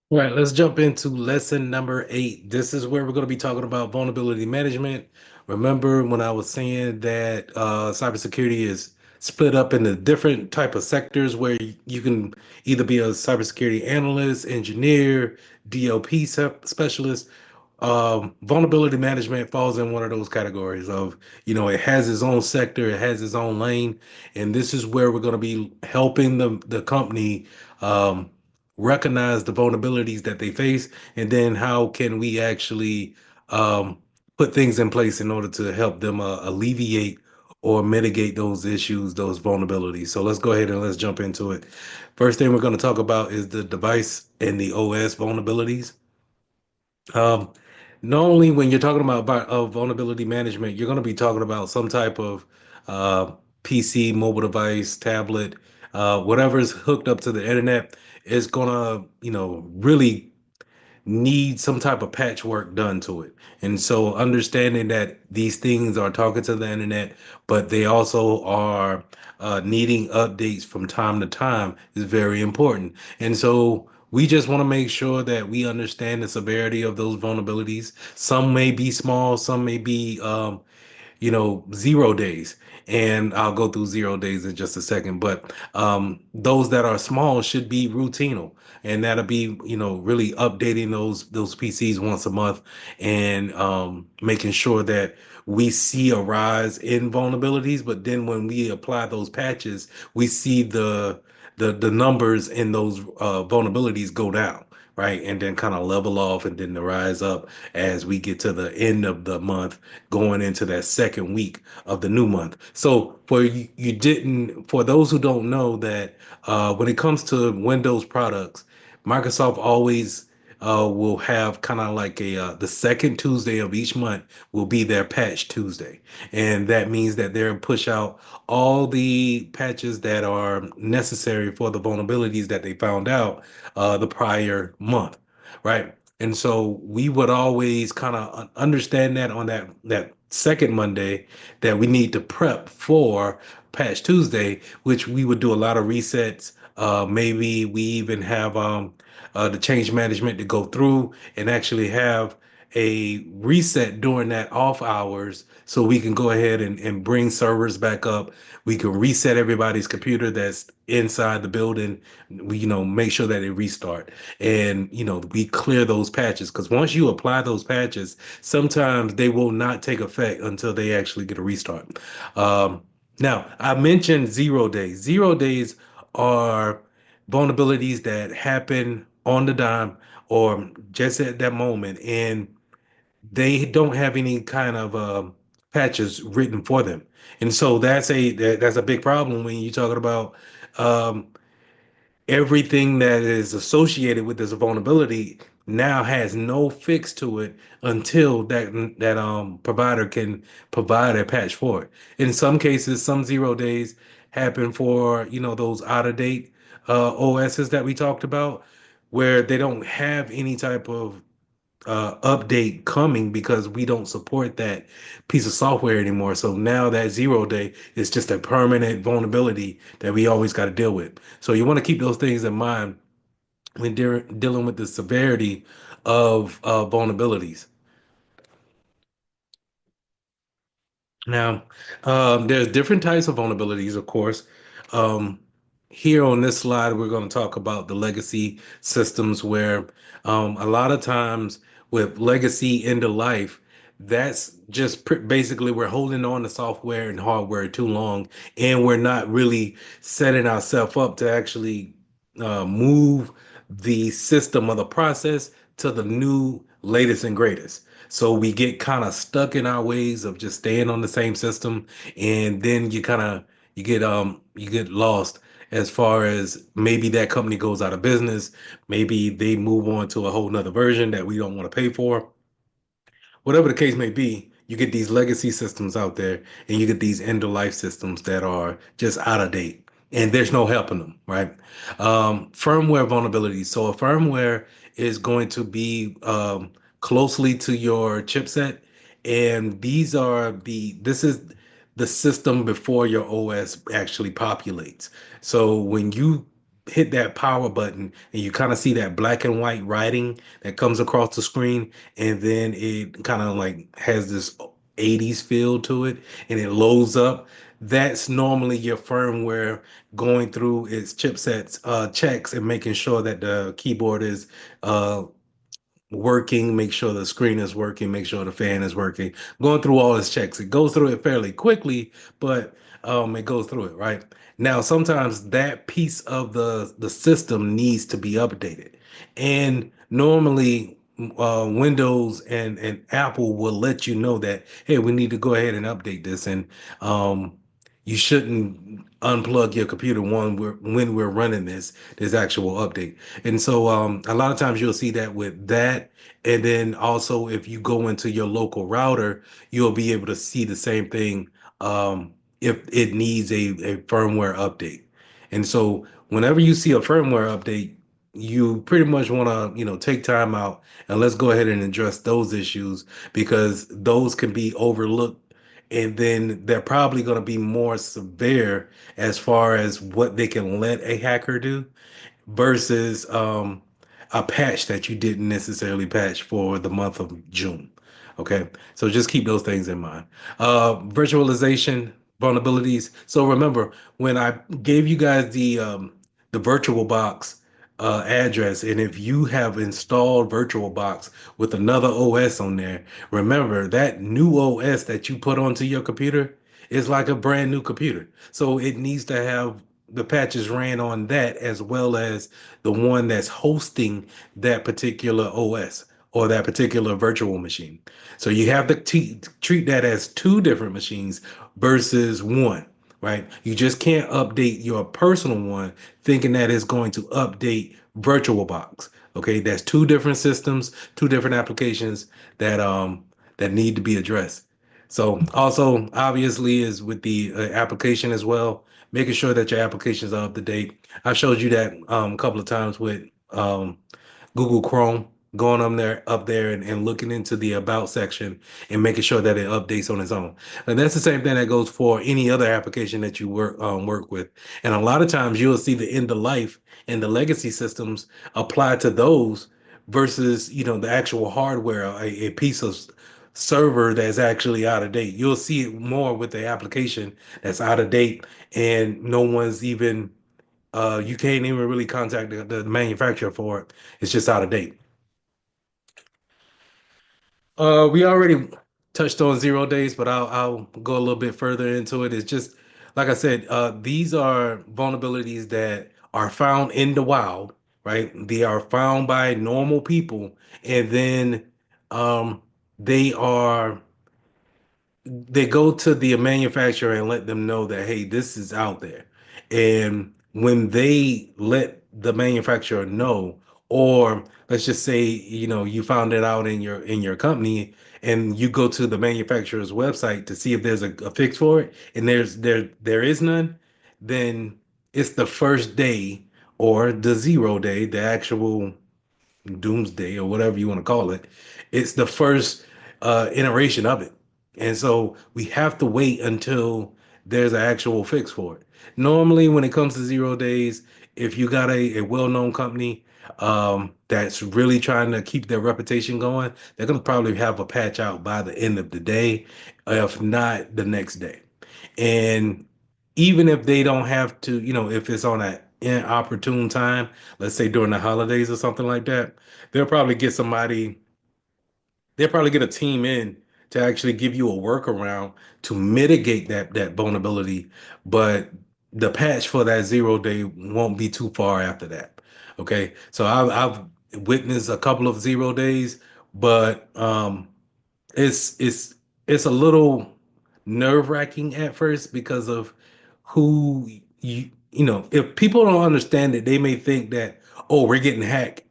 All right, let's jump into lesson number 8. This is where we're going to be talking about vulnerability management. Remember when I was saying that cybersecurity is split up into different type of sectors where you can either be a cybersecurity analyst, engineer, DLP specialist. Vulnerability management falls in one of those categories of, it has its own sector, it has its own lane, and this is where we're going to be helping the company um, recognize the vulnerabilities that they face, and then how can we actually um, put things in place in order to help them alleviate or mitigate those issues, those vulnerabilities. So let's go ahead and let's jump into it. First thing we're going to talk about is the device and the OS vulnerabilities. Um, Normally, when you're talking about vulnerability management, you're going to be talking about some type of uh, PC, mobile device, tablet, whatever is hooked up to the internet is going to, really need some type of patchwork done to it. And so understanding that these things are talking to the internet, but they also are needing updates from time to time is very important. And so we just want to make sure that we understand the severity of those vulnerabilities. Some may be small, some may be 0 days. And I'll go through 0 days in just a second. But those that are small should be routinal. And that'll be, really updating those PCs once a month and making sure that we see a rise in vulnerabilities. But then when we apply those patches, we see the numbers in those vulnerabilities go down, right? And then kind of level off and then to rise up as we get to the end of the month, going into that second week of the new month. So for you didn't, for those who don't know that when it comes to Windows products, Microsoft always will have kind of like the second Tuesday of each month will be their patch Tuesday. And that means that they'll push out all the patches that are necessary for the vulnerabilities that they found out the prior month, right? And so we would always kind of understand that on that second Monday that we need to prep for Patch Tuesday, which we would do a lot of resets. Maybe we even have the change management to go through and actually have a reset during that off hours so we can go ahead and bring servers back up. We can reset everybody's computer that's inside the building. We, make sure that they restart and, we clear those patches because once you apply those patches, sometimes they will not take effect until they actually get a restart. Um, Now, I mentioned 0 days. 0 days are vulnerabilities that happen on the dime or just at that moment, and they don't have any kind of patches written for them. And so that's a big problem when you're talking about um, everything that is associated with this vulnerability now has no fix to it until that provider can provide a patch for it. In some cases, some 0 days happen for those out of date OSs that we talked about, where they don't have any type of update coming because we don't support that piece of software anymore. So now that 0 day is just a permanent vulnerability that we always got to deal with. So you want to keep those things in mind when dealing with the severity of vulnerabilities. Now, there's different types of vulnerabilities, of course. Um, Here on this slide, we're going to talk about the legacy systems where a lot of times with legacy end of life, that's just basically we're holding on to software and hardware too long, and we're not really setting ourselves up to actually move the system of the process to the new latest and greatest. So we get kind of stuck in our ways of just staying on the same system, and then you get lost as far as maybe that company goes out of business, maybe they move on to a whole nother version that we don't want to pay for. Whatever the case may be, you get these legacy systems out there and you get these end of life systems that are just out of date and there's no helping them, right? Firmware vulnerabilities. So a firmware is going to be closely to your chipset, and this is the system before your OS actually populates. So when you hit that power button and you kind of see that black and white writing that comes across the screen, and then it kind of like has this 80s feel to it and it loads up. That's normally your firmware going through its chipsets checks and making sure that the keyboard is uh working, make sure the screen is working, make sure the fan is working, going through all its checks. It goes through it fairly quickly, but it goes through it, right? Now, sometimes that piece of the system needs to be updated. And normally Windows and Apple will let you know that, hey, we need to go ahead and update this. And you shouldn't unplug your computer when we're running this actual update. And so a lot of times you'll see that with that. And then also if you go into your local router, you'll be able to see the same thing if it needs a firmware update. And so whenever you see a firmware update, you pretty much want to, take time out and let's go ahead and address those issues because those can be overlooked, and then they're probably going to be more severe as far as what they can let a hacker do versus a patch that you didn't necessarily patch for the month of June. Okay, so just keep those things in mind. Virtualization vulnerabilities. So remember when I gave you guys the VirtualBox address, and if you have installed VirtualBox with another OS on there, remember that new OS that you put onto your computer is like a brand new computer. So it needs to have the patches ran on that as well as the one that's hosting that particular OS or that particular virtual machine. So you have to treat that as two different machines versus one, right? You just can't update your personal one thinking that it's going to update VirtualBox. Okay, that's two different systems, two different applications that need to be addressed. So also obviously is with the application as well, making sure that your applications are up to date. I showed you that a couple of times with Google Chrome, going up there and looking into the about section and making sure that it updates on its own. And that's the same thing that goes for any other application that you work with. And a lot of times you'll see the end of life and the legacy systems apply to those versus the actual hardware, a piece of server that's actually out of date. You'll see it more with the application that's out of date and no one's even you can't even really contact the manufacturer for it. It's just out of date. We already touched on 0 days, but I'll go a little bit further into it. It's just like I said, these are vulnerabilities that are found in the wild, right? They are found by normal people, and then um, they are they go to the manufacturer and let them know that, hey, this is out there. And when they let the manufacturer know, or let's just say, you found it out in your company and you go to the manufacturer's website to see if there's a fix for it, and there is none, then it's the first day or the 0 day, the actual doomsday or whatever you want to call it. It's the first iteration of it. And so we have to wait until there's an actual fix for it. Normally, when it comes to 0 days, if you got a well-known company that's really trying to keep their reputation going, they're going to probably have a patch out by the end of the day, if not the next day. And even if they don't have to, if it's on an inopportune time, let's say during the holidays or something like that, they'll probably get somebody, they'll probably get a team in to actually give you a workaround to mitigate that vulnerability. But the patch for that 0 day won't be too far after that. Okay. So I've witnessed a couple of 0 days, but it's it's it's a little nerve-wracking at first because of who if people don't understand it, they may think that, oh, we're getting hacked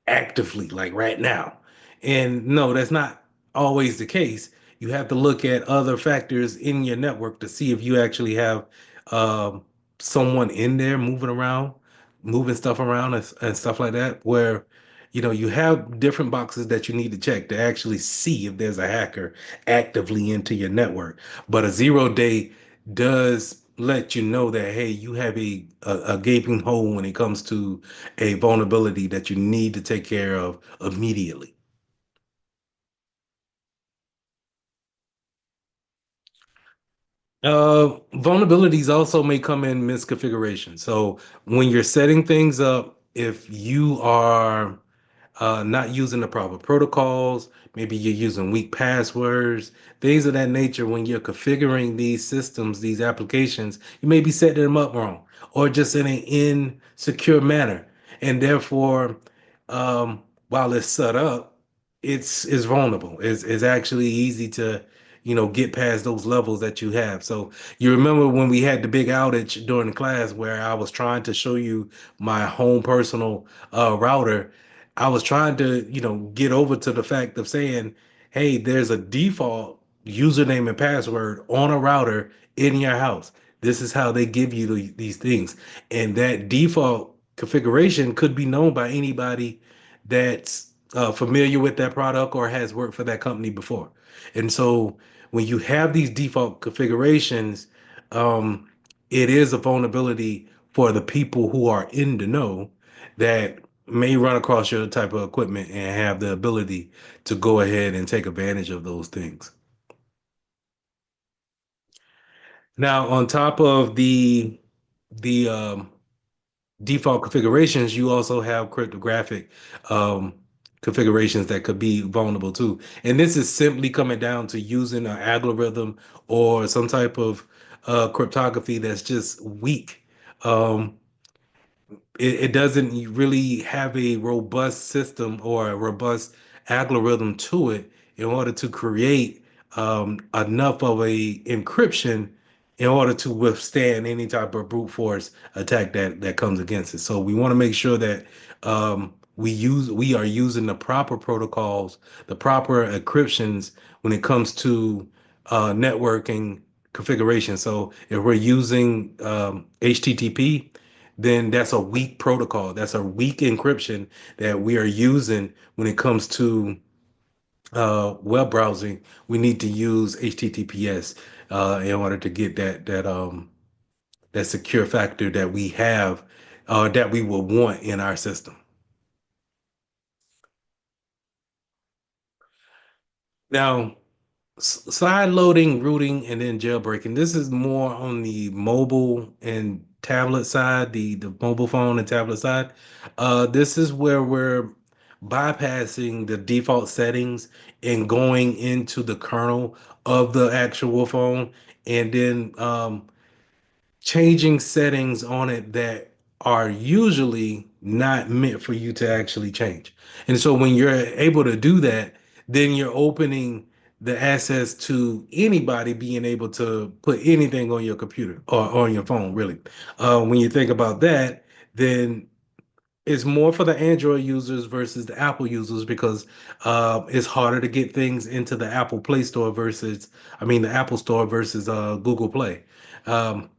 actively, like right now. And no, that's not always the case. You have to look at other factors in your network to see if you actually have um, someone in there moving around, moving stuff around and stuff like that, where you have different boxes that you need to check to actually see if there's a hacker actively into your network. But a 0 day does let you know that, hey, you have a gaping hole when it comes to a vulnerability that you need to take care of immediately. Vulnerabilities also may come in misconfiguration. So when you're setting things up, if you are not using the proper protocols. Maybe you're using weak passwords, things of that nature. When you're configuring these systems, these applications, you may be setting them up wrong or just in an insecure manner. And therefore, while it's set up, it's vulnerable. It's actually easy to, get past those levels that you have. So you remember when we had the big outage during the class where I was trying to show you my home personal router. I was trying to, get over to the fact of saying, hey, there's a default username and password on a router in your house. This is how they give you these things. And that default configuration could be known by anybody that's familiar with that product or has worked for that company before. And so when you have these default configurations, um, it is a vulnerability for the people who are in the know that may run across your type of equipment and have the ability to go ahead and take advantage of those things. Now, on top of the default configurations, you also have cryptographic um, configurations that could be vulnerable too. And this is simply coming down to using an algorithm or some type of cryptography that's just weak. Um, it doesn't really have a robust system or a robust algorithm to it in order to create enough of a encryption in order to withstand any type of brute force attack that comes against it. So we want to make sure that we are using the proper protocols, the proper encryptions when it comes to networking configuration. So if we're using HTTP, then that's a weak protocol. That's a weak encryption that we are using when it comes to web browsing. We need to use HTTPS in order to get that secure factor that we have that we will want in our system. Now, side loading, rooting, and then jailbreaking. This is more on the mobile and tablet side, the mobile phone and tablet side. This is where we're bypassing the default settings and going into the kernel of the actual phone, and then changing settings on it that are usually not meant for you to actually change. And so when you're able to do that, then you're opening the access to anybody being able to put anything on your computer or on your phone, really. When you think about that, then it's more for the Android users versus the Apple users because it's harder to get things into the Apple Play Store the Apple Store versus Google Play. Um,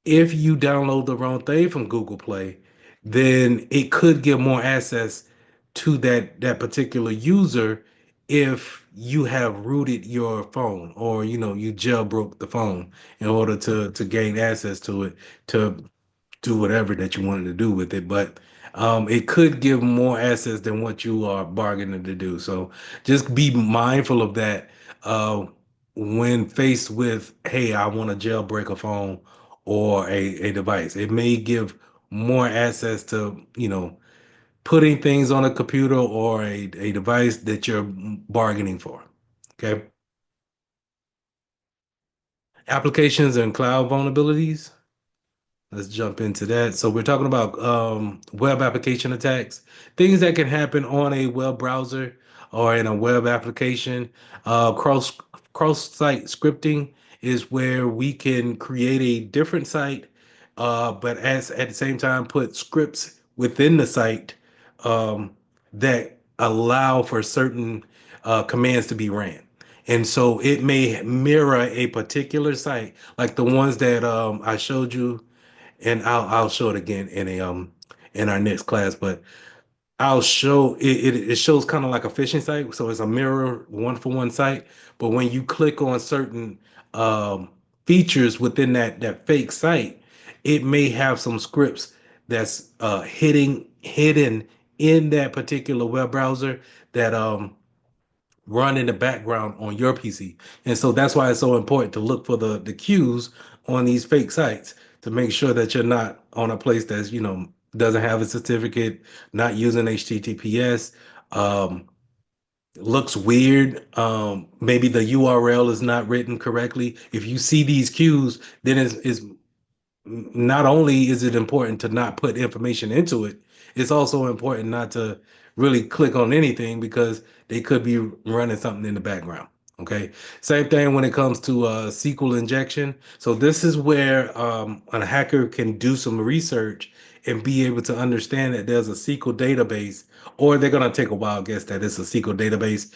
if you download the wrong thing from Google Play, then it could give more access to that particular user if you have rooted your phone or you jailbroke the phone in order to gain access to it to do whatever that you wanted to do with it. But it could give more access than what you are bargaining to do. So just be mindful of that when faced with, hey, I want to jailbreak a phone or a device. It may give more access to, putting things on a computer or a device that you're bargaining for. Okay. Applications and cloud vulnerabilities. Let's jump into that. So we're talking about web application attacks, things that can happen on a web browser or in a web application. Cross-site scripting is where we can create a different site, but at the same time put scripts within the site um, that allow for certain commands to be ran. And so it may mirror a particular site, like the ones that I showed you, and I'll show it again in our next class. But I'll show it shows kind of like a phishing site, so it's a mirror one for one site. But when you click on certain um features within that fake site, it may have some scripts that's hidden in that particular web browser that run in the background on your PC. And so that's why it's so important to look for the cues on these fake sites to make sure that you're not on a place that's, doesn't have a certificate, not using HTTPS, um, looks weird. Maybe the URL is not written correctly. If you see these cues, then it's not only is it important to not put information into it, it's also important not to really click on anything because they could be running something in the background. Okay. Same thing when it comes to SQL injection. So this is where a hacker can do some research and be able to understand that there's a SQL database, or they're going to take a wild guess that it's a SQL database,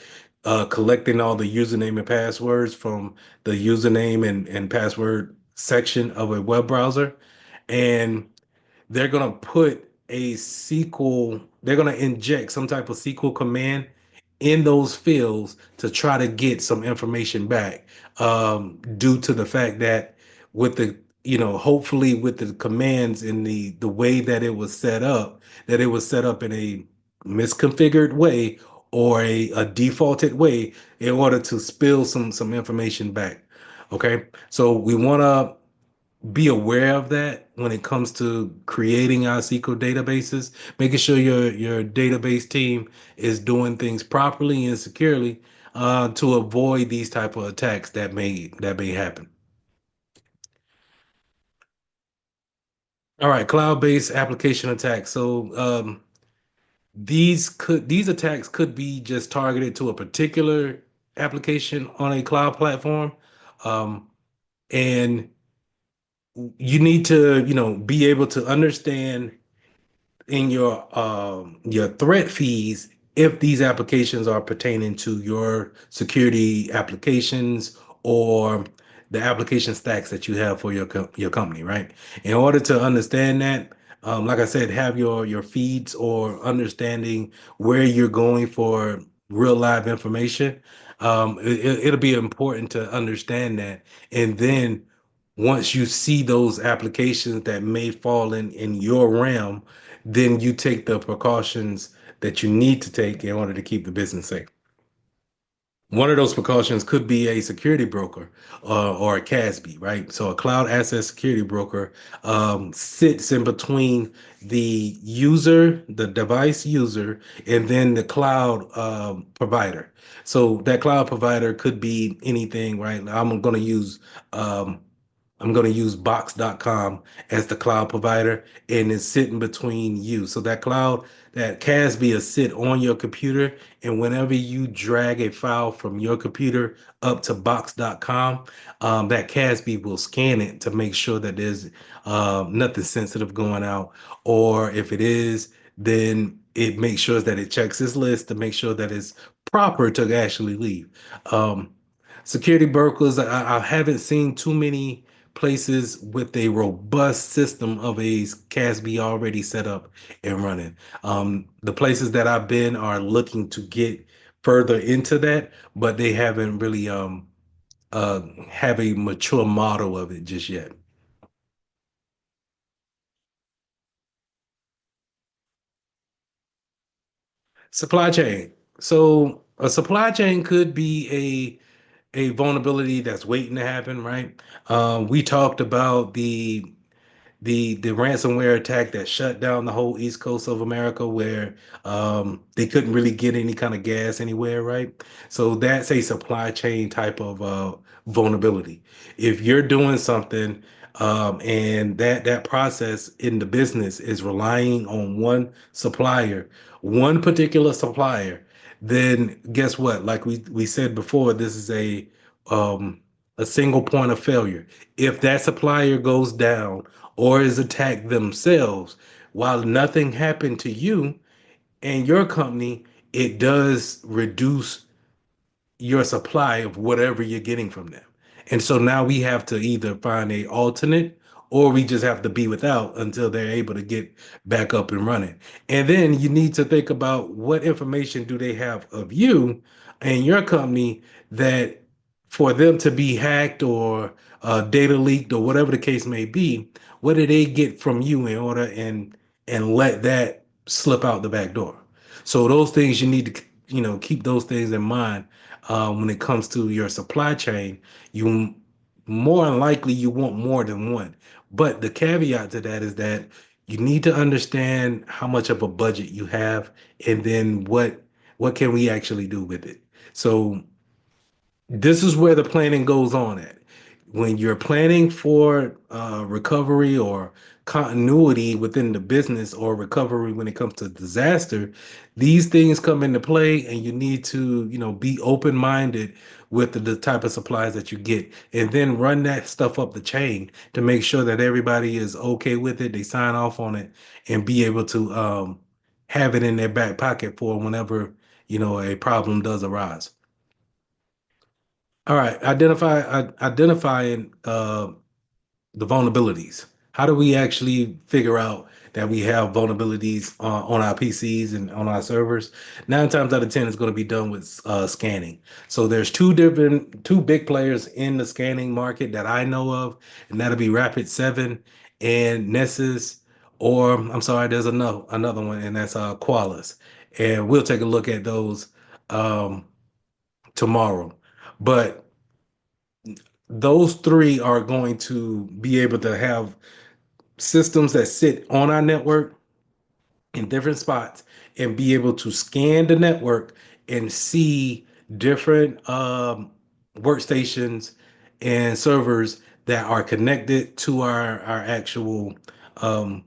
collecting all the username and passwords from the username and password section of a web browser, and they're going to put a SQL, they're going to inject some type of SQL command in those fields to try to get some information back, due to the fact that with the, hopefully with the commands in the way that it was set up, that it was set up in a misconfigured way or a defaulted way in order to spill some information back. Okay, so we want to be aware of that when it comes to creating our SQL databases, making sure your database team is doing things properly and securely, to avoid these type of attacks that may happen. All right, cloud-based application attacks. So these attacks could be just targeted to a particular application on a cloud platform, um, and you need to be able to understand in your threat fees if these applications are pertaining to your security applications or the application stacks that you have for your company, right? In order to understand that, like I said, have your feeds or understanding where you're going for real live information. It'll be important to understand that, and then once you see those applications that may fall in your realm, then you take the precautions that you need to take in order to keep the business safe. One of those precautions could be a security broker, or a CASB, right? So a cloud asset security broker sits in between the user, the device user, and then the cloud provider. So that cloud provider could be anything, right? Um, I'm going to use box.com as the cloud provider, and it's sitting between you. So that CASB is sit on your computer. And whenever you drag a file from your computer up to box.com, that CASB will scan it to make sure that there's nothing sensitive going out. Or if it is, then it makes sure that it checks this list to make sure that it's proper to actually leave. Um, Security brokers, I haven't seen too many places with a robust system of a CASB already set up and running. The places that I've been are looking to get further into that, but they haven't really have a mature model of it just yet. Supply chain. So a supply chain could be a vulnerability that's waiting to happen, right? We talked about the ransomware attack that shut down the whole east coast of America, where they couldn't really get any kind of gas anywhere, right? So that's a supply chain type of vulnerability. If you're doing something, and that process in the business is relying on one supplier, one particular supplier, then guess what? Like we said before, this is um, a single point of failure. If that supplier goes down or is attacked themselves, while nothing happened to you and your company, it does reduce your supply of whatever you're getting from them. And so now we have to either find a alternate, or we just have to be without until they're able to get back up and running. And then you need to think about what information do they have of you and your company that for them to be hacked or data leaked or whatever the case may be, what do they get from you in order and let that slip out the back door? So those things you need to keep those things in mind when it comes to your supply chain. You more than likely you want more than one, but the caveat to that is that you need to understand how much of a budget you have, and then what can we actually do with it. So this is where the planning goes on at. When you're planning for recovery or continuity within the business or recovery when it comes to disaster, these things come into play, and you need to, be open-minded with the type of supplies that you get, and then run that stuff up the chain to make sure that everybody is okay with it. They sign off on it and be able to have it in their back pocket for whenever, a problem does arise. All right, identifying the vulnerabilities. How do we actually figure out that we have vulnerabilities on our PCs and on our servers? 9 times out of 10, it's going to be done with scanning. So there's two big players in the scanning market that I know of, and that'll be Rapid7 and Nessus, or I'm sorry, there's another one, and that's Qualys. And we'll take a look at those um, tomorrow. But those three are going to be able to have systems that sit on our network in different spots and be able to scan the network and see different workstations and servers that are connected to um,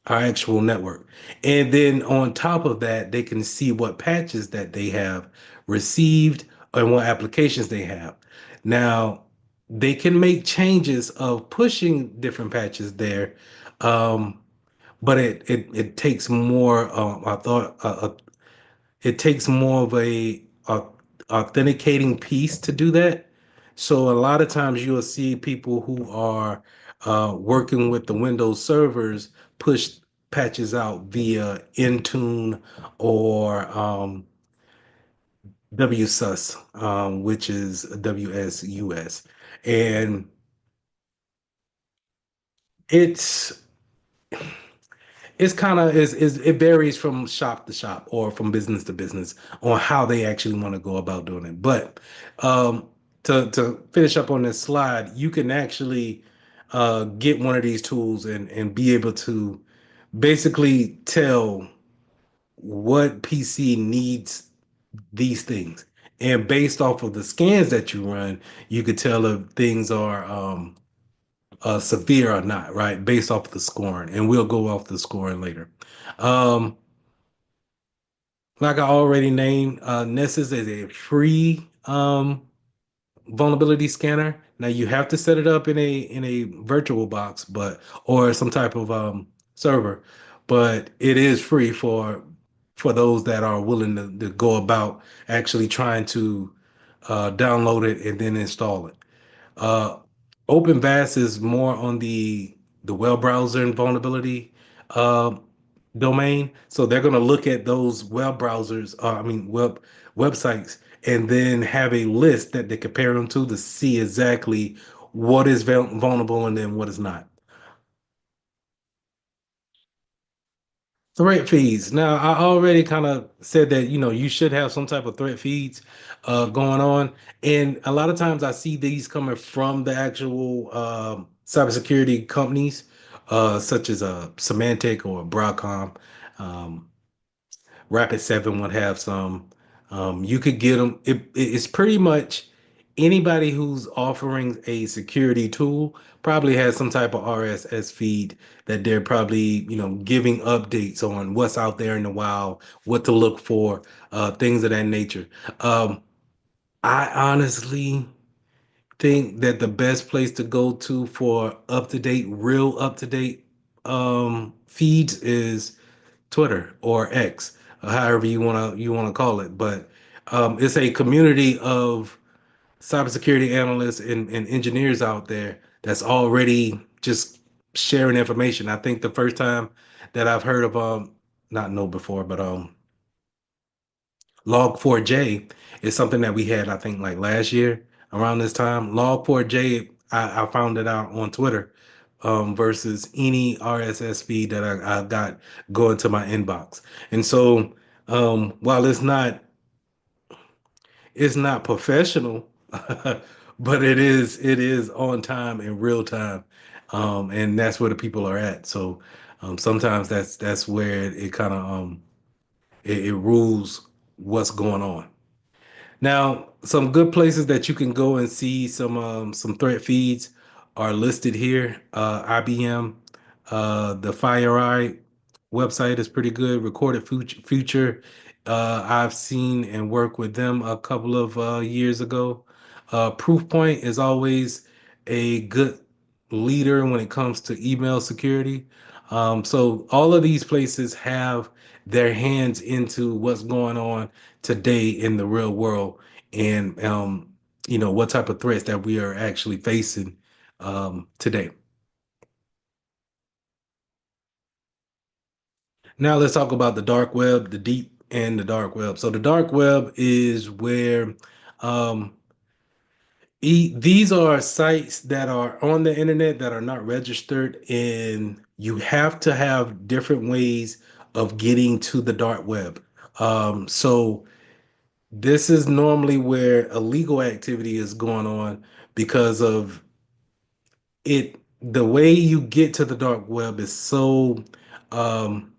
our actual network. And then on top of that, they can see what patches that they have received and what applications they have. Now, they can make changes of pushing different patches there, um, but it takes more. I thought it takes more of a authenticating piece to do that. So a lot of times you'll see people who are working with the Windows servers push patches out via Intune or WSUS, which is WSUS, and it's it's kind of is it varies from shop to shop or from business to business on how they actually want to go about doing it. But um, to finish up on this slide, you can actually get one of these tools and be able to basically tell what PC needs these things. And based off of the scans that you run, you could tell if things are severe or not, right? Based off of the scoring. And we'll go off the scoring later. Um, like I already named, Nessus is a free vulnerability scanner. Now you have to set it up in a virtual box, but or some type of server, but it is free for those that are willing to go about actually trying to download it and then install it. Uh, OpenVAS is more on the web browser and vulnerability uh, domain. So they're going to look at those web browsers, I mean websites, and then have a list that they compare them to see exactly what is vulnerable and then what is not. Threat feeds. Now, I already kind of said that, you should have some type of threat feeds going on. And a lot of times I see these coming from the actual cybersecurity companies, such as Symantec or Broadcom. Um, Rapid7 would have some. You could get them. It's pretty much anybody who's offering a security tool probably has some type of RSS feed that they're probably, giving updates on what's out there in the wild, what to look for, things of that nature. Um, I honestly think that the best place to go to for real up to date feeds is Twitter or X, however you wanna call it. But it's a community of cybersecurity analysts and engineers out there that's already just sharing information. I think the first time that I've heard of not know before, but Log4j is something that we had, I think, like last year around this time. Log4j, I found it out on Twitter, versus any RSS feed that I got going to my inbox. And so, while it's not professional, but it is on time in real time, and that's where the people are at. So, sometimes that's where it kind of it rules what's going on. Now, some good places that you can go and see some threat feeds are listed here. IBM, the FireEye website is pretty good. Recorded Future, I've seen and worked with them a couple of years ago. Proofpoint is always a good leader when it comes to email security. So all of these places have their hands into what's going on today in the real world, and what type of threats that we are actually facing today. Now let's talk about the dark web, the deep and the dark web. So the dark web is where um, these are sites that are on the internet that are not registered, and you have to have different ways of getting to the dark web. So this is normally where illegal activity is going on because of it. The way you get to the dark web is um,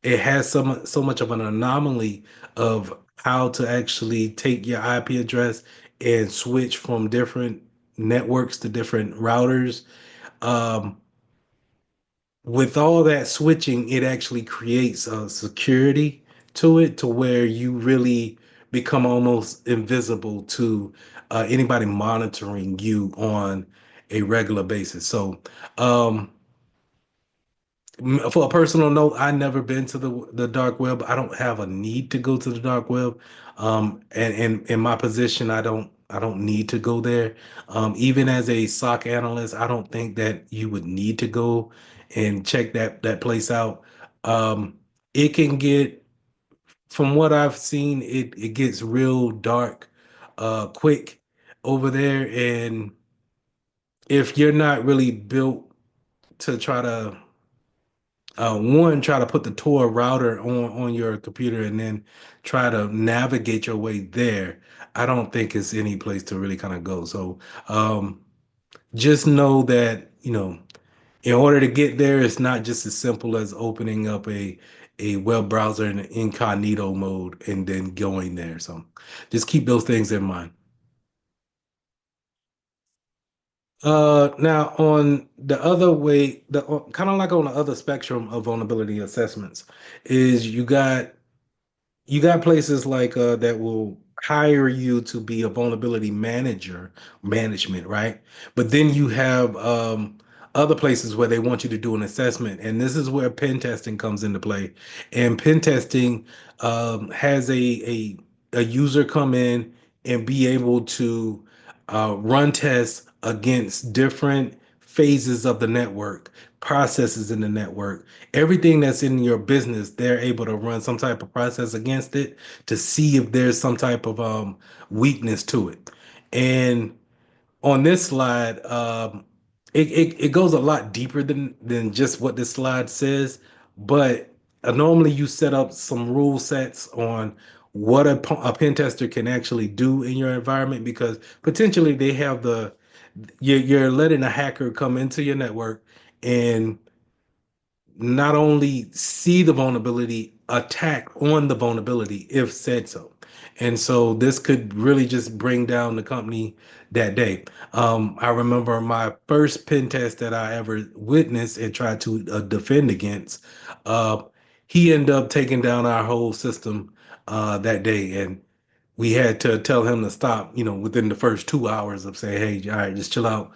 it has so much of an anomaly of how to actually take your IP address and switch from different networks to different routers. Um, with all that switching, it actually creates a security to it to where you really become almost invisible to anybody monitoring you on a regular basis. So, um, for a personal note, I never been to the dark web. I don't have a need to go to the dark web. And in my position, I don't need to go there. Even as a SOC analyst, I don't think that you would need to go and check that place out. Um, it can get, from what I've seen, it gets real dark quick over there. And if you're not really built to try to one, try to put the Tor router on your computer and then try to navigate your way there, I don't think it's any place to really kind of go. So just know that, in order to get there, it's not just as simple as opening up a web browser in incognito mode and then going there. So just keep those things in mind. Now on the other way, the kind of like on the other spectrum of vulnerability assessments, is you got places like that will hire you to be a vulnerability management, right? But then you have other places where they want you to do an assessment, and this is where pen testing comes into play. And pen testing has a user come in and be able to run tests against different phases of the network, processes in the network, everything that's in your business. They're able to run some type of process against it to see if there's some type of weakness to it. And on this slide, it goes a lot deeper than just what this slide says. But normally you set up some rule sets on what a pen tester can actually do in your environment, because potentially they have you're letting a hacker come into your network and not only see the vulnerability, attack on the vulnerability if said so. And so this could really just bring down the company that day. I remember my first pen test that I ever witnessed and tried to defend against. Uh, he ended up taking down our whole system that day, and we had to tell him to stop, within the first 2 hours of saying, "Hey, all right, just chill out,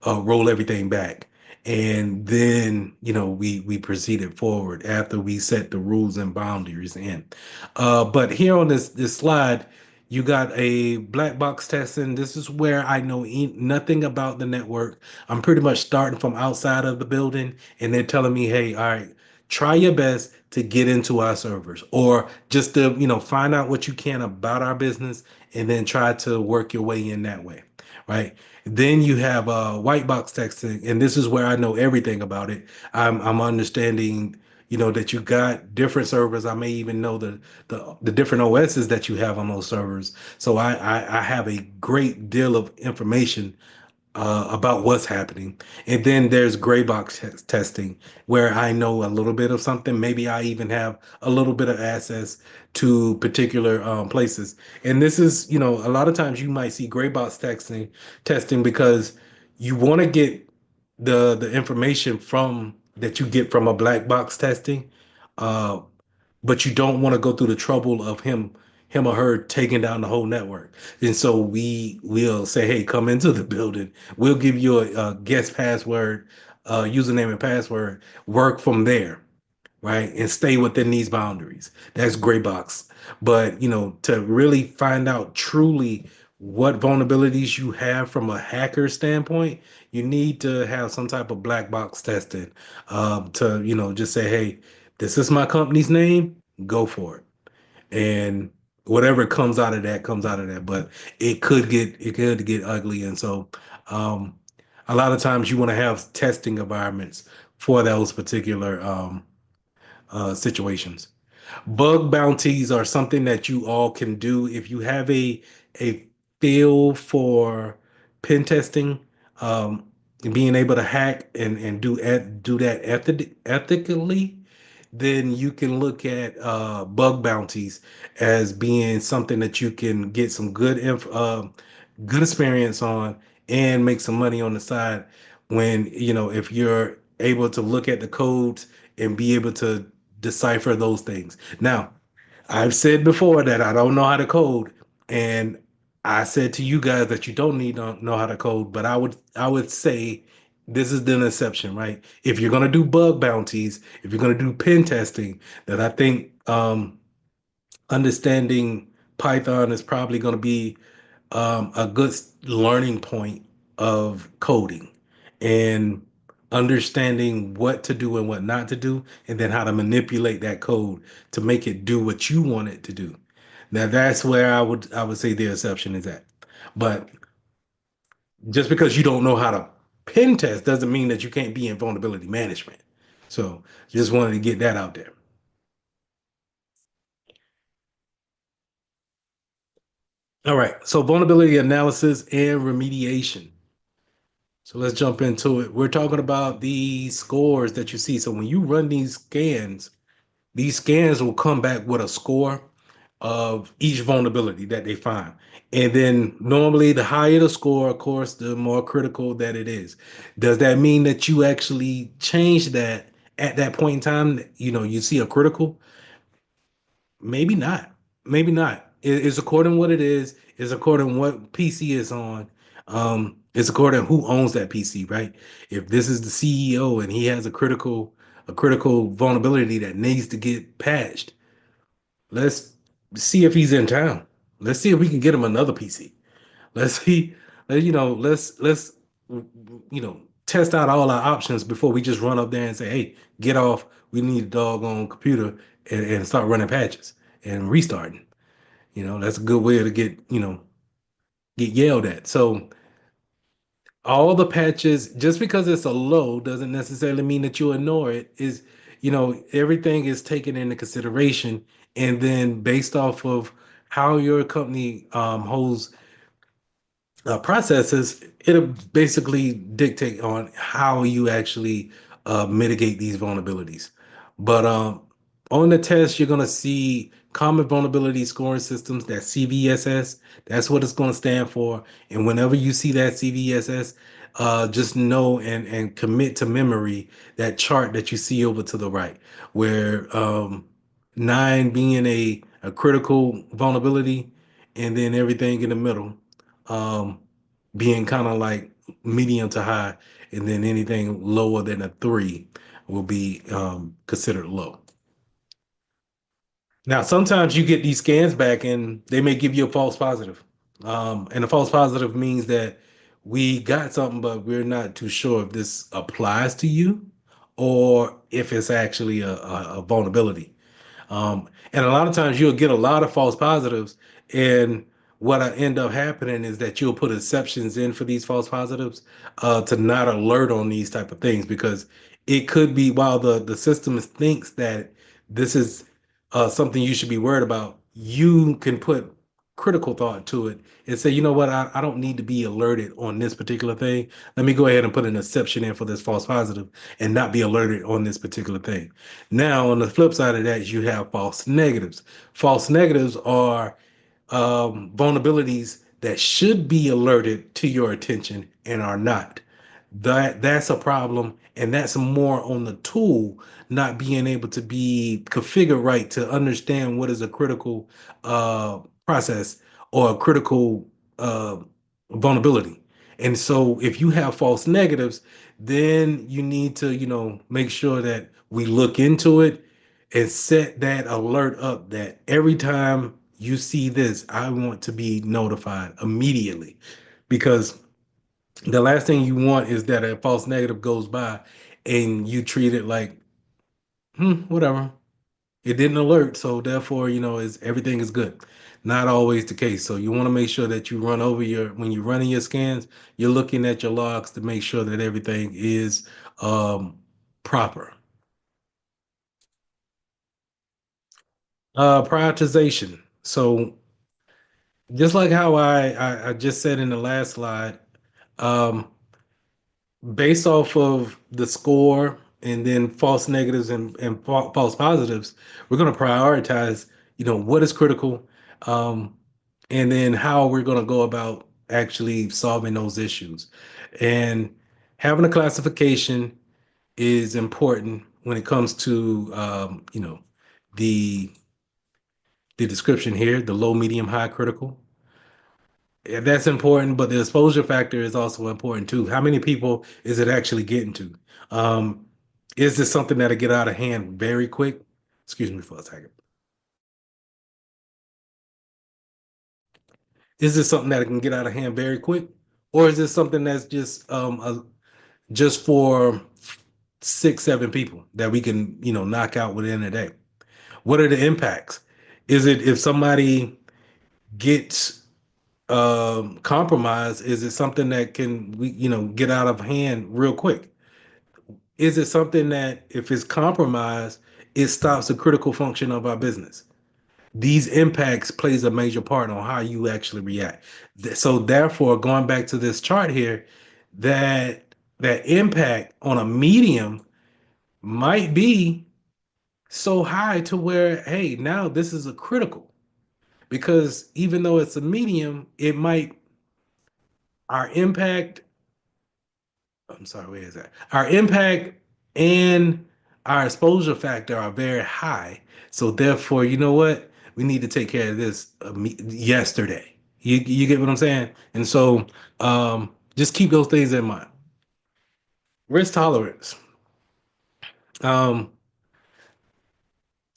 roll everything back." And then, we proceeded forward after we set the rules and boundaries in. But here on this slide, you got a black box testing. This is where I know nothing about the network. I'm pretty much starting from outside of the building, and they're telling me, "Hey, all right, try your best to get into our servers, or just to, find out what you can about our business, and then try to work your way in that way, right? Then you have white box texting, and this is where I know everything about it. I'm understanding, that you got different servers. I may even know the different OSs that you have on those servers. So I have a great deal of information about what's happening. And then there's gray box testing, where I know a little bit of something. Maybe I even have a little bit of access to particular places. And this is, a lot of times you might see gray box testing because you want to get the information from that you get from a black box testing. Uh, but you don't want to go through the trouble of him or her taking down the whole network. And so we will say, hey, come into the building. We'll give you a guest password, username and password. Work from there, right? And stay within these boundaries. That's gray box. But to really find out truly what vulnerabilities you have from a hacker standpoint, you need to have some type of black box testing, to just say, hey, this is my company's name, go for it. And whatever comes out of that comes out of that. But it could get ugly. And so um a lot of times you want to have testing environments for those particular situations. Bug bounties are something that you all can do if you have a feel for pen testing, um, being able to hack and do that ethically. Then you can look at bug bounties as being something that you can get some good experience on, and make some money on the side, when if you're able to look at the codes and be able to decipher those things. Now, I've said before that I don't know how to code, and I said to you guys that you don't need to know how to code, but I would say this is the exception, right? If you're gonna do bug bounties, if you're gonna do pen testing, then I think understanding Python is probably gonna be a good learning point of coding, and understanding what to do and what not to do, and then how to manipulate that code to make it do what you want it to do. Now that's where I would say the exception is at. But just because you don't know how to pen test doesn't mean that you can't be in vulnerability management. So just wanted to get that out there. All right. So vulnerability analysis and remediation. So let's jump into it. We're talking about the scores that you see. So when you run these scans will come back with a score of each vulnerability that they find. And then normally the higher the score, of course, the more critical that it is. Does that mean that you actually change that at that point in time? You see a critical? Maybe not. Maybe not. It's according to what it is. It's according to what PC is on. It's according to who owns that PC, right? If this is the CEO and he has a critical vulnerability that needs to get patched, let's see if he's in town. Let's see if we can get him another PC. Let's see. Let's test out all our options before we just run up there and say, "Hey, get off. We need a doggone computer," and start running patches and restarting. That's a good way to get yelled at. So all the patches, just because it's a low, doesn't necessarily mean that you ignore it. Everything is taken into consideration, and then based off of how your company holds processes, it'll basically dictate on how you actually mitigate these vulnerabilities. But on the test, you're going to see common vulnerability scoring systems, that CVSS. That's what it's going to stand for. And whenever you see that CVSS, just know and commit to memory that chart that you see over to the right, where nine being a critical vulnerability, and then everything in the middle um, being kind of like medium to high, and then anything lower than a three will be considered low. Now, sometimes you get these scans back and they may give you a false positive. And a false positive means that we got something, but we're not too sure if this applies to you, or if it's actually a vulnerability. And a lot of times you'll get a lot of false positives. And what I end up happening is that you'll put exceptions in for these false positives to not alert on these type of things because it could be while the system thinks that this is something you should be worried about, you can put critical thought to it and say, you know what, I don't need to be alerted on this particular thing. Let me go ahead and put an exception in for this false positive and not be alerted on this particular thing. Now, on the flip side of that, you have false negatives. False negatives are vulnerabilities that should be alerted to your attention and are not. That's a problem, and that's more on the tool not being able to be configured right to understand what is a critical process or a critical uh, vulnerability. And so, if you have false negatives, then you need to, make sure that we look into it and set that alert up that every time you see this, I want to be notified immediately because the last thing you want is that a false negative goes by and you treat it like, whatever. It didn't alert, so therefore, is everything is good. Not always the case. So you want to make sure that you run over when you're running your scans, you're looking at your logs to make sure that everything is proper. Prioritization. So just like how I just said in the last slide, um, based off of the score and then false negatives and false positives, we're going to prioritize, what is critical, um, and then how we're going to go about actually solving those issues. And having a classification is important when it comes to, the the description here, the low, medium, high, critical. Yeah, that's important, but the exposure factor is also important too. How many people is it actually getting to? Um, is this something that'll get out of hand very quick? Excuse me for a second. Is this something that can get out of hand very quick, or is this something that's just for 6, 7 people that we can knock out within a day? What are the impacts? Is it if somebody gets compromised? Is it something that can we get out of hand real quick? Is it something that if it's compromised, it stops the critical function of our business? These impacts plays a major part on how you actually react. So therefore, going back to this chart here, that impact on a medium might be so high to where, hey, now this is a critical. Because even though it's a medium, it might our impact I'm sorry, where is that? Our impact and our exposure factor are very high. So therefore, you know what? We need to take care of this yesterday. You get what I'm saying? And so just keep those things in mind. Risk tolerance. Um,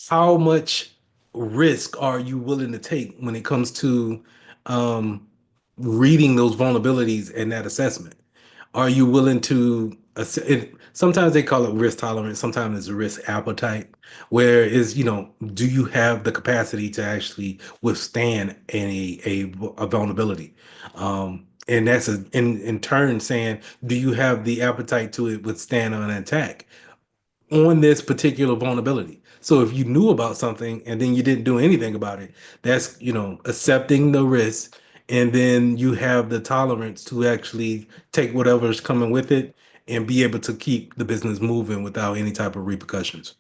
how much risk are you willing to take when it comes to um, reading those vulnerabilities and that assessment? Are you willing to sometimes they call it risk tolerance, sometimes it's risk appetite, where is, do you have the capacity to actually withstand a vulnerability? And that's in turn saying, do you have the appetite to withstand an attack on this particular vulnerability? So if you knew about something and then you didn't do anything about it, that's, accepting the risk. And then you have the tolerance to actually take whatever's coming with it and be able to keep the business moving without any type of repercussions.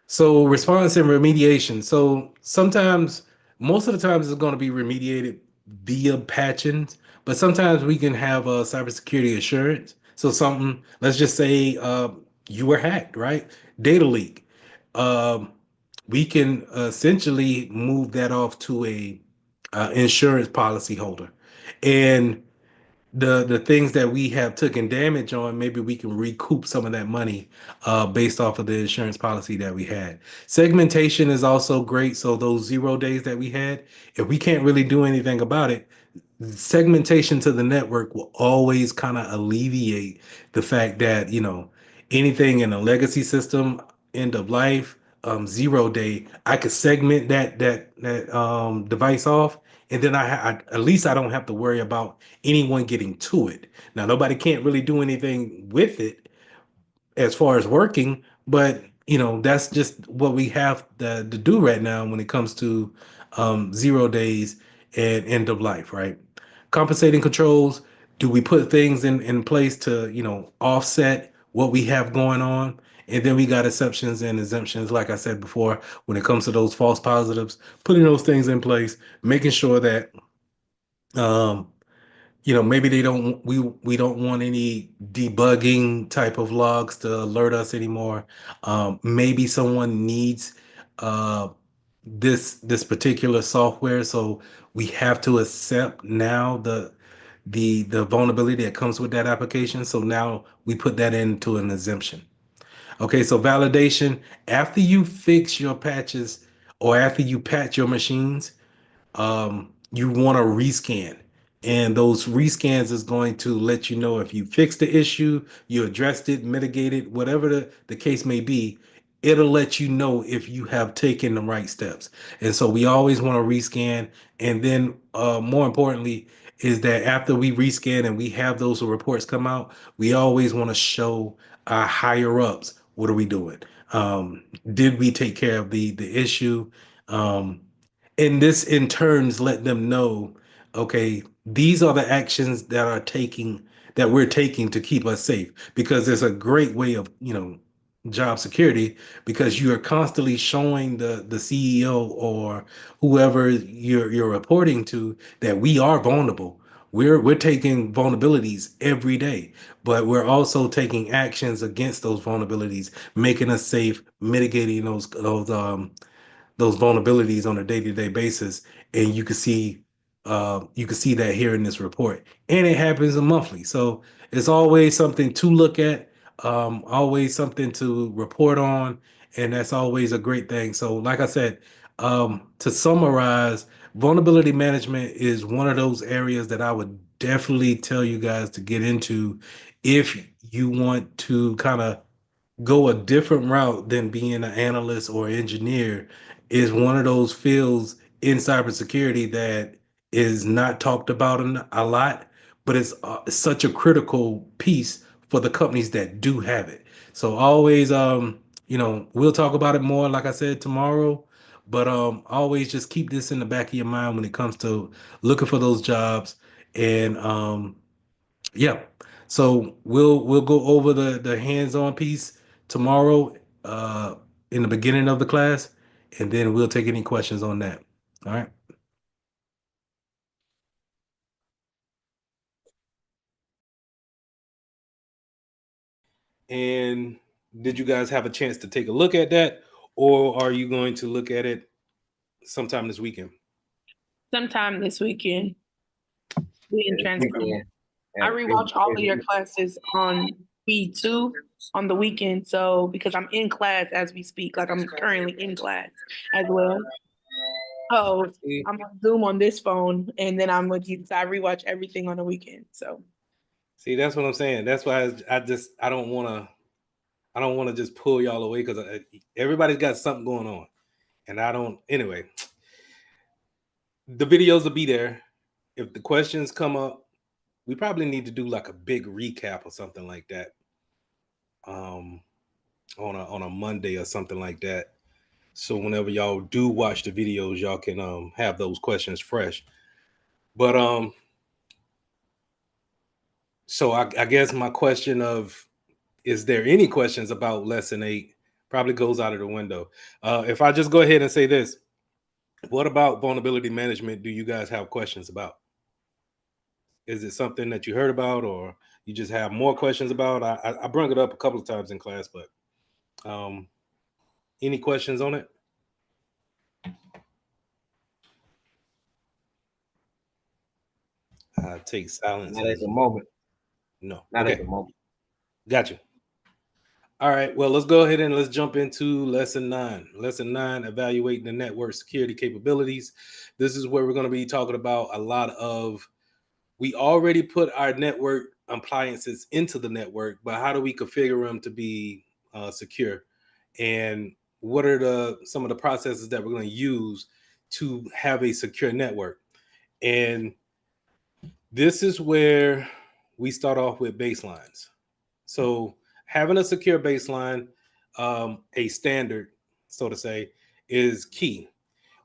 So response and remediation. So sometimes, most of the times, it's going to be remediated via patching, but sometimes we can have a cybersecurity assurance. So something, let's just say you were hacked, right? Data leak. Um, we can essentially move that off to a insurance policy holder, and the things that we have taken damage on, maybe we can recoup some of that money based off of the insurance policy that we had. Segmentation is also great. So those 0 days that we had, if we can't really do anything about it, segmentation to the network will always kind of alleviate the fact that, anything in a legacy system, end of life, 0 day, I could segment that device off, and then at least I don't have to worry about anyone getting to it. Now nobody can't really do anything with it as far as working, but that's just what we have to do right now when it comes to 0 days and end of life, right? Compensating controls. Do we put things in place to offset what we have going on? And then we got exceptions and exemptions, like I said before, when it comes to those false positives, putting those things in place, making sure that um, maybe they don't we don't want any debugging type of logs to alert us anymore. Maybe someone needs uh this particular software, so we have to accept now the vulnerability that comes with that application. So now we put that into an exemption. Okay, so validation, after you fix your patches or after you patch your machines, you want to rescan. And those rescans is going to let you know if you fixed the issue, you addressed it, mitigated, whatever the case may be. It'll let you know if you have taken the right steps. And so we always want to rescan. And then more importantly, is that after we rescan and we have those reports come out, we always want to show our higher ups what are we doing? Did we take care of the issue? Um, and this in turns let them know, okay, these are the actions that we're taking to keep us safe, because there's a great way of job security, because you are constantly showing the CEO or whoever you're reporting to that we are vulnerable. We're taking vulnerabilities every day, but we're also taking actions against those vulnerabilities, making us safe, mitigating those vulnerabilities on a day-to-day basis. And you can see that here in this report, and it happens monthly. So it's always something to look at, always something to report on, and that's always a great thing. So like I said, to summarize, vulnerability management is one of those areas that I would definitely tell you guys to get into if you want to kind of go a different route than being an analyst or engineer. Is one of those fields in cybersecurity that is not talked about a lot, but it's such a critical piece for the companies that do have it. So always, we'll talk about it more, like I said, tomorrow. But always just keep this in the back of your mind when it comes to looking for those jobs. And yeah. So we'll go over the hands-on piece tomorrow in the beginning of the class, and then we'll take any questions on that. All right. And did you guys have a chance to take a look at that, or are you going to look at it sometime this weekend? Sometime this weekend. Being transparent. Weekend. I rewatch all of your classes on B2 on the weekend, so because I'm in class as we speak, like I'm currently in class as well. Oh, I'm on Zoom on this phone, and then I'm with you. So I rewatch everything on the weekend. So See, that's what I'm saying. That's why I don't want to just pull y'all away, because everybody's got something going on, and I don't. Anyway, the videos will be there. If the questions come up, we probably need to do like a big recap or something like that. On a Monday or something like that. So whenever y'all do watch the videos, y'all can have those questions fresh. But so I guess my question of, is there any questions about lesson 8, probably goes out of the window. If I just go ahead and say this, what about vulnerability management do you guys have questions about? Is it something that you heard about, or you just have more questions about? I brought it up a couple of times in class, but any questions on it? Take silence. Not at the moment. No. Not Okay. at the moment. Gotcha. All right, well, let's go ahead and let's jump into lesson 9. Lesson 9, evaluating the network security capabilities. This is where we're going to be talking about a lot of, we already put our network appliances into the network, but how do we configure them to be secure? And what are the some of the processes that we're going to use to have a secure network? And this is where we start off with baselines. So having a secure baseline, a standard, so to say, is key.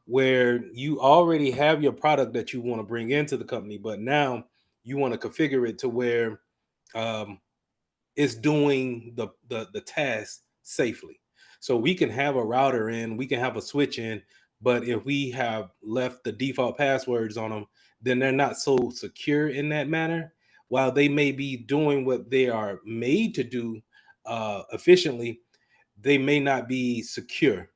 Where you already have your product that you want to bring into the company, but now you want to configure it to where um, it's doing the task safely. So we can have a router in, we can have a switch in, but if we have left the default passwords on them, then they're not so secure in that manner. While they may be doing what they are made to do efficiently, they may not be secure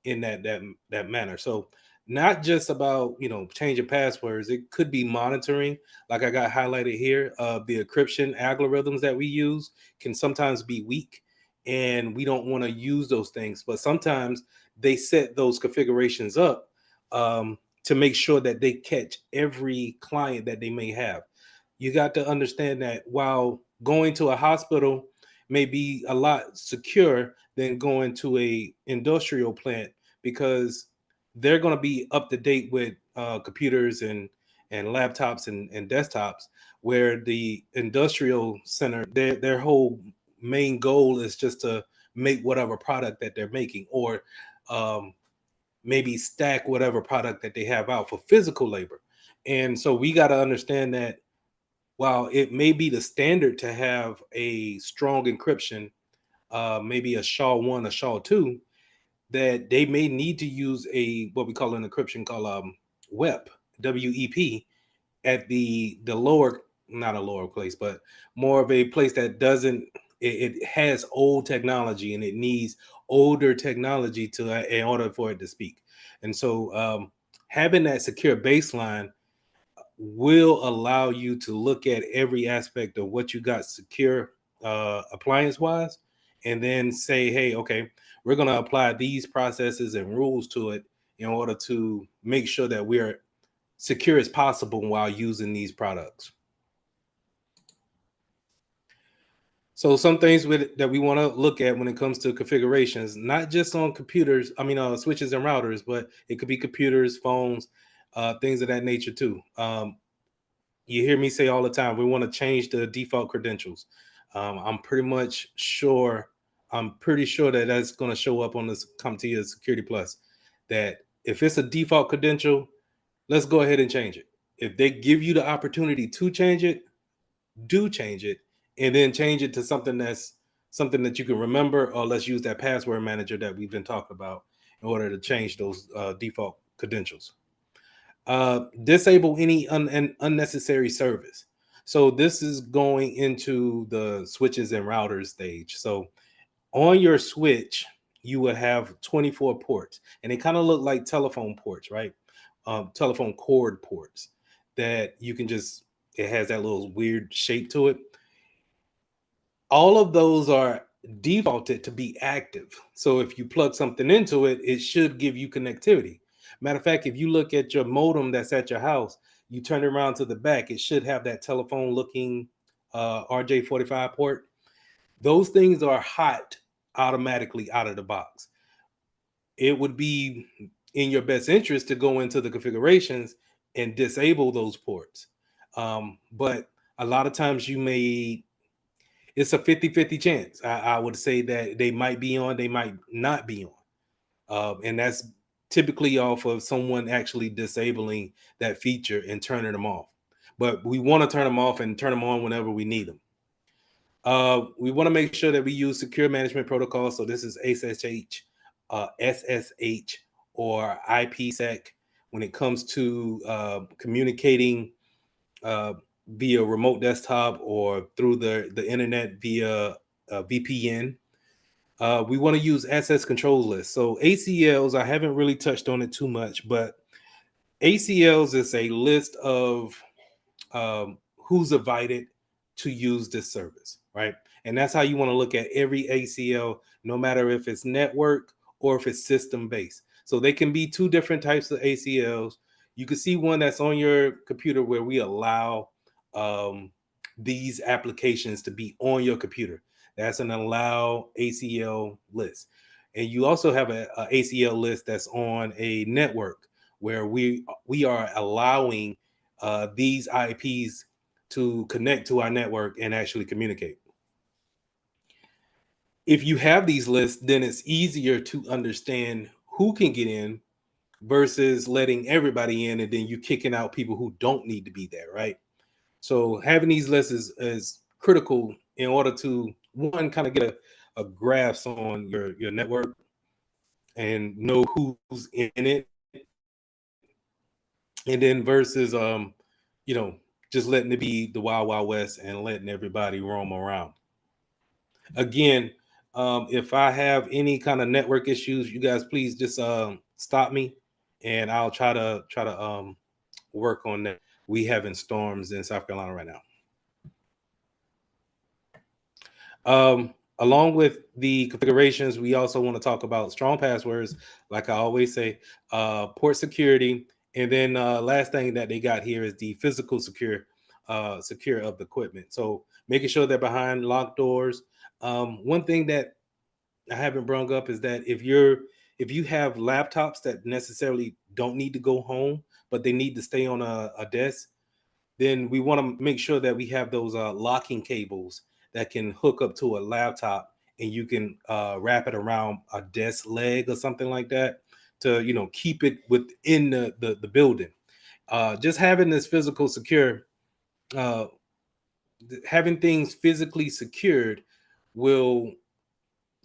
in that manner. So not just about changing passwords. It could be monitoring, like I got highlighted here. The encryption algorithms that we use can sometimes be weak, and we don't want to use those things. But sometimes they set those configurations up to make sure that they catch every client that they may have. You got to understand that while going to a hospital may be a lot secure than going to a industrial plant, because they're going to be up to date with computers and laptops and desktops, where the industrial center, their whole main goal is just to make whatever product that they're making, or um, maybe stack whatever product that they have out for physical labor. And so we got to understand that while it may be the standard to have a strong encryption, maybe a SHA-1, a SHA-2, that they may need to use a what we call an encryption called WEP, at the lower, not a lower place, but more of a place that doesn't, it has old technology, and it needs older technology to in order for it to speak. And so having that secure baseline will allow you to look at every aspect of what you got secure appliance wise, and then say, hey, okay, we're going to apply these processes and rules to it in order to make sure that we're secure as possible while using these products. So some things that we want to look at when it comes to configurations, not just on computers, I mean, switches and routers, but it could be computers, phones, things of that nature too. You hear me say all the time, we want to change the default credentials. I'm pretty much sure, I'm pretty sure that that's going to show up on this CompTIA Security Plus, that if it's a default credential, let's go ahead and change it. If they give you the opportunity to change it, do change it, and then change it to something that you can remember, or let's use that password manager that we've been talking about in order to change those default credentials. Disable any unnecessary service. So this is going into the switches and routers stage. So on your switch, you will have 24 ports, and they kind of look like telephone ports, right? Telephone cord ports that you can just, it has that little weird shape to it. All of those are defaulted to be active. So if you plug something into it, it should give you connectivity. Matter of fact, if you look at your modem that's at your house, you turn it around to the back, it should have that telephone looking RJ45 port. Those things are hot automatically out of the box. It would be in your best interest to go into the configurations and disable those ports. But a lot of times you may, it's a 50-50 chance. I would say that they might be on, they might not be on. And that's typically off of someone actually disabling that feature and turning them off. But we want to turn them off and turn them on whenever we need them. We want to make sure that we use secure management protocols. So this is SSH, SSH, or IPsec when it comes to communicating uh, via remote desktop or through the internet via VPN. We want to use access control lists. So ACLs, I haven't really touched on it too much, but ACLs is a list of who's invited to use this service, right? And that's how you want to look at every ACL, no matter if it's network or if it's system based. So they can be two different types of ACLs. You can see one that's on your computer where we allow these applications to be on your computer. That's an allow ACL list. And you also have a ACL list that's on a network where we are allowing these IPs to connect to our network and actually communicate. If you have these lists, then it's easier to understand who can get in versus letting everybody in and then you kicking out people who don't need to be there, right? So having these lists is critical in order to one kind of get a grasp on your network and know who's in it, and then versus just letting it be the wild wild west and letting everybody roam around. Again, if I have any kind of network issues, you guys please just stop me, and I'll try to work on that. We having storms in South Carolina right now. Along with the configurations, we also want to talk about strong passwords, like I always say, port security, and then last thing that they got here is the physical secure of the equipment. So making sure they're behind locked doors. One thing that I haven't brought up is that if you have laptops that necessarily don't need to go home, but they need to stay on a desk, then we want to make sure that we have those locking cables that can hook up to a laptop and you can wrap it around a desk leg or something like that to keep it within the building. Just having this physical secure, uh, having things physically secured will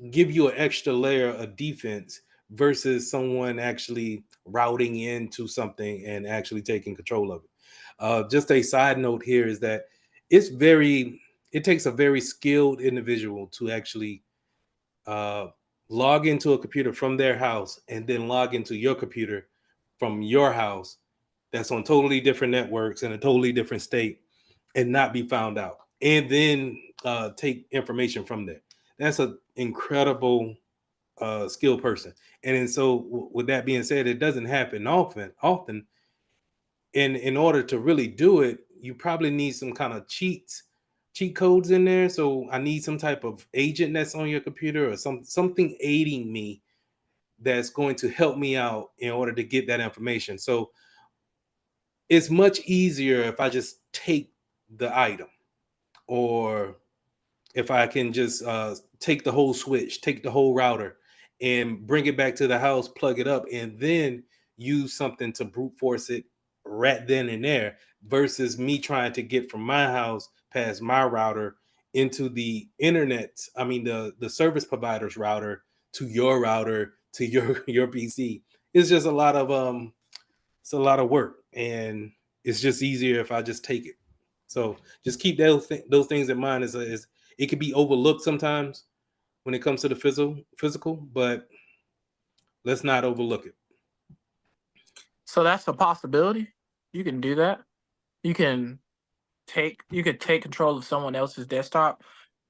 give you an extra layer of defense versus someone actually routing into something and actually taking control of it. Just a side note here is that it takes a very skilled individual to actually uh, log into a computer from their house and then log into your computer from your house that's on totally different networks in a totally different state and not be found out, and then take information from there. That's an incredible skilled person. And then so with that being said, it doesn't happen often. And in order to really do it, you probably need some kind of cheat codes in there. So I need some type of agent that's on your computer or something aiding me that's going to help me out in order to get that information. So it's much easier if I just take the item, or if I can just take the whole switch, take the whole router, and bring it back to the house, plug it up, and then use something to brute force it right then and there, versus me trying to get from my house past my router into the internet. I mean, the service provider's router to your router to your PC. It's just a lot of it's a lot of work, and it's just easier if I just take it. So just keep those things in mind. Is it can be overlooked sometimes when it comes to the physical, but let's not overlook it. So that's a possibility. You can do that. You could take control of someone else's desktop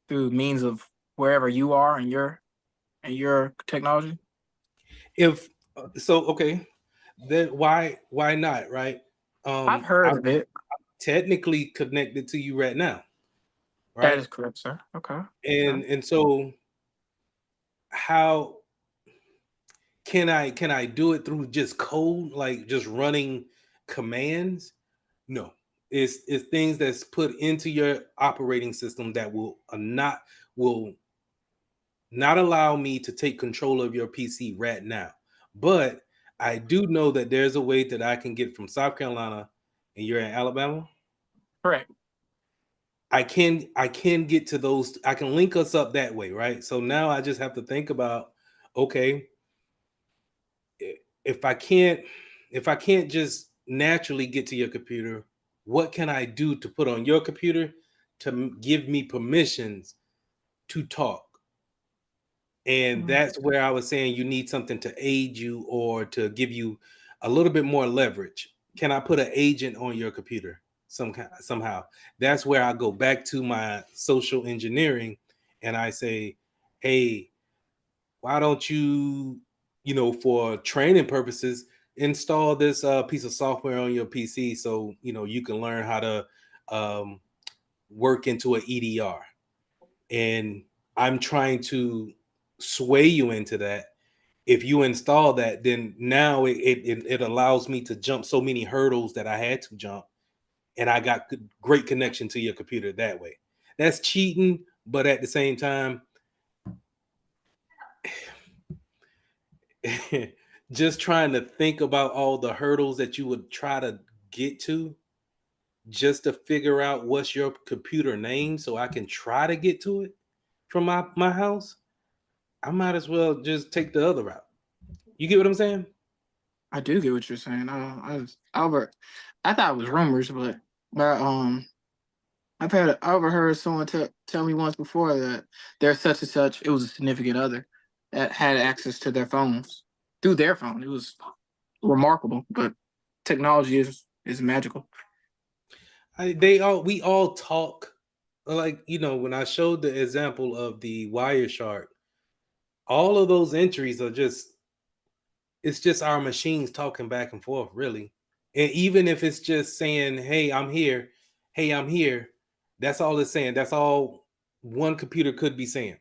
through means of wherever you are in your technology. If so, okay, then why not, right? I've heard I'm of it. technically connected to you right now, That right? is correct, sir. Okay. Okay. And so how can I do it through just code, like just running commands? No, it's things that's put into your operating system that will not allow me to take control of your PC right now. But I do know that there's a way that I can get from South Carolina and you're in Alabama. Correct. I can get to those. I can link us up that way, right? So now I just have to think about, okay, if I can't if I can't just naturally get to your computer, what can I do to put on your computer to give me permissions to talk? And Mm. that's where I was saying you need something to aid you or to give you a little bit more leverage. Can I put an agent on your computer somehow? That's where I go back to my social engineering and I say, hey, why don't you, for training purposes, install this piece of software on your PC so you can learn how to um, work into an EDR. And I'm trying to sway you into that. If you install that, then now it allows me to jump so many hurdles that I had to jump, and I got great connection to your computer that way. That's cheating, but at the same time, just trying to think about all the hurdles that you would try to get to just to figure out what's your computer name so I can try to get to it from my house. I might as well just take the other route. You get what I'm saying? I do get what you're saying. I thought it was rumors, but I overheard someone tell me once before that there's such and such. It was a significant other that had access to their phones through their phone. It was remarkable, but technology is magical. We all talk, like, when I showed the example of the Wireshark, all of those entries are just, it's just our machines talking back and forth, really. And even if it's just saying, hey, I'm here, hey, I'm here, that's all it's saying. That's all one computer could be saying.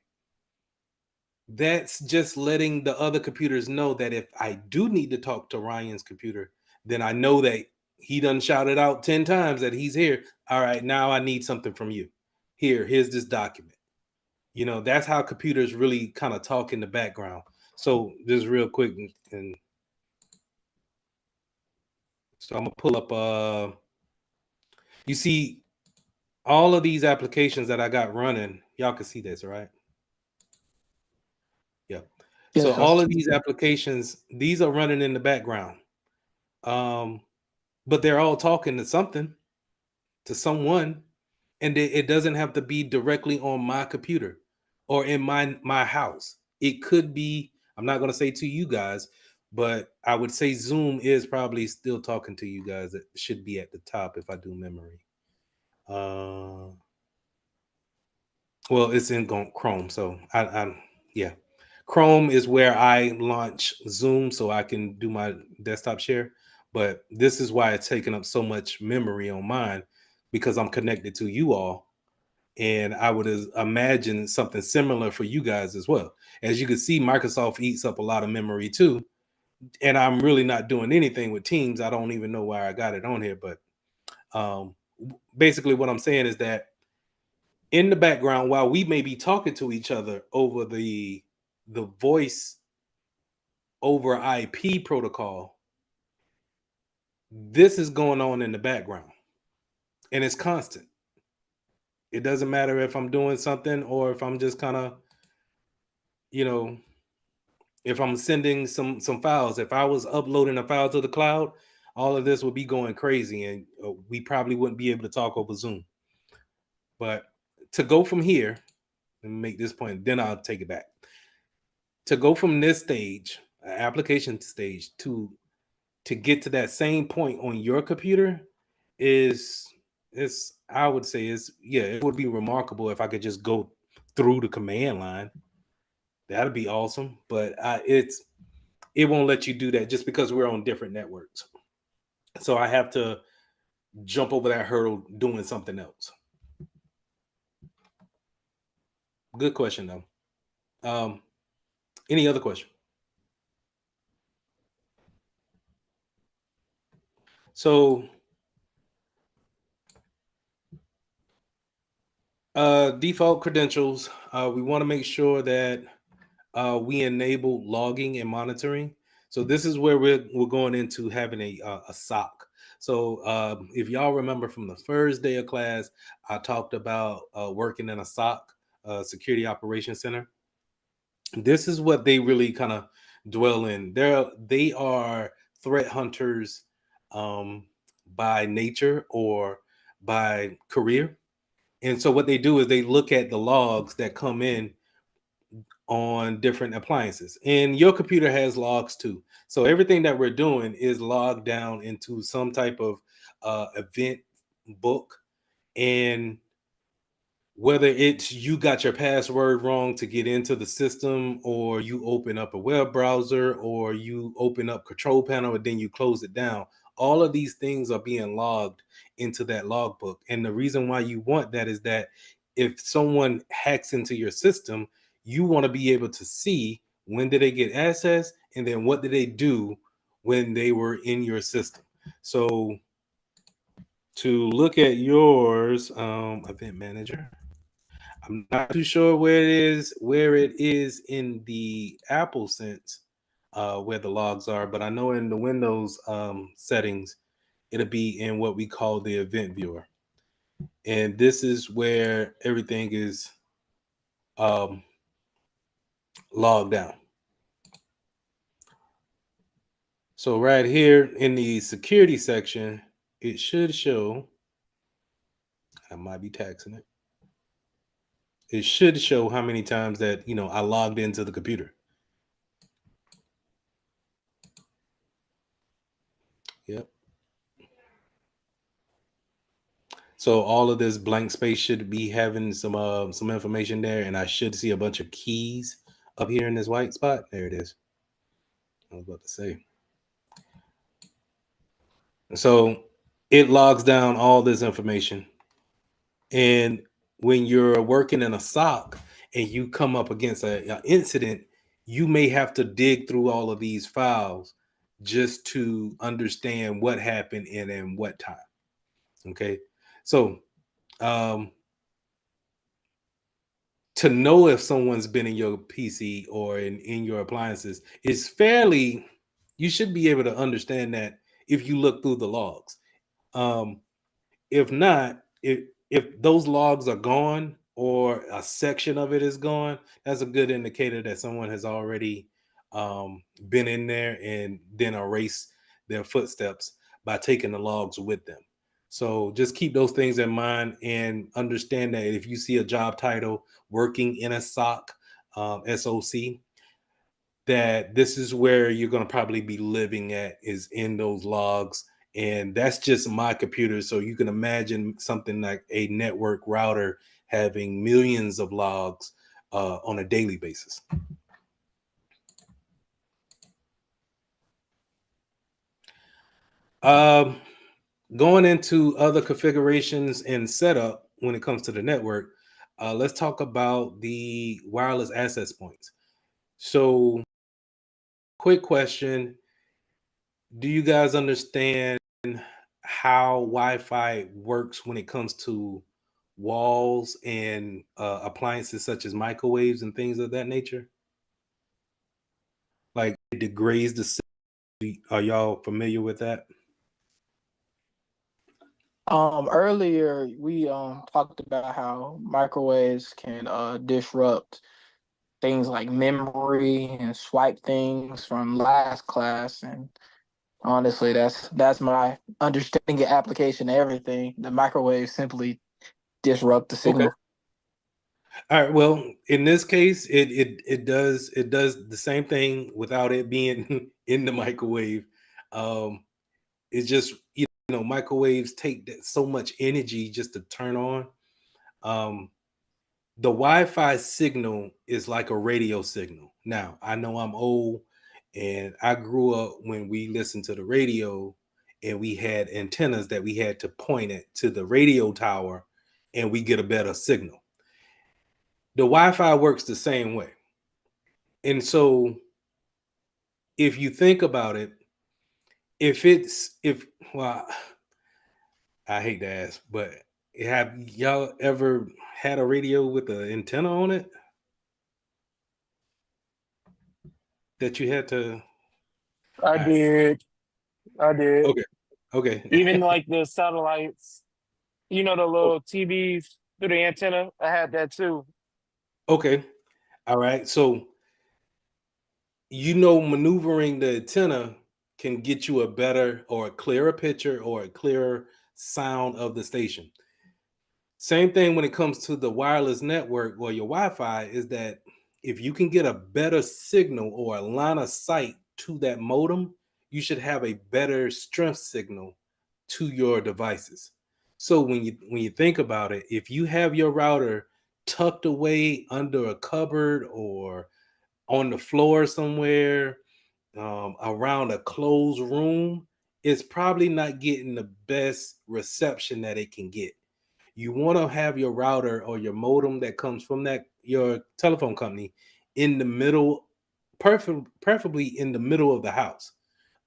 That's just letting the other computers know that if I do need to talk to Ryan's computer, then I know that he done shouted out 10 times that he's here. All right, now I need something from you. Here's this document. That's how computers really kind of talk in the background. So just real quick, and so I'm gonna pull up you see all of these applications that I got running. Y'all can see this, right? Yeah. So Yes, all of these applications, these are running in the background. But they're all talking to something, to someone, and it doesn't have to be directly on my computer or in my house. It could be, I'm not going to say to you guys, but I would say Zoom is probably still talking to you guys. It should be at the top if I do memory. Well, it's in Chrome, so yeah. Chrome is where I launch Zoom so I can do my desktop share. But this is why it's taking up so much memory on mine, because I'm connected to you all. And I would imagine something similar for you guys as well. As you can see, Microsoft eats up a lot of memory too. And I'm really not doing anything with Teams. I don't even know why I got it on here. But um, basically, what I'm saying is that in the background, while we may be talking to each other over the voice over IP protocol, this is going on in the background, and it's constant. It doesn't matter if I'm doing something or if I'm just kind of, you know, if I'm sending some files. If I was uploading a file to the cloud, all of this would be going crazy, and we probably wouldn't be able to talk over Zoom. But to go from here and make this point, then I'll take it back. To go from this stage, application stage, to get to that same point on your computer is I would say it would be remarkable if I could just go through the command line. That'd be awesome, but it won't let you do that just because we're on different networks. So I have to jump over that hurdle doing something else. Good question though. Any other question? So default credentials, we want to make sure that we enable logging and monitoring. So this is where we're going into having a SOC. So if y'all remember from the first day of class, I talked about working in a SOC, Security Operations Center. This is what they really kind of dwell in. They are threat hunters by nature or by career. And so what they do is they look at the logs that come in on different appliances. And your computer has logs too. So everything that we're doing is logged down into some type of event book. And whether it's you got your password wrong to get into the system, or you open up a web browser, or you open up control panel and then you close it down, all of these things are being logged into that logbook. And the reason why you want that is that if someone hacks into your system, you want to be able to see when did they get access, and then what did they do when they were in your system. So to look at yours, event manager, I'm not too sure where it is in the Apple sense, where the logs are, but I know in the Windows settings, it'll be in what we call the event viewer. And this is where everything is um, logged down. So right here in the security section, it should show, I might be taxing it. It should show how many times that, I logged into the computer. Yep. So all of this blank space should be having some information there, and I should see a bunch of keys up here in this white spot. There it is. I was about to say. So it logs down all this information, and when you're working in a SOC and you come up against an incident, you may have to dig through all of these files just to understand what happened and in what time. Okay, so um, to know if someone's been in your PC or in your appliances is fairly, you should be able to understand that if you look through the logs. Um, if not, if those logs are gone or a section of it is gone, that's a good indicator that someone has already been in there and then erase their footsteps by taking the logs with them. So just keep those things in mind and understand that if you see a job title working in a SOC, SOC, that this is where you're going to probably be living at, is in those logs. And that's just my computer. So you can imagine something like a network router having millions of logs on a daily basis. Um, Going into other configurations and setup when it comes to the network, let's talk about the wireless access points. So, quick question: do you guys understand how Wi-Fi works when it comes to walls and appliances such as microwaves and things of that nature? Like it degrades the signal. Are y'all familiar with that? Earlier we talked about how microwaves can disrupt things like memory and swipe things from last class, and honestly that's my understanding of application of everything. The microwave simply disrupt the Okay. signal. All right. Well, in this case, it does the same thing without it being in the microwave. Um, it's just, microwaves take so much energy just to turn on. Um, the Wi-Fi signal is like a radio signal. Now, I know I'm old, and I grew up when we listened to the radio, and we had antennas that we had to point it to the radio tower, and we get a better signal. The Wi-Fi works the same way. And so if you think about it, if well, I hate to ask, but have y'all ever had a radio with an antenna on it that you had to? I All right. did. I did. Okay. Even Okay. like the satellites, the little TVs through the antenna. I had that too. Okay. All right. So maneuvering the antenna can get you a better or a clearer picture or a clearer sound of the station. Same thing when it comes to the wireless network or your Wi-Fi, is that if you can get a better signal or a line of sight to that modem, you should have a better strength signal to your devices. So when you think about it, if you have your router tucked away under a cupboard or on the floor somewhere, around a closed room, it's probably not getting the best reception that it can get. You want to have your router or your modem that comes from that your telephone company in the middle, preferably in the middle of the house,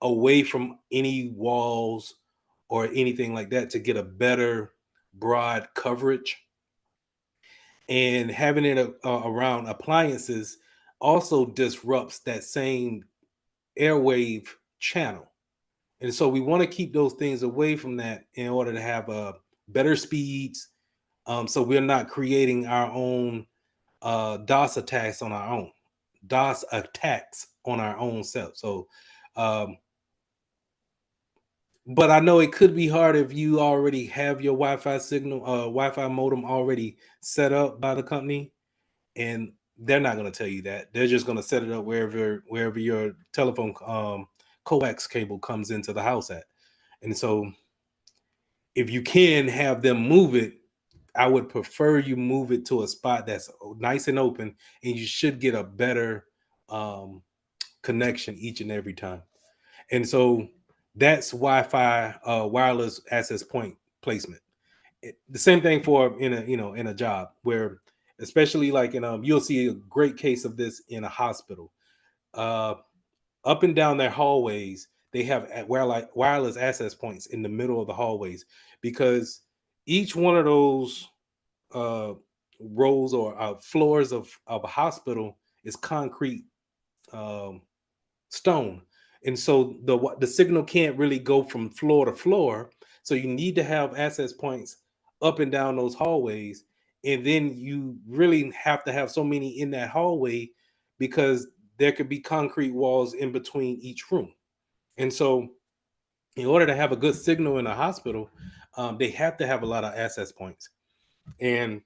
away from any walls or anything like that to get a better broad coverage. And having it around appliances also disrupts that same airwave channel. And so we want to keep those things away from that in order to have better speeds. So we're not creating our own DOS attacks on our own, DOS attacks on our own self. So, but I know it could be hard if you already have your Wi-Fi signal, Wi-Fi modem already set up by the company, and they're not going to tell you that. They're just going to set it up wherever your telephone coax cable comes into the house at. And so if you can have them move it, I would prefer you move it to a spot that's nice and open, and you should get a better connection each and every time. And so that's Wi-Fi wireless access point placement. The same thing for in a job where, especially like you'll see a great case of this in a hospital. Uh, Up and down their hallways, they have wireless access points in the middle of the hallways, because each one of those uh, rows or floors of a hospital is concrete um, stone, and so the signal can't really go from floor to floor. So you need to have access points up and down those hallways, and then you really have to have so many in that hallway because there could be concrete walls in between each room. And so in order to have a good signal in a hospital, they have to have a lot of access points, and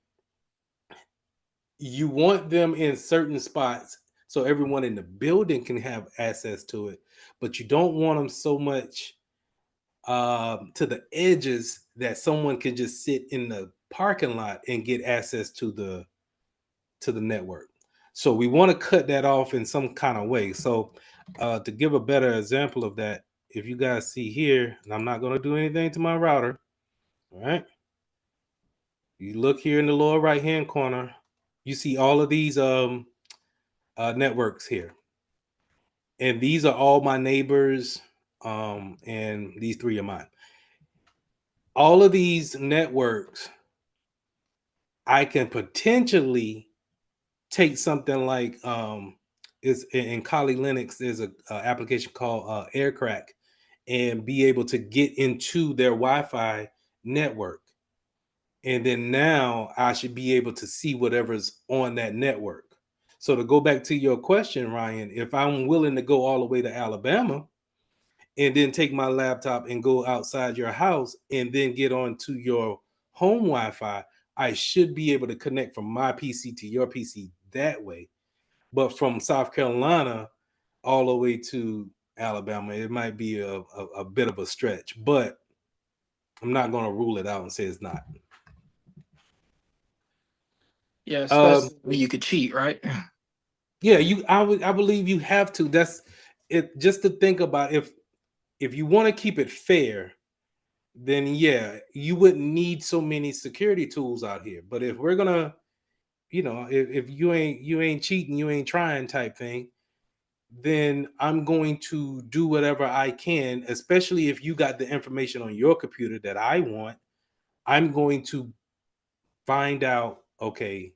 you want them in certain spots so everyone in the building can have access to it, but you don't want them so much to the edges that someone can just sit in the parking lot and get access to the network. So we want to cut that off in some kind of way. So to give a better example of that, if you guys see here, and I'm not going to do anything to my router, all right? You look here in the lower right hand corner, you see all of these networks here, and these are all my neighbors, and these three are mine. All of these networks, I can potentially take something like is in Kali Linux. There's a application called AirCrack, and be able to get into their Wi-Fi network, and then now I should be able to see whatever's on that network. So to go back to your question, Ryan, if I'm willing to go all the way to Alabama and then take my laptop and go outside your house and then get onto your home Wi-Fi, I should be able to connect from my PC to your PC that way. But from South Carolina all the way to Alabama, it might be a bit of a stretch, but I'm not going to rule it out and say it's not. Yeah, Um, especially you could cheat, right? yeah, I believe you have to. That's it. Just to think about, if you want to keep it fair, then yeah, you wouldn't need so many security tools out here. But if we're gonna, if you ain't cheating, you ain't trying type thing, then I'm going to do whatever I can, especially if you got the information on your computer that I want. I'm going to find out, okay,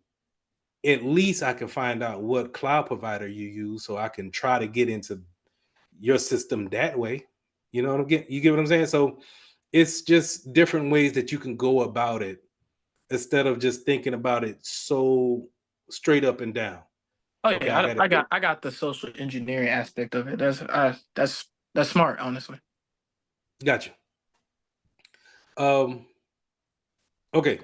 at least I can find out what cloud provider you use so I can try to get into your system that way. You know what I'm getting? You get what I'm saying? So it's just different ways that you can go about it instead of just thinking about it so straight up and down. Oh Okay, yeah, I got it. I got the social engineering aspect of it. That's smart, honestly. Gotcha. Um, okay.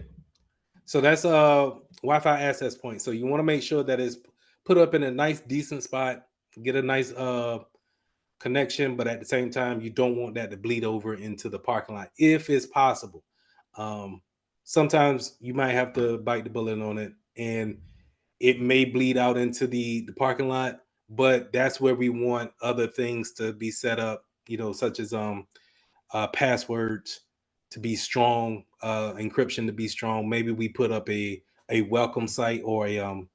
So that's Wi-Fi access point. So you want to make sure that it's put up in a nice, decent spot, get a nice connection, but at the same time, you don't want that to bleed over into the parking lot if it's possible. Um, Sometimes you might have to bite the bullet on it, and it may bleed out into the parking lot. But that's where we want other things to be set up, such as passwords to be strong, encryption to be strong. Maybe we put up a welcome site or a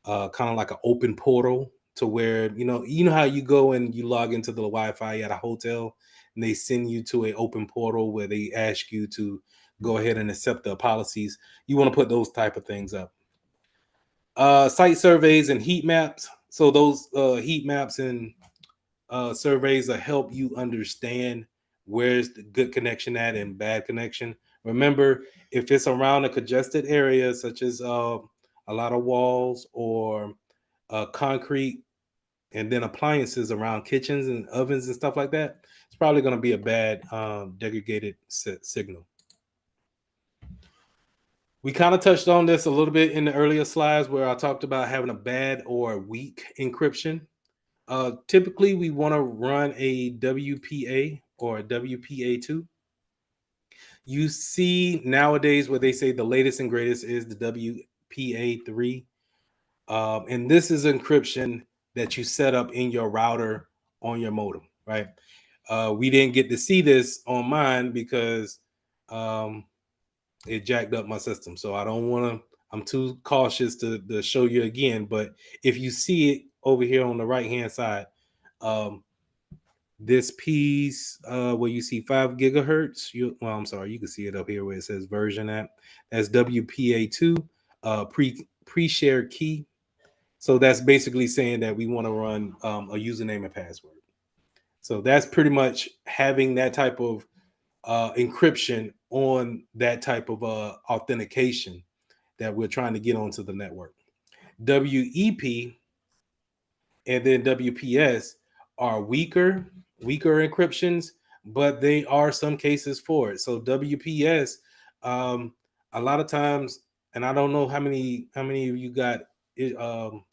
kind of like an open portal to where you know how you go and you log into the Wi-Fi at a hotel and they send you to an open portal where they ask you to go ahead and accept the policies. You want to put those type of things up. Site surveys and heat maps. So those heat maps and surveys will help you understand where's the good connection at and bad connection. Remember, if it's around a congested area, such as a lot of walls or concrete, and then appliances around kitchens and ovens and stuff like that, it's probably going to be a bad degraded signal. We kind of touched on this a little bit in the earlier slides where I talked about having a bad or weak encryption. Typically, we want to run a WPA or a WPA2. You see nowadays where they say the latest and greatest is the WPA3. And this is encryption that you set up in your router on your modem, right? We didn't get to see this on mine because um, it jacked up my system. So I don't want to, I'm too cautious to show you again. But if you see it over here on the right hand side, um, this piece where you see 5 gigahertz, well, I'm sorry, you can see it up here where it says version at. That's WPA2 pre-shared key. So that's basically saying that we want to run a username and password. So that's pretty much having that type of encryption on that type of authentication that we're trying to get onto the network. WEP and then WPS are weaker encryptions, but they are some cases for it. So WPS, a lot of times, and I don't know how many of you got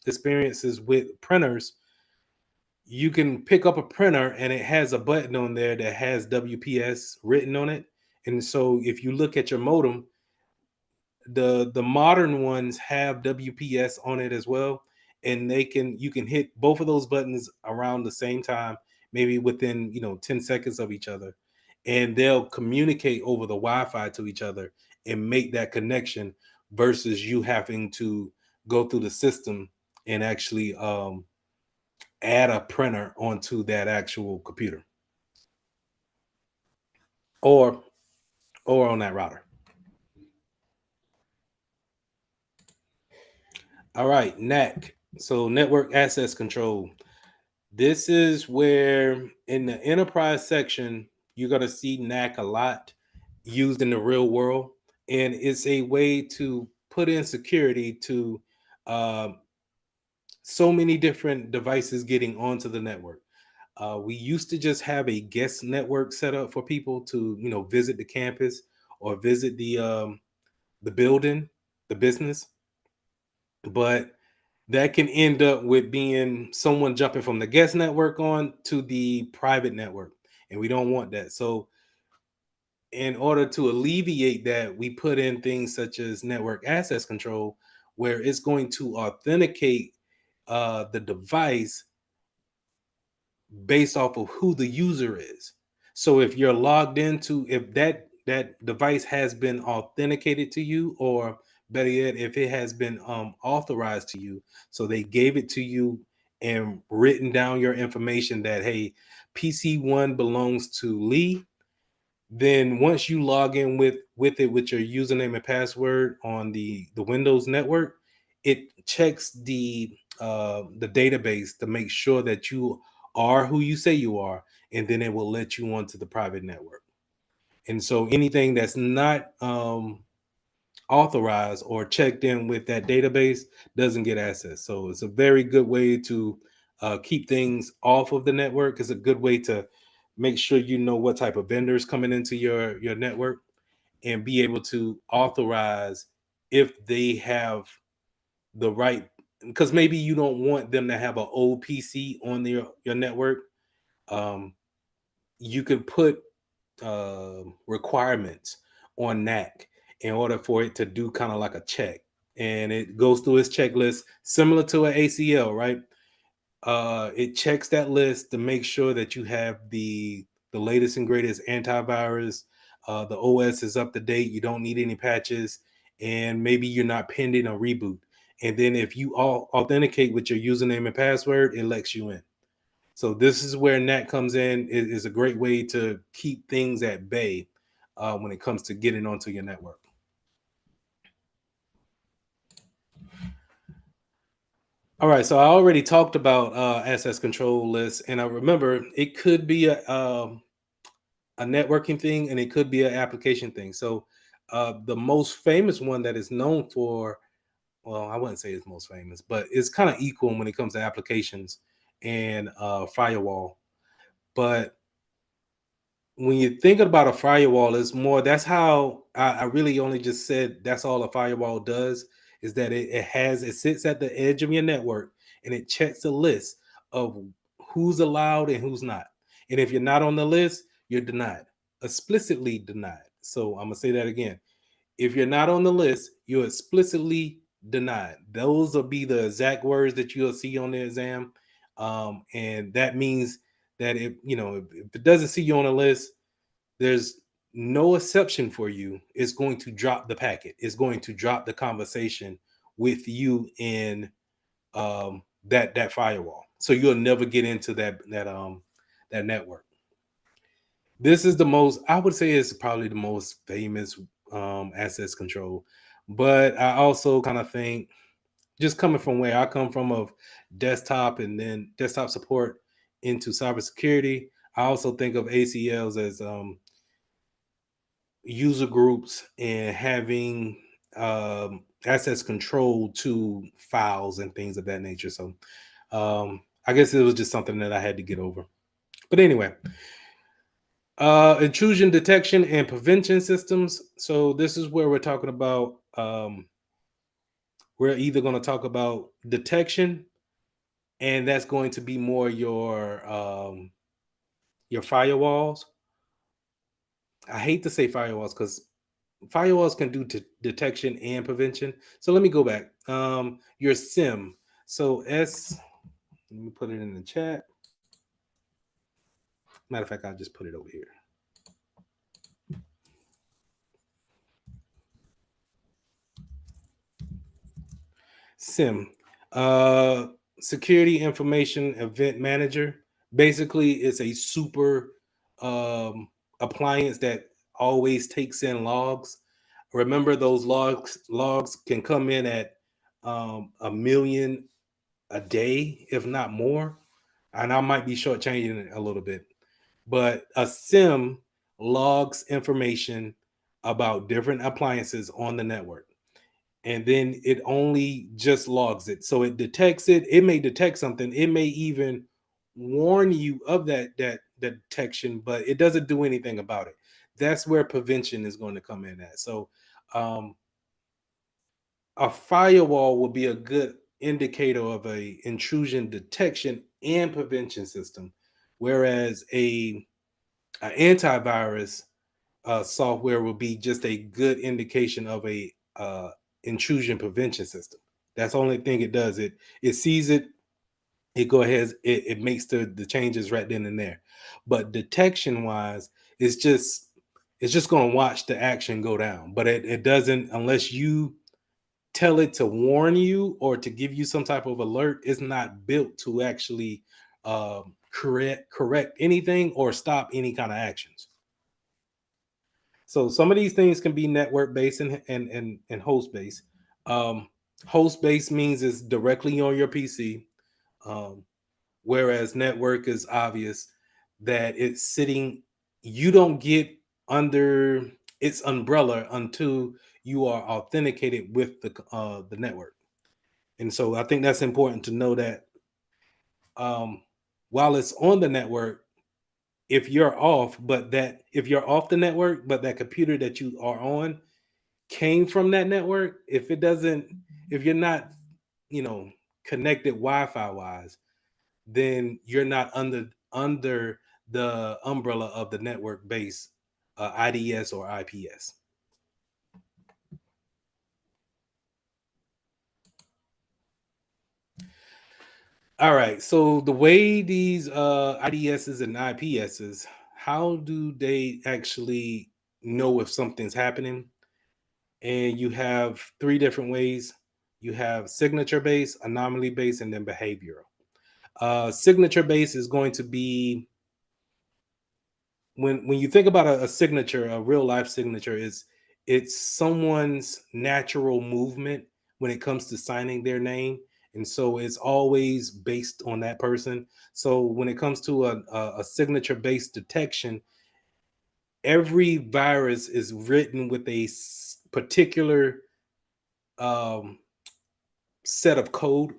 experiences with printers. You can pick up a printer and it has a button on there that has WPS written on it. And so if you look at your modem, the modern ones have WPS on it as well, and you can hit both of those buttons around the same time, maybe within 10 seconds of each other, and they'll communicate over the Wi-Fi to each other and make that connection versus you having to go through the system and actually add a printer onto that actual computer or on that router. All right, NAC. So network access control. This is where in the enterprise section, you're going to see NAC a lot used in the real world. And it's a way to put in security to uh, so many different devices getting onto the network. We used to just have a guest network set up for people to, visit the campus or visit the building, the business. But that can end up with being someone jumping from the guest network on to the private network, and we don't want that. So in order to alleviate that, we put in things such as network access control, where it's going to authenticate the device based off of who the user is. So if you're logged into, if that device has been authenticated to you, or better yet, if it has been authorized to you, so they gave it to you and written down your information that, hey, PC1 belongs to Lee. Then once you log in with it with your username and password on the Windows network, it checks the database to make sure that you are who you say you are, and then it will let you onto the private network. And so anything that's not authorized or checked in with that database doesn't get access. So it's a very good way to keep things off of the network. It's a good way to make sure you know what type of vendors coming into your network and be able to authorize if they have the right, because maybe you don't want them to have an old PC on your network. um, you can put requirements on NAC in order for it to do kind of like a check. And it goes through its checklist similar to an ACL, right? It checks that list to make sure that you have the latest and greatest antivirus. The OS is up to date. You don't need any patches, and maybe you're not pending a reboot. And then if you all authenticate with your username and password, it lets you in. So this is where NAT comes in. It is a great way to keep things at bay when it comes to getting onto your network. All right, so I already talked about access control lists, and I remember it could be a networking thing, and it could be an application thing. So the most famous one that is known for, well, I wouldn't say it's most famous, but it's kind of equal when it comes to applications and firewall. But when you think about a firewall, it's more, that's how I really only just said that's all a firewall does, is that it sits at the edge of your network and it checks a list of who's allowed and who's not. And if you're not on the list, you're denied, explicitly denied. So I'm gonna say that again. If you're not on the list, you're explicitly denied. Those will be the exact words that you'll see on the exam. And that means that if it doesn't see you on the list, there's no exception for you. It's going to drop the packet. It's going to drop the conversation with you in that firewall. So you'll never get into that network. This is the most, I would say, it's probably the most famous access control. But I also kind of think, just coming from where I come from, of desktop and then desktop support into cybersecurity, I also think of ACLs as user groups and having access control to files and things of that nature. So I guess it was just something that I had to get over. But anyway, intrusion detection and prevention systems. So this is where we're talking about. We're either going to talk about detection, and that's going to be more your firewalls. I hate to say firewalls because firewalls can do detection and prevention. So let me go back. Your SIM. So let me put it in the chat. Matter of fact, I'll just put it over here. SIM, Security Information Event Manager. Basically, it's a super appliance that always takes in logs. Remember, those logs can come in at a million a day, if not more. And I might be shortchanging it a little bit. But a SIM logs information about different appliances on the network, and then it only just logs it. So it detects it. It may detect something. It may even warn you of that detection, but it doesn't do anything about it. That's where prevention is going to come in at. So a firewall will be a good indicator of a intrusion detection and prevention system, whereas an antivirus software will be just a good indication of a intrusion prevention system. That's the only thing it does. It sees it, it go ahead, it makes the changes right then and there. But detection wise, it's just going to watch the action go down. But it doesn't, unless you tell it to warn you or to give you some type of alert. It's not built to actually correct anything or stop any kind of actions. So some of these things can be network based and host based. Host based means it's directly on your PC, whereas network is obvious that it's sitting. You don't get under its umbrella until you are authenticated with the network. And so I think that's important to know that while it's on the network, if you're off, if you're off the network, but that computer that you are on came from that network, if you're not, connected Wi-Fi wise, then you're not under the umbrella of the network base IDS or IPS. All right. So the way these IDSs and IPSs, how do they actually know if something's happening? And you have three different ways. You have signature based, anomaly based, and then behavioral. Signature based is going to be when you think about a signature, a real life signature is it's someone's natural movement when it comes to signing their name, and so it's always based on that person. So when it comes to a signature based detection, every virus is written with a particular um, set of code.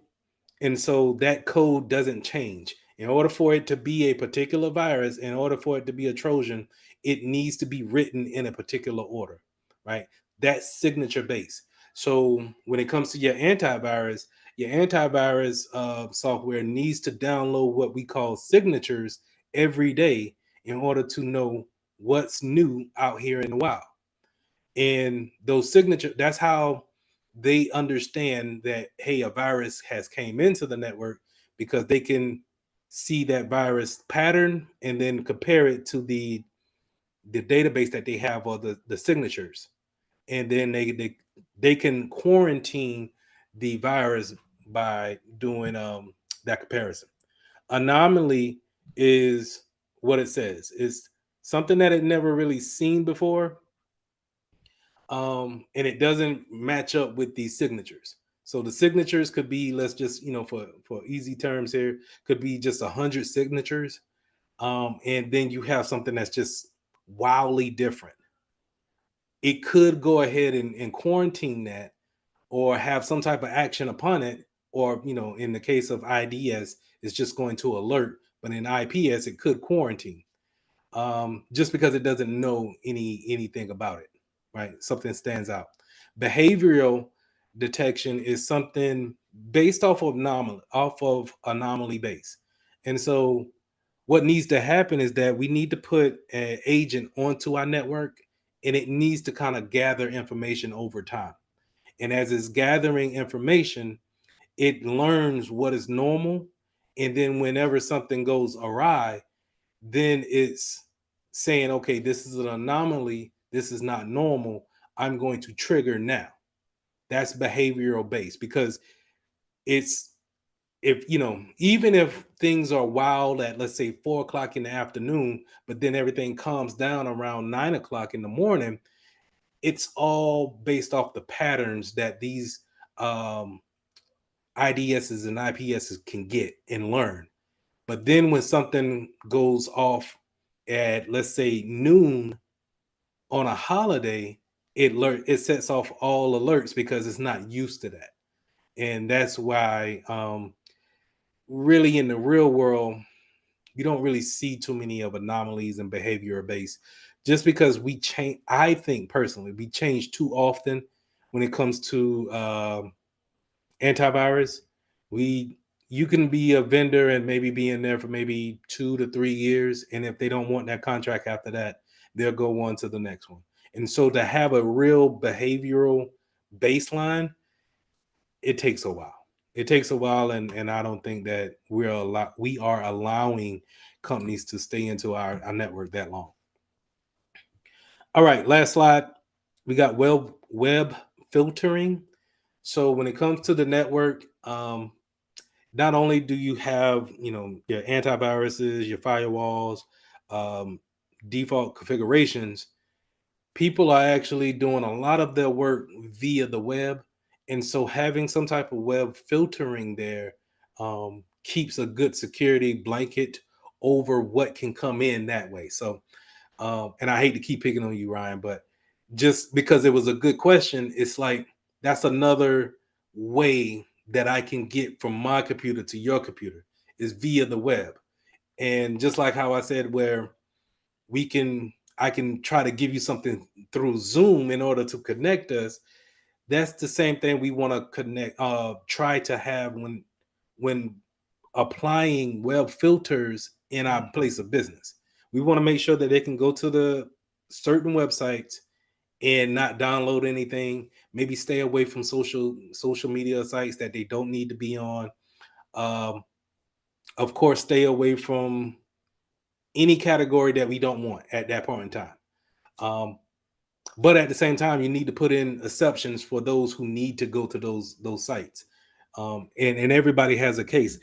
And so that code doesn't change. In order for it to be a particular virus, in order for it to be a Trojan, it needs to be written in a particular order, right? That's signature based. So when it comes to your antivirus software needs to download what we call signatures every day in order to know what's new out here in the wild. And those signatures, that's how they understand that, hey, a virus has came into the network, because they can see that virus pattern and then compare it to the database that they have, or the signatures, and then they can quarantine the virus by doing that comparison. Anomaly is what it says. It's something that it never really seen before, and it doesn't match up with these signatures. So the signatures could be, let's just, for easy terms here, could be just 100 signatures, and then you have something that's just wildly different. It could go ahead and quarantine that, or have some type of action upon it, or in the case of IDS, it's just going to alert, but in IPS it could quarantine, just because it doesn't know anything about it, right? Something stands out. Behavioral detection is something based off of anomaly base, and so what needs to happen is that we need to put an agent onto our network, and it needs to kind of gather information over time. And as it's gathering information, it learns what is normal, and then whenever something goes awry, then it's saying, okay, this is an anomaly, this is not normal, I'm going to trigger now. That's behavioral based, because it's, if even if things are wild at, let's say, 4 o'clock in the afternoon, but then everything calms down around 9 o'clock in the morning, it's all based off the patterns that these um IDSs and IPSs can get and learn. But then when something goes off at, let's say, noon on a holiday, it sets off all alerts because it's not used to that. And that's why, really, in the real world, you don't really see too many of anomalies and behavior based, just because we change. I think personally we change too often when it comes to antivirus. We You can be a vendor and maybe be in there for maybe 2 to 3 years, and if they don't want that contract after that, they'll go on to the next one. And so to have a real behavioral baseline, it takes a while. It takes a while, and I don't think that we are allowing companies to stay into our network that long. All right, last slide. We got web filtering. So when it comes to the network, not only do you have your antiviruses, your firewalls, um, default configurations, people are actually doing a lot of their work via the web, and so having some type of web filtering there keeps a good security blanket over what can come in that way. So and I hate to keep picking on you, Ryan, but just because it was a good question, it's like that's another way that I can get from my computer to your computer is via the web. And just like how I said, where I can try to give you something through Zoom in order to connect us. That's the same thing we want to try to have when applying web filters in our place of business. We want to make sure that they can go to the certain websites and not download anything. Maybe stay away from social media sites that they don't need to be on. Um, Of course, stay away from any category that we don't want at that point in time. Um, but at the same time, you need to put in exceptions for those who need to go to those sites. And everybody has a case.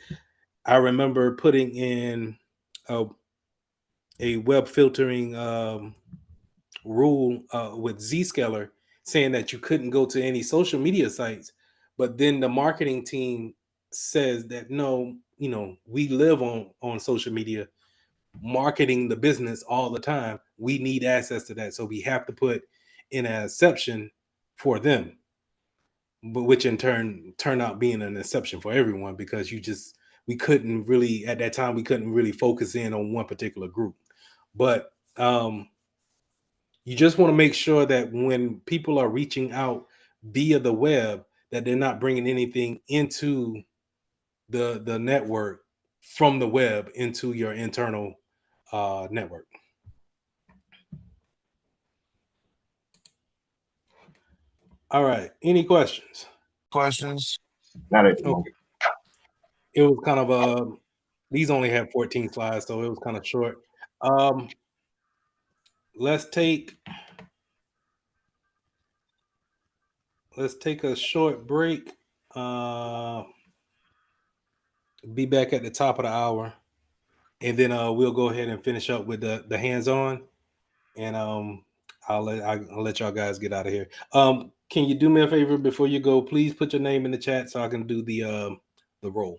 I remember putting in a, a web filtering rule with Zscaler saying that you couldn't go to any social media sites, but then the marketing team says that no, we live on social media, marketing the business all the time. We need access to that, so we have to put in an exception for them, but which in turn turned out being an exception for everyone because we couldn't really at that time we couldn't really focus in on one particular group. But you just want to make sure that when people are reaching out via the web, that they're not bringing anything into the network from the web into your internal network. All right. Any questions? Questions? Not at the Okay. moment. It was kind of these only have 14 slides, so it was kind of short. Let's take a short break. Be back at the top of the hour, and then we'll go ahead and finish up with the hands-on, and I'll let y'all guys get out of here. Can you do me a favor before you go? Please put your name in the chat so I can do the roll.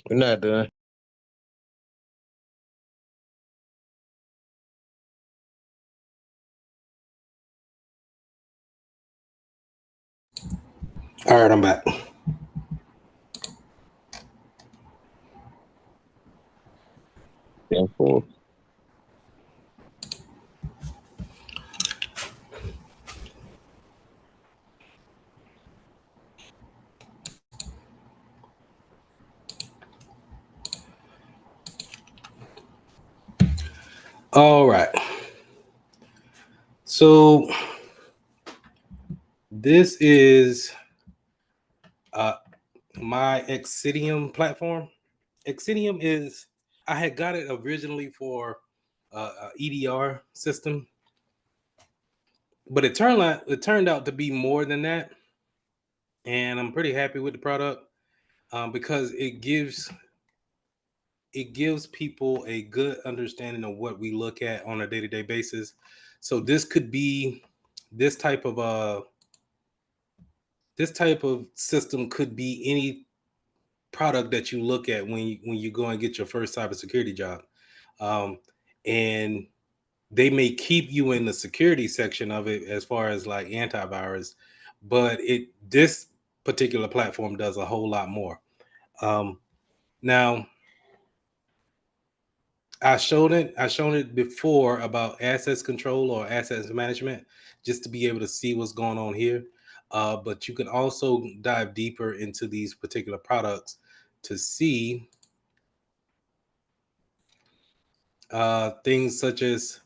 We're not done. All right, I'm back. Yeah, cool. All right. So this is my Exidium platform. Exidium is, I had got it originally for a EDR system, but it turned out to be more than that, and I'm pretty happy with the product because it gives people a good understanding of what we look at on a day-to-day basis. So this could be this type of system could be any product that you look at when you go and get your first cybersecurity job, and they may keep you in the security section of it as far as like antivirus, but this particular platform does a whole lot more. Now I shown it before about assets control or assets management, just to be able to see what's going on here. But you can also dive deeper into these particular products to see things such as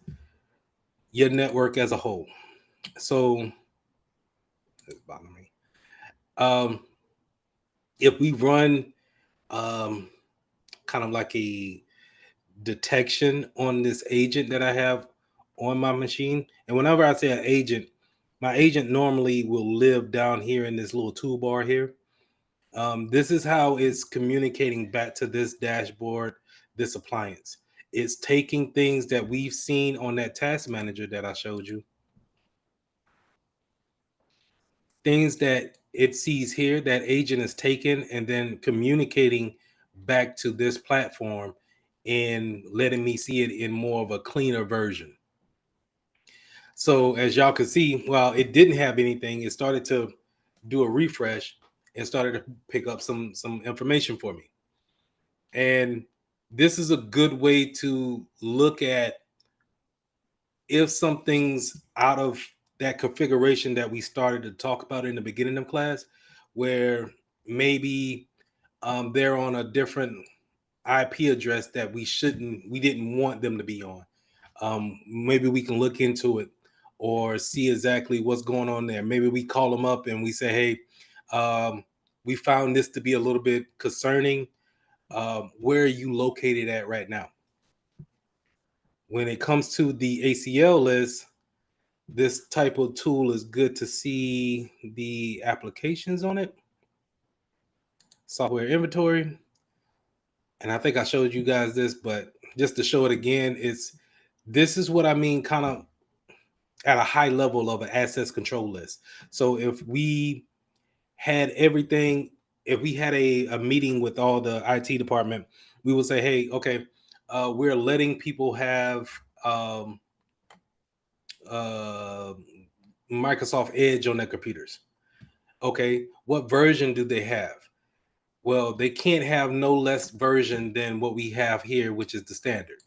your network as a whole. So it's bothering me. If we run kind of like a detection on this agent that I have on my machine, and whenever I say an agent, my agent normally will live down here in this little toolbar here. This is how it's communicating back to this dashboard, this appliance. It's taking things that we've seen on that task manager that I showed you, things that it sees here, that agent is taken and then communicating back to this platform and letting me see it in more of a cleaner version. So as y'all can see, while it didn't have anything, it started to do a refresh and started to pick up some information for me. And this is a good way to look at if something's out of that configuration that we started to talk about in the beginning of class, where maybe they're on a different IP address that we didn't want them to be on. Maybe we can look into it or see exactly what's going on there. Maybe we call them up and we say, hey, we found this to be a little bit concerning. Where are you located at right now? When it comes to the ACL list, this type of tool is good to see the applications on it. Software inventory. And I think I showed you guys this, but just to show it again, this is what I mean kind of at a high level of an assets control list. So if we had everything, if we had a meeting with all the IT department, we would say, hey, okay, we're letting people have uh, Microsoft Edge on their computers. Okay, what version do they have? Well, they can't have no less version than what we have here, which is the standard.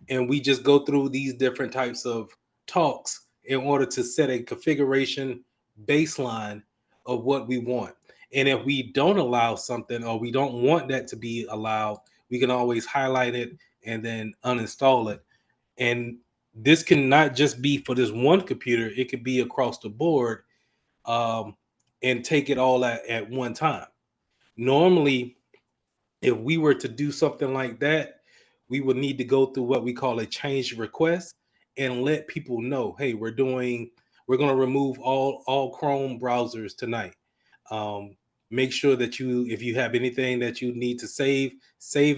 And we just go through these different types of talks in order to set a configuration baseline of what we want. And if we don't allow something or we don't want that to be allowed, we can always highlight it and then uninstall it. And this can not just be for this one computer, it could be across the board, and take it all at one time. Normally, if we were to do something like that, we would need to go through what we call a change request and let people know, hey, we're going to remove all Chrome browsers tonight. Make sure that if you have anything that you need to save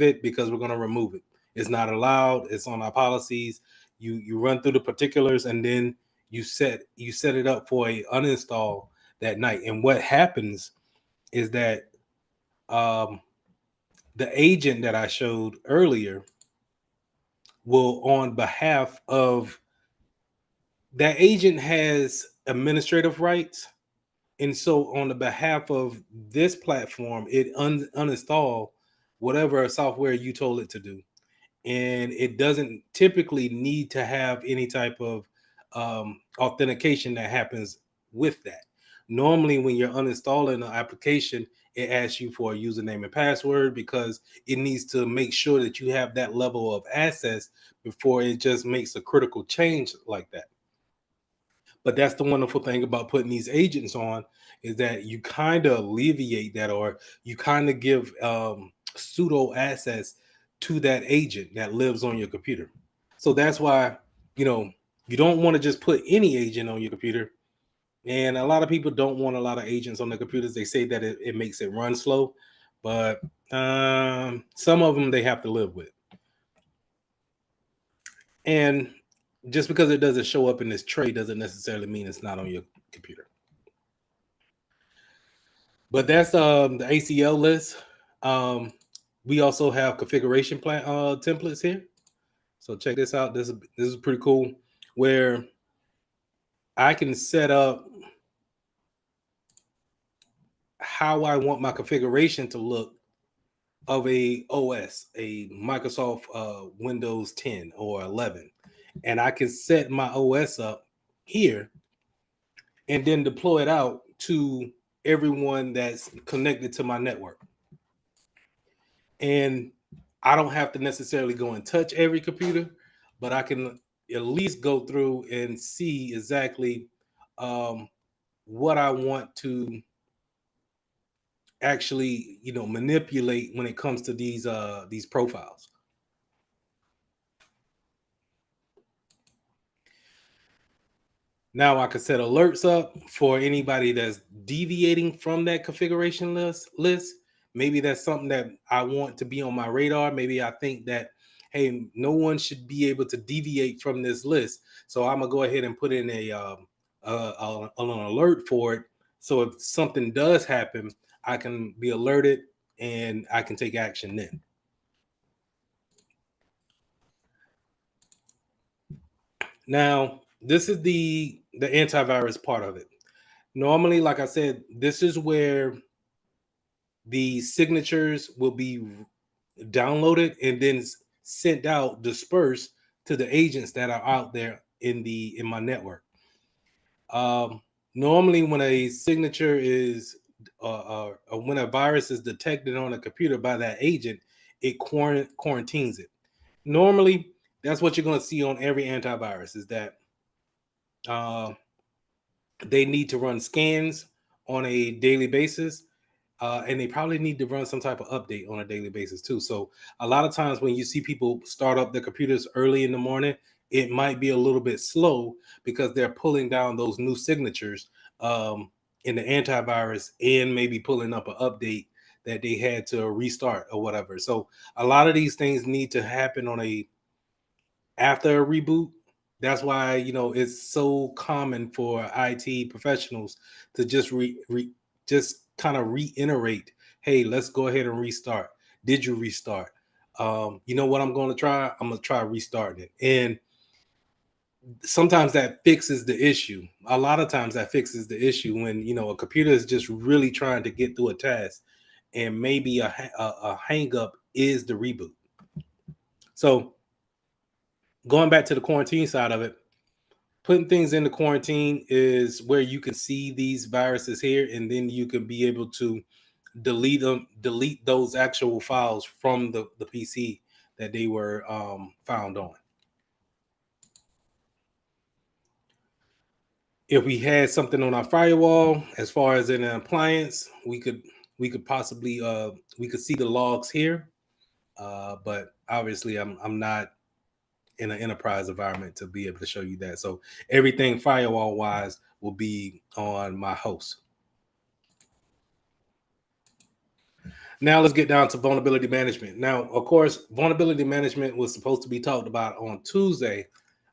it, because we're going to remove it. It's not allowed. It's on our policies. You run through the particulars and then you set it up for a uninstall that night. And what happens is that the agent that I showed earlier will, on behalf of that agent, has administrative rights. And so on the behalf of this platform, it uninstall whatever software you told it to do. And it doesn't typically need to have any type of authentication that happens with that. Normally, when you're uninstalling an application, it asks you for a username and password because it needs to make sure that you have that level of access before it just makes a critical change like that. But that's the wonderful thing about putting these agents on, is that you kind of alleviate that, or you kind of give pseudo access to that agent that lives on your computer. So that's why, you don't want to just put any agent on your computer. And a lot of people don't want a lot of agents on their computers. They say that it makes it run slow, but some of them they have to live with. And just because it doesn't show up in this tray doesn't necessarily mean it's not on your computer. But that's the ACL list. We also have configuration plan templates here. So check this out. This is pretty cool, where I can set up how I want my configuration to look of a OS, a Microsoft Windows 10 or 11. And I can set my OS up here and then deploy it out to everyone that's connected to my network. And I don't have to necessarily go and touch every computer, but I can at least go through and see exactly what I want to actually, manipulate when it comes to these profiles. Now I can set alerts up for anybody that's deviating from that configuration list. Maybe that's something that I want to be on my radar. Maybe I think that, hey, no one should be able to deviate from this list. So I'm gonna go ahead and put in an alert for it. So if something does happen, I can be alerted and I can take action then. Now, this is the antivirus part of it. Normally, like I said, this is where the signatures will be downloaded and then sent out, dispersed to the agents that are out there in my network. Normally, when a signature is when a virus is detected on a computer by that agent, it quarantines it. Normally, that's what you're going to see on every antivirus, is that they need to run scans on a daily basis, and they probably need to run some type of update on a daily basis too. So a lot of times when you see people start up their computers early in the morning, it might be a little bit slow because they're pulling down those new signatures in the antivirus and maybe pulling up an update that they had to restart or whatever. So a lot of these things need to happen after a reboot. That's why it's so common for IT professionals to just just kind of reiterate, hey, let's go ahead and restart. Did you restart? You know what I'm going to try? I'm going to try restarting it. And sometimes that fixes the issue. A lot of times that fixes the issue when a computer is just really trying to get through a task, and maybe a hang up is the reboot. So going back to the quarantine side of it, putting things into quarantine is where you can see these viruses here, and then you can be able to delete those actual files from the PC that they were found on. If we had something on our firewall, as far as in an appliance, we could possibly we could see the logs here, but obviously I'm not in an enterprise environment to be able to show you that. So everything firewall wise will be on my host. Now let's get down to vulnerability management. Now, of course, vulnerability management was supposed to be talked about on Tuesday,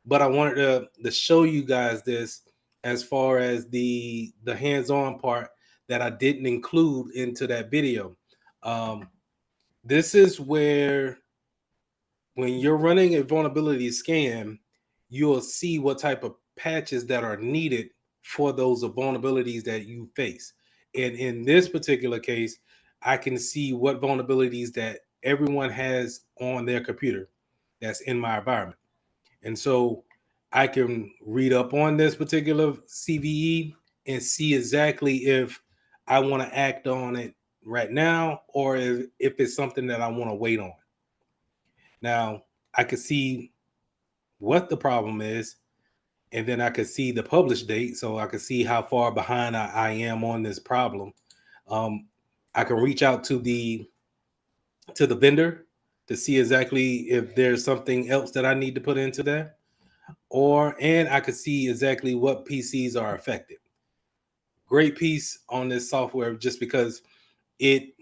but I wanted to show you guys this as far as the hands-on part that I didn't include into that video. This is where when you're running a vulnerability scan, you'll see what type of patches that are needed for those vulnerabilities that you face. And in this particular case, I can see what vulnerabilities that everyone has on their computer that's in my environment. And so I can read up on this particular CVE and see exactly if I want to act on it right now or if it's something that I want to wait on. Now, I could see what the problem is, and then I could see the publish date, so I could see how far behind I am on this problem. Um, I can reach out to the vendor to see exactly if there's something else that I need to put into that, and I could see exactly what PCs are affected. Great piece on this software just because it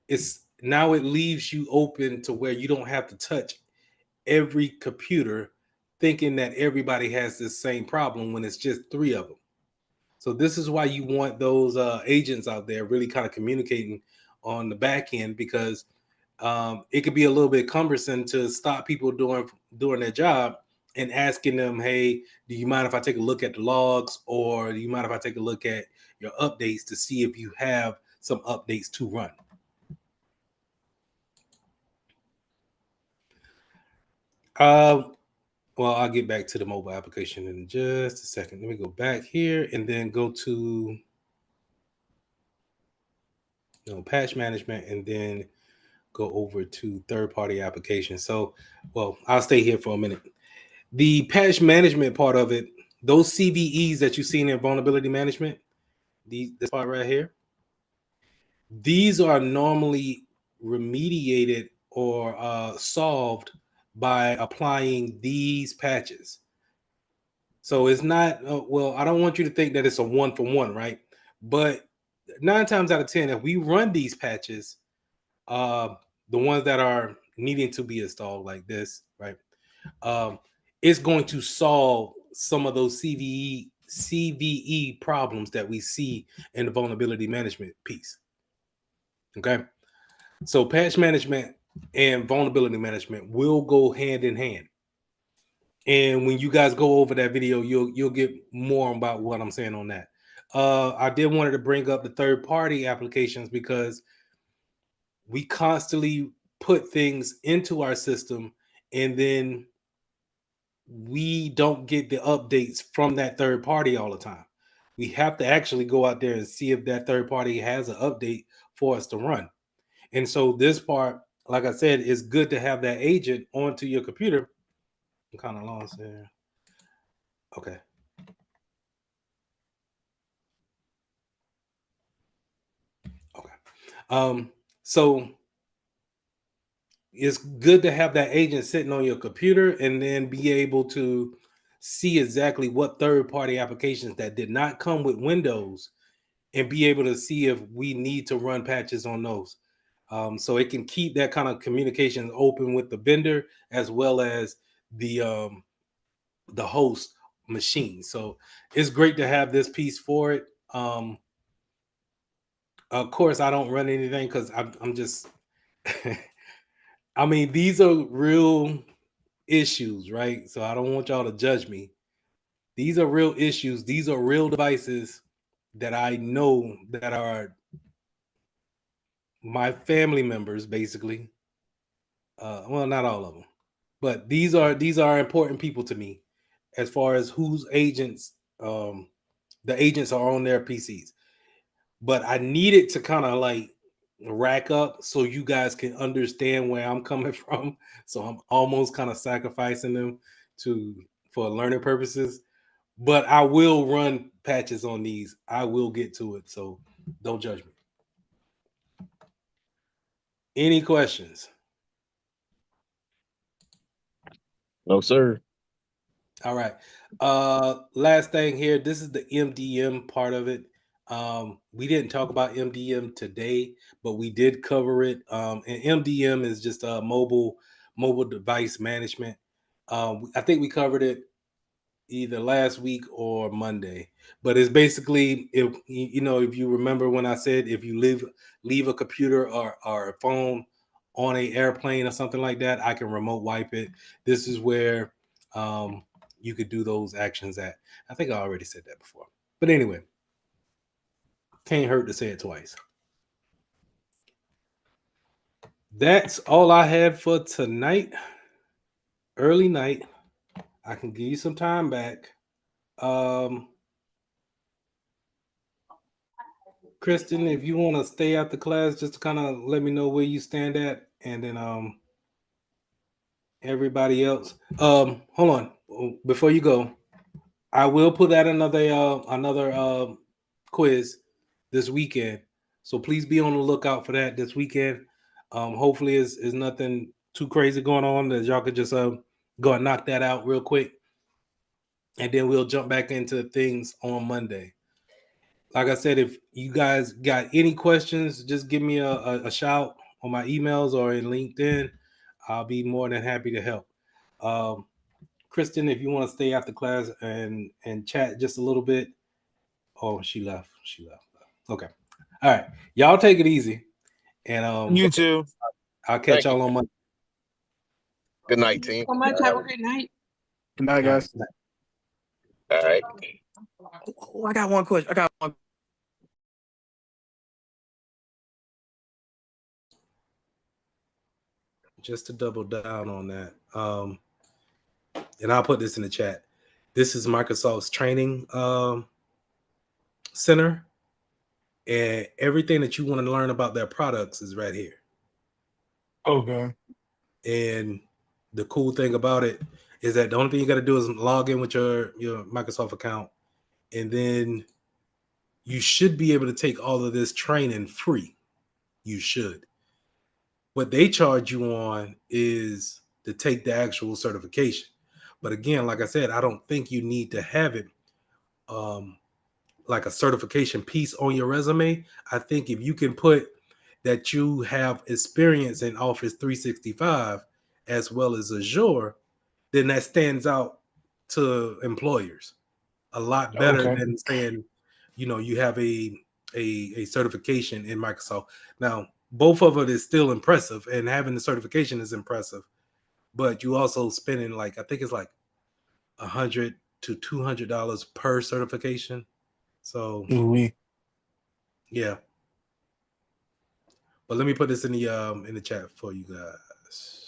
it's now it leaves you open to where you don't have to touch every computer thinking that everybody has this same problem when it's just three of them. So this is why you want those agents out there really kind of communicating on the back end because it could be a little bit cumbersome to stop people doing their job and asking them, "Hey, do you mind if I take a look at the logs, or do you mind if I take a look at your updates to see if you have some updates to run?" Uh, Well, I'll get back to the mobile application in just a second. Let me go back here and then go to patch management and then go over to third-party applications. So, well, I'll stay here for a minute. The patch management part of it, those CVEs that you've seen in vulnerability management, this part right here, these are normally remediated or solved by applying these patches. So it's not, well, I don't want you to think that it's a one for one, right? But 9 times out of 10, if we run these patches, uh, the ones that are needing to be installed like this, right? Um, it's going to solve some of those CVE problems that we see in the vulnerability management piece. Okay. So patch management and vulnerability management will go hand in hand. And when you guys go over that video, you'll get more about what I'm saying on that. I did wanted to bring up the third party applications because we constantly put things into our system and then we don't get the updates from that third party all the time. We have to actually go out there and see if that third party has an update for us to run. And so this part, like I said, is good to have that agent onto your computer. I'm kind of lost there. Okay. Okay. So it's good to have that agent sitting on your computer and then be able to see exactly what third party applications that did not come with Windows and be able to see if we need to run patches on those. So it can keep that kind of communication open with the vendor as well as the host machine. So it's great to have this piece for it. Of course, I don't run anything because I'm just I mean, these are real issues, right? So I don't want y'all to judge me. These are real issues. These are real devices that I know that are my family members, basically. Well, not all of them, but these are important people to me, as far as whose agents the agents are on their PCs. But I needed to kind of like rack up so you guys can understand where I'm coming from. So I'm almost kind of sacrificing them to for learning purposes. But I will run patches on these. I will get to it. So don't judge me. Any questions? No, sir. All right. Last thing here. This is the MDM part of it. We didn't talk about MDM today, but we did cover it. And MDM is just mobile device management. I think we covered it either last week or Monday. But it's basically if you remember when I said if you leave a computer or a phone on a airplane or something like that, I can remote wipe it. This is where you could do those actions at. I think I already said that before. But anyway, can't hurt to say it twice. That's all I had for tonight. Early night. I can give you some time back. Kristen, if you want to stay after class, just to kind of let me know where you stand at, and then everybody else. Hold on. Before you go, I will put out another quiz this weekend. So please be on the lookout for that this weekend. Hopefully is nothing too crazy going on that y'all could just go and knock that out real quick. And then we'll jump back into things on Monday. Like I said, if you guys got any questions, just give me a shout on my emails or in LinkedIn. I'll be more than happy to help. Kristen, if you want to stay after class and chat just a little bit. Oh, she left. She left. Okay. All right. Y'all take it easy. And You too. I'll catch Thank you. y'all on Monday. Good night, team. So much. Have a great night. Good night, guys. All right. Oh, I got one question. I got one. Just to double down on that. And I'll put this in the chat. This is Microsoft's training center. And everything that you want to learn about their products is right here. Okay. And the cool thing about it is that the only thing you got to do is log in with your Microsoft account, and then you should be able to take all of this training free. You should. What they charge you on is to take the actual certification. But again, like I said, I don't think you need to have it like a certification piece on your resume. I think if you can put that you have experience in Office 365 as well as Azure, then that stands out to employers a lot better Okay. than saying, you have a certification in Microsoft. Now, both of it is still impressive, and having the certification is impressive, but you also spending like, I think it's like $100 to $200 per certification. So Ooh-wee. yeah. But let me put this in the chat for you guys.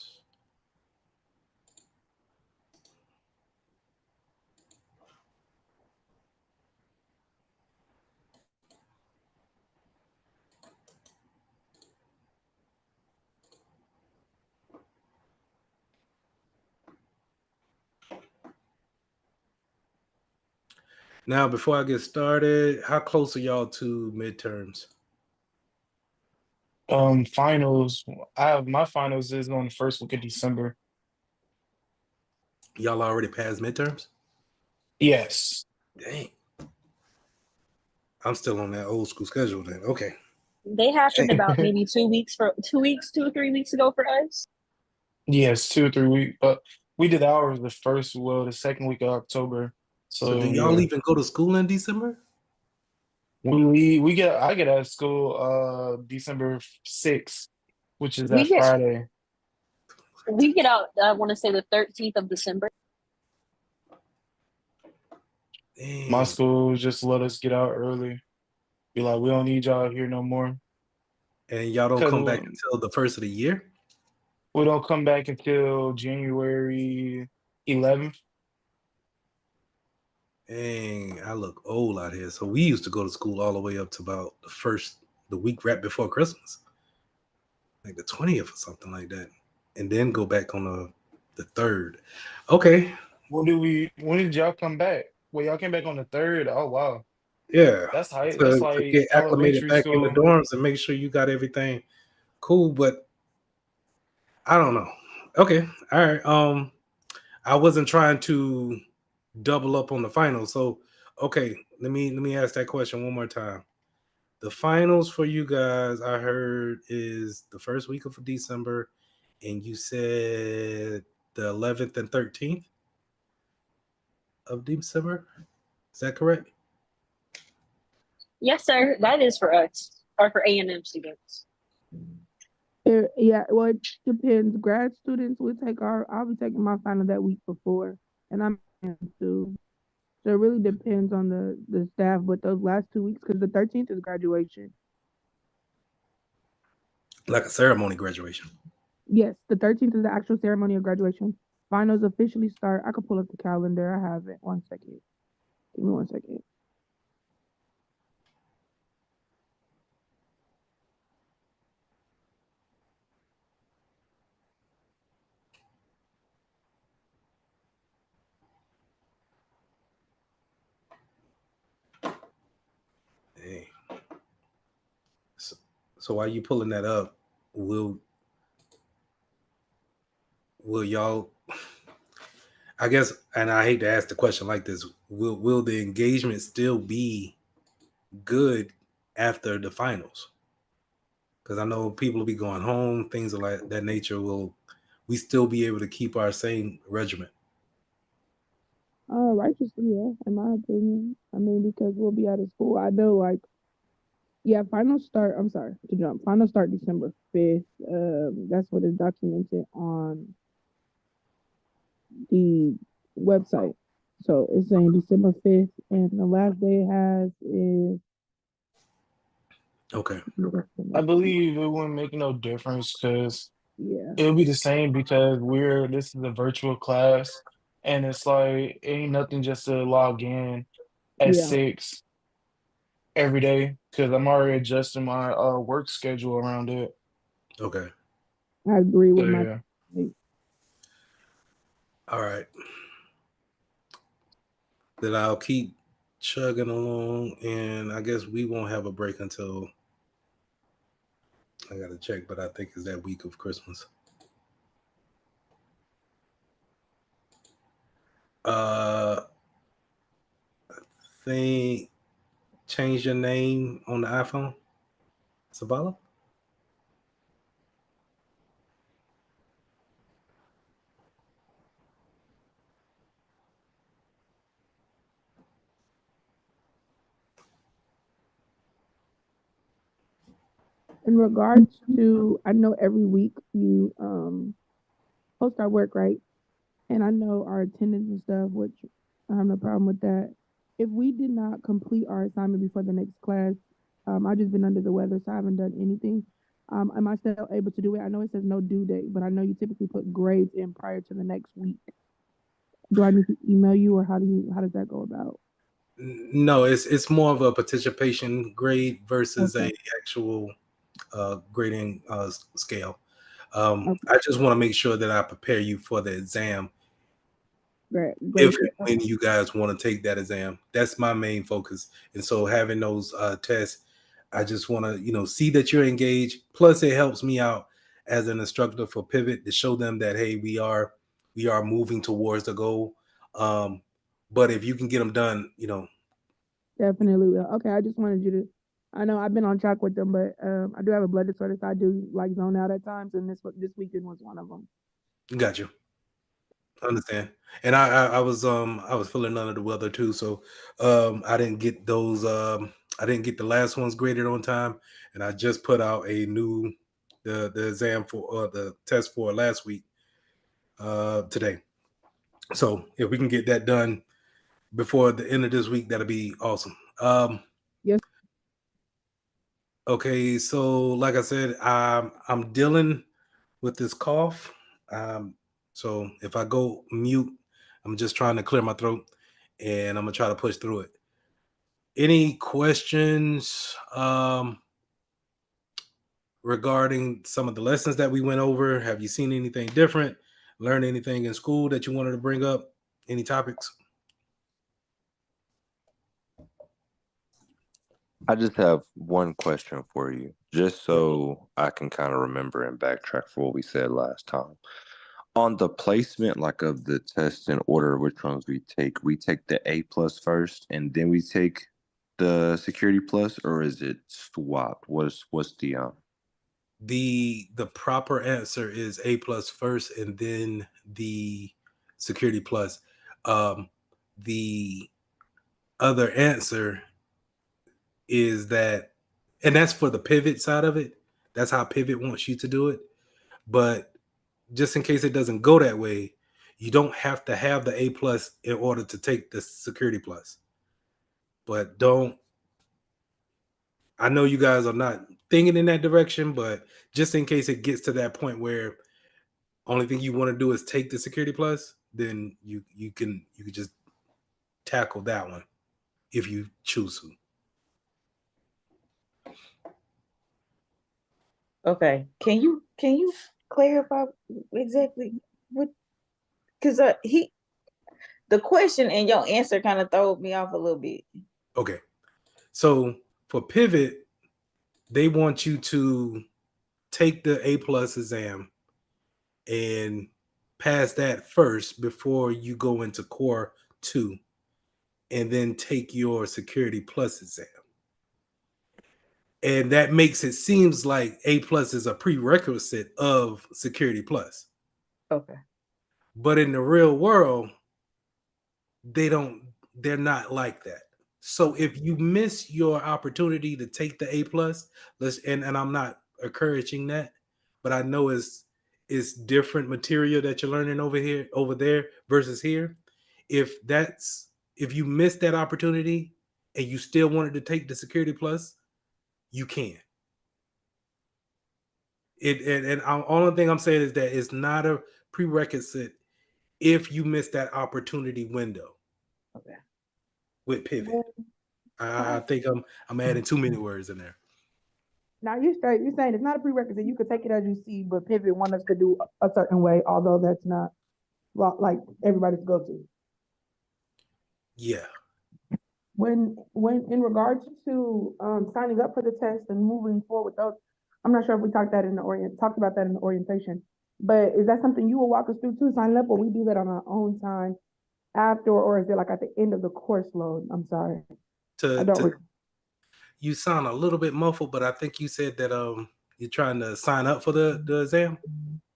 Now, before I get started, how close are y'all to midterms? Finals. My finals is on the first week of December. Y'all already passed midterms? Yes. Dang. I'm still on that old school schedule then. Okay. They happened about maybe 2 or 3 weeks ago for us. Yes, 2 or 3 weeks. But we did ours the second week of October. So do So y'all yeah. even go to school in December? I get out of school December 6th, which is that We get Friday. we get out, I want to say the 13th of December. My Dang. school just let us get out early. Be like, we don't need y'all here no more. And y'all don't Because come back until the first of the year? we don't come back until January 11th. Dang, I look old out here. So we used to go to school all the way up to about the week right before Christmas, like the 20th or something like that, and then go back on the 3rd. Okay. When did y'all come back? Well, y'all came back on the 3rd. Oh wow. Yeah. That's high. That's To like get acclimated elementary back in the school. dorms and make sure you got everything cool, but I don't know. Okay. All right. I wasn't trying to double up on the finals. So okay, let me ask that question one more time. The finals for you guys, I heard, is the first week of December, and you said the 11th and 13th of December. Is that correct? Yes, sir. That is for us, or for A&M students. Well, it depends. Grad students will take I'll be taking my final that week before, and I'm too. So it really depends on the staff. But those last 2 weeks, because the 13th is graduation. Like a ceremony graduation. Yes, the 13th is the actual ceremony of graduation. Finals officially start. I could pull up the calendar. I have it. 1 second. Give me 1 second. Hey. So while you pulling that up, will y'all? I guess, and I hate to ask the question like this, will the engagement still be good after the finals? Because I know people will be going home, things of like that nature. Will we still be able to keep our same regimen? Righteously, yeah, in my opinion. I mean, because we'll be out of school. I know, like, yeah, finals start. I'm sorry to jump. Finals start December 5th. That's what is documented on the website. So it's saying December 5th, and the last day it has is. Okay. I believe it wouldn't make no difference because Yeah. it'll be the same because this is a virtual class and it's like ain't nothing just to log in at Yeah. 6 every day because I'm already adjusting my work schedule around it. Okay. I agree So with my. yeah. All right. Then I'll keep chugging along, and I guess we won't have a break until I gotta check, but I think it's that week of Christmas. I think change your name on the iPhone. Savala? In regards to, I know every week you post our work, right? And I know our attendance and stuff, which I have no problem with that. If we did not complete our assignment before the next class, I've just been under the weather, so I haven't done anything. Am I still able to do it? I know it says no due date, but I know you typically put grades in prior to the next week. Do I need to email you, or how does that go about? No, it's more of a participation grade versus Okay. a actual grading scale. Okay. I just want to make sure that I prepare you for the exam Great. if Great. and when you guys want to take that exam. That's my main focus. And so having those tests, I just want to, see that you're engaged. Plus, it helps me out as an instructor for Pivot to show them that, hey, we are moving towards the goal. But if you can get them done, Definitely will. Okay, I just wanted you to. I know I've been on track with them, but I do have a blood disorder, so I do like zone out at times, and this weekend was one of them. got you. I understand. And I was feeling under the weather too, so I didn't get those I didn't get the last ones graded on time, and I just put out a new the exam for the test for last week today. So if we can get that done before the end of this week, that'll be awesome. Yes. Okay, so like I said, I'm dealing with this cough. So if I go mute, I'm just trying to clear my throat, and I'm gonna try to push through it. Any questions regarding some of the lessons that we went over? Have you seen anything different? Learned anything in school that you wanted to bring up? Any topics? I just have one question for you, just so I can kind of remember and backtrack for what we said last time. On the placement, like of the test in order, which ones we take the A plus first, and then we take the security plus, or is it swapped? What's the The proper answer is A plus first, and then the security plus. The other answer is that, and that's for the pivot side of it. That's how Pivot wants you to do it. But just in case it doesn't go that way, you don't have to have the A plus in order to take the Security Plus. But don't. I know you guys are not thinking in that direction, but just in case it gets to that point where only thing you want to do is take the Security Plus, then you can just tackle that one if you choose to. Okay. Can you clarify exactly what? Because the question and your answer kind of threw me off a little bit. Okay. So for Pivot, they want you to take the A plus exam and pass that first before you go into Core 2, and then take your Security Plus exam. And that makes it seems like A plus is a prerequisite of Security Plus. Okay. But in the real world, they're not like that. So if you miss your opportunity to take the A plus, and I'm not encouraging that, but I know it's different material that you're learning over there versus here. If you miss that opportunity and you still wanted to take the Security Plus, you can. And only thing I'm saying is that it's not a prerequisite if you miss that opportunity window. Okay. With Pivot. I think I'm adding too many words in there. Now you're saying it's not a prerequisite. You could take it as you see, but Pivot want us to do a certain way, although that's not like everybody's go to. Yeah. When in regards to signing up for the test and moving forward with those, I'm not sure if we talked about that in the orientation, but is that something you will walk us through too, sign up, or we do that on our own time after, or is it like at the end of the course load? I'm sorry. You sound a little bit muffled, but I think you said that you're trying to sign up for the exam.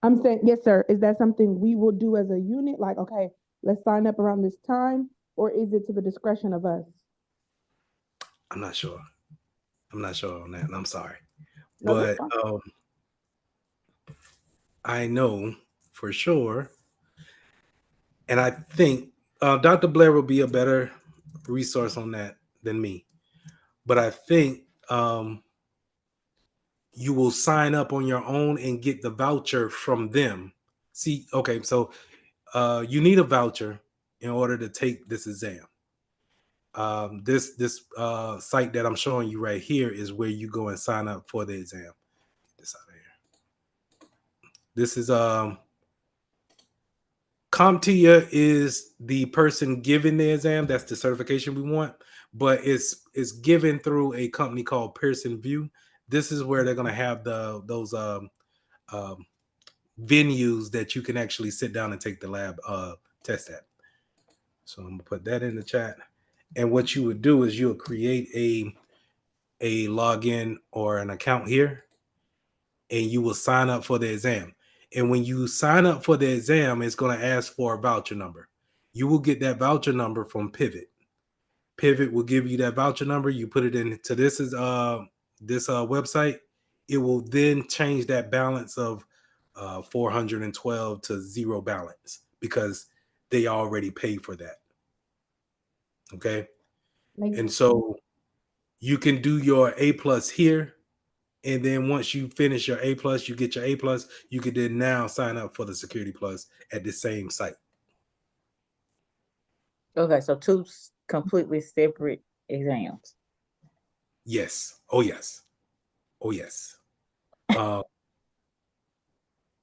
I'm saying yes, sir. Is that something we will do as a unit? Like, okay, let's sign up around this time, or is it to the discretion of us? I'm not sure. I'm not sure on that, and I'm sorry. No, but I know for sure, and I think Dr. Blair will be a better resource on that than me. But I think you will sign up on your own and get the voucher from them. See, okay, so you need a voucher in order to take this exam. This site that I'm showing you right here is where you go and sign up for the exam. Get this out of here. This is CompTIA is the person giving the exam. That's the certification we want, but it's given through a company called Pearson VUE. This is where they're going to have those venues that you can actually sit down and take the lab test at. So I'm gonna put that in the chat. And what you would do is you'll create a login or an account here, and you will sign up for the exam. And when you sign up for the exam, it's going to ask for a voucher number. You will get that voucher number from Pivot. Pivot will give you that voucher number. You put it into this website. It will then change that balance of 412 to zero balance because they already paid for that. Okay. And so you can do your A plus here. And then once you finish your A plus, you get your A plus, you can then now sign up for the Security Plus at the same site. Okay, so two completely separate exams. Yes. Oh yes. Oh yes.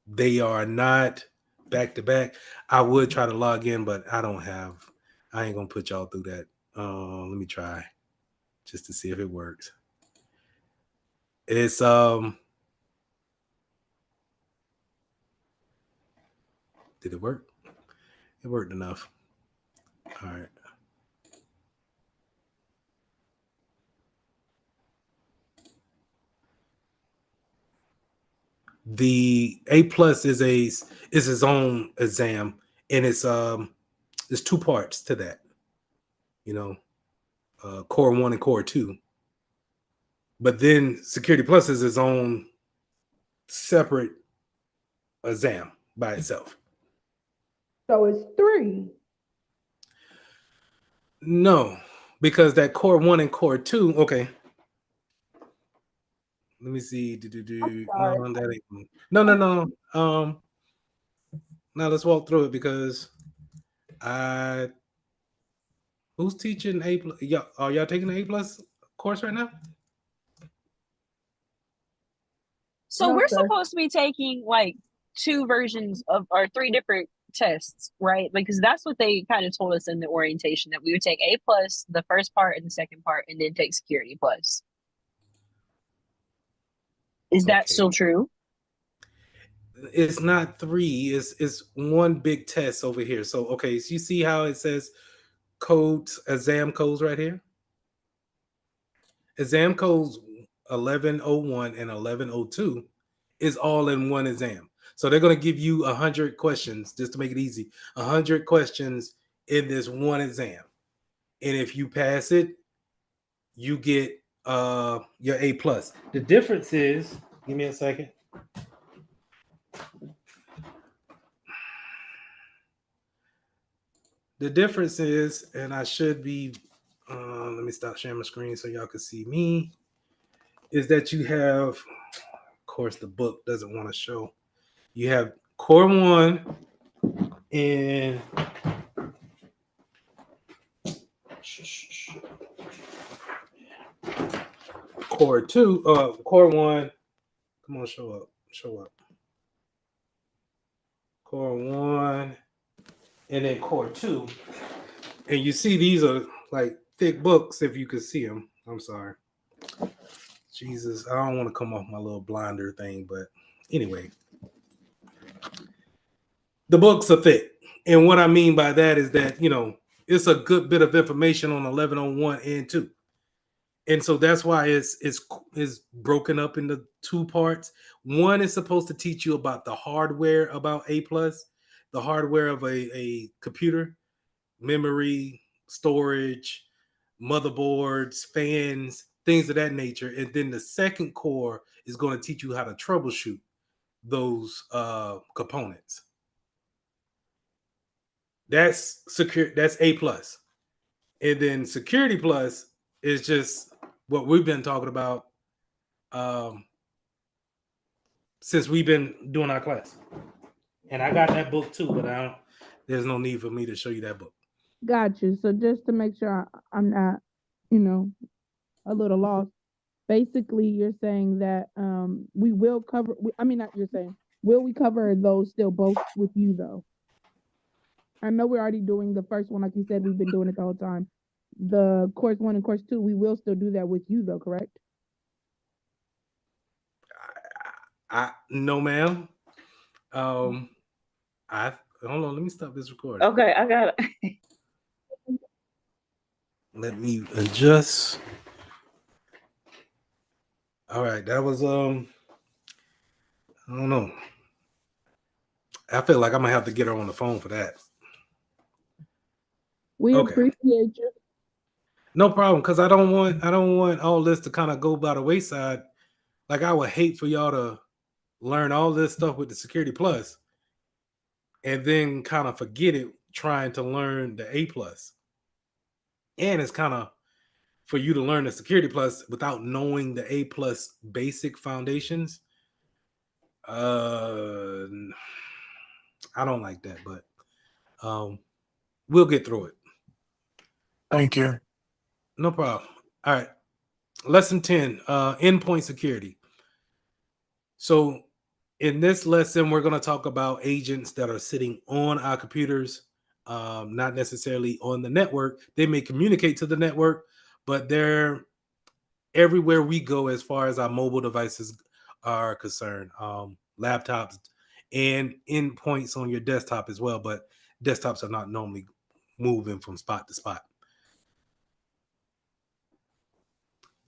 They are not back to back. I would try to log in, but I ain't gonna put y'all through that. Let me try just to see if it works. It's did it work? It worked enough. All right. The A plus is its own exam, and it's there's two parts to that. You know, Core 1 and Core 2. But then Security Plus is its own separate exam by itself. So it's 3. No, because that core 1 and core 2. Okay. Let me see. sorry. No, that ain't. No. Now let's walk through it because I. Who's teaching A plus? Are y'all taking the A plus course right now? So No, we're sir. supposed to be taking like 2 versions of or 3 different tests, right? Because that's what they kind of told us in the orientation, that we would take A plus the first part and the second part, and then take security plus. Is that Okay. still true? It's not 3. It's one big test over here. So okay, so you see how it says codes, exam codes right here. Exam codes 1101 and 1102 is all in one exam. So they're going to give you 100 questions just to make it easy. 100 questions in this one exam. And if you pass it, you get your A plus. The difference is, give me a second. The difference is, and I should be, let me stop sharing my screen so y'all can see me, is that you have, of course, the book doesn't want to show. You have core 1 and core 2, core 1. Come on, show up. Core 1 and then core 2. And you see these are like thick books if you could see them. I'm sorry. Jesus, I don't want to come off my little blinder thing, but anyway. The books are thick. And what I mean by that is that, it's a good bit of information on 1101 and 2. And so that's why it's broken up into 2 parts. One is supposed to teach you about the hardware about A plus, the hardware of a computer, memory, storage, motherboards, fans, things of that nature. And then the second core is going to teach you how to troubleshoot those components. That's secure. That's A plus, and then security plus is just what we've been talking about since we've been doing our class. And I got that book too, but there's no need for me to show you that book. Got you. So just to make sure I'm not, a little lost. Basically, you're saying that we will cover. Not you're saying. Will we cover those still both with you though? I know we're already doing the first one, like you said. We've been doing it the whole time. The course 1 and course 2, we will still do that with you though, correct? No, ma'am. I hold on. Let me stop this recording. Okay, I got it. Let me adjust. All right, that was I don't know. I feel like I'm gonna have to get her on the phone for that. We appreciate you. No problem, because I don't want all this to kind of go by the wayside. Like I would hate for y'all to learn all this stuff with the Security Plus and then kind of forget it trying to learn the A plus. And it's kind of for you to learn the Security Plus without knowing the A plus basic foundations. I don't like that, but we'll get through it. Thank you. No problem. All right. Lesson 10, endpoint security. So in this lesson, we're going to talk about agents that are sitting on our computers, not necessarily on the network. They may communicate to the network, but they're everywhere we go as far as our mobile devices are concerned, laptops and endpoints on your desktop as well. But desktops are not normally moving from spot to spot.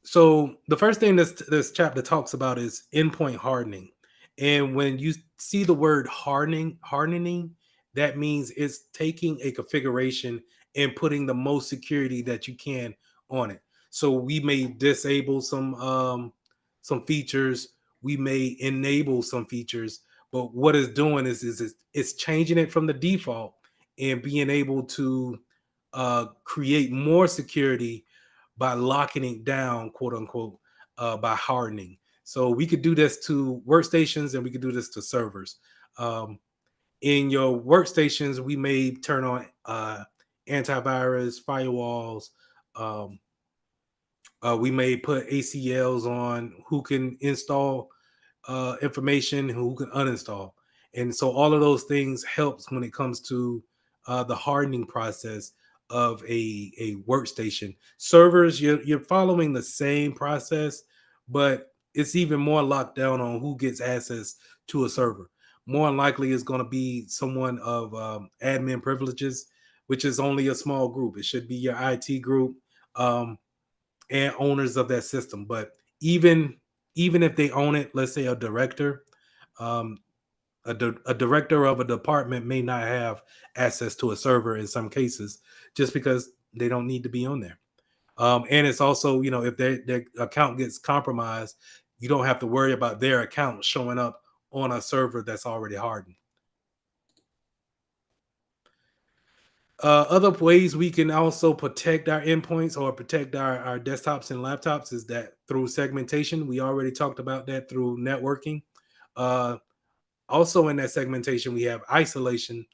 So the first thing this chapter talks about is endpoint hardening. And when you see the word hardening, that means it's taking a configuration and putting the most security that you can on it. So we may disable some features. we may enable some features, but what it's doing is it's changing it from the default and being able to create more security by locking it down, quote unquote, by hardening. So we could do this to workstations and we could do this to servers. In your workstations, we may turn on antivirus, firewalls. Um, we may put ACLs on who can install information, who can uninstall. And so all of those things helps when it comes to the hardening process of a workstation. Servers, you're following the same process, but it's even more locked down on who gets access to a server. More than likely, it's going to be someone of admin privileges, which is only a small group. It should be your IT group and owners of that system. But even if they own it, let's say a director, um, a director of a department may not have access to a server in some cases, just because they don't need to be on there. And it's also, if their account gets compromised, you don't have to worry about their account showing up on a server that's already hardened. Other ways we can also protect our endpoints or protect our desktops and laptops is that through segmentation. We already talked about that through networking. Uh, Also in that segmentation, we have isolation.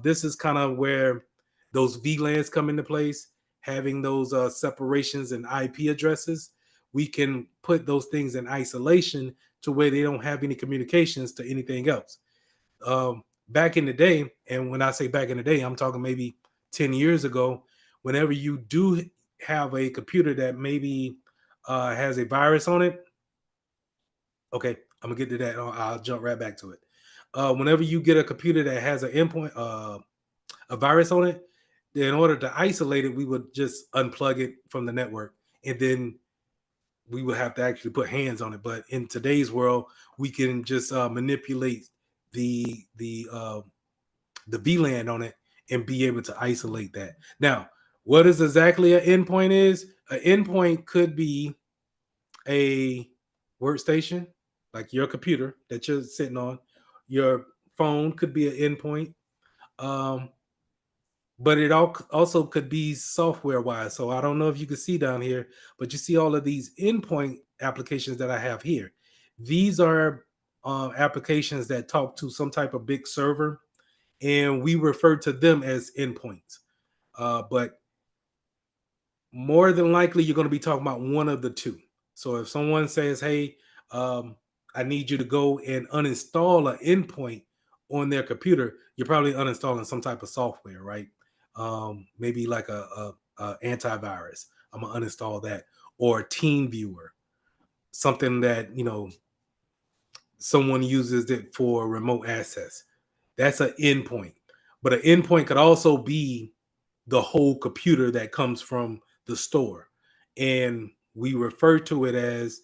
This is kind of where those VLANs come into place, having those separations and IP addresses. We can put those things in isolation to where they don't have any communications to anything else. Back in the day, and when I say back in the day, I'm talking maybe 10 years ago, whenever you do have a computer that maybe has a virus on it. Okay, I'm gonna get to that. I'll jump right back to it. Whenever you get a computer that has an endpoint, a virus on it, then in order to isolate it, we would just unplug it from the network, and then we would have to actually put hands on it. But in today's world, we can just manipulate the the uh, the VLAN on it and be able to isolate that. Now, what is exactly an endpoint is? An endpoint could be a workstation, like your computer that you're sitting on. Your phone could be an endpoint. Um, but it also could be software wise. So I don't know if you can see down here, but you see all of these endpoint applications that I have here. These are applications that talk to some type of big server, and we refer to them as endpoints. But more than likely, you're going to be talking about one of the two. So if someone says, "Hey, I need you to go and uninstall an endpoint on their computer," you're probably uninstalling some type of software, right? Maybe like a antivirus. I'm gonna uninstall that, or a Team Viewer, something that someone uses it for remote access. That's an endpoint. But an endpoint could also be the whole computer that comes from the store. And we refer to it as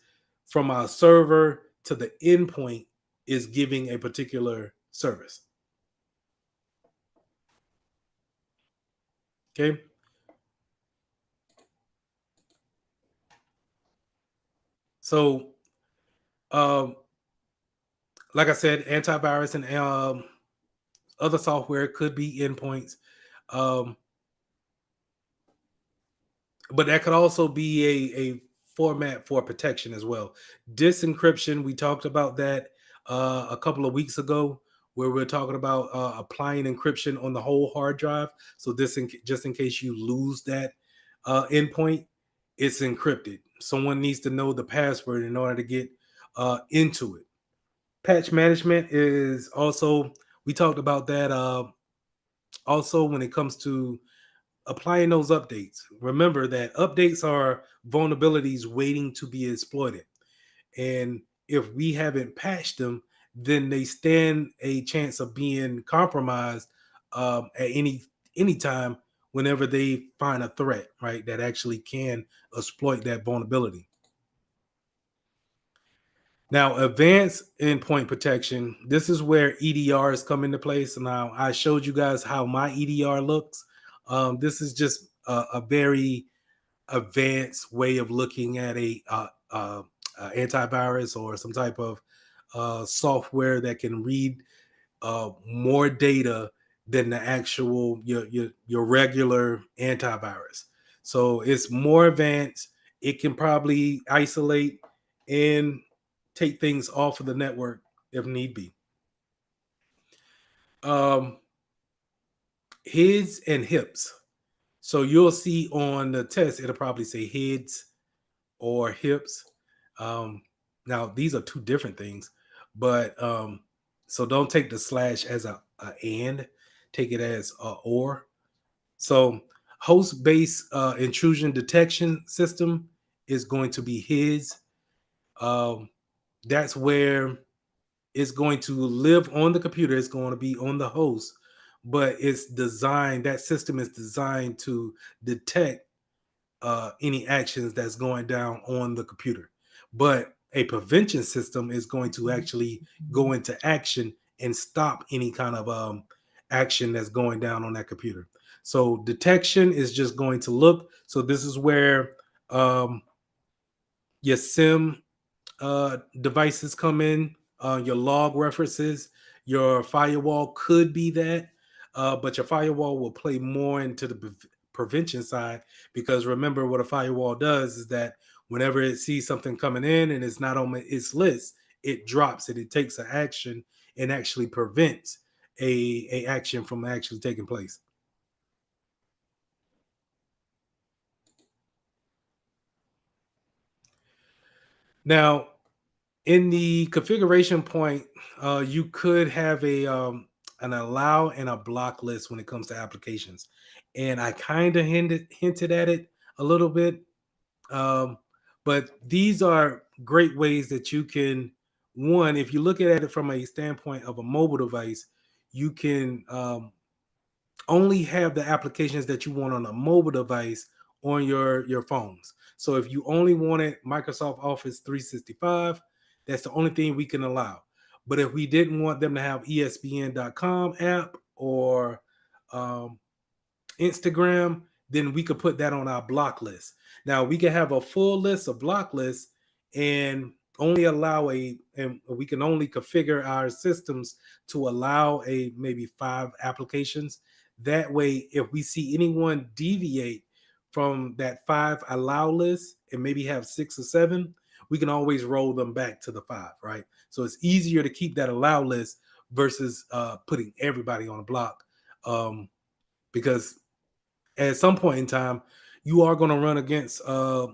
from our server to the endpoint is giving a particular service. Okay. So, um, like I said, antivirus and other software could be endpoints. Um, but that could also be a format for protection as well. Disencryption, we talked about that a couple of weeks ago, where we're talking about applying encryption on the whole hard drive. So just in case you lose that endpoint, it's encrypted. Someone needs to know the password in order to get into it. Patch management is also, we talked about that also when it comes to applying those updates. Remember that updates are vulnerabilities waiting to be exploited. And if we haven't patched them, then they stand a chance of being compromised at any time whenever they find a threat, right, that actually can exploit that vulnerability. Now, advanced endpoint protection, this is where EDRs come into place. Now, I showed you guys how my EDR looks. This is just a very advanced way of looking at antivirus or some type of software that can read more data than the actual your regular antivirus. So it's more advanced. It can probably isolate and take things off of the network if need be. Heads and hips. So you'll see on the test, it'll probably say heads or hips. Now these are two different things, but so don't take the slash as a and, take it as a or. So host-based intrusion detection system is going to be his. That's where it's going to live on the computer. It's going to be on the host, but it's designed. That system is designed to detect any actions that's going down on the computer. But a prevention system is going to actually go into action and stop any kind of action that's going down on that computer. So detection is just going to look. So this is where your SIM devices come in, your log references, your firewall could be that, but your firewall will play more into the prevention side, because remember what a firewall does is that whenever it sees something coming in and it's not on its list, it drops it. It takes an action and actually prevents a action from actually taking place. Now, in the configuration point, you could have an allow and a block list when it comes to applications, and I kind of hinted at it a little bit, um, but these are great ways that you can. One, if you look at it from a standpoint of a mobile device, you can only have the applications that you want on a mobile device on your phones. So if you only wanted Microsoft Office 365, that's the only thing we can allow. But if we didn't want them to have ESPN.com app or um, Instagram, then we could put that on our block list. Now we can have a full list of block lists and only allow and we can only configure our systems to allow a maybe 5 applications. That way, if we see anyone deviate from that 5 allow list and maybe have 6 or 7, we can always roll them back to the 5, right? So it's easier to keep that allow list versus putting everybody on a block, because at some point in time, you are going to run against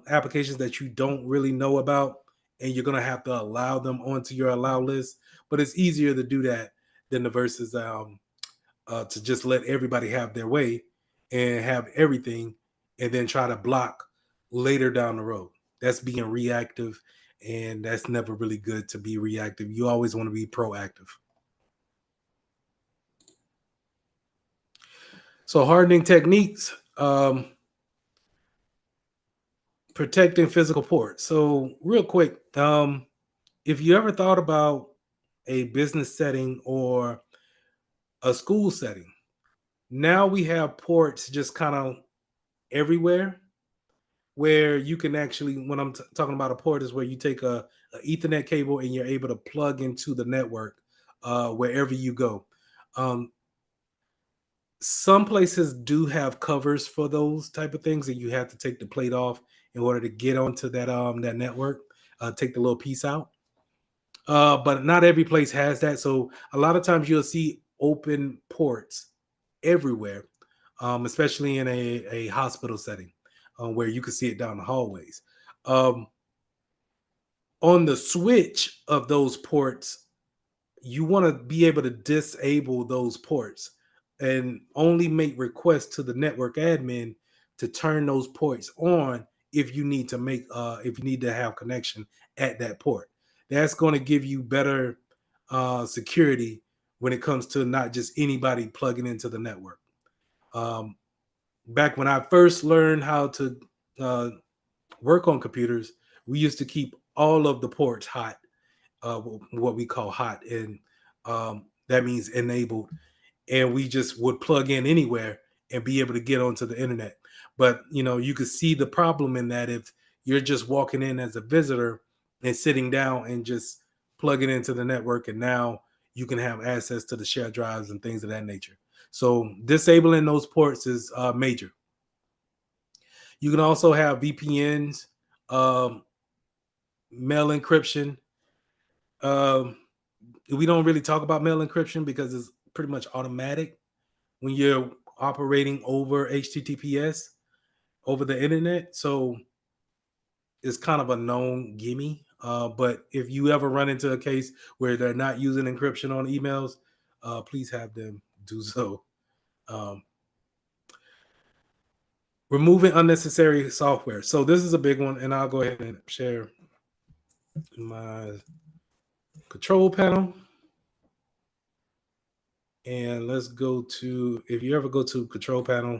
applications that you don't really know about, and you're going to have to allow them onto your allow list. But it's easier to do that than the versus to just let everybody have their way and have everything, and then try to block later down the road. That's being reactive, and that's never really good to be reactive. You always want to be proactive. So hardening techniques. Protecting physical ports. So real quick, if you ever thought about a business setting or a school setting, now we have ports just kind of everywhere, where you can actually, when I'm talking about a port, is where you take a Ethernet cable and you're able to plug into the network wherever you go. Um, some places do have covers for those type of things, and you have to take the plate off in order to get onto that network, take the little piece out. But not every place has that. So a lot of times you'll see open ports everywhere, especially in a hospital setting, where you can see it down the hallways. Um, on the switch of those ports, you want to be able to disable those ports and only make requests to the network admin to turn those ports on if you need to if you need to have connection at that port. That's going to give you better security when it comes to not just anybody plugging into the network. Back when I first learned how to work on computers, we used to keep all of the ports hot, what we call hot, and that means enabled, and we just would plug in anywhere and be able to get onto the internet. But you could see the problem in that if you're just walking in as a visitor and sitting down and just plug it into the network, and now you can have access to the shared drives and things of that nature. So disabling those ports is major. You can also have VPNs, um, mail encryption. Um, we don't really talk about mail encryption because it's pretty much automatic when you're operating over HTTPS, over the internet. So it's kind of a known gimme. But if you ever run into a case where they're not using encryption on emails, please have them do so. Um, Removing unnecessary software. So this is a big one, and I'll go ahead and share my control panel. And let's go to, if you ever go to control panel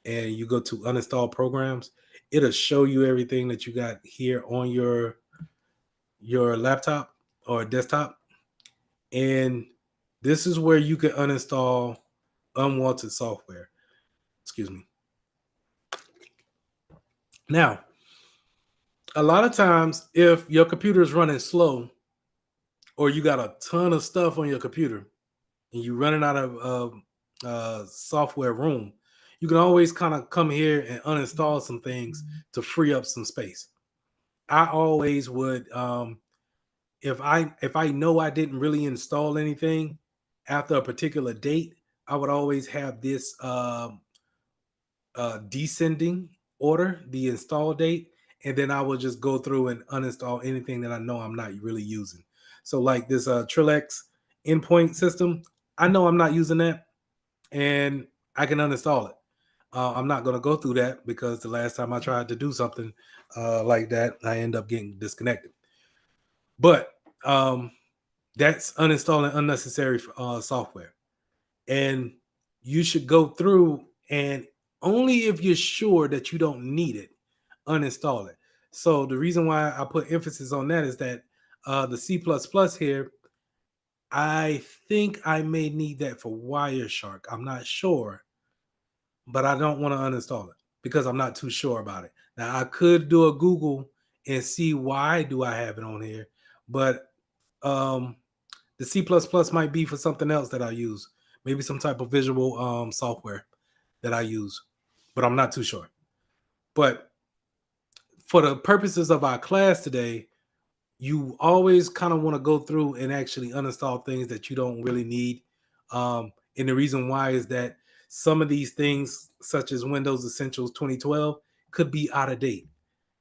and you go to uninstall programs, it'll show you everything that you got here on your laptop or desktop. And this is where you can uninstall unwanted software. Excuse me. Now, a lot of times, if your computer is running slow or you got a ton of stuff on your computer and you're running out of software room, you can always kind of come here and uninstall some things to free up some space. I always would, if I know I didn't really install anything after a particular date, I would always have this descending order, the install date, and then I will just go through and uninstall anything that I know I'm not really using. So like this Trillex endpoint system, I know I'm not using that, and I can uninstall it. I'm not going to go through that because the last time I tried to do something like that, I end up getting disconnected. But that's uninstalling unnecessary software. And you should go through, and only if you're sure that you don't need it, uninstall it. So the reason why I put emphasis on that is that the C++ here, I think I may need that for Wireshark. I'm not sure, but I don't want to uninstall it because I'm not too sure about it. Now I could do a Google and see why do I have it on here, but um, the C++ might be for something else that I use, maybe some type of visual software that I use, but I'm not too sure. But for the purposes of our class today, you always kind of want to go through and actually uninstall things that you don't really need. And the reason why is that some of these things, such as Windows Essentials 2012, could be out of date,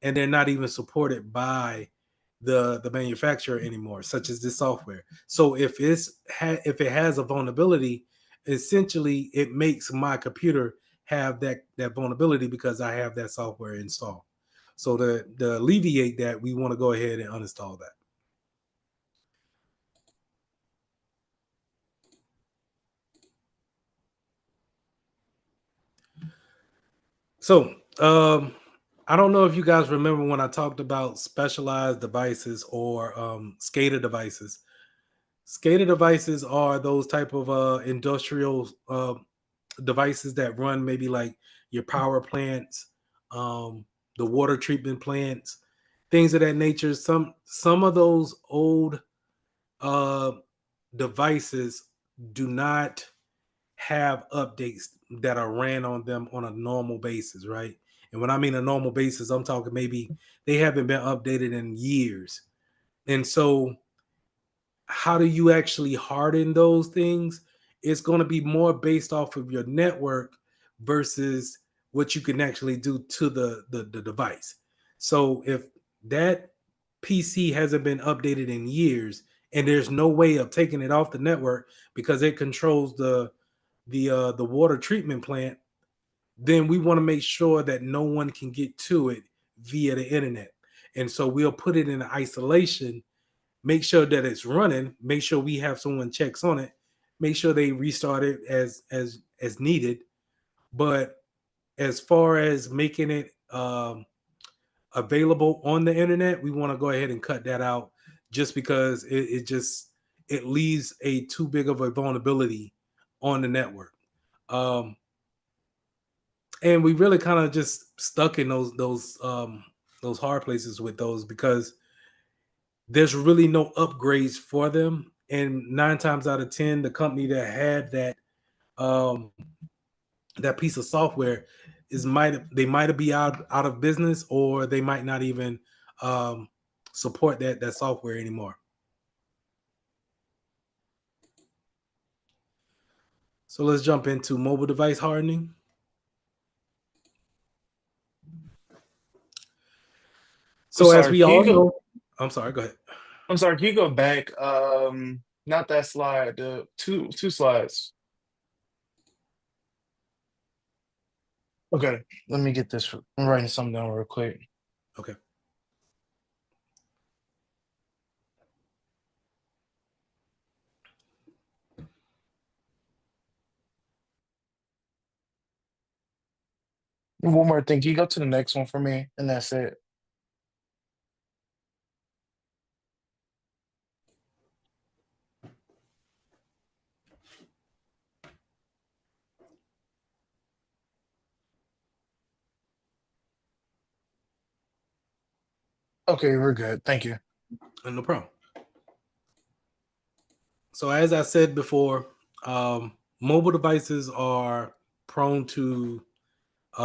and they're not even supported by the manufacturer anymore, such as this software. So if if it has a vulnerability, essentially it makes my computer have that vulnerability because I have that software installed. So to alleviate that, we want to go ahead and uninstall that. So I don't know if you guys remember when I talked about specialized devices or SCADA devices. SCADA devices are those type of industrial devices that run maybe like your power plants, the water treatment plants, things of that nature. Some of those old uh, devices do not have updates that are ran on them on a normal basis, right? And when I mean a normal basis, I'm talking maybe they haven't been updated in years. And so how do you actually harden those things? It's going to be more based off of your network versus what you can actually do to the device. So if that PC hasn't been updated in years and there's no way of taking it off the network because it controls the water treatment plant, then we want to make sure that no one can get to it via the internet. And so we'll put it in isolation, make sure that it's running, make sure we have someone checks on it, make sure they restart it as needed. But as far as making it available on the internet, we want to go ahead and cut that out just because it leaves a too big of a vulnerability on the network. And we really kind of just stuck in those hard places with those because there's really no upgrades for them. And 9 times out of 10, the company that had um, that piece of software might be out of business, or they might not even um, support that software anymore. So let's jump into mobile device hardening. I'm So as sorry. we Can you all go? know, I'm sorry, go ahead. I'm sorry. Can you go back? Not that slide. The two slides. Okay. Let me get this. I'm writing something down real quick. Okay. One more thing. Can you go to the next one for me? And that's it. Okay, we're good. Thank you. No problem. So as I said before, mobile devices are prone to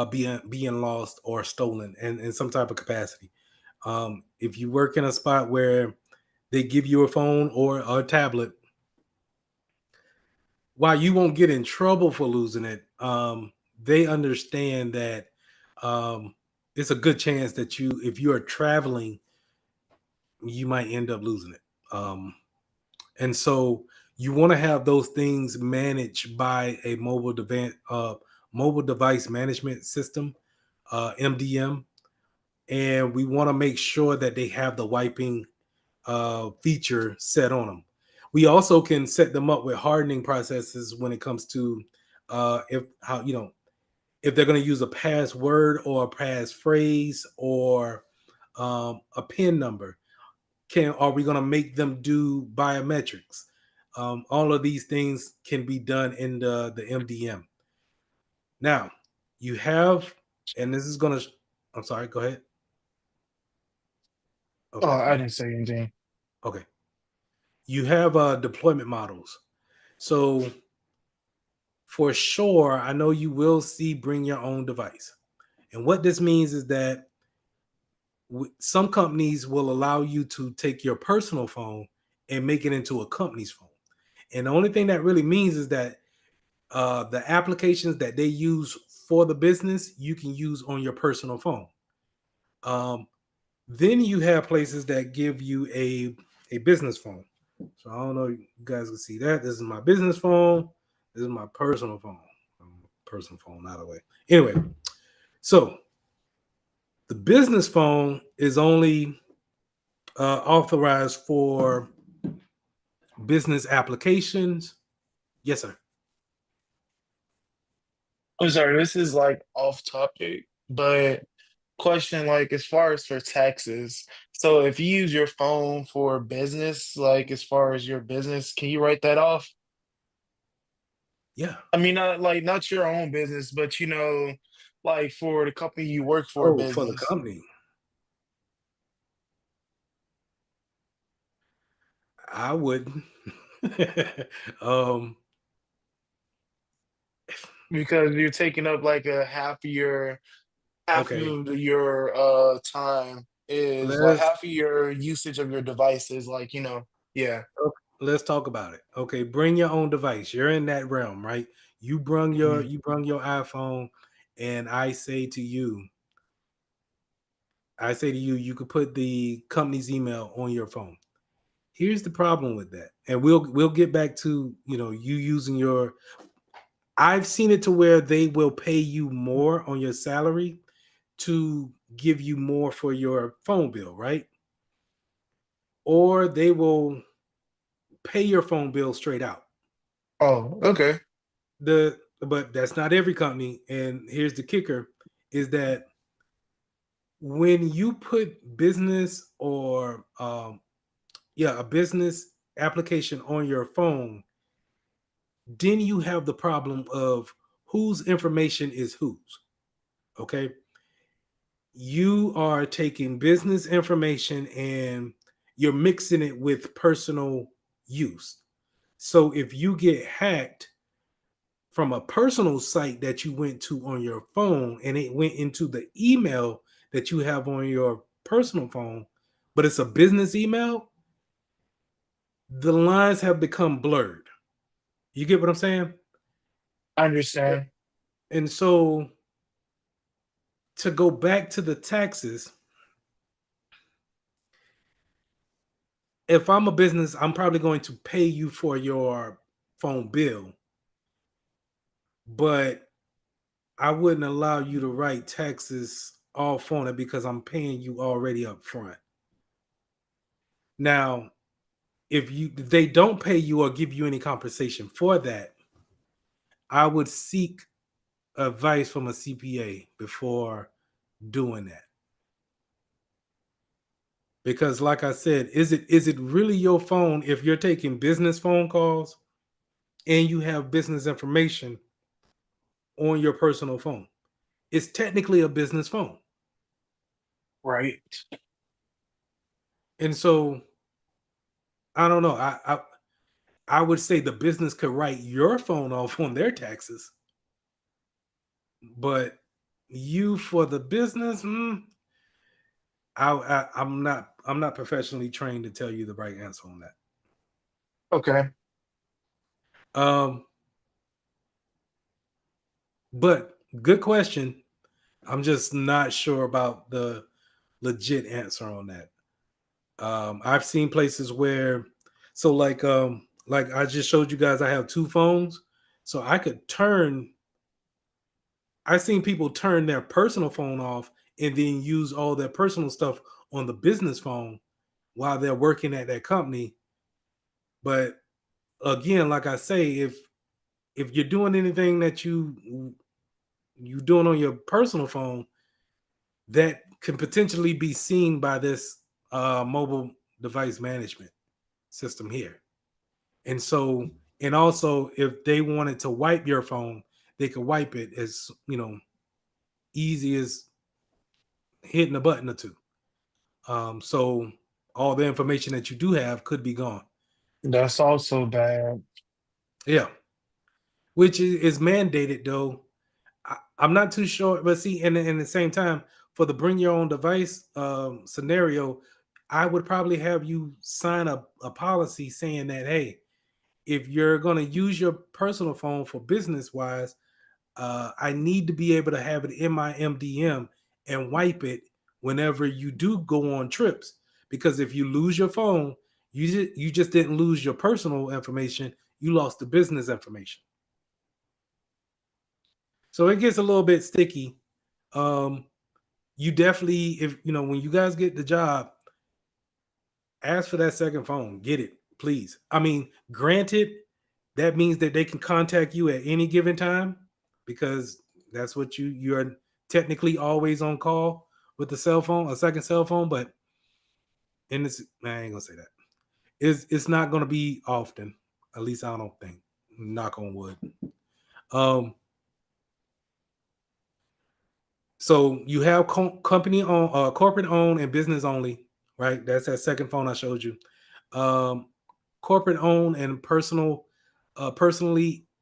being lost or stolen in some type of capacity. If you work in a spot where they give you a phone or a tablet, while you won't get in trouble for losing it, they understand that um, it's a good chance that if you are traveling, you might end up losing it. And so you want to have those things managed by a mobile device management system, MDM, and we want to make sure that they have the wiping feature set on them. We also can set them up with hardening processes when it comes to if they're going to use a password or a passphrase or a PIN number. Are we going to make them do biometrics? All of these things can be done in the MDM. Now you have, and this is going to. I'm sorry. Go ahead. Oh, Okay. I didn't say anything. Okay. You have deployment models. So for sure, I know you will see bring your own device. And what this means is that some companies will allow you to take your personal phone and make it into a company's phone. And the only thing that really means is that the applications that they use for the business, you can use on your personal phone. Um, then you have places that give you a business phone. So I don't know if you guys can see that. This is my business phone. This is my personal phone. Personal phone, not away. Anyway, so the business phone is only authorized for business applications. Yes, sir. I'm sorry. This is like off topic, but question like as far as for taxes. So if you use your phone for business, like as far as your business, can you write that off? Yeah. I mean, not your own business, but like for the company you work for Oh, for the business. company, I wouldn't. um, Because you're taking up like a half okay. of your time is like Let's half of your usage of your device is like, yeah. okay, let's talk about it. Okay, bring your own device. You're in that realm, right? Mhm. You brung your iPhone, and I say to you, you could put the company's email on your phone. Here's the problem with that, and we'll get back to you using your. I've seen it to where they will pay you more on your salary to give you more for your phone bill, right? Or they will pay your phone bill straight out. Oh, okay. But that's not every company. And here's the kicker: is that when you put business or a business application on your phone, then you have the problem of whose information is whose. Okay, you are taking business information and you're mixing it with personal use. So if you get hacked from a personal site that you went to on your phone and it went into the email that you have on your personal phone, but it's a business email, the lines have become blurred. You get what I'm saying? I understand. And so to go back to the taxes, if I'm a business, I'm probably going to pay you for your phone bill, but I wouldn't allow you to write taxes off on it because I'm paying you already up front. Now, if they don't pay you or give you any compensation for that, I would seek advice from a CPA before doing that. Because like I said, is it really your phone if you're taking business phone calls and you have business information on your personal phone? It's technically a business phone. Right. And so I don't know. I would say the business could write your phone off on their taxes, but you for the business, I'm not professionally trained to tell you the right answer on that. Okay. Um, but good question. I'm just not sure about the legit answer on that. I've seen places where, so like I just showed you guys, I have two phones, so I could turn. I've seen people turn their personal phone off and then use all their personal stuff on the business phone while they're working at that company. But again, like I say, if you're doing anything that you doing on your personal phone, that can potentially be seen by this mobile device management system here. And so, and also, if they wanted to wipe your phone, they could wipe it as easy as hitting a button or two. So all the information that you do have could be gone. That's also bad. Yeah, which is mandated though. I'm not too sure, but see, and in the same time, for the bring your own device scenario, I would probably have you sign a policy saying that, hey, if you're going to use your personal phone for business wise, I need to be able to have it in my MDM and wipe it whenever you do go on trips. Because if you lose your phone, you just didn't lose your personal information, you lost the business information. So it gets a little bit sticky. Um, you definitely, if when you guys get the job, ask for that second phone. Get it, please. I mean, granted, that means that they can contact you at any given time because that's what you're technically always on call with the cell phone, a second cell phone. But in this, I ain't gonna say that. It's not gonna be often. At least I don't think. Knock on wood. Um, So you have company owned, corporate owned, and business only, right? That's that second phone I showed you. Um, Corporate owned and personally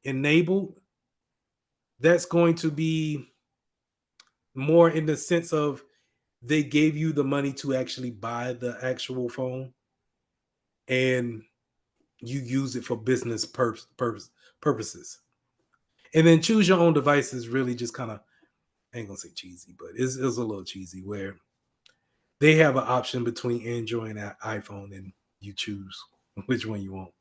enabled. That's going to be more in the sense of they gave you the money to actually buy the actual phone, and you use it for business purposes. And then choose your own device is really just kind of, I ain't gonna say cheesy, but it's a little cheesy where they have an option between Android and iPhone, and you choose which one you want.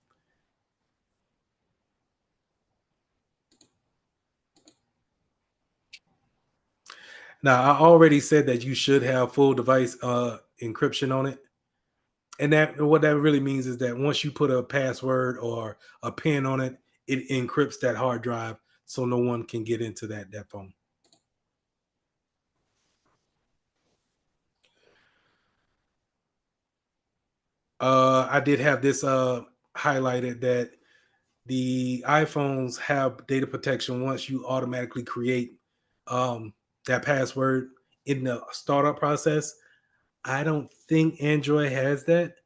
Now, I already said that you should have full device encryption on it, and that what that really means is that once you put a password or a pin on it, it encrypts that hard drive, so no one can get into that phone. I did have this highlighted that the iPhones have data protection once you automatically create that password in the startup process. I don't think Android has that.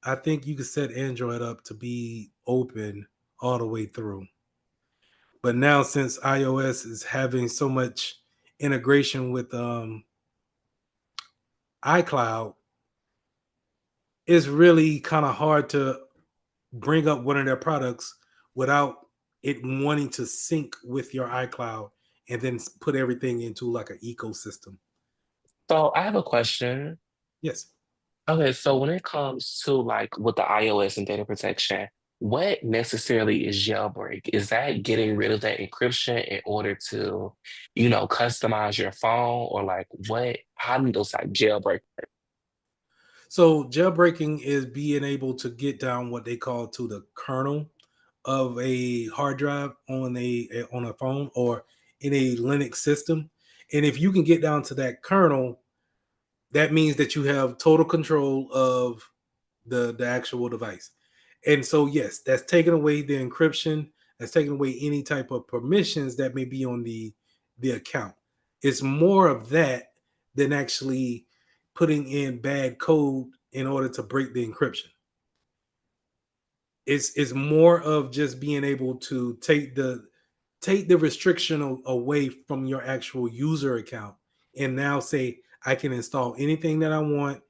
I think you could set Android up to be open all the way through. But now since iOS is having so much integration with iCloud, it's really kind of hard to bring up one of their products without it wanting to sync with your iCloud and then put everything into like an ecosystem. So I have a question. Yes. Okay, so when it comes to like with the iOS and data protection, what necessarily is jailbreak? Is that getting rid of that encryption in order to, customize your phone or like what, how do those like jailbreak? So jailbreaking is being able to get down what they call to the kernel of a hard drive on a phone or in a Linux system. And if you can get down to that kernel, that means that you have total control of the actual device. And so yes, that's taking away the encryption, that's taking away any type of permissions that may be on the account. It's more of that than actually putting in bad code in order to break the encryption. It's more of just being able to take the restriction away from your actual user account and now say I can install anything that I want,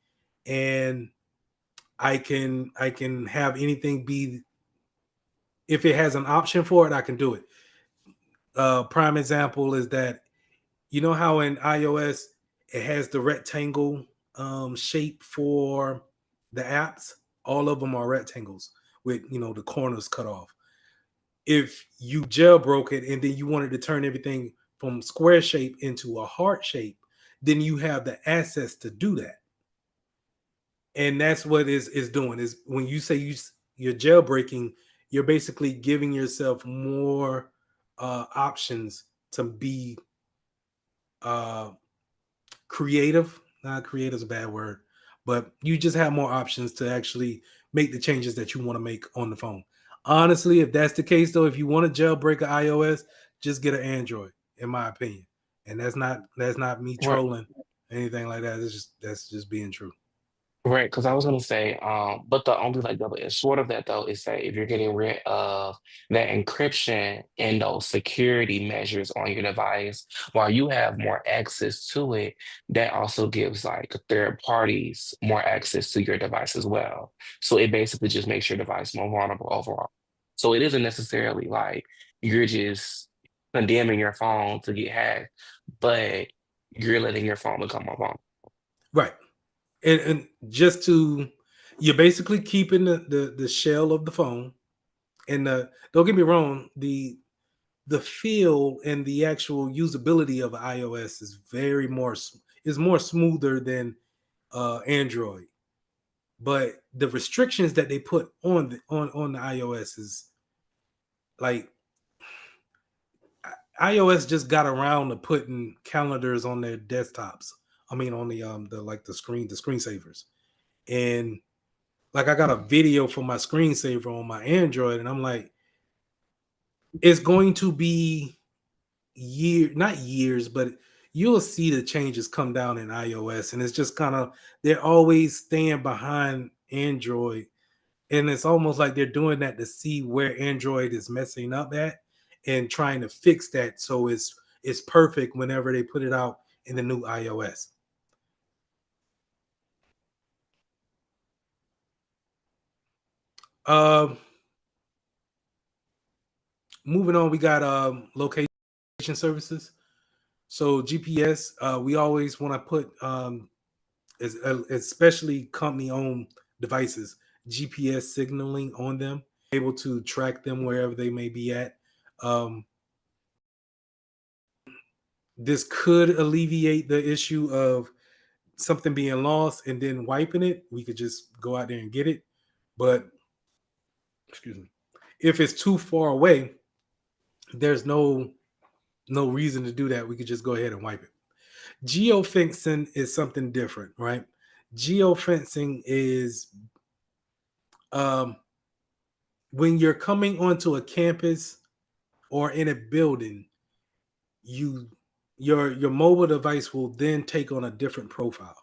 and I can have anything be, if it has an option for it, I can do it. Prime example is that you know how in iOS it has the rectangle shape for the apps. All of them are rectangles with the corners cut off. If you jailbroke it and then you wanted to turn everything from square shape into a heart shape, then you have the access to do that. And that's what is doing is when you say you're jailbreaking, you're basically giving yourself more options to be uh, creative. Not creative is a bad word, but you just have more options to actually make the changes that you want to make on the phone. Honestly, if that's the case, though, if you want to jailbreak an iOS, just get an Android, in my opinion. And that's not me Right. trolling anything like that. That's just being true. Right, because I was gonna say, but the only like double edged sword of that though is that if you're getting rid of that encryption and those security measures on your device, while you have more access to it, that also gives like third parties more access to your device as well. So it basically just makes your device more vulnerable overall. So it isn't necessarily like you're just condemning your phone to get hacked, but you're letting your phone become more vulnerable. Right. And just to, you're basically keeping the shell of the phone, and don't get me wrong, the feel and the actual usability of iOS is is more smoother than Android, but the restrictions that they put on the iOS is like, iOS just got around to putting calendars on their desktops. I mean, on the like the screensavers. And like I got a video for my screensaver on my Android, and I'm like, it's going to be not years, but you'll see the changes come down in iOS, and it's just kind of, they're always staying behind Android, and it's almost like they're doing that to see where Android is messing up at and trying to fix that so it's perfect whenever they put it out in the new iOS. Um, Moving on, we got location services. So GPS, we always want to put, especially company-owned devices, GPS signaling on them, able to track them wherever they may be at. Um, this could alleviate the issue of something being lost and then wiping it. We could just go out there and get it. But excuse me, if it's too far away, there's no reason to do that. We could just go ahead and wipe it. Geofencing is something different, right? Geofencing is um, when you're coming onto a campus or in a building, you your mobile device will then take on a different profile,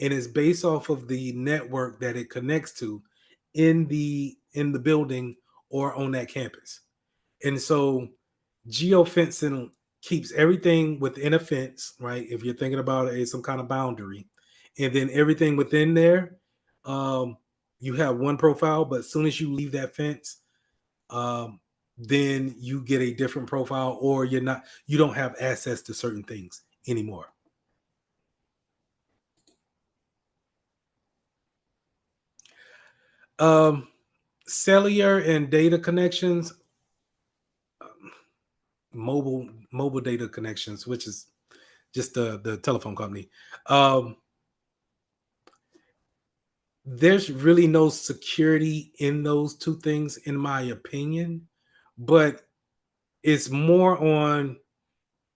and it's based off of the network that it connects to. in the building or on that campus. And so geofencing keeps everything within a fence, right? If you're thinking about it as some kind of boundary, and then everything within there, um, you have one profile, but as soon as you leave that fence, um, then you get a different profile, or you don't have access to certain things anymore. Um, Cellular and data connections, mobile data connections, which is just the telephone company. Um, there's really no security in those two things, in my opinion, but it's more on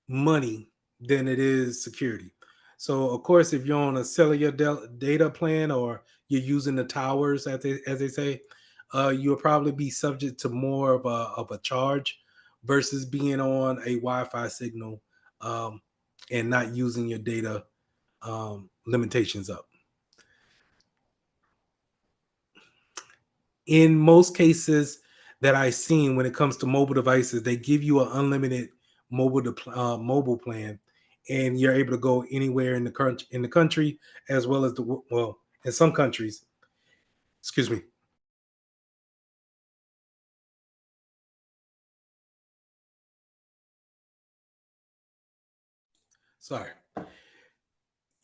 money than it is security. So, of course, if you're on a cellular data plan or you're using the towers, as they say, you'll probably be subject to more of a charge versus being on a Wi-Fi signal, um, and not using your data limitations up. In most cases that I've seen, when it comes to mobile devices, they give you an unlimited mobile plan, and you're able to go anywhere in the country, as well as in some countries. Excuse me. Sorry.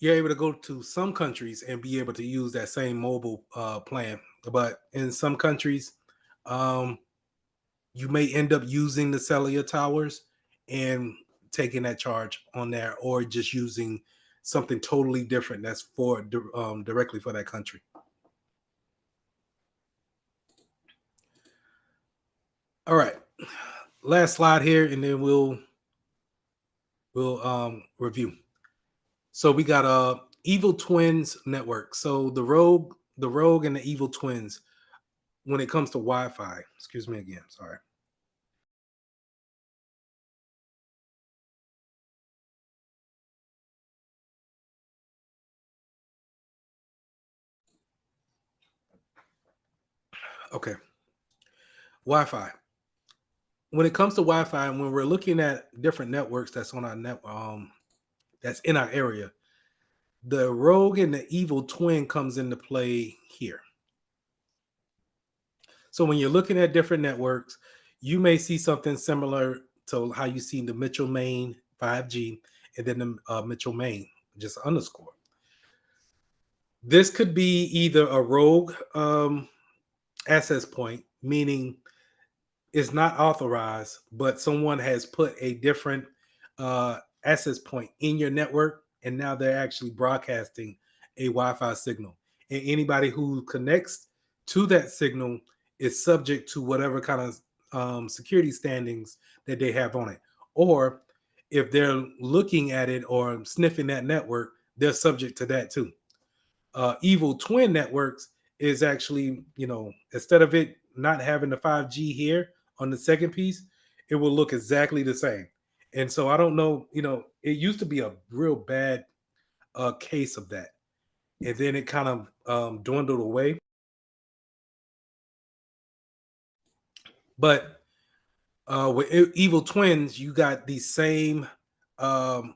You're able to go to some countries and be able to use that same mobile plan, but in some countries, um, you may end up using the cellular towers and taking that charge on there, or just using something totally different that's directly for that country. All right, last slide here, and then we'll review. So we got evil twins network. So the rogue and the evil twins when it comes to Wi-Fi. Excuse me again. Sorry. Okay. Wi-Fi. When it comes to Wi-Fi, and when we're looking at different networks that's on our that's in our area, the rogue and the evil twin comes into play here. So when you're looking at different networks, you may see something similar to how you see the Mitchell Main 5G, and then the Mitchell Main just underscore. This could be either a rogue access point, meaning is not authorized, but someone has put a different access point in your network, and now they're actually broadcasting a Wi-Fi signal. And anybody who connects to that signal is subject to whatever kind of security standings that they have on it. Or if they're looking at it or sniffing that network, they're subject to that too. Evil twin networks is actually, instead of it not having the 5G here on the second piece, it will look exactly the same. And so I don't know, it used to be a real bad case of that. And then it kind of dwindled away. But with evil twins, you got um,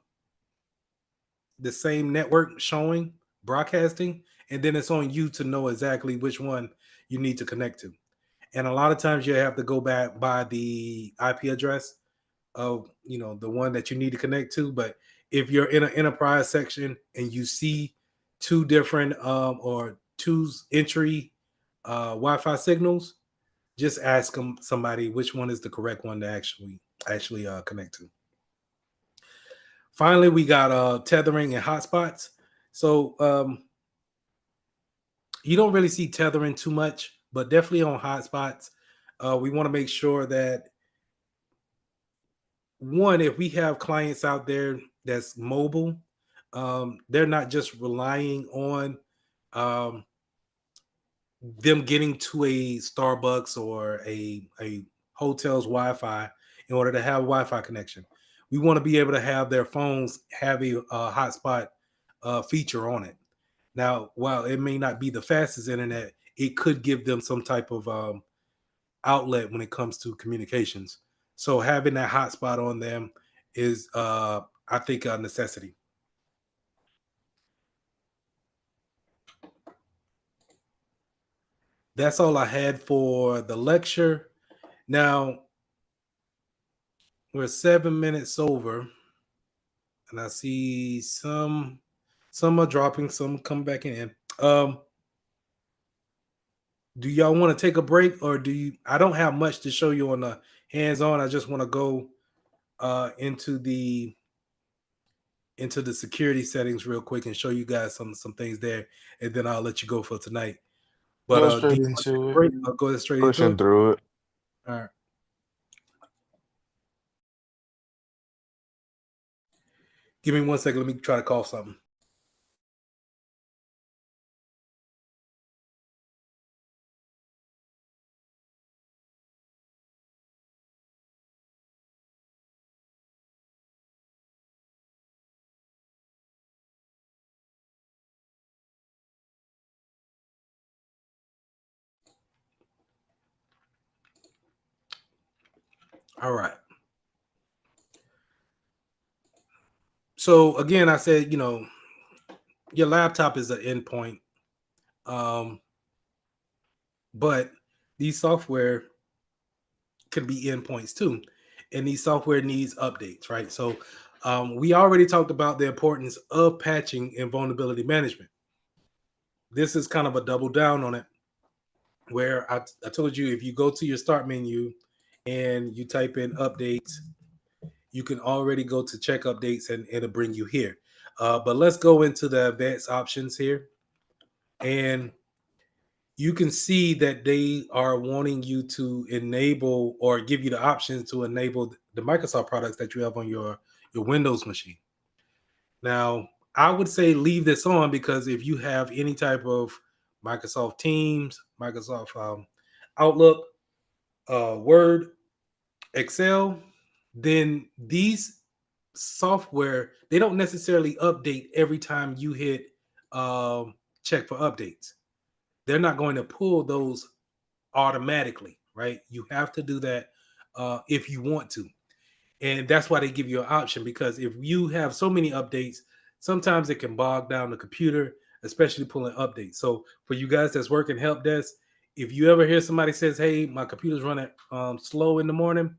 the same network showing, broadcasting, and then it's on you to know exactly which one you need to connect to. And a lot of times you have to go back by the IP address of the one that you need to connect to. But if you're in an enterprise section and you see two different or two entry Wi-Fi signals, just ask somebody which one is the correct one to actually connect to. Finally, we got tethering and hotspots. So you don't really see tethering too much, but definitely on hotspots, we want to make sure that, one, if we have clients out there that's mobile, they're not just relying on um, them getting to a Starbucks or a hotel's Wi-Fi in order to have a Wi-Fi connection. We want to be able to have their phones have a hotspot feature on it. Now, while it may not be the fastest internet, it could give them some type of outlet when it comes to communications. So having that hotspot on them is, I think, a necessity. That's all I had for the lecture. Now, we're 7 minutes over, and I see some are dropping, some come back in. Do y'all want to take a break, or do you? I don't have much to show you on the hands-on. I just want to go into the security settings real quick and show you guys some things there, and then I'll let you go for tonight. But Go do straight you want to take a into it. break? I'll go straight into Pushing it. through it. All right. Give me 1 second. Let me try to call something. All right. So again, I said, your laptop is an endpoint, but these software can be endpoints too, and these software needs updates, right? So we already talked about the importance of patching and vulnerability management. This is kind of a double down on it, where I told you if you go to your start menu and you type in updates, you can already go to check updates and it'll bring you here. But let's go into the advanced options here. And you can see that they are wanting you to enable or give you the options to enable the Microsoft products that you have on your Windows machine. Now, I would say leave this on, because if you have any type of Microsoft Teams, Microsoft Outlook, Word, Excel, then these software, they don't necessarily update every time you hit check for updates. They're not going to pull those automatically, right? You have to do that if you want to. And that's why they give you an option, because if you have so many updates, sometimes it can bog down the computer, especially pulling updates. So for you guys that's working help desk, if you ever hear somebody says, hey, my computer's running slow in the morning,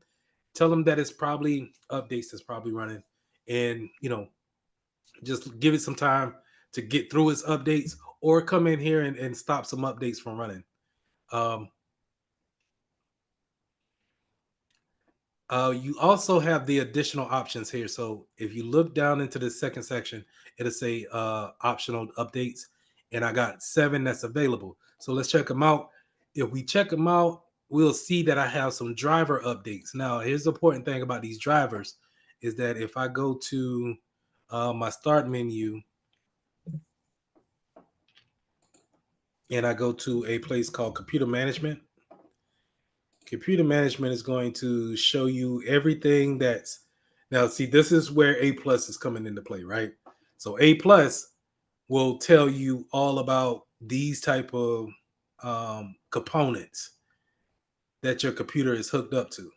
tell them that it's probably updates that's probably running. And, just give it some time to get through its updates, or come in here and stop some updates from running. You also have the additional options here. So if you look down into the second section, it'll say optional updates. And I got 7 that's available. So let's check them out. If we check them out, we'll see that I have some driver updates. Now, here's the important thing about these drivers is that if I go to my start menu and I go to a place called computer management is going to show you everything that's now. See, this is where A plus is coming into play, right? So A plus will tell you all about these type of components that your computer is hooked up to.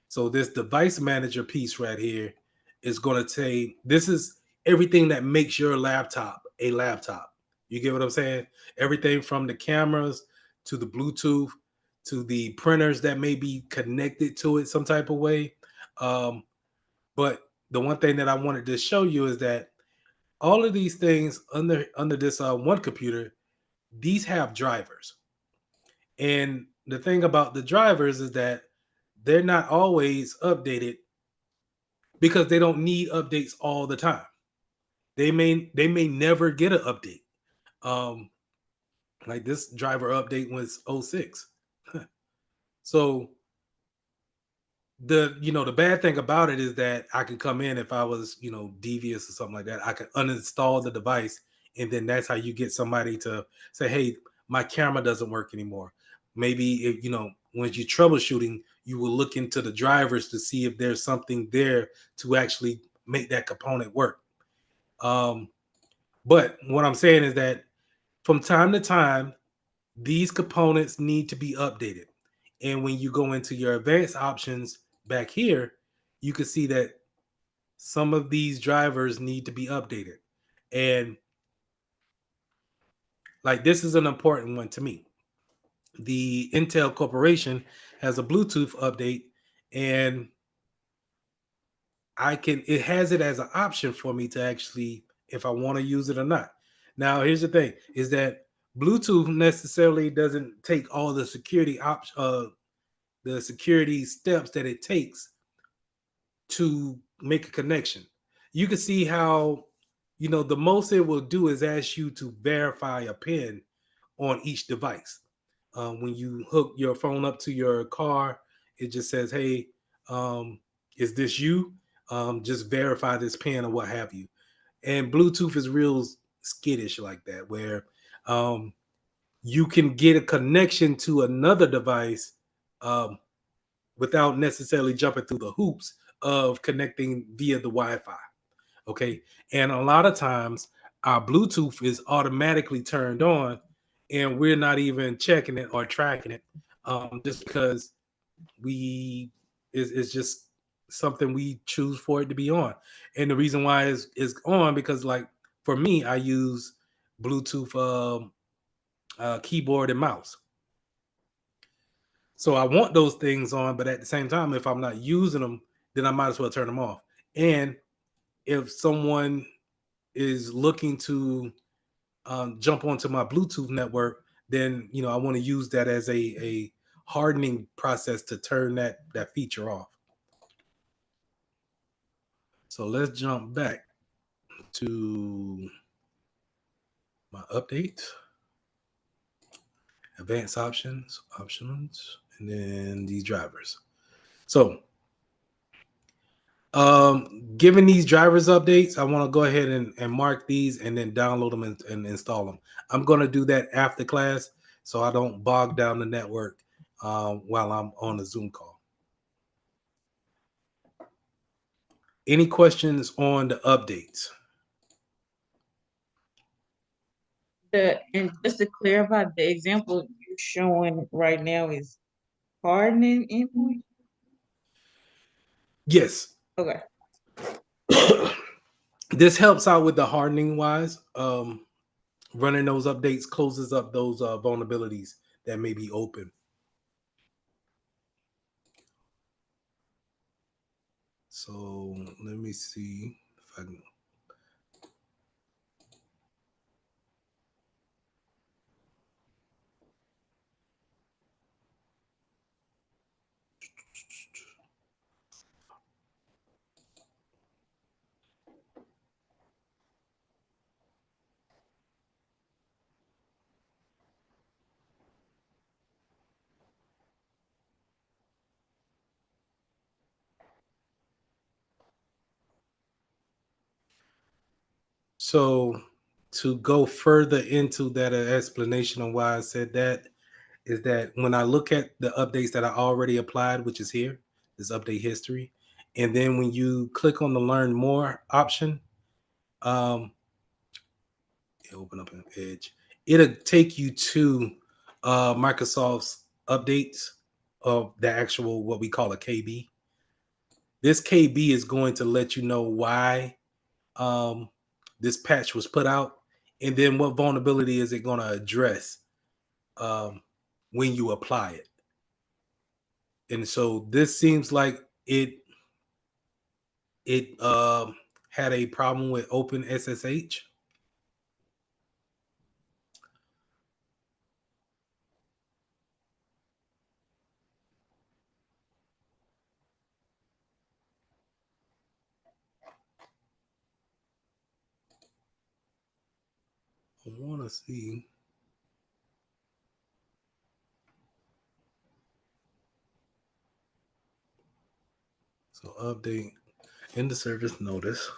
So this device manager piece right here is going to say this is everything that makes your laptop a laptop. You get what I'm saying? Everything from the cameras to the Bluetooth to the printers that may be connected to it some type of way. But the one thing that I wanted to show you is that all of these things under this one computer, these have drivers. And the thing about the drivers is that they're not always updated, because they don't need updates all the time. They may never get an update. Um, like this driver update was 06. So the bad thing about it is that I could come in, if I was devious or something like that, I could uninstall the device, and then that's how you get somebody to say, hey, my camera doesn't work anymore. Maybe if when you're troubleshooting, you will look into the drivers to see if there's something there to actually make that component work. But what I'm saying is that from time to time, these components need to be updated. And when you go into your advanced options back here, you can see that some of these drivers need to be updated. And like this is an important one to me. The Intel Corporation has a Bluetooth update, and it has it as an option for me to actually, if I want to use it or not. Now, here's the thing: is that Bluetooth necessarily doesn't take all the the security steps that it takes to make a connection. You can see how, the most it will do is ask you to verify a PIN on each device. When you hook your phone up to your car, it just says, "Hey, is this you? Just verify this PIN or what have you." And Bluetooth is real skittish like that, where you can get a connection to another device um, without necessarily jumping through the hoops of connecting via the Wi-Fi. Okay, and a lot of times our Bluetooth is automatically turned on, and we're not even checking it or tracking it, just because it's just something we choose for it to be on. And the reason why is on because, like, for me, I use Bluetooth keyboard and mouse. So I want those things on, but at the same time, if I'm not using them, then I might as well turn them off. And if someone is looking to jump onto my Bluetooth network, then I want to use that as a hardening process to turn that feature off. So let's jump back to my update, advanced options, and then these drivers. So given these drivers updates, I want to go ahead and mark these and then download them and install them. I'm going to do that after class so I don't bog down the network while I'm on a Zoom call. Any questions on the updates? And just to clarify, the example you're showing right now is hardening endpoint. Yes. Okay. This helps out with the hardening wise. Running those updates closes up those vulnerabilities that may be open. So let me see if I can. So to go further into that explanation on why I said that is that when I look at the updates that I already applied, which is here, this update history, and then when you click on the learn more option, open up an edge, it'll take you to Microsoft's updates of the actual what we call a KB. This KB is going to let you know why um, this patch was put out, and then what vulnerability is it going to address when you apply it. And so this seems like it had a problem with Open SSH. I want to see. So update in the service notice.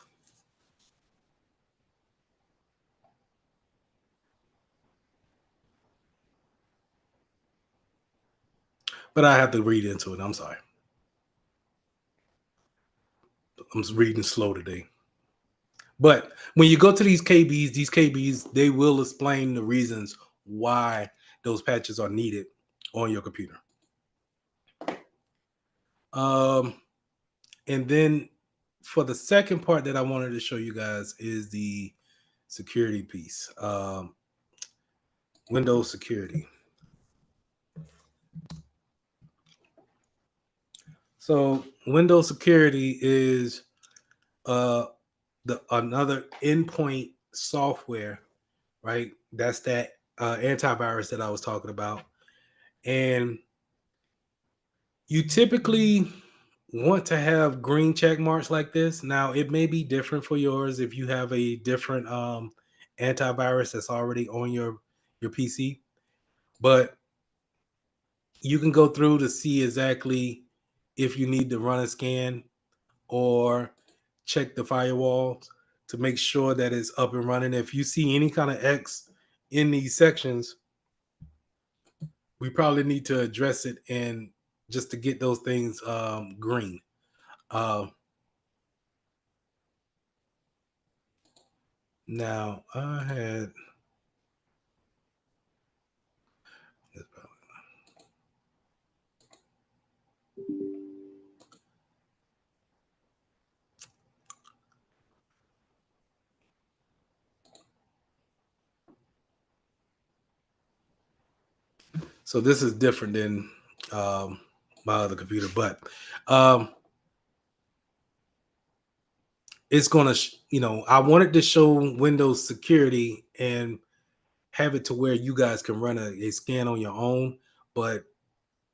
But I have to read into it. I'm sorry. I'm reading slow today. But when you go to these KBs, they will explain the reasons why those patches are needed on your computer. And then for the second part that I wanted to show you guys is the security piece. Windows security. So Windows security is the another endpoint software, right? That's that antivirus that I was talking about. And you typically want to have green check marks like this. Now, it may be different for yours if you have a different antivirus that's already on your PC, but you can go through to see exactly if you need to run a scan or check the firewalls to make sure that it's up and running. If you see any kind of X in these sections, we probably need to address it and just to get those things green. Now I had so this is different than my other computer, but it's gonna, I wanted to show Windows security and have it to where you guys can run a scan on your own, but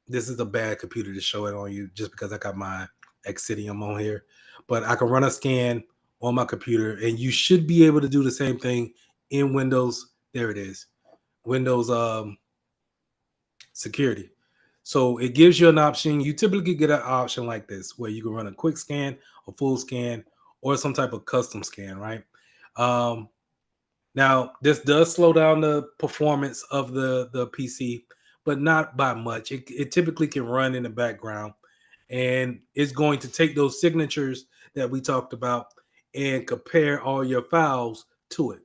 this is a bad computer to show it on you just because I got my Exidium on here. But I can run a scan on my computer, and you should be able to do the same thing in Windows. There it is, Windows security. So it gives you an option. You typically get an option like this where you can run a quick scan, a full scan, or some type of custom scan, right? Now, this does slow down the performance of the PC, but not by much. It typically can run in the background, and it's going to take those signatures that we talked about and compare all your files to it.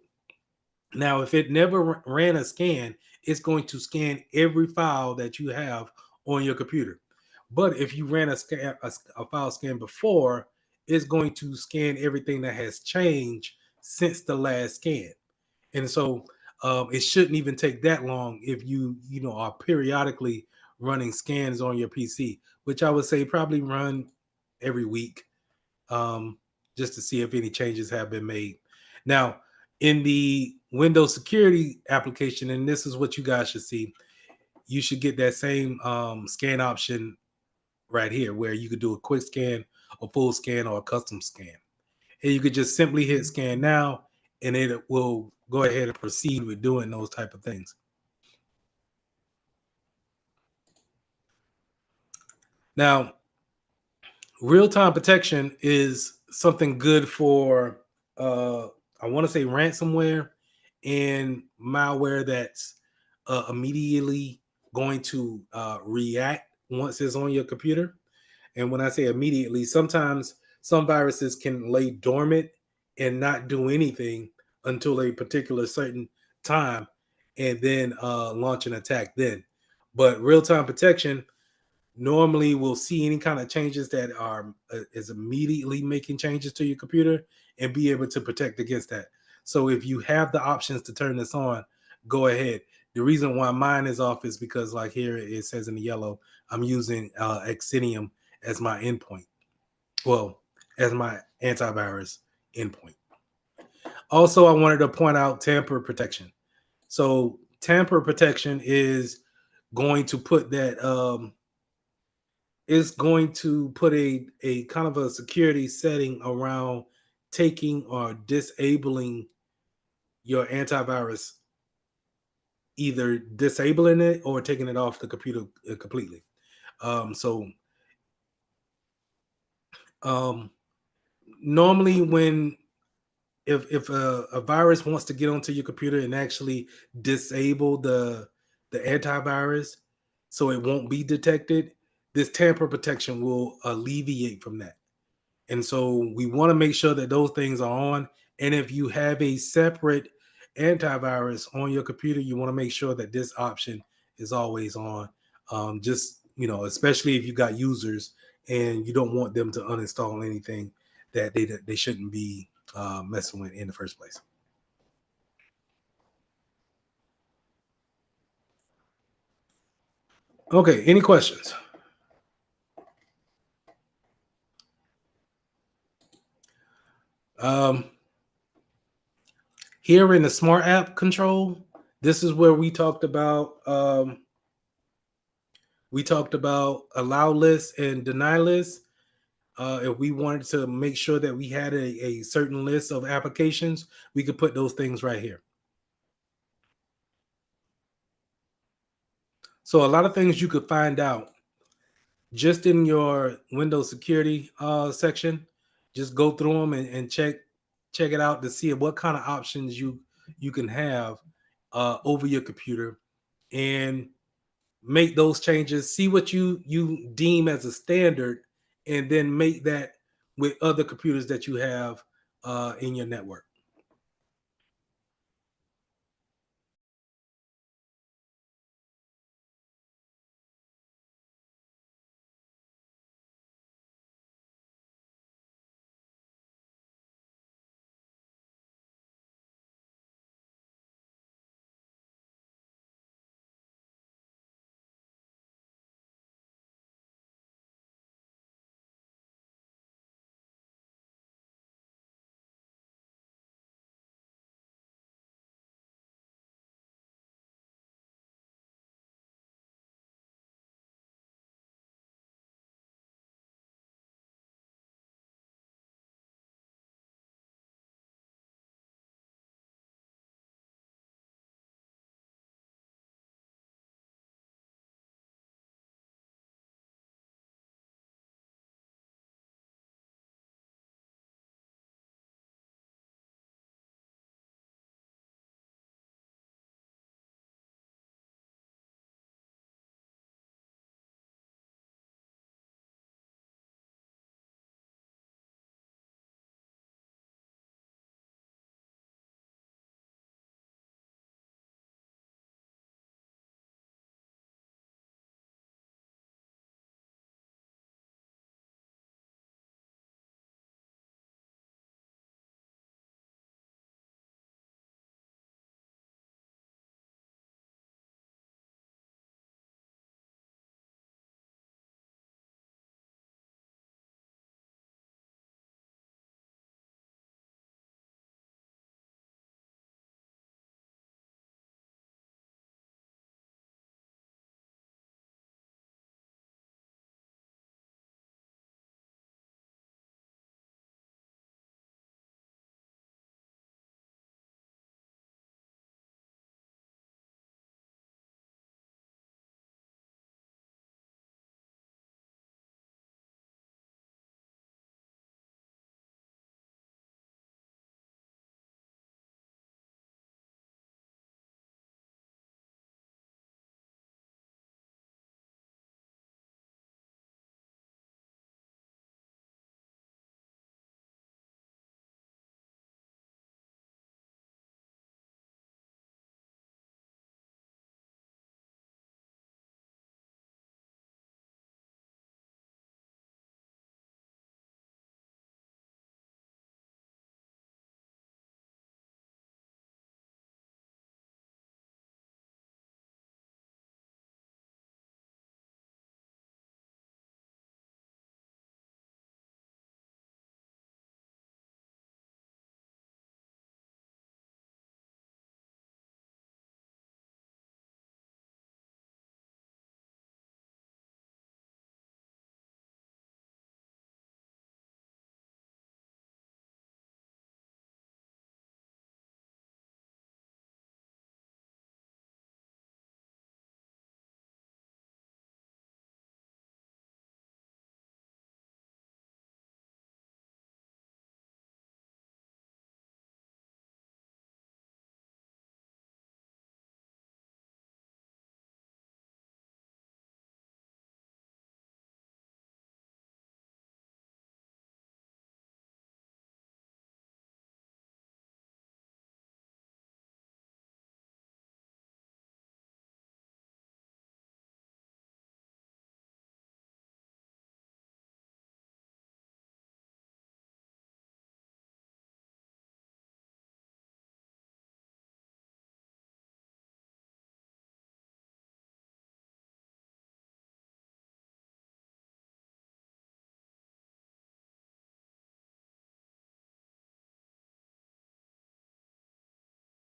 Now, if it never ran a scan, it's going to scan every file that you have on your computer. But if you ran a file scan before, it's going to scan everything that has changed since the last scan. And so it shouldn't even take that long if you are periodically running scans on your PC, which I would say probably run every week, just to see if any changes have been made. Now, in the Windows security application, and this is what you guys should see, you should get that same scan option right here, where you could do a quick scan, a full scan, or a custom scan. And you could just simply hit scan now, and it will go ahead and proceed with doing those type of things. Now, real-time protection is something good for I want to say ransomware and malware that's immediately going to react once it's on your computer. And when I say immediately, sometimes some viruses can lay dormant and not do anything until a particular certain time and then launch an attack then. But real-time protection normally will see any kind of changes that are is immediately making changes to your computer and be able to protect against that. So if you have the options to turn this on, go ahead. The reason why mine is off is because, like here it says in the yellow, I'm using Exidium as my endpoint. Well, as my antivirus endpoint. Also, I wanted to point out tamper protection. So tamper protection is going to put that is going to put a kind of a security setting around taking or disabling your antivirus, either disabling it or taking it off the computer completely. So normally when if a virus wants to get onto your computer and actually disable the antivirus so it won't be detected, this tamper protection will alleviate from that. And so we want to make sure that those things are on And if you have a separate antivirus on your computer, you want to make sure that this option is always on. Just, especially if you got users and you don't want them to uninstall anything that they shouldn't be messing with in the first place. Okay, any questions? Here in the smart app control, this is where we talked about allow lists and deny lists. If we wanted to make sure that we had a certain list of applications, we could put those things right here. So a lot of things you could find out just in your Windows security section. Just go through them and check it out to see what kind of options you can have over your computer, and make those changes. See what you deem as a standard, and then make that with other computers that you have in your network.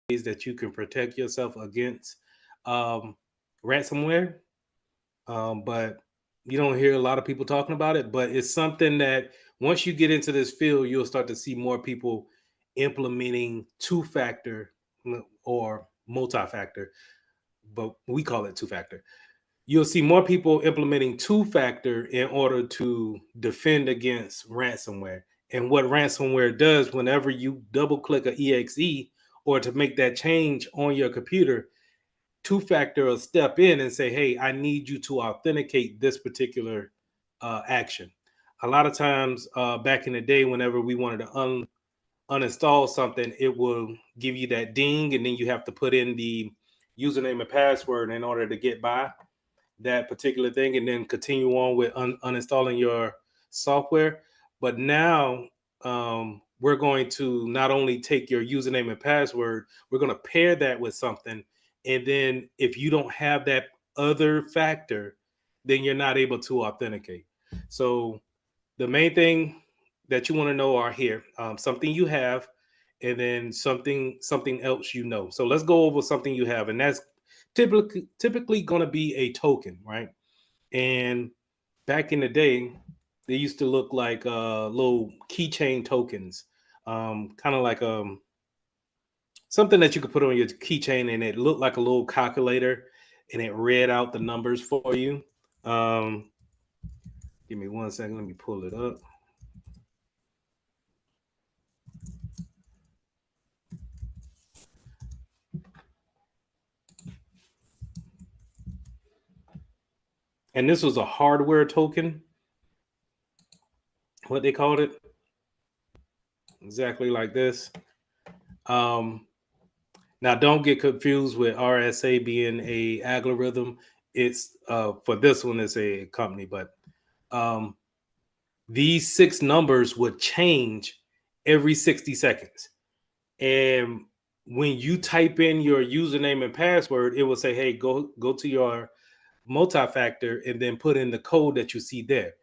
ways that you can protect yourself against um, ransomware, but you don't hear a lot of people talking about it. But it's something that once you get into this field, you'll start to see more people implementing two-factor or multi-factor, but we call it two-factor. You'll see more people implementing two-factor in order to defend against ransomware. And what ransomware does, whenever you double click a exe or to make that change on your computer, two-factor will step in and say, hey, I need you to authenticate this particular action. A lot of times back in the day, whenever we wanted to uninstall something, it will give you that ding, and then you have to put in the username and password in order to get by that particular thing, and then continue on with uninstalling your software. But now we're going to not only take your username and password, we're going to pair that with something. And then if you don't have that other factor, then you're not able to authenticate. So the main thing that you want to know are here, something you have, and then something else you know. So let's go over something you have, and that's typically going to be a token, right? And back in the day, they used to look like little keychain tokens, kind of like something that you could put on your keychain, and it looked like a little calculator, and it read out the numbers for you. Give me 1 second. Let me pull it up. And this was a hardware token, what they called it, exactly like this. Now, don't get confused with RSA being a algorithm. It's for this one, it's a company, but these 6 numbers would change every 60 seconds. And when you type in your username and password, it will say, hey, go to your multi-factor and then put in the code that you see there.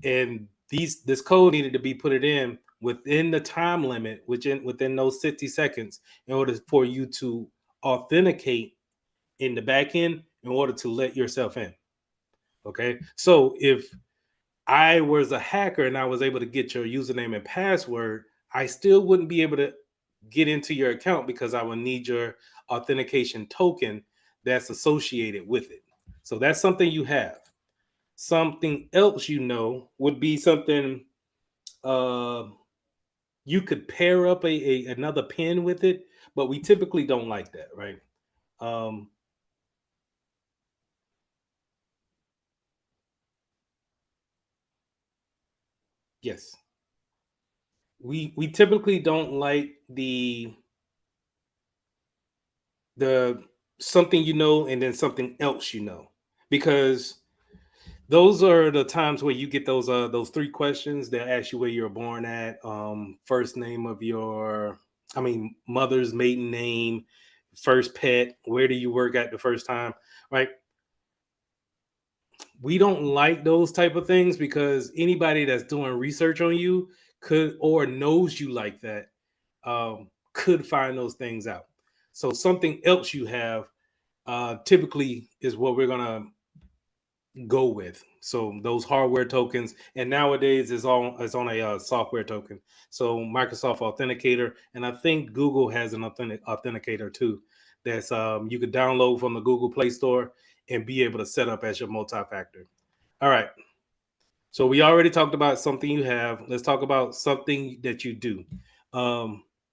And this code needed to be put it in within the time limit, within those 60 seconds, in order for you to authenticate in the back end in order to let yourself in. Okay. So if I was a hacker and I was able to get your username and password, I still wouldn't be able to get into your account because I would need your authentication token that's associated with it. So that's something you have. Something else you know would be something you could pair up another pin with it, but we typically don't like that, right? Yes. We typically don't like the something you know and then something else you know, because those are the times where you get those 3 questions that ask you where you're born at, first name of mother's maiden name, first pet, where do you work at the first time, right? We don't like those type of things because anybody that's doing research on you could, or knows you like that, could find those things out. So something else you have typically is what we're gonna go with. So those hardware tokens, and nowadays it's on a software token. So Microsoft Authenticator, and I think Google has an authenticator too. That's you could download from the Google Play Store and be able to set up as your multi-factor. All right. So we already talked about something you have. Let's talk about something that you do.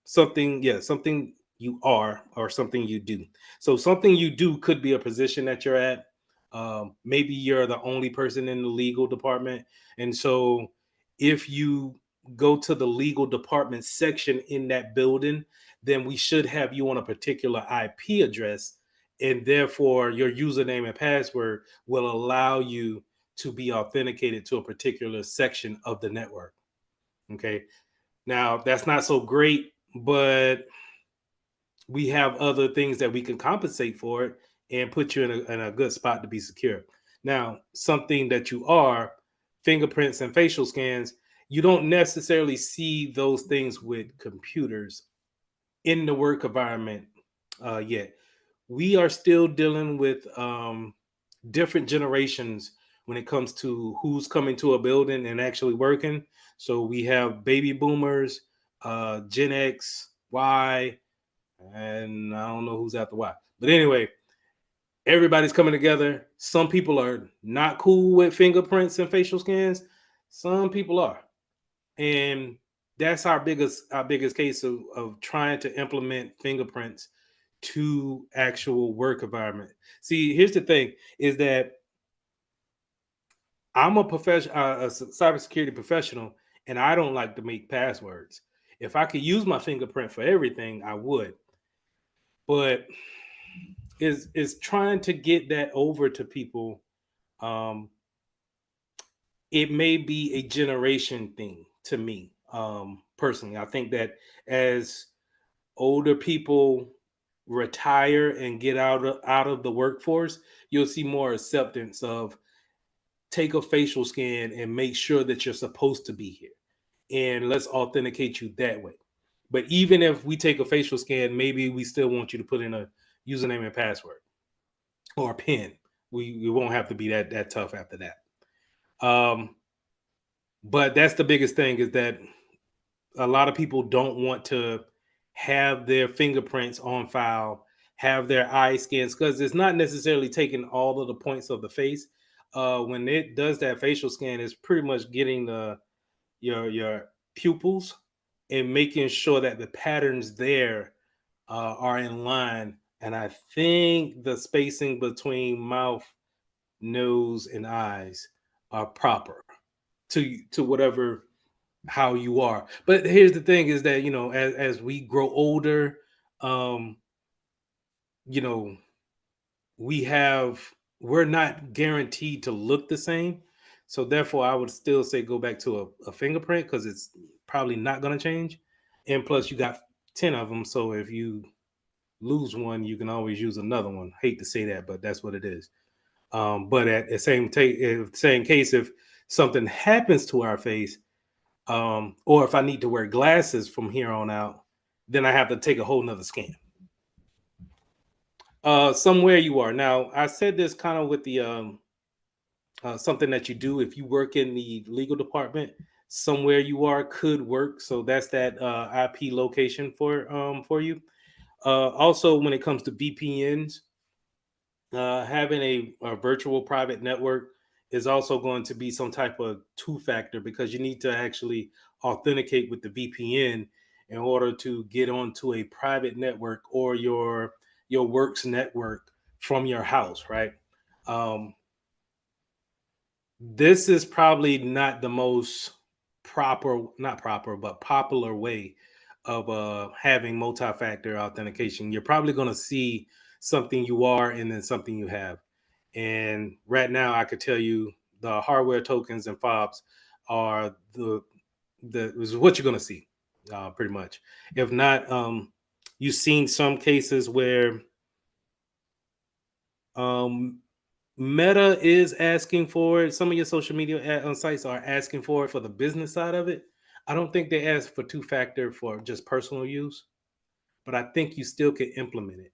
Something you are or something you do. So something you do could be a position that you're at. Maybe you're the only person in the legal department. And so if you go to the legal department section in that building, then we should have you on a particular IP address. And therefore, your username and password will allow you to be authenticated to a particular section of the network. Okay. Now, that's not so great, but we have other things that we can compensate for it and put you in a good spot to be secure. Now, something that you are, fingerprints and facial scans, you don't necessarily see those things with computers in the work environment yet. We are still dealing with different generations when it comes to who's coming to a building and actually working. So we have baby boomers, Gen X, Y, and I don't know who's after Y. But anyway, everybody's coming together. Some people are not cool with fingerprints and facial scans. Some people are. And that's our biggest case of trying to implement fingerprints to actual work environment. See, here's the thing: is that I'm a professional, a cybersecurity professional, and I don't like to make passwords. If I could use my fingerprint for everything, I would. But is trying to get that over to people. Um, it may be a generation thing to me, personally. I think that as older people retire and get out of the workforce, you'll see more acceptance of take a facial scan and make sure that you're supposed to be here, and let's authenticate you that way. But even if we take a facial scan, maybe we still want you to put in a username and password or a pin. We won't have to be that tough after that. But that's the biggest thing, is that a lot of people don't want to have their fingerprints on file, have their eye scans, because it's not necessarily taking all of the points of the face. When it does that facial scan, it's pretty much getting your pupils and making sure that the patterns there are in line. And I think the spacing between mouth, nose, and eyes are proper to whatever how you are. But here's the thing: is that as we grow older, um, you know, we have we're not guaranteed to look the same. So therefore, I would still say go back to a fingerprint, because it's probably not going to change. And plus, you got 10 of them. So if you lose one, you can always use another one. Hate to say that, but that's what it is. But at the same case, if something happens to our face, or if I need to wear glasses from here on out, then I have to take a whole nother scan. Somewhere you are. Now, I said this kind of with the something that you do if you work in the legal department. Somewhere you are could work. So that's that IP location for you. Also, when it comes to VPNs, having a virtual private network is also going to be some type of two factor, because you need to actually authenticate with the VPN in order to get onto a private network or your work's network from your house, right? Um, this is probably not the most not proper, but popular way of having multi-factor authentication. You're probably going to see something you are and then something you have. And right now, I could tell you the hardware tokens and fobs are the is what you're going to see, pretty much. If not, you've seen some cases where um, Meta is asking for it. Some of your social media sites are asking for it for the business side of it. I don't think they ask for two factor for just personal use, but I think you still could implement it.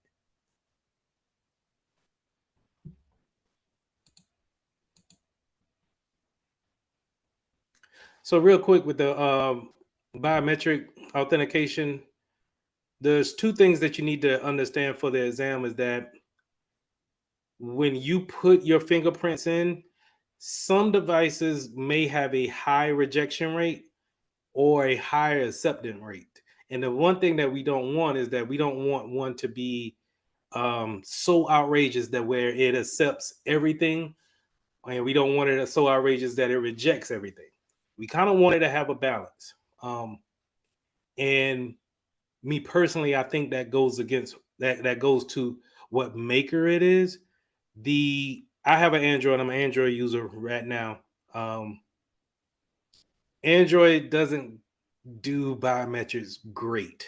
So real quick with the biometric authentication, there's two things that you need to understand for the exam: is that when you put your fingerprints in, some devices may have a high rejection rate or a higher acceptance rate. And the one thing that we don't want is that we don't want one to be so outrageous that where it accepts everything, and we don't want it so outrageous that it rejects everything. We kind of want it to have a balance. And me personally, I think that goes against that goes to what maker it is. I have an Android. I'm an Android user right now. Um, Android doesn't do biometrics great,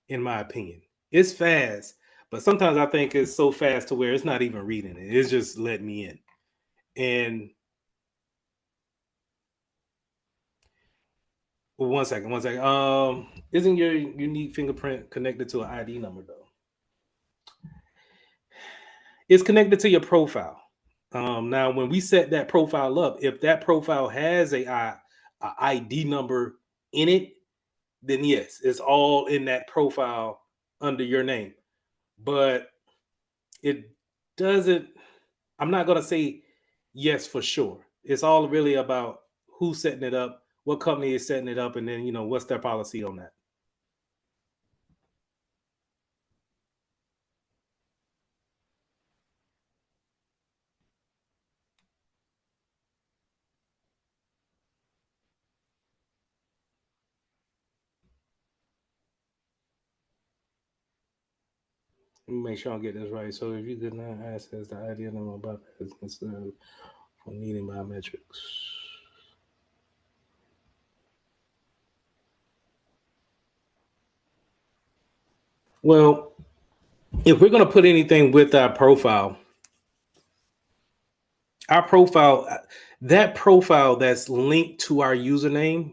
in my opinion. It's fast, but sometimes I think it's so fast to where it's not even reading it. It's just letting me in. And well, one second. Isn't your unique fingerprint connected to an ID number though? It's connected to your profile. Now, when we set that profile up, if that profile has a ID number in it, then yes, it's all in that profile under your name. But it doesn't, I'm not going to say yes for sure. It's all really about who's setting it up, what company is setting it up, and then, what's their policy on that. Let me make sure I get this right. So if you could not access the ID number of bypass instead of for needing biometrics. Well, if we're going to put anything with our profile, that profile that's linked to our username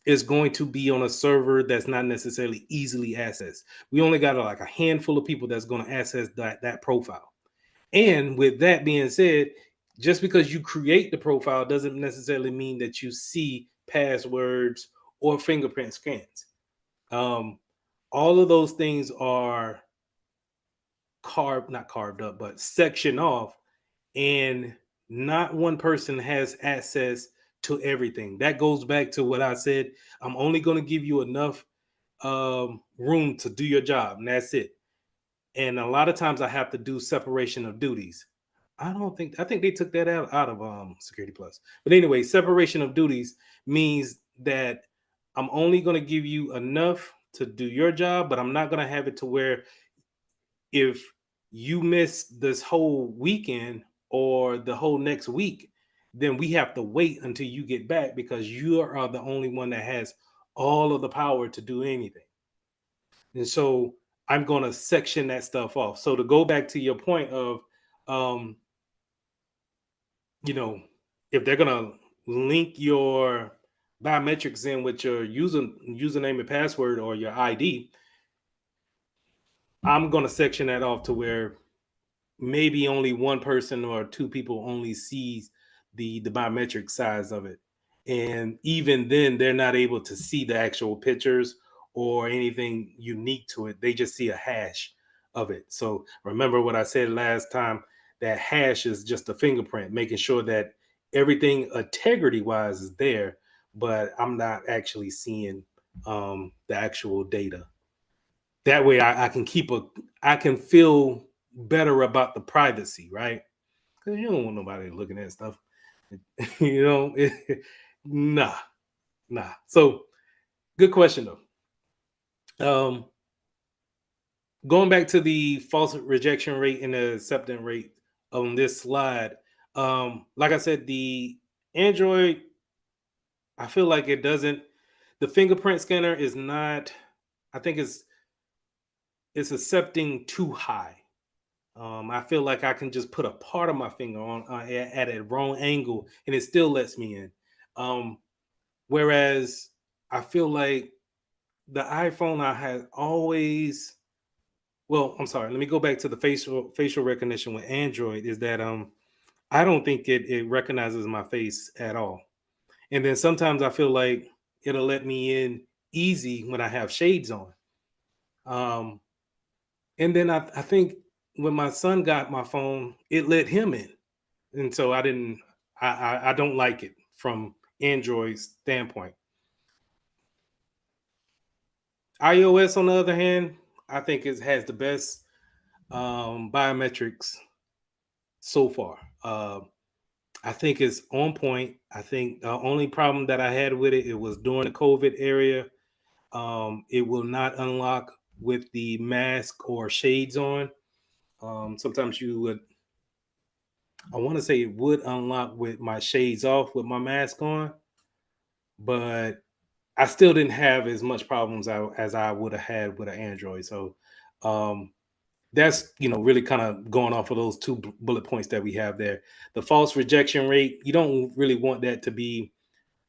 is going to be on a server that's not necessarily easily accessed. We only got like a handful of people that's going to access that profile. And with that being said, just because you create the profile doesn't necessarily mean that you see passwords or fingerprint scans. All of those things are not carved up, but sectioned off, and not one person has access to everything. That goes back to what I said. I'm only going to give you enough room to do your job, and that's it. And a lot of times I have to do separation of duties. I think they took that out of Security Plus. But anyway, separation of duties means that I'm only going to give you enough to do your job, but I'm not going to have it to where if you miss this whole weekend or the whole next week, then we have to wait until you get back because you are the only one that has all of the power to do anything. And so I'm going to section that stuff off. So to go back to your point of, um, if they're going to link your biometrics in with your username and password or your ID, I'm going to section that off to where maybe only one person or two people only sees the biometric size of it, and even then they're not able to see the actual pictures or anything unique to it. They just see a hash of it. So remember what I said last time, that hash is just a fingerprint, making sure that everything integrity wise is there, but I'm not actually seeing the actual data. That way I can feel better about the privacy, right? Because you don't want nobody looking at stuff. you know, nah, nah. So good question though. Going back to the false rejection rate and the acceptance rate on this slide. Like I said, the Android, I feel like it doesn't. The fingerprint scanner is not. I think it's accepting too high. I feel like I can just put a part of my finger on at a wrong angle, and it still lets me in. Whereas I feel like the iPhone I had always. Well, I'm sorry. Let me go back to the facial recognition with Android. Is that I don't think it recognizes my face at all, and then sometimes I feel like it'll let me in easy when I have shades on. Um, and then I think when my son got my phone, it let him in, and so I didn't. I don't like it from Android's standpoint. iOS, on the other hand, I think it has the best biometrics so far. I think it's on point. I think the only problem that I had with it, it was during the COVID area. It will not unlock with the mask or shades on. Sometimes you would, I want to say it would unlock with my shades off with my mask on, but I still didn't have as much problems as I would have had with an Android. So um, that's really kind of going off of those two bullet points that we have there. The false rejection rate, you don't really want that to be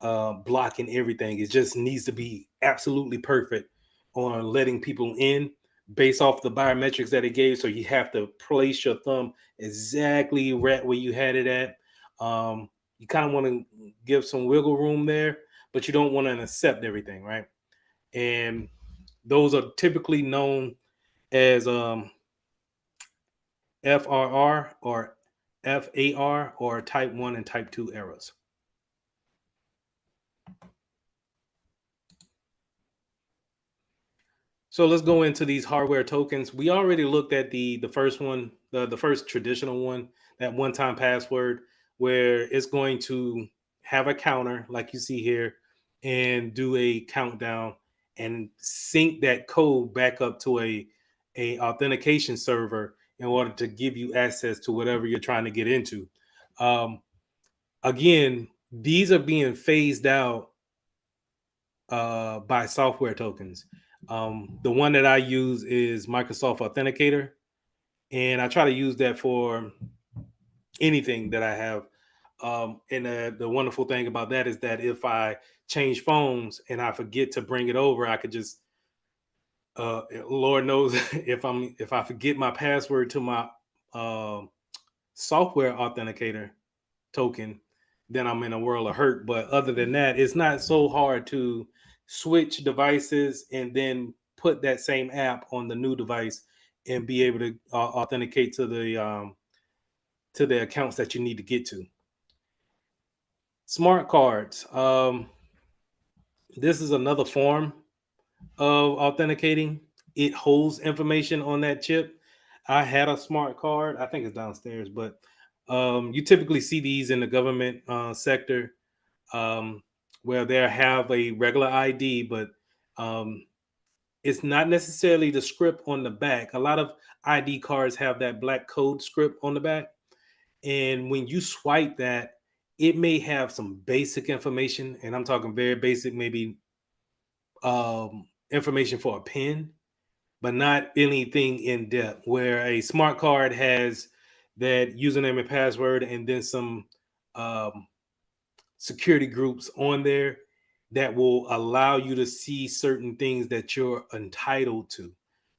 blocking everything. It just needs to be absolutely perfect on letting people in. based off the biometrics that it gave. So you have to place your thumb exactly right where you had it at. You kind of want to give some wiggle room there, but you don't want to accept everything, right? And those are typically known as FRR or FAR or type 1 and type 2 errors. So let's go into these hardware tokens. We already looked at the first one, the first traditional one, that one-time password, where it's going to have a counter like you see here and do a countdown and sync that code back up to a authentication server in order to give you access to whatever you're trying to get into. Again, these are being phased out by software tokens. The one that I use is Microsoft Authenticator, and I try to use that for anything that I have. And the wonderful thing about that is that if I change phones and I forget to bring it over, I could just, Lord knows, if I forget my password to my software authenticator token, then I'm in a world of hurt. But other than that, it's not so hard to switch devices and then put that same app on the new device and be able to authenticate to the accounts that you need to get to. Smart cards. This is another form of authenticating. It holds information on that chip. I had a smart card. I think it's downstairs, but you typically see these in the government sector, where they have a regular ID, but it's not necessarily the script on the back. A lot of ID cards have that black code script on the back. And when you swipe that, it may have some basic information. And I'm talking very basic, maybe information for a PIN, but not anything in depth. Where a smart card has that username and password and then some security groups on there that will allow you to see certain things that you're entitled to.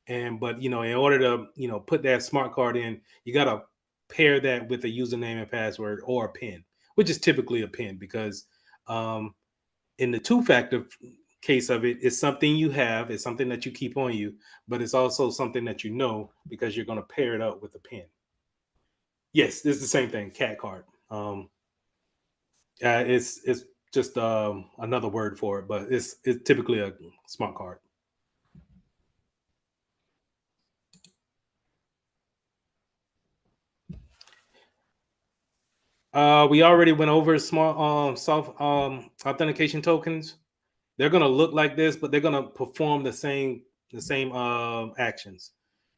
And but in order to put that smart card in, you got to pair that with a username and password or a PIN, which is typically a PIN because in the two-factor case of it, it's something you have, it's something that you keep on you, but it's also something that you know because you're going to pair it up with a PIN. Yes, this is the same thing, cat card. It's just another word for it, but it's typically a smart card. We already went over small soft authentication tokens. They're gonna look like this, but they're gonna perform the same actions.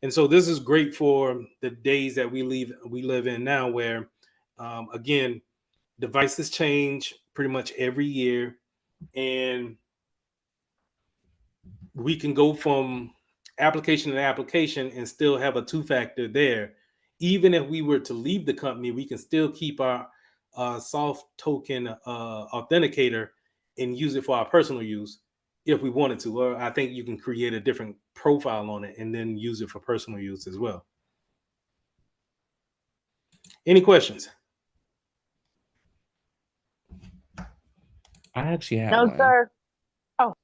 And so this is great for the days that we live in now, where again, devices change pretty much every year, and we can go from application to application and still have a two-factor there. Even if we were to leave the company, we can still keep our soft token authenticator and use it for our personal use if we wanted to. Or I think you can create a different profile on it and then use it for personal use as well. Any questions? I actually have No, one. sir. Oh,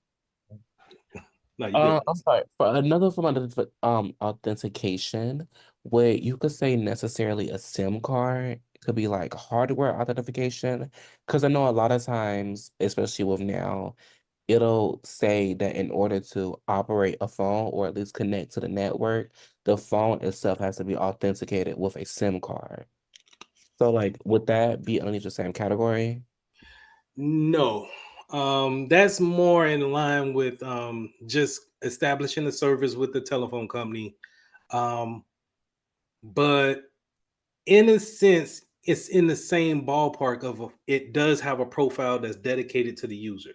No, you good. I'm sorry. For another form of authentication, where you could say necessarily a SIM card, it could be like hardware authentication. Because I know a lot of times, especially with now, it'll say that in order to operate a phone or at least connect to the network, the phone itself has to be authenticated with a SIM card. So, like, would that be underneath the same category? No, that's more in line with just establishing the service with the telephone company. Um, but in a sense, it's in the same ballpark of it does have a profile that's dedicated to the user.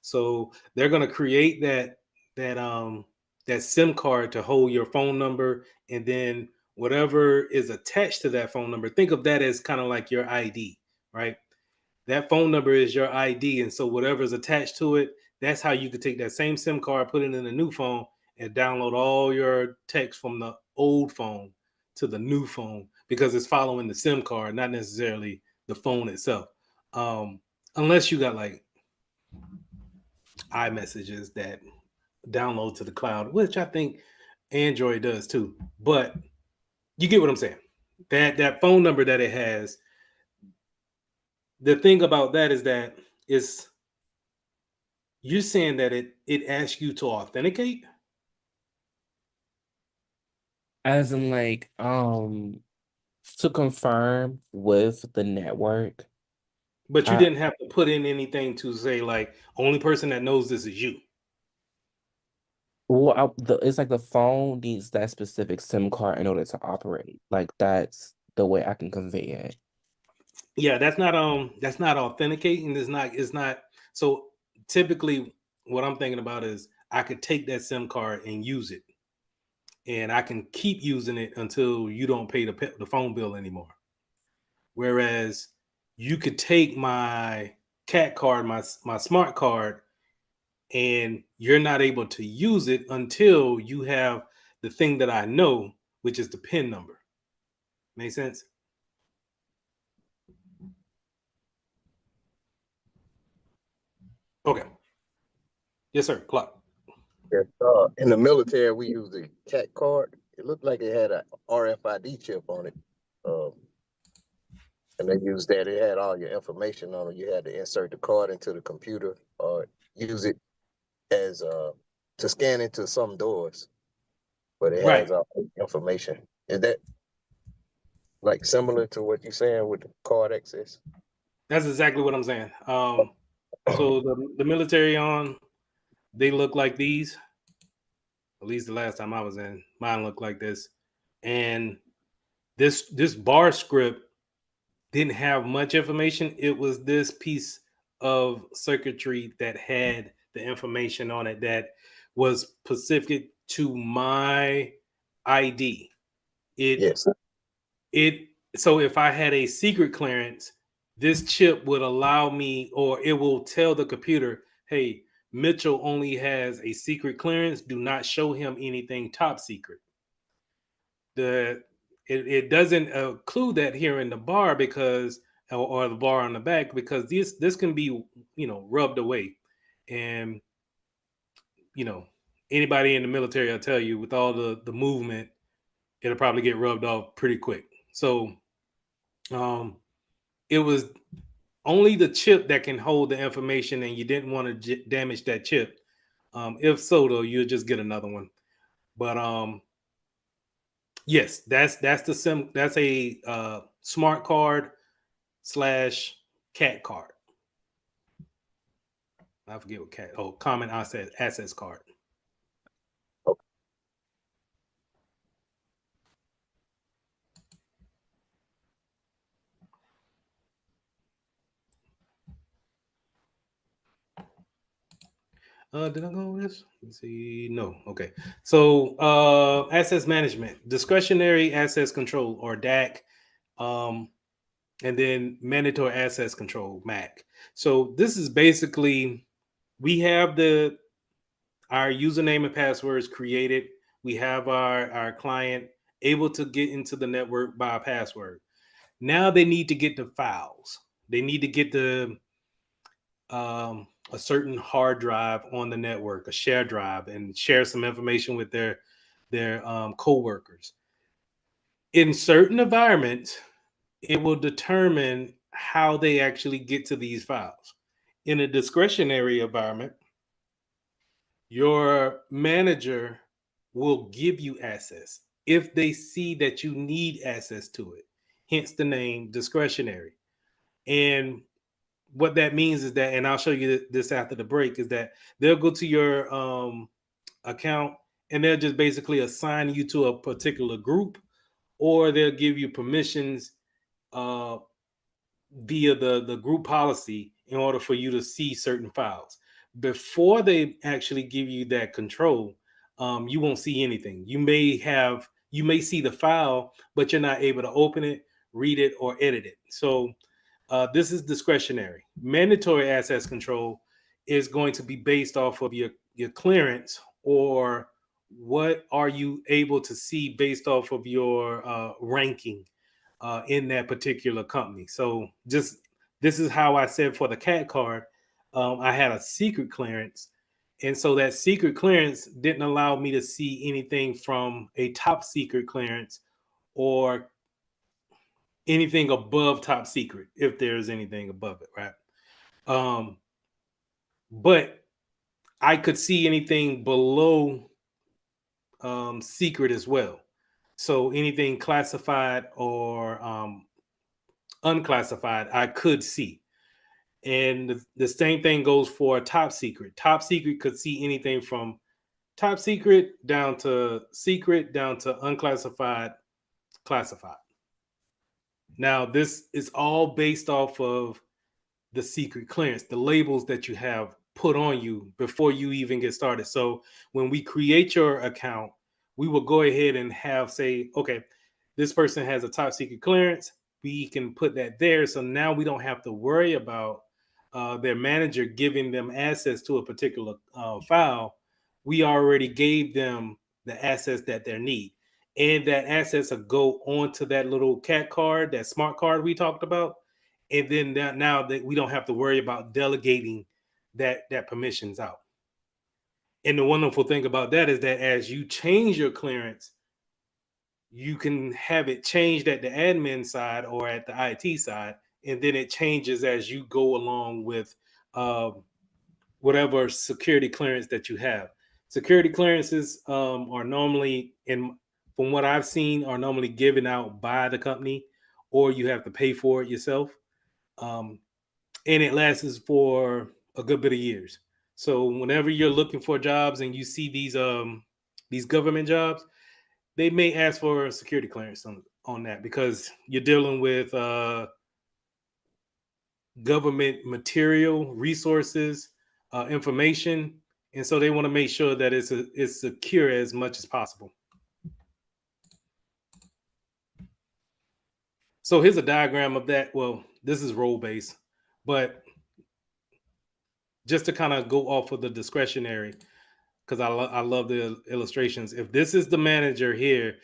So they're going to create that SIM card to hold your phone number, and then whatever is attached to that phone number, think of that as kind of like your ID, right? That phone number is your ID, and so whatever's attached to it, that's how you could take that same SIM card, put it in a new phone, and download all your text from the old phone to the new phone because it's following the SIM card, not necessarily the phone itself. Unless you got like iMessages that download to the cloud, which I think Android does too. But you get what I'm saying. That phone number that it has, the thing about that is that it's you're saying that it asks you to authenticate, As in like to confirm with the network. but you I didn't have to put in anything to say like only person that knows this is you. it's like the phone needs that specific SIM card in order to operate. Like that's the way I can convey it. Yeah, that's not authenticating. It's not so typically what I'm thinking about is I could take that SIM card and use it. And I can keep using it until you don't pay the phone bill anymore. Whereas you could take my cat card, my smart card, and you're not able to use it until you have the thing that I know, which is the PIN number. Make sense? Okay. Yes, sir. Clock. Yes, in the military, we use the cat card. It looked like it had a RFID chip on it. And they used that. It had all your information on it. You had to insert the card into the computer or use it as to scan into some doors. But it Right. has all information. Is that like similar to what you're saying with the card access? That's exactly what I'm saying. So the military they look like these. At least the last time I was in, mine looked like this. And this bar script didn't have much information. It was this piece of circuitry that had the information on it that was specific to my ID. Yes. It so if I had a secret clearance, this chip would allow me, or it will tell the computer, hey, Mitchell only has a secret clearance. Do not show him anything top secret. It doesn't include that here in the bar because or the bar on the back because this can be rubbed away, and you know anybody in the military will tell you with all the movement it'll probably get rubbed off pretty quick. So it was only the chip that can hold the information, and you didn't want to damage that chip. If so, though, you'll just get another one. But yes, that's the sim. That's a smart card / cat card. I forget what cat. Oh, common assets card. Did I go over this? Let's see. No. Okay. So assets management, discretionary assets control or DAC, and then mandatory access control MAC. So this is basically we have our username and passwords created. We have our client able to get into the network by a password. Now they need to get the files. They need to get a certain hard drive on the network, a share drive, and share some information with their coworkers. In certain environments, it will determine how they actually get to these files. In a discretionary environment, your manager will give you access if they see that you need access to it, hence the name discretionary. And what that means is that, and I'll show you this after the break, is that they'll go to your account and they'll just basically assign you to a particular group, or they'll give you permissions uh, via the group policy in order for you to see certain files. Before they actually give you that control, you won't see anything. You may see the file, but you're not able to open it, read it, or edit it. So this is discretionary. Mandatory access control is going to be based off of your clearance or what are you able to see based off of your ranking in that particular company. So just this is how I said for the cat card, I had a secret clearance. And so that secret clearance didn't allow me to see anything from a top secret clearance or anything above top secret, if there's anything above it, right? Um, but I could see anything below secret as well. So anything classified or unclassified, I could see. And the same thing goes for top secret. Top secret could see anything from top secret down to unclassified, classified. Now, this is all based off of the secret clearance, the labels that you have put on you before you even get started. So when we create your account, we will go ahead and have say, okay, this person has a top secret clearance. We can put that there. So now we don't have to worry about their manager giving them access to a particular file. We already gave them the access that they need. And that access will go onto that little cat card, that smart card we talked about. And then now that we don't have to worry about delegating that permissions out. And the wonderful thing about that is that as you change your clearance, you can have it changed at the admin side or at the IT side, and then it changes as you go along with whatever security clearance that you have. Security clearances are normally, from what I've seen, are normally given out by the company, or you have to pay for it yourself. And it lasts for a good bit of years. So whenever you're looking for jobs and you see these government jobs, they may ask for a security clearance on that because you're dealing with government material, resources, information, and so they want to make sure that it's secure as much as possible. So here's a diagram of that. Well, this is role based, but just to kind of go off of the discretionary, because I love the illustrations. If this is the manager here,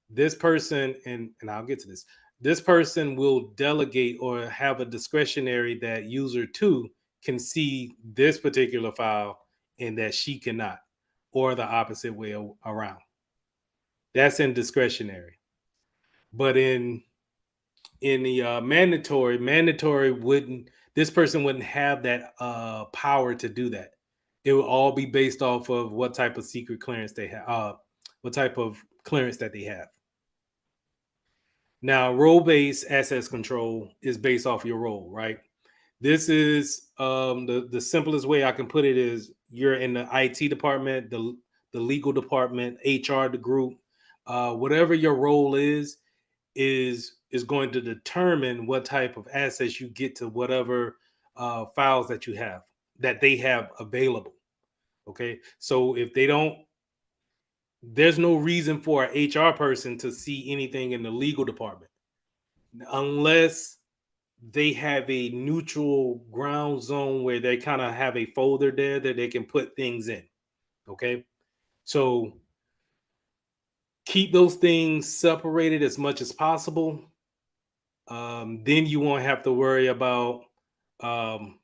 this person, and I'll get to this, this person will delegate or have a discretionary that user two can see this particular file and that she cannot, or the opposite way around. That's in discretionary. But in the mandatory wouldn't, this person wouldn't have that power to do that. It will all be based off of what type of secret clearance they have, what type of clearance that they have. Now, role-based access control is based off your role, right? This is the simplest way I can put it is you're in the IT department, the legal department, HR, the group, whatever your role is going to determine what type of access you get to whatever files that you have that they have available. Okay, so if they don't, there's no reason for an HR person to see anything in the legal department unless they have a neutral ground zone where they kind of have a folder there that they can put things in. Okay, so keep those things separated as much as possible. Then you won't have to worry about um,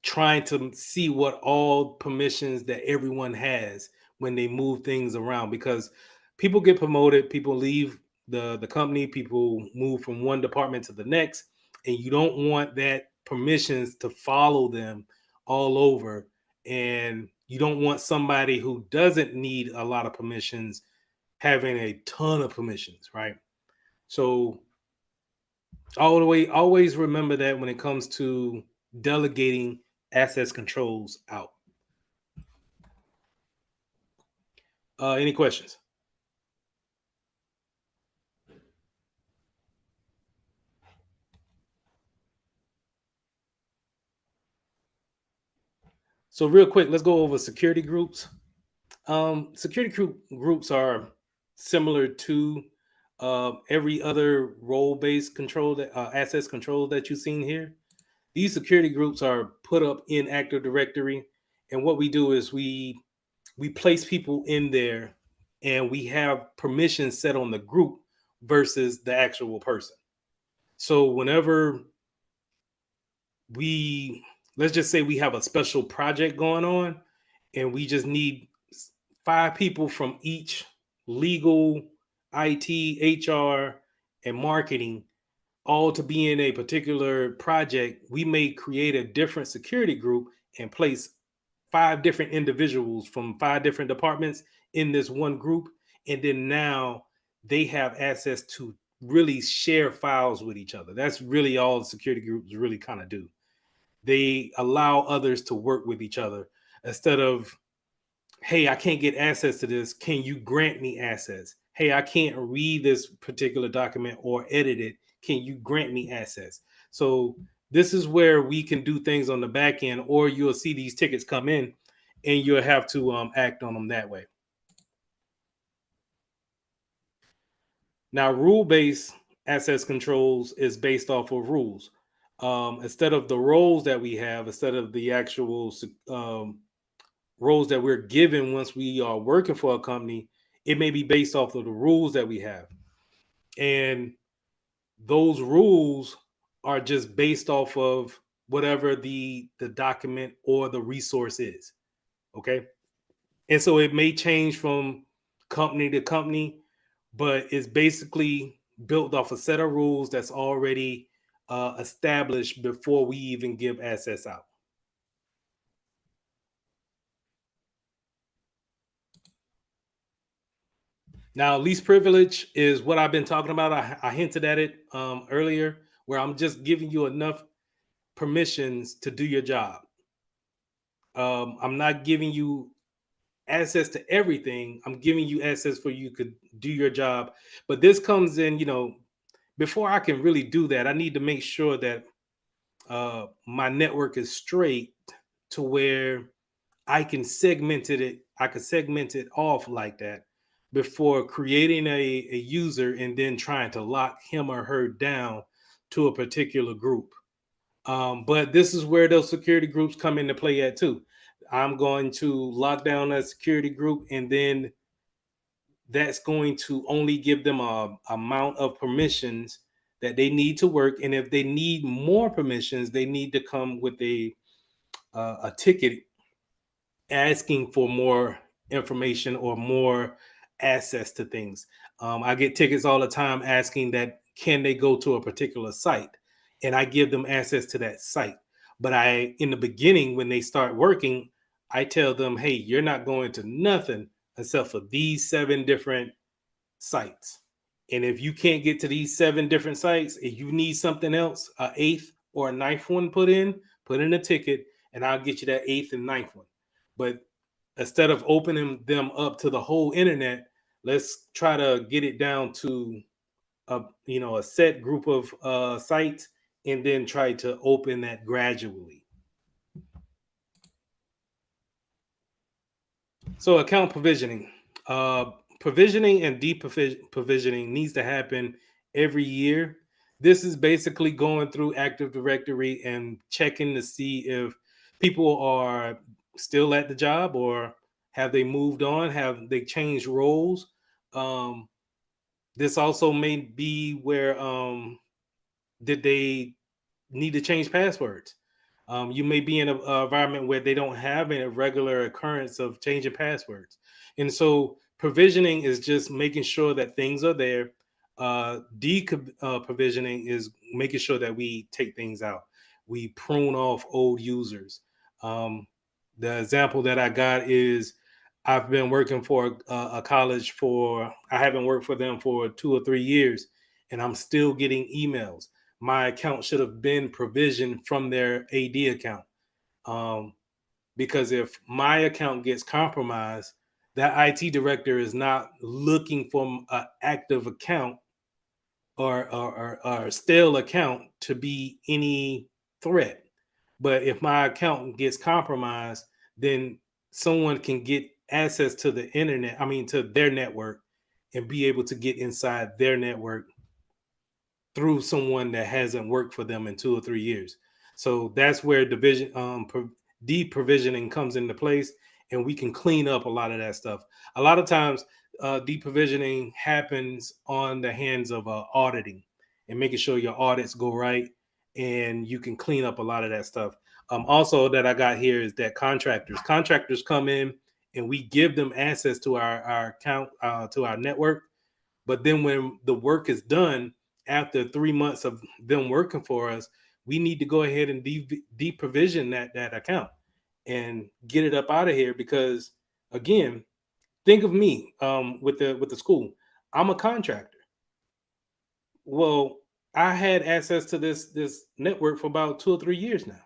trying to see what all permissions that everyone has when they move things around, because people get promoted, people leave the company, people move from one department to the next, and you don't want that permissions to follow them all over, and you don't want somebody who doesn't need a lot of permissions having a ton of permissions, right? So always remember that when it comes to delegating access controls out. Any questions? So real quick, let's go over security groups. Security groups are similar to every other role-based control that access control that you've seen here. These security groups are put up in Active Directory, and what we do is we we place people in there and we have permissions set on the group versus the actual person. So whenever we, let's just say we have a special project going on and we just need 5 people from each legal, IT, HR, and marketing all to be in a particular project, we may create a different security group and place 5 different individuals from 5 different departments in this one group. And then now they have access to really share files with each other. That's really all the security groups really kind of do. They allow others to work with each other instead of, hey, I can't get access to this. Can you grant me access? Hey, I can't read this particular document or edit it. Can you grant me access? So this is where we can do things on the back end, or you'll see these tickets come in and you'll have to act on them that way. Now, rule-based access controls is based off of rules. Instead of the roles that we have, instead of the actual roles that we're given once we are working for a company, it may be based off of the rules that we have. And those rules are just based off of whatever the document or the resource is. Okay. And so it may change from company to company, but it's basically built off a set of rules that's already established before we even give access out. Now, least privilege is what I've been talking about. I hinted at it earlier, where I'm just giving you enough permissions to do your job. I'm not giving you access to everything. I'm giving you access for you could do your job. But this comes in, before I can really do that, I need to make sure that my network is straight to where I can segment it. I could segment it off like that before creating a user and then trying to lock him or her down to a particular group. But this is where those security groups come into play at too. I'm going to lock down a security group, and then that's going to only give them a amount of permissions that they need to work. And if they need more permissions, they need to come with a ticket asking for more information or more access to things. I get tickets all the time asking that can they go to a particular site, and I give them access to that site. But in the beginning, when they start working, I tell them, hey, you're not going to nothing except for these 7 different sites. And if you can't get to these 7 different sites, if you need something else, an 8th or a 9th one put in a ticket, and I'll get you that 8th and 9th one. But instead of opening them up to the whole internet, let's try to get it down to a set group of sites, and then try to open that gradually. So account provisioning. Provisioning and deprovisioning needs to happen every year. This is basically going through Active Directory and checking to see if people are still at the job, or have they moved on, have they changed roles. This also may be where did they need to change passwords. You may be in an environment where they don't have a regular occurrence of changing passwords. And so provisioning is just making sure that things are there. Provisioning is making sure that we take things out. We prune off old users. The example that I got is I've been working for a college I haven't worked for them for 2 or 3 years, and I'm still getting emails. My account should have been provisioned from their AD account. Because if my account gets compromised, that IT director is not looking for an active account or stale account to be any threat. But if my account gets compromised, then someone can get access to the internet, to their network, and be able to get inside their network through someone that hasn't worked for them in 2 or 3 years. So that's where deprovisioning comes into place. and we can clean up a lot of that stuff. A lot of times, deprovisioning happens on the hands of auditing and making sure your audits go right, and you can clean up a lot of that stuff. Also, that I got here is that contractors come in and we give them access to our account, to our network. But then when the work is done, after 3 months of them working for us, we need to go ahead and deprovision that account and get it up out of here. Because again, think of me with the school. I'm a contractor. Well, I had access to this network for about 2 or 3 years now.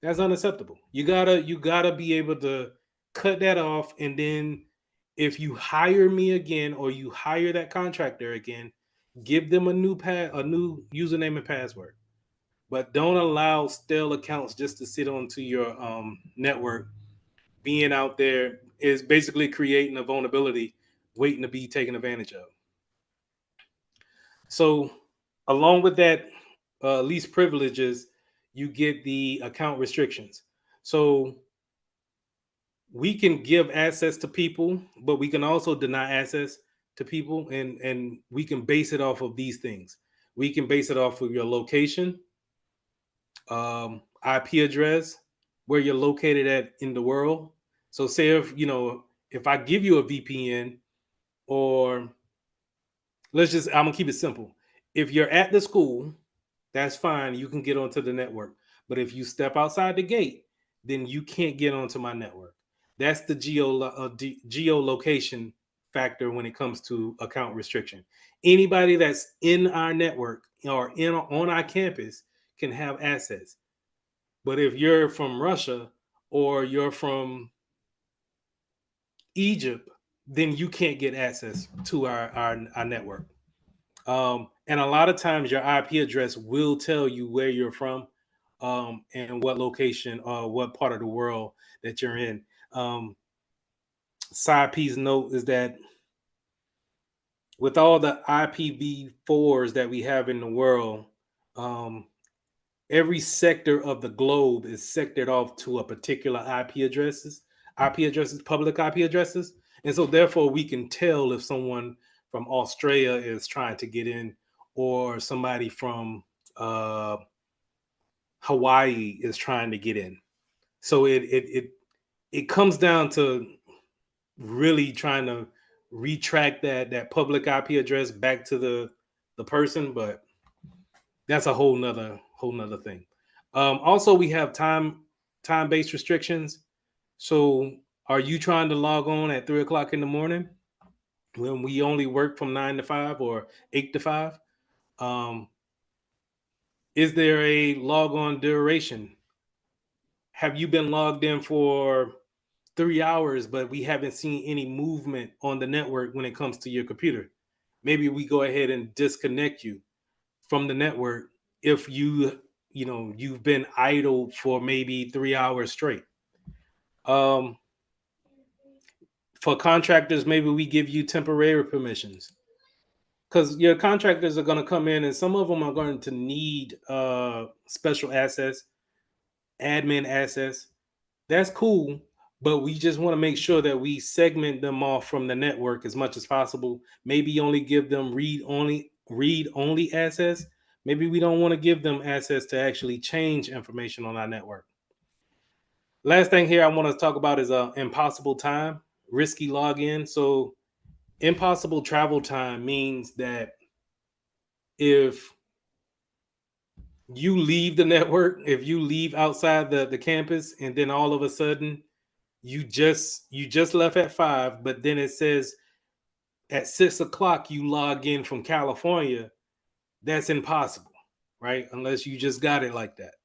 That's unacceptable. You gotta be able to cut that off, and then if you hire me again or you hire that contractor again, give them a new username and password. But don't allow stale accounts just to sit onto your network. Being out there is basically creating a vulnerability waiting to be taken advantage of. So, along with that, least privileges, you get the account restrictions. So, we can give access to people, but we can also deny access to people, and we can base it off of these things. We can base it off of your location, IP address, where you're located at in the world. So, say if I give you a VPN, or I'm gonna keep it simple. If you're at the school, that's fine. You can get onto the network. But if you step outside the gate, then you can't get onto my network. That's the geolocation factor when it comes to account restriction. Anybody that's in our network or on our campus can have access. But if you're from Russia or you're from Egypt, then you can't get access to our network. And a lot of times your IP address will tell you where you're from, and what location or what part of the world that you're in. Side piece note is that with all the IPv4s that we have in the world, every sector of the globe is sectored off to a particular IP addresses, public IP addresses. And so therefore we can tell if someone from Australia is trying to get in, or somebody from Hawaii is trying to get in. So it comes down to really trying to retract that public IP address back to the person, but that's a whole nother thing. Also, we have time-based restrictions. So, are you trying to log on at 3 o'clock in the morning when we only work from 9 to 5 or 8 to 5? Is there a log on duration? Have you been logged in for 3 hours, but we haven't seen any movement on the network when it comes to your computer? Maybe we go ahead and disconnect you from the network if you've been idle for maybe 3 hours straight. For contractors, maybe we give you temporary permissions, because your contractors are going to come in and some of them are going to need special access, admin access. That's cool, but we just want to make sure that we segment them off from the network as much as possible. Maybe only give them read only access. Maybe we don't want to give them access to actually change information on our network. Last thing here I want to talk about is impossible time, risky login. So impossible travel time means that if you leave the network, if you leave outside the campus, and then all of a sudden you just left at 5, but then it says at 6 o'clock you log in from California, that's impossible, right? Unless you just got it like that.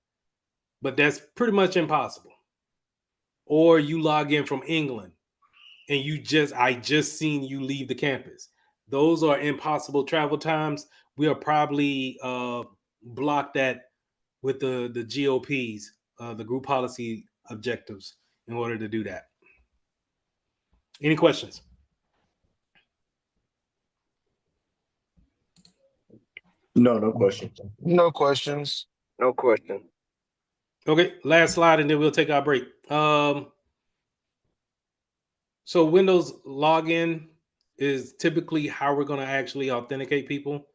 But that's pretty much impossible. Or you log in from England and I just seen you leave the campus. Those are impossible travel times. We'll probably block that with the GOPs, the group policy objectives, in order to do that. Any questions? No questions. No questions. No question. Okay, last slide, and then we'll take our break. So Windows login is typically how we're going to actually authenticate people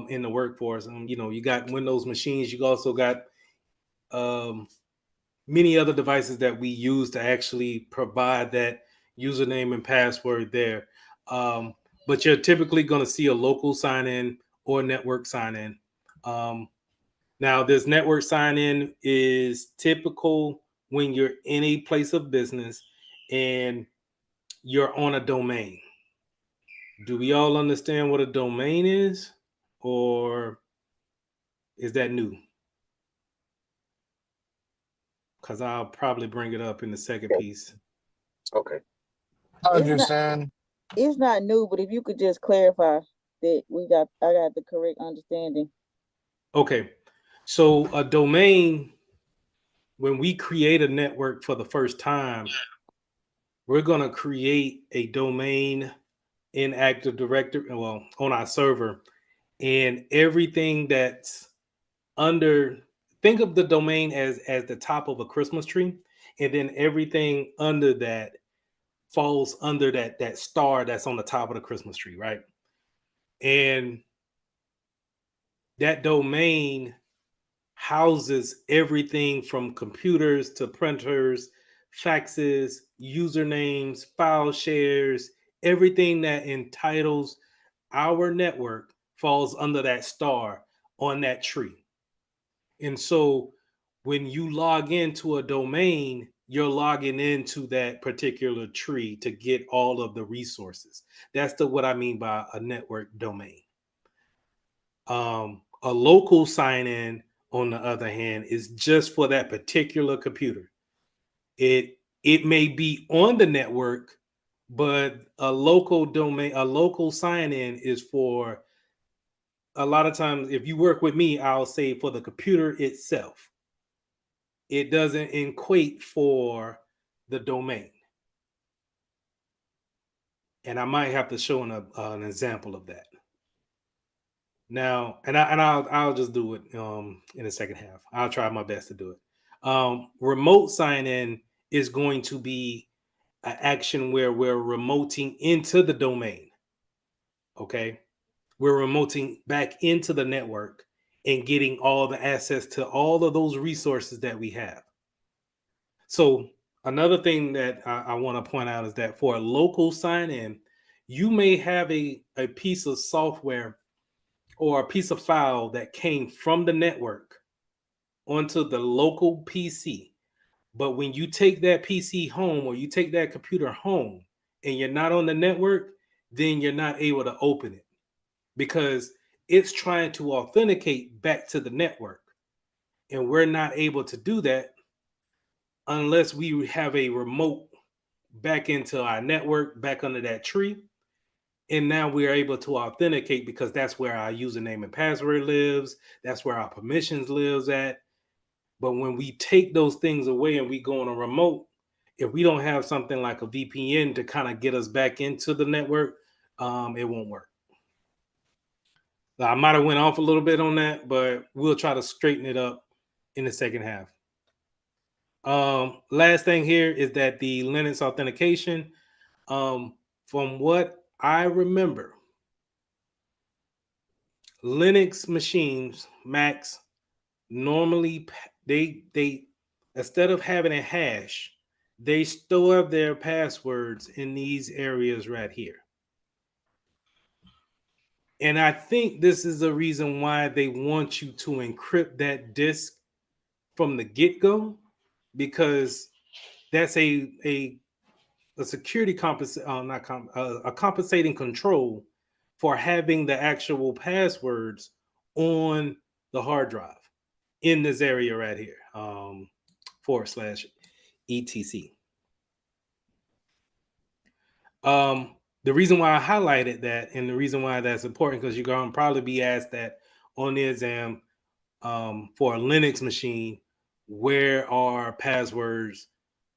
in the workforce. You know, you got Windows machines. You also got um, many other devices that we use to actually provide that username and password there. But you're typically going to see a local sign in or network sign in. Now, this network sign in is typical when you're in a place of business and you're on a domain. Do we all understand what a domain is, or is that new? Because I'll probably bring it up in the second piece. Okay. I It's not understand. it's not new, but if you could just clarify that I got the correct understanding. Okay. So a domain, when we create a network for the first time, we're going to create a domain in Active Directory, well, on our server, and everything that's under, think of the domain as the top of a Christmas tree, and then everything under that falls under that star that's on the top of the Christmas tree, right? And that domain houses everything from computers to printers, faxes, usernames, file shares, everything that entitles our network falls under that star on that tree. And so when you log into a domain, you're logging into that particular tree to get all of the resources. That's what I mean by a network domain. A local sign in, on the other hand, is just for that particular computer. It may be on the network, but a local domain, a local sign in is for, a lot of times, if you work with me, I'll say for the computer itself. It doesn't equate for the domain. And I might have to show an example of that. Now, I'll just do it in the second half. I'll try my best to do it. Remote sign in is going to be an action where we're remoting into the domain. Okay, we're remoting back into the network and getting all the access to all of those resources that we have. So another thing that I want to point out is that for a local sign in, you may have a piece of software or a piece of file that came from the network onto the local PC. But when you take that PC home or you take that computer home and you're not on the network, then you're not able to open it because it's trying to authenticate back to the network. And we're not able to do that unless we have a remote back into our network, back under that tree. And now we are able to authenticate because that's where our username and password lives. That's where our permissions lives at. But when we take those things away and we go on a remote, if we don't have something like a VPN to kind of get us back into the network, it won't work. Now, I might have went off a little bit on that, but we'll try to straighten it up in the second half. Last thing here is that the Linux authentication, from what I remember, Linux machines, Macs, normally they instead of having a hash, they store their passwords in these areas right here. And I think this is the reason why they want you to encrypt that disk from the get-go, because that's a security a compensating control for having the actual passwords on the hard drive in this area right here, /etc. The reason why I highlighted that and the reason why that's important, because you're going to probably be asked that on the exam, for a Linux machine, where are passwords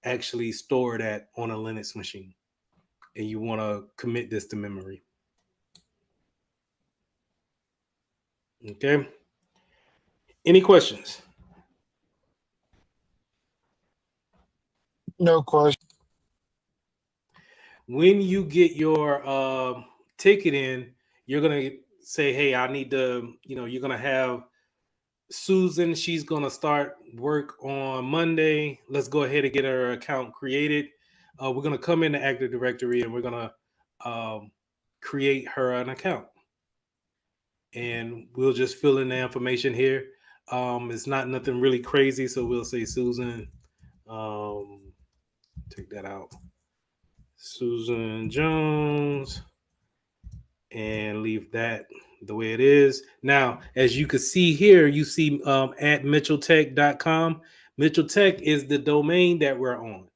actually stored at on a Linux machine? And you want to commit this to memory. Okay. Any questions? No question. When you get your ticket in, you're gonna say, "Hey, I need to." You're gonna have Susan. She's gonna start work on Monday. Let's go ahead and get her account created. We're gonna come into Active Directory and we're gonna um, create her an account, and we'll just fill in the information here. It's not nothing really crazy, so we'll say Susan. Um, take that out. Susan Jones, and leave that the way it is. Now, as you can see here, you see at mitchelltech.com. Mitchell Tech is the domain that we're on.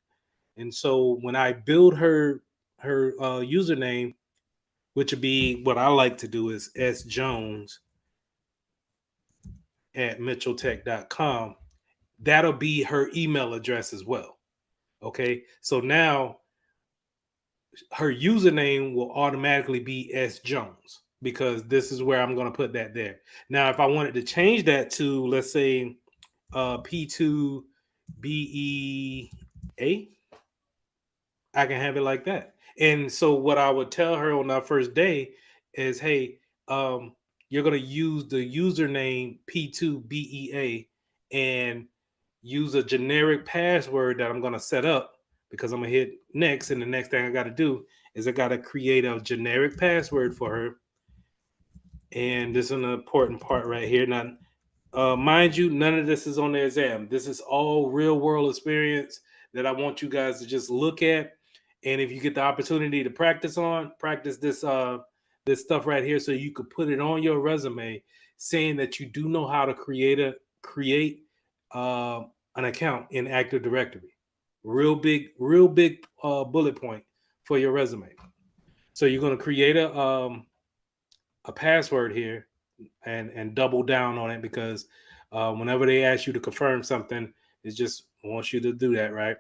And so when I build her username, which would be what I like to do is sjones at mitchelltech.com, that'll be her email address as well. Okay. So now her username will automatically be S Jones because this is where I'm going to put that there. Now, if I wanted to change that to, let's say, P2BEA, I can have it like that. And so, what I would tell her on our first day is, hey, you're going to use the username P2BEA and use a generic password that I'm going to set up because I'm going to hit next. And the next thing I got to do is I got to create a generic password for her. And this is an important part right here. Now, mind you, none of this is on the exam. This is all real world experience that I want you guys to just look at. And if you get the opportunity to practice this stuff right here, so you could put it on your resume, saying that you do know how to create an account in Active Directory. Real big bullet point for your resume. So you're going to create a password here and double down on it because whenever they ask you to confirm something, it just wants you to do that, right?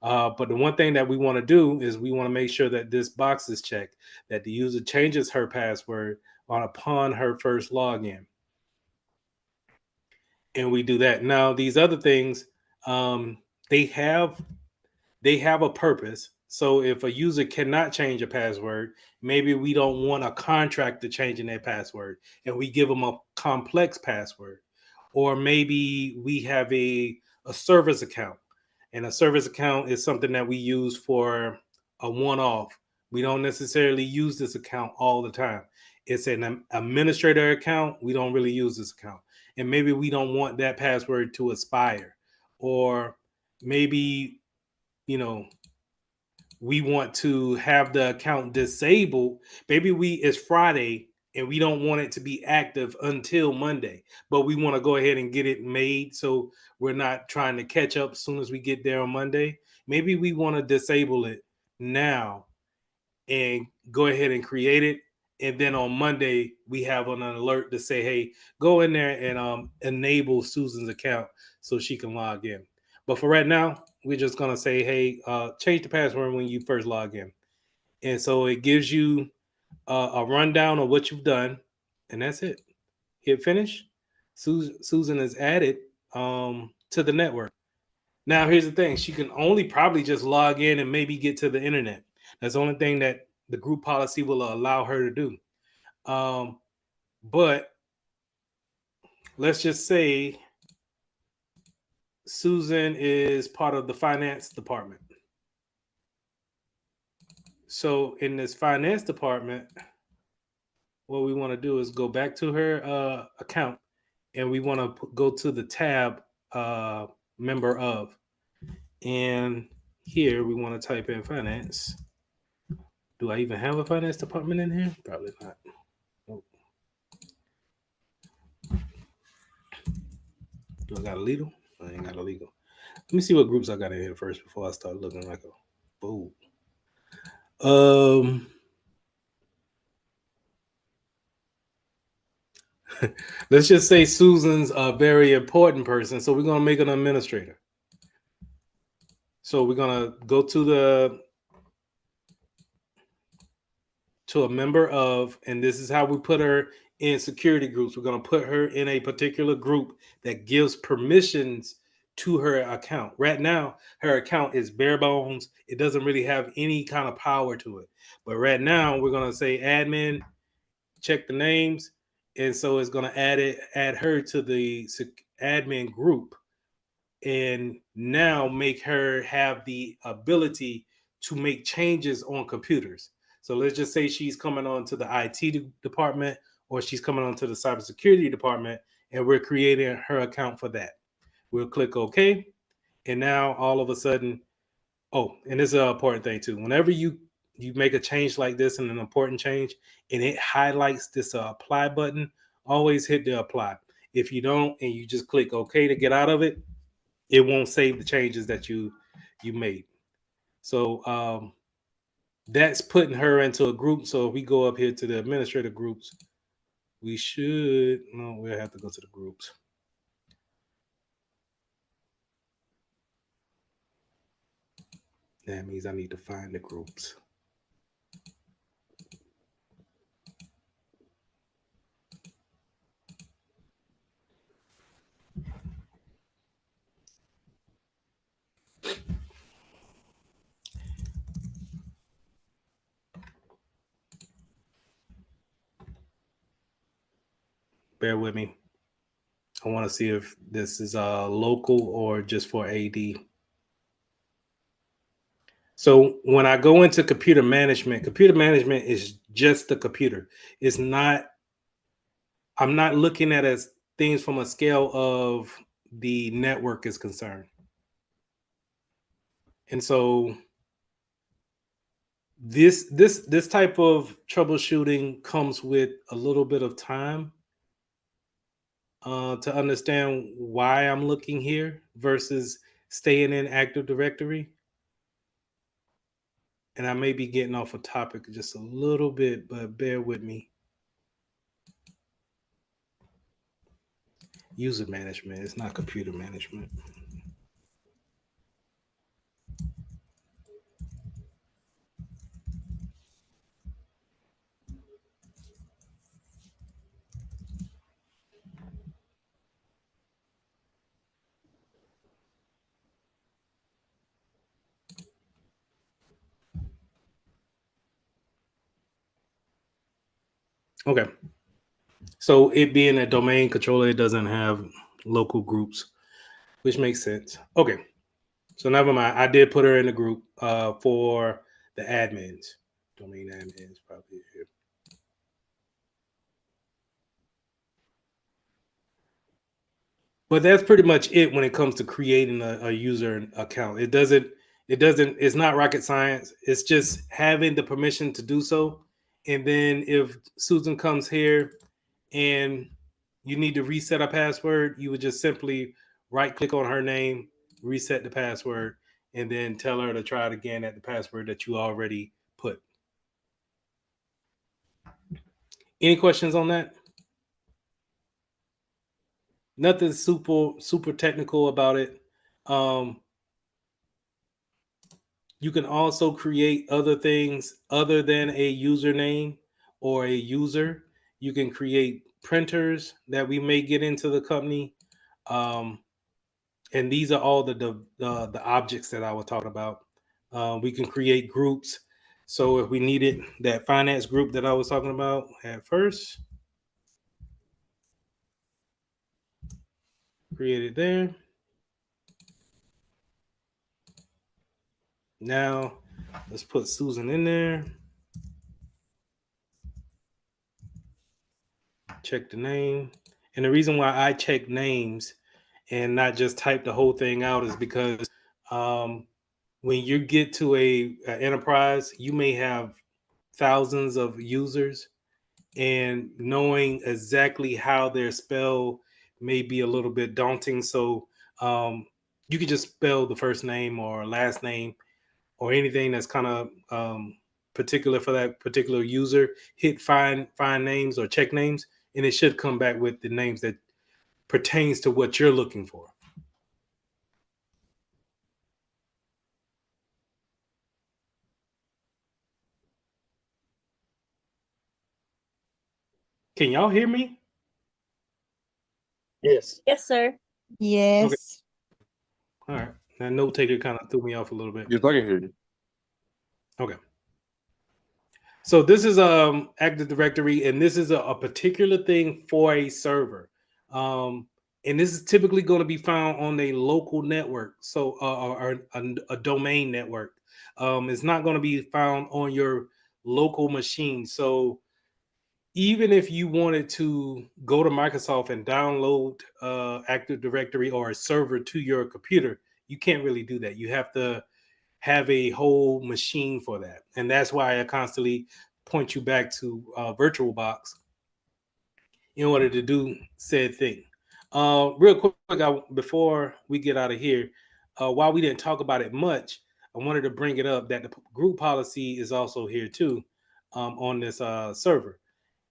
But the one thing that we want to do is we want to make sure that this box is checked, that the user changes her password upon her first login. And we do that. Now, these other things, they have a purpose. So if a user cannot change a password, maybe we don't want a contractor changing their password and we give them a complex password. Or maybe we have a service account, and a service account is something that we use for a one-off. We don't necessarily use this account all the time. It's an administrator account. We don't really use this account. And maybe we don't want that password to expire. Or maybe, we want to have the account disabled. Maybe it's Friday and we don't want it to be active until Monday, but we want to go ahead and get it made so we're not trying to catch up as soon as we get there on Monday. Maybe we want to disable it now and go ahead and create it. And then on Monday, we have an alert to say, hey, go in there and enable Susan's account so she can log in. But for right now, we're just going to say, hey, change the password when you first log in. And so it gives you a rundown of what you've done. And that's it. Hit finish. Susan is added to the network. Now, here's the thing. She can only probably just log in and maybe get to the internet. That's the only thing that the group policy will allow her to do. But let's just say Susan is part of the finance department. So in this finance department, what we want to do is go back to her account, and we want to go to the tab member of. And here we want to type in finance. Do I even have a finance department in here? Probably not. Nope. Do I got a legal? I ain't got a legal. Let me see what groups I got in here first before I start looking like a fool. Let's just say Susan's a very important person, so we're gonna make an administrator. So we're gonna go to a member of, and this is how we put her in security groups. We're gonna put her in a particular group that gives permissions to her account. Right now, her account is bare bones. It doesn't really have any kind of power to it. But right now, we're gonna say admin, check the names, and so it's gonna add her to the admin group, and now make her have the ability to make changes on computers. So let's just say she's coming on to the IT department, or she's coming on to the cybersecurity department, and we're creating her account for that. We'll click OK. And now all of a sudden, oh, and this is an important thing too. Whenever you make a change like this and an important change, and it highlights this apply button, always hit the apply. If you don't, and you just click OK to get out of it, it won't save the changes that you made. So that's putting her into a group. So if we go up here to the administrator groups, we should, no, we'll have to go to the groups. That means I need to find the groups. Bear with me. I want to see if this is local or just for AD. So when I go into computer management is just the computer. It's not, I'm not looking at as things from a scale of the network is concerned. And so this type of troubleshooting comes with a little bit of time to understand why I'm looking here versus staying in Active Directory. And I may be getting off a topic just a little bit, but bear with me. User management, it's not computer management. Okay. So it being a domain controller, it doesn't have local groups, which makes sense. Okay. So never mind. I did put her in the group for the admins. Domain admins probably here. But that's pretty much it when it comes to creating a user account. It's not rocket science. It's just having the permission to do so. And then if Susan comes here and you need to reset a password, you would just simply right click on her name, reset the password, and then tell her to try it again at the password that you already put. Any questions on that? Nothing super technical about it. You can also create other things other than a username or a user. You can create printers that we may get into the company. And these are all the objects that I was talking about. We can create groups. So if we needed that finance group that I was talking about at first, create it there. Now let's put Susan in there. Check the name. And the reason why I check names and not just type the whole thing out is because when you get to a enterprise, you may have thousands of users, and knowing exactly how they're spelled may be a little bit daunting. So you can just spell the first name or last name or anything that's kind of particular for that particular user. Hit find names or check names, and it should come back with the names that pertains to what you're looking for. Can y'all hear me? Yes. Yes, sir. Yes. All right. That note taker kind of threw me off a little bit. Yes, I can hear you. Okay. So this is Active Directory, and this is a particular thing for a server. And this is typically going to be found on a local network, so or a domain network. It's not going to be found on your local machine. So even if you wanted to go to Microsoft and download Active Directory or a server to your computer, you can't really do that. You have to have a whole machine for that. And that's why I constantly point you back to VirtualBox in order to do said thing. Real quick, before we get out of here, while we didn't talk about it much, I wanted to bring it up that the group policy is also here too on this server.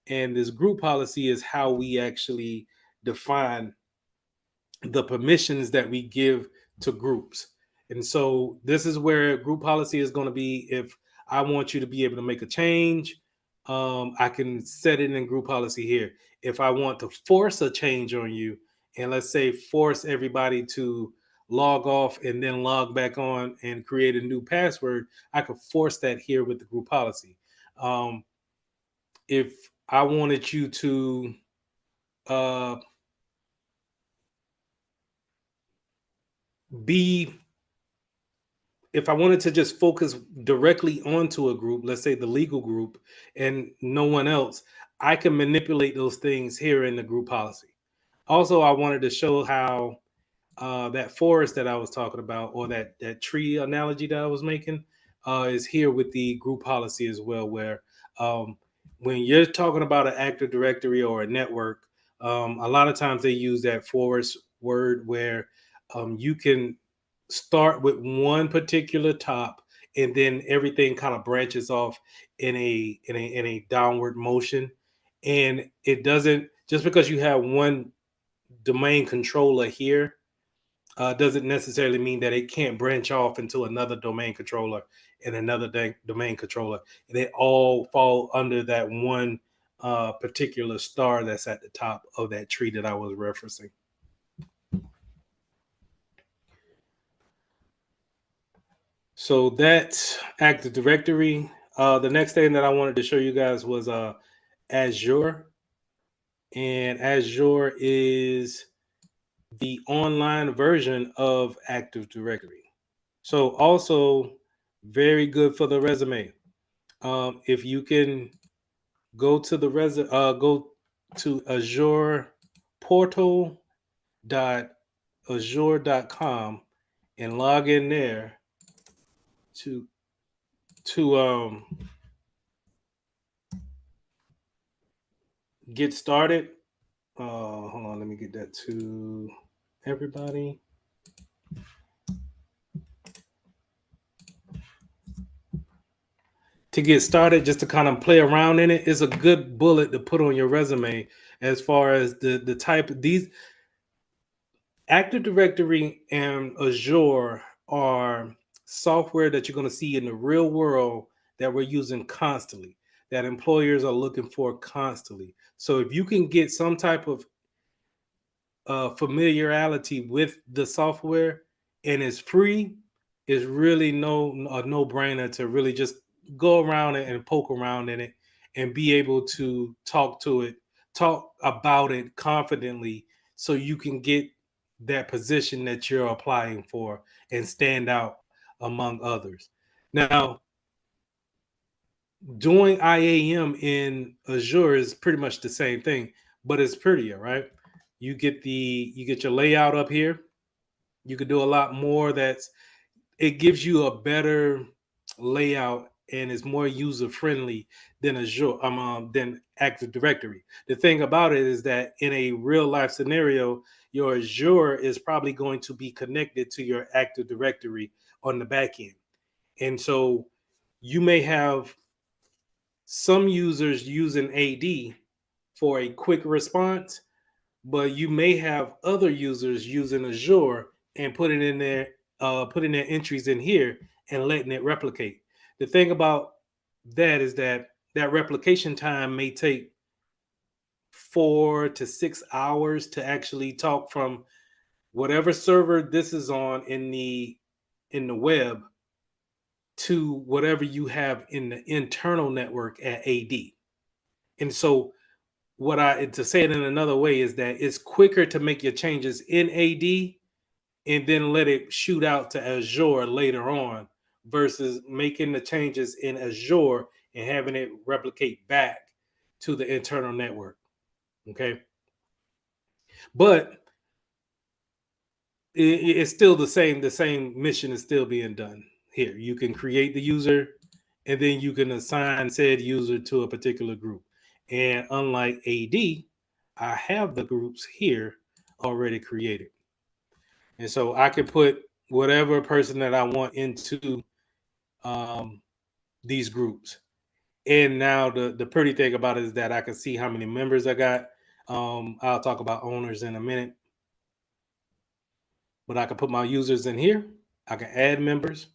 And this group policy is how we actually define the permissions that we give to groups. And so this is where group policy is going to be. If I want you to be able to make a change, I can set it in group policy here. If I want to force a change on you, and let's say force everybody to log off and then log back on and create a new password, I could force that here with the group policy. If I wanted you to be if I wanted to just focus directly onto a group, let's say the legal group, and no one else, I can manipulate those things here in the group policy. Also, I wanted to show how that forest that I was talking about, or that tree analogy that I was making, is here with the group policy as well. Where when you're talking about an Active Directory or a network, a lot of times they use that forest word where you can start with one particular top, and then everything kind of branches off in a downward motion. And it doesn't, just because you have one domain controller here, doesn't necessarily mean that it can't branch off into another domain controller and another domain controller, and they all fall under that one particular star that's at the top of that tree that I was referencing. So that's Active Directory. The next thing that I wanted to show you guys was Azure. And Azure is the online version of Active Directory. So also very good for the resume. If you can go to the go to Azure portal.azure.com and log in there to get started. Hold on, let me get that to everybody. To get started, just to kind of play around in it, is a good bullet to put on your resume as far as the type of these. Active Directory and Azure are software that you're going to see in the real world that we're using constantly, that employers are looking for constantly. So if you can get some type of familiarity with the software and it's free, is really a no-brainer to really just go around it and poke around in it and be able to talk about it confidently, so you can get that position that you're applying for and stand out among others. Now, doing IAM in Azure is pretty much the same thing, but it's prettier, right? You get your layout up here. You can do a lot more. It gives you a better layout and is more user friendly than Azure, than Active Directory. The thing about it is that in a real life scenario, your Azure is probably going to be connected to your Active Directory on the back end, and so you may have some users using AD for a quick response, but you may have other users using Azure and putting their entries in here and letting it replicate. The thing about that is that replication time may take 4 to 6 hours to actually talk from whatever server this is on in the web to whatever you have in the internal network at AD. And so what I to say it in another way is that it's quicker to make your changes in AD and then let it shoot out to Azure later on versus making the changes in Azure and having it replicate back to the internal network. Okay. But it's still the same mission is still being done here. You can create the user and then you can assign said user to a particular group. And unlike AD, I have the groups here already created. And so I can put whatever person that I want into these groups. And now the pretty thing about it is that I can see how many members I got. I'll talk about owners in a minute. But I can put my users in here. I can add members.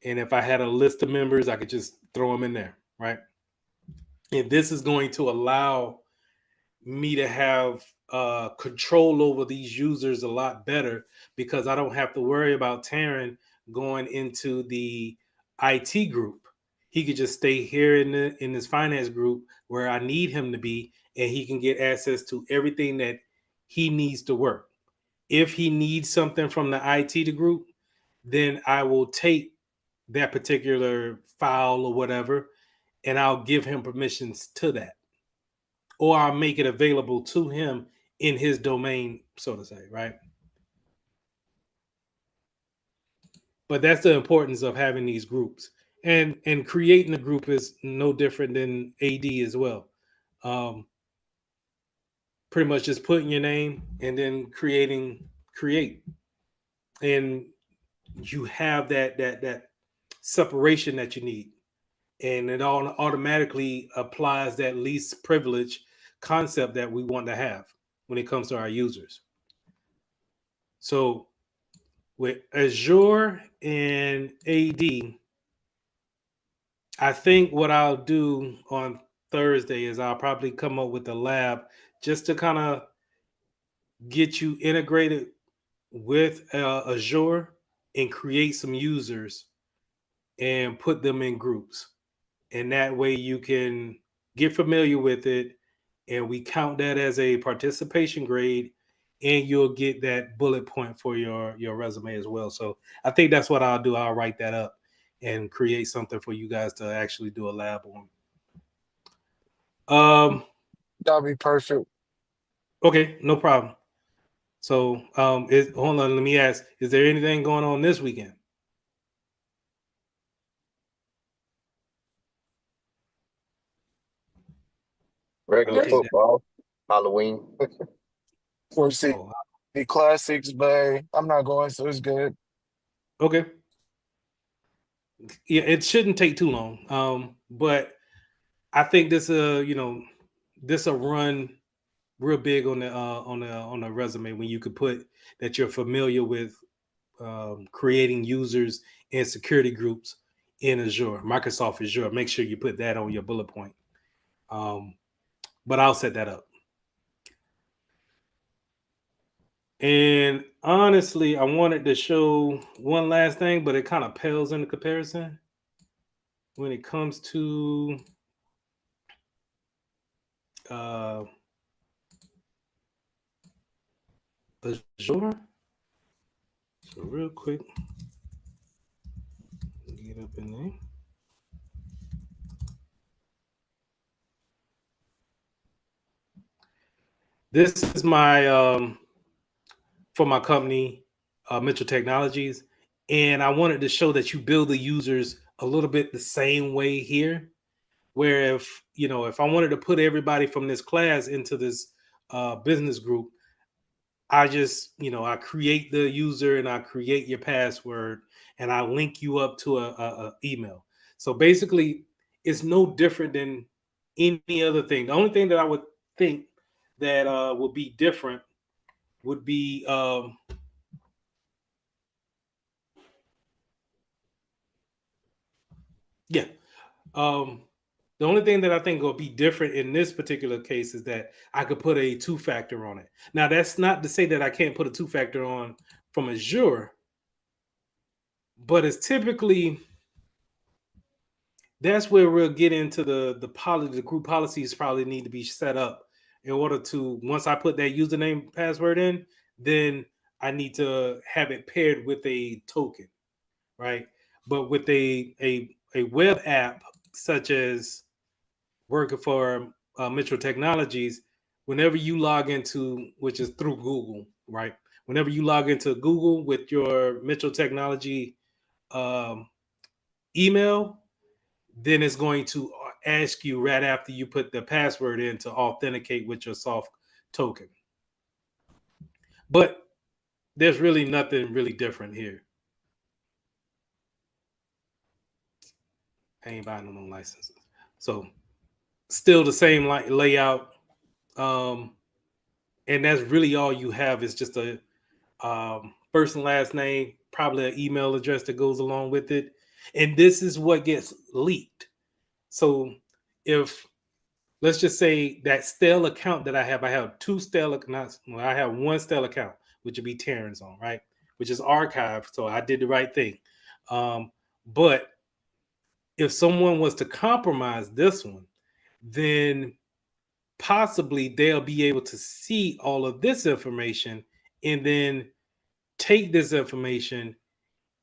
And if I had a list of members, I could just throw them in there, right? And this is going to allow me to have control over these users a lot better because I don't have to worry about Taryn going into the IT group. He could just stay here in this finance group where I need him to be, and he can get access to everything that he needs to work. If he needs something from the IT group, then I will take that particular file or whatever, and I'll give him permissions to that. Or I'll make it available to him in his domain, so to say, right? But that's the importance of having these groups. And creating a group is no different than AD as well. Pretty much just putting your name and then create. And you have that separation that you need. And it all automatically applies that least privilege concept that we want to have when it comes to our users. So with Azure and AD, I think what I'll do on Thursday is I'll probably come up with a lab just to kind of get you integrated with Azure and create some users and put them in groups. And that way you can get familiar with it, and we count that as a participation grade, and you'll get that bullet point for your resume as well. So I think that's what I'll do. I'll write that up and create something for you guys to actually do a lab on. That'll be perfect. Okay, no problem. So hold on, let me ask, is there anything going on this weekend? Regular Okay. football, Halloween. For see Oh, the classics, but I'm not going, so it's good. okay. Yeah, it shouldn't take too long. But I think this this will run real big on the resume when you could put that you're familiar with creating users and security groups in Azure, Microsoft Azure. Make sure you put that on your bullet point. But I'll set that up. And honestly, I wanted to show one last thing, but it kind of pales in the comparison when it comes to Azure. So real quick, get up in there. This is my for my company, Mitchell Technologies, and I wanted to show that you build the users a little bit the same way here. Where if I wanted to put everybody from this class into this business group, I just I create the user and I create your password and I link you up to a email. So basically, it's no different than any other thing. The only thing that I would think that would be different would be yeah. The only thing that I think will be different in this particular case is that I could put a two-factor on it. Now, that's not to say that I can't put a two-factor on from Azure, but it's typically that's where we'll get into the group policies probably need to be set up in order to, once I put that username password in, then I need to have it paired with a token, right? But with a web app such as working for Mitchell Technologies, whenever you log into, which is through Google, right? Whenever you log into Google with your Mitchell Technology um, email, then it's going to ask you right after you put the password in to authenticate with your soft token. But there's really nothing really different here. I ain't buying no licenses. So still the same layout. And that's really all you have is just a first and last name, probably an email address that goes along with it. And this is what gets leaked. So if let's just say that stale account that I have two stale accounts. Well, I have one stale account, which would be Terran's on, right? Which is archived. So I did the right thing. But if someone was to compromise this one, then possibly they'll be able to see all of this information and then take this information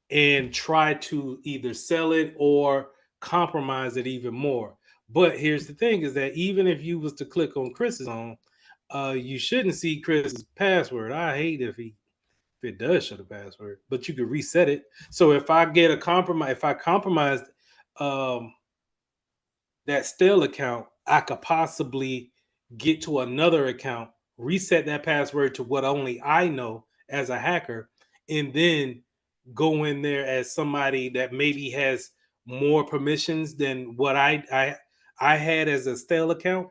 and try to either sell it or compromise it even more. But here's the thing is that even if you was to click on Chris's on, you shouldn't see Chris's password. I hate if it does show the password, but you could reset it. So if I get a compromise, if I compromised um, that stale account, I could possibly get to another account, reset that password to what only I know as a hacker, and then go in there as somebody that maybe has more permissions than what I had as a stale account.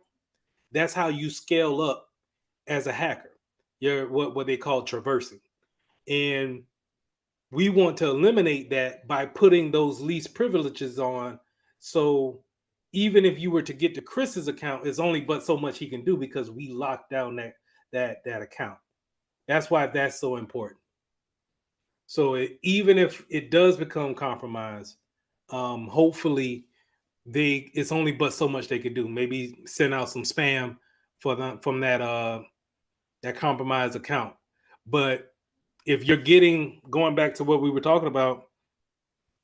That's how you scale up as a hacker. You're what they call traversing. And we want to eliminate that by putting those least privileges on. So even if you were to get to Chris's account, it's only but so much he can do because we locked down that account. That's why that's so important. So even if it does become compromised, hopefully it's only but so much they could do. Maybe send out some spam from that compromised account. But if you're going back to what we were talking about,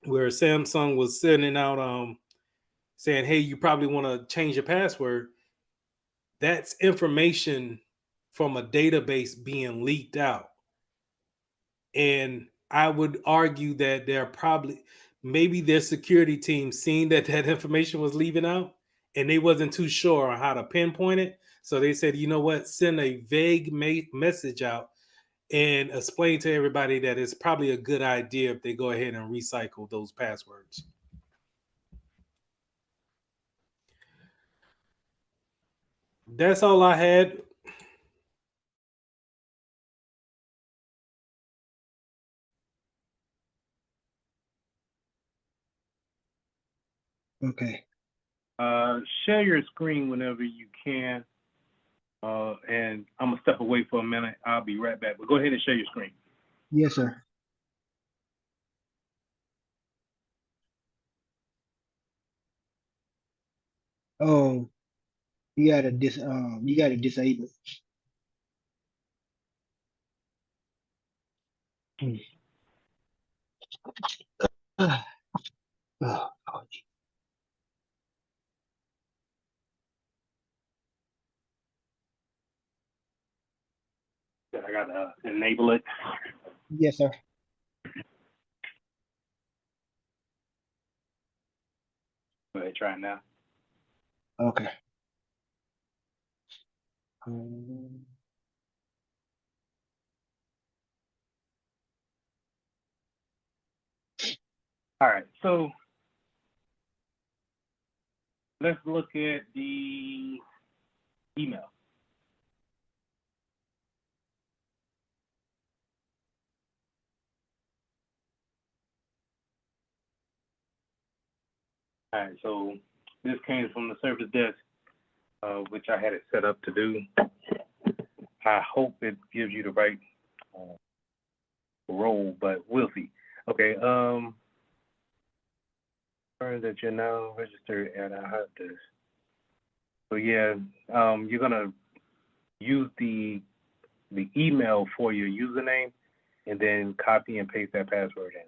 where Samsung was sending out saying, hey, you probably want to change your password, that's information from a database being leaked out. And I would argue that they're probably maybe their security team seen that information was leaving out and they wasn't too sure on how to pinpoint it. So they said, you know what, send a vague message out and explain to everybody that it's probably a good idea if they go ahead and recycle those passwords. That's all I had. Okay. Share your screen whenever you can. And I'm going to step away for a minute. I'll be right back. But go ahead and share your screen. Yes, sir. Oh, you gotta disable. Hmm. Oh, I got to enable it. yes, sir. Go ahead, try it now. Okay. All right, so let's look at the email. All right, so This came from the service desk, which I had it set up to do. I hope it gives you the right role, but we'll see. Okay. That you're now registered at a hot desk. So yeah, you're gonna use the email for your username, and then copy and paste that password in.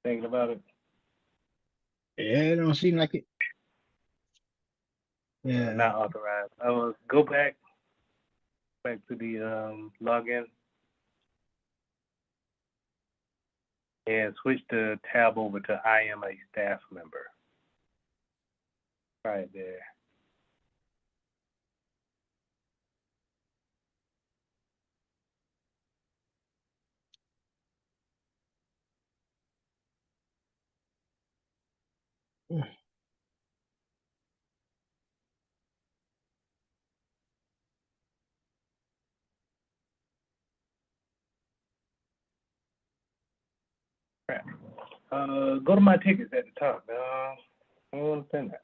Thinking about it? Yeah, it don't seem like it. Yeah. Not authorized. Go back to the login and switch the tab over to I am a staff member. Right there. Crap. Go to my tickets at the top. I don't understand that.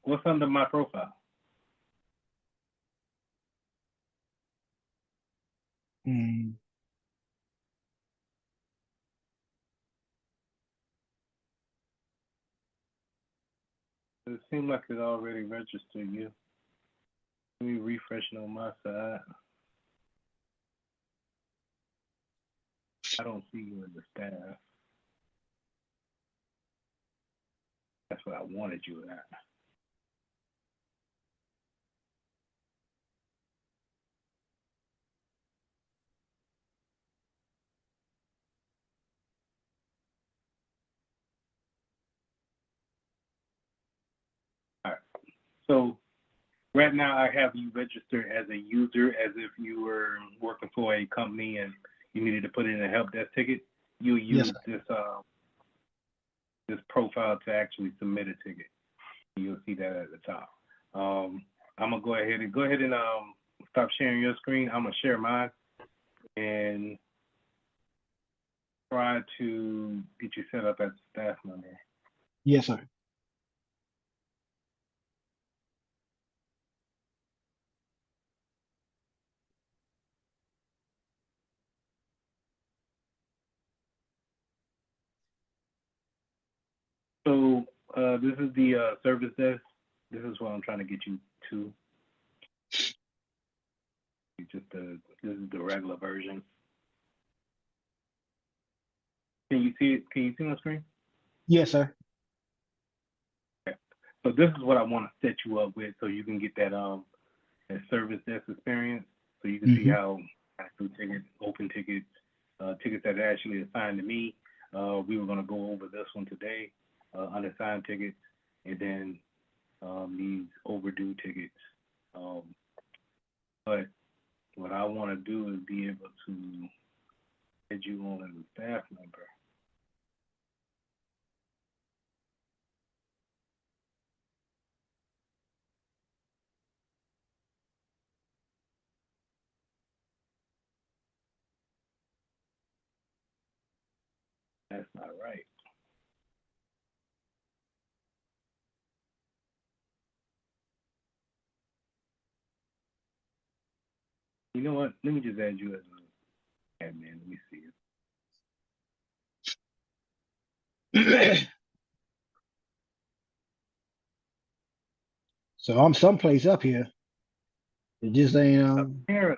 What's under my profile? Hmm. It seems like it already registered you. Let me refresh it on my side. I don't see you in the staff. That's what I wanted you at. All right. So right now I have you registered as a user, as if you were working for a company and you needed to put in a help desk ticket. You use this profile to actually submit a ticket. You'll see that at the top. I'm gonna go ahead and stop sharing your screen. I'm gonna share mine and try to get you set up as a staff member. Yes, sir. So this is the service desk. This is what I'm trying to get you to. This is the regular version. Can you see it? Can you see my screen? Yes, sir. Okay. So this is what I want to set you up with, so you can get that service desk experience. So you can see how I do tickets, open tickets, tickets that are actually assigned to me. We were going to go over this one today, unassigned tickets, and then these overdue tickets. But what I want to do is be able to get you on as a staff member. That's not right. You know what? Let me just add you as an admin. Let me see it. So I'm someplace up here. It just ain't Apparently,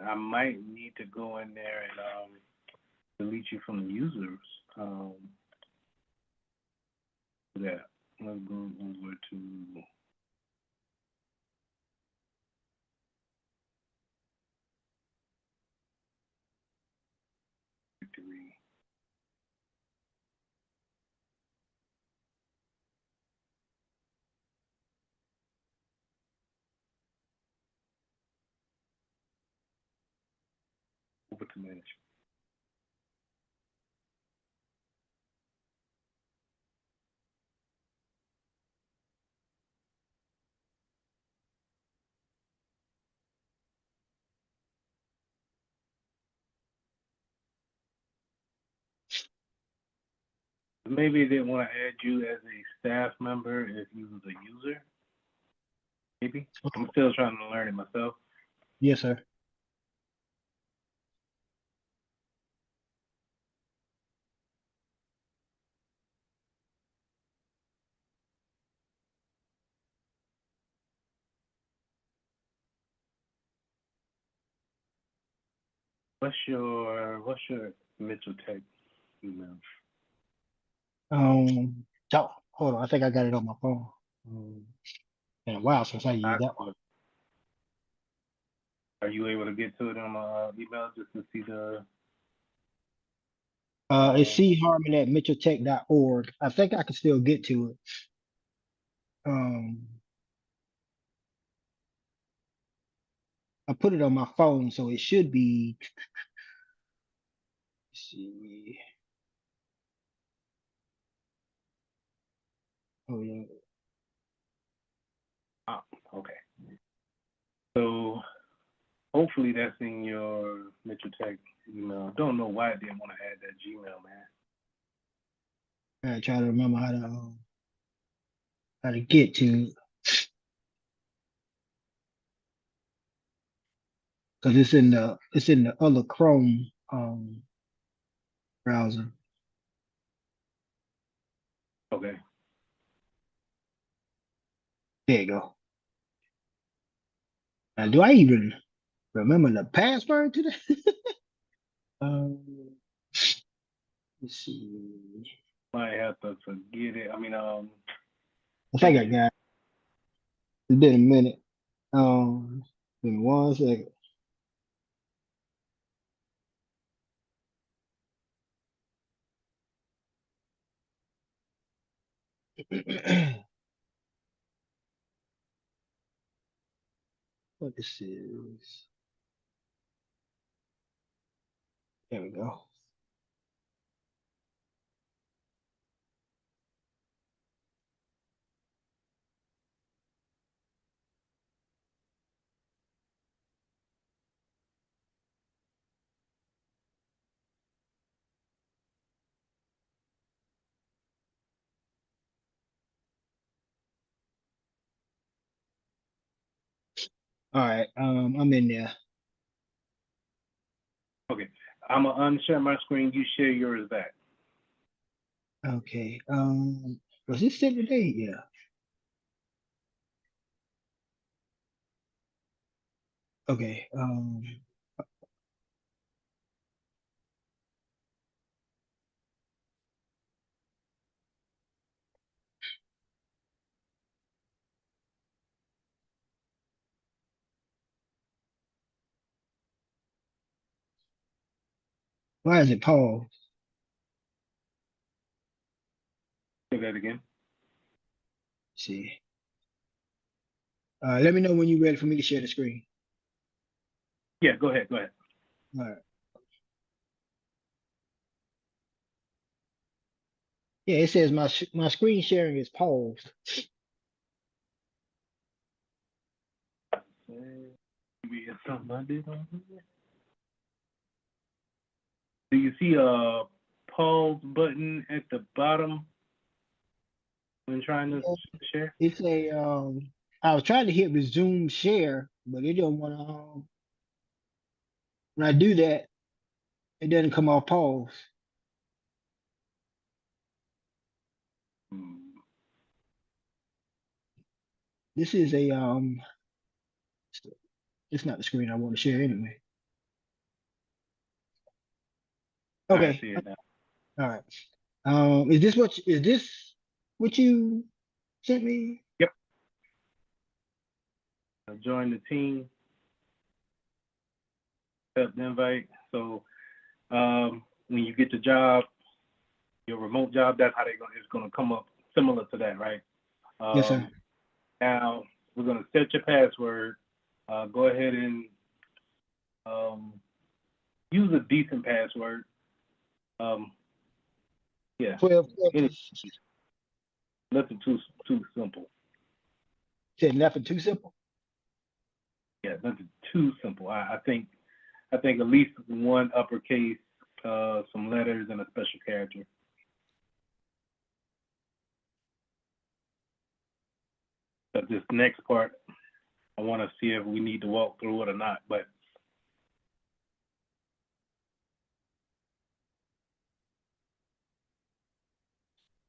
I might need to go in there and delete you from the users. Yeah, let's go over to victory. Over to management. Maybe they want to add you as a staff member if you was a user. Maybe. I'm still trying to learn it myself. Yes, sir. What's your Mitchell Tech email? Hold on. I think I got it on my phone. Been a while since I used that one. Are you able to get to it on my email just to see the? It's charmon@mitchelltech.org. I think I can still get to it. I put it on my phone, so it should be. Let's see. Oh yeah. Oh, okay. So hopefully that's in your Mitchell Tech email. Don't know why I didn't want to add that Gmail, man. I try to remember how to get to, because it's in the other Chrome browser. Okay. There you go. Now, do I even remember the password to that? Let's see. Might have to forget it. I mean, I think I got it. It's been a minute. Give me 1 second. What this is? There we go. All right. I'm in there. okay. I'm gonna unshare my screen. You share yours back. Okay. Was this sent today? Yeah. Okay. Why is it paused? Say that again. Let's see. Let me know when you're ready for me to share the screen. Yeah, go ahead. Go ahead. All right. Yeah, it says my screen sharing is paused. Maybe it's something I did on here. Do you see a pause button at the bottom when trying to share? It's a I was trying to hit resume share, but it don't want to. When I do that, it doesn't come off pause. This is a it's not the screen I want to share anyway. I Okay. see it now. All right. Is this what you sent me? Yep. Join the team. Accept the invite. So when you get the job, your remote job, that's how it's gonna come up similar to that, right? Yes, sir. Now we're gonna set your password. Go ahead and use a decent password. Yeah, 12, nothing too simple. said nothing too simple. Yeah, nothing too simple. I think at least one uppercase, some letters, and a special character. But this next part, I want to see if we need to walk through it or not. But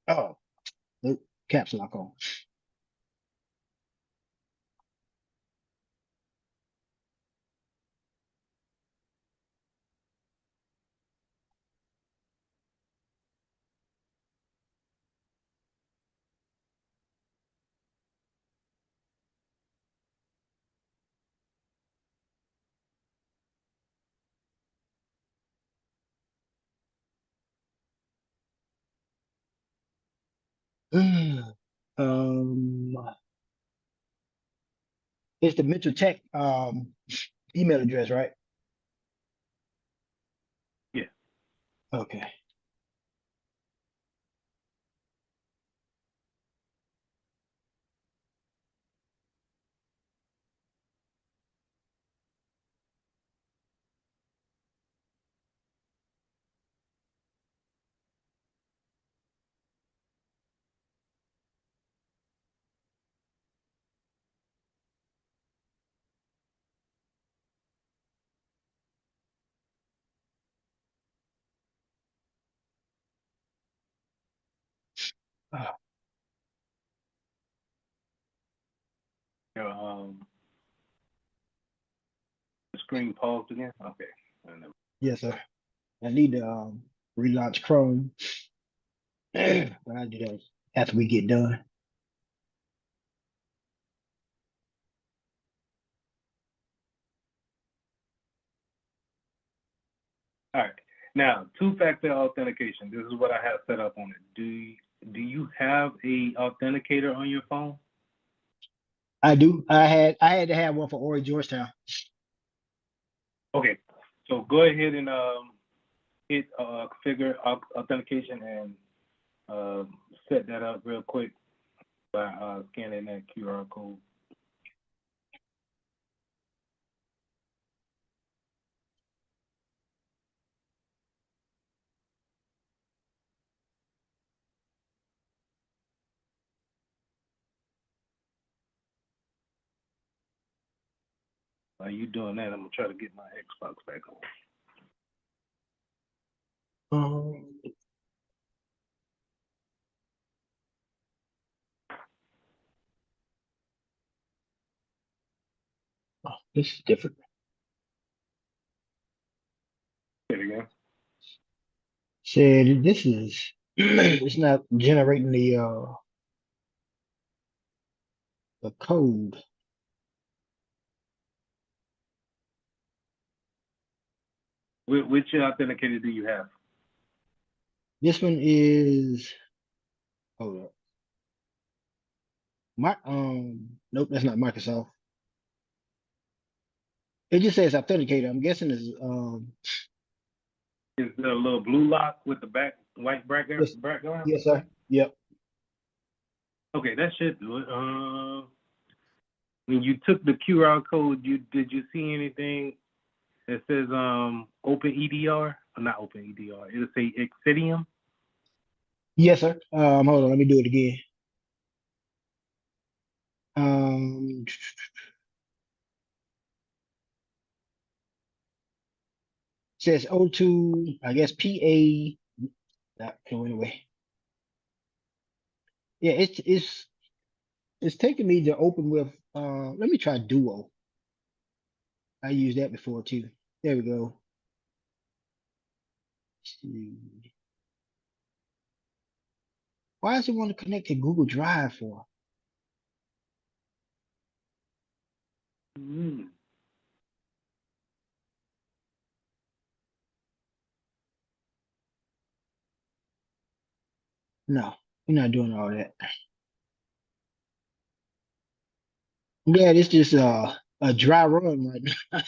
Oh, nope. Caps lock on. um, it's the Mental Tech email address, right? yeah, Okay. Ah, your the screen paused again. Okay. yes, sir. I need to relaunch Chrome, but I'll do that after we get done. All right. Now, two-factor authentication. This is what I have set up on it. Do you have a authenticator on your phone? I do. I had to have one for Ori Georgetown. Okay. So go ahead and hit configure authentication and set that up real quick by scanning that QR code. While you doing that, I'm gonna try to get my Xbox back on. Um, oh, this is different. Say it again. Said this is it's not generating the code. Which authenticator do you have? This one is hold up. My nope, that's not Microsoft. It just says authenticator. I'm guessing it's Is there a little blue lock with the white yes, background? yes, sir. Yep. Okay, that should do it. When you took the QR code, did you see anything that says open EDR? Or not open EDR. It'll say Exidium. Yes, sir. Hold on, let me do it again. Um, says O2, I guess PA. That went away. Yeah, it's taking me to open with. Let me try Duo. I used that before too. There we go. see. Why does it want to connect to Google Drive for? No, we're not doing all that. Yeah, it's just a dry run right now.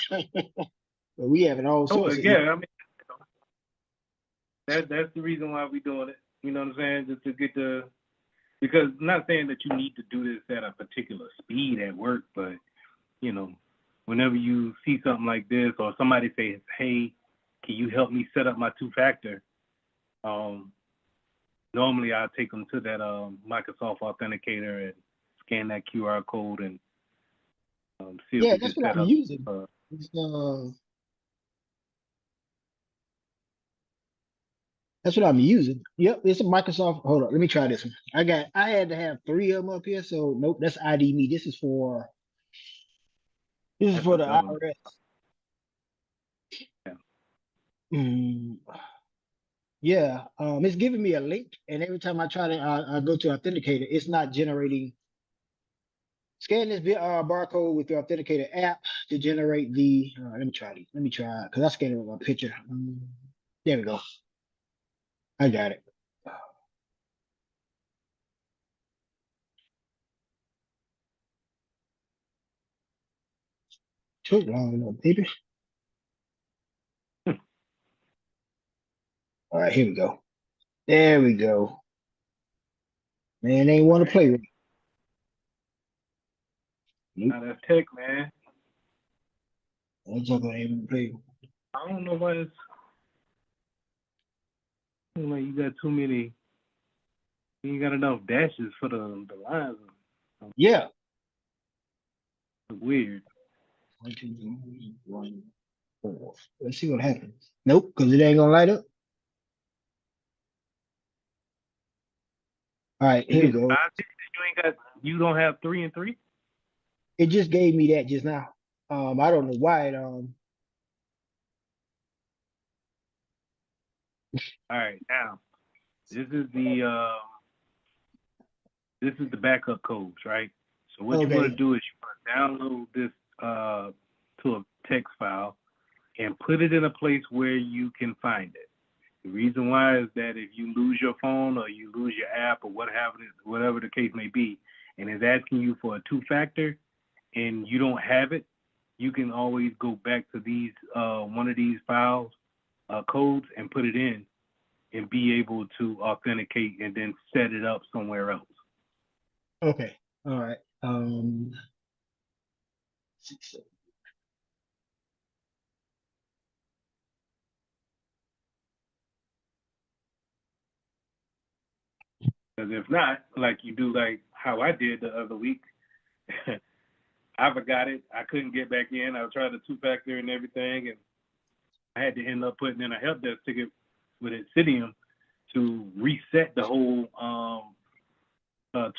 But we having all Oh, sorts of yeah, I mean, that's the reason why we doing it. You know what I'm saying? Just to get the, because I'm not saying that you need to do this at a particular speed at work, but you know, whenever you see something like this or somebody says, "Hey, can you help me set up my two-factor?" Normally I'll take them to that Microsoft Authenticator and scan that QR code and see if yeah, we can that's what set I'm up. using. Uh, It's, that's what I'm using. Yep, it's a Microsoft. Hold on, let me try this one. I had to have 3 of them up here, so nope, that's ID me. This is for that's for the government. IRS. Yeah. Yeah, it's giving me a link, and every time I try to I go to Authenticator, it's not generating. Scan this barcode with your Authenticator app to generate the. Let me try these. Let me try because I scanned it with my picture. There we go. I got it. Took long enough, baby. All right, here we go. There we go. Man, they ain't want to play with me. Nope. Now that's tech, man. I'm talking ain't even play. I don't know why it's like you got too many. You ain't got enough dashes for the lines. Yeah. It's weird. 1, 2, 3, 1, 4. Let's see what happens. Nope, because it ain't gonna light up. All right, You here we get go. 5 digits. You don't have 3 and 3. It just gave me that just now. I don't know why it All right, now this is the backup codes, right? So what you want to okay. do is you want to download this to a text file and put it in a place where you can find it. The reason why is that if you lose your phone or you lose your app or whatever the case may be, and it's asking you for a two-factor and you don't have it, you can always go back to these one of these files, codes, and put it in and be able to authenticate and then set it up somewhere else. Okay. All right. 6, 7. Because if not, like you do, like how I did the other week, I forgot it. I couldn't get back in. I tried the two-factor and everything, and I had to end up putting in a help desk ticket with Insidium to reset the whole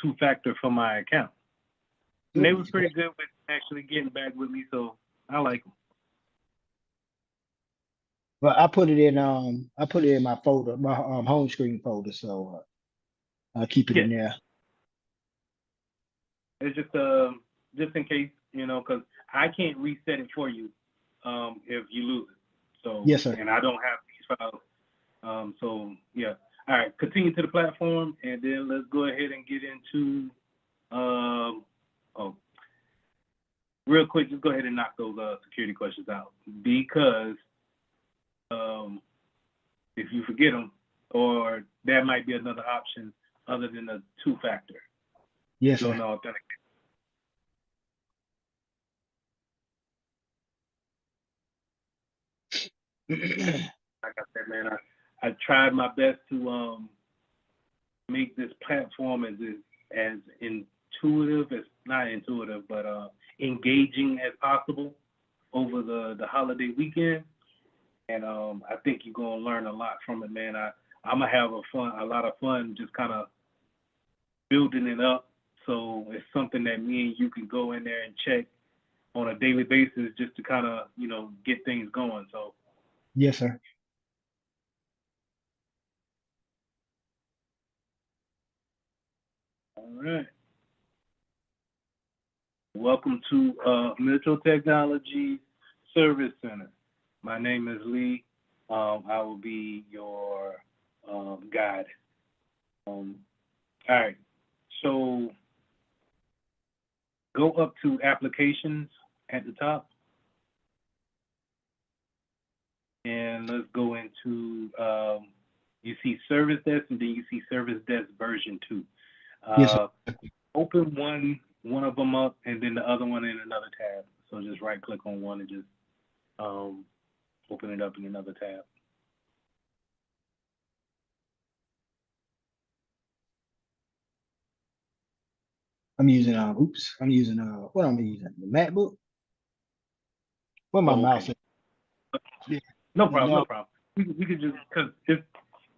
two-factor for my account. And they were pretty good with actually getting back with me, so I like them. Well, I put it in my folder, my home screen folder, so I'll keep it in there. It's just in case, because I can't reset it for you if you lose it. So yes, sir. And I don't have these files. So yeah. All right, continue to the platform, and then let's go ahead and get into real quick, just go ahead and knock those security questions out, because if you forget them, or that might be another option other than a two-factor. Yes, sir. Authenticate. Like I said, man, I tried my best to make this platform as intuitive, as not intuitive, but engaging as possible over the holiday weekend. And I think you're gonna learn a lot from it, man. I'm gonna have a lot of fun just kind of building it up. So it's something that me and you can go in there and check on a daily basis just to kind of, get things going. So yes, sir. All right. Welcome to Metro Technology Service Center. My name is Lee. I will be your guide. All right. So go up to applications at the top. And let's go into, you see Service Desk, and then you see Service Desk version 2. Yes, sir. Open one of them up, and then the other one in another tab. So just right click on one and just open it up in another tab. I'm using what I'm using, the MacBook. Where my mouse Okay. is. Yeah. No problem, no problem. We could just, because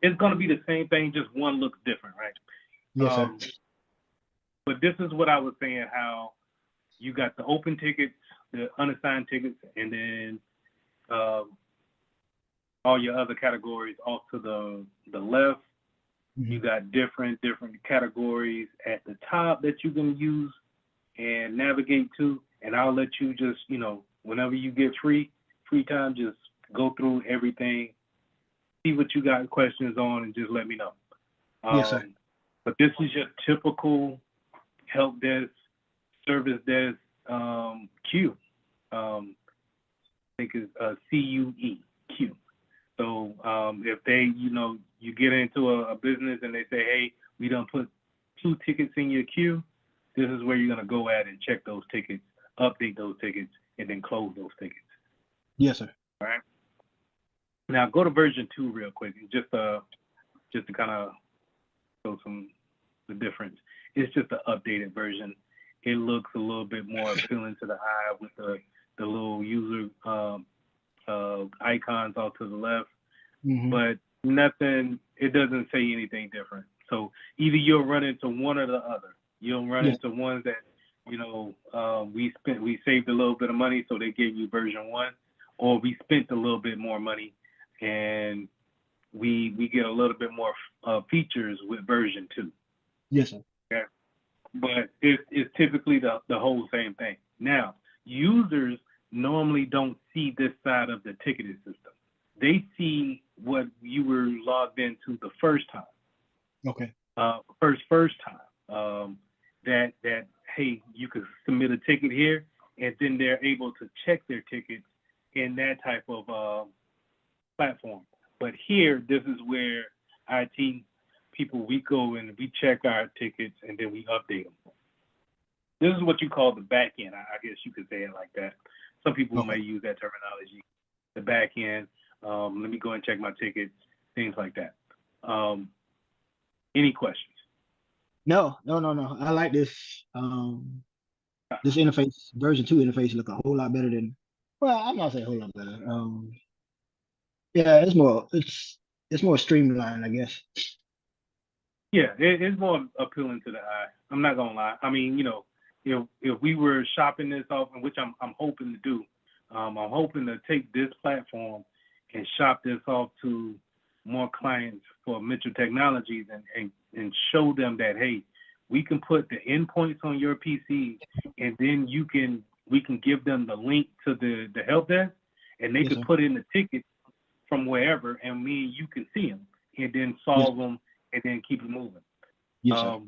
it's going to be the same thing, just one looks different, right? Yes, sir. But this is what I was saying, how you got the open tickets, the unassigned tickets, and then all your other categories off to the left. You got different categories at the top that you can use and navigate to. And I'll let you just, whenever you get free time, just go through everything, see what you got questions on, and just let me know. Yes, sir. But this is your typical help desk, service desk queue. I think it's CUE, Q. So if they, you get into a business and they say, hey, we done put 2 tickets in your queue, this is where you're going to go at and check those tickets, update those tickets, and then close those tickets. Yes, sir. All right. Now go to version 2 real quick, just to kind of show the difference. It's just an updated version. It looks a little bit more appealing to the eye with the little user icons off to the left, but nothing. It doesn't say anything different. So either you'll run into one or the other. You'll run into ones that we saved a little bit of money, so they gave you version 1, or we spent a little bit more money and we get a little bit more features with version 2. Yes, sir. Okay. But it's typically the whole same thing. Now, users normally don't see this side of the ticketing system. They see what you were logged into the first time. Okay. First time. That hey, you could submit a ticket here, and then they're able to check their tickets in that type of platform. But here, this is where IT people, we go and we check our tickets and then we update them. This is what you call the back end. I guess you could say it like that. Some people may use that terminology, the back end. Let me go and check my tickets, things like that. Any questions? No. I like this. This interface, version 2 interface, look a whole lot better than. Well, I'm not saying a whole lot better. Yeah, it's more streamlined, I guess. Yeah, it's more appealing to the eye. I'm not gonna lie. I mean, if we were shopping this off, and which I'm hoping to do, I'm hoping to take this platform and shop this off to more clients for Metro Technologies and show them that, hey, we can put the endpoints on your PC, and then we can give them the link to the help desk, and they can put in the tickets from wherever, and me and you can see them, and then solve them, and then keep it moving. Yes, sir.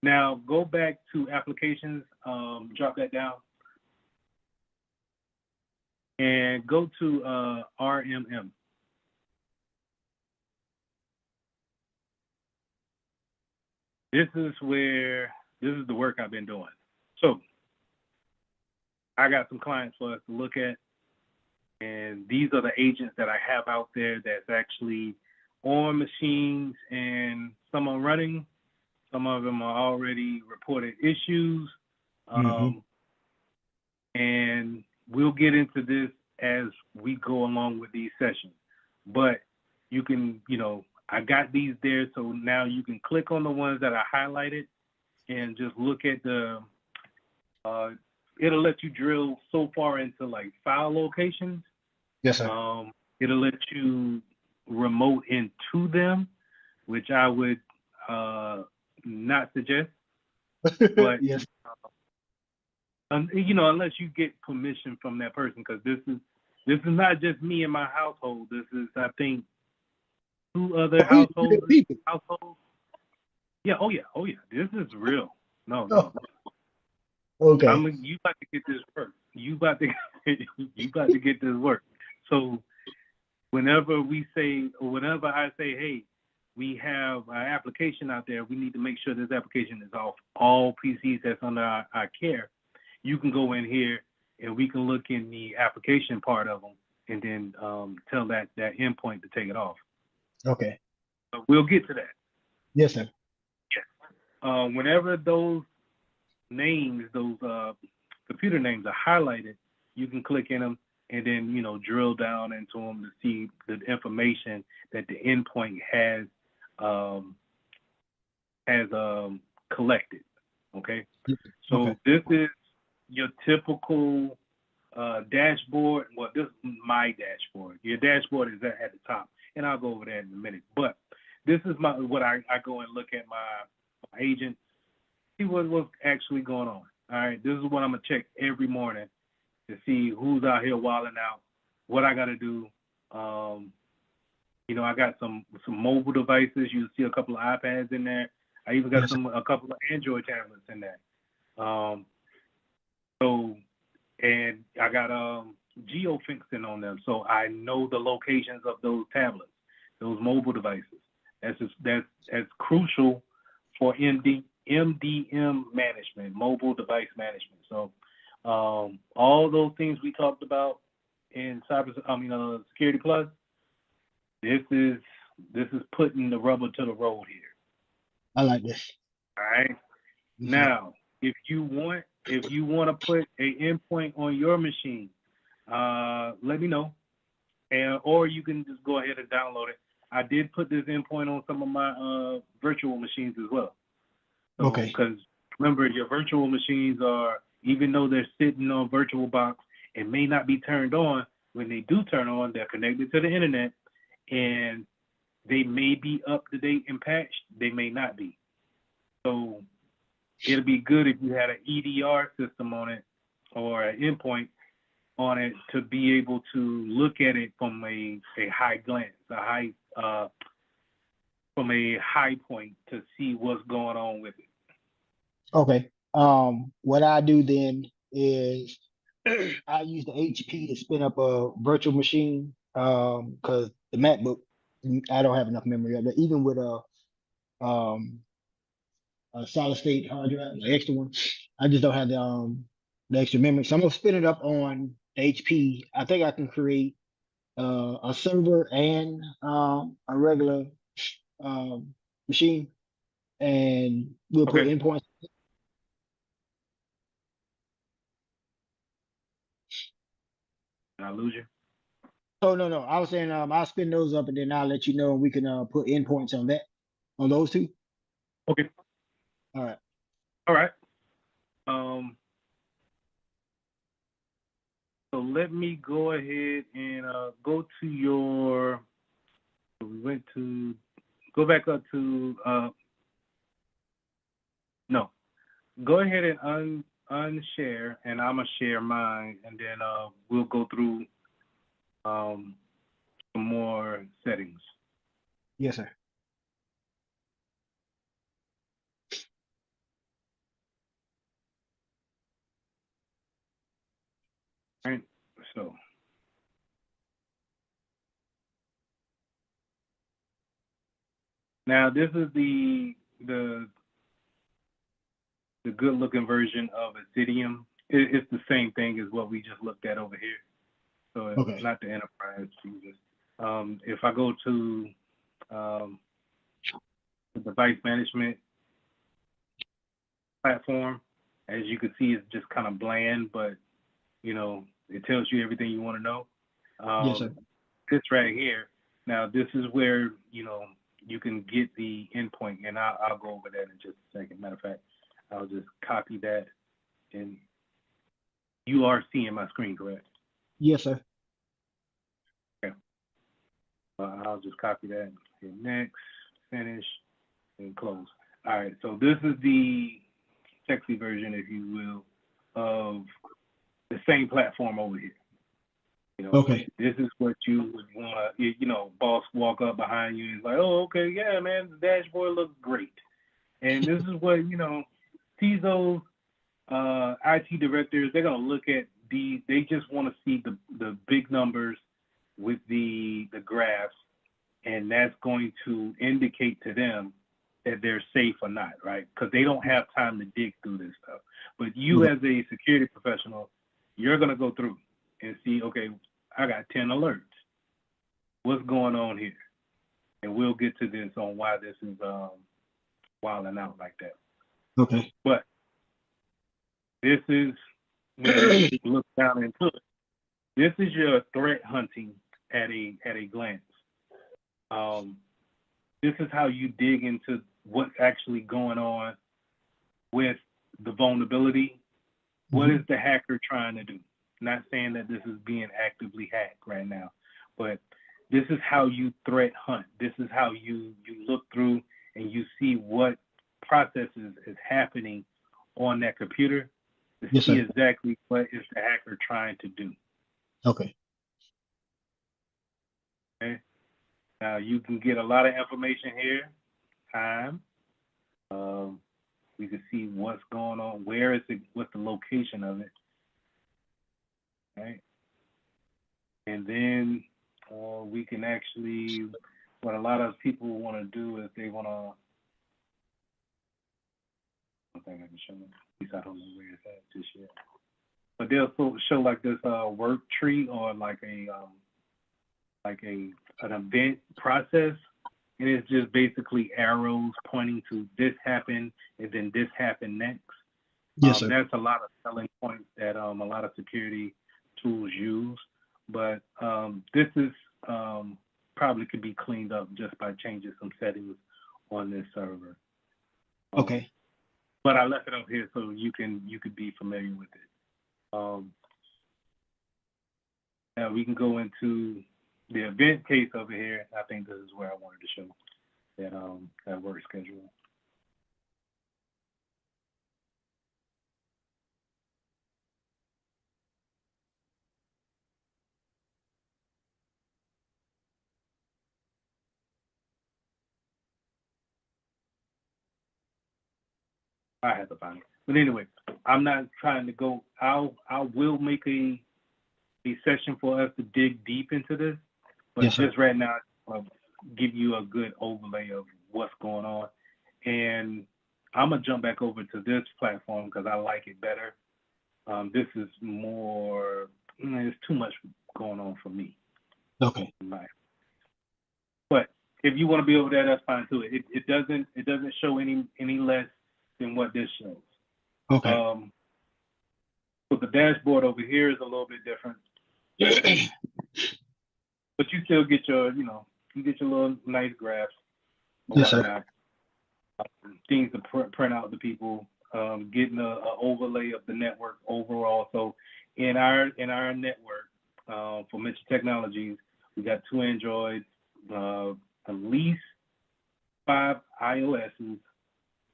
Now go back to applications, drop that down, and go to RMM. This is the work I've been doing. So I got some clients for us to look at, and these are the agents that I have out there that's actually on machines, and some are running, some of them are already reported issues. And we'll get into this as we go along with these sessions. But you can, I got these there, so now you can click on the ones that I highlighted and just look at it'll let you drill so far into like file locations. Yes, sir. It'll let you remote into them, which I would not suggest, but Yes. unless you get permission from that person, because this is not just me and my household. This is, I think, 2 other households. People. Yeah. Oh yeah. This is real. No. Oh, okay. You about to get this work. You about to get this work. So whenever I say, hey, we have an application out there, we need to make sure this application is off all PCs that's under our care. You can go in here and we can look in the application part of them and then tell that endpoint to take it off. Okay. So we'll get to that. Yes, sir. Whenever those names, those computer names are highlighted, you can click in them and then drill down into them to see the information that the endpoint has collected. Okay, so this is your typical dashboard. Well, this is my dashboard. Your dashboard is at the top, and I'll go over that in a minute. But this is what I go and look at my agent, see what's actually going on. All right, this is what I'm gonna check every morning to see who's out here wilding out, what I gotta do. I got some mobile devices. You see a couple of iPads in there. I even got a couple of Android tablets in there. And I got geofencing on them, so I know the locations of those tablets, those mobile devices. That's crucial for MDM management, mobile device management. So all those things we talked about in Security Plus, this is putting the rubber to the road here. I like this. All right. Now, if you want to put an endpoint on your machine, let me know, or you can just go ahead and download it. I did put this endpoint on some of my virtual machines as well. So, Okay. Because remember, your virtual machines are, even though they're sitting on VirtualBox and may not be turned on, when they do turn on, they're connected to the internet, and they may be up to date and patched. They may not be. So it'll be good if you had an EDR system on it or an endpoint on it to be able to look at it from a high glance, from a high point to see what's going on with it. Okay. What I do then is I use the HP to spin up a virtual machine. Because the MacBook, I don't have enough memory of it. Even with a solid state hard drive, the extra one, I just don't have the extra memory. So I'm gonna spin it up on the HP. I think I can create a server and a regular machine, and we'll put endpoints. Did I lose you? Oh no, I was saying I'll spin those up and then I'll let you know, and we can put endpoints on those two. Okay. All right. All right. So let me go ahead and go to your. Go back up to. No. Go ahead and unshare, and I'm gonna share mine, and then we'll go through some more settings. Yes, sir. All right. So. Now this is the good looking version of Acidium. It's the same thing as what we just looked at over here. So it's not the enterprise users. If I go to the device management platform, as you can see, it's just kind of bland, but it tells you everything you want to know. Yes, sir. This right here. Now this is where you can get the endpoint, and I'll go over that in just a second. Matter of fact, I'll just copy that, and you are seeing my screen, correct? Yes, sir. Okay. I'll just copy that, hit next, finish, and close. All right, so this is the sexy version, if you will, of the same platform over here. You know, Okay. this is what you would want to, you know, boss walk up behind you and is like, oh, okay, yeah, man, the dashboard looks great. And this is what, you know, CISOs, IT directors, they're going to look at these, they just want to see the big numbers with the graphs, and that's going to indicate to them that they're safe or not, right? Because they don't have time to dig through this stuff. But you as a security professional, you're going to go through and see, okay, I got 10 alerts. What's going on here? And we'll get to this on why this is wilding out like that. Okay. But this is, when you look down into it, this is your threat hunting at a glance. This is how you dig into what's actually going on with the vulnerability. What is the hacker trying to do? Not saying that this is being actively hacked right now, but this is how you threat hunt. This is how you look through and you see what processes is happening on that computer to see exactly what is the hacker trying to do. Okay. Okay. Now you can get a lot of information here. Time. You can see what's going on. Where is it? What's the location of it? Right. And then we can actually, what a lot of people want to do is they want to, I think I can show them. At least I don't know where it's at just yet. But they'll show like this work tree or like an event process, and it's just basically arrows pointing to this happened and then this happened next. Yes, sir. That's a lot of selling points that a lot of security tools use, but this is probably could be cleaned up just by changing some settings on this server. Okay. But I left it up here so you could be familiar with it. Now we can go into the event case over here. I think this is where I wanted to show that work schedule. I have to find it. But anyway, I'm not trying to go. I will make a session for us to dig deep into this, but just right now, I'll give you a good overlay of what's going on. And I'm gonna jump back over to this platform because I like it better. This is more. There's too much going on for me. Okay. But if you want to be over there, that's fine too. It doesn't show any less than what this shows. Okay. But the dashboard over here is a little bit different. But you still get your, you get your little nice graphs. Yes, sir. Things to print out to people, getting an overlay of the network overall. So in our network for Mitchell Technologies, we got 2 Androids, at least 5 iOSs.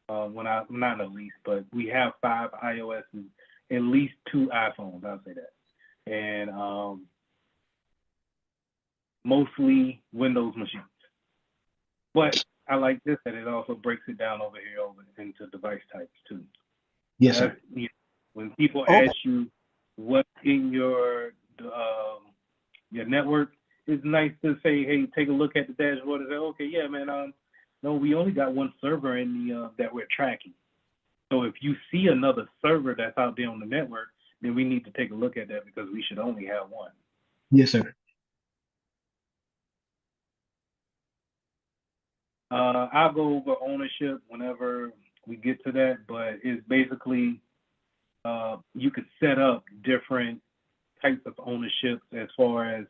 Not at least, but we have 5 iOSs, at least 2 iPhones. I'll say that, and mostly Windows machines. But I like this that it also breaks it down over here into device types too. Yes, sir. When people ask you what's in your network, it's nice to say, hey, take a look at the dashboard and say, okay, yeah, man, no, we only got 1 server in the that we're tracking. So if you see another server that's out there on the network, then we need to take a look at that because we should only have 1. Yes, sir. I'll go over ownership whenever we get to that, but it's basically you could set up different types of ownership as far as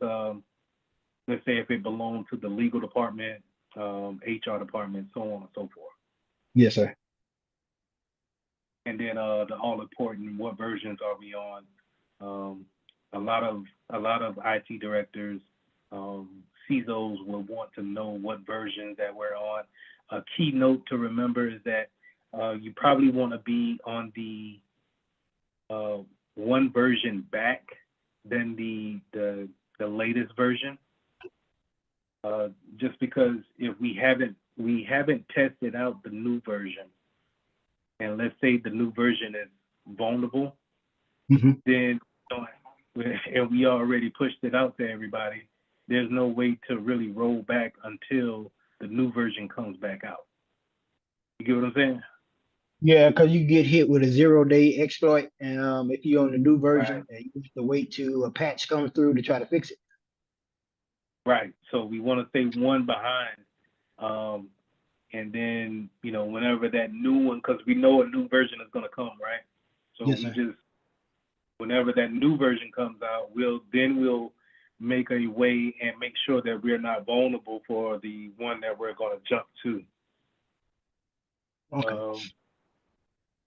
let's say if it belonged to the legal department, HR department, so on and so forth. Yes, sir. And then the all important, what versions are we on? A lot of IT directors, CISOs will want to know what versions that we're on. A key note to remember is that you probably want to be on the one version back than the latest version. Just because if we haven't tested out the new version, and let's say the new version is vulnerable, then and we already pushed it out to everybody, there's no way to really roll back until the new version comes back out. You get what I'm saying? Yeah, because you get hit with a 0-day exploit, and if you're on the new version, Right. you have to wait till a patch comes through to try to fix it. Right. So we want to stay one behind. And then, whenever that new one, because we know a new version is going to come, right? So Yes, sir. whenever that new version comes out, we'll make a way and make sure that we're not vulnerable for the one that we're going to jump to. Okay.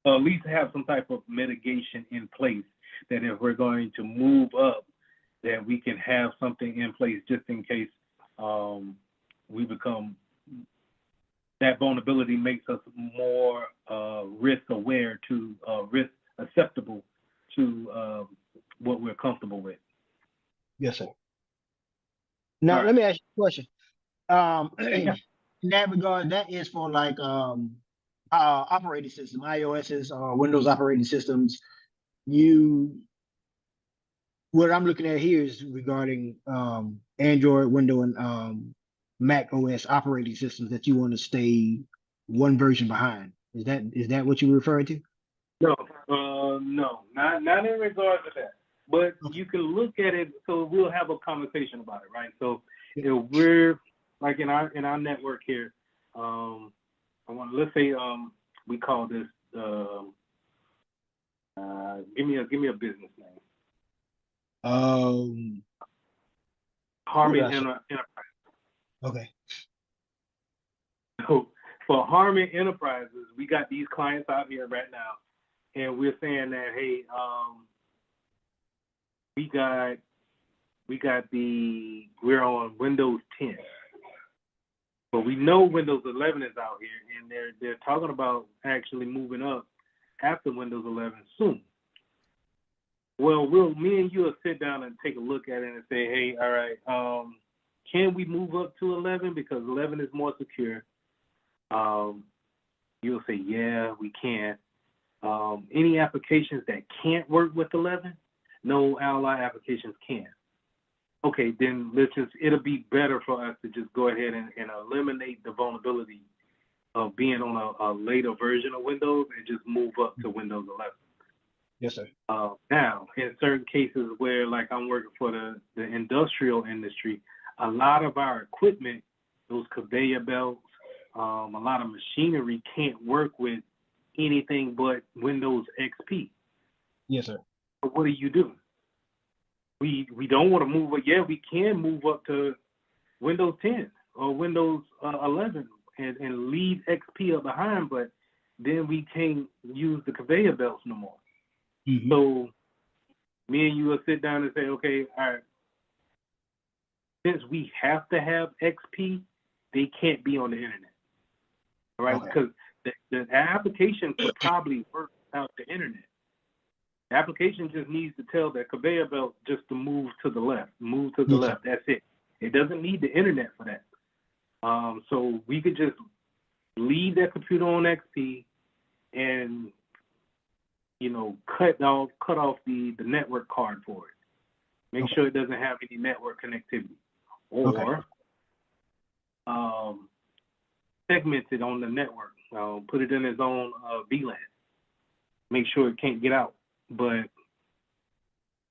At least have some type of mitigation in place that if we're going to move up, that we can have something in place just in case we become, that vulnerability makes us more risk aware to risk acceptable to what we're comfortable with. Yes, sir. Now, let me ask you a question. In that regard, that is for like operating system, iOS's or Windows operating systems. What I'm looking at here is regarding Android, Windows, and Mac OS operating systems that you want to stay one version behind. Is that what you're referring to? No, not in regards to that. But you can look at it. So we'll have a conversation about it, right? So if we're like in our network here, let's say we call this give me a business name. Harmon Enterprise. Okay. So for Harmon Enterprises, we got these clients out here right now, and we're saying that, hey, we're on Windows 10, but we know Windows 11 is out here, and they're talking about actually moving up after Windows 11 soon. Well, me and you will sit down and take a look at it and say, hey, all right, can we move up to 11 because 11 is more secure? You'll say, yeah, we can. Any applications that can't work with 11? No ally applications can. Okay, then it'll be better for us to just go ahead and eliminate the vulnerability of being on a later version of Windows and just move up to Windows 11. Yes, sir. Now, in certain cases where, like, I'm working for the industrial industry, a lot of our equipment, those conveyor belts, a lot of machinery can't work with anything but Windows XP. Yes, sir. So what do? We don't want to move, but yeah, we can move up to Windows 10 or Windows 11 and leave XP up behind, but then we can't use the conveyor belts no more. Mm-hmm. So me and you will sit down and say, okay, all right, since we have to have XP, they can't be on the internet. All right, because the application could probably work without the internet. The application just needs to tell that conveyor belt just to move to the left, left. That's it. It doesn't need the internet for that. So we could just leave that computer on XP and, cut off the network card for it. Make sure it doesn't have any network connectivity. Or segment it on the network. Put it in its own VLAN. Make sure it can't get out. But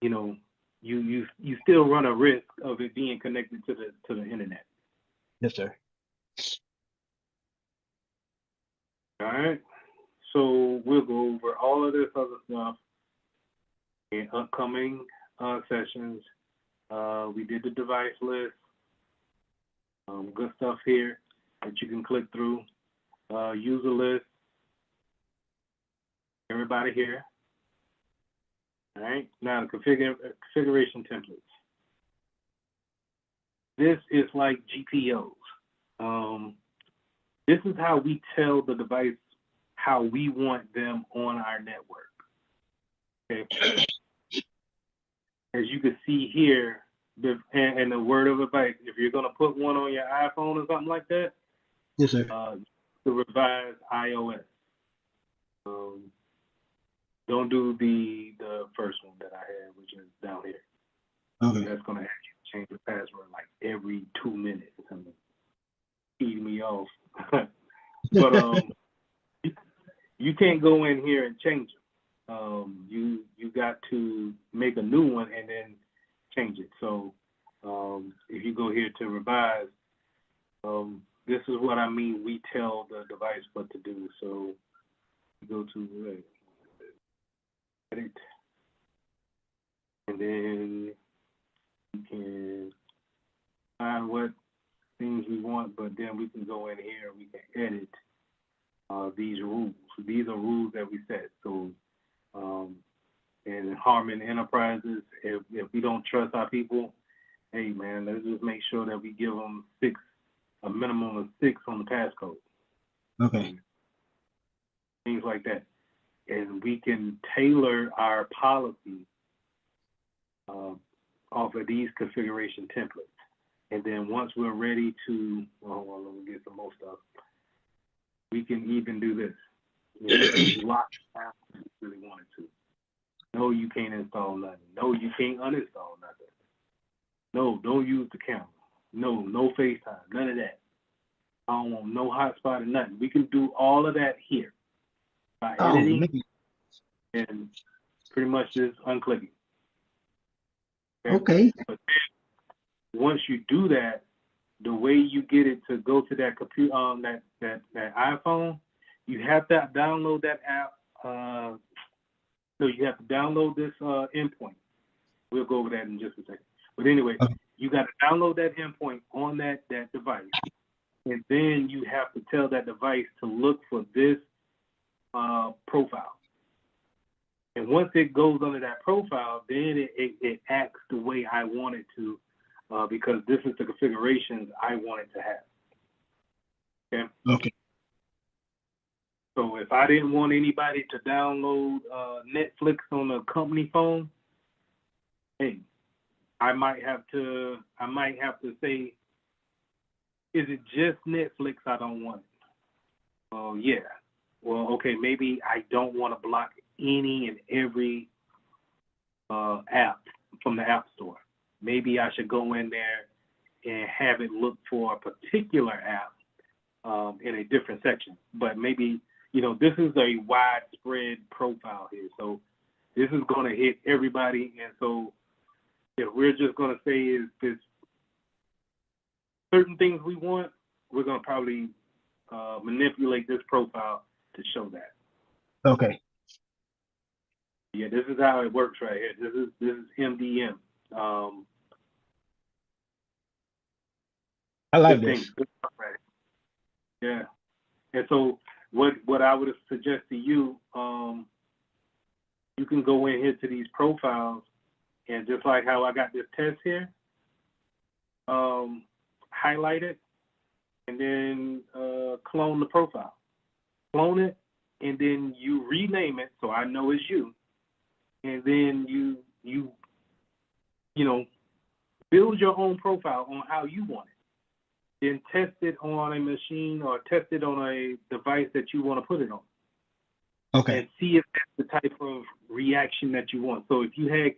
you still run a risk of it being connected to the internet. Yes, sir. All right. So we'll go over all of this other stuff in upcoming sessions. We did the device list. Good stuff here that you can click through. User list. Everybody here. All right. Now the configuration templates. this is like GPOs. This is how we tell the device how we want them on our network. Okay. As you can see here, and the word of advice, if you're going to put one on your iPhone or something like that, Yes, sir. to revise iOS. Don't do the first one that I had, which is down here. Okay. That's going to have you change the password like every 2 minutes. Feed me off. But you can't go in here and change them. You got to make a new one and then change it. So if you go here to revise, this is what I mean. We tell the device what to do. So you go to edit, and then you can find what things we want, but then we can go in here and we can edit these rules. These are rules that we set. So in Harmon Enterprises, if we don't trust our people, hey man, let's just make sure that we give them a minimum of 6 on the passcode. Okay. Things like that. And we can tailor our policy off of these configuration templates. And then once we're ready to, well, let me get some more stuff. We can even do this. You can lock it down if you really wanted to. No, you can't install nothing. No, you can't uninstall nothing. No, don't use the camera. No FaceTime. None of that. I don't want no hotspot or nothing. We can do all of that here by editing and pretty much just unclicking. Okay. But then once you do that, the way you get it to go to that computer, that iPhone, you have to download that app. So you have to download this endpoint. We'll go over that in just a second. But anyway, you got to download that endpoint on that device. And then you have to tell that device to look for this profile. And once it goes under that profile, then it acts the way I want it to, because this is the configurations I want it to have. Okay? Okay. So if I didn't want anybody to download Netflix on a company phone, hey, I might have to say, is it just Netflix I don't want? Oh, yeah. Well, okay, maybe I don't want to block any and every app from the App Store. Maybe I should go in there and have it look for a particular app in a different section. But maybe, this is a widespread profile here. So this is going to hit everybody. And so if we're just going to say is this certain things we want, we're going to probably manipulate this profile to show that. Okay. Yeah, this is how it works right here. This is MDM. I like this. Right. Yeah. And so what I would suggest to you, you can go in here to these profiles, and just like how I got this test here, highlight it, and then clone the profile. Clone it, and then you rename it so I know it's you. And then you build your own profile on how you want it. Then test it on a machine or test it on a device that you want to put it on. Okay. And see if that's the type of reaction that you want. So if you had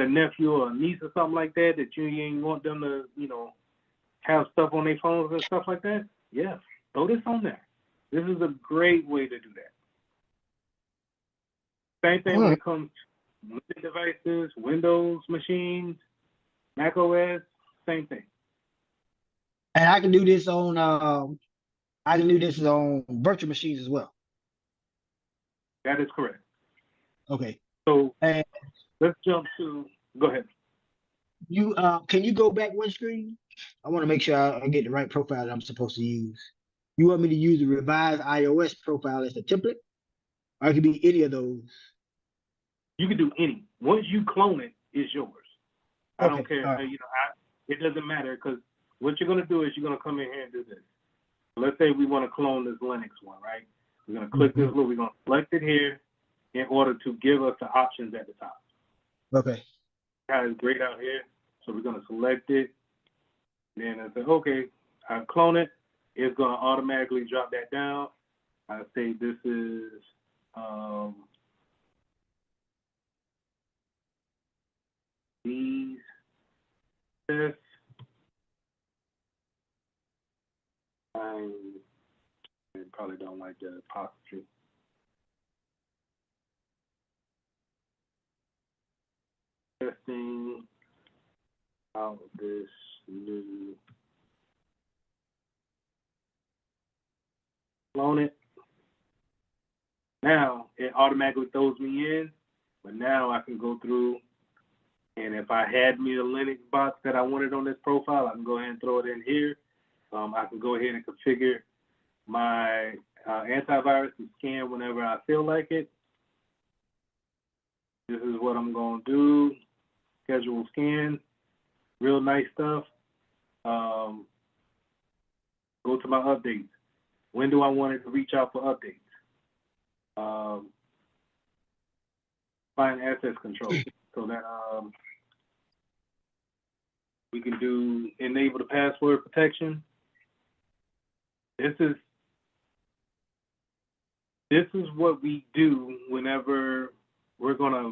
a nephew or a niece or something like that you ain't want them to, have stuff on their phones and stuff like that, yeah, throw this on there. This is a great way to do that. Same thing when it comes to devices, Windows machines, Mac OS, same thing. And I can do this on virtual machines as well. That is correct. Okay. So let's jump to, go ahead. You can you go back one screen? I want to make sure I get the right profile that I'm supposed to use. You want me to use the revised iOS profile as the template? Or it could be any of those. You can do any. Once you clone it, it's yours. I don't care. Right. it doesn't matter because what you're gonna do is you're gonna come in here and do this. Let's say we want to clone this Linux one, right? We're gonna click this little. We're gonna select it here in order to give us the options at the top. Okay. It's grayed out here, so we're gonna select it. Then I say, okay, I clone it. It's gonna automatically drop that down. I say this is these tests. I probably don't like the apostrophe. Testing out this new clone it. Now it automatically throws me in, but now I can go through, and if I had me a Linux box that I wanted on this profile, I can go ahead and throw it in here. I can go ahead and configure my antivirus to scan whenever I feel like it. This is what I'm going to do. Schedule scan. Real nice stuff. Go to my updates. When do I want it to reach out for updates? Find access control. So that we can do enable the password protection. This is what we do whenever we're gonna,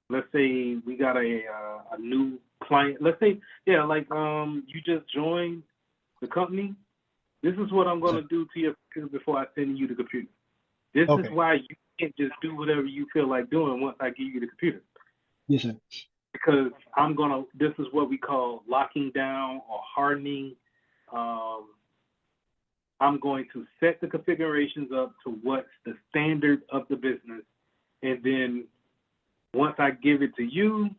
let's say we got a new client. Let's say, yeah, like you just joined the company. This is what I'm gonna do to your computer before I send you the computer. This is why you can't just do whatever you feel like doing once I give you the computer. Yes, sir. Because this is what we call locking down or hardening. I'm going to set the configurations up to what's the standard of the business. And then once I give it to you,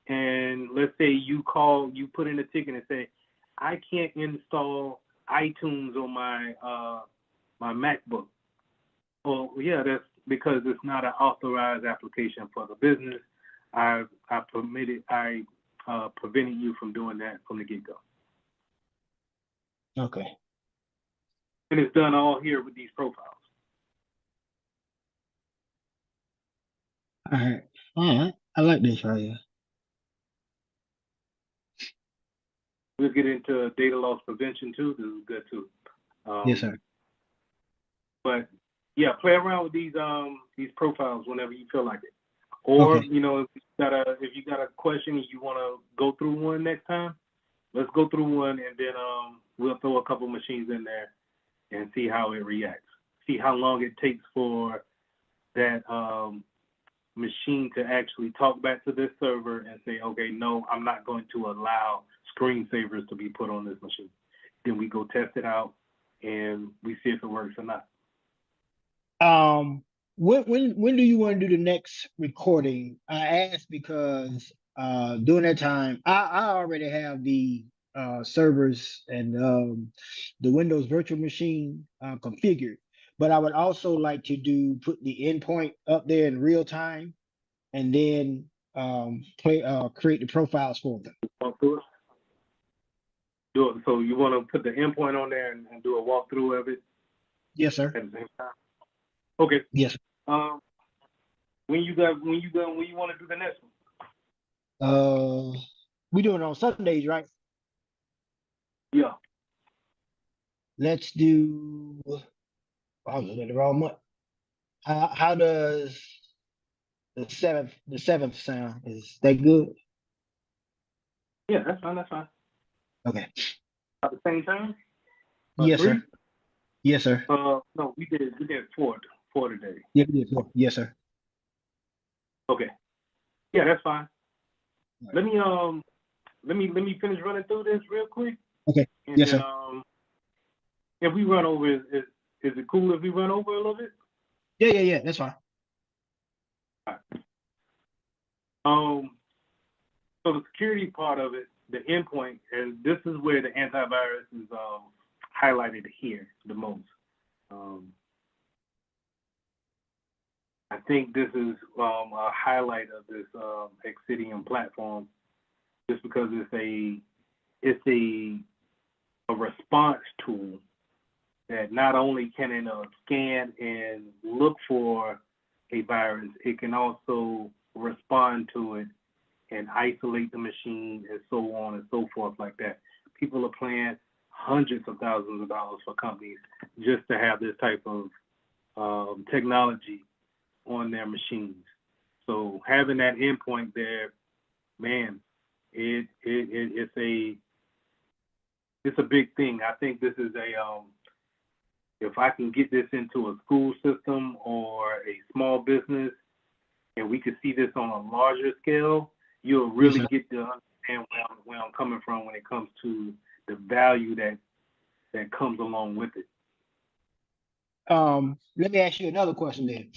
and let's say you put in a ticket and say, I can't install iTunes on my my MacBook. Well, yeah, that's because it's not an authorized application for the business. I prevented you from doing that from the get-go. Okay. And it's done all here with these profiles. All right. All right. I like this right here. We'll get into data loss prevention too. This is good too. Yes, sir. But yeah, play around with these profiles whenever you feel like it. Or Okay. you know, if you got a question and you want to go through one next time, let's go through one and then we'll throw a couple machines in there and see how it reacts. See how long it takes for that machine to actually talk back to this server and say, okay, no, I'm not going to allow screensavers to be put on this machine. Then we go test it out and we see if it works or not. When do you want to do the next recording? I asked because during that time I already have the servers and the Windows virtual machine configured, but I would also like to put the endpoint up there in real time and then create the profiles for them. Walk through it. Do it. So you want to put the endpoint on there and do a walkthrough of it? Yes, sir. At the same time. Okay. Yes. When you want to do the next one? We do it on Sundays, right? Yeah. Let's do. I was looking at the wrong month. How does the seventh sound? Is that good? Yeah, that's fine. That's fine. Okay. At the same time? Yes, 3? sir. Yes, sir. No, we did 4 today. Yeah, we did 4. Yes, sir. Okay. Yeah, that's fine. Right. Let me finish running through this real quick. Okay. And yes, then, sir. If we run over, is it cool if we run over a little bit? Yeah. That's fine. All right. So the security part of it, the endpoint, and this is where the antivirus is highlighted here the most. I think this is a highlight of this Exidium platform. just because it's a response tool that not only can it scan and look for a virus, it can also respond to it and isolate the machine and so on and so forth like that. People are paying hundreds of thousands of dollars for companies just to have this type of technology on their machines. So having that endpoint there, man, it's a big thing. I think this is if I can get this into a school system or a small business, and we could see this on a larger scale, you'll really get to understand where I'm coming from when it comes to the value that comes along with it. Let me ask you another question then.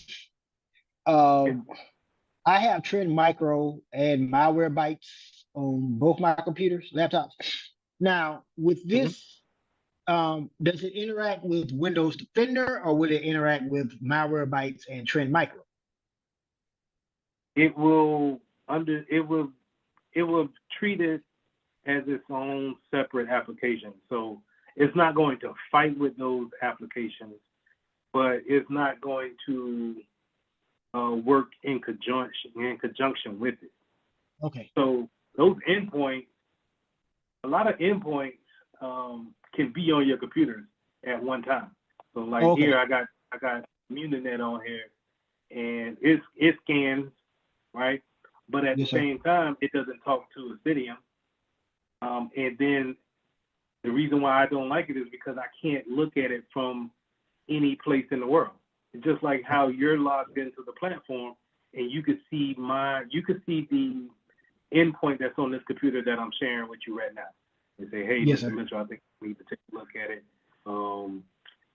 I have Trend Micro and Malwarebytes on both my computers, laptops. Now, with this, does it interact with Windows Defender or will it interact with Malwarebytes and Trend Micro? It will treat it as its own separate application. So it's not going to fight with those applications, but it's not going to work in conjunction with it. Okay. So those endpoints, a lot of endpoints can be on your computers at one time. So like here, I got Muninet on here, and it scans, right? But at the same time, it doesn't talk to Acidium. And then the reason why I don't like it is because I can't look at it from any place in the world. It's just like how you're logged into the platform and you could see the endpoint that's on this computer that I'm sharing with you right now. And say, hey, Mr. Mitchell, I think we need to take a look at it.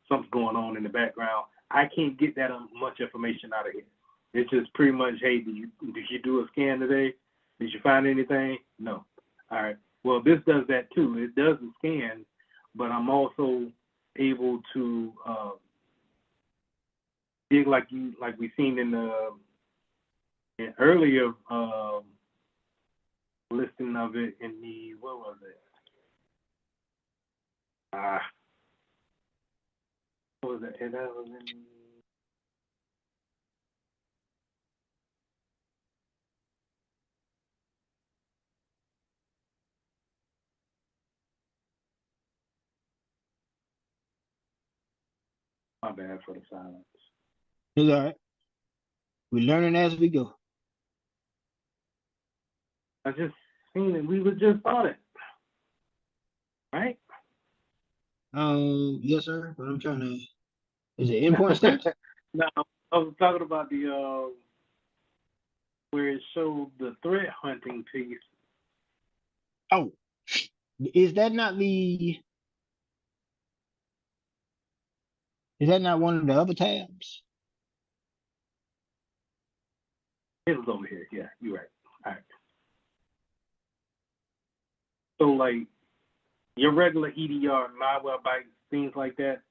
Something's going on in the background. I can't get that much information out of here. It's just pretty much, hey, did you do a scan today? Did you find anything? No. All right. Well, this does that too. It does the scan, but I'm also able to dig like we've seen in the earlier listing of it in the, what was it? What was it? That was in, my bad for the silence. It's all right. We're learning as we go. I just seen it. We were just on it, right? Yes, sir. But I'm trying to. Is it endpoint stats? No, I was talking about the where it showed the threat hunting piece. Oh, is that not one of the other tabs? It was over here. Yeah, you're right. All right. So like your regular EDR, Malwarebytes, things like that,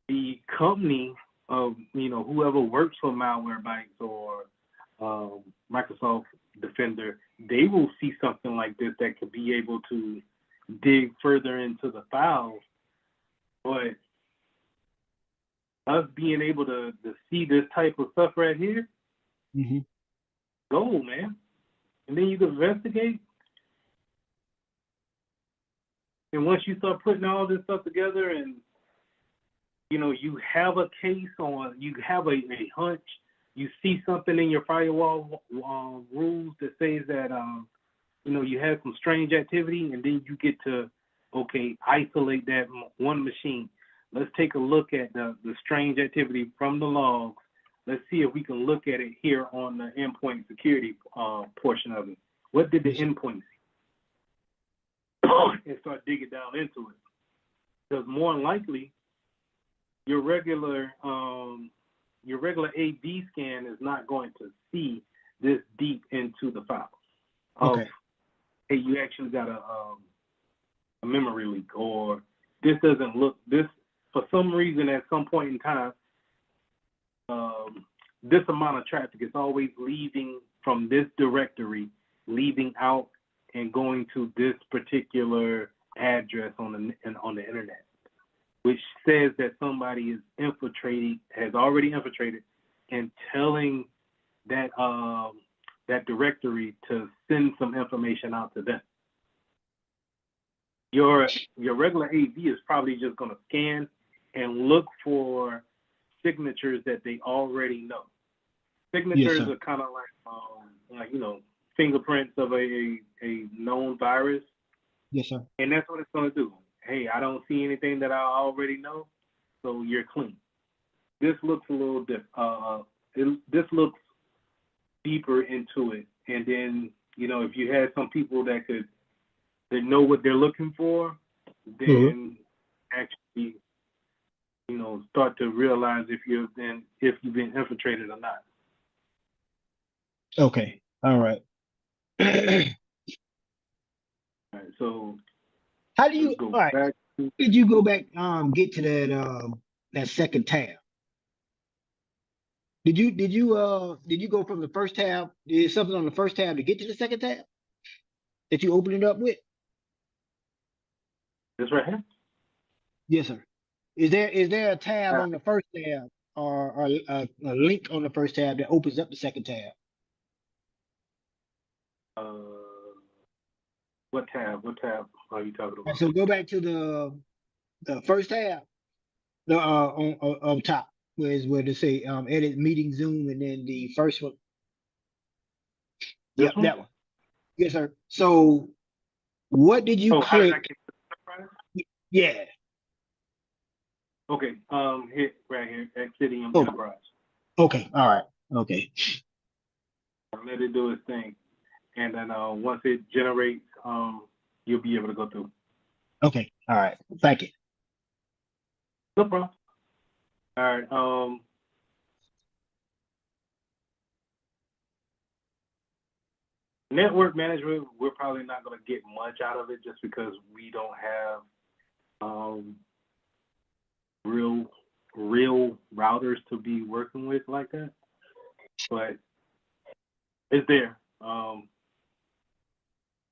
the company of, whoever works for Malwarebytes or Microsoft Defender, they will see something like this that could be able to dig further into the files. But us being able to see this type of stuff right here, gold, man. And then you can investigate. And once you start putting all this stuff together and, you have a case on, you have a hunch, you see something in your firewall rules that says that, you have some strange activity, and then you get to, isolate that one machine. Let's take a look at the strange activity from the logs. Let's see if we can look at it here on the endpoint security portion of it. What did the endpoint see? And start digging down into it. Because more than likely, your regular AV scan is not going to see this deep into the files. Hey, you actually got a memory leak, or this doesn't look, this, for some reason at some point in time, this amount of traffic is always leaving from this directory, leaving out and going to this particular address on the internet, which says that somebody has already infiltrated, and telling that that directory to send some information out to them. Your regular AV is probably just going to scan and look for signatures that they already know. Signatures are kind of like fingerprints of a known virus. Yes, sir. And that's what it's going to do. Hey, I don't see anything that I already know, so you're clean. This looks a little this looks deeper into it, and then if you had some people that know what they're looking for, then actually start to realize if you've been infiltrated or not. Okay. All right. All right, so How do you? go All right. back to, Did you go back? Get to that second tab? Did you go from the first tab? Is something on the first tab to get to the second tab that you open it up with? this right here. Yes, sir. Is there a tab on the first tab or a link on the first tab that opens up the second tab? What tab? What tab are you talking about? So go back to the first tab, the on top, where they say edit meeting Zoom, and then the first one. This Yep, that one. Yes, sir. So what did you how did I click? get to the enterprise? Yeah. Okay. Hit right here, Exidium Oh. Enterprise. Okay. All right. Okay. Let it do its thing, and then once it generates, you'll be able to go through. Okay. All right. Thank you. No problem. All right. Network management, we're probably not going to get much out of it just because we don't have real routers to be working with like that. But it's there. Now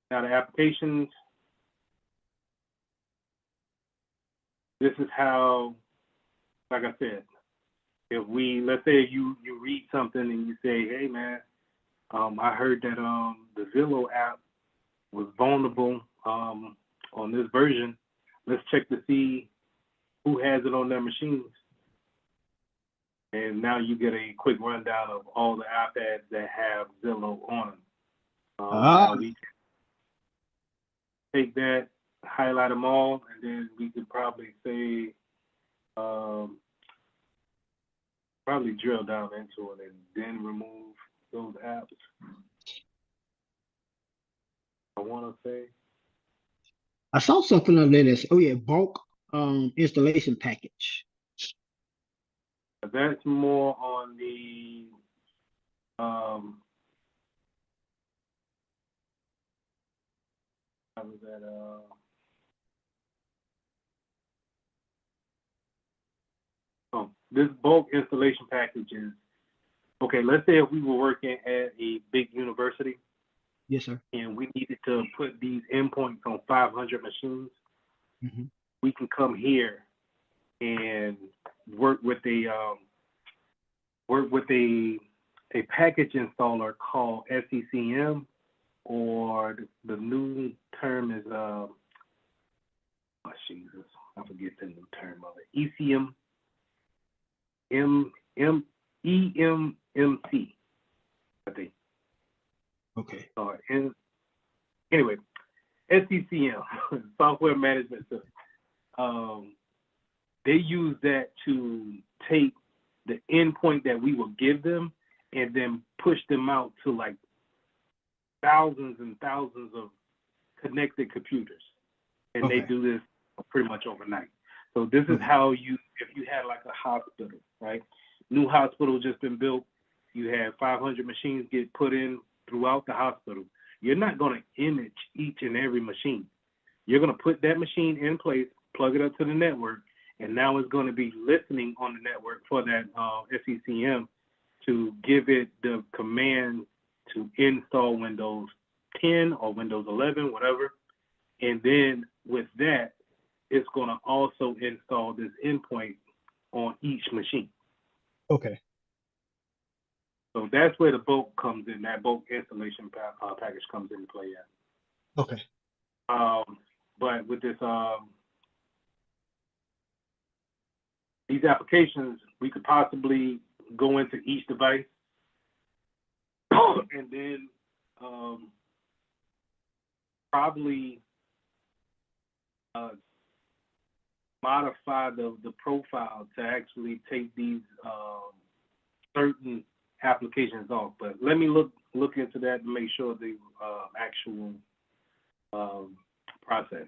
the applications, this is how, like I said, let's say you read something and you say, hey man, I heard that the Zillow app was vulnerable on this version. Let's check to see who has it on their machines. And now you get a quick rundown of all the iPads that have Zillow on them. Now we can take that, highlight them all, and then we could probably say, probably drill down into it and then remove those apps. I want to say. I saw something on there that's bulk installation package. That's more on the how was that this bulk installation package is okay. Let's say if we were working at a big university. Yes, sir. And we needed to put these endpoints on 500 machines. Mm-hmm. We can come here and work with a package installer called SCCM, or the new term is Jesus, I forget the new term of it. ECM EMMC, I think. Okay. Anyway, SCCM, Software Management System. They use that to take the endpoint that we will give them and then push them out to like thousands and thousands of connected computers. And they do this pretty much overnight. So this is how if you had like a hospital, right? New hospital just been built. You have 500 machines get put in throughout the hospital. You're not going to image each and every machine. You're going to put that machine in place, plug it up to the network, and now it's going to be listening on the network for that SCCM to give it the command to install Windows 10 or Windows 11, whatever. And then with that, it's going to also install this endpoint on each machine. Okay. So that's where the bulk comes in. That bulk installation package comes into play at. Okay. But with this, these applications, we could possibly go into each device and then probably modify the profile to actually take these certain applications off. But let me look into that and make sure the actual process.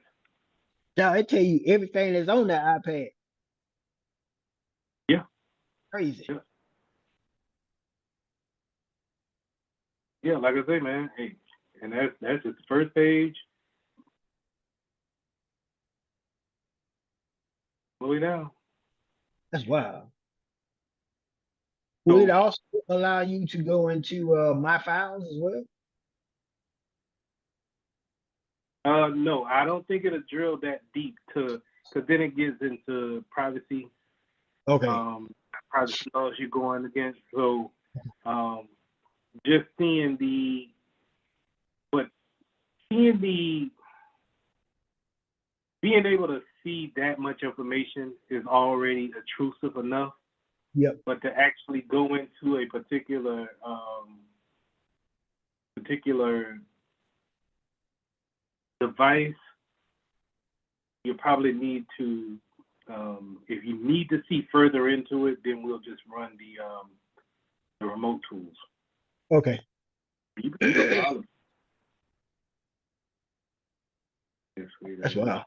Now it tell you everything that's on that iPad. Yeah. Crazy. Yeah. Yeah, like I say, man. Hey, and that's just the first page. All the way down. That's wild. Will it also allow you to go into my files as well? No, I don't think it'll drill that deep because then it gets into privacy. Okay. Privacy laws you're going against. So just seeing being able to see that much information is already intrusive enough. Yep. But to actually go into a particular device, you probably need to, if you need to see further into it, then we'll just run the remote tools. Okay. That's wild.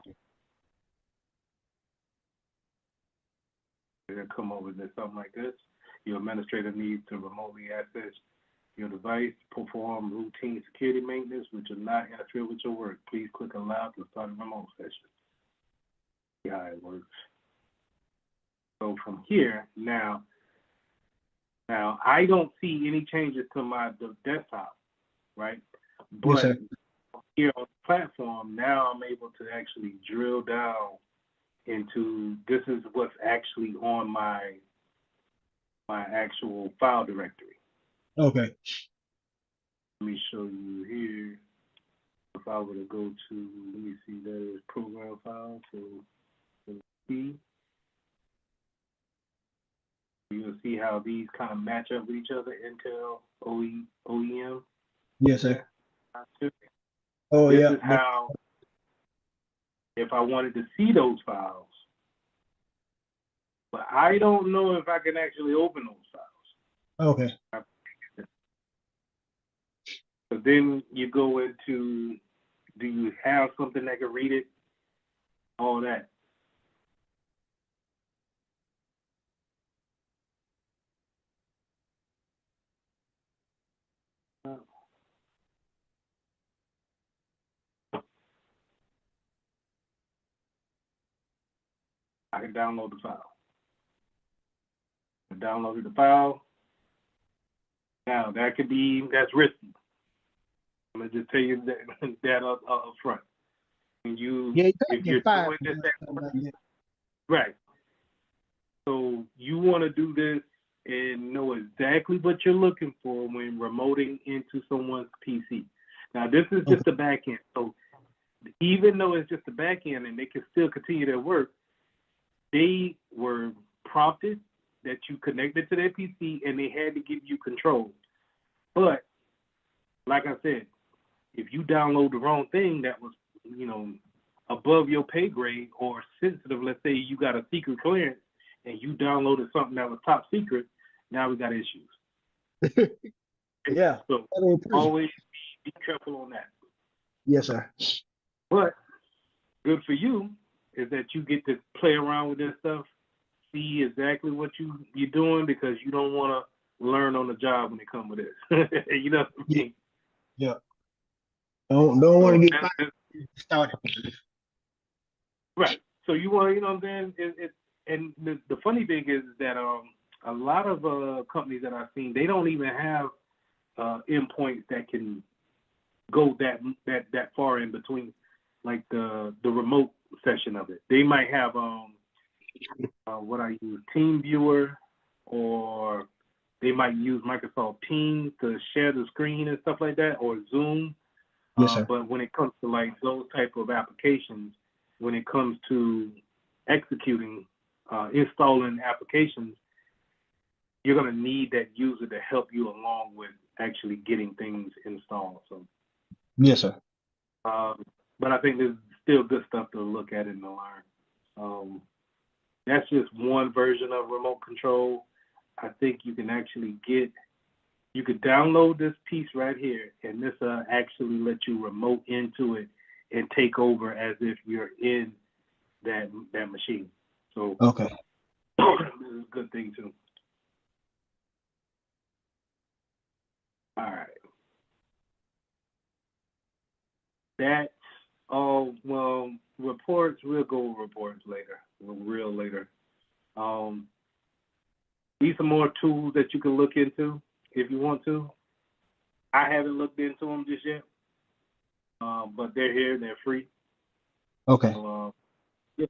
They'll come over to something like this. Your administrator needs to remotely access your device, perform routine security maintenance, which will not interfere with your work. Please click allow to start a remote session. See how it works. So from here, now I don't see any changes to the desktop, right? But yes, sir. Here on the platform, now I'm able to actually drill down into this is what's actually on my actual file directory. Okay. Let me show you here. If I were to go to, let me see, that is program file. So see, you'll see how these kind of match up with each other. Intel, OEM. Yes, sir. Oh, this yeah. is how, if I wanted to see those files, but I don't know if I can actually open those files. Okay. So then you go into, do you have something that can read it? All that. I can download the file. I downloaded the file. Now that's risky. I'm gonna just tell you that up front. And if you're doing this, right? So you want to do this and know exactly what you're looking for when remoting into someone's PC. Now this is just the back end. So even though it's just the back end and they can still continue their work, they were prompted that you connected to their PC and they had to give you control. But like I said, if you download the wrong thing that was, above your pay grade or sensitive, let's say you got a secret clearance and you downloaded something that was top secret, now we got issues. Yeah. So always be careful on that. Yes, sir. But good for you is that you get to play around with this stuff, see exactly what you're doing, because you don't want to learn on the job when it comes with this. You know what I mean? Yeah. Don't want to get started. Right. So you want, you know what I'm saying? And the funny thing is that a lot of companies that I've seen, they don't even have endpoints that can go that far in between, like the remote session of it. They might have what I use, TeamViewer, or they might use Microsoft Teams to share the screen and stuff like that, or Zoom. Yes, sir. But when it comes to like those type of applications, when it comes to executing, installing applications, you're going to need that user to help you along with actually getting things installed. So, Yes, sir. but I think there's still good stuff to look at and to learn. That's just one version of remote control. I think you can actually you could download this piece right here, and this actually let you remote into it and take over as if you're in that machine. So Okay. this is a good thing too. All right. That's all. Well, reports, we'll go over reports later, real later. These are more tools that you can look into if you want to. I haven't looked into them just yet, but they're here, they're free. Okay. So, yeah.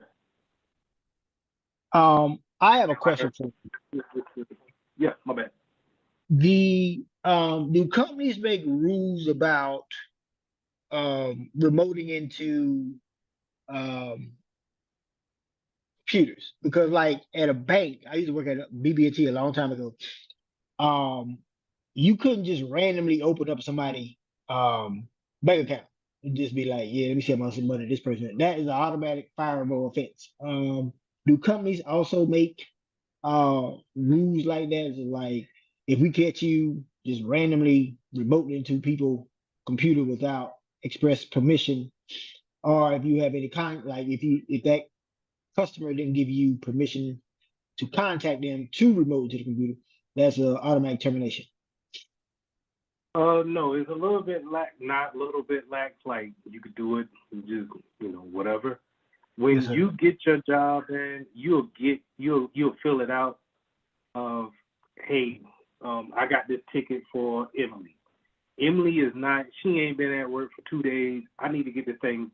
I have a question for you. Yeah, my bad. Do companies make rules about remoting into computers? Because like at a bank, I used to work at BB&T a long time ago. You couldn't just randomly open up somebody bank account and just be like, yeah, let me see how much money this person. That is an automatic fireable offense. Do companies also make rules like that? Is it like if we catch you just randomly remoting into people's computer without express permission, or if you have any like if that customer didn't give you permission to contact them to remote to the computer, that's an automatic termination. No, it's a little bit not a little bit lax. Like you could do it, just whatever. When Yes, sir. you get your job in, you'll fill it out of, hey, I got this ticket for Emily. Emily she ain't been at work for 2 days. I need to get this thing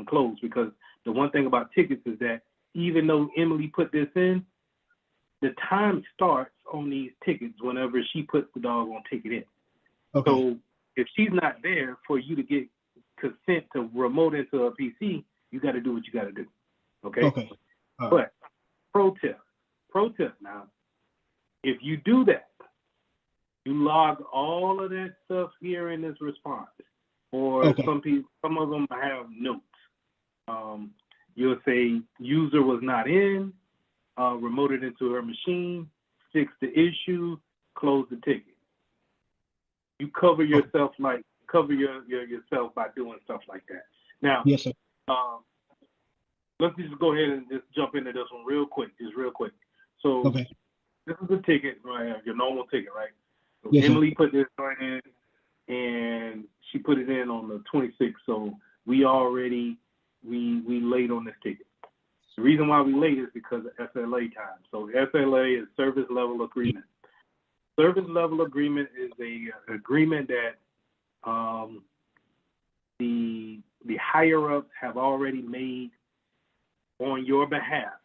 closed, because the one thing about tickets is that even though Emily put this in, the time starts on these tickets whenever she puts the doggone ticket in. Okay. So if she's not there for you to get consent to remote into a PC, you got to do what you got to do. Okay. Okay. But pro tip now, if you do that, you log all of that stuff here in this response. Or Okay. some of them have notes. You'll say user was not in, remoted into her machine, fix the issue, close the ticket. You cover yourself yourself by doing stuff like that. Now, yes, sir. Let's just go ahead and just jump into this one real quick. So Okay. this is a ticket, right? Your normal ticket, right? So Yes, sir. Emily put this right in, and she put it in on the 26th. So we late on this ticket. The reason why we late is because of SLA time. So SLA is service level agreement. Service level agreement is a agreement that the higher ups have already made on your behalf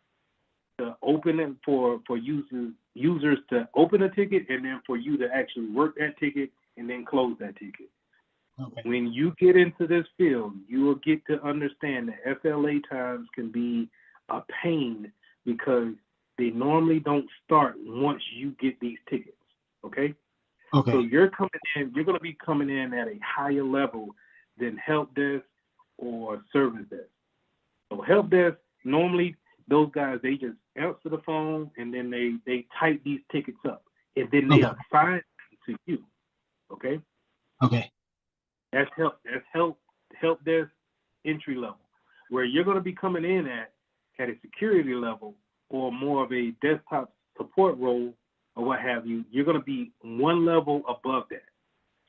to open it for users to open a ticket, and then for you to actually work that ticket and then close that ticket. Okay. When you get into this field, you will get to understand that SLA times can be a pain, because they normally don't start once you get these tickets. Okay? Okay. So you're going to be coming in at a higher level than help desk or service desk. So help desk, normally those guys, they just answer the phone and then they type these tickets up, and then they assign them to you. Okay? Okay. That's help desk entry level. Where you're going to be coming in at a security level or more of a desktop support role or what have you, you're going to be one level above that.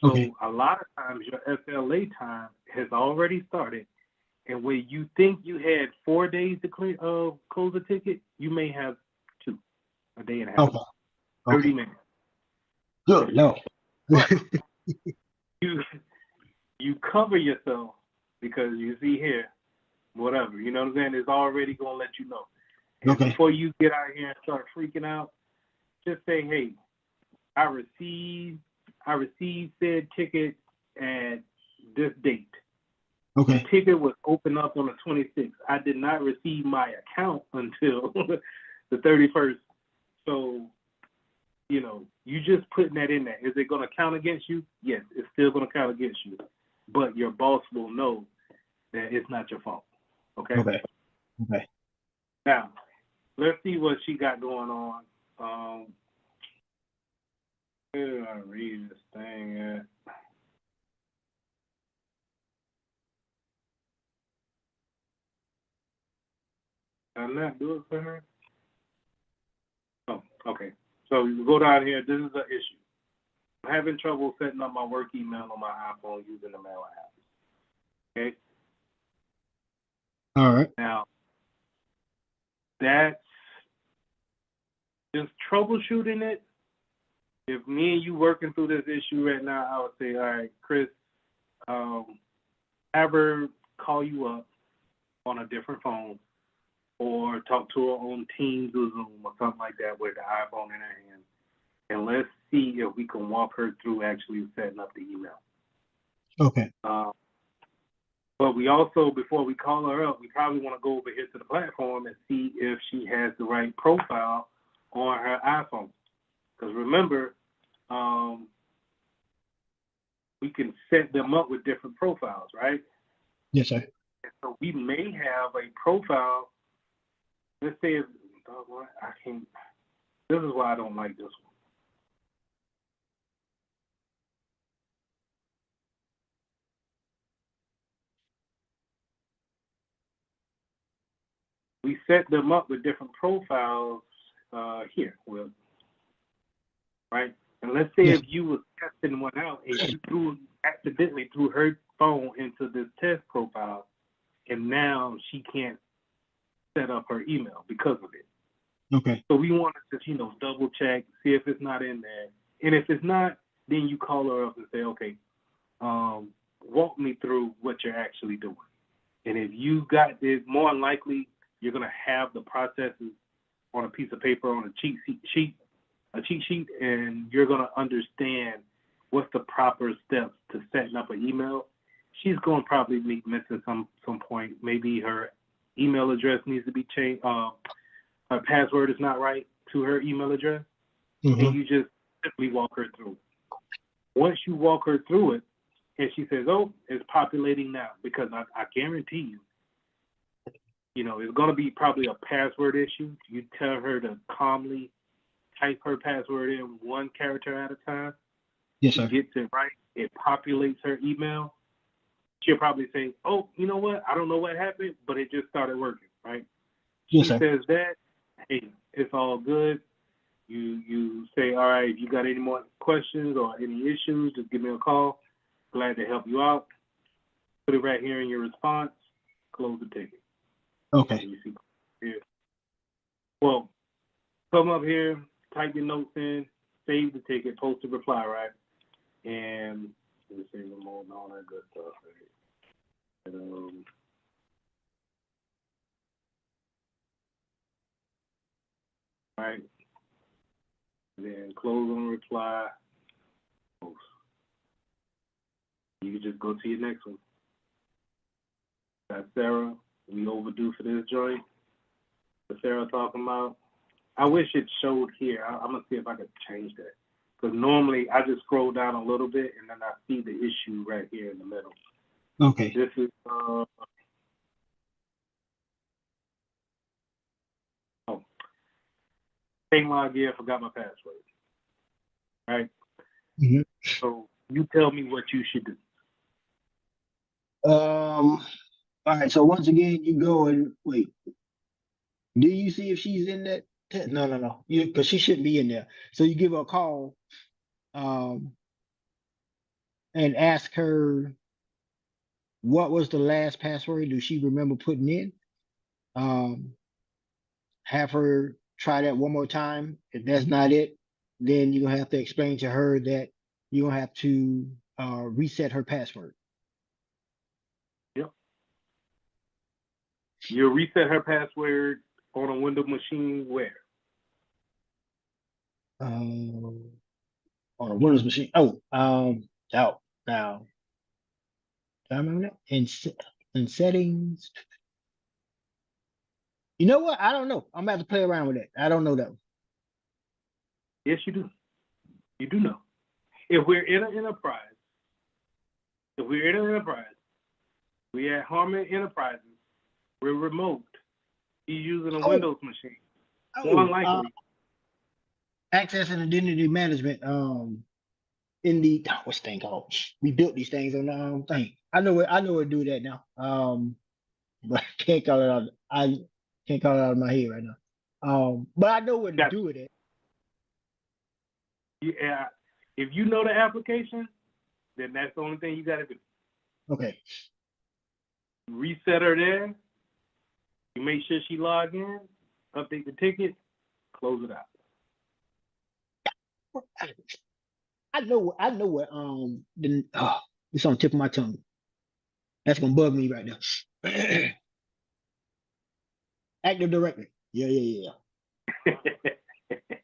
So a lot of times your SLA time has already started, and when you think you had 4 days to close a ticket, you may have 2, a day and a half, 30 minutes. Good. No. But you cover yourself because you see here, whatever, you know what I'm saying? It's already gonna let you know. And Okay. before you get out here and start freaking out, just say, hey, I received said ticket at this date. Okay. The ticket was opened up on the 26th. I did not receive my account until the 31st. So, you know, you just putting that in there. Is it going to count against you? Yes, it's still going to count against you. But your boss will know that it's not your fault. Okay? Okay. Okay. Now, let's see what she got going on. Where did I read this thing at? Did I not do it for her? Oh, okay. So you go down here. This is the issue. I'm having trouble setting up my work email on my iPhone using the mail app. Okay? All right. Now, that's just troubleshooting it. If me and you working through this issue right now, I would say, all right, Chris, have her call you up on a different phone or talk to her on Teams or Zoom or something like that with the iPhone in her hand. And let's see if we can walk her through actually setting up the email. Okay. But we also, before we call her up, we probably want to go over here to the platform and see if she has the right profile on her iPhone. Because remember, we can set them up with different profiles, right? Yes, sir. And so we may have a profile. Let's say, I can't. This is why I don't like this one. We set them up with different profiles here, Will. Right? And let's say Yes. if you were testing one out and you accidentally threw her phone into this test profile, and now she can't set up her email because of it. Okay. So we want to just, double check, see if it's not in there. And if it's not, then you call her up and say, okay, walk me through what you're actually doing. And if you got it, more than likely, you're going to have the processes on a piece of paper, on a cheat sheet, and you're going to understand what's the proper steps to setting up an email. She's going to probably be missing some point. Maybe her email address needs to be changed. Her password is not right to her email address. Mm-hmm. And you just simply walk her through it. Once you walk her through it, and she says, oh, it's populating now, because I guarantee you, it's going to be probably a password issue. You tell her to calmly type her password in one character at a time. Yes, she sir. gets it right. It populates her email. She'll probably say, oh, you know what? I don't know what happened, but it just started working, right? Yes, She sir. says that, hey, it's all good. You say, all right, if you got any more questions or any issues, just give me a call. Glad to help you out. Put it right here in your response. Close the ticket. Okay. You see here. Well, come up here, type your notes in, save the ticket, post a reply, right? And let's see the more and all that good stuff. Right? And, right. Then close on reply. Post. You can just go to your next one. That's Sarah. We overdue for this joint. What Sarah talking about. I wish it showed here. I'm gonna see if I could change that. Because normally I just scroll down a little bit and then I see the issue right here in the middle. Okay. This is same log in, forgot my password. Right? Mm-hmm. So you tell me what you should do. All right. So once again, you go and wait. Do you see if she's in that? No. Because she shouldn't be in there. So you give her a call, and ask her what was the last password. Do she remember putting in? Have her try that one more time. If that's not it, then you're gonna have to explain to her that you're gonna have to reset her password. You'll reset her password on a Windows machine where? On a Windows machine. Oh, now, do I remember that? In settings. You know what? I don't know. I'm about to play around with it. I don't know that one. Yes, you do. You do know. If we're in an enterprise, we at Harmon Enterprises, we're remote. He's using a Windows machine. More likely. Access and identity management. In the what's the thing called? We built these things on the thing. I know it to do that now. But I can't call it out. I can't call it out of my head right now. But I know what to do with it. Yeah, if you know the application, then that's the only thing you got to do. Okay. Reset her there. You make sure she log in, update the ticket, close it out. I know what it's on the tip of my tongue. That's gonna bug me right now. Active Directory. Yeah.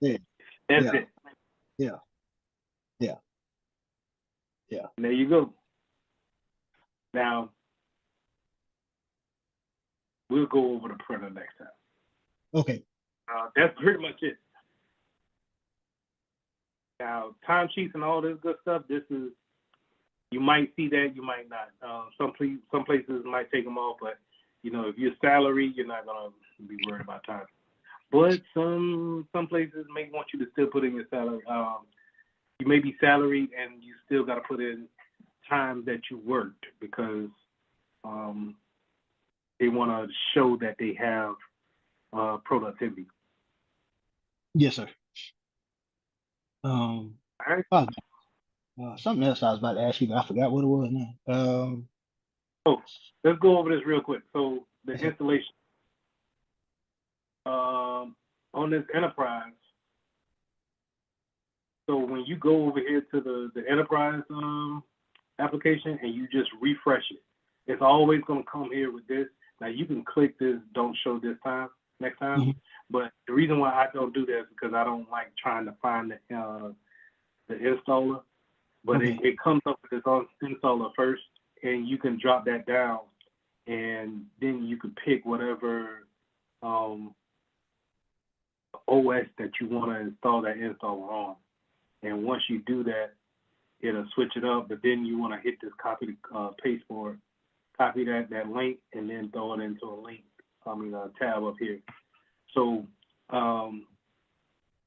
That's it. Yeah. There you go. Now, we'll go over the printer next time. Okay. That's pretty much it. Now, timesheets and all this good stuff, you might see that, you might not. Some places might take them off, but, if you're salary, you're not going to be worried about time. But some places may want you to still put in your salary. You may be salaried and you still got to put in time that you worked because they want to show that they have productivity. Yes, sir. All right. Something else I was about to ask you, but I forgot what it was now. Let's go over this real quick. So the installation on this enterprise. So when you go over here to the enterprise application and you just refresh it, it's always going to come here with this. Now you can click this, don't show this time, next time. Mm-hmm. But the reason why I don't do that is because I don't like trying to find the installer. But it comes up with this installer first, and you can drop that down, and then you can pick whatever OS that you want to install that installer on. And once you do that, it'll switch it up. But then you want to hit this copy paste board, copy that link, and then throw it into a tab up here. So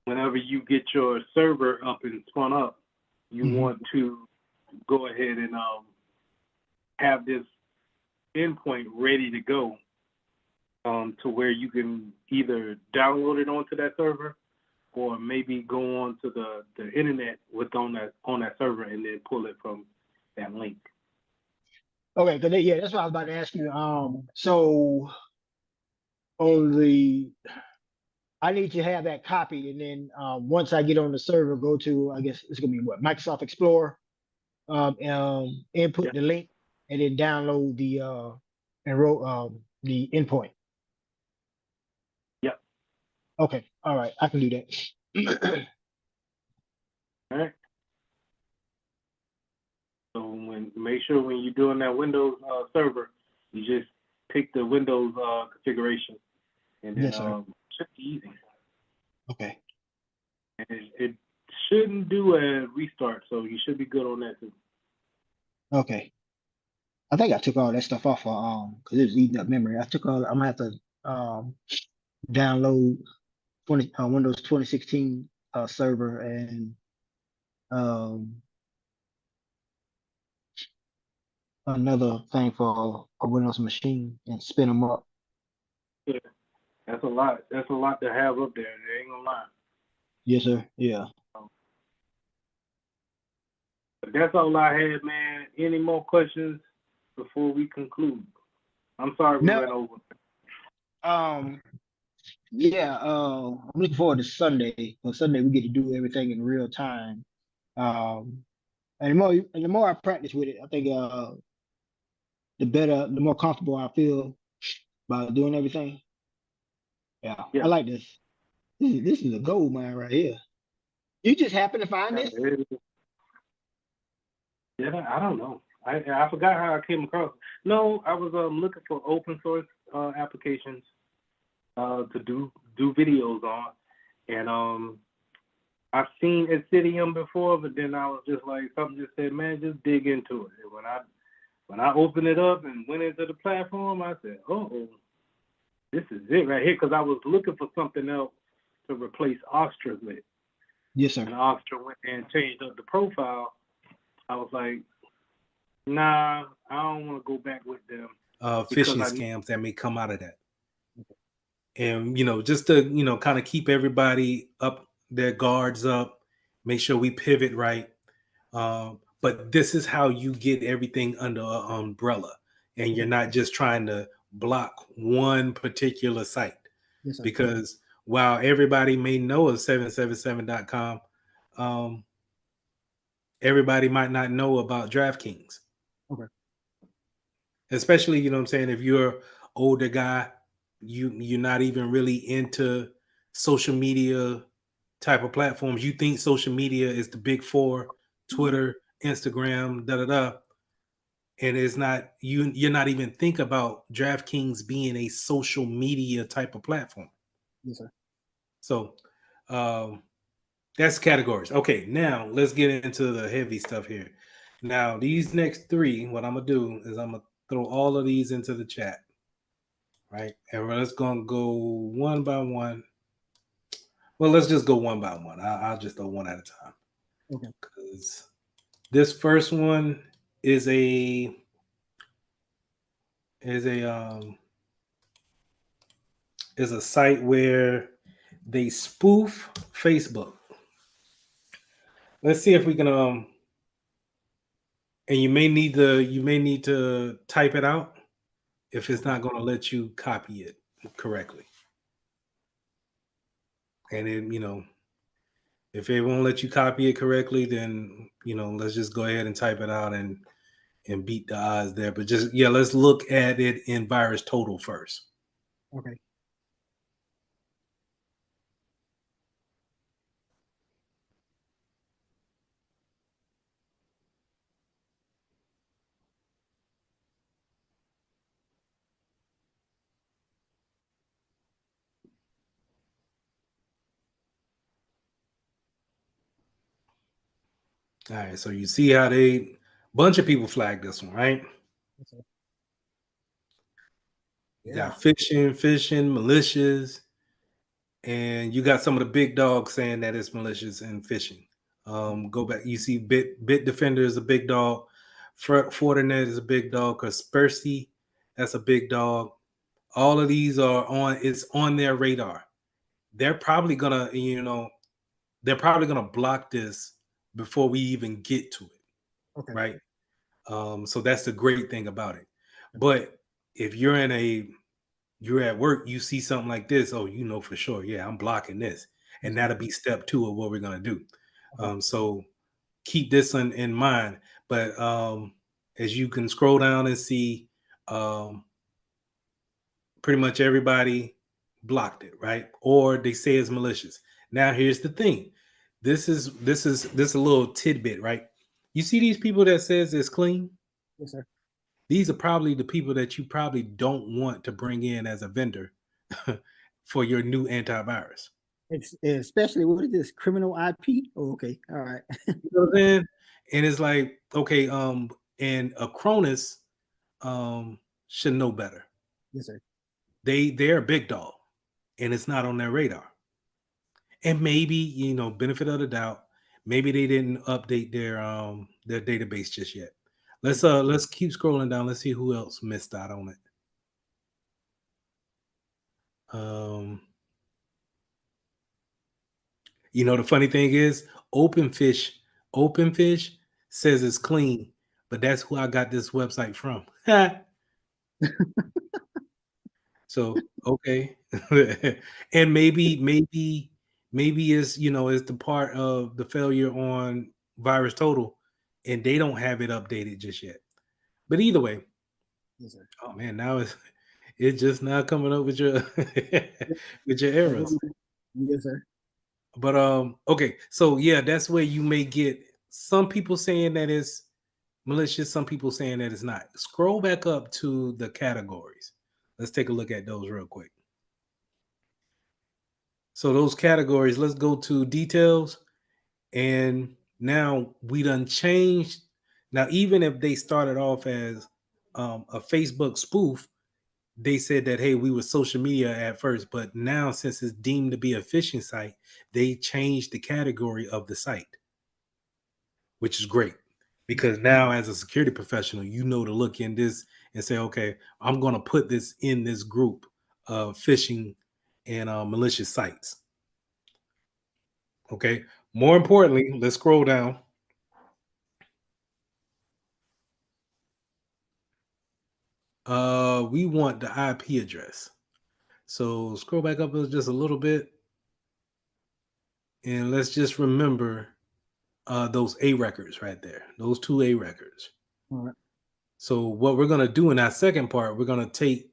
whenever you get your server up and spun up, you want to go ahead and have this endpoint ready to go to where you can either download it onto that server or maybe go on to the internet on that server and then pull it from that link. Okay, that's what I was about to ask you. So I need to have that copied, and then once I get on the server, go to, I guess it's gonna be Microsoft Explorer, input the link, and then download the the endpoint. Yep. Okay. All right. I can do that. All right. So make sure when you're doing that Windows server, you just pick the Windows configuration, and then should be easy. Okay. And it shouldn't do a restart, so you should be good on that too. Okay. I think I took all that stuff off because it was eating up memory. I'm gonna have to download Windows 2016 server and another thing for a Windows machine and spin them up. Yeah, that's a lot. That's a lot to have up there. I ain't gonna lie. Yes, sir. Yeah. But that's all I had, man. Any more questions before we conclude? I'm sorry we went over. Yeah. I'm looking forward to Sunday. On Sunday we get to do everything in real time. And the more I practice with it, I think the more comfortable I feel by doing everything. Yeah, Yeah. I like this. This is a gold mine right here. You just happen to find this? Yeah, I don't know. I forgot how I came across. No, I was looking for open source applications to do videos on, and I've seen Ethereum before, but then I was just like, something just said, man, just dig into it. And when I opened it up and went into the platform, I said, oh, this is it right here, because I was looking for something else to replace Ostra with. Yes, sir. And Ostra went there and changed up the profile. I was like, nah, I don't want to go back with them. Phishing scams that may come out of that. And, just to, kind of keep everybody up, their guards up, make sure we pivot right. But this is how you get everything under an umbrella. And you're not just trying to block one particular site. Yes, sir. Because while everybody may know of 777.com, everybody might not know about DraftKings. Okay. Especially, what I'm saying, if you're an older guy, you're not even really into social media type of platforms. You think social media is the big four: Twitter, Instagram, and it's not. You're not even think about DraftKings being a social media type of platform. Yes, sir. So that's categories. Okay, now let's get into the heavy stuff here. Now, these next three, what I'm gonna do is I'm gonna throw all of these into the chat, right? And we're just gonna go one by one. Well, let's just go one by one. I'll just throw one at a time. Okay. Because this first one is a site where they spoof Facebook. Let's see if we can and you may need to type it out if it's not going to let you copy it correctly. And then, if it won't let you copy it correctly, then, let's just go ahead and type it out and beat the odds there. But let's look at it in VirusTotal first. Okay. All right, so you see how bunch of people flagged this one, right? Okay. You got phishing, malicious, and you got some of the big dogs saying that it's malicious and phishing. Go back, you see Bitdefender is a big dog, Fortinet is a big dog, Kaspersky, that's a big dog. All of these it's on their radar. They're probably gonna block this before we even get to it. Okay. Right. So that's the great thing about it. But if you're at work, you see something like this, for sure, yeah, I'm blocking this. And that'll be step 2 of what we're going to do. So keep this in mind. But as you can scroll down and see, pretty much everybody blocked it, right? Or they say it's malicious. Now, here's the thing. This is a little tidbit, right? You see these people that says it's clean? Yes, sir. These are probably the people that you probably don't want to bring in as a vendor for your new antivirus. Especially, what is this, criminal IP? Oh, okay, all right. You know what I'm saying? And it's like, okay, and Acronis should know better. Yes, sir. They're a big dog, and it's not on their radar. And maybe, benefit of the doubt, maybe they didn't update their database just yet. Let's keep scrolling down. Let's see who else missed out on it. The funny thing is, OpenFish says it's clean, but that's who I got this website from. So, okay. And maybe it's, it's the part of the failure on VirusTotal, and they don't have it updated just yet. But either way, yes, sir. Oh man, now It's just not coming up with your with your errors. Yes, sir. But okay, so yeah, that's where you may get some people saying that it's malicious, some people saying that it's not. Scroll back up to the categories. Let's take a look at those real quick. So those categories, let's go to details. And now we done changed. Now, even if they started off as a Facebook spoof, they said that, hey, we were social media at first, but now since it's deemed to be a phishing site, they changed the category of the site, which is great because now as a security professional, you know to look in this and say, okay, I'm going to put this in this group of phishing and malicious sites. Okay. More importantly, let's scroll down. We want the IP address. So scroll back up just a little bit. And let's just remember those A records right there, those two A records. All right. So what we're going to do in our second part, we're going to take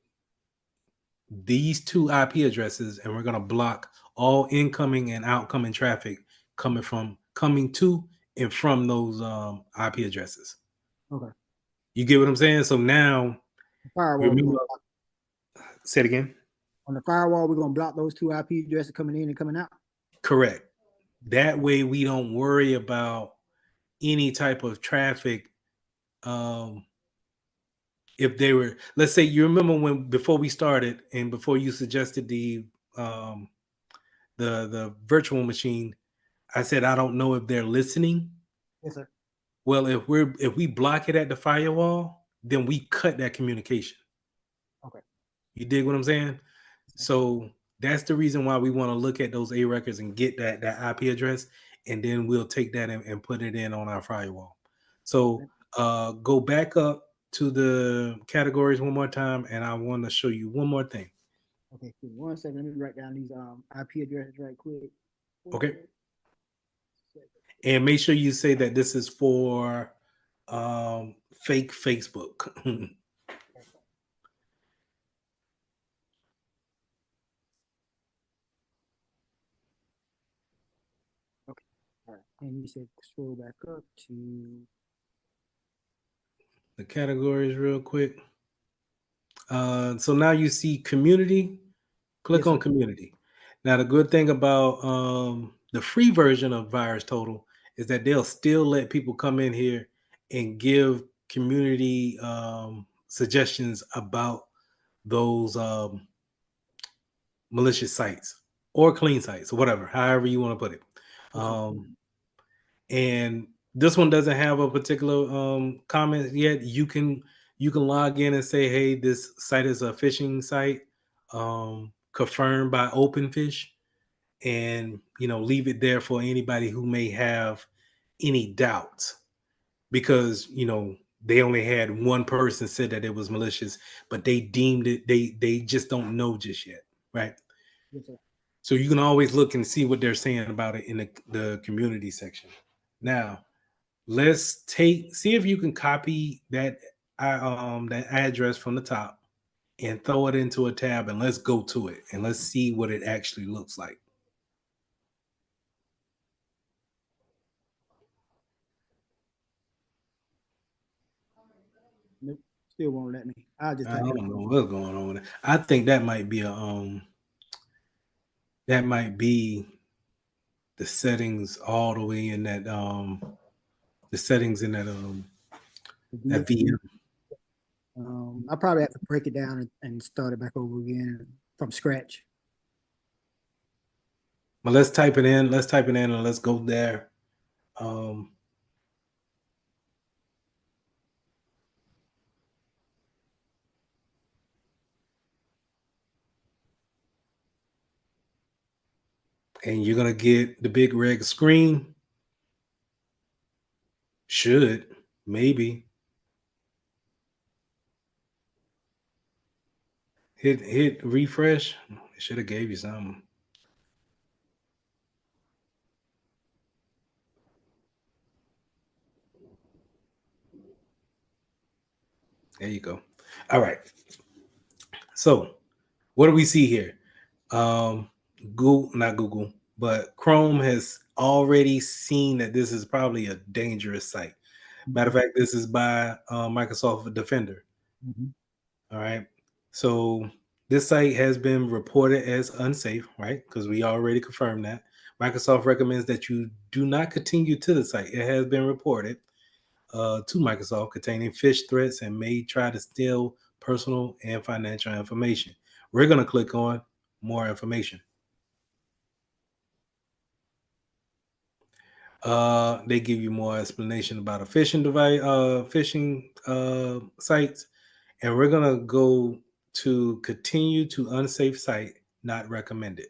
these two IP addresses and we're going to block all incoming and outgoing traffic coming to and from those IP addresses. Okay. You get what I'm saying? So now, Firewall. remember, say it again. On the firewall, we're gonna block those two IP addresses coming in and coming out. Correct. That way we don't worry about any type of traffic. If they were, let's say, you remember when before we started and before you suggested the virtual machine, I said I don't know if they're listening. Yes, sir. Well, if we block it at the firewall, then we cut that communication. Okay. You dig what I'm saying? So that's the reason why we want to look at those A records and get that IP address, and then we'll take that and put it in on our firewall. So go back up to the categories one more time, and I want to show you one more thing. Okay, 1 second. Let me write down these IP addresses right quick. Okay. And make sure you say that this is for fake Facebook. Okay. All right. And you said scroll back up to the categories real quick. So now you see community. Click on community. Now the good thing about the free version of Virus Total is that they'll still let people come in here and give community suggestions about those malicious sites or clean sites or whatever, however you want to put it. And this one doesn't have a particular comment yet. You can log in and say, hey, this site is a phishing site confirmed by OpenFish, and leave it there for anybody who may have any doubts, because they only had one person said that it was malicious, but they deemed it, they just don't know just yet, right? yes, sir. So you can always look and see what they're saying about it in the community section. Now let's see if you can copy that address from the top and throw it into a tab, and let's go to it and let's see what it actually looks like. Nope, still won't let me. I don't know what's going on with it. I think that might be the settings all the way in that the settings in that that VM. I probably have to break it down and start it back over again from scratch. But let's type it in. Let's type it in and let's go there. And you're gonna get the big red screen. Should maybe hit refresh. It should have gave you something. There you go. All right. So, what do we see here? Google, not Google, but Chrome has already seen that this is probably a dangerous site. Matter of fact, this is by Microsoft Defender. All right. So this site has been reported as unsafe, right? Because we already confirmed that. Microsoft recommends that you do not continue to the site. It has been reported to Microsoft containing phish threats and may try to steal personal and financial information. We're going to click on more information. They give you more explanation about a phishing device, phishing sites, and we're gonna go to continue to unsafe site, not recommended.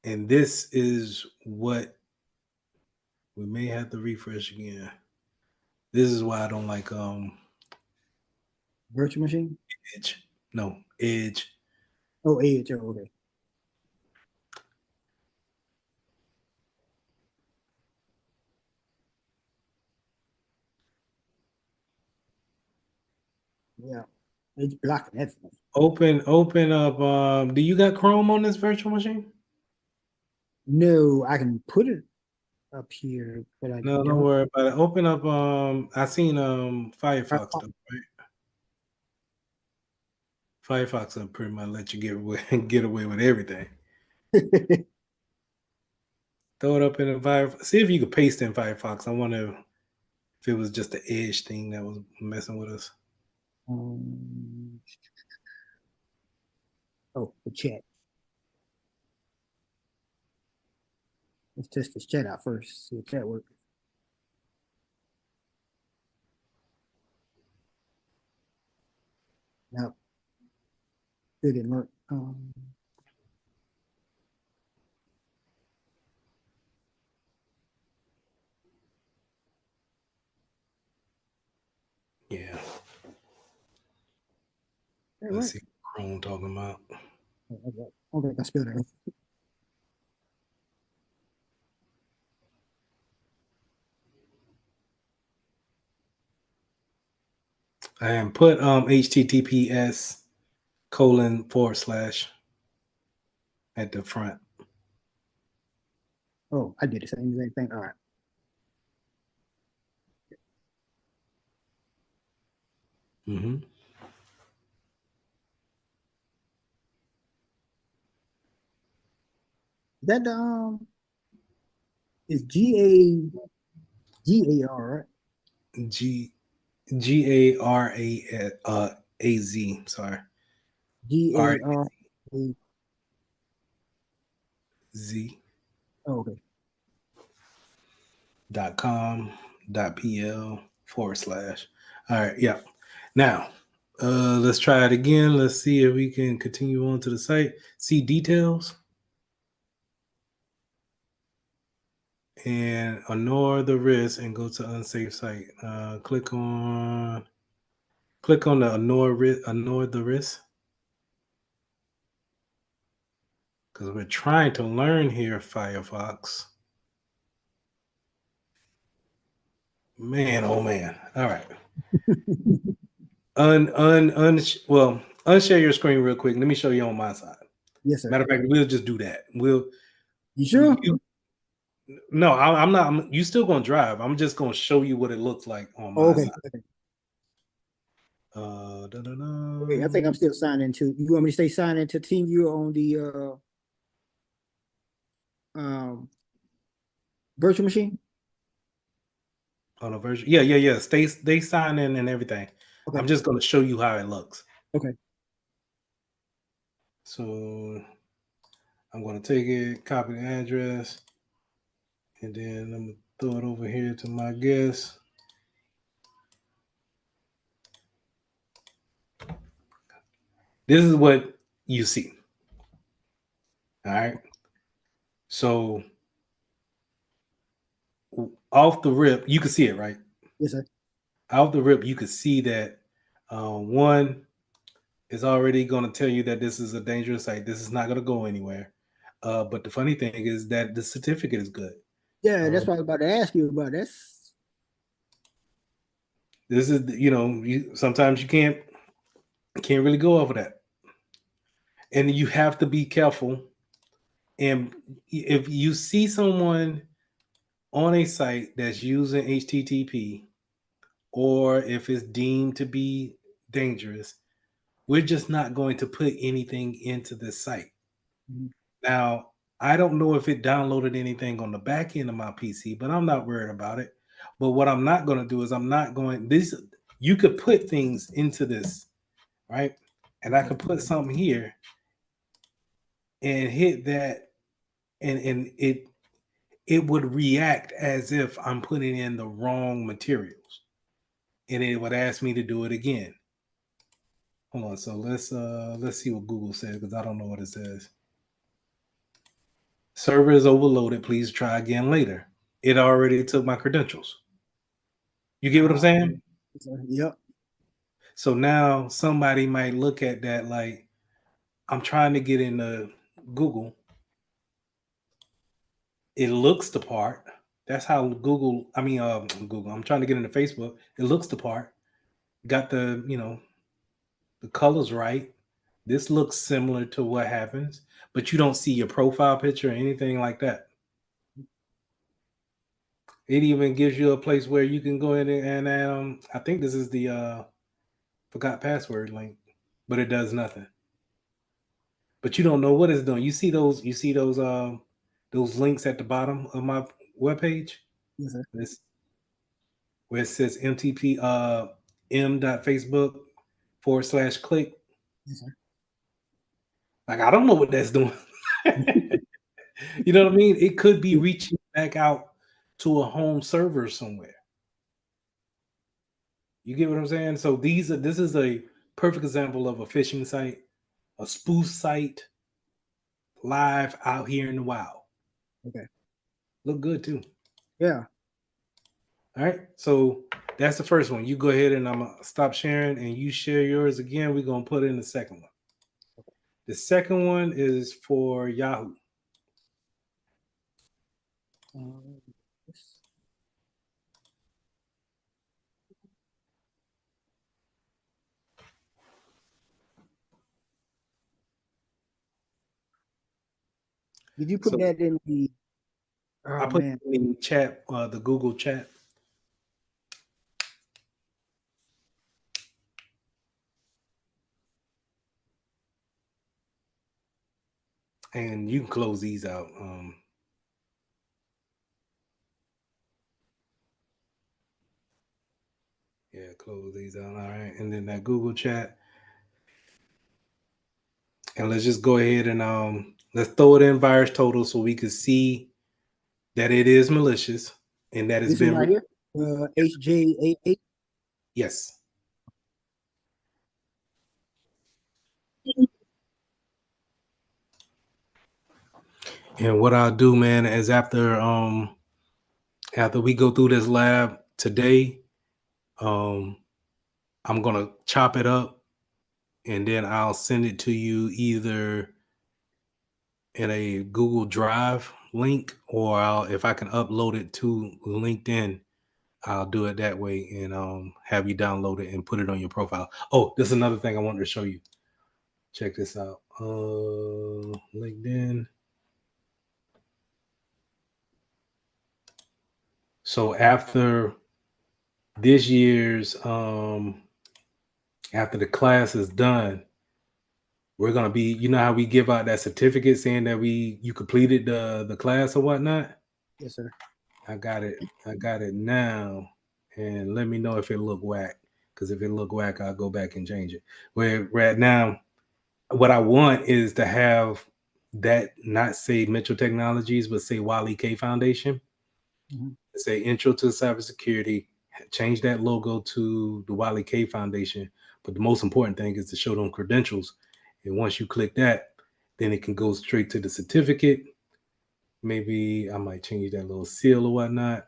And this is what we may have to refresh again. This is why I don't like Virtual machine? Edge. No, Edge. Oh, Edge. Oh, okay. Yeah, it's blocking everything. Open up. Do you got Chrome on this virtual machine? No, I can put it up here, but I No, don't don't. worry about it. Open up. I seen Firefox stuff, right? Firefox will pretty much let you get away with everything. Throw it up in a Firefox. See if you could paste in Firefox. I wonder if it was just the Edge thing that was messing with us. Oh, the chat. Let's test this chat out first. See if that works. No, it didn't work. Yeah. That Let's right. see what Chrome talking about. Okay, I spelled it. And put https:// at the front. Oh, I did the same exact thing. All right. Mm-hmm. That is GAR, right? GARAZ. Sorry. GAR. Z. Oh, okay. .com.pl /. All right, yeah. Now, let's try it again. Let's see if we can continue on to the site. See details. And ignore the risk and go to unsafe site. Click on the ignore the risk. Because we're trying to learn here, Firefox. Man, oh man. All right. Unshare your screen real quick. Let me show you on my side. Yes, sir. Matter of fact, we'll just do that. You sure? No, I'm not. You still gonna drive. I'm just gonna show you what it looks like on my okay. side. Okay, I think I'm still signed into. You want me to stay signed into TeamViewer on the virtual machine? On a version, yeah. They sign in and everything. Okay. I'm just gonna show you how it looks. Okay. So I'm gonna take it, copy the address, and then I'm gonna throw it over here to my guest. This is what you see. All right. So off the rip, you can see it, right? Yes, sir. Off the rip, you can see that one is already going to tell you that this is a dangerous site. This is not going to go anywhere. But the funny thing is that the certificate is good. Yeah, that's what I was about to ask you about. This is, sometimes you can't really go over that, and you have to be careful. And if you see someone on a site that's using HTTP, or if it's deemed to be dangerous, we're just not going to put anything into this site. Mhm. Now, I don't know if it downloaded anything on the back end of my PC, but I'm not worried about it. But what I'm not going to do is you could put things into this, right? And I could put something here and hit that, and it would react as if I'm putting in the wrong materials. And it would ask me to do it again. Hold on, so let's see what Google says, because I don't know what it says. Server is overloaded. Please try again later. It already took my credentials. You get what I'm saying? Yep. So now somebody might look at that like, I'm trying to get into Google. It looks the part. That's how Google. Google. I'm trying to get into Facebook. It looks the part. Got the colors right. This looks similar to what happens, but you don't see your profile picture or anything like that. It even gives you a place where you can go in and I think this is the forgot password link, but it does nothing. But you don't know what it's doing. You see those links at the bottom of my webpage? Yes, sir. This where it says MTP m.facebook/click. Yes, sir. Like, I don't know what that's doing. You know what I mean? It could be reaching back out to a home server somewhere. You get what I'm saying? So this is a perfect example of a phishing site, a spoof site, live out here in the wild. Okay. Look good too. Yeah. All right. So that's the first one. You go ahead and I'm gonna stop sharing and you share yours again. We're gonna put in the second one. The second one is for Yahoo. Did you put So that in the? I Oh put man. it in the chat, the Google chat. And you can close these out. Yeah, close these out. All right. And then that Google chat. And let's just go ahead and let's throw it in virus total so we can see that it is malicious and that it's This one been right here. HJ88. yes. And what I'll do, man, is after we go through this lab today, I'm gonna chop it up and then I'll send it to you either in a Google Drive link, or if I can upload it to LinkedIn, I'll do it that way and have you download it and put it on your profile. Oh, this is another thing I wanted to show you. Check this out. LinkedIn. So after this year's after the class is done, we're gonna be, how we give out that certificate saying that you completed the class or whatnot. Yes, sir. I got it now, and let me know if it look whack. Because if it look whack, I'll go back and change it. Where right now, what I want is to have that not say Mitchell Technologies, but say Wally K Foundation. Mm-hmm. Say Intro to Cybersecurity. Change that logo to the Wally K Foundation. But the most important thing is to show them credentials. And once you click that, then it can go straight to the certificate. Maybe I might change that little seal or whatnot.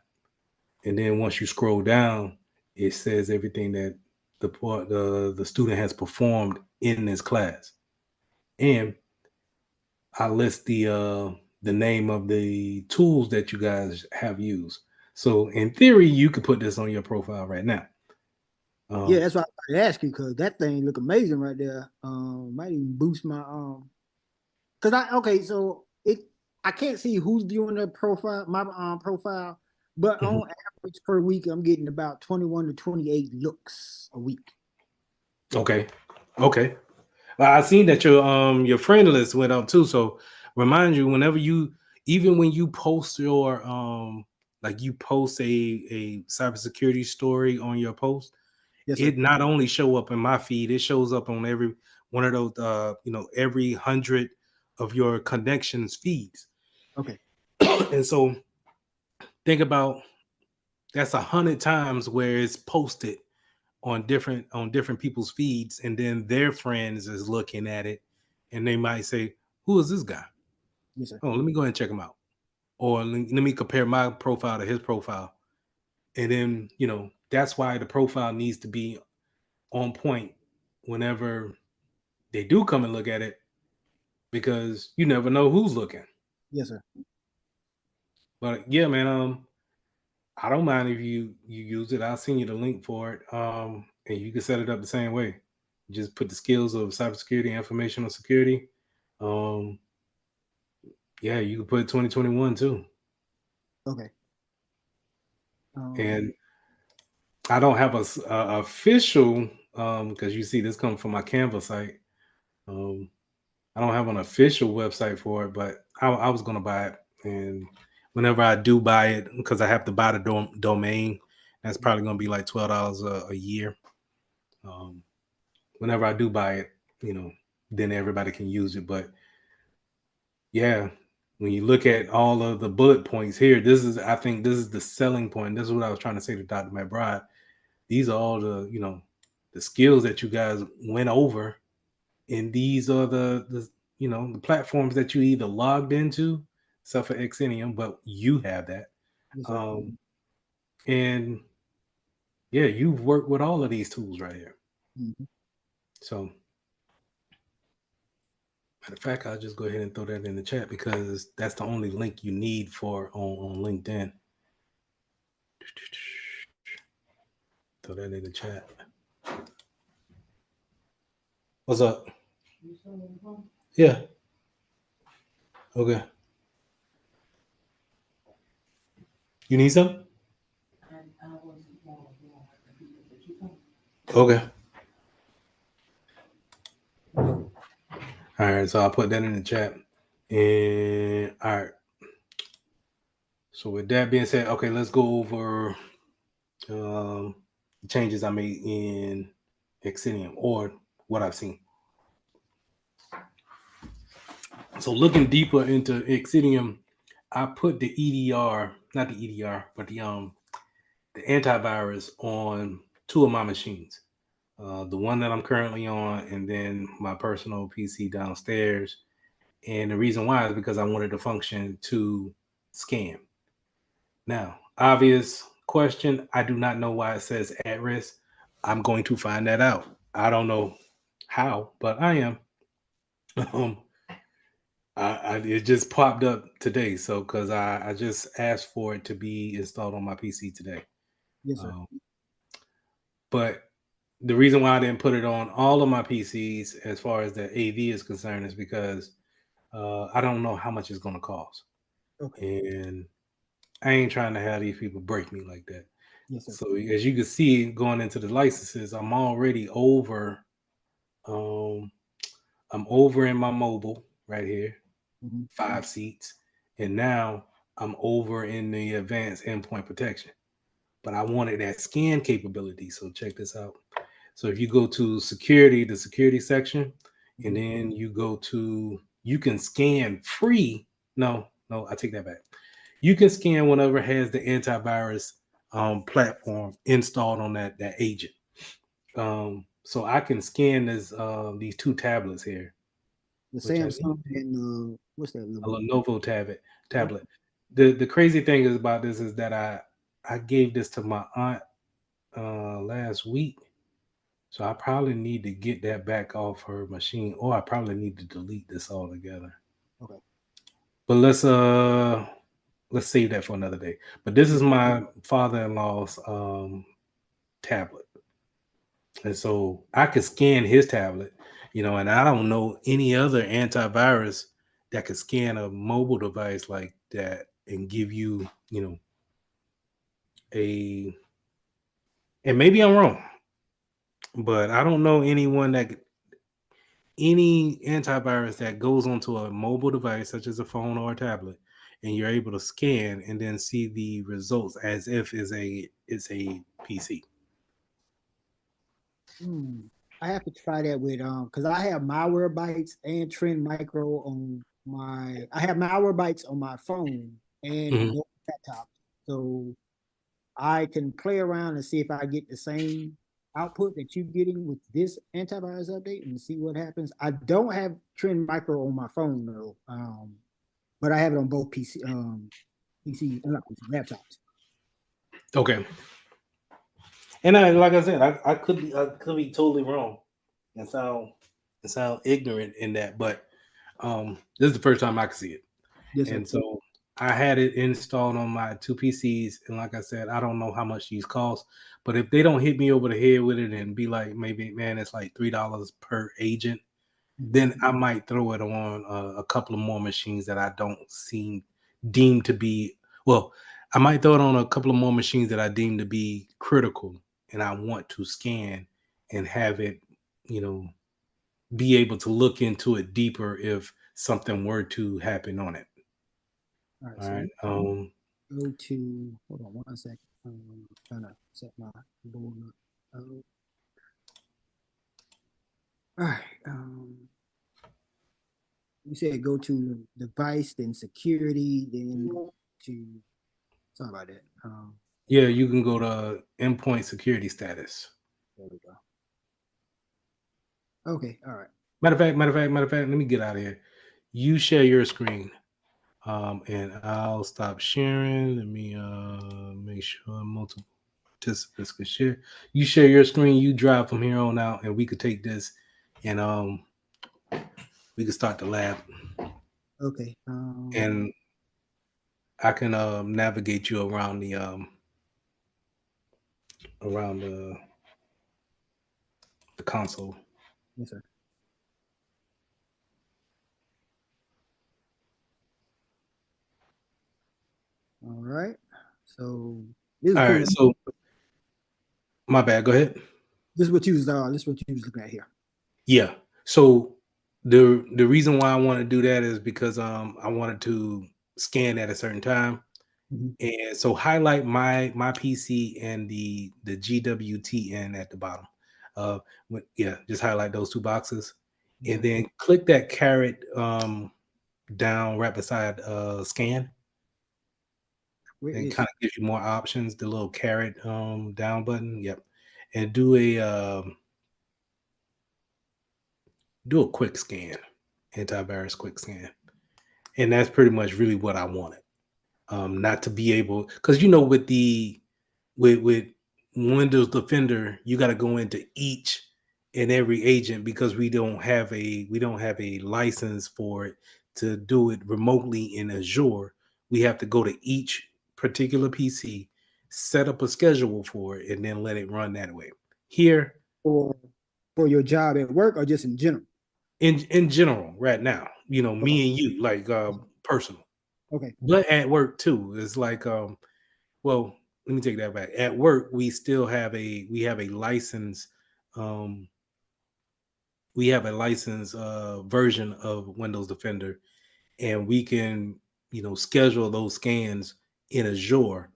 And then once you scroll down, it says everything that the student has performed in this class. And I list the name of the tools that you guys have used. So in theory, you could put this on your profile right now. Yeah, that's why I asked you because that thing look amazing right there. Might even boost my because so I can't see who's viewing the profile, my profile, but on average per week I'm getting about 21 to 28 looks a week. Okay. Okay. Well, I seen that your friend list went up too. So remind you whenever even when you post your like you post a cybersecurity story on your post, Yes, sir. it not only show up in my feed, it shows up on every one of those every 100 of your connections feeds. Okay. And so think about that's 100 times where it's posted on different people's feeds, and then their friends is looking at it and they might say, who is this guy? Yes, sir. Oh, let me go ahead and check him out. Or let me compare my profile to his profile. And then, that's why the profile needs to be on point whenever they do come and look at it, because you never know who's looking. Yes, sir. But yeah, man, I don't mind if you use it. I'll send you the link for it. And you can set it up the same way. Just put the skills of cybersecurity, informational security. Um, yeah, you can put 2021 too. Okay. And I don't have a official because you see this comes from my Canva site. I don't have an official website for it, but I was gonna buy it, and whenever I do buy it, because I have to buy the domain, that's probably gonna be like $12 a year. Whenever I do buy it, then everybody can use it. But yeah, when you look at all of the bullet points here, I think this is the selling point. This is what I was trying to say to Dr. McBride. These are all the skills that you guys went over, and these are the platforms that you either logged into, except for Xenium, but you have that. Yes, And yeah, you've worked with all of these tools right here. Mm-hmm. So, matter of fact, I'll just go ahead and throw that in the chat because that's the only link you need for on LinkedIn. Throw that in the chat. What's up? Yeah. Okay. You need some? Okay. All right. So I'll put that in the chat. And all right. So with that being said, okay, let's go over the changes I made in Xenium, or what I've seen. So looking deeper into Xenium, I put the EDR, not the EDR, but the antivirus on two of my machines. The one that I'm currently on, and then my personal PC downstairs. And the reason why is because I wanted the function to scan. Now, obvious question. I do not know why it says at risk. I'm going to find that out. I don't know how, but I am. It just popped up today, so because I just asked for it to be installed on my PC today. Yes, sir. But the reason why I didn't put it on all of my PCs as far as the AV is concerned is because I don't know how much it's going to cost. Okay. And I ain't trying to have these people break me like that. Yes, sir. So as you can see, going into the licenses, I'm already over. I'm over in my mobile right here, 5 seats, and now I'm over in the advanced endpoint protection. But I wanted that scan capability. So check this out. So if you go to security, the security section, and then you can scan free. No, I take that back. You can scan whatever has the antivirus platform installed on that agent. So I can scan these two tablets here. The Samsung and what's that? A Lenovo tablet. The crazy thing is about this is that I gave this to my aunt last week. So I probably need to get that back off her machine, or I probably need to delete this altogether. Okay. But let's save that for another day. But this is my father-in-law's tablet. And so I could scan his tablet, and I don't know any other antivirus that could scan a mobile device like that and give you, a, and maybe I'm wrong, but I don't know any antivirus that goes onto a mobile device such as a phone or a tablet, and you're able to scan and then see the results as if it's a PC. I have to try that with because I have Malwarebytes and Trend Micro on my. I have Malwarebytes on my phone and Mhm. both laptops, so I can play around and see if I get the same output that you're getting with this antivirus update and see what happens. I don't have Trend Micro on my phone though, but I have it on both not PC, laptops. Okay. And like I said, I could be totally wrong and sound ignorant in that, but this is the first time I could see it. Yes, sir. And so I had it installed on my two PCs, and like I said, I don't know how much these cost, but if they don't hit me over the head with it and be like, maybe, man, it's like $3 per agent, then I might throw it on a couple of more machines that I don't seem deemed to be. Well, I might throw it on a couple of more machines that I deem to be critical, and I want to scan and have it, you know, be able to look into it deeper if something were to happen on it. All right, All so right. go to hold on one second. Trying to set my board up. All right. You said go to device, then security, then to sorry about that. Yeah, you can go to endpoint security status. There we go. Okay, all right. Matter of fact, let me get out of here. You share your screen. And I'll stop sharing. Let me make sure multiple participants can share. You share your screen, you drive from here on out, and we could take this and we could start the lab. Okay. And I can navigate you around the console. Yes, sir. All right. So this is All pretty right, much so my bad. Go ahead. this is what you was looking at here. Yeah. So the reason why I want to do that is because I wanted to scan at a certain time. Mhm. And so highlight my PC and the GWTN at the bottom. Just highlight those two boxes, and then click that caret down right beside scan, Where and is kind of gives you more options. The little caret down button. Yep, and do a quick scan, antivirus quick scan, and that's pretty much really what I wanted. Not to be able, because with Windows Defender, you got to go into each and every agent because we don't have a license for it to do it remotely in Azure. We have to go to each particular PC, set up a schedule for it, and then let it run that way. Here, for for your job at work or just in general? in general, right now, Okay. me and you, like personal, Okay. but at work too, it's like well, let me take that back. At work, we have a license. Um, we have a license version of Windows Defender, and we can schedule those scans in Azure,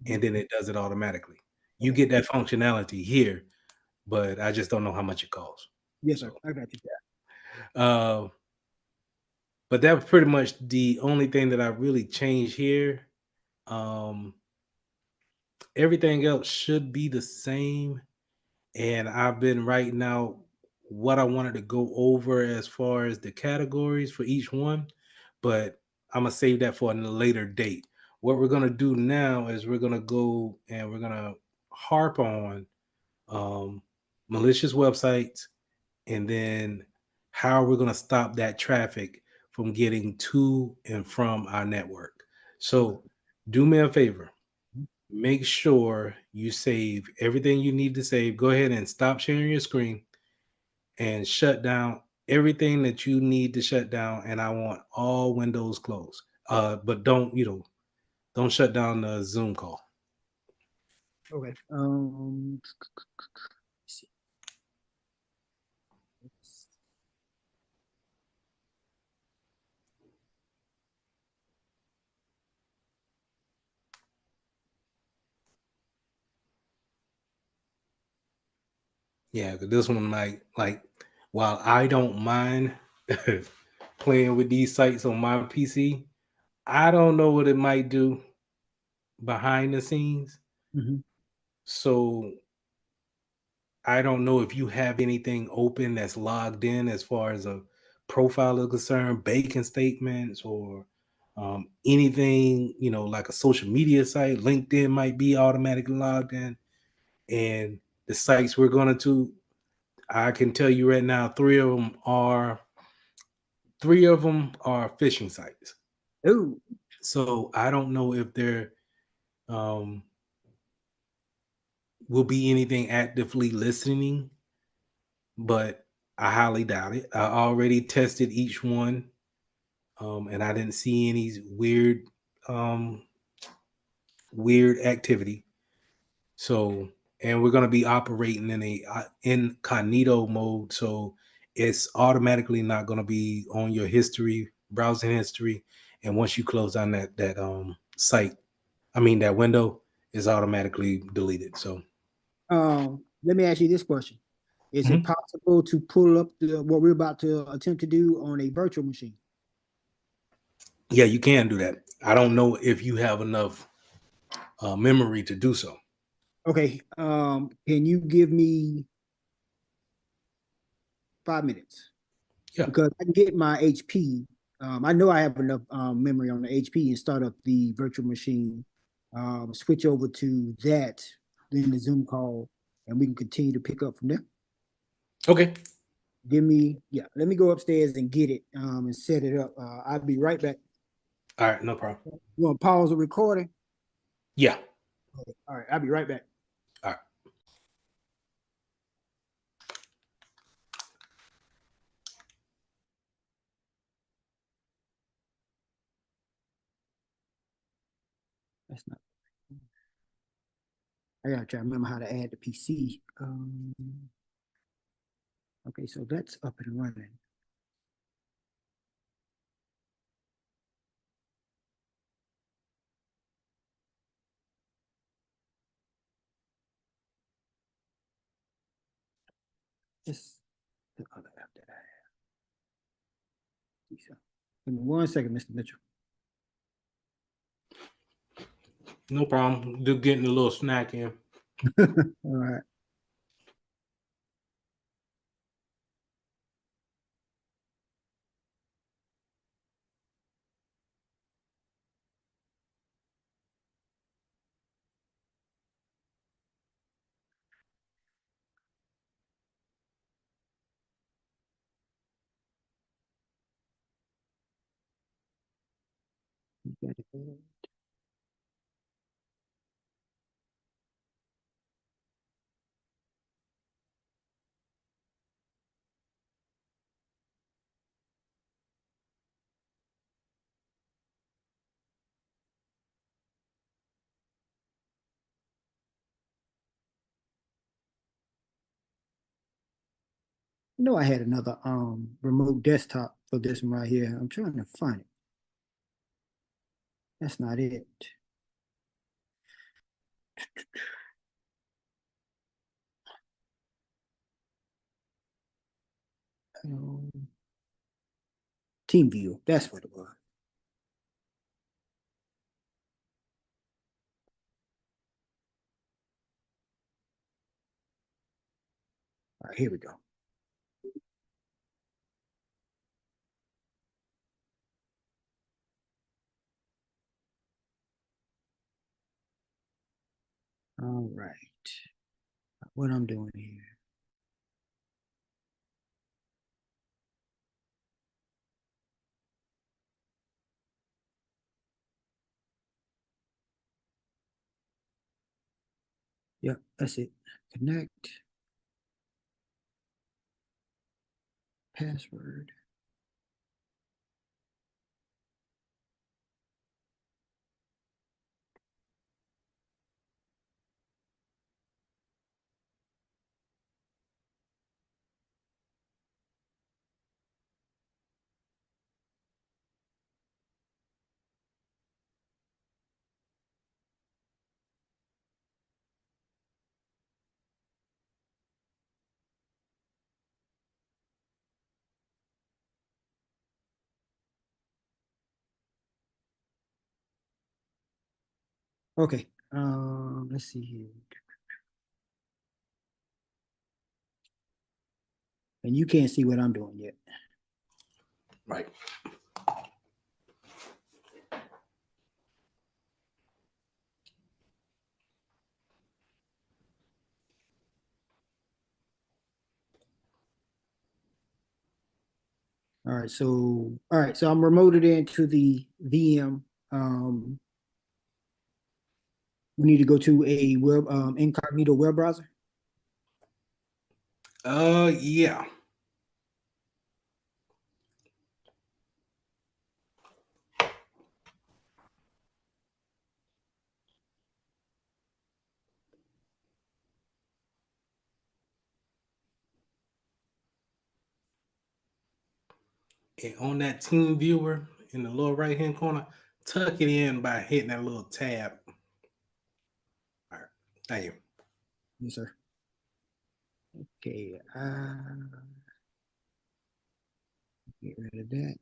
and then it does it automatically. You Okay. get that functionality here, but I just don't know how much it costs. Yes, sir. So, I got you. uh, but that's pretty much the only thing that I really changed here. Um, Everything else should be the same, and I've been writing out what I wanted to go over as far as the categories for each one, but I'm gonna save that for a later date. What we're gonna do now is we're gonna go and we're gonna harp on um, malicious websites, and then how we're gonna stop that traffic from getting to and from our network. Okay. So, do me a favor, make sure you save everything you need to save. Go ahead and stop sharing your screen and shut down everything that you need to shut down. And I want all windows closed. But don't shut down the Zoom call. Okay. Yeah, because this one might like while I don't mind playing with these sites on my PC, I don't know what it might do behind the scenes. Mm-hmm. So I don't know if you have anything open that's logged in as far as a profile is concerned, banking statements or anything, like a social media site. LinkedIn might be automatically logged in. And the sites we're going to, I can tell you right now, three of them are phishing sites. Ooh. So I don't know if there will be anything actively listening, but I highly doubt it. I already tested each one, and I didn't see any um, weird activity. So, and we're going to be operating in a incognito mode, so it's automatically not going to be on your history, browsing history. And once you close down that site, that window is automatically deleted. So, Let me ask you this question: Is it Mhm. possible to pull up what we're about to attempt to do on a virtual machine? Yeah, you can do that. I don't know if you have enough memory to do so. Okay. Can you give me 5 minutes? Yeah. Because I can get my HP. I know I have enough memory on the HP and start up the virtual machine. Switch over to that, then the Zoom call, and we can continue to pick up from there. Okay. Let me go upstairs and get it and set it up. I'll be right back. All right, no problem. You want to pause the recording? Yeah. Okay. All right, I'll be right back. All right. That's not. I gotta try to remember how to add the PC. Okay, so that's up and running. This the other app that I have. So, give me 1 second, Mr. Mitchell. No problem. Just getting a little snack in. All right. I know I had another remote desktop for this one right here. I'm trying to find it. That's not it. Team view. That's what it was. All right, here we go. All right. What I'm doing here. Yep, that's it. Connect. Password. Okay. Let's see here. And you can't see what I'm doing yet. Right. All right, so I'm remoted into the VM. We need to go to a web incognito web browser. Yeah. And on that team viewer in the lower right hand corner, tuck it in by hitting that little tab. All right. Thank you. Yes, sir. Okay. Get rid of that.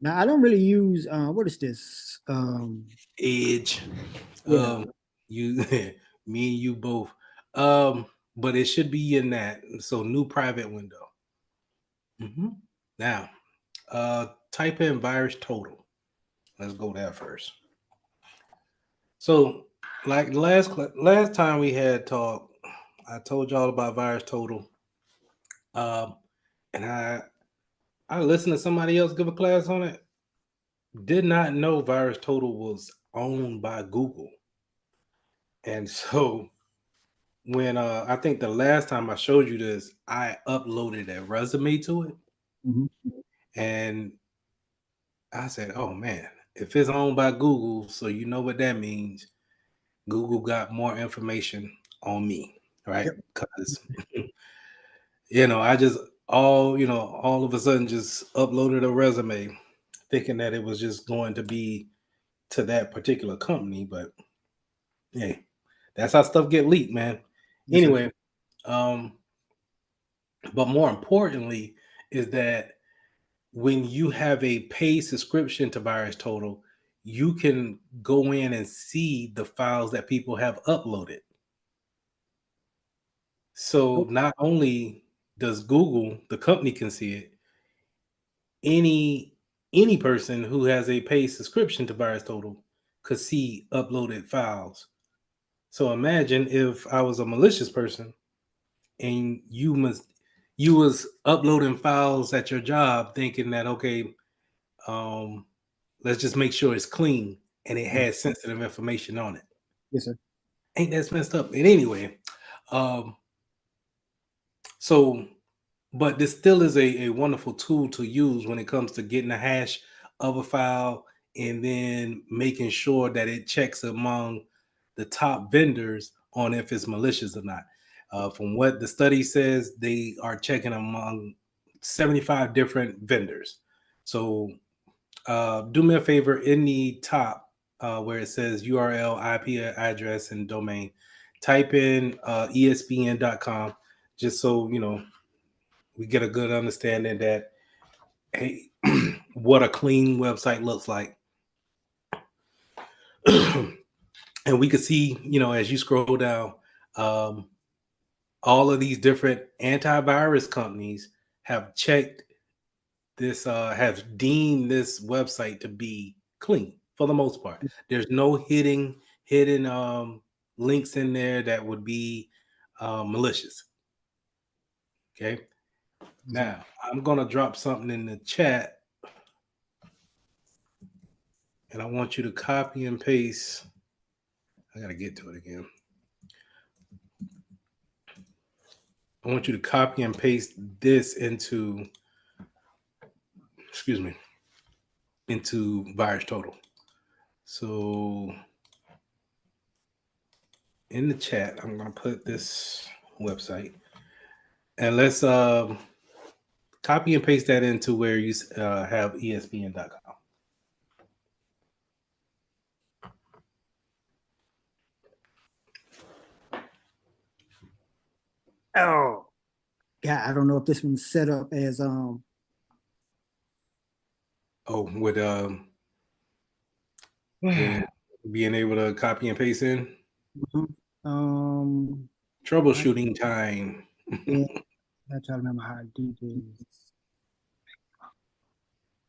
Now I don't really use what is this? Edge. Yeah. You me and you both. But it should be in that. So new private window. Now, type in virus total. Let's go there first. So, like last time we had talk, I told y'all about virus total. And I listened to somebody else give a class on it. Did not know virus total was owned by Google. And so when I think the last time I showed you this, I uploaded a resume to it. And I said, oh man, if it's owned by Google, so you know what that means. Google got more information on me, right? Because I just all of a sudden just uploaded a resume thinking that it was just going to be to that particular company, but hey, that's how stuff get leaked, man. Yes, sir. Anyway, but more importantly is that when you have a paid subscription to Virus Total, you can go in and see the files that people have uploaded. So not only does Google, the company, can see it, any person who has a paid subscription to Virus Total could see uploaded files. So imagine if I was a malicious person and you was uploading files at your job thinking that, okay, let's just make sure it's clean and it has sensitive information on it. Yes, sir. Ain't that messed up? And anyway, so but this still is a wonderful tool to use when it comes to getting a hash of a file and then making sure that it checks among the top vendors on if it's malicious or not. From what the study says, they are checking among 75 different vendors. So do me a favor, in the top where it says URL, IP address, and domain, type in espn.com just so we get a good understanding that, hey, what a clean website looks like. And we could see, as you scroll down, all of these different antivirus companies have checked this, have deemed this website to be clean for the most part. There's no hidden links in there that would be malicious. Okay. Now I'm gonna drop something in the chat, and I want you to copy and paste. I gotta get to it again. I want you to copy and paste this into, excuse me, into virus total. So in the chat, I'm gonna put this website, and let's copy and paste that into where you have ESPN.com. Oh, yeah. I don't know if this one's set up as Oh, with being able to copy and paste in. um Troubleshooting time. yeah. I try to remember how to do this.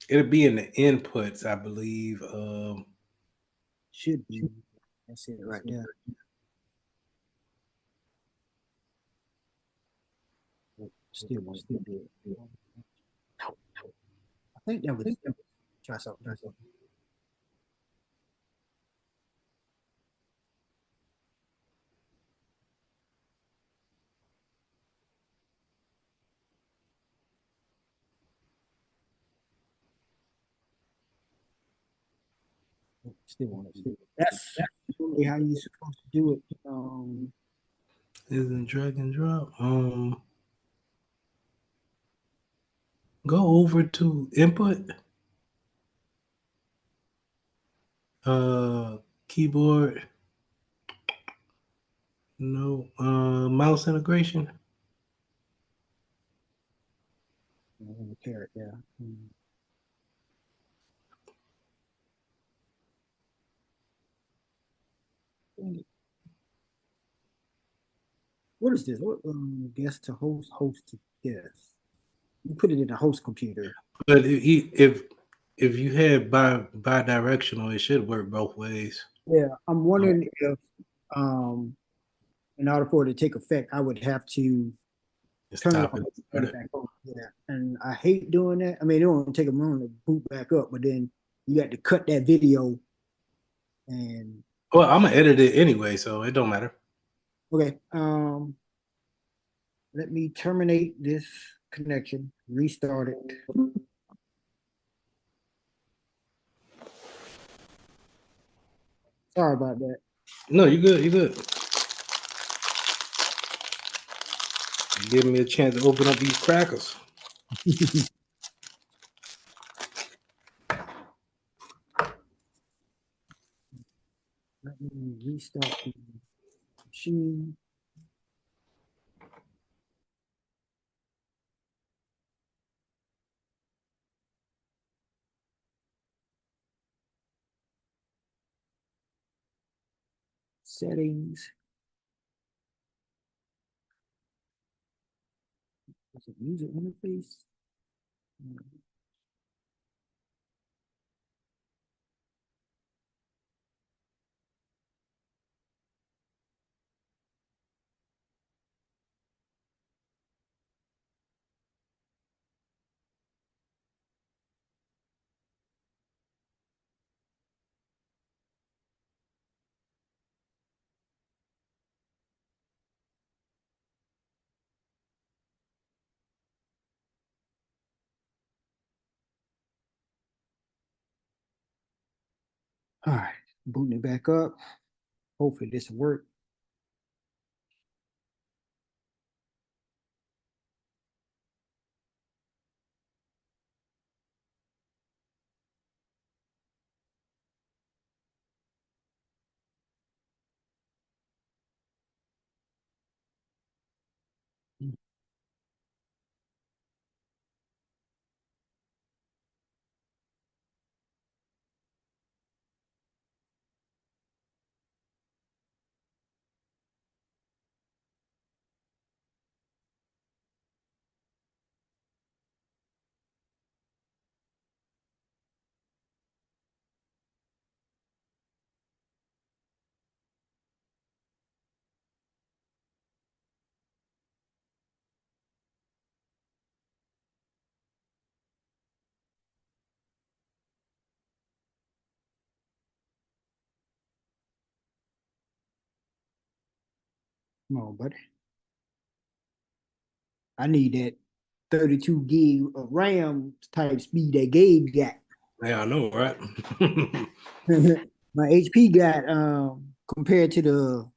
It'll be in the inputs, I believe. Should be. That's it right there. Still do it. I think that was try something. Still want it. That's really how you're supposed to do it. Isn't drag and drop. Go over to input. Keyboard. No. Mouse integration. Carrot, yeah. What is this? What guest to host to guest? You put it in the host computer. But if you had bi-directional, it should work both ways. Yeah, I'm wondering if in order for it to take effect, I would have to turn it Stop off, it. turn it back on. Yeah, and I hate doing that. I mean, it won't take a moment to boot back up, but then you got to cut that video. And Well, I'm gonna edit it anyway, so it don't matter. okay, let me terminate this connection, restart it. Sorry about that. No, you good. You good. You're giving me a chance to open up these crackers. Let me restart the machine. Settings. Is it user interface? All right, booting it back up. Hopefully this will work. Come on, buddy. I need that 32 gig of RAM type speed that Gabe got. Yeah, I know, right? My HP got compared to the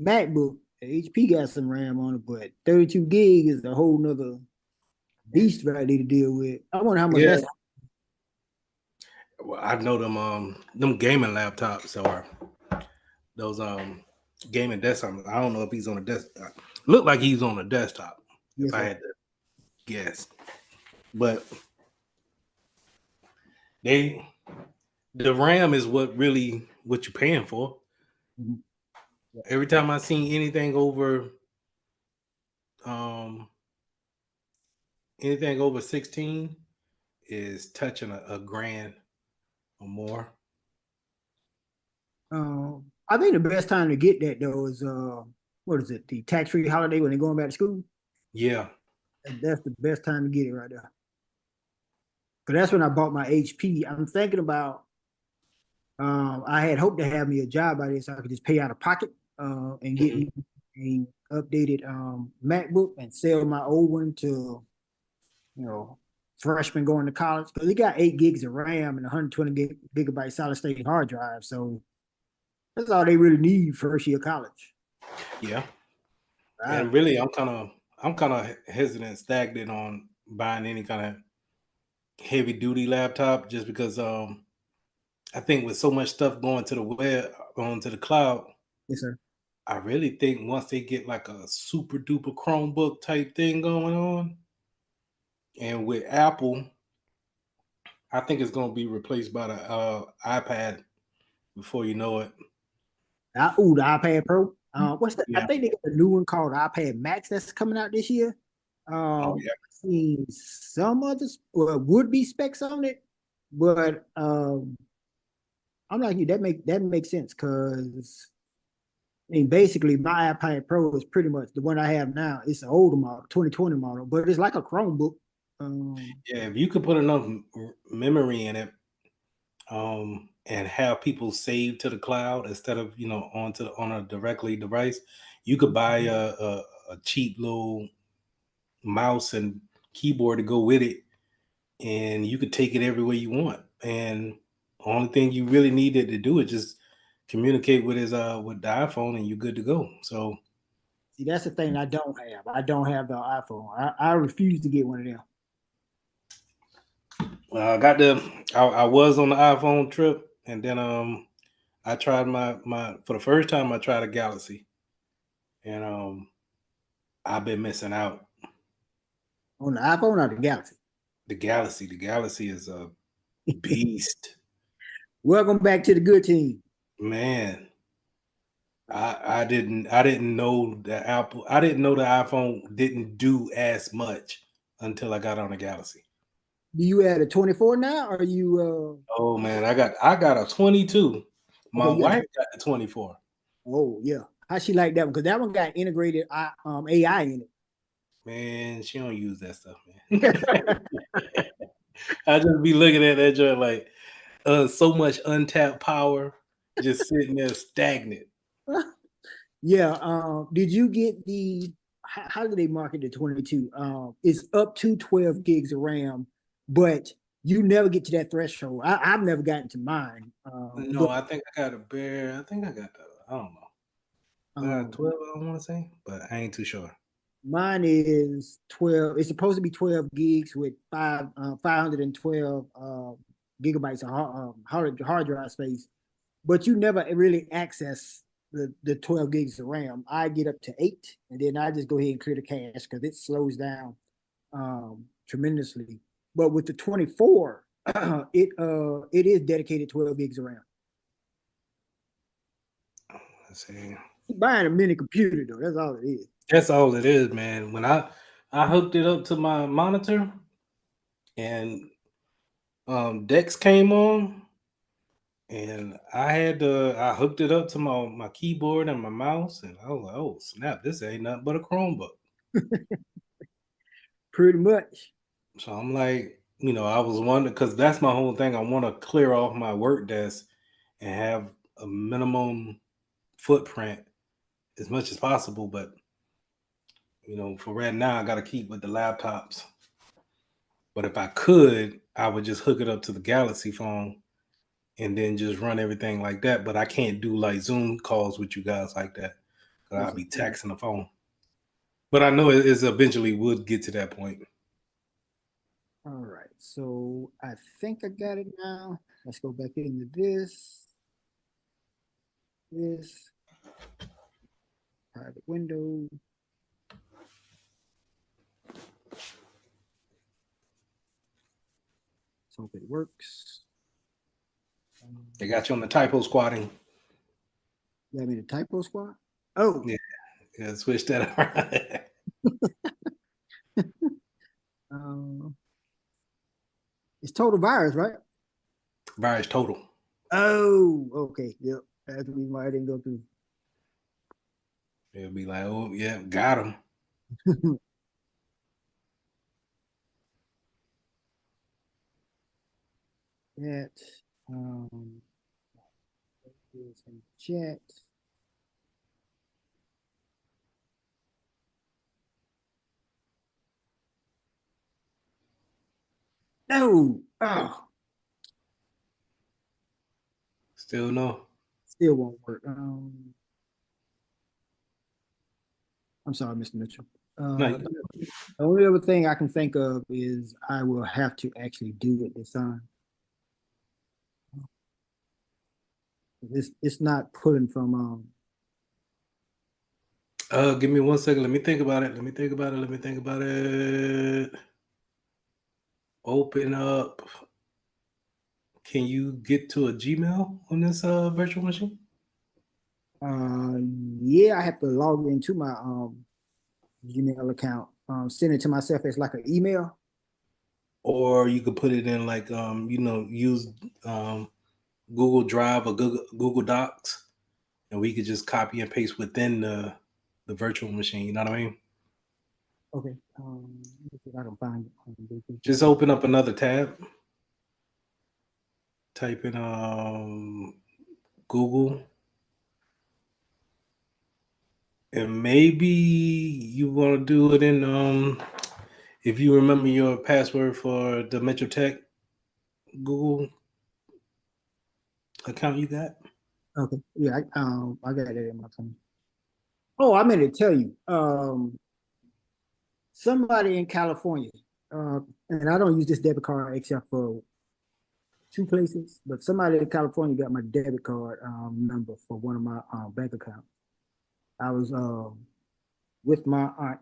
MacBook, the HP got some RAM on it, but 32 gig is a whole nother beast right there to deal with. I wonder how much Yeah. that's. Well, I know them gaming laptops or those gaming desktops. I don't know if he's on a desktop. Look like he's on a desktop. Yes, If I sir. had to guess, but the RAM is what you're paying for. Mhm. Yeah. Every time I seen anything over 16 is touching a grand or more. I think the best time to get that though is what is it? The tax-free holiday when they're going back to school. Yeah. That's the best time to get it right there. Because that's when I bought my HP. I'm thinking about. I had hoped to have me a job by this, so I could just pay out of pocket and get me a updated MacBook and sell my old one to, freshmen going to college, because it got 8 gigs of RAM and 120 gigabyte solid state hard drive. So that's all they really need first year college. Yeah. Right. And really, I'm kind of hesitant, stagnant on buying any kind of heavy duty laptop, just because I think with so much stuff going to the web, going to the cloud, Yes, sir. I really think once they get like a super duper Chromebook type thing going on, and with Apple, I think it's going to be replaced by the iPad before you know it. The iPad Pro. What's that? I Yeah. think they got a new one called iPad Max that's coming out this year. Oh yeah. I've seen some other would be specs on it, but I'm like you. That makes sense because I mean, basically, my iPad Pro is pretty much the one I have now. It's an older model, 2020 model, but it's like a Chromebook. Yeah, if you could put enough memory in it, and have people save to the cloud instead of on a directly device, you could buy a cheap little mouse and keyboard to go with it, and you could take it everywhere you want. And the only thing you really needed to do is just communicate with with the iPhone, and you're good to go. So see, that's the thing I don't have. I don't have the iPhone. I refuse to get one of them. I was on the iPhone trip, and then I tried my for the first time I tried a Galaxy, and I've been missing out. On the iPhone or the Galaxy? The Galaxy is a beast. Welcome back to the good team. Man, I didn't know that I didn't know the iPhone didn't do as much until I got on the Galaxy. Do you add a 24 now, or you? Oh man, I got a 22. My Okay, wife got the 24. Oh yeah, how she like that one? Because that one got integrated AI in it. Man, she don't use that stuff, man. I just be looking at that joint like so much untapped power just sitting there stagnant. Yeah. Did you get the? How do they market the 22? It's up to 12 gigs of RAM, but you never get to that threshold. I've never gotten to mine. No, I think I got I think I got the. I don't know. I got 12. I want to say, but I ain't too sure. Mine is 12. It's supposed to be 12 gigs with 512 gigabytes of hard drive space, but you never really access the 12 gigs of RAM. I get up to 8, and then I just go ahead and clear the cache because it slows down tremendously. But with the 24, it is dedicated 12 gigs of RAM. Let's see. Buying a mini computer though, that's all it is. That's all it is, man. When I hooked it up to my monitor, and Dex came on, and I hooked it up to my keyboard and my mouse, and I was like, oh snap, this ain't nothing but a Chromebook. Pretty much. So I'm like, I was wondering, because that's my whole thing. I want to clear off my work desk and have a minimum footprint as much as possible, but for right now, I got to keep with the laptops. But if I could, I would just hook it up to the Galaxy phone and then just run everything like that. But I can't do like Zoom calls with you guys like that. I'll be taxing the phone. But I know it is eventually would get to that point. All right, so I think I got it now. Let's go back into this. This private window. Let's hope it works. They got you on the typo squatting. You got me the typo squad? Oh. Yeah, switch that around. It's total virus, right? Virus total. Oh, okay. Yep. That's the reason why I didn't go through. It'll be like, oh, yeah, got him. That is in chat. No. Oh. Still no. Still won't work. I'm sorry, Mr. Mitchell. The only other thing I can think of is I will have to actually do it this time. It's not pulling from give me 1 second. Let me think about it. Open up. Can you get to a Gmail on this virtual machine? Yeah, I have to log into my Gmail account. Send it to myself as like an email. Or you could put it in like use Google Drive or Google Docs, and we could just copy and paste within the virtual machine. You know what I mean? Okay. I can find it. Just open up another tab. Type in Google. And maybe you want to do it in if you remember your password for the Metro Tech Google account you got. Okay. Yeah, I got it in my phone. Oh, I meant to tell you. Somebody in California, and I don't use this debit card except for 2 places, but somebody in California got my debit card number for one of my bank accounts. I was with my aunt.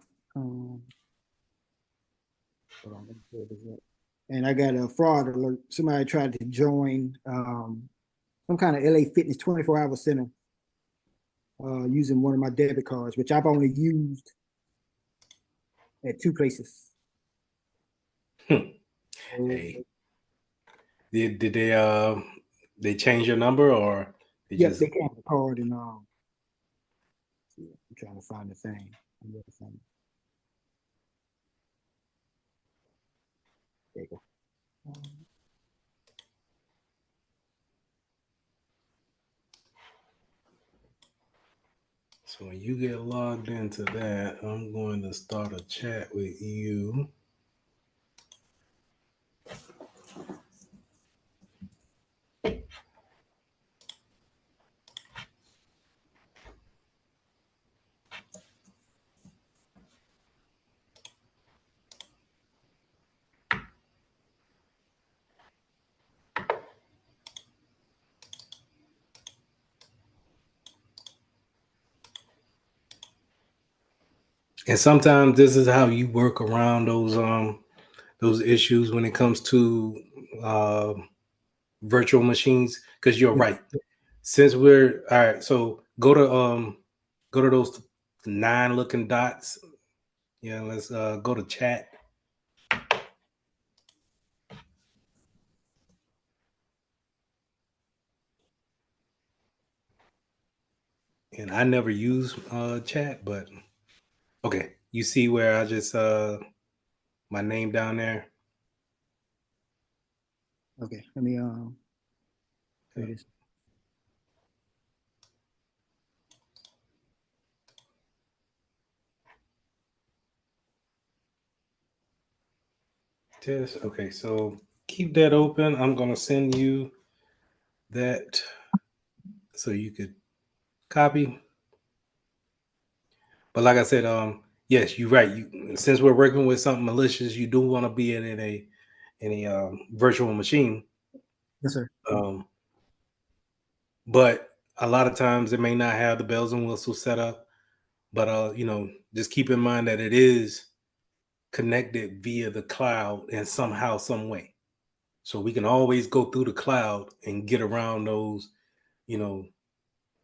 And I got a fraud alert. Somebody tried to join some kind of LA Fitness 24-hour center using one of my debit cards, which I've only used at 2 places. Hey, did they change your number or they Yep, they can't the card and I'm trying to find the thing. There you go. So when you get logged into that, I'm going to start a chat with you. And sometimes this is how you work around those issues when it comes to virtual machines. Because you're right. Since we're all right, so go to those 9 looking dots. Yeah, let's go to chat. And I never use chat, but okay, you see where I just my name down there. Okay, let me here it is. Test. Okay, so keep that open. I'm gonna send you that so you could copy. But like I said, yes, you're right. You since we're working with something malicious, you do want to be in a virtual machine. Yes, sir. Um, but a lot of times it may not have the bells and whistles set up. But just keep in mind that it is connected via the cloud in somehow, some way. So we can always go through the cloud and get around those, you know,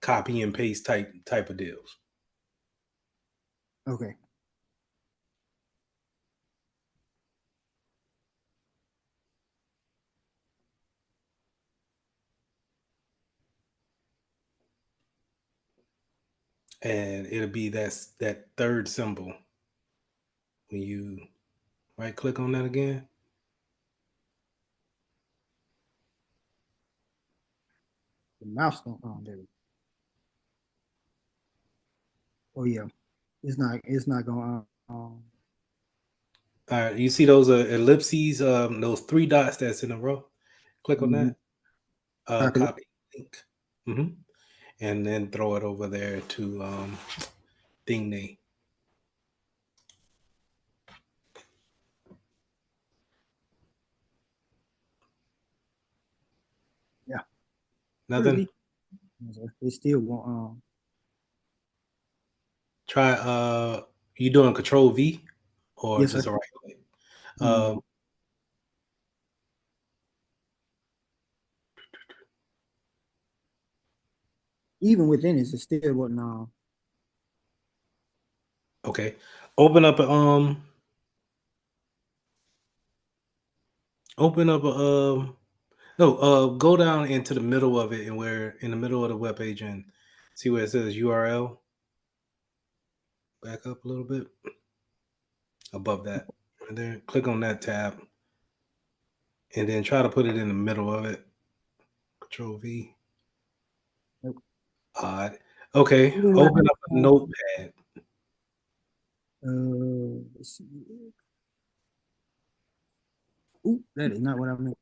copy and paste type of deals. Okay. And it'll be that third symbol when you right click on that again. The mouse don't there. Oh yeah. It's not gonna You see those ellipses, those three dots that's in a row. Click on mhm. that. Copy it. Copy link, and then throw it over there to Thingy. Yeah. Nothing. It still won't Try you doing Control V or yes, sir. just a right click? Mm. Even within it still wasn't Okay. Open up a no, go down into the middle of it and where in the middle of the web page and see where it says URL. Back up a little bit above that. And then click on that tab. And then try to put it in the middle of it. Control V. Nope. Odd. Okay. Even when Open up a notepad. let's see. Ooh, that is not what I meant.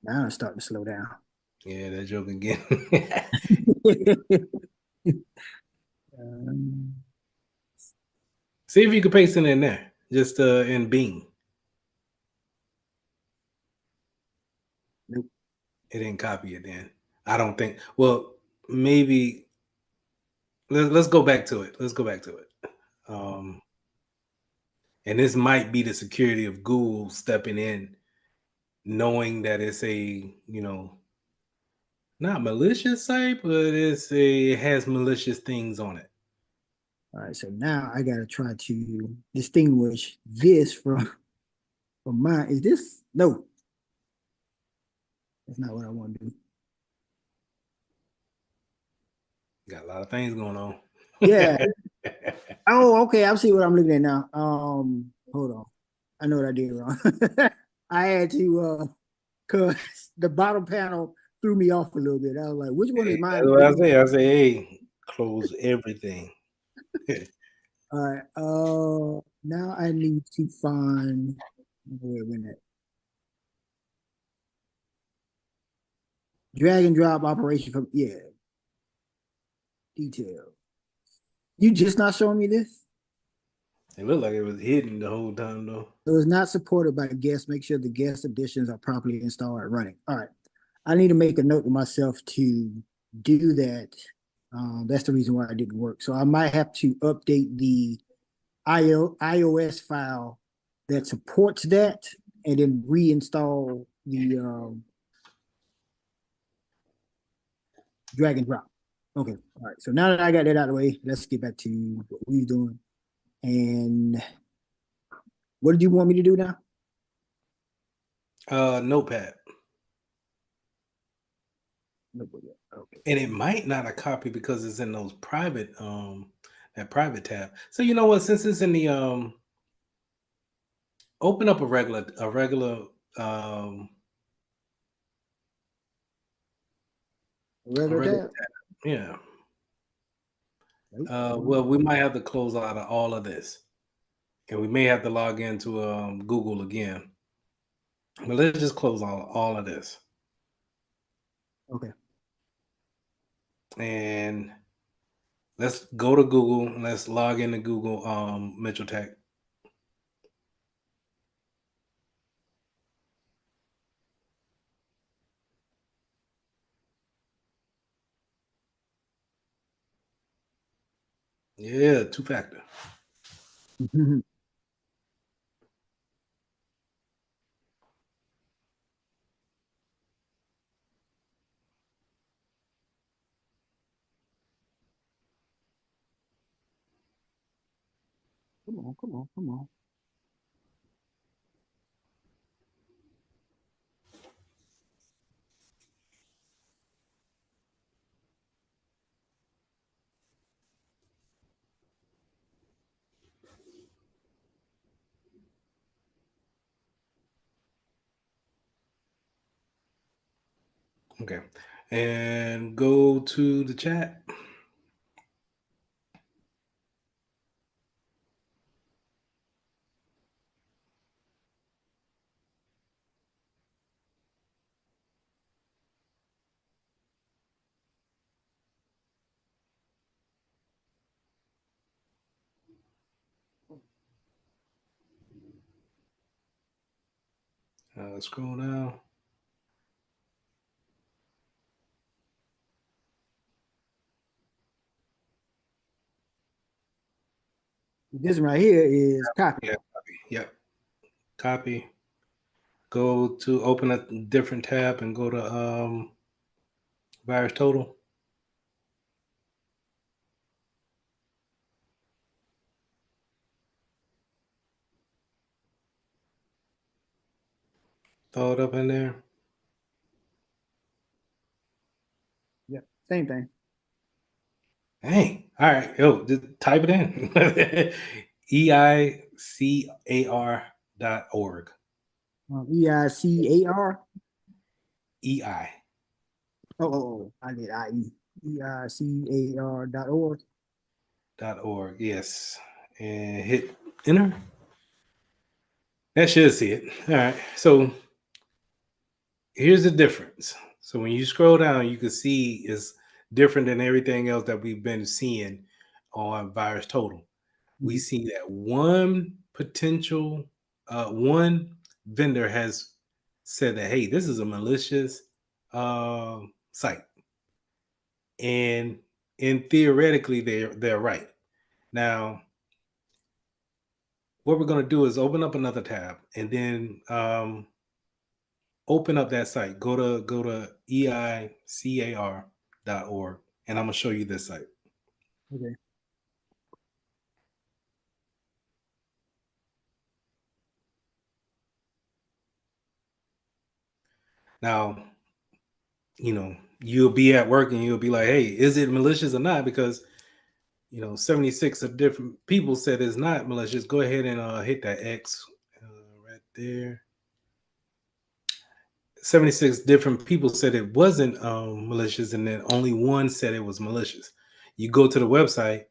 Now it's starting to slow down. Yeah, that joke again. See if you can paste it in there. Just in Bing. Nope. It didn't copy it then. I don't think. Well, maybe let's go back to it. Let's go back to it. And this might be the security of Google stepping in, knowing that it's a not malicious site, but it has malicious things on it. All right, so now I gotta try to distinguish this from mine. Is this no? That's not what I want to do. Got a lot of things going on. Yeah. Oh, okay. I see what I'm looking at now. Hold on. I know what I did wrong. I had to cause the bottom panel threw me off a little bit. I was like, which one is mine? That's what I say. I say, hey, close everything. All right. Now I need to find where went it. Drag and drop operation from detail. You just not showing me this? It looked like it was hidden the whole time though. It was not supported by guests. Make sure the guest additions are properly installed and running. All right. I need to make a note to myself to do that. That's the reason why it didn't work. So I might have to update the iOS file that supports that and then reinstall the drag and drop. Okay. All right. So now that I got that out of the way, let's get back to what we're doing. And what did you want me to do now? Notepad. Okay. And it might not a copy because it's in those private that private tab. So you know what? Since it's in the open up a regular A Regular regular tab. tab. Yeah. Nope. Well, we might have to close out of all of this, and we may have to log into Google again. But let's just close all of this, Okay. and let's go to Google and let's log into Google Mitchell Tech. Yeah, two-factor. Come on, come on, come on. Okay, and go to the chat. Scroll down. This one right here is copy. Yeah, copy. Yep, copy. Go to open a different tab and go to virus total. Throw it up in there. Yep, same thing. Hey, all right, yo, just type it in. EICAR.org. EICAR. EI. Oh, I did IE. EICAR.org. .org. Yes, and hit enter. That should see it. All right. So here's the difference. So when you scroll down, you can see it's different than everything else that we've been seeing on Virus Total. We see that one potential, one vendor has said that, hey, this is a malicious site, and theoretically they're right. Now, what we're going to do is open up another tab and then open up that site. Go to eicar.org, and I'm going to show you this site. Okay. Now, you'll be at work and you'll be like, hey, is it malicious or not? Because 76 of different people said it's not malicious. Go ahead and hit that X right there. 76 different people said it wasn't malicious, and then only one said it was malicious. You go to the website,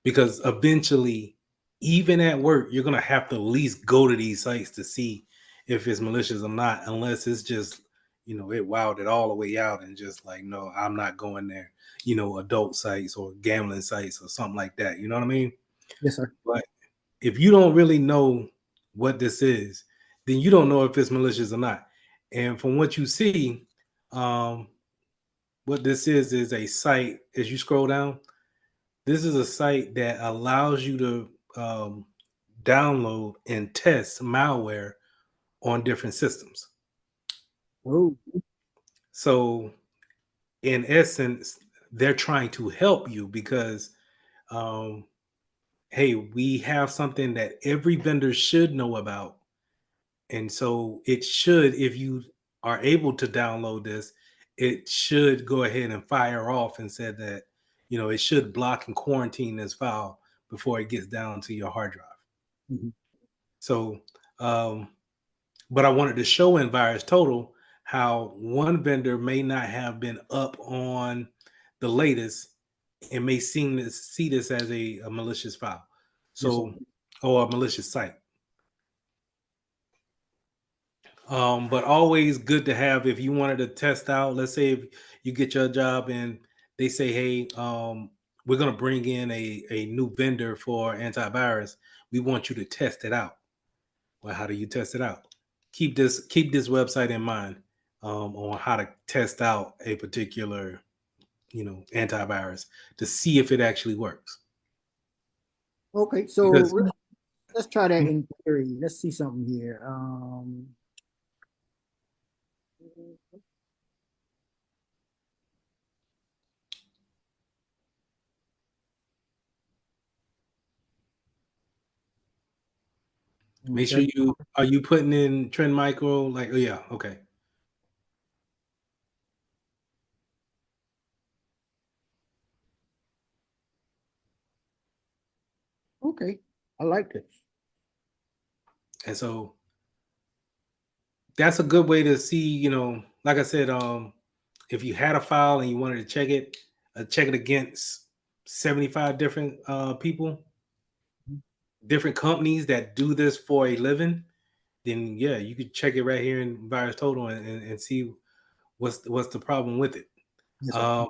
because eventually, even at work, you're going to have to at least go to these sites to see if it's malicious or not, unless it's just, it wowed it all the way out and just like, no, I'm not going there, adult sites or gambling sites or something like that. You know what I mean? Yes, sir. But if you don't really know what this is, then you don't know if it's malicious or not. And from what you see, what this is a site, as you scroll down, this is a site that allows you to download and test malware on different systems. Oh. So in essence, they're trying to help you because hey, we have something that every vendor should know about. And so it should, if you are able to download this, it should go ahead and fire off and said that, it should block and quarantine this file before it gets down to your hard drive. Mm-hmm. So, but I wanted to show in Virus Total how one vendor may not have been up on the latest and may see this as a malicious file. Yes, sir. So, or a malicious site. But always good to have if you wanted to test out. Let's say if you get your job and they say, "Hey, we're going to bring in a new vendor for antivirus. We want you to test it out." Well, how do you test it out? Keep this website in mind on how to test out a particular antivirus to see if it actually works. Okay, so Because let's try that in theory. Let's see something here. make sure are you putting in Trend Micro? Like, oh yeah, okay. Okay, I like this. And so that's a good way to see, like I said, if you had a file and you wanted to check it against 75 different people, different companies that do this for a living, then yeah, you could check it right here in Virus Total and see what's the problem with it. Yes, sir.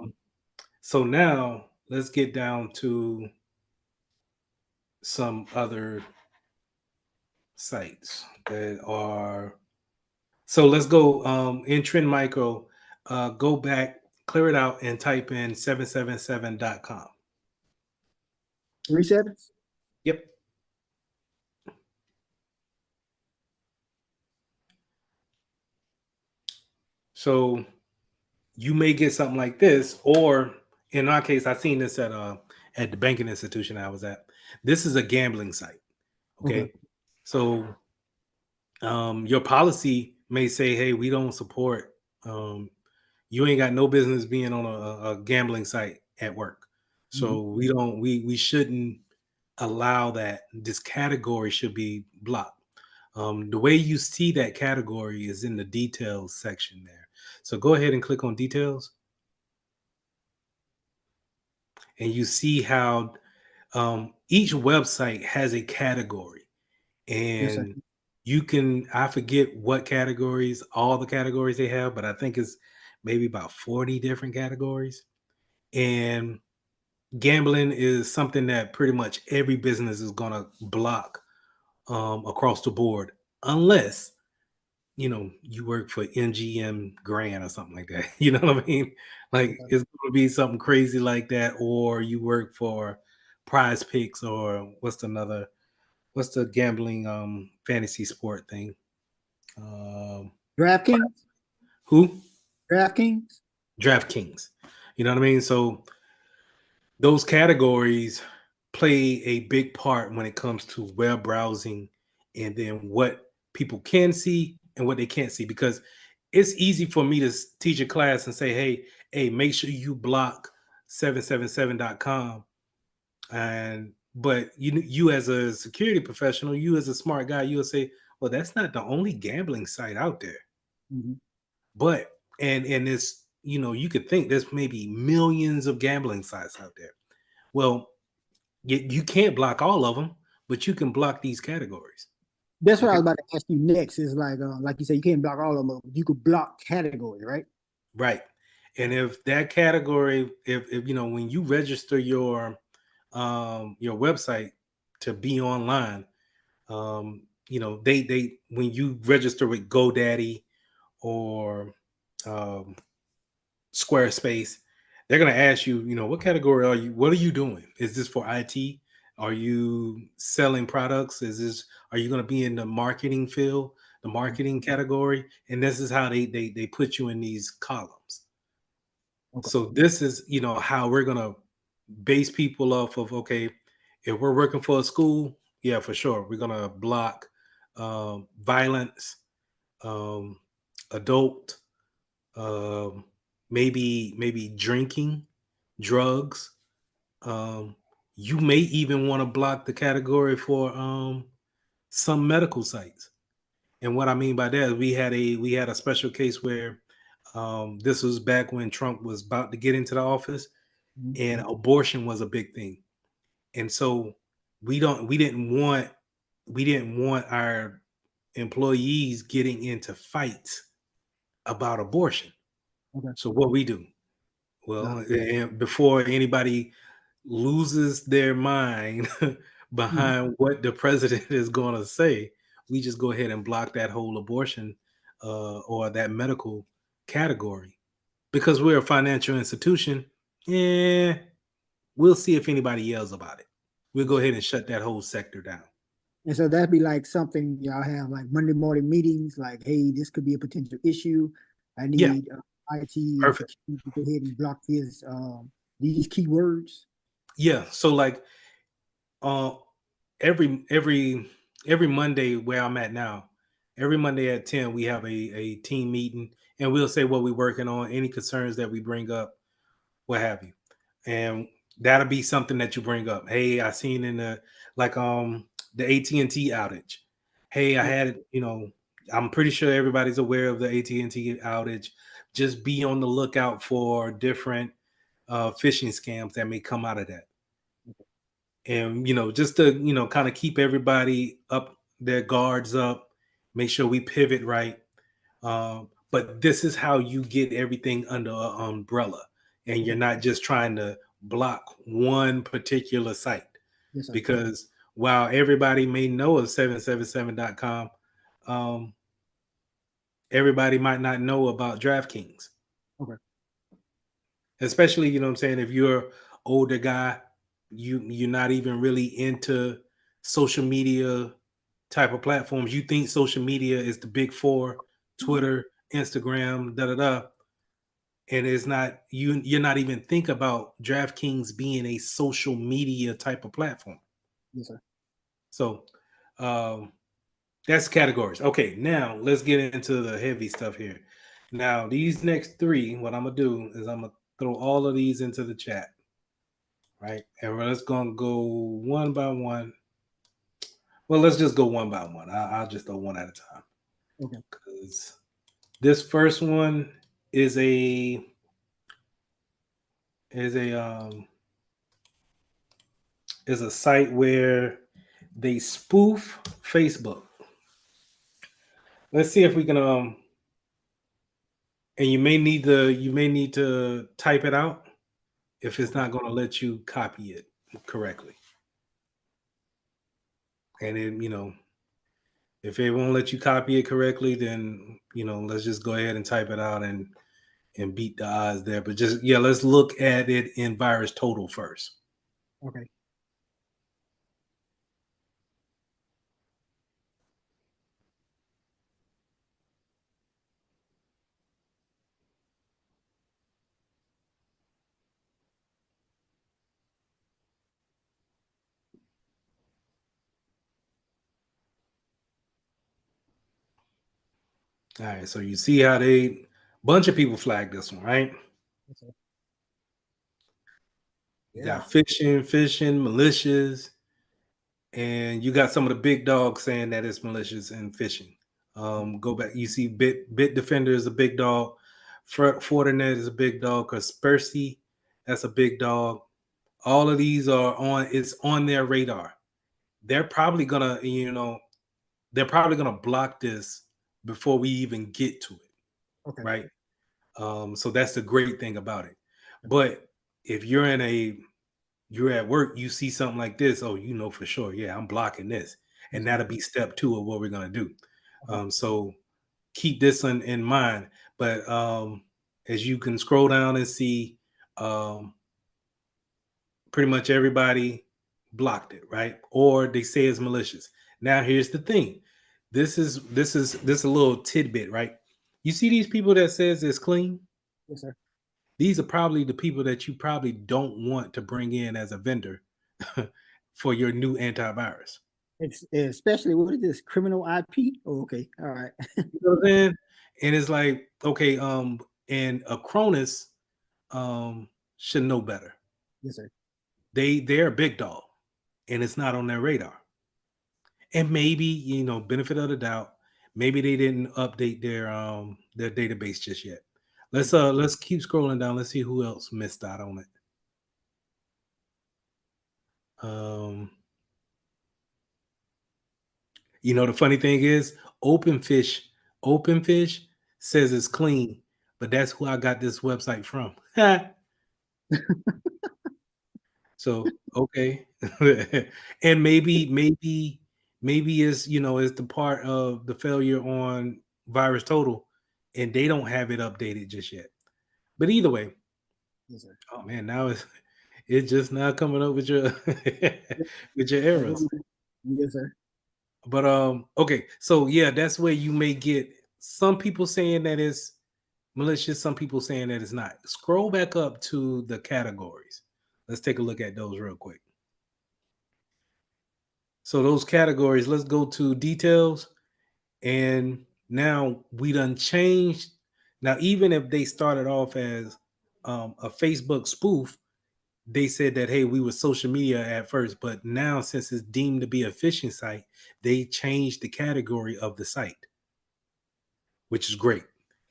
So now let's get down to some other sites that are. So let's go in Trend Micro, go back, clear it out, and type in 777.com. 3 7? Yep. So you may get something like this, or in our case, I seen this at the banking institution I was at. This is a gambling site. Okay. So your policy may say, hey, we don't support you ain't got no business being on a gambling site at work. So we shouldn't allow that. This category should be blocked. The way you see that category is in the details section there. So go ahead and click on details. And you see how each website has a category. Yes, sir. And I forget what categories, all the categories they have, but I think it's maybe about 40 different categories. And gambling is something that pretty much every business is going to block across the board, unless you work for MGM Grand or something like that. You know what I mean? Like Okay. it's going to be something crazy like that, or you work for Prize Picks, or what's the gambling fantasy sport thing? DraftKings? Who? DraftKings? DraftKings. You know what I mean? So those categories play a big part when it comes to web browsing and then what people can see and what they can't see, because it's easy for me to teach a class and say, hey, make sure you block 777.com. But you as a security professional, you as a smart guy, you'll say, well, that's not the only gambling site out there. But and it's you could think there's maybe millions of gambling sites out there. Well, you can't block all of them, but you can block these categories. That's what I Okay. was about to ask you next. Is like you said, you can't block all of them. You could block category, right? Right. And if that category, if when you register your website to be online, they when you register with GoDaddy or Squarespace, they're going to ask you, what category are you? What are you doing? Is this for IT? Are you selling products? Are you going to be in the marketing field, the marketing category? And this is how they put you in these columns. Okay. So this is, how we're going to base people off of, okay, if we're working for a school, yeah, for sure. We're going to block violence, adult, maybe drinking, drugs. You may even want to block the category for some medical sites. And what I mean by that is we had a special case where this was back when Trump was about to get into the office, and abortion was a big thing. And so we didn't want our employees getting into fights about abortion. Okay. So what we do? Well, and before anybody loses their mind behind what the president is going to say, we just go ahead and block that whole abortion or that medical category because we're a financial institution. Yeah, we'll see if anybody yells about it. We'll go ahead and shut that whole sector down. And so that'd be like something y'all have like Monday morning meetings, like, hey, this could be a potential issue. I Yeah, need IT and perfect. security to go ahead and block these keywords. Yeah, so like uh every every every Monday where I'm at now, every Monday at 10 we have a team meeting and we'll say what we're working on, any concerns that we bring up, what have you. And that'll be something that you bring up. Hey, I seen in the AT&T outage. Hey, I had it, I'm pretty sure everybody's aware of the AT&T outage. Just be on the lookout for different phishing scams that may come out of that. And just to kind of keep everybody up, their guards up, make sure we pivot right. But this is how you get everything under an umbrella, and you're not just trying to block one particular site. Yes, sir. Because while everybody may know of 777.com, everybody might not know about DraftKings. Okay. Especially, what I'm saying, if you're older guy, you're not even really into social media type of platforms. You think social media is the big four: Twitter, Instagram, da da da. And it's not, you're not even think about DraftKings being a social media type of platform. Yes, sir. So that's categories. Okay, now let's get into the heavy stuff here. Now, these next three, what I'm gonna do is I'm gonna throw all of these into the chat, right? And we're just gonna go one by one. Well, let's just go one by one. I'll just throw one at a time. Okay. Because this first one is a is a is a site where they spoof Facebook. Let's see if we can and you may need to type it out if it's not going to let you copy it correctly. And then, if it won't let you copy it correctly, then, let's just go ahead and type it out and beat the odds there. But just, yeah, let's look at it in virus total first. Okay. All right. So you see how bunch of people flagged this one, right? Okay. You got phishing, malicious, and you got some of the big dogs saying that it's malicious and phishing. Go back. You see, Bitdefender is a big dog. Fortinet is a big dog. Kaspersky, that's a big dog. All of these are on. It's on their radar. They're probably gonna, block this before we even get to it, Okay. right? So that's the great thing about it. But if you're at work, you see something like this, oh, for sure, yeah, I'm blocking this. And that'll be step 2 of what we're going to do. So keep this in mind. But as you can scroll down and see, pretty much everybody blocked it, right? Or they say it's malicious. Now, here's the thing. This is a little tidbit, right? You see these people that says it's clean? Yes, sir. These are probably the people that you probably don't want to bring in as a vendor for your new antivirus. It's especially, what is this, criminal IP? Oh, okay, all right. You know what I'm saying? And it's like, okay, and Acronis should know better. Yes, sir. They're a big dog, and it's not on their radar. And maybe, benefit of the doubt, Maybe they didn't update their database just yet. Let's keep scrolling down. Let's see who else missed out on it. You know, the funny thing is, open fish says it's clean, but that's who I got this website from. So okay, and maybe it's, you know, it's the part of the failure on Virus Total, and they don't have it updated just yet. But either way, Yes, sir. oh man, now it's just not coming up with your with your errors. Yes, sir. But okay, so yeah, that's where you may get some people saying that it's malicious, some people saying that it's not. Scroll back up to the categories. Let's take a look at those real quick. So those categories, let's go to details. And now we done changed. Now, even if they started off as a Facebook spoof, they said that, hey, we were social media at first, but now since it's deemed to be a phishing site, they changed the category of the site, which is great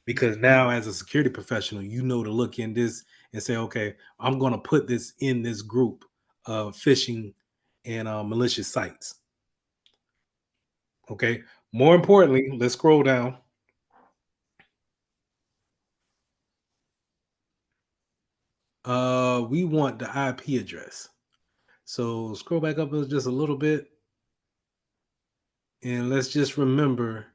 because now as a security professional, you know to look in this and say, okay, I'm going to put this in this group of phishing and malicious sites. Okay. More importantly, let's scroll down. We want the IP address. So scroll back up just a little bit. And let's just remember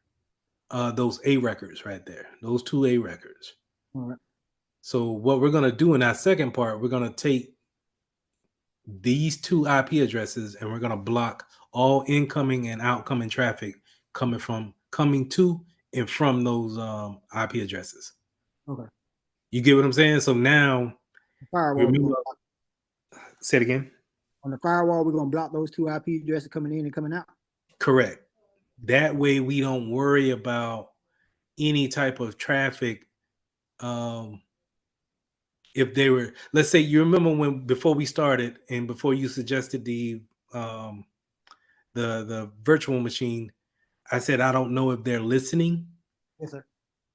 those A records right there, those two A records. All right. So what we're going to do in our second part, we're going to take these two IP addresses and we're going to block all incoming and outgoing traffic coming to and from those IP addresses. Okay. You get what I'm saying? So now, Firewall. remember, say it again. On the firewall, we're gonna block those two IP addresses coming in and coming out. Correct. That way we don't worry about any type of traffic. If they were, let's say, you remember when before we started and before you suggested the virtual machine, I said I don't know if they're listening. Yes, sir.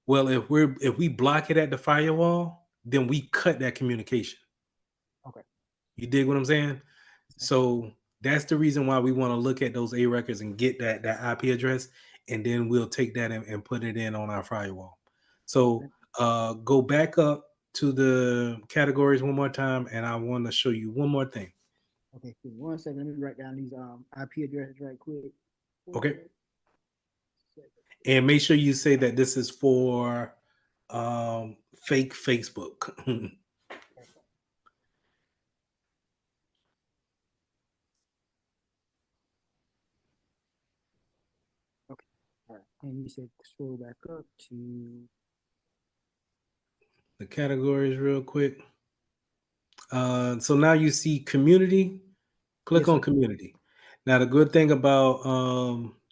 Well, if we block it at the firewall, then we cut that communication. Okay. You dig what I'm saying? So that's the reason why we want to look at those A records and get that IP address, and then we'll take that and put it in on our firewall. So go back up to the categories one more time, and I want to show you one more thing. Okay, 1 second. Let me write down these IP addresses right quick. Okay. And make sure you say that this is for fake Facebook. Okay. All right. And you said scroll back up to the categories real quick. So now you see community. Click on community. Now the good thing about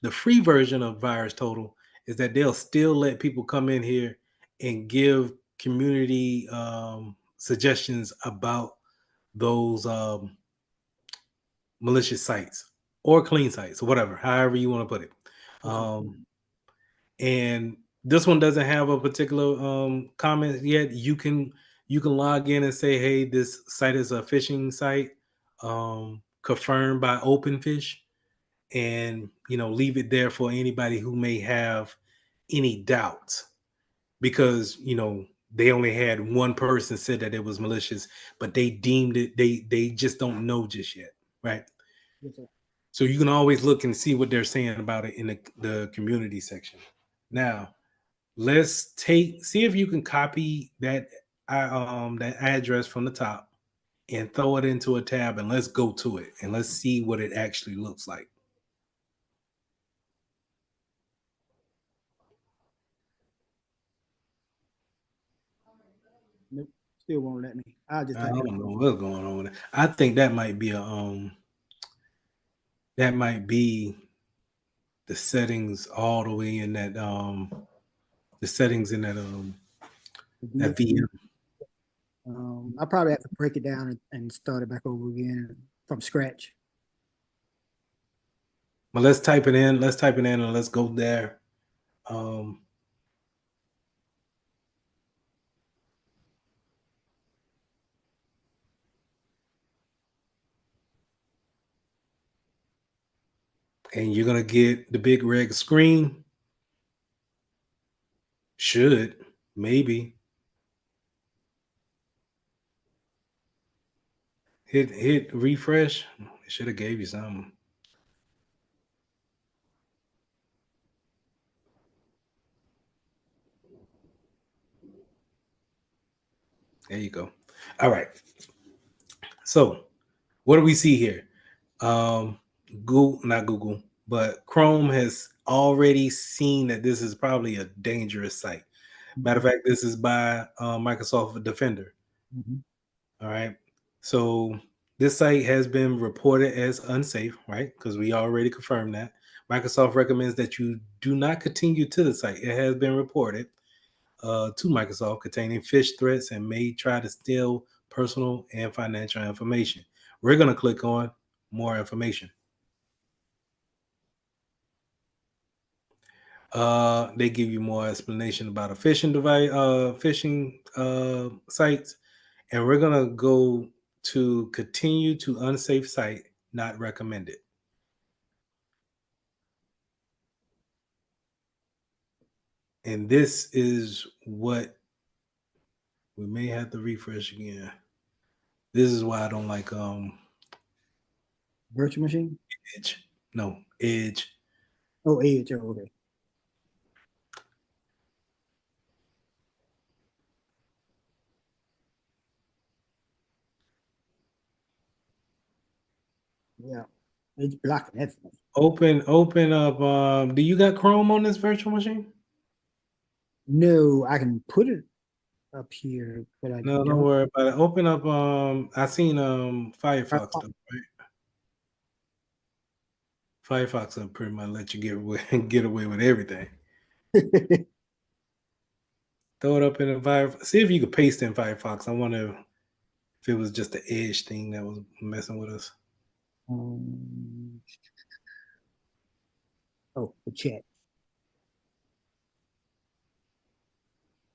the free version of Virus Total is that they'll still let people come in here and give community suggestions about those malicious sites or clean sites or whatever, however you want to put it. And this one doesn't have a particular comment yet. You can log in and say, hey, this site is a phishing site confirmed by OpenFish, and leave it there for anybody who may have any doubts, because they only had one person said that it was malicious, but they deemed it, they just don't know just yet, right? Yes, sir. So you can always look and see what they're saying about it in the community section. Now let's see if you can copy that address from the top and throw it into a tab, and let's go to it and let's see what it actually looks like. Nope, still won't let me. I don't know what's going on with it. I think that might be the settings all the way in that the settings in that that VM. I probably have to break it down and start it back over again from scratch. Well, let's type it in. And let's go there. Um, and you're gonna get the big red screen. Should maybe hit refresh. It should have gave you something. There you go. All right. So what do we see here? Google, not Google, but Chrome has already seen that this is probably a dangerous site. Matter of fact, this is by Microsoft Defender. Mhm. All right. So this site has been reported as unsafe, right? Because we already confirmed that. Microsoft recommends that you do not continue to the site. It has been reported to Microsoft containing phish threats and may try to steal personal and financial information. We're going to click on more information. They give you more explanation about a phishing device, phishing sites, and we're gonna go to continue to unsafe site, not recommended. And this is what we may have to refresh again. This is why I don't like Virtual machine? Edge. No, Edge. Oh, Edge. Oh, okay. Yeah. It's blocking everything. Open up. Do you got Chrome on this virtual machine? No, I can put it up here, but I No, don't don't. worry about it. Open up. I seen Firefox stuff, right? Firefox will pretty much let you get away with everything. Throw it up in a Firefox. See if you could paste in Firefox. I wonder if it was just the Edge thing that was messing with us. Oh, the chat.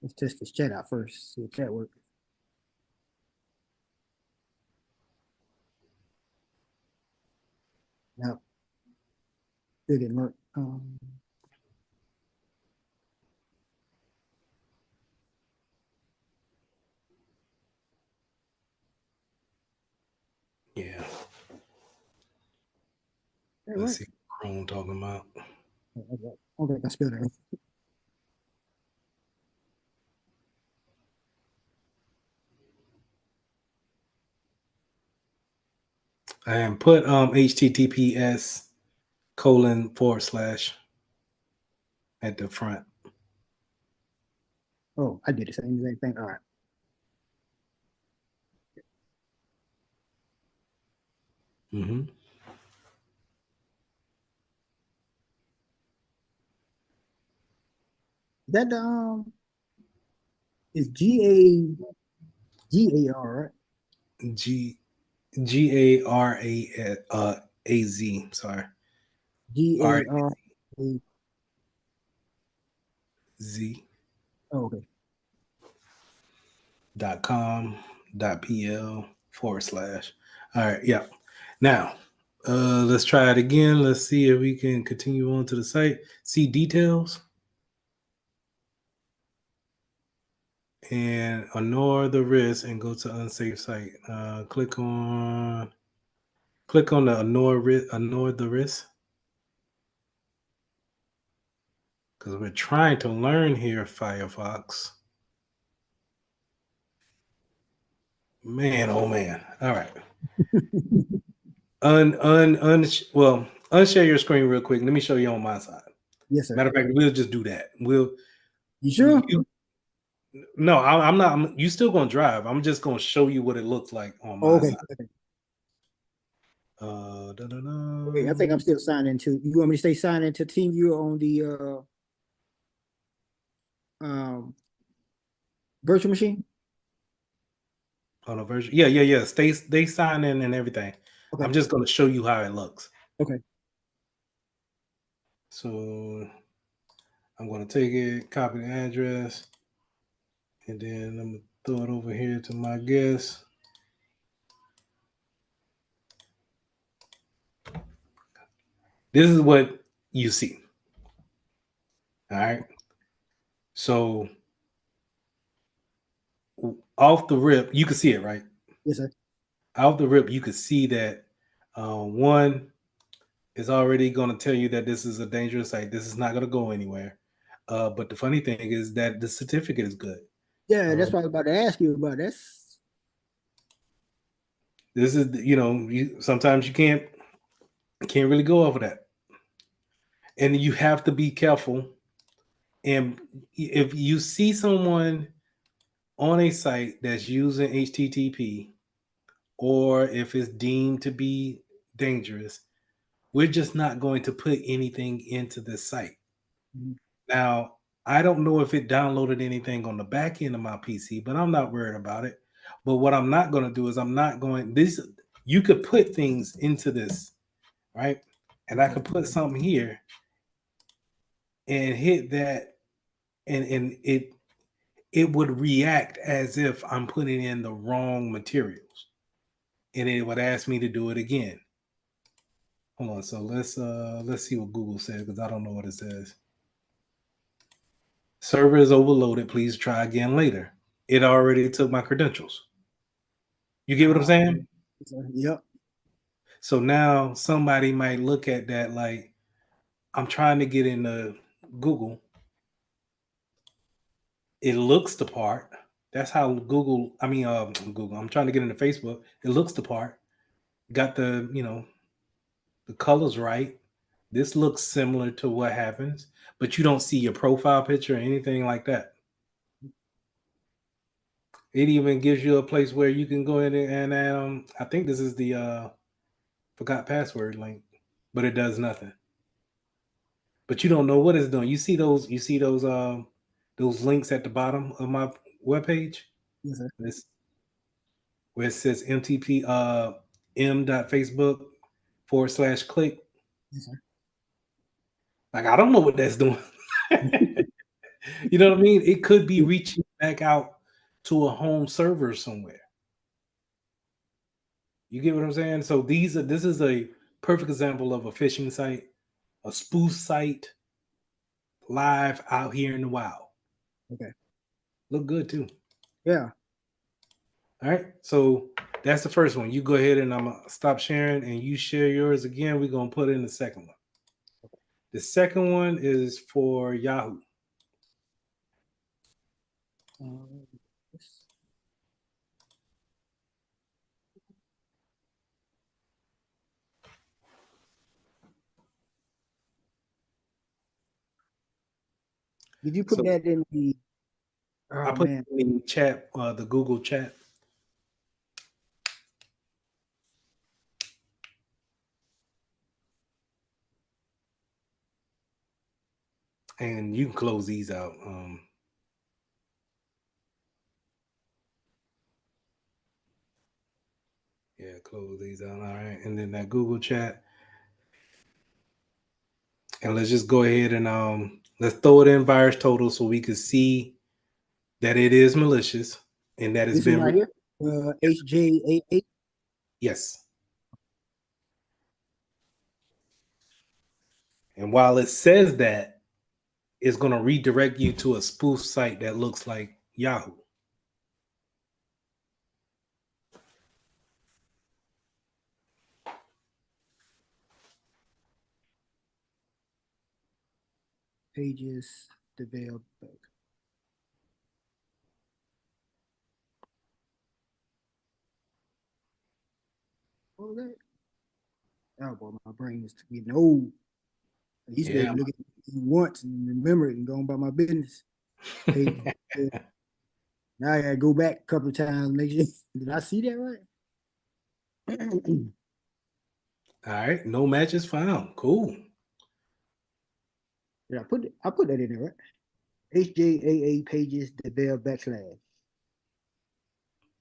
Let's test this chat out first. See if that works. No, it didn't work. Yeah. That Let's worked. see what Chrome talking about. Okay, I spelled it. And put https:// at the front. Oh, I did the same exact thing. All right. Mm-hmm. That is G-A-R, right? GARAZ. Sorry. G-A-R-A. Z. Oh, okay. .com.pl /. All right, yeah. Now, let's try it again. Let's see if we can continue on to the site. See details. And ignore the risk and go to unsafe site. Click on the ignore the risk. Because we're trying to learn here, Firefox. Man, oh man. All right. Unshare your screen real quick. Let me show you on my side. Yes, sir. Matter of fact, we'll just do that. You sure? No, I'm not. You still gonna drive. I'm just gonna show you what it looks like on my okay. side. Okay, I think I'm still signed into. You want me to stay signed into TeamViewer on the virtual machine? On a version, yeah. They sign in and everything. Okay. I'm just gonna show you how it looks. Okay. So I'm going to take it, copy the address, and then I'm going to throw it over here to my guest. This is what you see. All right. So off the rip, you can see it, right? Yes, sir. Off the rip, you can see that one is already going to tell you that this is a dangerous site. This is not going to go anywhere. But the funny thing is that the certificate is good. Yeah, that's what I was about to ask you about. That's This is, sometimes you can't really go over that, and you have to be careful. And if you see someone on a site that's using HTTP, or if it's deemed to be dangerous, we're just not going to put anything into this site. Mhm. Now, I don't know if it downloaded anything on the back end of my PC, but I'm not worried about it. But what I'm not going to do is you could put things into this, right? And I could put something here and hit that, and it would react as if I'm putting in the wrong materials. And it would ask me to do it again. Hold on, so let's see what Google says, because I don't know what it says. Server is overloaded. Please try again later. It already took my credentials. You get what I'm saying? Yep. So now somebody might look at that like, I'm trying to get into Google. It looks the part. That's how Google. Google. I'm trying to get into Facebook. It looks the part. Got the colors right. This looks similar to what happens, but you don't see your profile picture or anything like that. It even gives you a place where you can go in and I think this is the forgot password link, but it does nothing. But you don't know what it's doing. You see those links at the bottom of my webpage? Yes, sir. Where it says MTP m.facebook/click. Yes, sir. Like, I don't know what that's doing. You know what I mean? It could be reaching back out to a home server somewhere. You get what I'm saying? So this is a perfect example of a phishing site, a spoof site, live out here in the wild. Okay. Look good too. Yeah. All right. So that's the first one. You go ahead and I'm gonna stop sharing and you share yours again. We're gonna put in the second one. The second one is for Yahoo. Did you put So that in the? I Oh put man. in the chat, the Google chat. And you can close these out. Yeah, close these out. All right. And then that Google chat. And let's just go ahead and let's throw it in virus total so we can see that it is malicious and that it's This one been right here. HJ88. yes. And while it says that, it's going to redirect you to a spoof site that looks like Yahoo. Pages developed. What was that? Oh boy, my brain is getting old. I used to be able Yeah. to look at it once and remember it and go on about my business. Now I gotta go back a couple of times and make sure. Did I see that right? All right. No matches found. Cool. Yeah, I put that in there, right? HJAA pages develop /.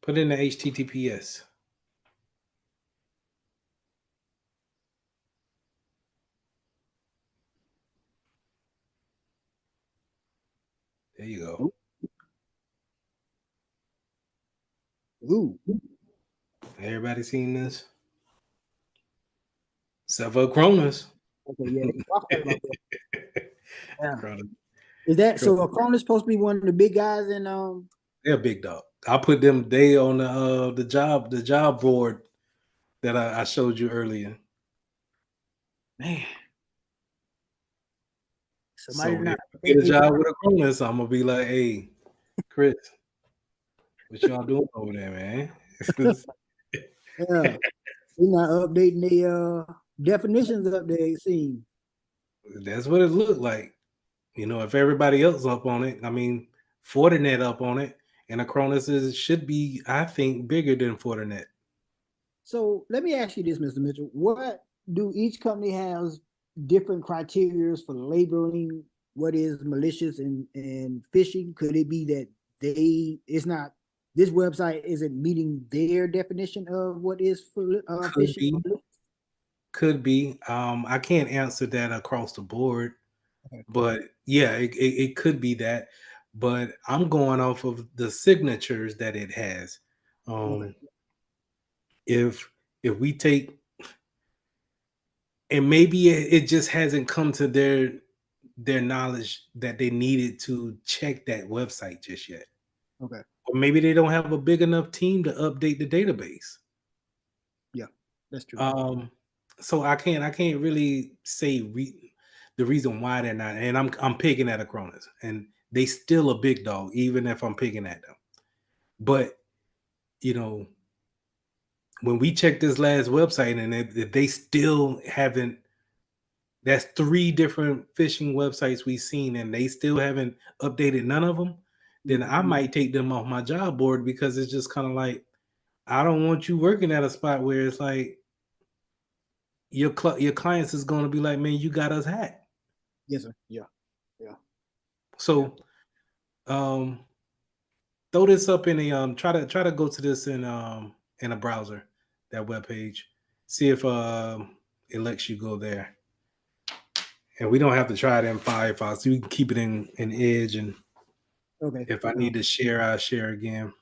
Put in the HTTPS. There you go. Ooh. Everybody seen this? Except for Cronus. Okay, yeah. I forgot about that. Yeah. Cronus. Is that so? Cronus supposed to be one of the big guys in They're big dog. I put them. They on the job board that I showed you earlier. Man. So if I get a job with a Cronus, I'm gonna be like, hey, Chris, what y'all doing over there, man? Yeah. They're not updating the definitions up there, it seems. That's what it looked like. You know, if everybody else up on it, I mean, Fortinet up on it, and Acronis should be, I think, bigger than Fortinet. So let me ask you this, Mr. Mitchell. What do each company has different criteria for labeling what is malicious and phishing? Could it be that this website isn't meeting their definition of what is phishing? Could be. I can't answer that across the board, but yeah, it could be that. But I'm going off of the signatures that it has. If we take, and maybe it just hasn't come to their knowledge that they needed to check that website just yet. Okay. Or maybe they don't have a big enough team to update the database. Yeah, that's true. So I can't really say the reason why they're not, and I'm picking at Acronis, and they still a big dog, even if I'm picking at them. But you know, when we checked this last website, and if they still haven't, that's 3 different phishing websites we've seen, and they still haven't updated none of them, then I might take them off my job board, because it's just kind of like, I don't want you working at a spot where it's like your clients is going to be like, man, you got us hacked. Yes, sir. Yeah. So throw this up in a try to go to this in a browser, that web page, see if it lets you go there. And we don't have to try it in Firefox. We can keep it in Edge, and okay, if I need to share, I'll share again.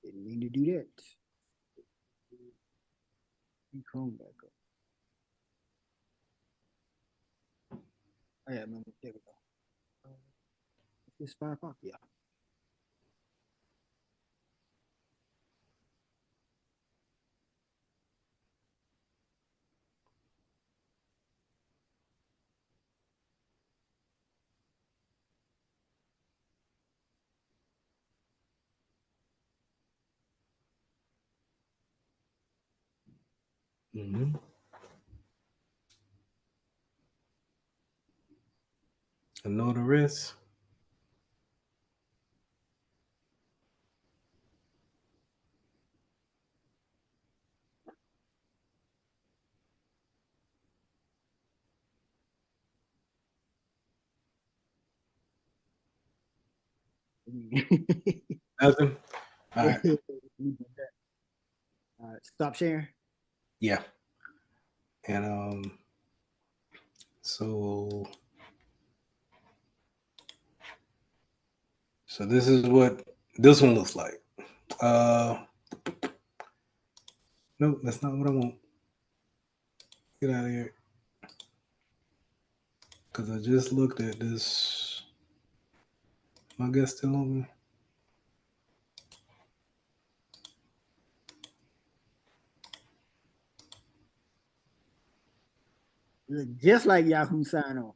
Didn't mean to do that. Chrome back up. Oh, yeah, no, there we go. It's Firefox, yeah. Mm-hmm. I know the risk. Nothing. All right. Stop sharing. Yeah. And so this is what this one looks like. No, that's not what I want. Get out of here. Because I just looked at this. My guest still open? Just like Yahoo sign on.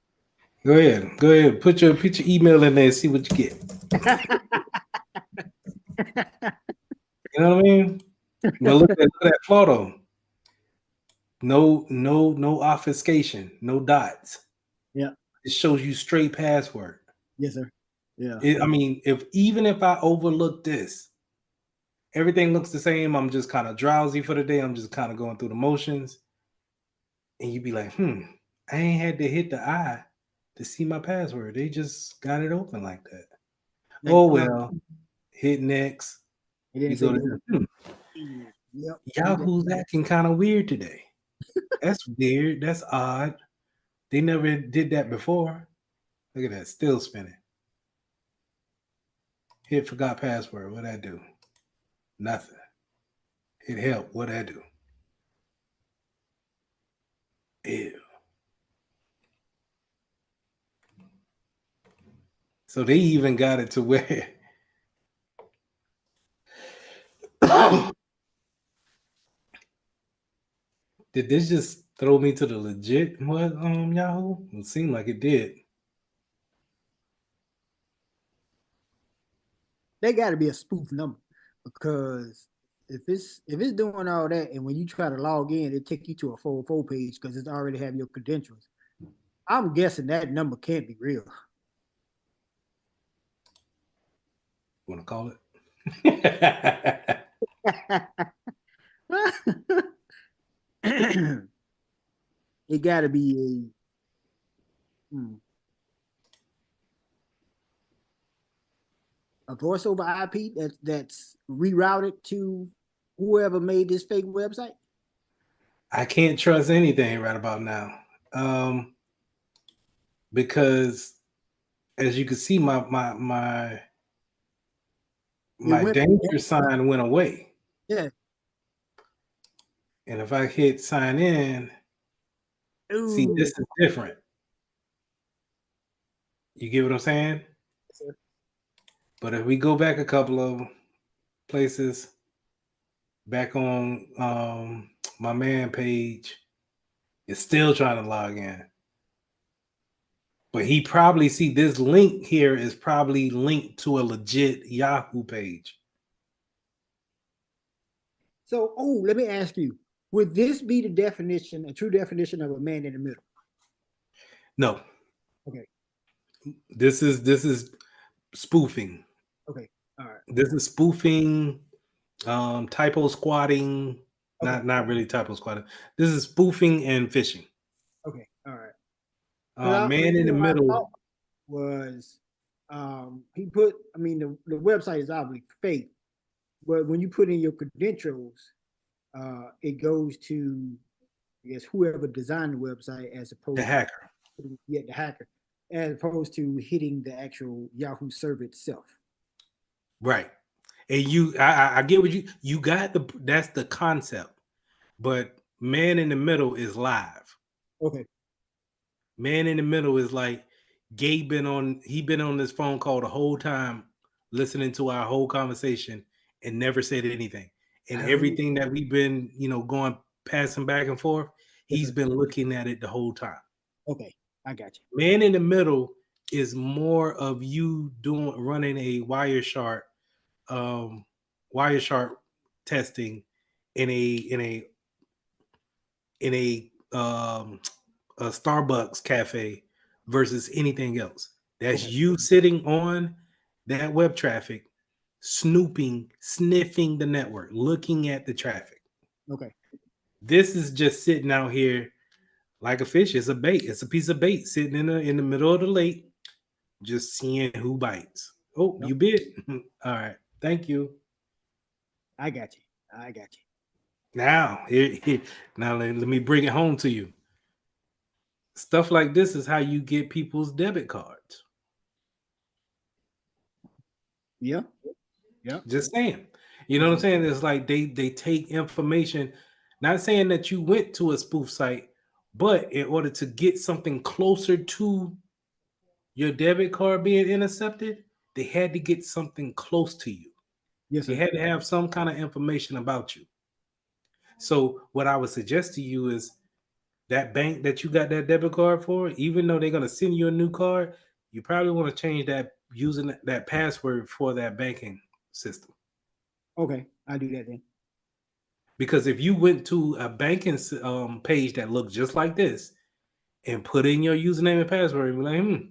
Go ahead. Put your email in there and see what you get. You know what I mean? But look at that photo. No obfuscation, no dots. Yeah. It shows you straight password. Yes, sir. Yeah. I mean, even if I overlook this, everything looks the same. I'm just kind of drowsy for the day. I'm just kind of going through the motions. And you'd be like, I ain't had to hit the I to see my password. They just got it open like that. Like, oh, well, hit next. You go to Yep. Yahoo's acting kind of weird today. That's weird. That's odd. They never did that before. Look at that, still spinning. Hit forgot password. What'd I do? Nothing. Hit help. What'd I do? Ew. So they even got it to where did this just throw me to the legit what Yahoo? It seemed like it did. They got to be a spoof number because if it's doing all that, and when you try to log in, it take you to a 404 page because it's already have your credentials. I'm guessing that number can't be real. Want to call it? It got to be a voice over IP that's rerouted to whoever made this fake website. I can't trust anything right about now. Because as you can see, my danger sign went away. Yeah. And if I hit sign in, see, this is different. You get what I'm saying? Yes, but if we go back a couple of places, back on my man page, it's still trying to log in. But he probably see this link here is probably linked to a legit Yahoo page. So, let me ask you: would this be the definition, a true definition of a man in the middle? No. Okay. This is spoofing. Okay. All right. This is spoofing, typo squatting. Okay. Not really typo squatting. This is spoofing and phishing. Okay. All right. Man in the middle was he put. I mean, the website is obviously fake, but when you put in your credentials, it goes to, I guess, whoever designed the website, as opposed to the hacker. Yeah, the hacker, as opposed to hitting the actual Yahoo server itself. Right. And I get what you got. That's the concept, but man in the middle is live. Okay. Man in the middle is like Gabe been on this phone call the whole time, listening to our whole conversation and never said anything. And everything that we've been, going passing back and forth, he's been looking at it the whole time. Okay, I got you. Man in the middle is more of you running a Wireshark testing in a Starbucks cafe versus anything else. That's you sitting on that web traffic, snooping, sniffing the network, looking at the traffic. Okay. This is just sitting out here like a fish. It's a bait. It's a piece of bait sitting in the middle of the lake, just seeing who bites. Oh, you bit. All right. Thank you. I got you. Now, now let me bring it home to you. Stuff like this is how you get people's debit cards. Yeah. Just saying. You know what I'm saying? It's like they take information, not saying that you went to a spoof site, but in order to get something closer to your debit card being intercepted, they had to get something close to you. Yes, they had to have some kind of information about you. So what I would suggest to you is that bank that you got that debit card for, even though they're going to send you a new card, you probably want to change that using that password for that banking system. Okay, I'll do that then. Because if you went to a banking page that looked just like this and put in your username and password, and be like,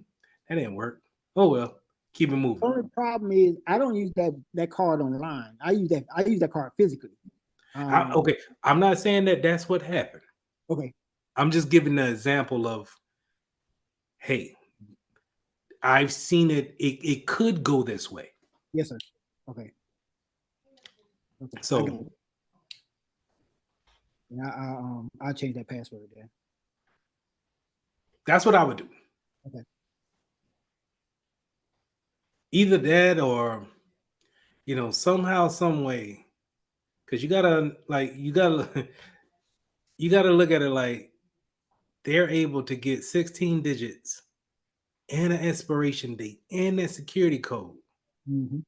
that didn't work. Oh well, keep it moving. The only problem is I don't use that card online. I use that card physically. Okay, I'm not saying that that's what happened. Okay. I'm just giving the example of, hey, I've seen it. It could go this way. Yes, sir. Okay. So Yeah, I'll change that password there. That's what I would do. Okay. Either that or, somehow, some way, because you gotta you gotta look at it like they're able to get 16 digits and an expiration date and that security code Mm-hmm.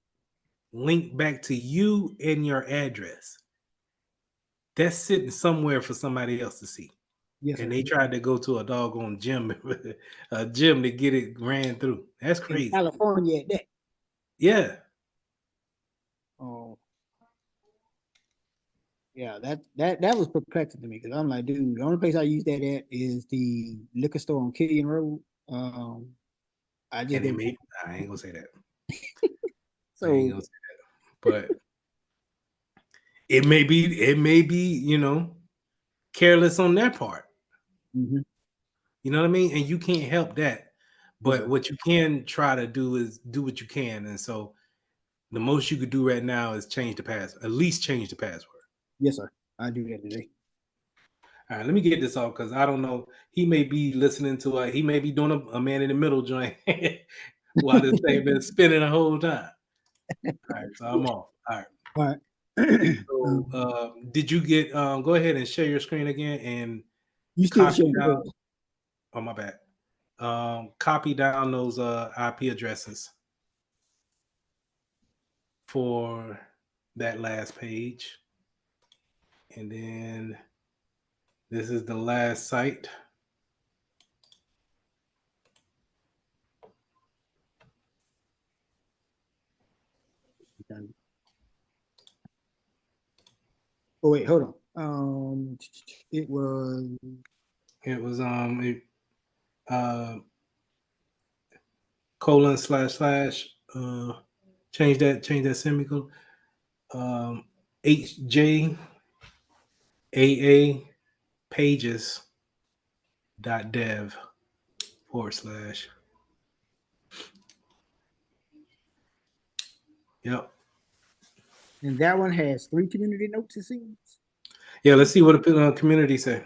linked back to you and your address. That's sitting somewhere for somebody else to see. Yes, And sir. they tried to go to a doggone gym, a gym to get it ran through. That's In crazy. California, at that. Yeah. Oh, yeah. That was perplexing to me because I'm like, dude, the only place I use that at is the liquor store on Killian Road. I just And they didn't. made, I ain't gonna say that. I ain't So gonna say that. But it may be, careless on their part. mhm. You know what I mean? And you can't help that. Yes, But sir. what you can try to do is do what you can. And so the most you could do right now is change the password, at least change the password. Yes, sir. I do that today. All right, let me get this off because I don't know. He may be listening to he may be doing a man in the middle joint while this thing been spinning the whole time. All right, so I'm off. All right. All right. So did you get go ahead and share your screen again and You still copy showing down? yours. Oh my bad. Copy down those IP addresses for that last page. And then this is the last site. Oh wait, hold on. It was Colon / change that semicolon. HJAA pages.dev/. Yep. and that one has 3 community notes, it seems. Yeah, let's see what the community say.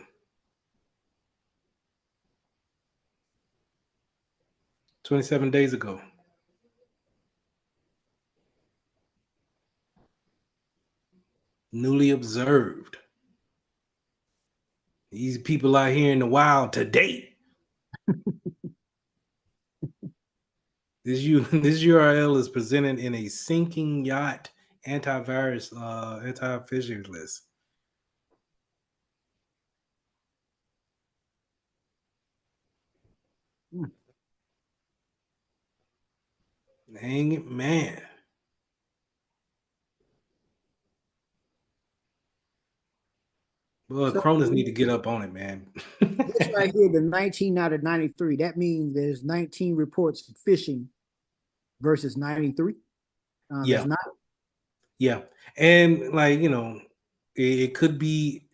"27 days ago. Newly observed. These people out here in the wild today. This URL is presented in a sinking yacht antivirus anti-phishing list. Dang it, man. Well, So Cronus need to get up on it, man. this right here, the 19 out of 93, that means there's 19 reports of phishing versus 93. Yeah. That's not. Yeah. And it could be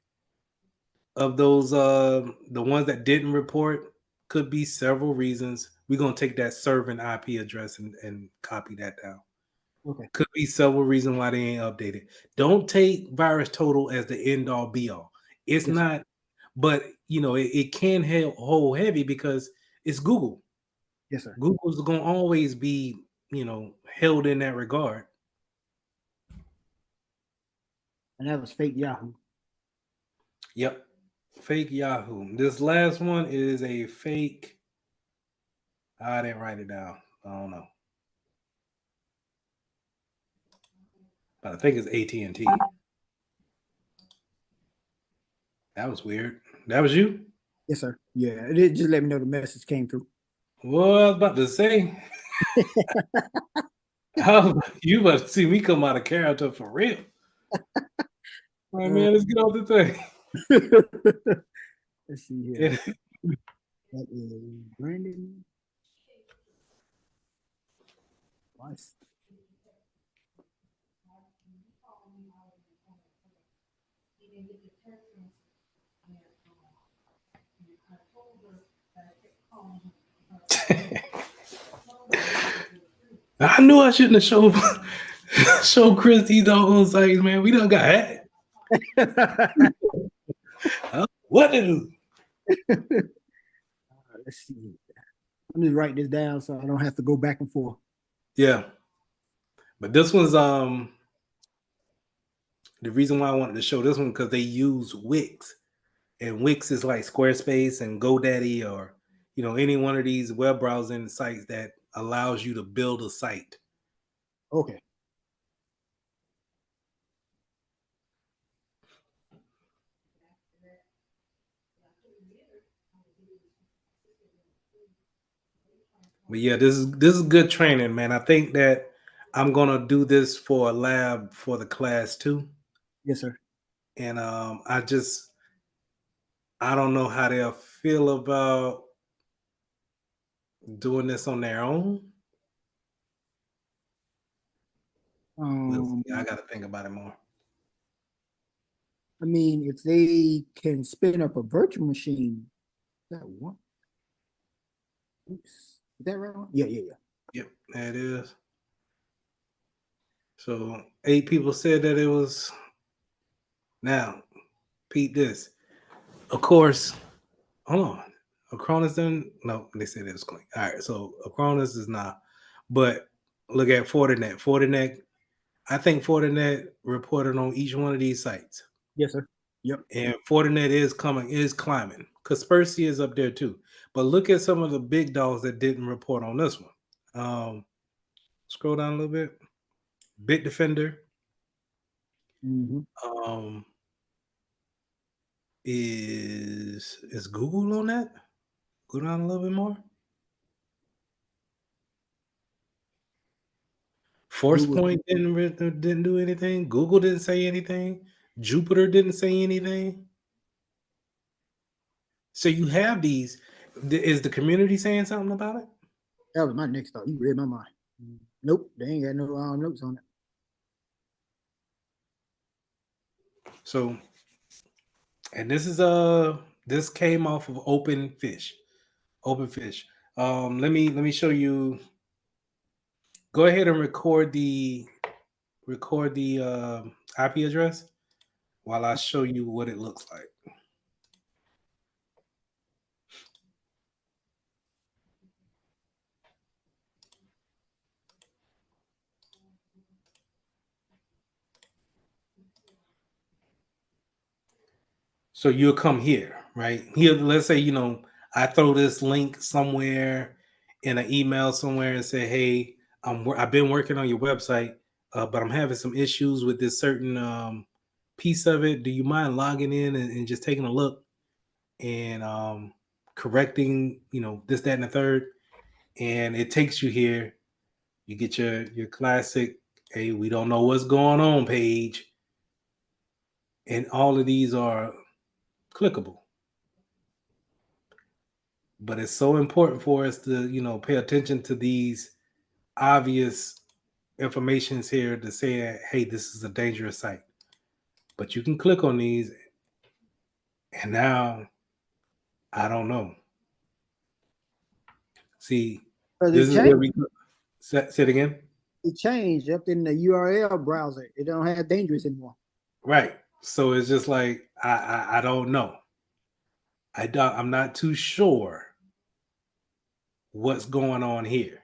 of those the ones that didn't report, could be several reasons. We're gonna take that servant IP address and copy that down. Okay. Could be several reasons why they ain't updated. Don't take virus total as the end all be all. It's Yes, not, but it can hold heavy because it's Google. yes, sir. Google's gonna always be, held in that regard. And that was fake Yahoo. Yep. Fake Yahoo. This last one is a fake. I didn't write it down. I don't know. But I think it's AT&T. That was weird. That was you? Yes, sir. Yeah, it just let me know the message came through. Well, I was about to say. You about to see me come out of character for real. All right, man, let's get off the thing. Let's see here. That is Brandon. Nice. I knew I shouldn't have showed Chris these doggone sites, man. We done got hacked. What to do? Let's see. Let me write this down so I don't have to go back and forth. Yeah. But this one's the reason why I wanted to show this one because they use Wix. And Wix is like Squarespace and GoDaddy or any one of these web browsing sites that allows you to build a site. Okay. But yeah, this is good training, man. I think that I'm gonna do this for a lab for the class too. Yes, sir. And I don't know how they'll feel about doing this on their own. We'll see. I gotta think about it more. I mean, if they can spin up a virtual machine, that one. Oops. Is that right? Yeah. Yep, that is. So 8 people said that it was. Now, Pete, this. Of course, hold on. Acronis didn't. No, they said it was clean. All right, so Acronis is not. But look at Fortinet. Fortinet, I think Fortinet reported on each one of these sites. Yes, sir. Yep. And Fortinet is climbing. Kaspersky is up there too. But look at some of the big dogs that didn't report on this one. Scroll down a little bit. Bitdefender. Mm-hmm. Is Google on that? Go down a little bit more. ForcePoint didn't do anything. Google didn't say anything. Jupiter didn't say anything. So you have these. Is the community saying something about it? That was my next thought. You read my mind. Nope, they ain't got no notes on it. So, and this came off of Open Fish. Let me show you. Go ahead and record the IP address while I show you what it looks like. So you'll come here, right? Here, let's say, I throw this link somewhere in an email somewhere and say, hey, I've been working on your website, but I'm having some issues with this certain piece of it. Do you mind logging in and just taking a look and correcting, this, that, and the third? And it takes you here. You get your classic, hey, we don't know what's going on page. And all of these are clickable. But it's so important for us to, pay attention to these obvious informations here to say, hey, this is a dangerous site. But you can click on these, and now I don't know. See, this is where we say it again. It changed up in the URL browser. It don't have dangerous anymore. Right. So it's just like I don't know. I'm not too sure what's going on here.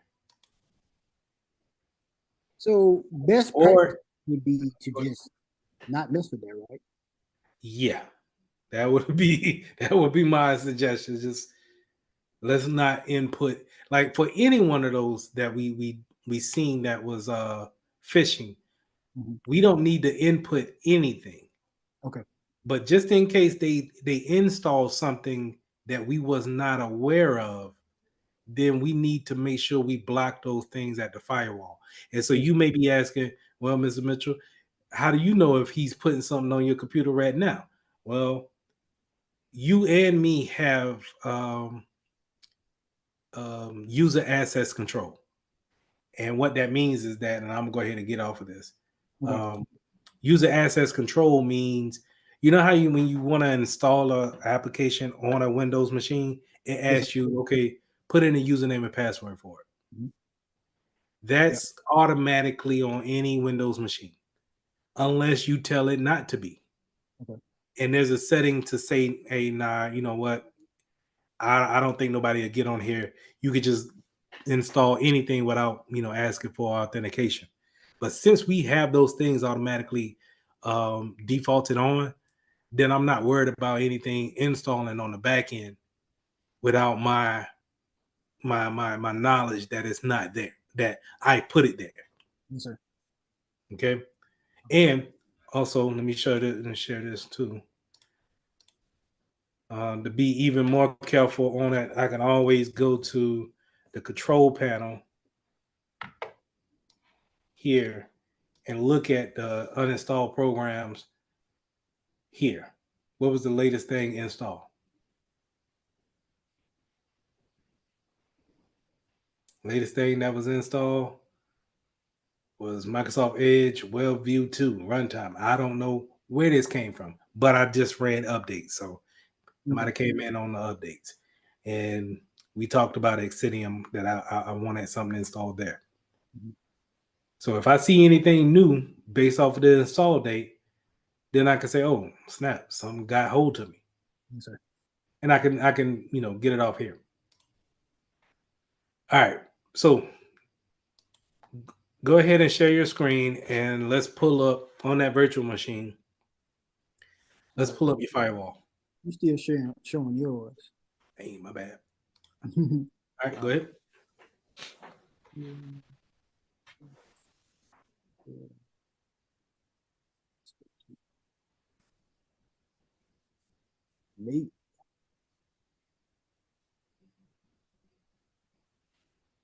So best practice would be to just not mess with that, right? Yeah, that would be my suggestion. Just let's not input, like, for any one of those that we seen that was phishing. We don't need to input anything. Okay. But just in case they install something that we was not aware of, then we need to make sure we block those things at the firewall. And so you may be asking, well, Mr. Mitchell, how do you know if he's putting something on your computer right now? Well, you and me have user access control. And what that means is that, and I'm gonna go ahead and get off of this. User access control means, you know how when you want to install an application on a Windows machine, it asks you, okay, put in a username and password for it. That's automatically on any Windows machine, unless you tell it not to be. Okay. and there's a setting to say, hey, nah, you know what? I don't think nobody will get on here. You could just install anything without, asking for authentication. But since we have those things automatically defaulted on, then I'm not worried about anything installing on the back end without my knowledge that it's not there, that I put it there. Yes, sir. Okay. And also, let me show this and share this too. To be even more careful on it, I can always go to the control panel here and look at the uninstalled programs here. What was the latest thing installed? Latest thing that was installed was Microsoft Edge WebView 2 runtime. I don't know where this came from, but I just ran updates. So it might have came in on the updates. And we talked about Exidium that I wanted something installed there. So if I see anything new based off of the install date, then I can say, oh, snap, something got hold of me. Yes, sir. And I can get it off here. All right. So go ahead and share your screen and let's pull up on that virtual machine. Let's pull up your firewall. You still showing yours. Hey, my bad. All right, go ahead. Me.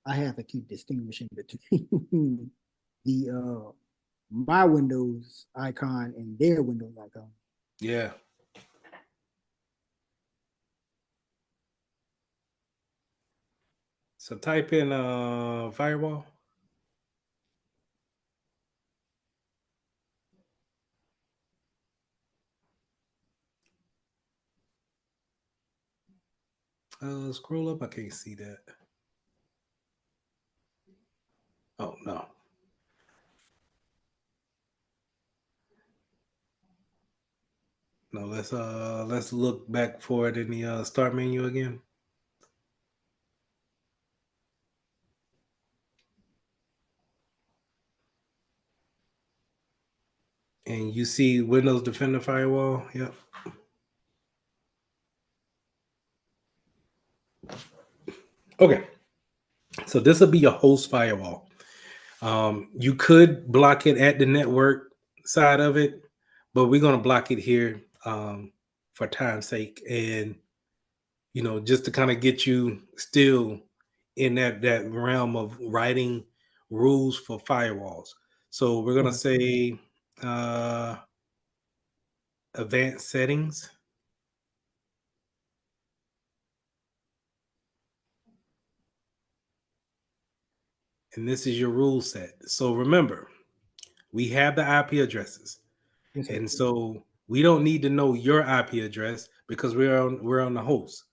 I have to keep distinguishing between the my Windows icon and their Windows icon. Yeah. So type in firewall. Scroll up. I can't see that. Oh no. No, let's look back for it in the start menu again. And you see Windows Defender Firewall. Yep. Okay. So this will be your host firewall. You could block it at the network side of it, but we're going to block it here for time's sake. And, just to kind of get you still in that realm of writing rules for firewalls. So we're going to say advanced settings. And this is your rule set. So remember, we have the IP addresses. Yes, and so we don't need to know your IP address because we're on the host.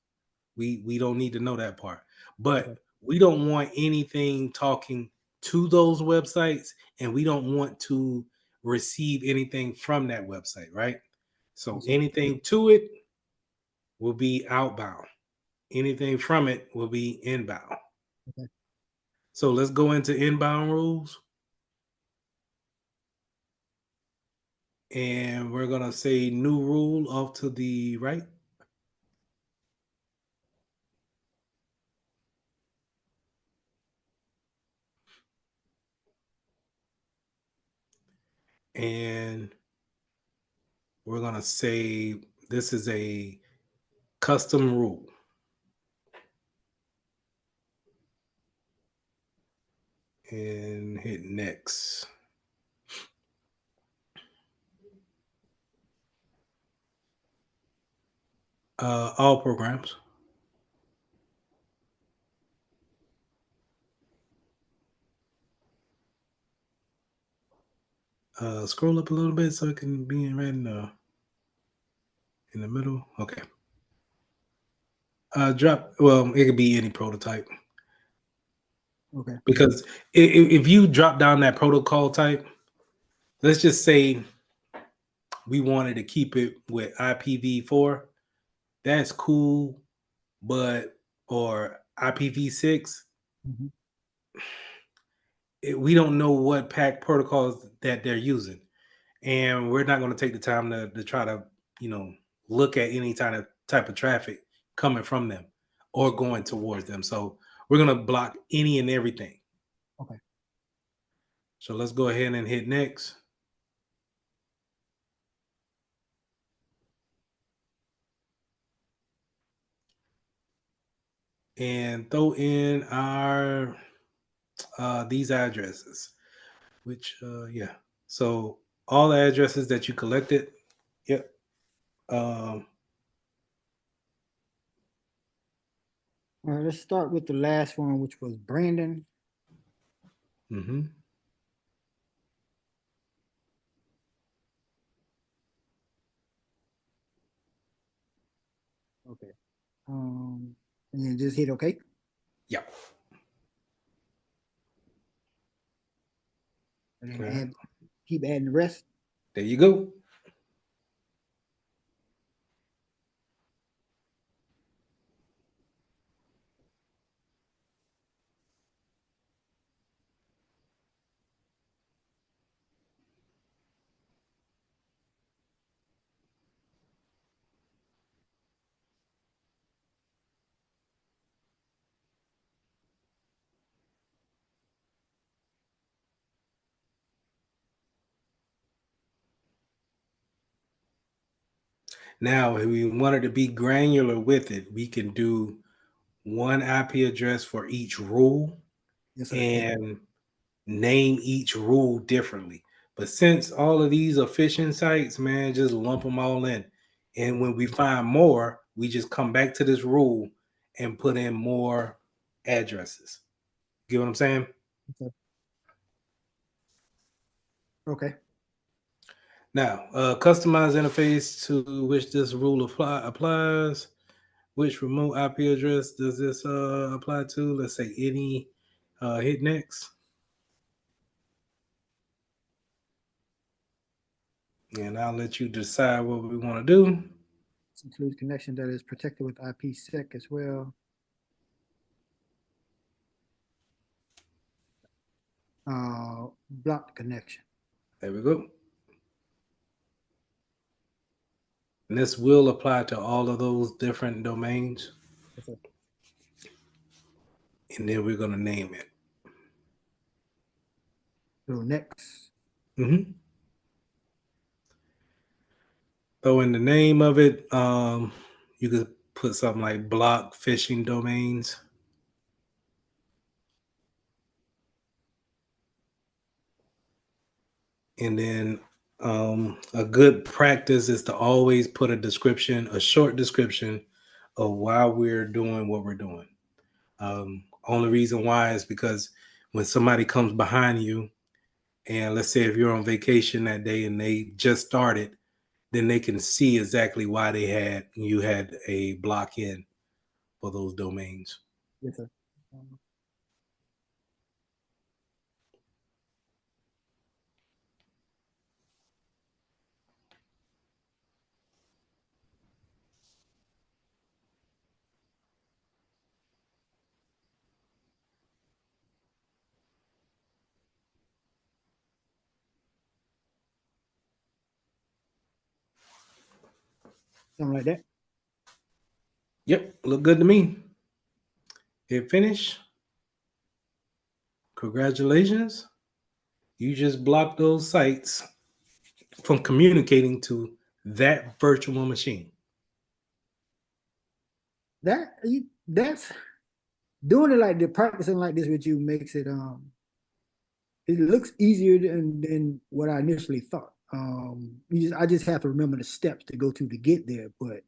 We don't need to know that part. But we don't want anything talking to those websites, and we don't want to receive anything from that website, right? So anything to it will be outbound. Anything from it will be inbound. Okay. So let's go into inbound rules. And we're going to say new rule off to the right. And we're going to say this is a custom rule. And hit next. All programs. Scroll up a little bit so it can be right in the middle. Okay. It could be any prototype. Okay. Because if you drop down that protocol type, let's just say we wanted to keep it with IPv4. That's cool, but or IPv6. Mhm. We don't know what pack protocols that they're using, and we're not going to take the time to try to look at any type of traffic coming from them or going towards them. So we're going to block any and everything. Okay. So let's go ahead and hit next. And throw in our these addresses, which yeah. So all the addresses that you collected, yep. All right, let's start with the last one, which was Brandon. Mm-hmm. Okay. And then just hit OK. Yeah. And then keep adding the rest. There you go. Now, if we wanted to be granular with it, we can do one IP address for each rule and name each rule differently. But since all of these are phishing sites, man, just lump them all in. And when we find more, we just come back to this rule and put in more addresses. Get what I'm saying? Okay. Now, customize interface to which this rule applies. Which remote IP address does this apply to? Let's say any. Hit next. And I'll let you decide what we want to do. This includes connection that is protected with IPsec as well. Block connection. There we go. And this will apply to all of those different domains. Okay. And then we're going to name it. So next. Mm-hmm. So in the name of it, you could put something like block phishing domains. And then a good practice is to always put a short description of why we're doing what we're doing. Only reason why is because when somebody comes behind you, and let's say if you're on vacation that day and they just started, then they can see exactly why you had a block in for those domains. Yes, sir. Something like that. Yep, look good to me. Hit finish. Congratulations. You just blocked those sites from communicating to that virtual machine. That's doing it like the practicing like this with you makes it it looks easier than what I initially thought. I just have to remember the steps to go to get there. But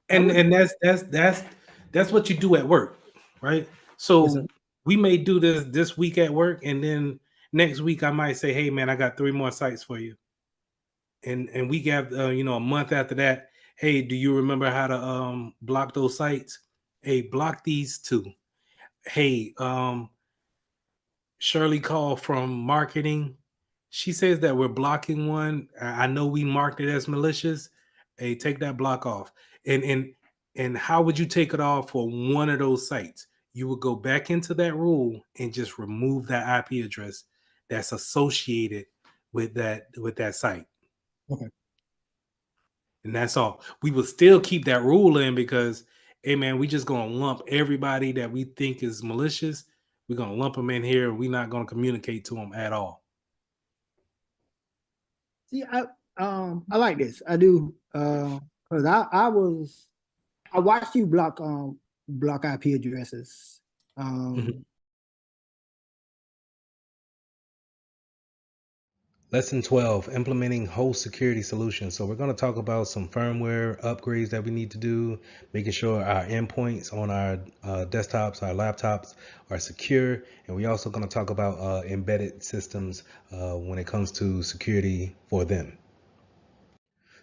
And that's what you do at work, right? So Yes, we may do this week at work, and then next week I might say, "Hey, man, I got 3 more sites for you." And we have a month after that. Hey, do you remember how to block those sites? Hey, block these 2. Hey, Shirley called from marketing. she says that we're blocking one. I know we marked it as malicious. Hey, take that block off. And how would you take it off for one of those sites? You would go back into that rule and just remove that IP address that's associated with that site. Okay. And that's all. We will still keep that rule in because, hey man, we just gonna lump everybody that we think is malicious. We're gonna lump them in here. We're not gonna communicate to them at all. See, I like this. I do. Because I watched you block IP addresses. Lesson 12, implementing host security solutions. So we're going to talk about some firmware upgrades that we need to do, making sure our endpoints on our desktops, our laptops are secure. And we're also going to talk about embedded systems when it comes to security for them.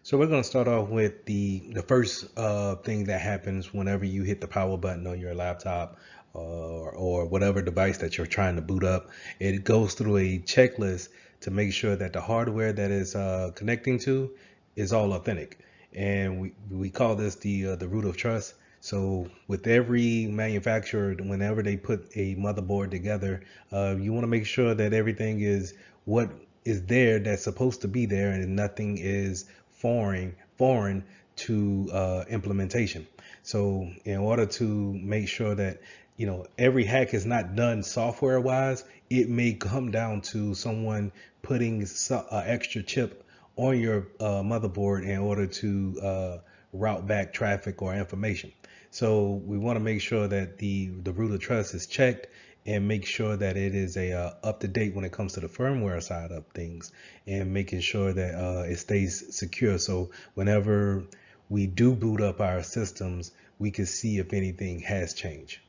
So we're going to start off with the first thing that happens whenever you hit the power button on your laptop or whatever device that you're trying to boot up. It goes through a checklist to make sure that the hardware that is connecting to is all authentic. And we call this the root of trust. So with every manufacturer, whenever they put a motherboard together, you want to make sure that everything is what is there that's supposed to be there and nothing is foreign to implementation. So in order to make sure that every hack is not done software wise, it may come down to someone putting an extra chip on your motherboard in order to route back traffic or information. So we want to make sure that the root of trust is checked and make sure that it is up to date when it comes to the firmware side of things, and making sure that it stays secure. So whenever we do boot up our systems, we can see if anything has changed.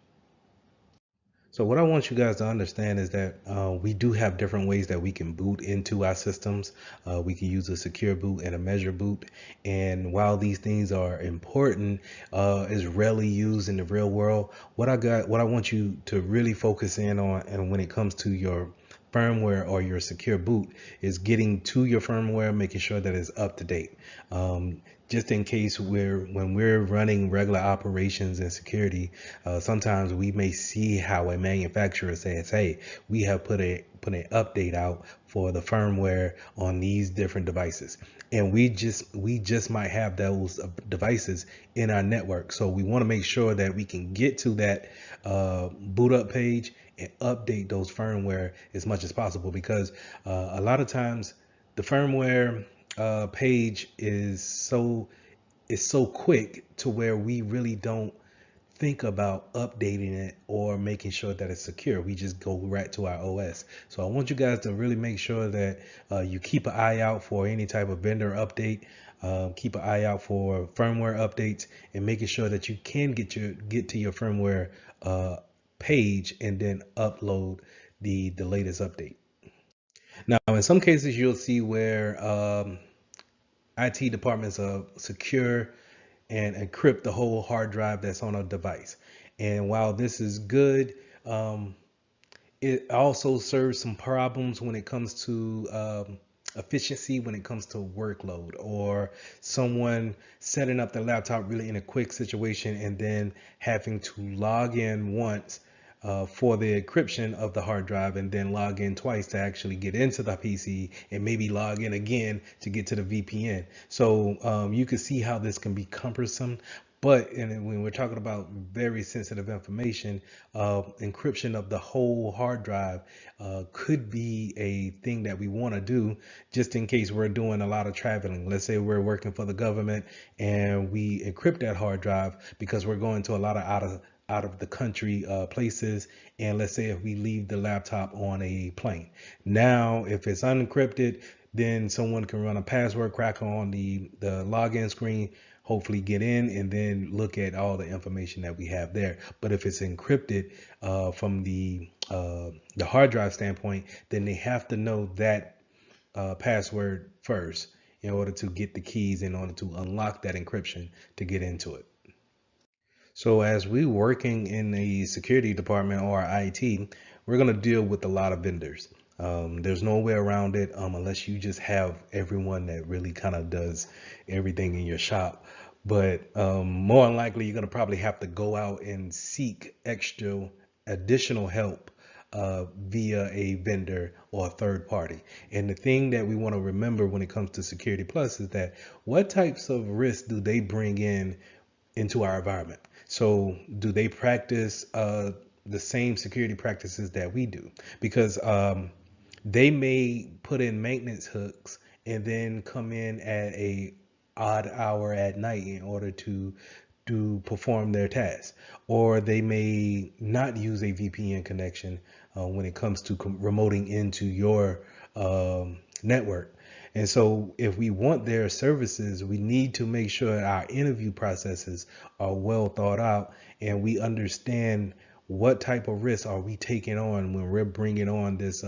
So what I want you guys to understand is that we do have different ways that we can boot into our systems. We can use a secure boot and a measure boot. And while these things are important, is rarely used in the real world. What I want you to really focus in on, and when it comes to your firmware or your secure boot, is getting to your firmware, making sure that it's up to date. Just in case when we're running regular operations and security, sometimes we may see how a manufacturer says, hey, we have put an update out for the firmware on these different devices, and we just might have those devices in our network. So we want to make sure that we can get to that boot up page and update those firmware as much as possible, because a lot of times the firmware page is so quick to where we really don't think about updating it or making sure that it's secure. We just go right to our OS. So I want you guys to really make sure that you keep an eye out for any type of vendor update. Keep an eye out for firmware updates, and making sure that you can get to your firmware page and then upload the latest update. Now, in some cases, you'll see where IT departments secure and encrypt the whole hard drive that's on a device. And while this is good, it also serves some problems when it comes to efficiency, when it comes to workload, or someone setting up the laptop really in a quick situation and then having to log in once for the encryption of the hard drive, and then log in twice to actually get into the PC, and maybe log in again to get to the VPN. So you can see how this can be cumbersome. But when we're talking about very sensitive information, encryption of the whole hard drive could be a thing that we want to do, just in case we're doing a lot of traveling. Let's say we're working for the government and we encrypt that hard drive because we're going to a lot of out of the country places, and let's say if we leave the laptop on a plane. Now if it's unencrypted, then someone can run a password cracker on the login screen, hopefully get in, and then look at all the information that we have there. But if it's encrypted from the hard drive standpoint, then they have to know that password first in order to get the keys, in order to unlock that encryption to get into it. So as we working in the security department or IT, we're going to deal with a lot of vendors. There's no way around it unless you just have everyone that really kind of does everything in your shop. But more than likely, you're going to probably have to go out and seek extra additional help via a vendor or a third party. And the thing that we want to remember when it comes to Security Plus is that what types of risks do they bring in into our environment? So do they practice the same security practices that we do? Because they may put in maintenance hooks and then come in at a odd hour at night in order to perform their tasks, or they may not use a VPN connection when it comes to remoting into your network. And so if we want their services, we need to make sure our interview processes are well thought out and we understand what type of risks are we taking on when we're bringing on this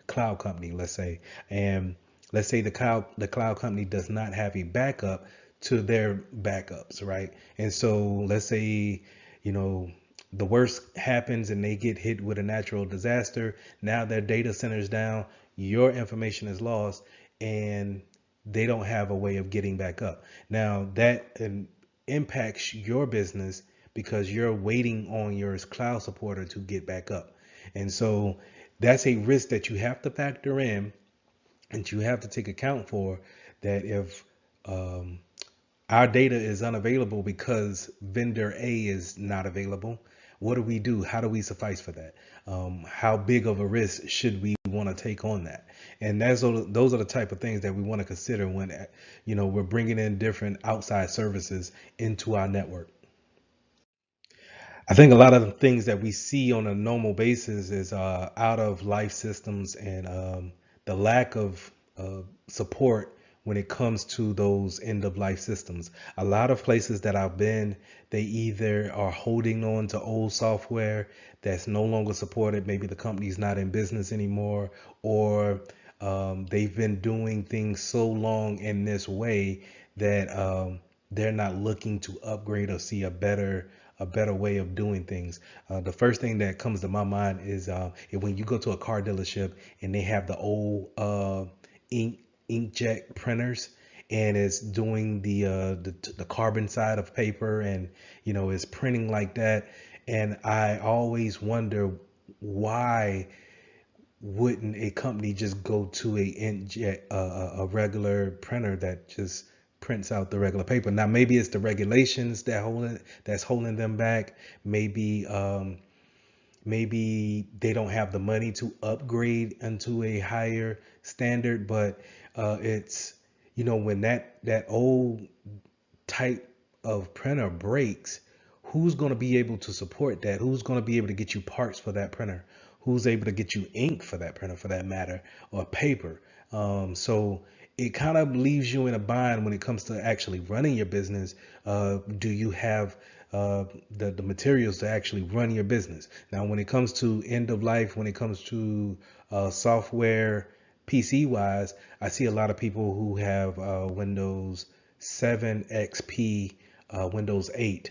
cloud company, let's say. And let's say the cloud company does not have a backup to their backups, right? And so let's say, you know, the worst happens and they get hit with a natural disaster. Now their data center's down, your information is lost, and they don't have a way of getting back up. Now that impacts your business because you're waiting on your cloud supporter to get back up. And so that's a risk that you have to factor in and you have to take account for, that if um, our data is unavailable because vendor A is not available, what do we do? How do we suffice for that? How big of a risk should we want to take on that? And those are the type of things that we want to consider when, we're bringing in different outside services into our network. I think a lot of the things that we see on a normal basis is out of life systems and the lack of support when it comes to those end of life systems. A lot of places that I've been, they either are holding on to old software that's no longer supported. Maybe the company's not in business anymore, or they've been doing things so long in this way that they're not looking to upgrade or see a better way of doing things. The first thing that comes to my mind is when you go to a car dealership and they have the old inkjet printers, and it's doing the carbon side of paper, and it's printing like that. And I always wonder, why wouldn't a company just go to a inkjet a regular printer that just prints out the regular paper? Now maybe it's the regulations that's holding them back. Maybe they don't have the money to upgrade into a higher standard. But it's when that old type of printer breaks, who's going to be able to support that? Who's going to be able to get you parts for that printer? Who's able to get you ink for that printer, for that matter, or paper? So it kind of leaves you in a bind when it comes to actually running your business. Do you have the materials to actually run your business? Now, when it comes to end of life, when it comes to software, PC wise, I see a lot of people who have Windows 7 XP, Windows 8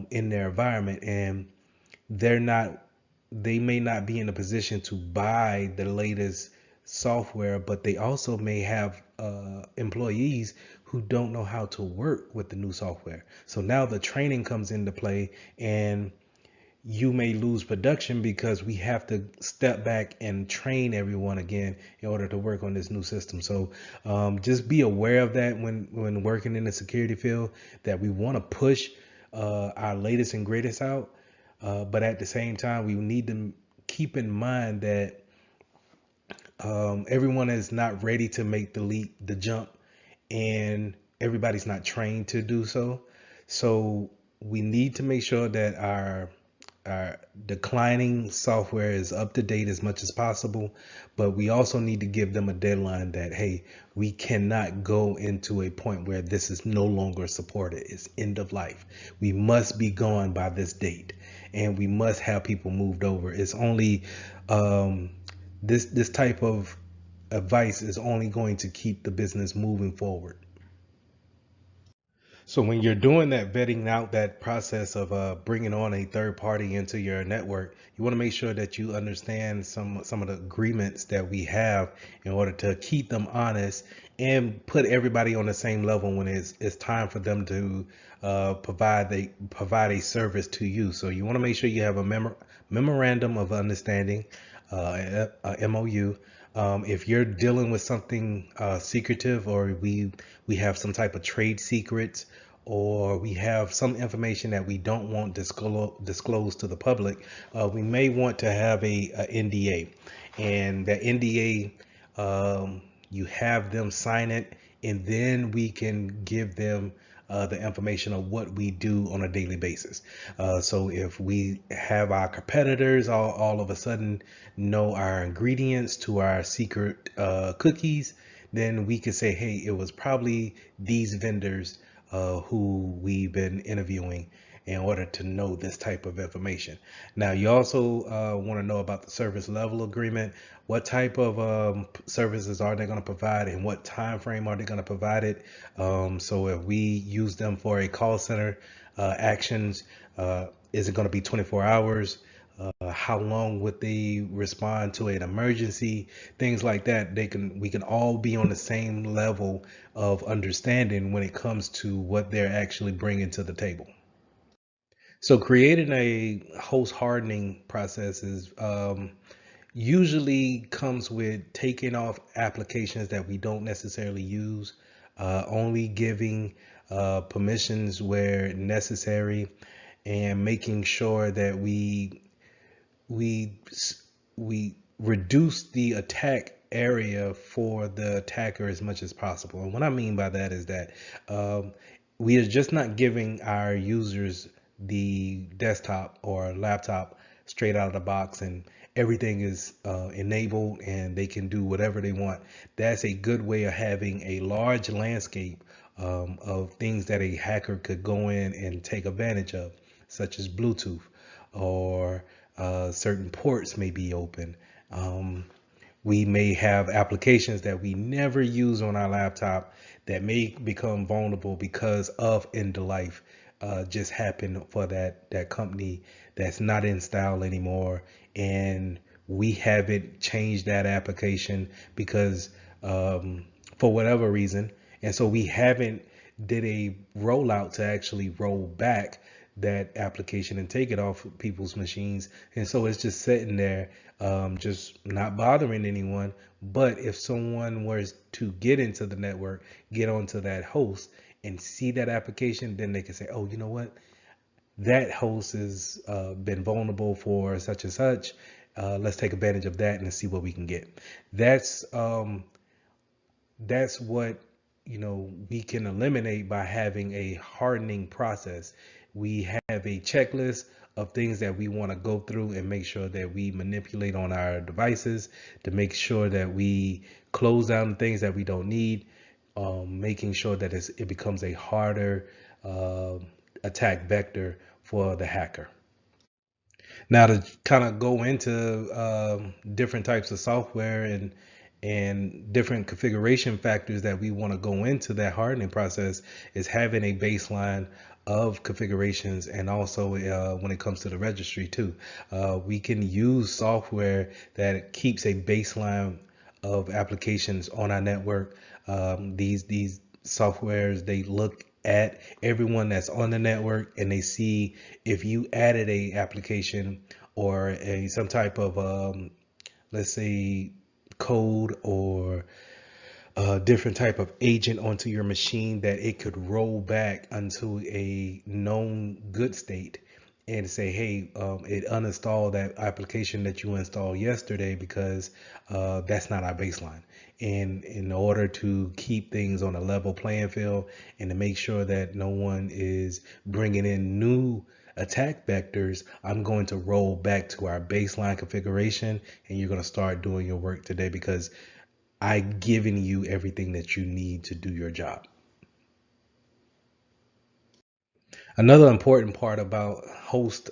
in their environment, and they're not they may not be in a position to buy the latest software, but they also may have employees who don't know how to work with the new software. So now the training comes into play, and you may lose production because we have to step back and train everyone again in order to work on this new system. So just be aware of that when working in the security field, that we want to push our latest and greatest out. But at the same time, we need to keep in mind that everyone is not ready to make the leap, the jump, and everybody's not trained to do so. So we need to make sure that our declining software is up to date as much as possible, but we also need to give them a deadline that, hey, we cannot go into a point where this is no longer supported. It's end of life. We must be gone by this date, and we must have people moved over. It's only this type of advice is only going to keep the business moving forward. So when you're doing that vetting out, that process of bringing on a third party into your network, you want to make sure that you understand some of the agreements that we have in order to keep them honest and put everybody on the same level when it's time for them to provide a service to you. So you want to make sure you have a memorandum of understanding, a MOU. If you're dealing with something secretive, or we have some type of trade secrets, or we have some information that we don't want disclosed to the public, we may want to have a NDA. And the NDA, you have them sign it, and then we can give them the information of what we do on a daily basis. So if we have our competitors all of a sudden know our ingredients to our secret cookies, then we could say, hey, it was probably these vendors who we've been interviewing in order to know this type of information. Now, you also want to know about the service level agreement. What type of services are they going to provide, and what time frame are they going to provide it? So if we use them for a call center actions, is it going to be 24 hours? How long would they respond to an emergency? Things like that. We can all be on the same level of understanding when it comes to what they're actually bringing to the table. So creating a host hardening process is usually comes with taking off applications that we don't necessarily use, only giving permissions where necessary, and making sure that we we reduce the attack area for the attacker as much as possible. And what I mean by that is that we are just not giving our users the desktop or laptop straight out of the box and everything is enabled and they can do whatever they want. That's a good way of having a large landscape of things that a hacker could go in and take advantage of, such as Bluetooth, or certain ports may be open. We may have applications that we never use on our laptop that may become vulnerable because of end of life just happened for that company that's not in style anymore, and we haven't changed that application because for whatever reason, and so we haven't did a rollout to actually roll back that application and take it off of people's machines, and so it's just sitting there, just not bothering anyone. But if someone was to get into the network, get onto that host and see that application, then they can say, oh, you know what, that host has been vulnerable for such and such. Let's take advantage of that and see what we can get. That's what, we can eliminate by having a hardening process. We have a checklist of things that we want to go through and make sure that we manipulate on our devices to make sure that we close down the things that we don't need, making sure that it becomes a harder attack vector for the hacker. Now, to kind of go into different types of software and different configuration factors that we want to go into that hardening process, is having a baseline of configurations, and also when it comes to the registry too. We can use software that keeps a baseline of applications on our network. These softwares, they look at everyone that's on the network and they see if you added a application or some type of let's say code or a different type of agent onto your machine, that it could roll back unto a known good state and say, hey, it uninstalled that application that you installed yesterday because that's not our baseline. And in order to keep things on a level playing field and to make sure that no one is bringing in new attack vectors, I'm going to roll back to our baseline configuration, and you're going to start doing your work today because I've given you everything that you need to do your job. Another important part about host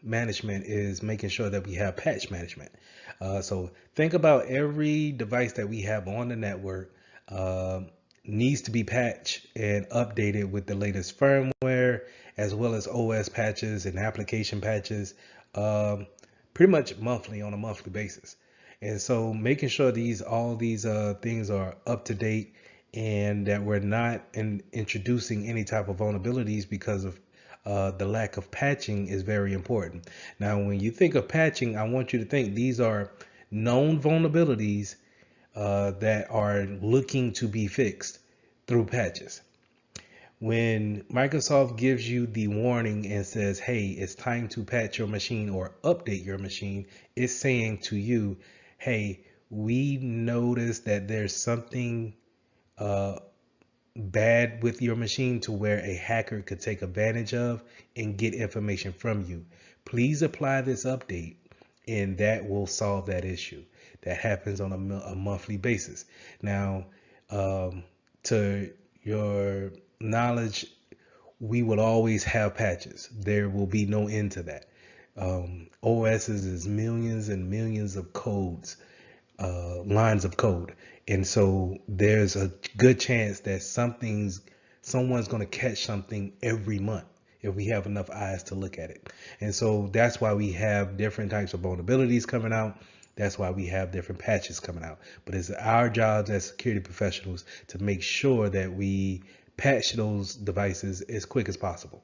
management is making sure that we have patch management. So think about every device that we have on the network. needs to be patched and updated with the latest firmware, as well as OS patches and application patches, um, pretty much monthly on a monthly basis. And so making sure all these things are up to date and that we're not introducing any type of vulnerabilities because of the lack of patching is very important. Now, when you think of patching, I want you to think these are known vulnerabilities that are looking to be fixed through patches. When Microsoft gives you the warning and says, hey, it's time to patch your machine or update your machine, it's saying to you, hey, we noticed that there's something uh, bad with your machine to where a hacker could take advantage of and get information from you. Please apply this update and that will solve that issue. That happens on a monthly basis. Now, to your knowledge, we will always have patches. There will be no end to that. OSs is millions and millions of codes, lines of code. And so there's a good chance that someone's going to catch something every month if we have enough eyes to look at it. And so that's why we have different types of vulnerabilities coming out. That's why we have different patches coming out. But it's our jobs as security professionals to make sure that we patch those devices as quick as possible.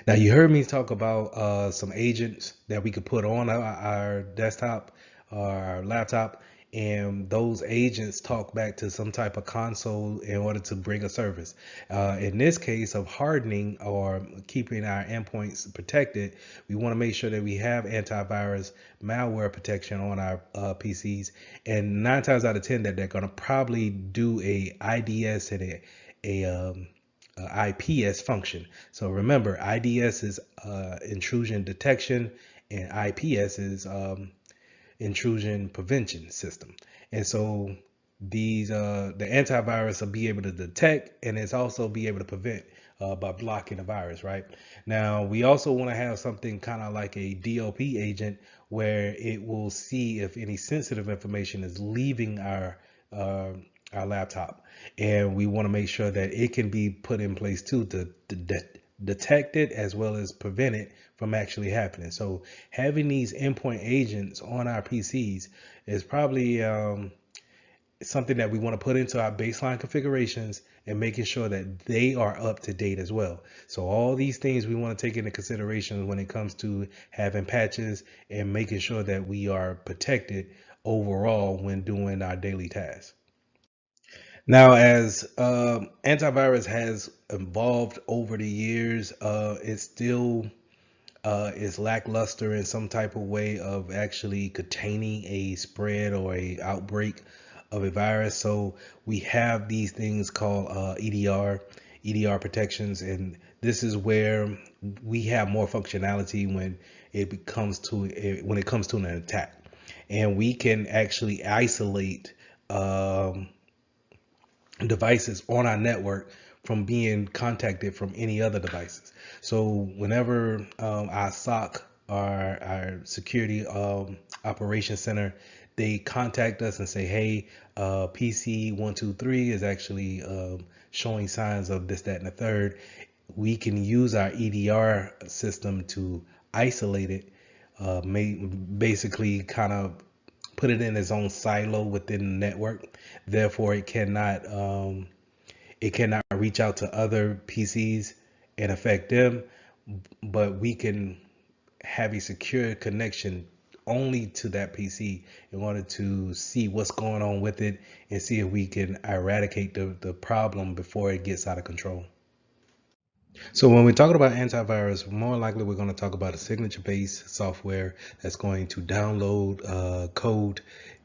Now, you heard me talk about some agents that we could put on our desktop or our laptop, and those agents talk back to some type of console in order to bring a service. In this case of hardening or keeping our endpoints protected, we want to make sure that we have antivirus malware protection on our PCs, and 9 times out of 10 that they're going to probably do a IDS and a IPS function. So remember, IDS is intrusion detection, and IPS is intrusion prevention system. And so these the antivirus will be able to detect, and it's also be able to prevent by blocking the virus. Right now, we also want to have something kind of like a DLP agent where it will see if any sensitive information is leaving our laptop, and we want to make sure that it can be put in place too to detect it as well as prevent it from actually happening. So having these endpoint agents on our PCs is probably something that we want to put into our baseline configurations and making sure that they are up to date as well. So all these things we want to take into consideration when it comes to having patches and making sure that we are protected overall when doing our daily tasks. Now, as antivirus has evolved over the years, it still is lackluster in some type of way of actually containing a spread or a outbreak of a virus. So we have these things called EDR protections, and this is where we have more functionality when it comes to an attack, and we can actually isolate devices on our network from being contacted from any other devices. So whenever our SOC, our security operations center, they contact us and say, hey, PC 123 is actually showing signs of this, that, and the third, we can use our EDR system to isolate it, basically kind of put it in its own silo within the network. Therefore, it cannot reach out to other PCs and affect them, but we can have a secure connection only to that PC in order to see what's going on with it and see if we can eradicate the problem before it gets out of control. So when we're talking about antivirus, more likely we're going to talk about a signature-based software that's going to download code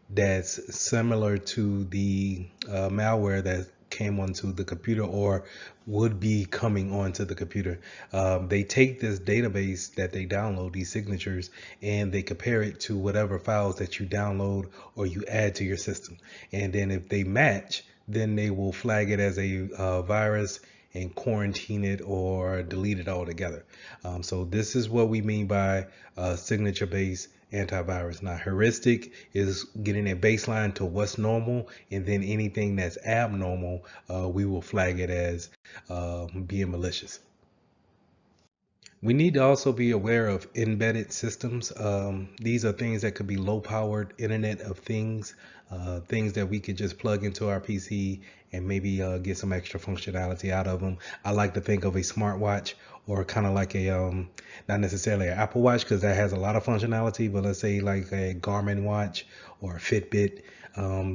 that's similar to the malware that came onto the computer or would be coming onto the computer. They take this database that they download, these signatures, and they compare it to whatever files that you download or you add to your system. And then if they match, then they will flag it as a virus and quarantine it or delete it altogether. So this is what we mean by signature based, antivirus. Now, heuristic is getting a baseline to what's normal, and then anything that's abnormal, we will flag it as being malicious. We need to also be aware of embedded systems. These are things that could be low-powered Internet of Things, things that we could just plug into our PC and maybe get some extra functionality out of them. I like to think of a smartwatch or kind of like a, not necessarily an Apple Watch because that has a lot of functionality, but let's say like a Garmin watch or a Fitbit.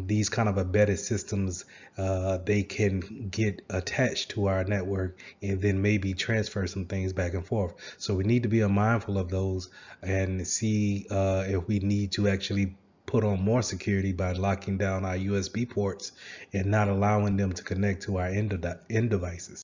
These kind of embedded systems, they can get attached to our network and then maybe transfer some things back and forth. So we need to be mindful of those and see if we need to actually put on more security by locking down our USB ports and not allowing them to connect to our end devices.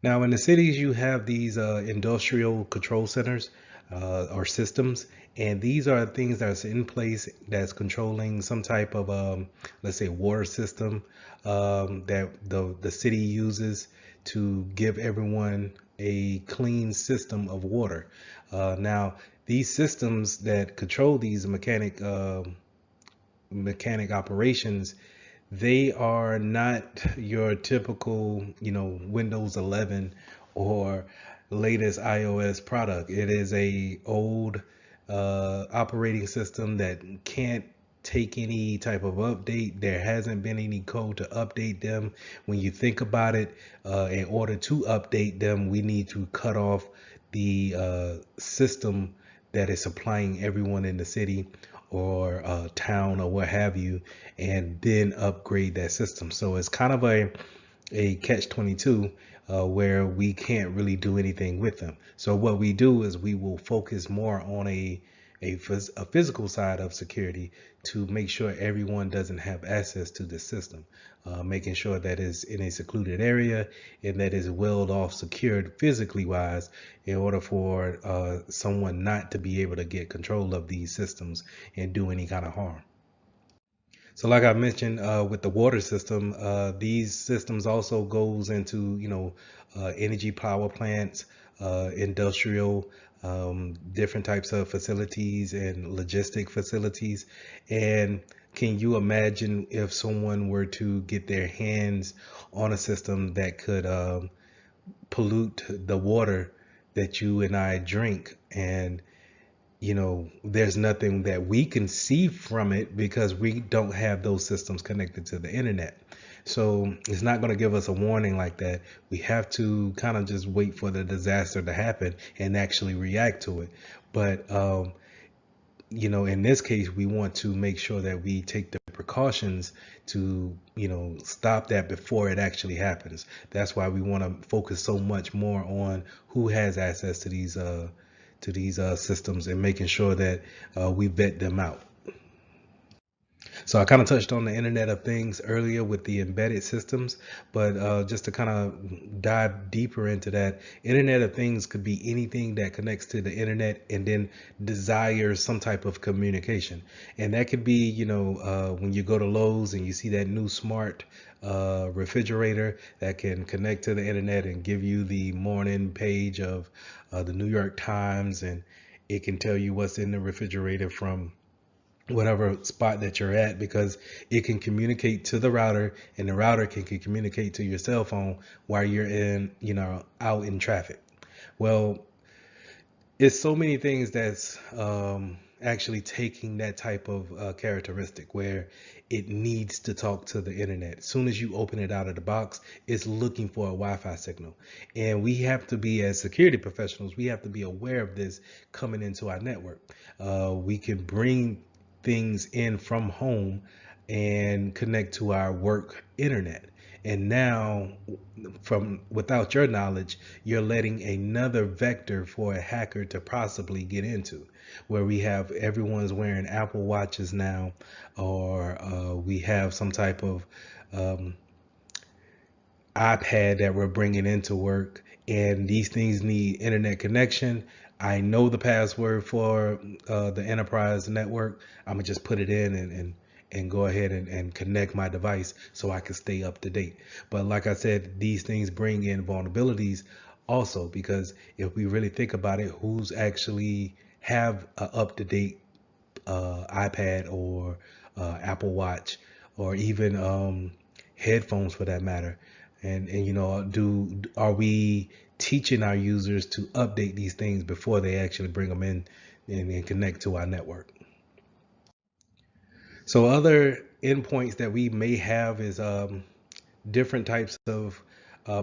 Now, in the cities, you have these industrial control centers or systems, and these are things that's in place that's controlling some type of, let's say, water system that the city uses to give everyone a clean system of water. Now, these systems that control these mechanic operations, they are not your typical, Windows 11 or latest iOS product. It is a old operating system that can't take any type of update. There hasn't been any code to update them. When you think about it, in order to update them, we need to cut off the system that is supplying everyone in the city or town or what have you, and then upgrade that system. So it's kind of a catch-22 where we can't really do anything with them. So what we do is we will focus more on a physical side of security to make sure everyone doesn't have access to the system, making sure that it's in a secluded area and that is well off secured physically wise in order for someone not to be able to get control of these systems and do any kind of harm. So like I mentioned with the water system, these systems also goes into, energy power plants, industrial, different types of facilities and logistic facilities. And can you imagine if someone were to get their hands on a system that could pollute the water that you and I drink? And there's nothing that we can see from it because we don't have those systems connected to the internet. So it's not going to give us a warning like that. We have to kind of just wait for the disaster to happen and actually react to it. But, in this case, we want to make sure that we take the precautions to, stop that before it actually happens. That's why we want to focus so much more on who has access to these systems and making sure that we vet them out. So I kind of touched on the Internet of Things earlier with the embedded systems, but just to kind of dive deeper into that, Internet of Things could be anything that connects to the internet and then desires some type of communication. And that could be, when you go to Lowe's and you see that new smart refrigerator that can connect to the internet and give you the morning page of the New York Times, and it can tell you what's in the refrigerator from whatever spot that you're at, because it can communicate to the router and the router can communicate to your cell phone while you're out in traffic. Well, it's so many things that's actually taking that type of characteristic where it needs to talk to the internet. As soon as you open it out of the box, it's looking for a Wi-Fi signal. And we have to be, as security professionals, we have to be aware of this coming into our network. We can bring things in from home and connect to our work internet. And now, from without your knowledge, you're letting another vector for a hacker to possibly get into, where we have everyone's wearing Apple Watches now, or we have some type of iPad that we're bringing into work, and these things need internet connection. I know the password for the enterprise network. I'm gonna just put it in and go ahead and connect my device so I can stay up to date. But like I said, these things bring in vulnerabilities also, because if we really think about it, who's actually have a up-to-date iPad or Apple Watch, or even headphones for that matter. And you know, are we teaching our users to update these things before they actually bring them in and connect to our network? So other endpoints that we may have is different types of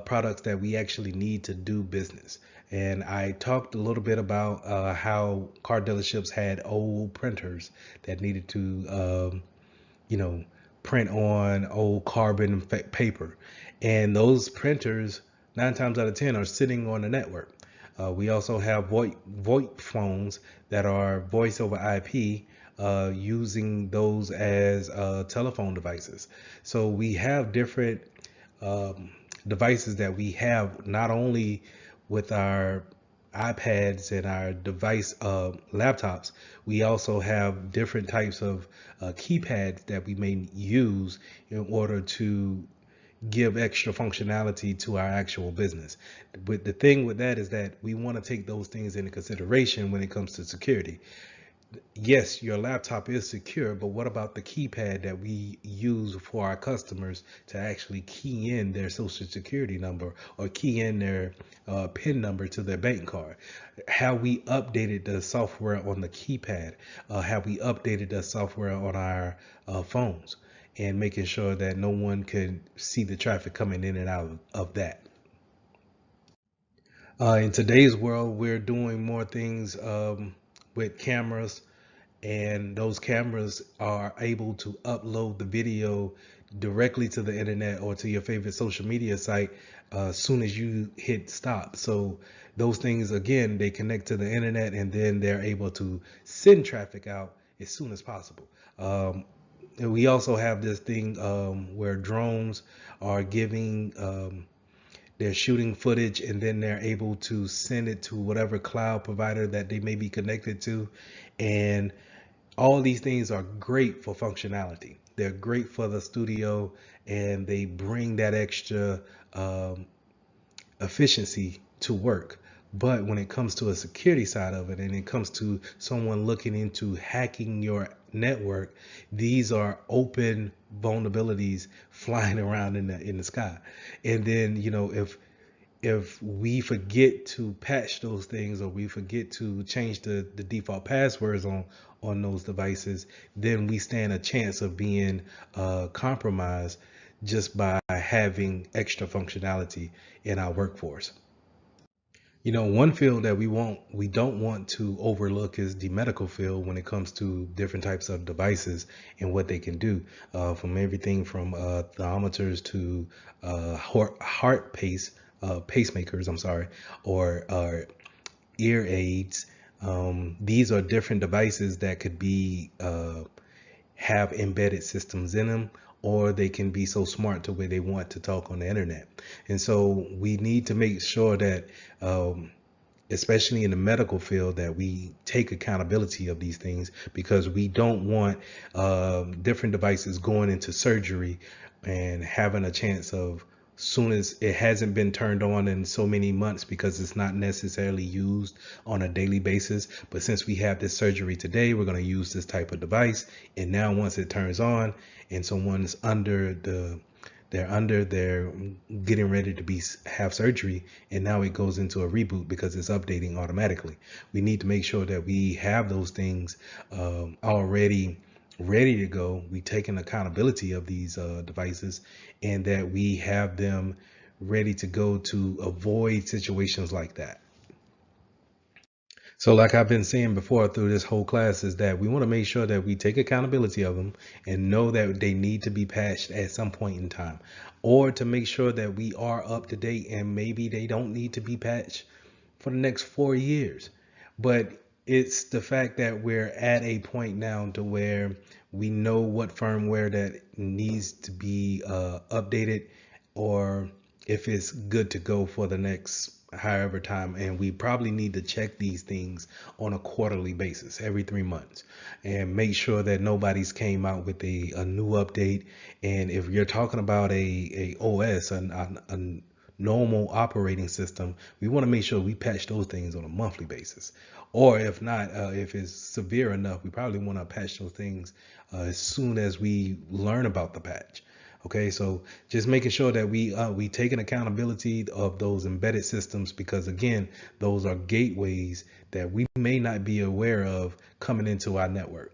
products that we actually need to do business. And I talked a little bit about how car dealerships had old printers that needed to, you know, print on old carbon paper. And those printers, 9 times out of 10, are sitting on the network. We also have VoIP phones that are voice over IP, using those as telephone devices. So we have different um, devices that we have, not only with our iPads and our device laptops. We also have different types of keypads that we may use in order to give extra functionality to our actual business. But the thing with that is that we want to take those things into consideration when it comes to security. Yes, your laptop is secure, but what about the keypad that we use for our customers to actually key in their social security number or key in their PIN number to their bank card? Have we updated the software on the keypad? Have we updated the software on our phones? And making sure that no one can see the traffic coming in and out of that. In today's world, we're doing more things with cameras, and those cameras are able to upload the video directly to the internet or to your favorite social media site as soon as you hit stop. So those things, again, they connect to the internet, and then they're able to send traffic out as soon as possible. And we also have this thing where drones are giving they're shooting footage, and then they're able to send it to whatever cloud provider that they may be connected to. And all these things are great for functionality. They're great for the studio, and they bring that extra efficiency to work. But when it comes to a security side of it, and it comes to someone looking into hacking your network, these are open vulnerabilities flying around in the sky. And then, you know, if we forget to patch those things, or we forget to change the default passwords on those devices, then we stand a chance of being compromised just by having extra functionality in our workforce. You know, one field that we don't want to overlook is the medical field when it comes to different types of devices and what they can do, from everything from thermometers to pacemakers, I'm sorry, or ear aids. These are different devices that could be have embedded systems in them, or they can be so smart to where they want to talk on the internet. And so we need to make sure that, especially in the medical field, that we take accountability of these things, because we don't want different devices going into surgery and having a chance of, soon as it hasn't been turned on in so many months because it's not necessarily used on a daily basis, but since we have this surgery today, we're going to use this type of device. And now once it turns on and someone's they're getting ready to have surgery, and now it goes into a reboot because it's updating automatically. We need to make sure that we have those things already ready to go. We take an accountability of these devices, and that we have them ready to go to avoid situations like that. So like I've been saying before through this whole class, is that we want to make sure that we take accountability of them and know that they need to be patched at some point in time, or to make sure that we are up to date, and maybe they don't need to be patched for the next 4 years. But it's the fact that we're at a point now to where we know what firmware that needs to be updated, or if it's good to go for the next however time. And we probably need to check these things on a quarterly basis, every 3 months, and make sure that nobody's came out with a new update. And if you're talking about a OS, normal operating system, we want to make sure we patch those things on a monthly basis. Or if not, if it's severe enough, we probably want to patch those things as soon as we learn about the patch. Okay, so just making sure that we take an accountability of those embedded systems, because again, those are gateways that we may not be aware of coming into our network.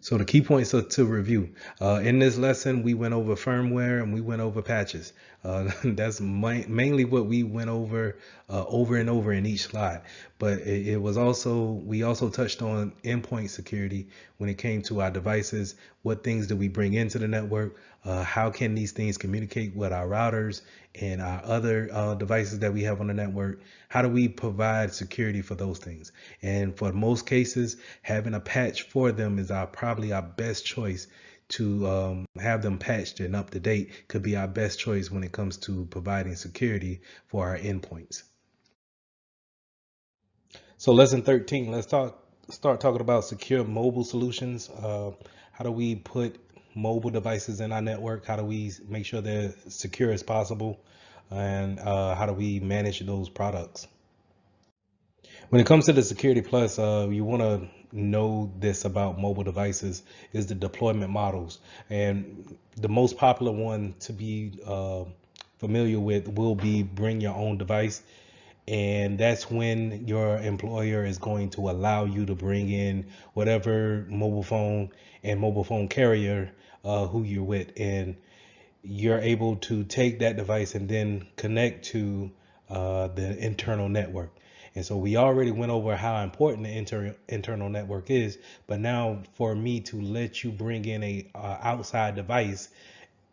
So the key points are to review. In this lesson, we went over firmware and we went over patches. That's mainly what we went over and over in each slide. But it was also, we also touched on endpoint security when it came to our devices. What things do we bring into the network? How can these things communicate with our routers and our other devices that we have on the network? How do we provide security for those things? And for most cases, having a patch for them is probably our best choice to have them patched and up to date. Could be our best choice when it comes to providing security for our endpoints. So lesson 13, let's start talking about secure mobile solutions. How do we put mobile devices in our network? How do we make sure they're secure as possible? And how do we manage those products? When it comes to the Security Plus, you want to know this about mobile devices is the deployment models. And the most popular one to be familiar with will be bring your own device. And that's when your employer is going to allow you to bring in whatever mobile phone and mobile phone carrier who you're with. And you're able to take that device and then connect to the internal network. And so we already went over how important the internal network is, but now for me to let you bring in a outside device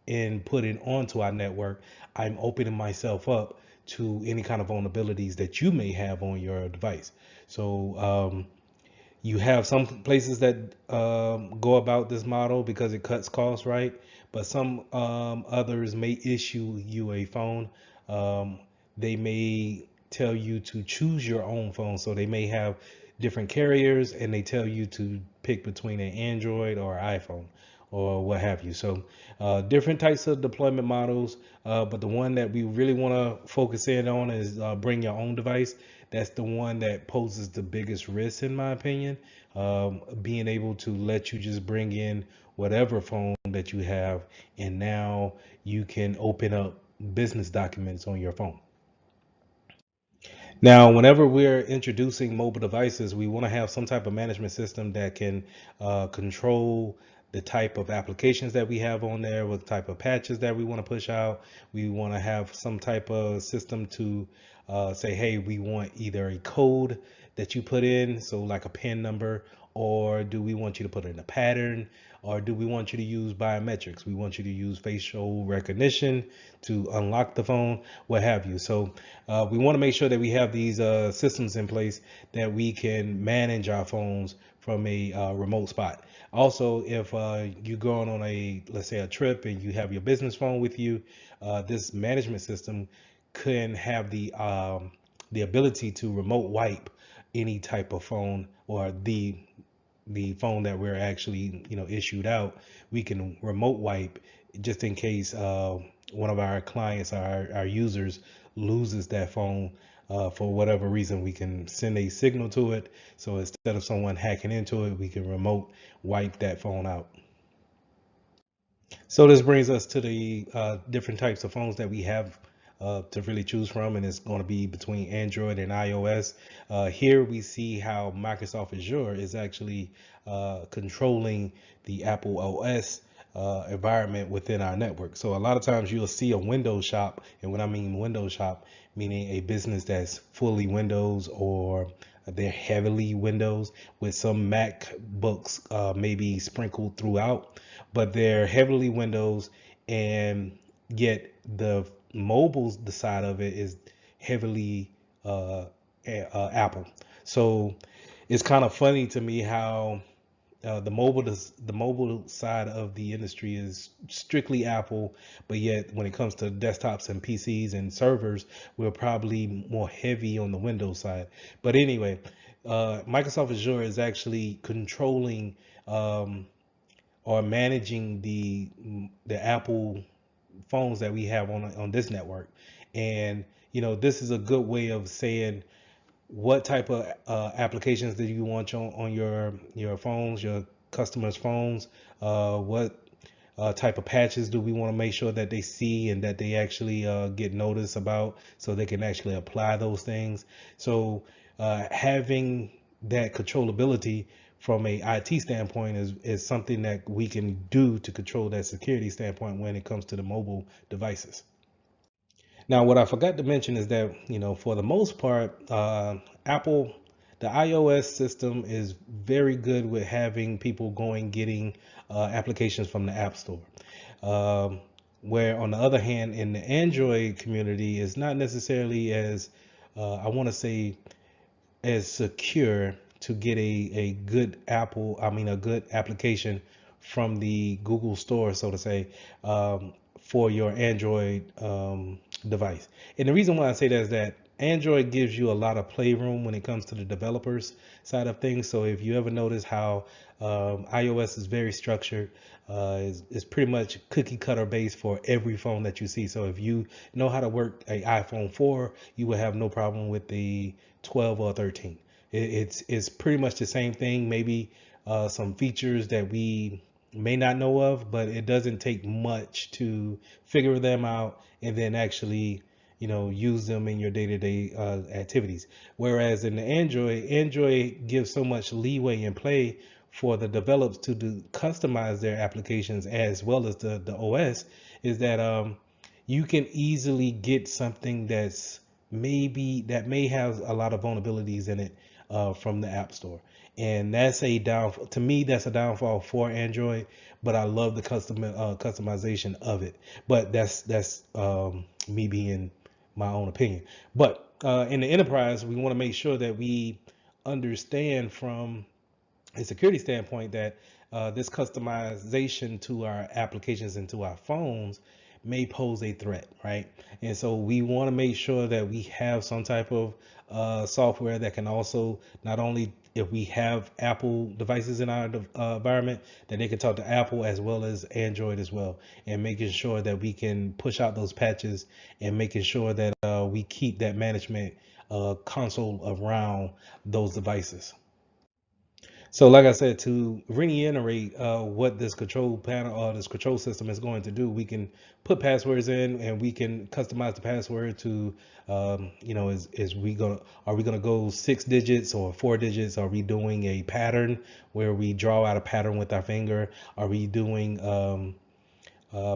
and put it onto our network, I'm opening myself up to any kind of vulnerabilities that you may have on your device. So you have some places that go about this model because it cuts costs, right? But some others may issue you a phone. Um, they may tell you to choose your own phone. So they may have different carriers and they tell you to pick between an Android or iPhone or what have you. So different types of deployment models. But the one that we really want to focus in on is bring your own device. That's the one that poses the biggest risk, in my opinion. Being able to let you just bring in whatever phone that you have, and now you can open up business documents on your phone. Now, whenever we're introducing mobile devices, we want to have some type of management system that can control the type of applications that we have on there, what type of patches that we want to push out. We want to have some type of system to say, hey, we want either a code that you put in, so like a PIN number, or do we want you to put in a pattern, or do we want you to use biometrics? We want you to use facial recognition to unlock the phone, what have you. So we want to make sure that we have these systems in place that we can manage our phones from a remote spot. Also, if you're going on let's say a trip and you have your business phone with you, this management system can have the ability to remote wipe any type of phone, or the phone that we're actually issued out. We can remote wipe just in case one of our clients, our users, loses that phone for whatever reason. We can send a signal to it, so instead of someone hacking into it, we can remote wipe that phone out. So this brings us to the different types of phones that we have to really choose from, and it's going to be between Android and iOS. Here we see how Microsoft Azure is actually controlling the Apple OS environment within our network. So a lot of times you'll see a Windows shop, and when I mean Windows shop, meaning a business that's fully Windows, or they're heavily Windows with some MacBooks maybe sprinkled throughout, but they're heavily Windows, and yet the mobiles, the side of it is heavily Apple. So it's kind of funny to me how the mobile side of the industry is strictly Apple, but yet when it comes to desktops and PCs and servers, we're probably more heavy on the Windows side. But anyway, Microsoft Azure is actually controlling or managing the Apple phones that we have on this network. And this is a good way of saying what type of applications do you want on your phones, your customers' phones. What type of patches do we want to make sure that they see and that they actually get notice about, so they can actually apply those things. So having that controllability from a IT standpoint is something that we can do to control that security standpoint when it comes to the mobile devices. Now, what I forgot to mention is that, for the most part, Apple, the iOS system is very good with having people getting applications from the App Store. Where, on the other hand, in the Android community, is not necessarily as, I want to say, as secure to get a good a good application from the Google Store, so to say, for your Android device. And the reason why I say that is that Android gives you a lot of playroom when it comes to the developers side of things. So if you ever notice how iOS is very structured, is pretty much cookie cutter based for every phone that you see. So if you know how to work a iPhone 4, you will have no problem with the 12 or 13. It's pretty much the same thing. Maybe some features that we may not know of, but it doesn't take much to figure them out and then actually use them in your day-to-day activities. Whereas in the Android gives so much leeway and play for the developers to customize their applications as well as the OS, is that you can easily get something that may have a lot of vulnerabilities in it from the App Store. And that's to me, that's a downfall for Android, but I love the customization of it. But that's me being my own opinion. But in the enterprise, we want to make sure that we understand from a security standpoint that this customization to our applications and to our phones may pose a threat, right? And so we want to make sure that we have some type of software that can also, not only if we have Apple devices in our environment, that they can talk to Apple as well as Android as well, and making sure that we can push out those patches and making sure that we keep that management console around those devices. So, like I said, to reiterate what this control panel or this control system is going to do, we can put passwords in and we can customize the password to, are we gonna go 6 digits or 4 digits? Are we doing a pattern where we draw out a pattern with our finger? Are we doing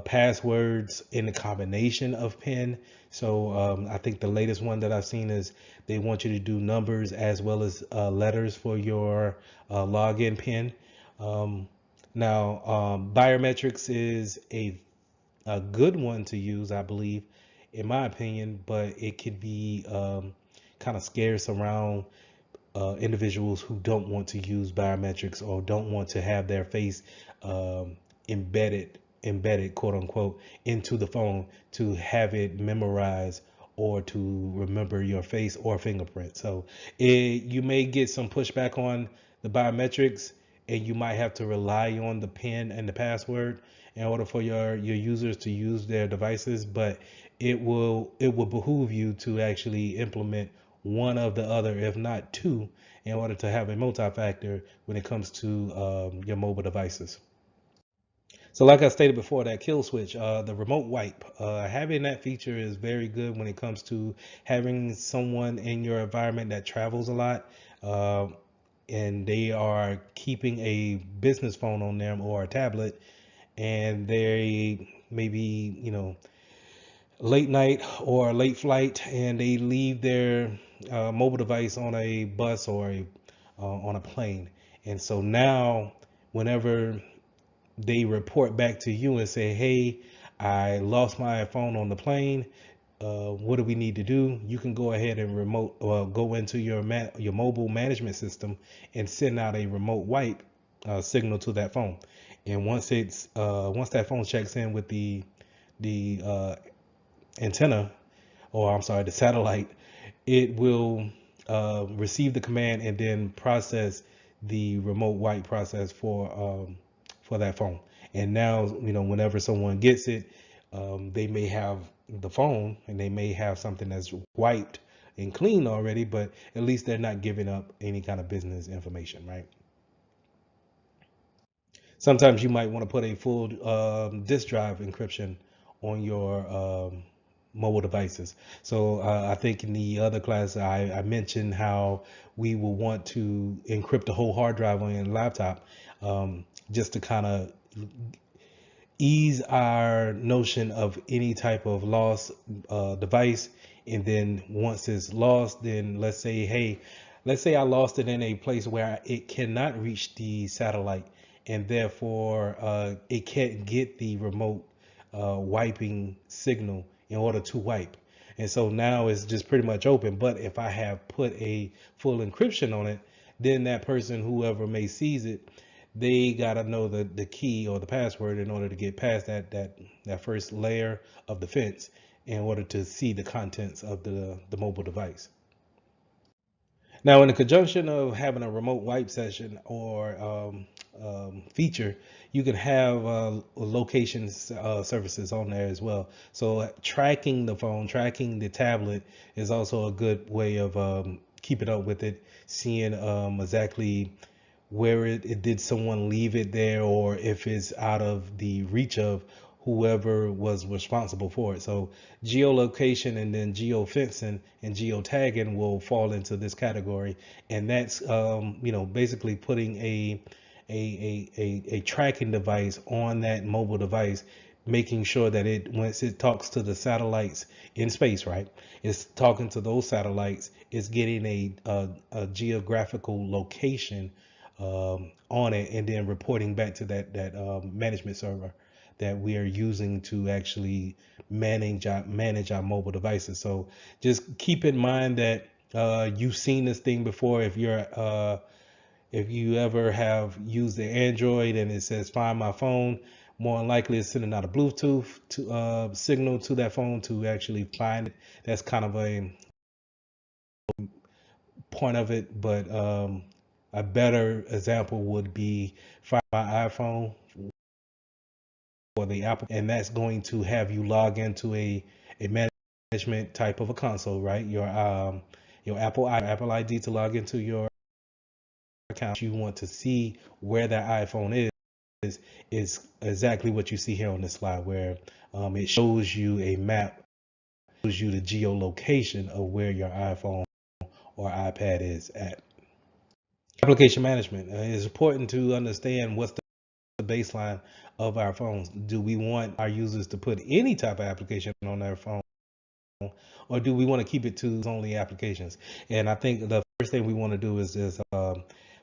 passwords in a combination of PIN? So I think the latest one that I've seen is they want you to do numbers as well as letters for your login PIN. Now, biometrics is a good one to use, I believe, in my opinion, but it could be kind of scarce around individuals who don't want to use biometrics or don't want to have their face embedded, quote unquote, into the phone to have it memorized or to remember your face or fingerprint. So you may get some pushback on the biometrics, and you might have to rely on the PIN and the password in order for your users to use their devices. But it will behoove you to actually implement one of the other, if not two, in order to have a multi-factor when it comes to your mobile devices. So like I stated before, that kill switch, the remote wipe, having that feature is very good when it comes to having someone in your environment that travels a lot, and they are keeping a business phone on them or a tablet, and they maybe, late night or late flight, and they leave their mobile device on a bus or on a plane. And so now, whenever they report back to you and say, hey, I lost my phone on the plane, what do we need to do? You can go ahead and go into your mobile management system and send out a remote wipe signal to that phone. And once that phone checks in with the antenna, or I'm sorry, the satellite, it will receive the command and then process the remote wipe process for that phone. And now, whenever someone gets it, They may have the phone and they may have something that's wiped and clean already, but at least they're not giving up any kind of business information, right? Sometimes you might want to put a full disk drive encryption on your mobile devices. So I think in the other class I mentioned how we will want to encrypt the whole hard drive on your laptop, just to kind of ease our notion of any type of lost device. And then once it's lost, then let's say I lost it in a place where it cannot reach the satellite, and therefore it can't get the remote wiping signal in order to wipe. And so now it's just pretty much open. But if I have put a full encryption on it, then that person, whoever may seize it, they gotta know the key or the password in order to get past that first layer of defense in order to see the contents of the mobile device. Now, in the conjunction of having a remote wipe session or feature, you can have location services on there as well. So tracking the phone, tracking the tablet is also a good way of keeping up with it, seeing exactly where it did someone leave it there, or if it's out of the reach of whoever was responsible for it. So geolocation and then geofencing and geotagging will fall into this category, and that's basically putting a tracking device on that mobile device, making sure that once it talks to the satellites in space, right, it's talking to those satellites, it's getting a geographical location on it, and then reporting back to that management server that we are using to actually manage our mobile devices. So just keep in mind that you've seen this thing before. If you ever have used the Android and it says find my phone, more than likely it's sending out a Bluetooth signal to that phone to actually find it. That's kind of a point of it, but a better example would be find my iPhone or the Apple, and that's going to have you log into a management type of a console, right? Your Apple ID to log into your account. You want to see where that iPhone is exactly what you see here on this slide, where it shows you a map, shows you the geolocation of where your iPhone or iPad is at. Application management. It's important to understand what's the baseline of our phones. Do we want our users to put any type of application on their phone, or do we want to keep it to only applications? And I think the first thing we want to do is just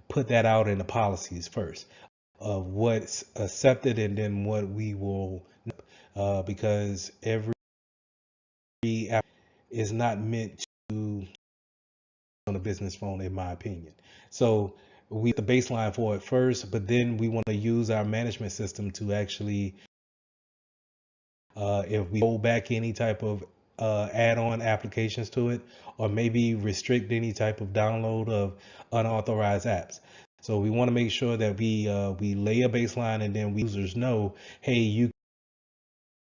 put that out in the policies first of what's accepted and then what we will, because every app is not meant to on a business phone, in my opinion. So we the baseline for it first, but then we want to use our management system to actually, if we hold back any type of add-on applications to it, or maybe restrict any type of download of unauthorized apps. So we want to make sure that we lay a baseline, and then we users know, hey, you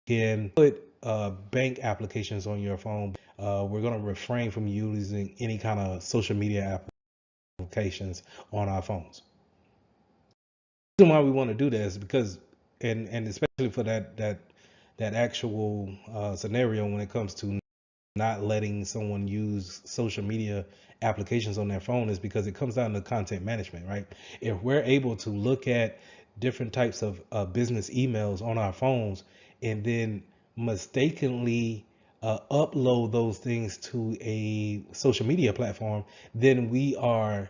can put bank applications on your phone. We're going to refrain from using any kind of social media applications on our phones. The reason why we want to do this is because, and especially for that actual scenario when it comes to not letting someone use social media applications on their phone, is because it comes down to content management, right? If we're able to look at different types of business emails on our phones and then mistakenly upload those things to a social media platform, then we are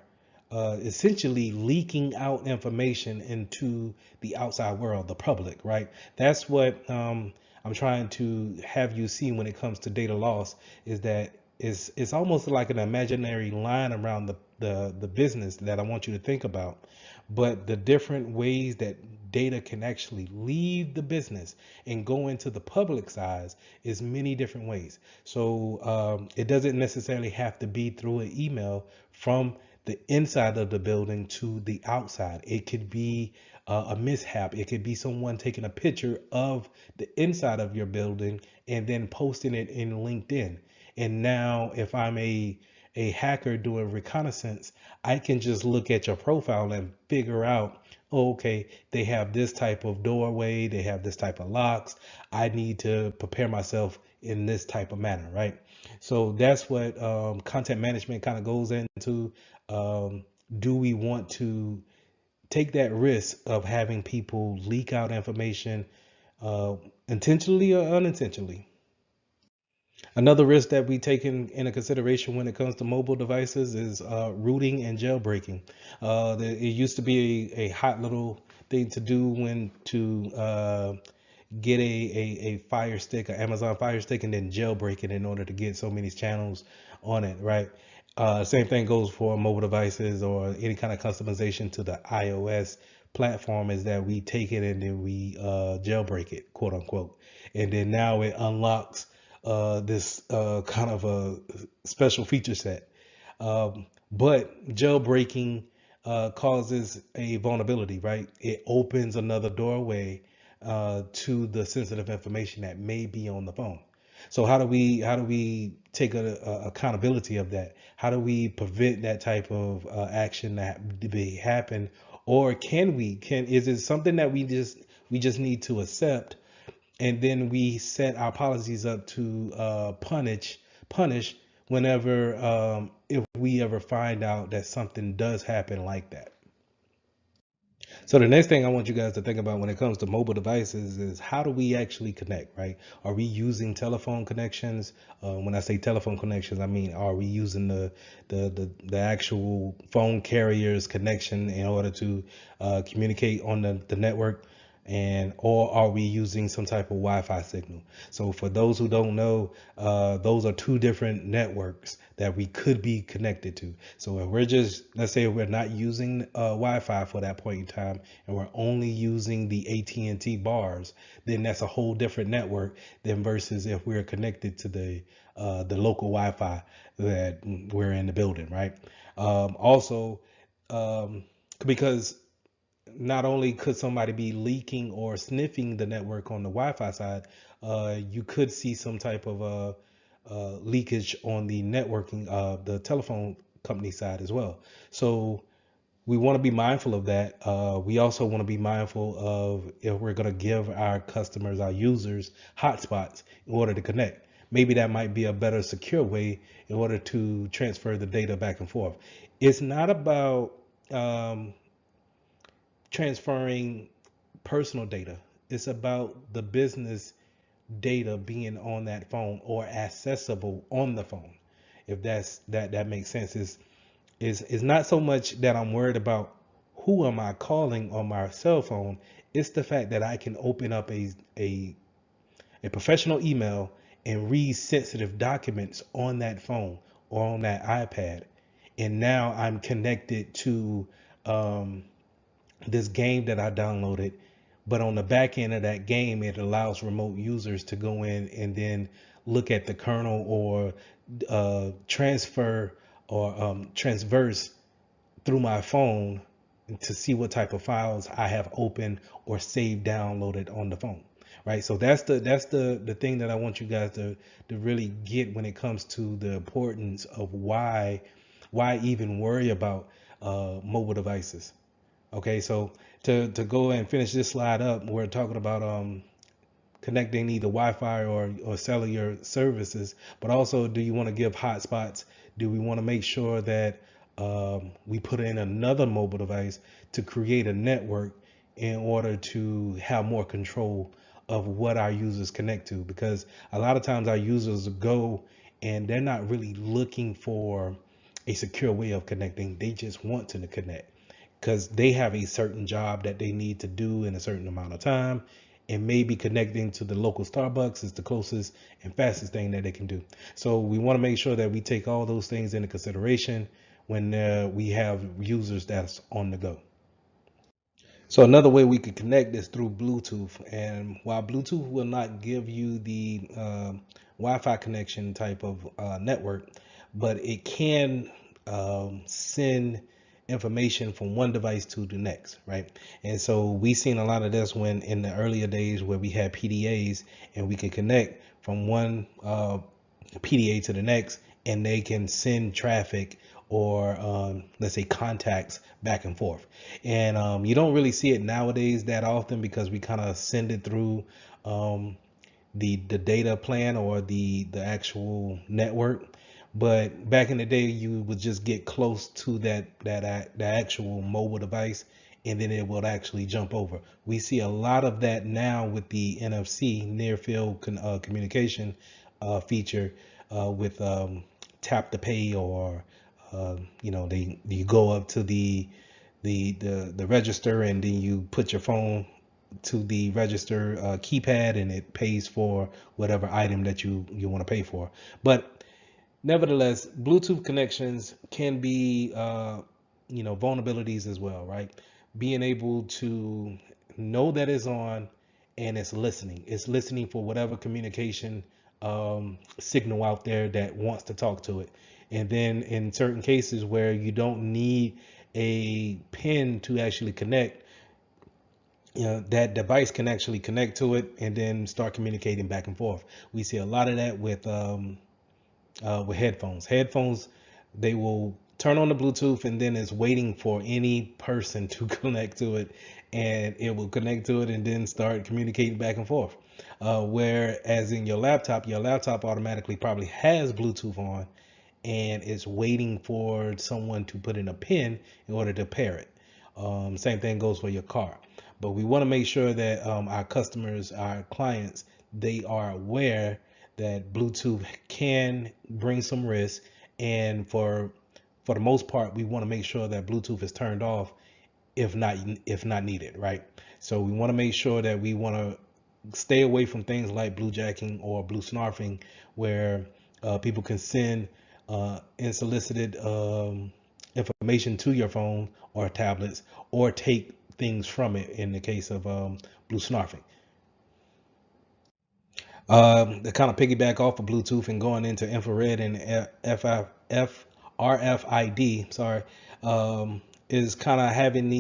essentially leaking out information into the outside world, the public, right? That's what I'm trying to have you see when it comes to data loss, is that it's almost like an imaginary line around the business that I want you to think about. But the different ways that data can actually leave the business and go into the public side is many different ways. So it doesn't necessarily have to be through an email from the inside of the building to the outside. It could be a mishap. It could be someone taking a picture of the inside of your building and then posting it in LinkedIn. And now, if I'm a hacker doing reconnaissance, I can just look at your profile and figure out, oh, okay, they have this type of doorway, they have this type of locks. I need to prepare myself in this type of manner, right? So that's what content management kind of goes into. Um, do we want to take that risk of having people leak out information uh, intentionally or unintentionally? Another risk that we take into consideration when it comes to mobile devices is rooting and jailbreaking. It used to be a hot little thing to do when to get a Fire Stick, an Amazon Fire Stick, and then jailbreak it in order to get so many channels on it, right? Same thing goes for mobile devices or any kind of customization to the iOS platform, is that we take it and then we jailbreak it, quote unquote. And then now it unlocks this kind of a special feature set. But jailbreaking causes a vulnerability, right? It opens another doorway to the sensitive information that may be on the phone. So how do we take accountability of that? How do we prevent that type of action that be happen? Or can is it something that we just need to accept, and then we set our policies up to punish whenever if we ever find out that something does happen like that. So the next thing I want you guys to think about when it comes to mobile devices is, how do we actually connect, right? Are we using telephone connections? When I say telephone connections, I mean, are we using the actual phone carrier's connection in order to communicate on the network? And or are we using some type of Wi-Fi signal? So for those who don't know, those are two different networks that we could be connected to. So if we're just, let's say we're not using Wi-Fi for that point in time, and we're only using the AT&T bars, then that's a whole different network than versus if we're connected to the local Wi-Fi that we're in the building, right? Also, because not only could somebody be leaking or sniffing the network on the Wi-Fi side, you could see some type of leakage on the networking, the telephone company side as well. So we want to be mindful of that. We also want to be mindful of, if we're going to give our customers, our users, hotspots in order to connect. Maybe that might be a better secure way in order to transfer the data back and forth. It's not about transferring personal data. It's about the business data being on that phone or accessible on the phone. If that makes sense. Is not so much that I'm worried about who am I calling on my cell phone. It's the fact that I can open up a professional email and read sensitive documents on that phone or on that iPad. And now I'm connected to um, this game that I downloaded, but on the back end of that game, it allows remote users to go in and then look at the kernel or transfer or transverse through my phone to see what type of files I have opened or saved downloaded on the phone. Right. So that's the thing that I want you guys to really get when it comes to the importance of why even worry about mobile devices. Okay, so to go and finish this slide up, we're talking about connecting either Wi-Fi or cellular services, but also, do you want to give hotspots? Do we want to make sure that we put in another mobile device to create a network in order to have more control of what our users connect to? Because a lot of times our users go and they're not really looking for a secure way of connecting. They just want to connect because they have a certain job that they need to do in a certain amount of time, and maybe connecting to the local Starbucks is the closest and fastest thing that they can do. So we want to make sure that we take all those things into consideration when we have users that's on the go. So another way we could connect is through Bluetooth. And while Bluetooth will not give you the Wi-Fi connection type of network, but it can send information from one device to the next, right? And so we seen a lot of this when in the earlier days where we had PDAs and we could connect from one PDA to the next, and they can send traffic or let's say contacts back and forth. And you don't really see it nowadays that often because we kind of send it through the data plan or the actual network. But back in the day, you would just get close to the actual mobile device, and then it will actually jump over. We see a lot of that now with the NFC near field communication feature with tap to pay, or you go up to the register, and then you put your phone to the register keypad, and it pays for whatever item that you want to pay for. But nevertheless, Bluetooth connections can be vulnerabilities as well, right? Being able to know that it's on and it's listening for whatever communication signal out there that wants to talk to it. And then in certain cases where you don't need a pin to actually connect, that device can actually connect to it and then start communicating back and forth. We see a lot of that with headphones. Headphones, they will turn on the Bluetooth, and then it's waiting for any person to connect to it, and it will connect to it and then start communicating back and forth. Whereas in your laptop automatically probably has Bluetooth on, and it's waiting for someone to put in a pin in order to pair it. Same thing goes for your car. But we want to make sure that our customers, our clients, they are aware that Bluetooth can bring some risk, and for the most part, we want to make sure that Bluetooth is turned off if not needed, right? So we want to make sure that we want to stay away from things like bluejacking or blue snarfing, where people can send unsolicited information to your phone or tablets, or take things from it in the case of blue snarfing. To kind of piggyback off of Bluetooth and going into infrared and RFID, sorry, is kind of having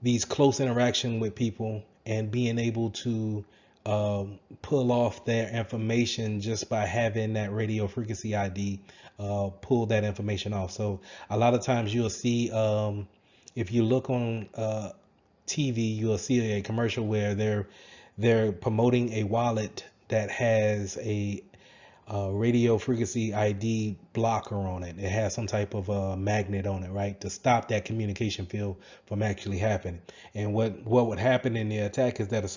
these close interaction with people and being able to pull off their information just by having that radio frequency ID, pull that information off. So a lot of times you'll see, if you look on TV, you'll see a commercial where they're promoting a wallet that has a radio frequency ID blocker on it. It has some type of magnet on it, right, to stop that communication field from actually happening. And what would happen in the attack is that if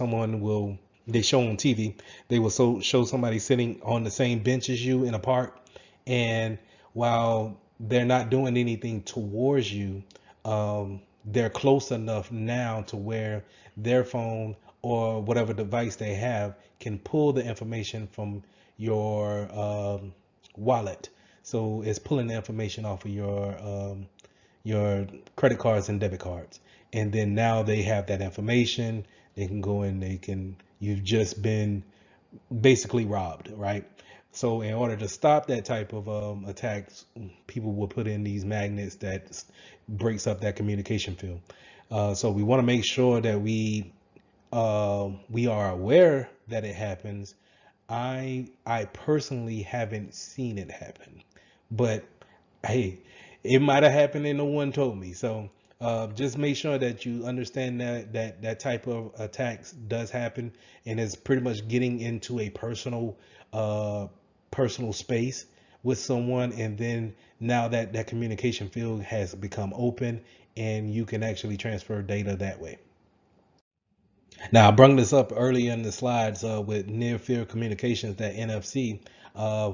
they show on TV, they will show somebody sitting on the same bench as you in a park, and while they're not doing anything towards you, they're close enough now to where their phone or whatever device they have can pull the information from your wallet. So it's pulling the information off of your credit cards and debit cards. And then now they have that information. They can go and you've just been basically robbed, right? So in order to stop that type of attacks, people will put in these magnets that breaks up that communication field. So we want to make sure that we are aware that it happens. I personally haven't seen it happen, but hey, it might have happened and no one told me. So just make sure that you understand that type of attacks does happen, and it's pretty much getting into a personal space with someone, and then now that communication field has become open, and you can actually transfer data that way. Now, I brought this up earlier in the slides with near field communications, that NFC. Uh,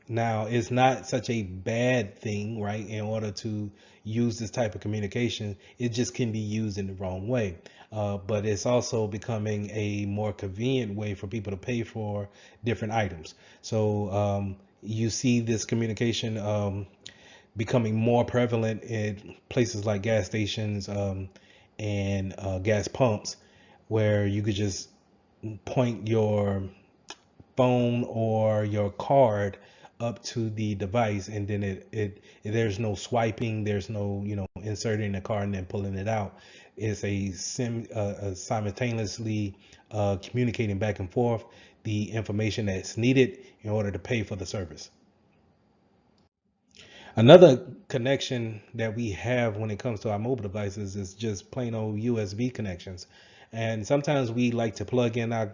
Now, it's not such a bad thing, right? In order to use this type of communication, it just can be used in the wrong way. But it's also becoming a more convenient way for people to pay for different items. So you see this communication becoming more prevalent in places like gas stations and gas pumps, where you could just point your phone or your card up to the device, and then it there's no swiping, there's no inserting the card and then pulling it out. It's simultaneously communicating back and forth the information that's needed in order to pay for the service. Another connection that we have when it comes to our mobile devices is just plain old USB connections. And sometimes we like to plug in our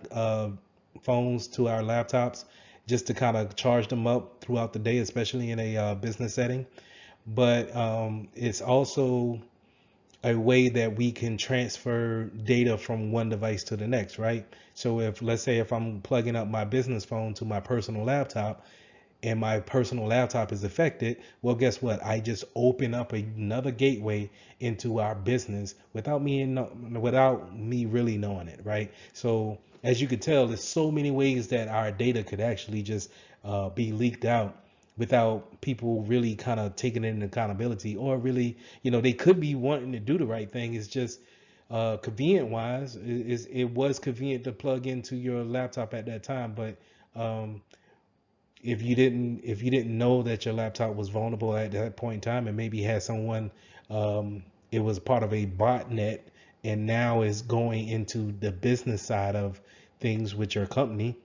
phones to our laptops just to kind of charge them up throughout the day, especially in a business setting. But it's also a way that we can transfer data from one device to the next, right? So if, let's say, if I'm plugging up my business phone to my personal laptop, and my personal laptop is affected, well, guess what? I just open up another gateway into our business without me really knowing it, right? So as you could tell, there's so many ways that our data could actually just be leaked out without people really kind of taking it into accountability, or really, they could be wanting to do the right thing. It's just convenient wise, it was convenient to plug into your laptop at that time, but if you didn't know that your laptop was vulnerable at that point in time, and maybe had someone, it was part of a botnet, and now is going into the business side of things with your company,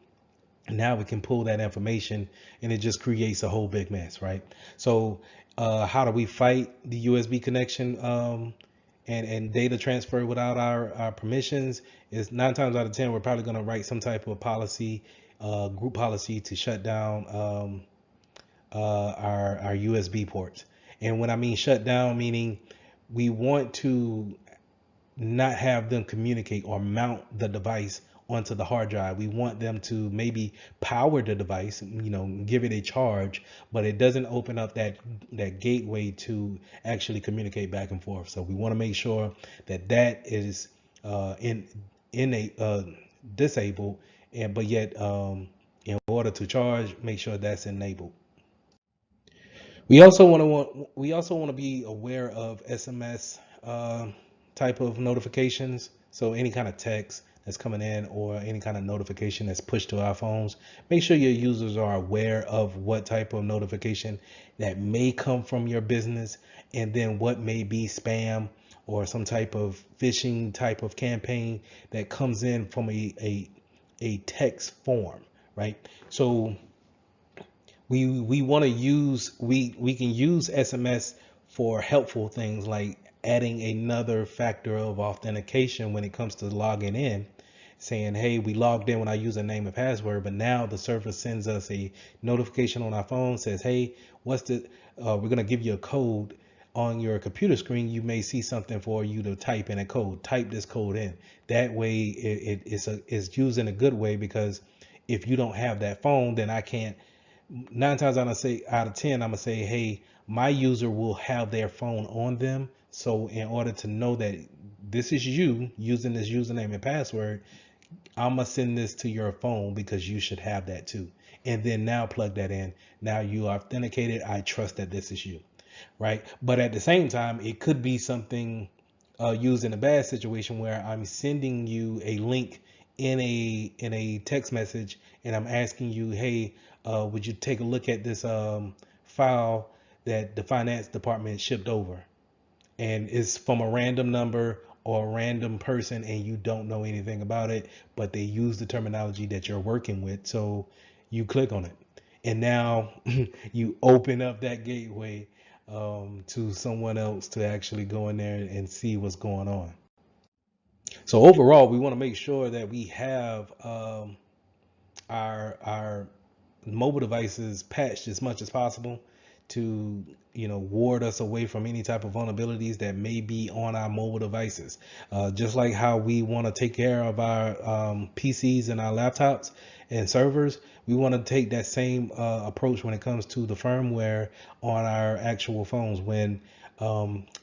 now we can pull that information, and it just creates a whole big mess, right? So how do we fight the USB connection and data transfer without our permissions? Is 9 times out of 10 we're probably going to write some type of policy, group policy, to shut down our USB ports. And when I mean shut down, meaning we want to not have them communicate or mount the device onto the hard drive. We want them to maybe power the device, give it a charge, but it doesn't open up that gateway to actually communicate back and forth. So we want to make sure that is disabled, but yet in order to charge, make sure that's enabled. We also want to be aware of SMS type of notifications. So any kind of text that's coming in, or any kind of notification that's pushed to our phones, make sure your users are aware of what type of notification that may come from your business, and then what may be spam or some type of phishing type of campaign that comes in from a text form, right? So we want to we can use SMS for helpful things, like adding another factor of authentication when it comes to logging in, saying, hey, we logged in when I use a name and password, but now the server sends us a notification on our phone, says, hey, we're going to give you a code on your computer screen. You may see something for you to type in a code. Type this code in. That way it's used in a good way, because if you don't have that phone, then I can't. 9 times out of 10, I'm gonna say, hey, my user will have their phone on them. So in order to know that this is you using this username and password, I'm gonna send this to your phone, because you should have that too. And then now plug that in. Now you authenticated. I trust that this is you, right? But at the same time, it could be something used in a bad situation, where I'm sending you a link in a text message, and I'm asking you, hey, would you take a look at this file that the finance department shipped over, and it's from a random number or a random person, and you don't know anything about it, but they use the terminology that you're working with. So you click on it, and now you open up that gateway to someone else to actually go in there and see what's going on. So overall, we want to make sure that we have our mobile devices patched as much as possible to ward us away from any type of vulnerabilities that may be on our mobile devices. Just like how we want to take care of our PCs and our laptops and servers, we want to take that same approach when it comes to the firmware on our actual phones. When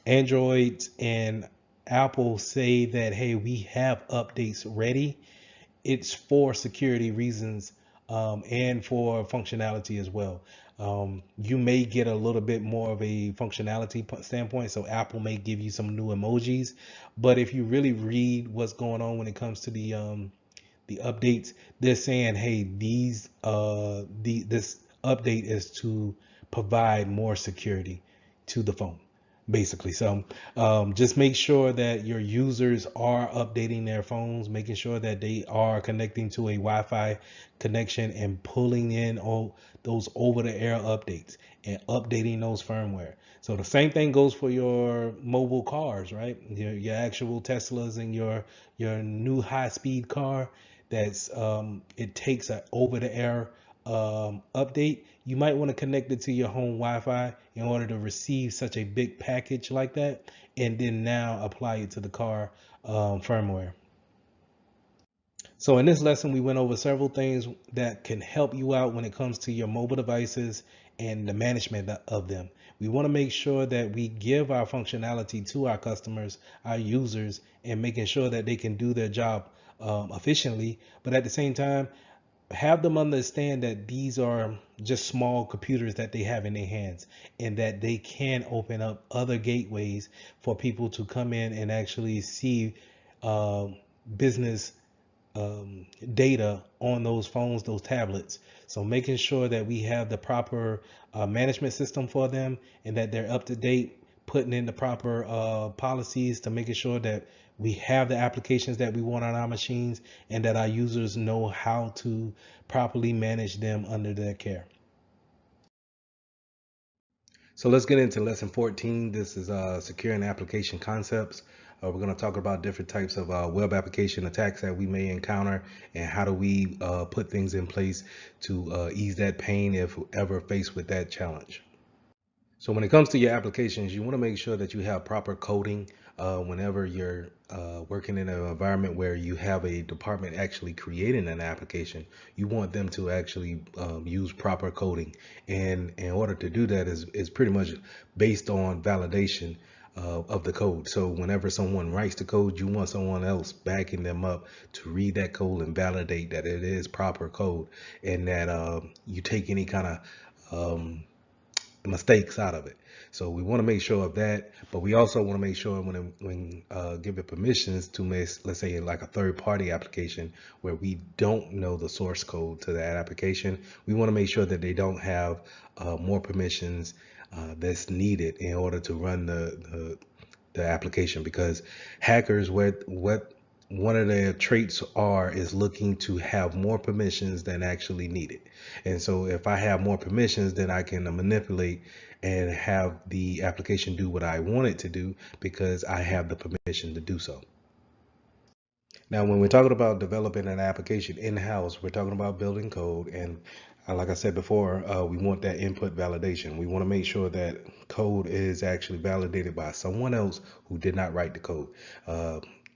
Android and Apple say that, hey, we have updates ready, it's for security reasons, and for functionality as well. You may get a little bit more of a functionality standpoint, so Apple may give you some new emojis, but if you really read what's going on when it comes to the updates, they're saying, hey, this update is to provide more security to the phone, basically. So just make sure that your users are updating their phones, making sure that they are connecting to a Wi-Fi connection and pulling in all those over-the-air updates and updating those firmware. So the same thing goes for your mobile cars, right? Your actual Teslas and your new high-speed car. That's it takes an over-the-air update. You might want to connect it to your home Wi-Fi in order to receive such a big package like that, and then now apply it to the car firmware. So in this lesson, we went over several things that can help you out when it comes to your mobile devices and the management of them. We want to make sure that we give our functionality to our customers, our users, and making sure that they can do their job efficiently. But at the same time, have them understand that these are just small computers that they have in their hands, and that they can open up other gateways for people to come in and actually see uh, business data on those phones, those tablets. So making sure that we have the proper management system for them, and that they're up to date, putting in the proper policies to making sure that we have the applications that we want on our machines, and that our users know how to properly manage them under their care. So let's get into lesson 14. This is securing application concepts. We're going to talk about different types of web application attacks that we may encounter, and how do we put things in place to ease that pain if ever faced with that challenge. So when it comes to your applications, you want to make sure that you have proper coding whenever you're working in an environment where you have a department actually creating an application. You want them to actually use proper coding. And in order to do that is pretty much based on validation of the code. So whenever someone writes the code, you want someone else backing them up to read that code and validate that it is proper code, and that you take any kind of mistakes out of it. So we want to make sure of that, but we also want to make sure when giving permissions to let's say like a third party application where we don't know the source code to that application, we want to make sure that they don't have more permissions that's needed in order to run the application, because hackers, what one of their traits is looking to have more permissions than actually needed. And so if I have more permissions, then I can manipulate and have the application do what I want it to do, because I have the permission to do so. Now, when we're talking about developing an application in-house, we're talking about building code. And like I said before, we want that input validation. We want to make sure that code is actually validated by someone else who did not write the code.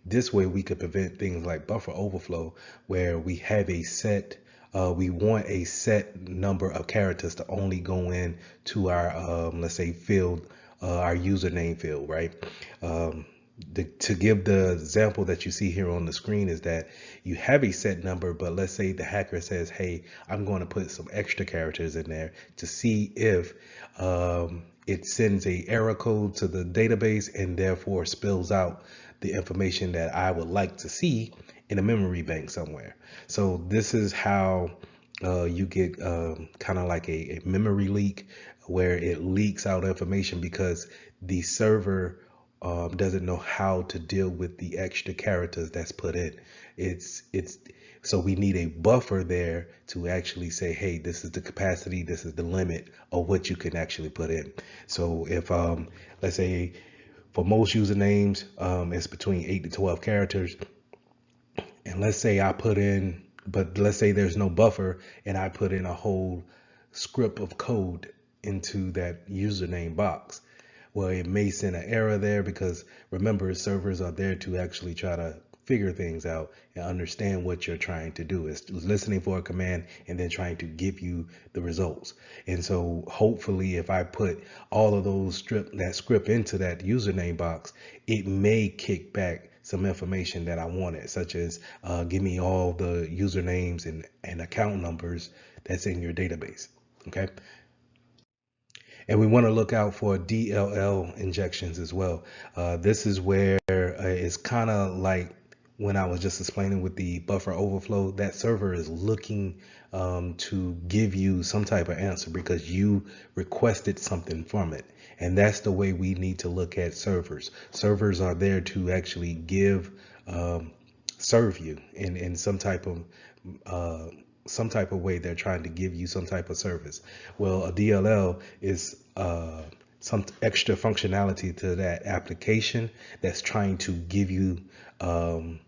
This way we could prevent things like buffer overflow, where we have we want a set number of characters to only go in to our, let's say, field, our username field, right? To give the example that you see here on the screen is that you have a set number, but let's say the hacker says, hey, I'm going to put some extra characters in there to see if it sends a error code to the database and therefore spills out the information that I would like to see in a memory bank somewhere. So this is how you get kind of like a memory leak, where it leaks out information because the server doesn't know how to deal with the extra characters that's put in. It's so we need a buffer there to actually say, hey, this is the capacity, this is the limit of what you can actually put in. So if let's say for most usernames, it's between 8 to 12 characters. And let's say I put in, but let's say there's no buffer and I put in a whole script of code into that username box. Well, it may send an error there, because remember, servers are there to actually try to figure things out and understand what you're trying to do. It's listening for a command and then trying to give you the results. And so hopefully if I put all of that script into that username box, it may kick back some information that I wanted, such as give me all the usernames and account numbers that's in your database. Okay. And we want to look out for DLL injections as well. This is where it's kind of like when I was just explaining with the buffer overflow, that server is looking to give you some type of answer because you requested something from it. And that's the way we need to look at servers. Servers are there to actually um, serve you in some type of way. They're trying to give you some type of service. Well, a DLL is some extra functionality to that application that's trying to give you um,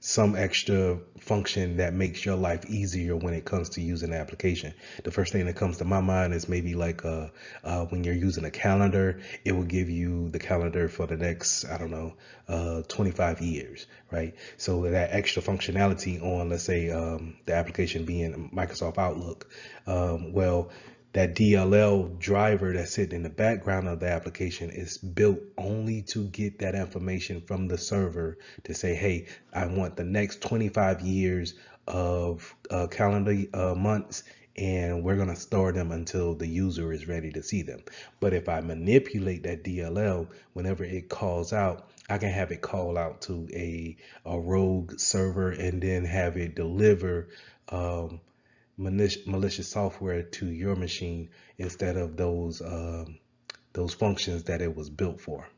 some extra function that makes your life easier when it comes to using the application. The first thing that comes to my mind is maybe like when you're using a calendar, it will give you the calendar for the next, I don't know, 25 years, right? So that extra functionality on, let's say, the application being Microsoft Outlook, well, that DLL driver that's sitting in the background of the application is built only to get that information from the server to say, hey, I want the next 25 years of calendar months, and we're going to store them until the user is ready to see them. But if I manipulate that DLL, whenever it calls out, I can have it call out to a rogue server and then have it deliver malicious software to your machine instead of those functions that it was built for.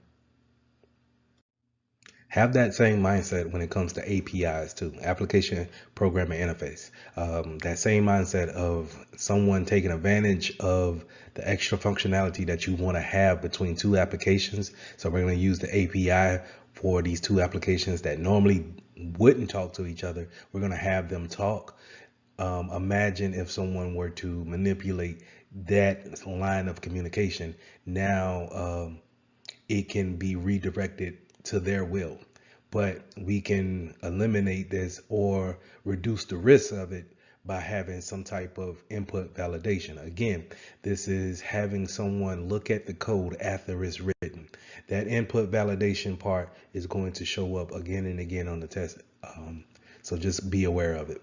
Have that same mindset when it comes to APIs too, application programming interface. That same mindset of someone taking advantage of the extra functionality that you want to have between two applications. So we're going to use the API for these two applications that normally wouldn't talk to each other. We're going to have them talk. Imagine if someone were to manipulate that line of communication. Now it can be redirected to their will, but we can eliminate this or reduce the risk of it by having some type of input validation. Again, this is having someone look at the code after it's written. That input validation part is going to show up again and again on the test. So just be aware of it.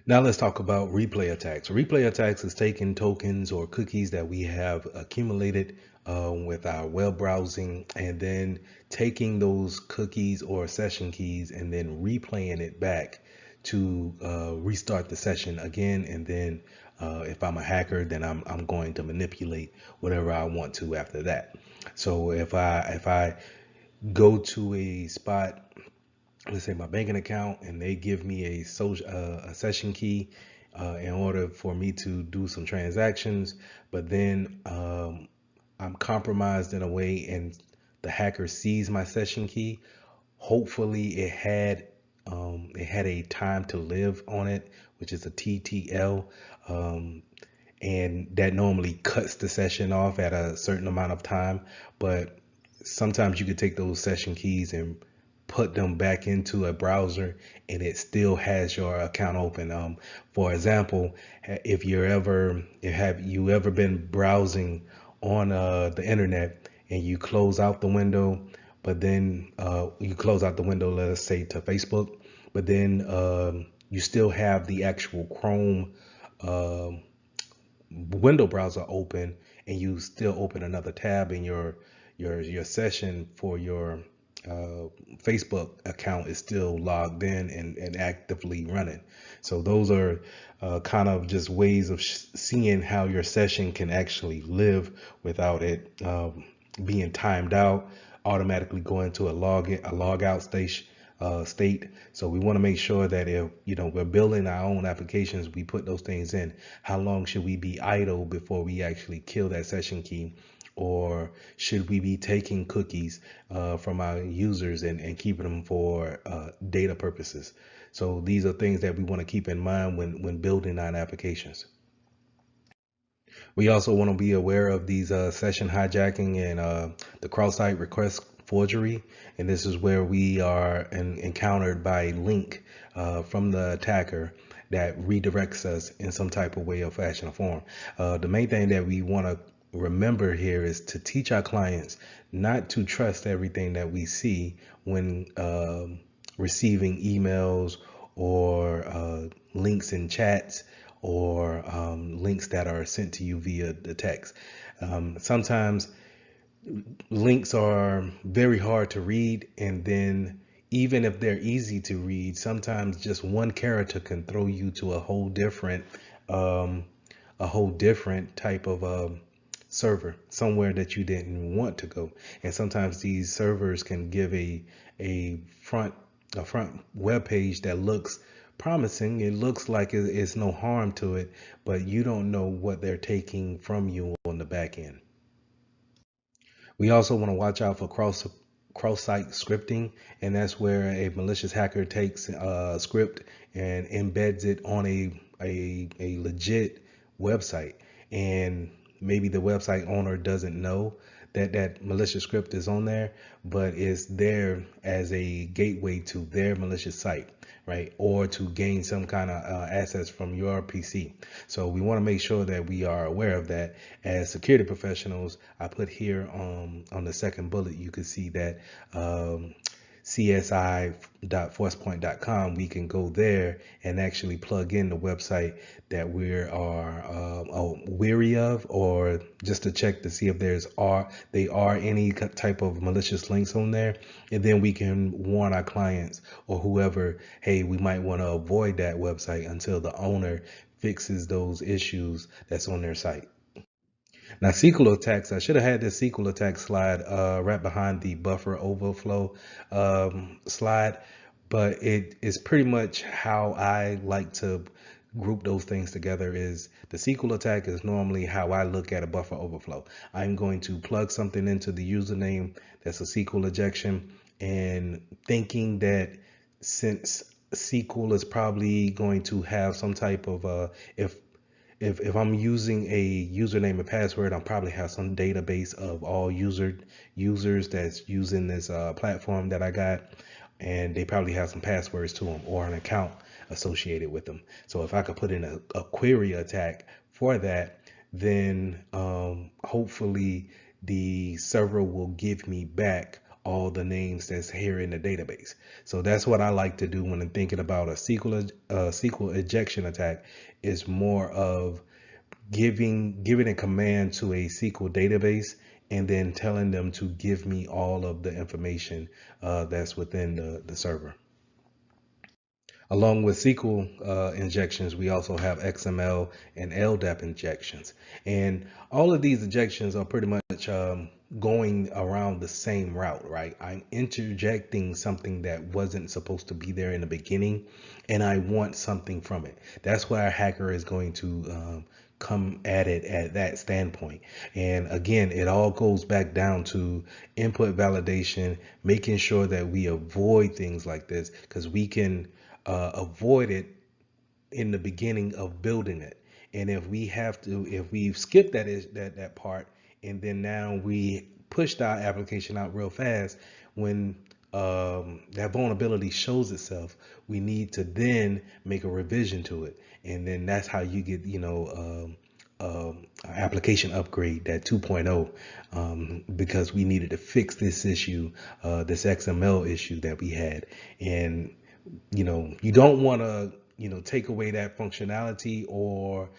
Now let's talk about replay attacks. Replay attacks is taking tokens or cookies that we have accumulated with our web browsing and then taking those cookies or session keys and then replaying it back to restart the session again. And then if I'm a hacker, then I'm going to manipulate whatever I want to after that. So if I go to a spot, let's say my banking account, and they give me a session key in order for me to do some transactions, but then I'm compromised in a way and the hacker sees my session key. Hopefully it had a time to live on it, which is a TTL. And that normally cuts the session off at a certain amount of time, but sometimes you could take those session keys and put them back into a browser and it still has your account open. For example, if have you ever been browsing on the internet and you close out the window, but then you close out the window, let us say to Facebook, but then you still have the actual Chrome window browser open, and you still open another tab in your session for your Facebook account is still logged in and actively running. So those are kind of just ways of seeing how your session can actually live without it being timed out, automatically going to a log out state. So we want to make sure that if we're building our own applications, we put those things in. How long should we be idle before we actually kill that session key? Or should we be taking cookies from our users and keeping them for data purposes? So these are things that we want to keep in mind when building our applications. We also want to be aware of these session hijacking and the cross-site request forgery. And this is where we are encountered by a link from the attacker that redirects us in some type of way or fashion or form. The main thing that we want to remember here is to teach our clients not to trust everything that we see when receiving emails or links in chats or links that are sent to you via the text. Sometimes links are very hard to read, and then even if they're easy to read, sometimes just one character can throw you to um, a whole different type of server somewhere that you didn't want to go. And sometimes these servers can give a front a front web page that looks promising. It looks like it's no harm to it, but you don't know what they're taking from you on the back end. We also want to watch out for cross-site scripting, and that's where a malicious hacker takes a script and embeds it on a legit website, and maybe the website owner doesn't know that that malicious script is on there, but it's there as a gateway to their malicious site, right? Or to gain some kind of access from your PC. So we want to make sure that we are aware of that. As security professionals, I put here on the second bullet, you can see that csi.forcepoint.com, we can go there and actually plug in the website that we are weary of, or just to check to see if they are any type of malicious links on there, and then we can warn our clients or whoever, hey, we might want to avoid that website until the owner fixes those issues that's on their site. Now, SQL attacks, I should have had this SQL attack slide right behind the buffer overflow slide, but it is pretty much how I like to group those things together. Is the SQL attack is normally how I look at a buffer overflow. I'm going to plug something into the username that's a SQL ejection, and thinking that since SQL is probably going to have some type of if I'm using a username and password, I'll probably have some database of all users that's using this platform that I got, and they probably have some passwords to them or an account associated with them. So if I could put in a query attack for that, then hopefully the server will give me back all the names that's here in the database. So that's what I like to do when I'm thinking about a SQL ejection attack. Is more of giving a command to a SQL database and then telling them to give me all of the information that's within the server. Along with SQL injections, we also have XML and LDAP injections. And all of these injections are pretty much going around the same route, right? I'm interjecting something that wasn't supposed to be there in the beginning, and I want something from it. That's why a hacker is going to come at it at that standpoint. And again, it all goes back down to input validation, making sure that we avoid things like this, because we can avoid it in the beginning of building it. And if we've skipped that part, and then now we pushed our application out real fast, when that vulnerability shows itself, we need to then make a revision to it, and then that's how you get application upgrade, that 2.0, because we needed to fix this issue, this XML issue that we had. And you don't want to take away that functionality or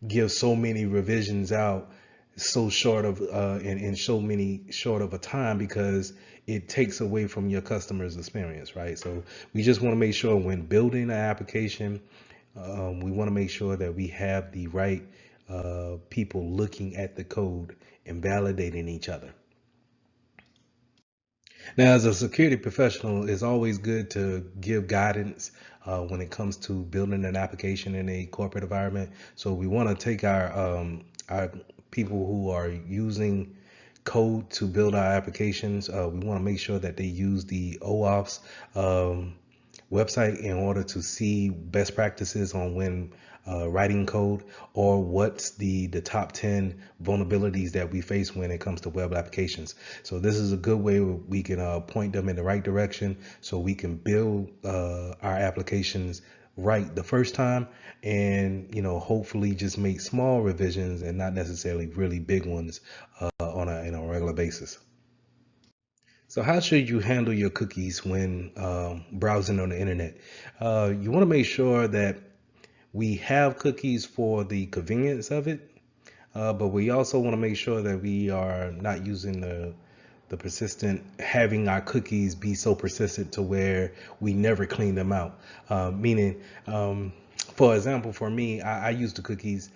give so many revisions out so short of in so many short of a time, because it takes away from your customer's experience, right? So we just want to make sure when building an application, we want to make sure that we have the right people looking at the code and validating each other. Now, as a security professional, it's always good to give guidance when it comes to building an application in a corporate environment. So we want to take our people who are using code to build our applications. We want to make sure that they use the OAuth's website in order to see best practices on when writing code, or what's the top 10 vulnerabilities that we face when it comes to web applications. So this is a good way where we can point them in the right direction, so we can build our applications right the first time, and hopefully just make small revisions and not necessarily really big ones on a regular basis. So how should you handle your cookies when browsing on the internet? You want to make sure that we have cookies for the convenience of it, but we also want to make sure that we are not using the persistent having our cookies be so persistent to where we never clean them out. Meaning, for example, for me, I use the cookies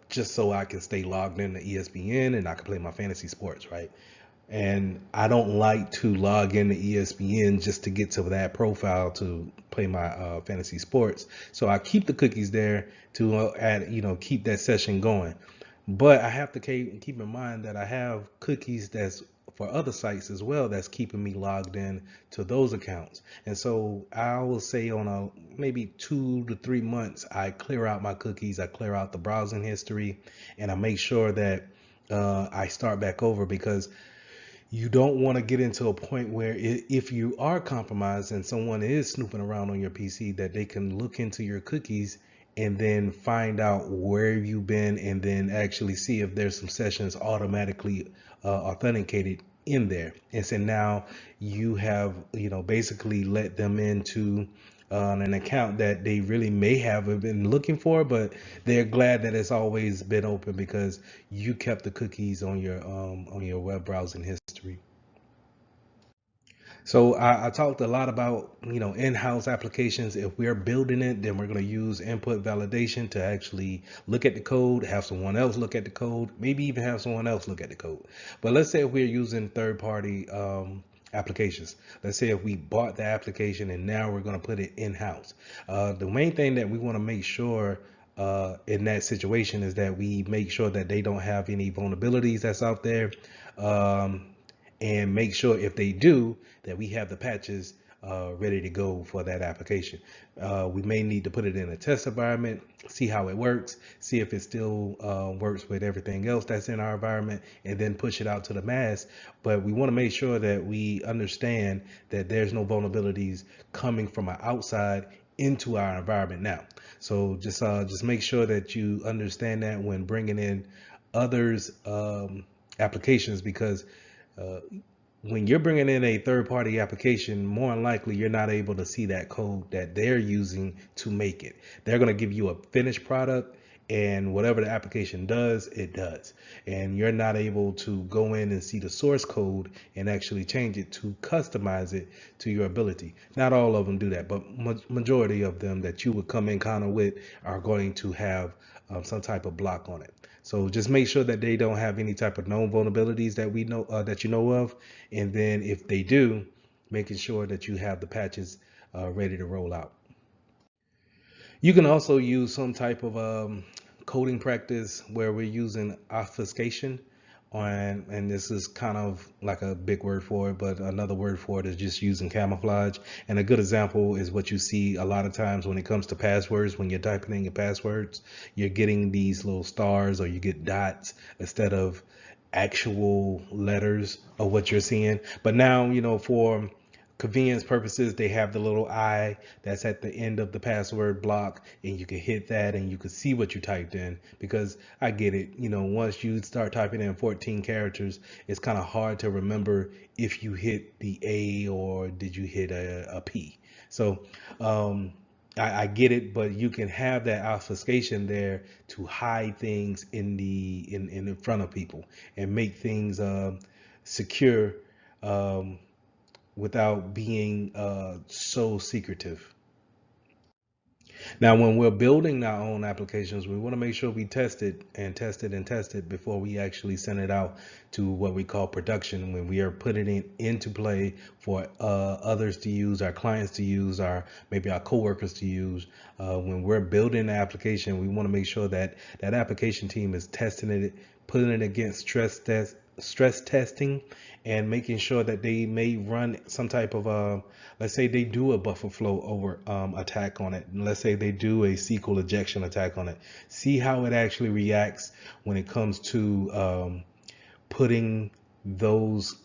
just so I can stay logged in to ESPN and I can play my fantasy sports, right? And I don't like to log into ESPN just to get to that profile to play my fantasy sports. So I keep the cookies there to add, keep that session going. But I have to keep in mind that I have cookies that's for other sites as well that's keeping me logged in to those accounts. And so I will say on a maybe 2 to 3 months, I clear out my cookies, I clear out the browsing history, and I make sure that I start back over because you don't want to get into a point where if you are compromised and someone is snooping around on your PC, that they can look into your cookies and then find out where you've been and then actually see if there's some sessions automatically authenticated in there. And so now you have, basically let them into an account that they really may have been looking for, but they're glad that it's always been open because you kept the cookies on your web browsing history. So I talked a lot about, in-house applications. If we're building it, then we're going to use input validation to actually look at the code, have someone else look at the code, maybe even have someone else look at the code. But let's say if we're using third-party applications. Let's say if we bought the application and now we're going to put it in-house. The main thing that we want to make sure in that situation is that we make sure that they don't have any vulnerabilities that's out there. And make sure if they do that we have the patches ready to go for that application. We may need to put it in a test environment, see how it works, see if it still works with everything else that's in our environment, and then push it out to the mass. But we want to make sure that we understand that there's no vulnerabilities coming from outside into our environment now. So just make sure that you understand that when bringing in others applications, because when you're bringing in a third-party application, more than likely you're not able to see that code that they're using to make it. They're going to give you a finished product, and whatever the application does, it does. And you're not able to go in and see the source code and actually change it to customize it to your ability. Not all of them do that, but majority of them that you would come in kind of with are going to have some type of block on it. So just make sure that they don't have any type of known vulnerabilities that we know that you know of, and then if they do, making sure that you have the patches ready to roll out. You can also use some type of coding practice where we're using obfuscation on, and this is kind of like a big word for it, but another word for it is just using camouflage. And a good example is what you see a lot of times when it comes to passwords. When you're typing in your passwords, you're getting these little stars or you get dots instead of actual letters of what you're seeing. But now, for convenience purposes, they have the little I that's at the end of the password block, and you can hit that and you can see what you typed in. Because I get it, once you start typing in 14 characters, it's kind of hard to remember if you hit the A or did you hit a P. So I get it, but you can have that obfuscation there to hide things in front of people and make things secure without being so secretive. Now, when we're building our own applications, we want to make sure we test it and test it and test it before we actually send it out to what we call production. When we are putting it into play for others to use, our clients to use, maybe our coworkers to use. When we're building the application, we want to make sure that that application team is testing it, putting it against stress testing, and making sure that they may run some type of let's say they do a buffer flow over attack on it, and let's say they do a SQL injection attack on it. See how it actually reacts when it comes to putting those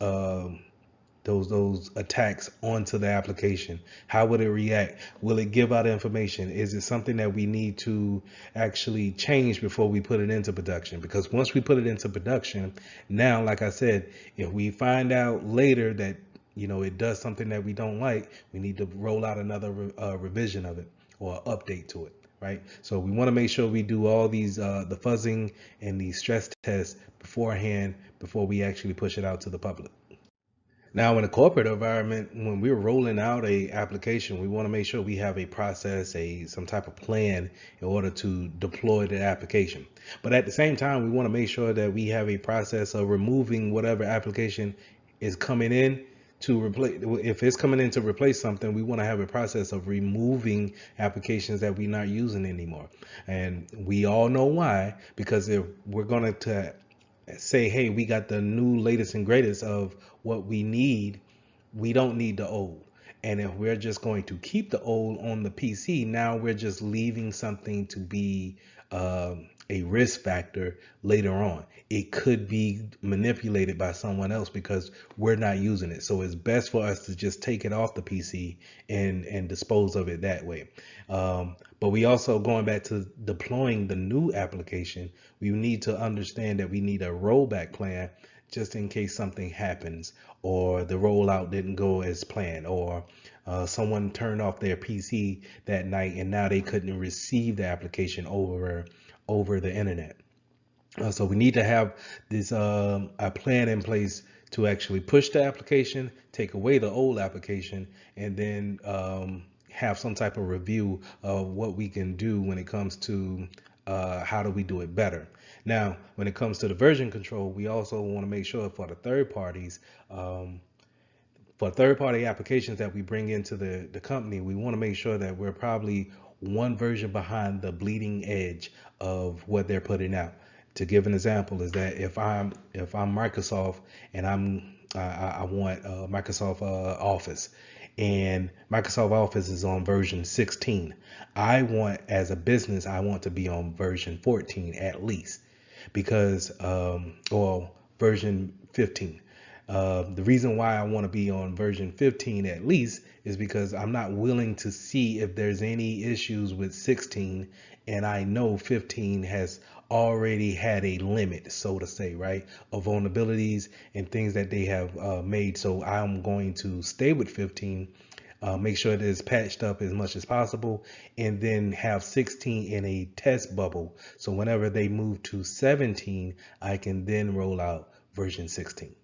those attacks onto the application. How would it react? Will it give out information? Is it something that we need to actually change before we put it into production? Because once we put it into production, now, like I said, if we find out later that it does something that we don't like, we need to roll out another revision of it or update to it. Right. So we want to make sure we do all these the fuzzing and these stress tests beforehand before we actually push it out to the public. Now, in a corporate environment, when we're rolling out a application, we want to make sure we have a process, some type of plan in order to deploy the application. But at the same time, we want to make sure that we have a process of removing whatever application is coming in to replace. If it's coming in to replace something, we want to have a process of removing applications that we're not using anymore. And we all know why, because if we're going to say, hey, we got the new latest and greatest of what we need, we don't need the old. And if we're just going to keep the old on the PC, now we're just leaving something to be a risk factor later on. It could be manipulated by someone else because we're not using it. So it's best for us to just take it off the PC and dispose of it that way. But we also, going back to deploying the new application, we need to understand that we need a rollback plan just in case something happens, or the rollout didn't go as planned, or someone turned off their PC that night and now they couldn't receive the application over the internet. So we need to have this a plan in place to actually push the application, take away the old application, and then have some type of review of what we can do when it comes to how do we do it better. Now, when it comes to the version control, we also want to make sure for the third parties, for third-party applications that we bring into the company, we want to make sure that we're probably one version behind the bleeding edge of what they're putting out. To give an example, is that if I'm Microsoft and I want Microsoft Office, and Microsoft Office is on version 16, I want, as a business, I want to be on version 14 at least, because or version 15. The reason why I want to be on version 15 at least is because I'm not willing to see if there's any issues with 16, and I know 15 has already had a limit, so to say, right, of vulnerabilities and things that they have made. So I'm going to stay with 15, make sure that it's patched up as much as possible, and then have 16 in a test bubble. So whenever they move to 17, I can then roll out version 16.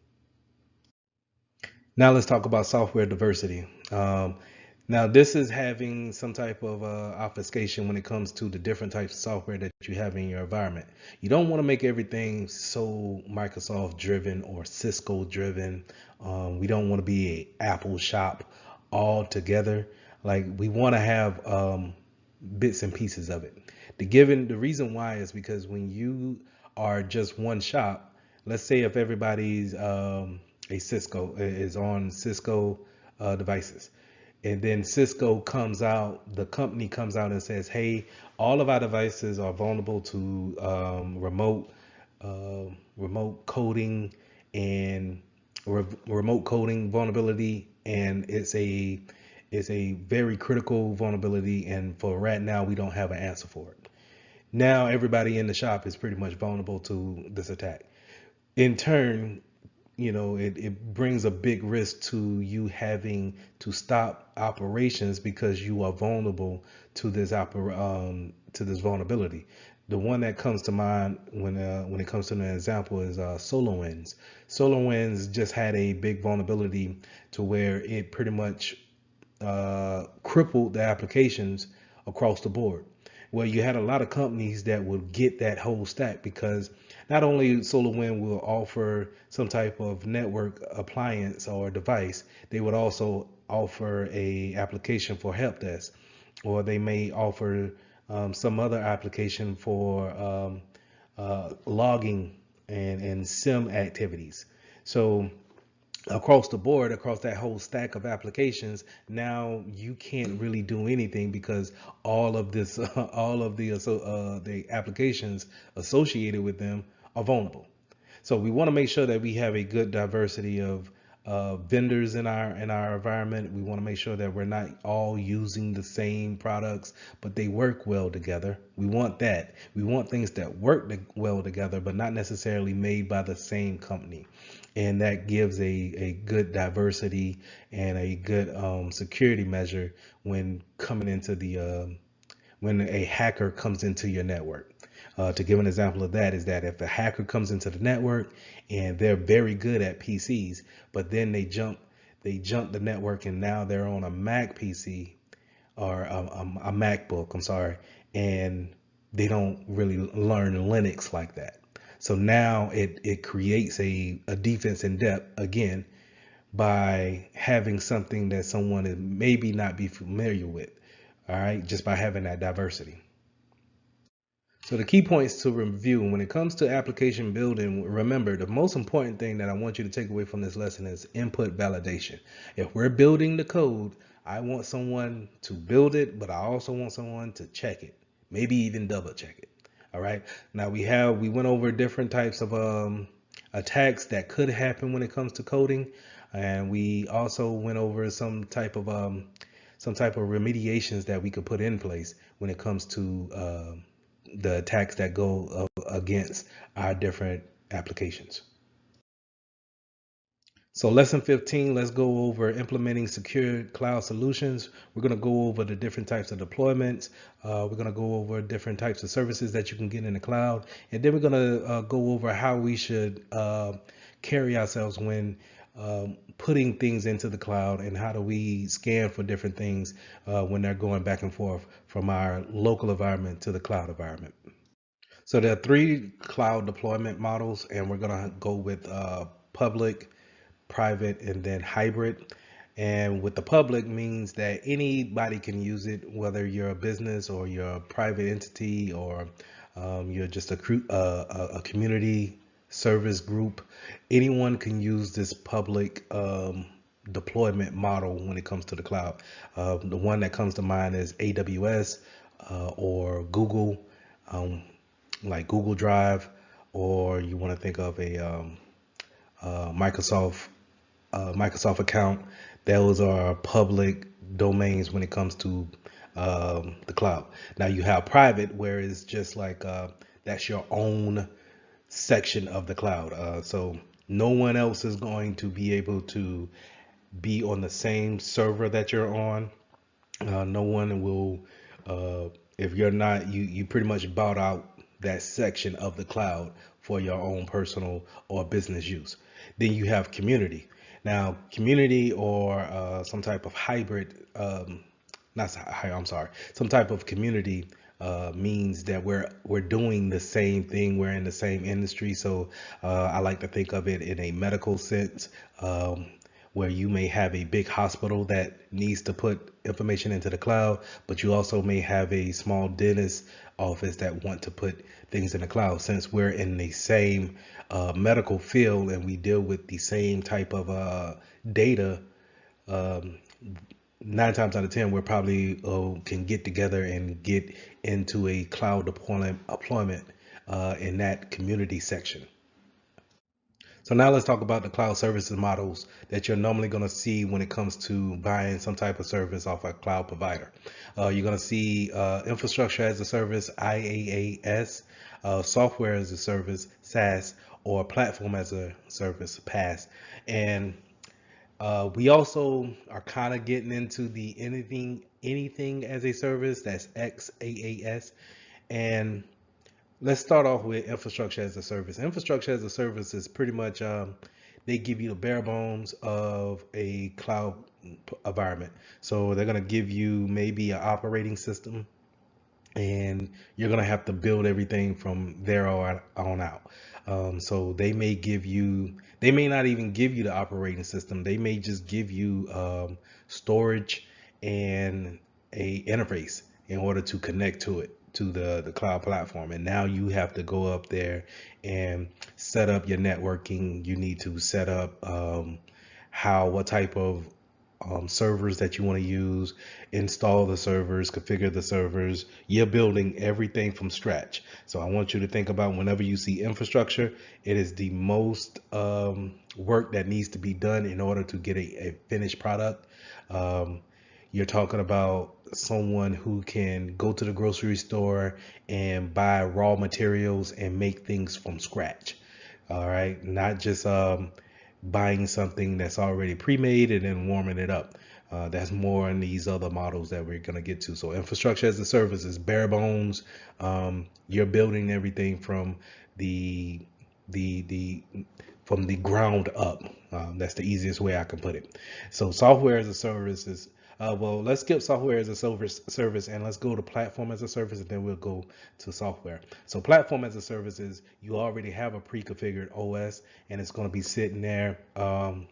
Now let's talk about software diversity. Now this is having some type of obfuscation when it comes to the different types of software that you have in your environment. You don't want to make everything so Microsoft driven or Cisco driven. We don't want to be a Apple shop all together. Like, we want to have bits and pieces of it. The reason why is because when you are just one shop, let's say if everybody's a Cisco is on Cisco devices, and then Cisco comes out, the company comes out and says, hey, all of our devices are vulnerable to remote coding and remote coding vulnerability, and it's a very critical vulnerability, and for right now we don't have an answer for it. Now everybody in the shop is pretty much vulnerable to this attack. In turn, it brings a big risk to you having to stop operations because you are vulnerable to this vulnerability. The one that comes to mind when it comes to an example is SolarWinds. SolarWinds just had a big vulnerability to where it pretty much crippled the applications across the board. Well, you had a lot of companies that would get that whole stack, because not only SolarWinds will offer some type of network appliance or device, they would also offer a application for help desk, or they may offer some other application for logging and SIM activities. So across the board, across that whole stack of applications, now you can't really do anything because all of this, all of the applications associated with them are vulnerable. So we want to make sure that we have a good diversity of vendors in our environment. We want to make sure that we're not all using the same products, but they work well together. We want that. We want things that work well together, but not necessarily made by the same company. And that gives a good diversity and a good security measure when coming into when a hacker comes into your network. To give an example of that is that if a hacker comes into the network and they're very good at PCs, but then they jump the network and now they're on a Mac PC or a MacBook, I'm sorry, and they don't really learn Linux like that. So now it creates a defense in depth again by having something that someone is maybe not be familiar with. All right, just by having that diversity. So the key points to review when it comes to application building, remember the most important thing that I want you to take away from this lesson is input validation. If we're building the code, I want someone to build it, but I also want someone to check it, maybe even double check it. All right. Now we went over different types of attacks that could happen when it comes to coding, and we also went over some type of remediations that we could put in place when it comes to the attacks that go against our different applications. So lesson 15, let's go over implementing secure cloud solutions. We're going to go over the different types of deployments. We're going to go over different types of services that you can get in the cloud. And then we're going to go over how we should carry ourselves when putting things into the cloud, and how do we scan for different things when they're going back and forth from our local environment to the cloud environment. So there are 3 cloud deployment models, and we're going to go with public, private, and then hybrid. And with the public means that anybody can use it, whether you're a business or you're a private entity, or you're just a community service group. Anyone can use this public deployment model when it comes to the cloud. The one that comes to mind is AWS or Google, like Google Drive, or you want to think of a Microsoft account. Those are public domains when it comes to the cloud. Now you have private, where it's just like that's your own section of the cloud. So no one else is going to be able to be on the same server that you're on. No one will, if you're not, you pretty much bought out that section of the cloud for your own personal or business use. Then you have community. Now, community or some type of hybrid, some type of community means that we're doing the same thing. We're in the same industry. So I like to think of it in a medical sense. Where you may have a big hospital that needs to put information into the cloud, but you also may have a small dentist office that want to put things in the cloud. Since we're in the same medical field and we deal with the same type of data, 9 times out of 10, we're probably can get together and get into a cloud deployment in that community section. So now let's talk about the cloud services models that you're normally going to see when it comes to buying some type of service off a cloud provider. You're going to see infrastructure as a service, IaaS, software as a service, SaaS, or platform as a service, PaaS. And we also are kind of getting into the anything as a service, that's XaaS. And let's start off with infrastructure as a service. Infrastructure as a service is pretty much they give you the bare bones of a cloud environment. So they're going to give you maybe an operating system, and you're going to have to build everything from there on out. So they may not even give you the operating system. They may just give you storage and a interface in order to connect to it, to the cloud platform. And now you have to go up there and set up your networking. You need to set up what type of servers that you want to use, install the servers, configure the servers. You're building everything from scratch. So I want you to think about, whenever you see infrastructure, it is the most work that needs to be done in order to get a finished product. You're talking about someone who can go to the grocery store and buy raw materials and make things from scratch. All right, not just buying something that's already pre-made and then warming it up. That's more in these other models that we're going to get to. So infrastructure as a service is bare bones. You're building everything from the the from the ground up. That's the easiest way I can put it. So software as a service is well, let's skip software as a service and let's go to platform as a service, and then we'll go to software. So platform as a service is you already have a pre-configured OS, and it's going to be sitting there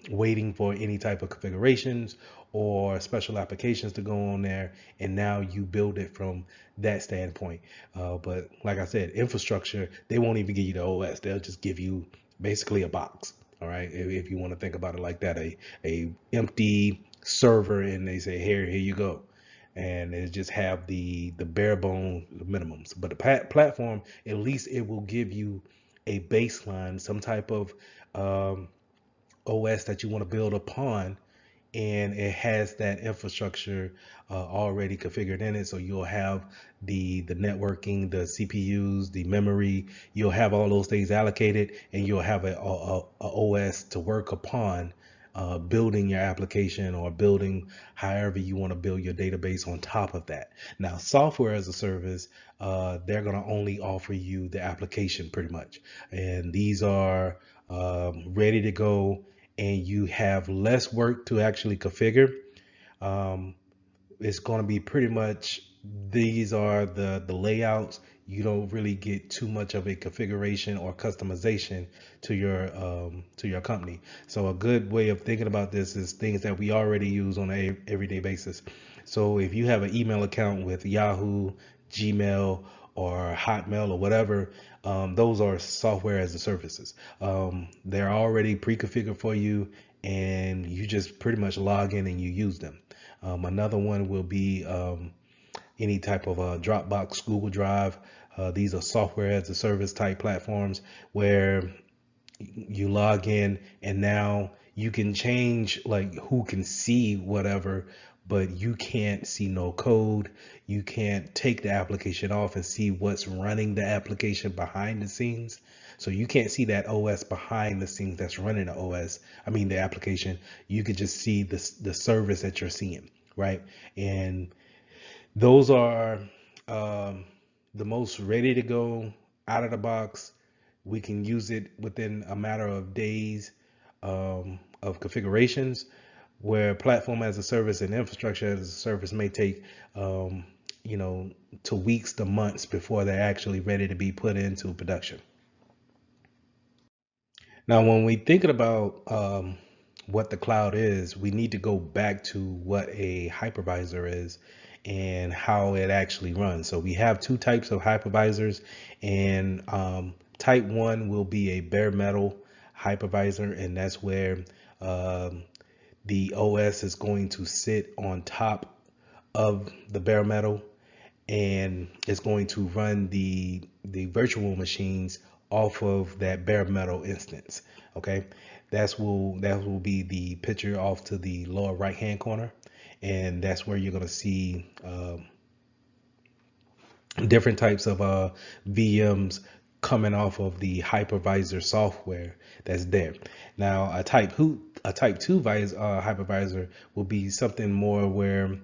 waiting for any type of configurations or special applications to go on there, and now you build it from that standpoint. But like I said, infrastructure, they won't even give you the OS. They'll just give you basically a box. All right, if you want to think about it like that, a empty server, and they say here you go, and it just have the bare bone minimums. But the platform, at least it will give you a baseline, some type of OS that you want to build upon, and it has that infrastructure already configured in it. So you'll have the networking, the CPUs, the memory. You'll have all those things allocated, and you'll have a OS to work upon building your application or building however you want to build your database on top of that. Now, software as a service, they're going to only offer you the application pretty much, and these are ready to go, and you have less work to actually configure. Um, it's going to be pretty much, these are the layouts. You don't really get too much of a configuration or customization to your company. So a good way of thinking about this is things that we already use on a everyday basis. So if you have an email account with Yahoo, Gmail, or Hotmail or whatever, those are software as a services. They're already pre-configured for you, and you just pretty much log in and you use them. Another one will be any type of Dropbox, Google Drive. These are software as a service type platforms where you log in, and now you can change like who can see whatever, but you can't see no code. You can't take the application off and see what's running the application behind the scenes. So you can't see that OS behind the scenes that's running the OS. I mean the application. You could just see the service that you're seeing, right? And those are um, the most ready to go out of the box. We can use it within a matter of days of configurations, where platform as a service and infrastructure as a service may take, um, to weeks to months before they're actually ready to be put into production. Now, when we thinking about what the cloud is, we need to go back to what a hypervisor is and how it actually runs. So we have two types of hypervisors, and type one will be a bare metal hypervisor, and that's where um, the OS is going to sit on top of the bare metal, and it's going to run the virtual machines off of that bare metal instance. Okay, that will be the picture off to the lower right hand corner, and that's where you're going to see different types of VMs coming off of the hypervisor software that's there. Now, a type two hypervisor will be something more where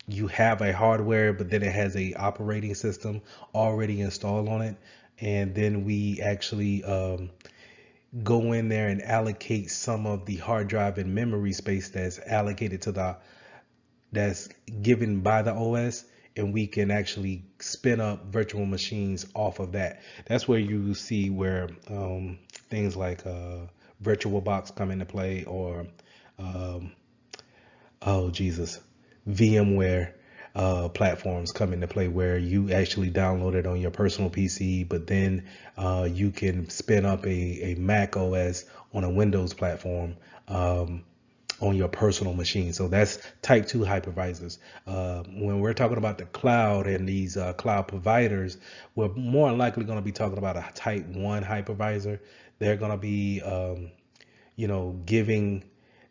you have a hardware, but then it has a operating system already installed on it, and then we actually go in there and allocate some of the hard drive and memory space that's allocated to that's given by the OS, and we can actually spin up virtual machines off of that. That's where you see where things like VirtualBox come into play, or um, oh Jesus, VMware platforms come into play, where you actually download it on your personal PC, but then you can spin up a Mac OS on a Windows platform on your personal machine. So that's type 2 hypervisors. When we're talking about the cloud and these cloud providers, we're more likely going to be talking about a type 1 hypervisor. They're going to be giving,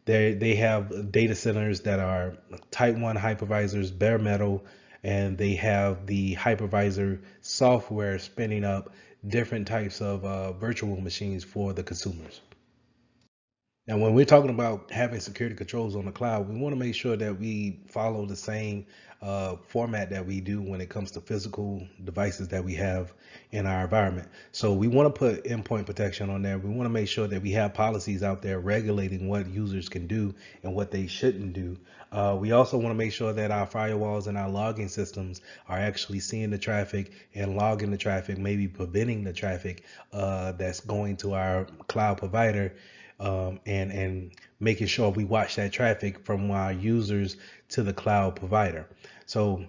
they have data centers that are type 1 hypervisors, bare metal, and they have the hypervisor software spinning up different types of virtual machines for the consumers. Now, when we're talking about having security controls on the cloud, we want to make sure that we follow the same format that we do when it comes to physical devices that we have in our environment. So we want to put endpoint protection on there. We want to make sure that we have policies out there regulating what users can do and what they shouldn't do. We also want to make sure that our firewalls and our logging systems are actually seeing the traffic and logging the traffic, maybe preventing the traffic that's going to our cloud provider, and making sure we watch that traffic from our users to the cloud provider. So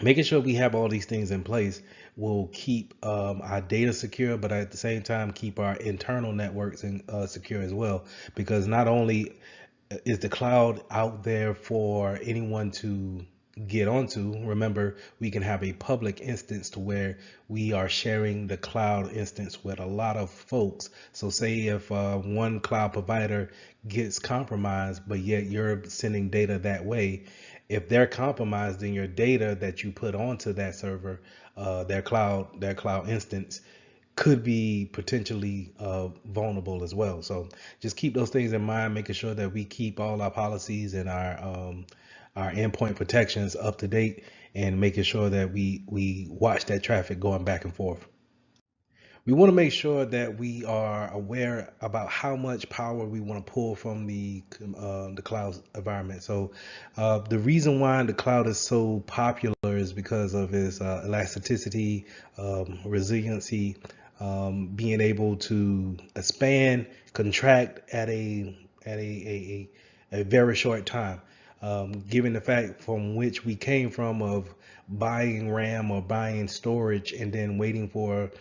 making sure we have all these things in place will keep our data secure, but at the same time keep our internal networks secure as well. Because not only is the cloud out there for anyone to get onto. Remember, we can have a public instance to where we are sharing the cloud instance with a lot of folks. So say if one cloud provider gets compromised, but yet you're sending data that way, if they're compromised, then your data that you put onto that server, their cloud instance, could be potentially vulnerable as well. So just keep those things in mind, making sure that we keep all our policies and our endpoint protections up to date, and making sure that we watch that traffic going back and forth. We want to make sure that we are aware about how much power we want to pull from the cloud environment. So the reason why the cloud is so popular is because of its elasticity, resiliency, being able to expand, contract at a very short time. Given the fact from which we came from of buying RAM or buying storage and then waiting for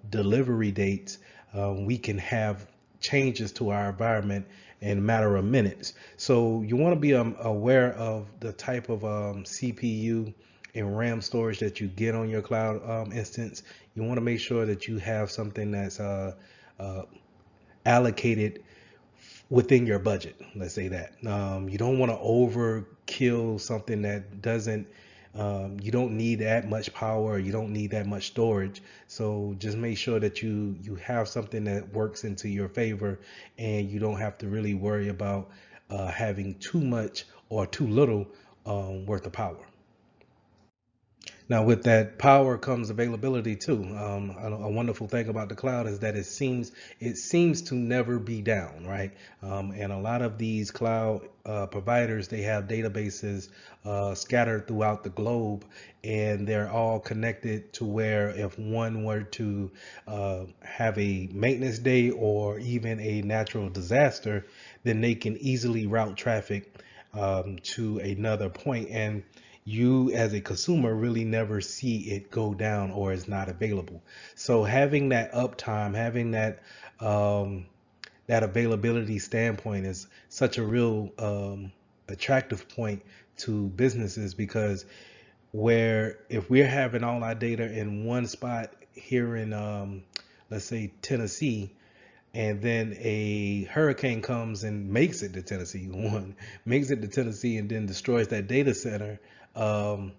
delivery dates, we can have changes to our environment in a matter of minutes. So you want to be aware of the type of CPU and RAM storage that you get on your cloud instance. You want to make sure that you have something that's uh, allocated within your budget. Let's say that you don't want to overkill something that doesn't. You don't need that much power. You don't need that much storage. So just make sure that you have something that works into your favor, and you don't have to really worry about having too much or too little worth of power. Now, with that power comes availability too. A wonderful thing about the cloud is that it seems to never be down, right? And a lot of these cloud providers, they have databases scattered throughout the globe, and they're all connected to where if one were to have a maintenance day or even a natural disaster, then they can easily route traffic to another point, and you as a consumer really never see it go down or is not available. So having that uptime, having that availability standpoint is such a real attractive point to businesses, because where if we're having all our data in one spot here in let's say Tennessee, and then a hurricane comes and makes it to Tennessee, one makes it to Tennessee and then destroys that data center, um,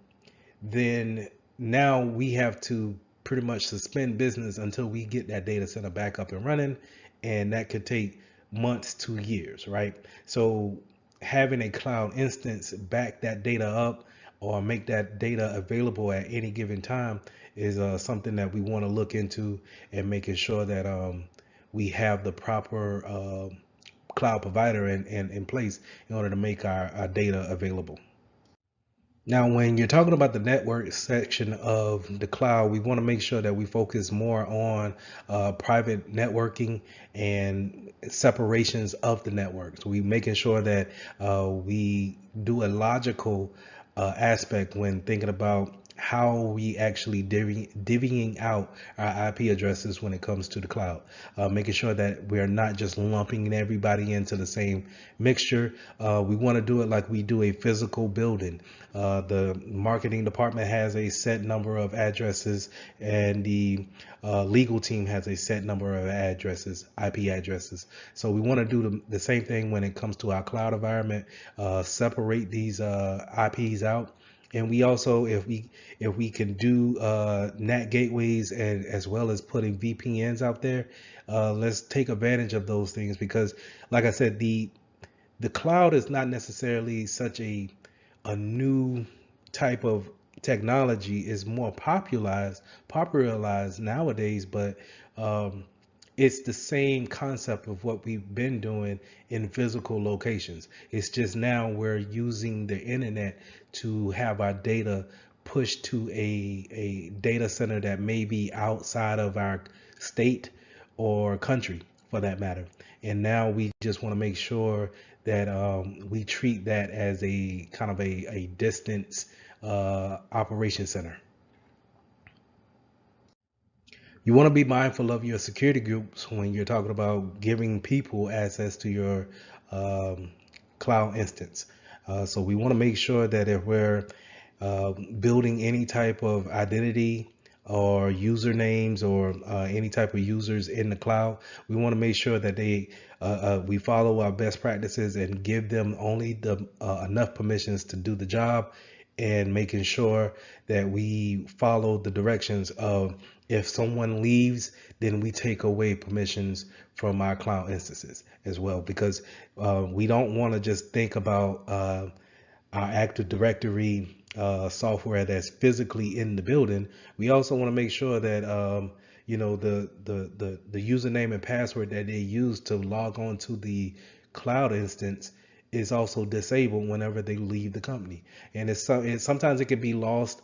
then now we have to pretty much suspend business until we get that data center back up and running, and that could take months to years, right? So having a cloud instance back that data up or make that data available at any given time is something that we want to look into, and making sure that we have the proper cloud provider in place in order to make our data available. Now, when you're talking about the network section of the cloud, we want to make sure that we focus more on private networking and separations of the networks. We making sure that we do a logical aspect when thinking about how we actually divvying out our IP addresses when it comes to the cloud, making sure that we're not just lumping everybody into the same mixture. We want to do it like we do a physical building. The marketing department has a set number of addresses, and the legal team has a set number of addresses, IP addresses. So we want to do the same thing when it comes to our cloud environment, separate these IPs out, And we also, if we can do NAT gateways and as well as putting VPNs out there, let's take advantage of those things because, like I said, the cloud is not necessarily such a new type of technology. Is more popularized nowadays, but um, it's the same concept of what we've been doing in physical locations. It's just now we're using the internet to have our data pushed to a data center that may be outside of our state or country for that matter. And now we just want to make sure that we treat that as a kind of a distance operation center. You want to be mindful of your security groups when you're talking about giving people access to your um, cloud instance. So we want to make sure that if we're building any type of identity or usernames or any type of users in the cloud, we want to make sure that we follow our best practices and give them only the enough permissions to do the job, and making sure that we follow the directions of if someone leaves, then we take away permissions from our cloud instances as well, because we don't want to just think about our Active Directory software that's physically in the building. We also want to make sure that the username and password that they use to log on to the cloud instance is also disabled whenever they leave the company. And sometimes it can be lost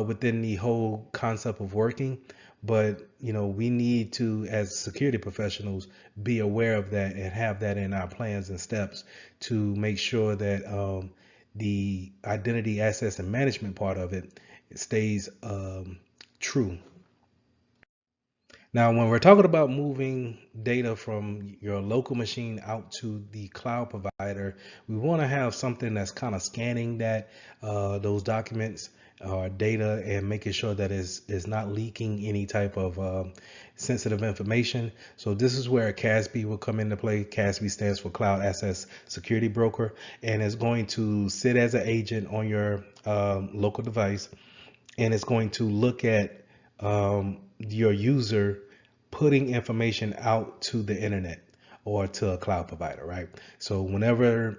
within the whole concept of working. But we need to, as security professionals, be aware of that and have that in our plans and steps to make sure that the identity access and management part of it stays true. Now, when we're talking about moving data from your local machine out to the cloud provider, we want to have something that's kind of scanning those documents or data and making sure that is not leaking any type of sensitive information. So this is where CASB will come into play. CASB stands for Cloud Access Security Broker, and it's going to sit as an agent on your local device, and it's going to look at your user putting information out to the internet or to a cloud provider, right? So whenever,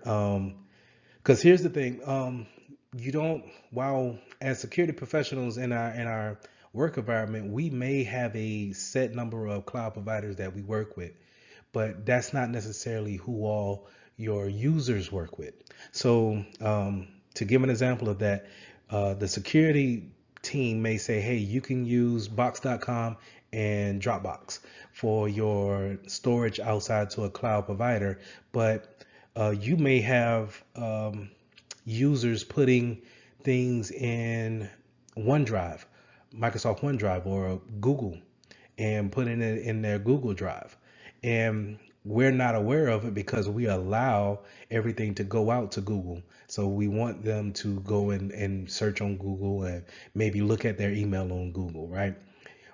because here's the thing, you don't, while as security professionals in our work environment, we may have a set number of cloud providers that we work with, but that's not necessarily who all your users work with. So to give an example of that, the security team may say, hey, you can use box.com and Dropbox for your storage outside to a cloud provider, but you may have users putting things in OneDrive, Microsoft OneDrive or Google, and putting it in their Google Drive. And we're not aware of it because we allow everything to go out to Google. So we want them to go and search on Google and maybe look at their email on Google, right?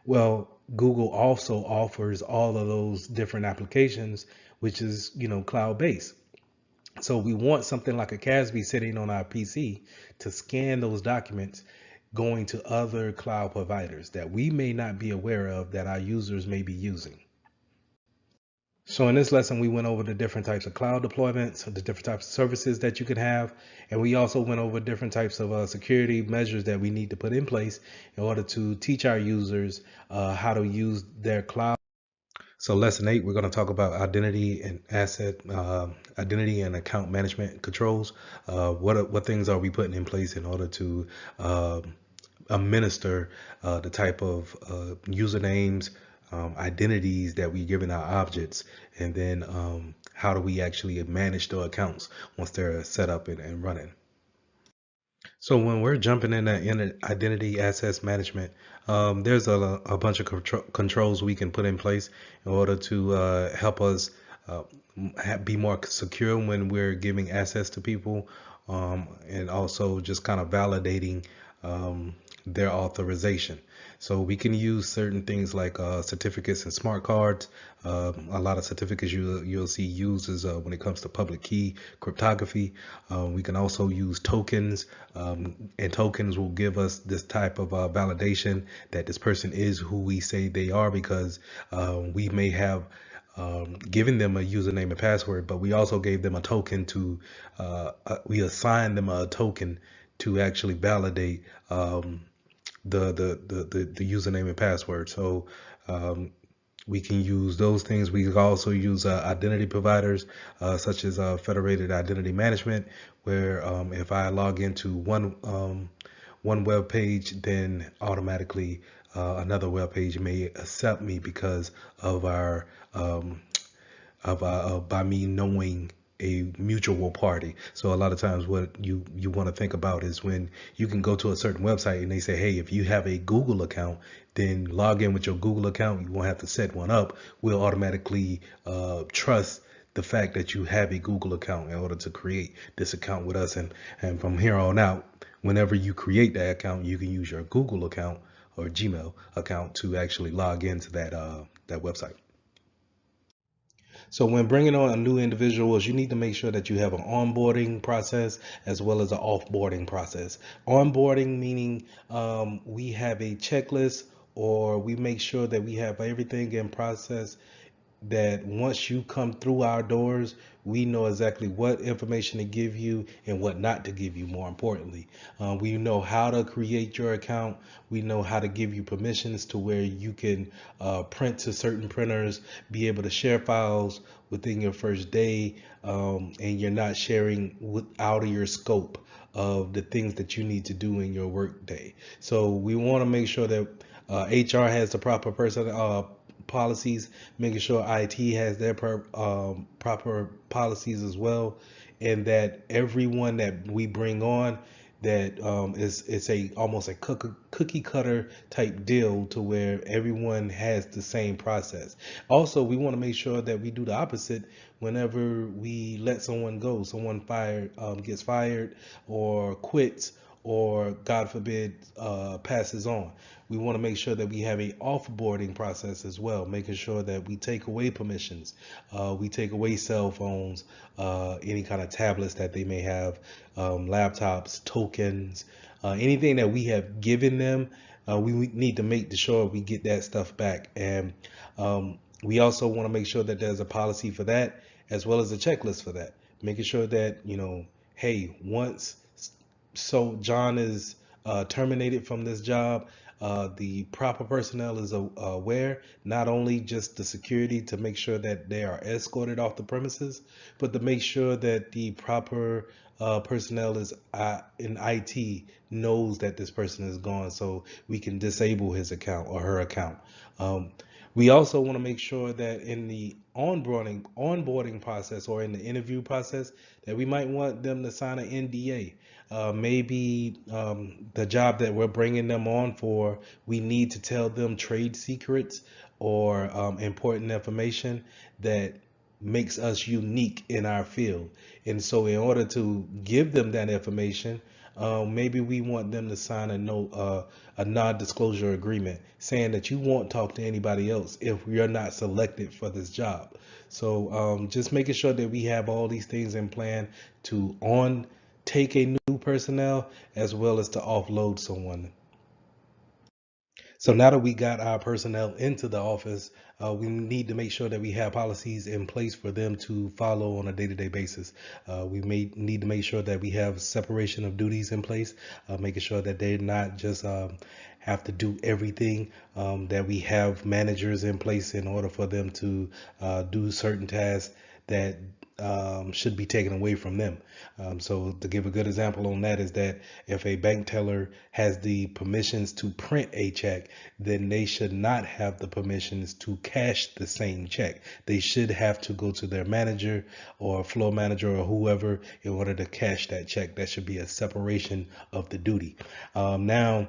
Well, Google also offers all of those different applications, which is, cloud based. So we want something like a CASB sitting on our PC to scan those documents going to other cloud providers that we may not be aware of that our users may be using. So in this lesson, we went over the different types of cloud deployments, the different types of services that you could have, and we also went over different types of security measures that we need to put in place in order to teach our users how to use their cloud. So lesson 8, we're going to talk about identity and identity and account management controls. What things are we putting in place in order to administer the type of usernames, identities that we give in our objects, and then how do we actually manage the accounts once they're set up and running. So when we're jumping in identity access management, there's a bunch of controls we can put in place in order to help us be more secure when we're giving access to people, and also just kind of validating their authorization. So we can use certain things like certificates and smart cards. A lot of certificates you'll see uses when it comes to public key cryptography. We can also use tokens, and tokens will give us this type of validation that this person is who we say they are, because we may have giving them a username and password, but we also gave them a token to, we assigned them a token to actually validate the username and password. So we can use those things. We can also use identity providers such as Federated Identity Management, where if I log into one web page, then automatically another web page may accept me because of our by me knowing a mutual party. So a lot of times what you want to think about is when you can go to a certain website and they say, hey, if you have a Google account, then log in with your Google account. You won't have to set one up. We'll automatically trust the fact that you have a Google account in order to create this account with us. And from here on out, whenever you create that account, you can use your Google account or Gmail account to actually log into that website. So when bringing on new individuals, you need to make sure that you have an onboarding process as well as an offboarding process. Onboarding meaning we have a checklist, or we make sure that we have everything in process, that once you come through our doors, we know exactly what information to give you and what not to give you. More importantly, we know how to create your account. We know how to give you permissions to where you can print to certain printers, be able to share files within your first day, and you're not sharing out of your scope of the things that you need to do in your work day. So we want to make sure that HR has the proper policies, making sure IT has their proper policies as well, and that everyone that we bring on, that it's a almost a cookie cutter type deal, to where everyone has the same process. Also, we want to make sure that we do the opposite whenever we let someone go. Someone gets fired or quits, or God forbid passes on. We want to make sure that we have a offboarding process as well, making sure that we take away permissions, we take away cell phones, any kind of tablets that they may have, laptops, tokens, anything that we have given them. We need to make sure we get that stuff back. And we also want to make sure that there's a policy for that, as well as a checklist for that, making sure that, hey, once so John is terminated from this job, the proper personnel is aware, not only just the security to make sure that they are escorted off the premises, but to make sure that the proper personnel is in IT knows that this person is gone, so we can disable his account or her account. We also want to make sure that in the onboarding process, or in the interview process, that we might want them to sign an NDA. Maybe the job that we're bringing them on for, we need to tell them trade secrets or important information that makes us unique in our field. And so in order to give them that information, maybe we want them to sign a non-disclosure agreement saying that you won't talk to anybody else if you're not selected for this job. So just making sure that we have all these things in plan to take a new personnel, as well as to offload someone. So now that we got our personnel into the office, we need to make sure that we have policies in place for them to follow on a day-to-day basis. We may need to make sure that we have separation of duties in place, making sure that they're not just have to do everything, that we have managers in place in order for them to do certain tasks that should be taken away from them. So to give a good example on that is that if a bank teller has the permissions to print a check, then they should not have the permissions to cash the same check. They should have to go to their manager or floor manager or whoever in order to cash that check. That should be a separation of the duty. Now,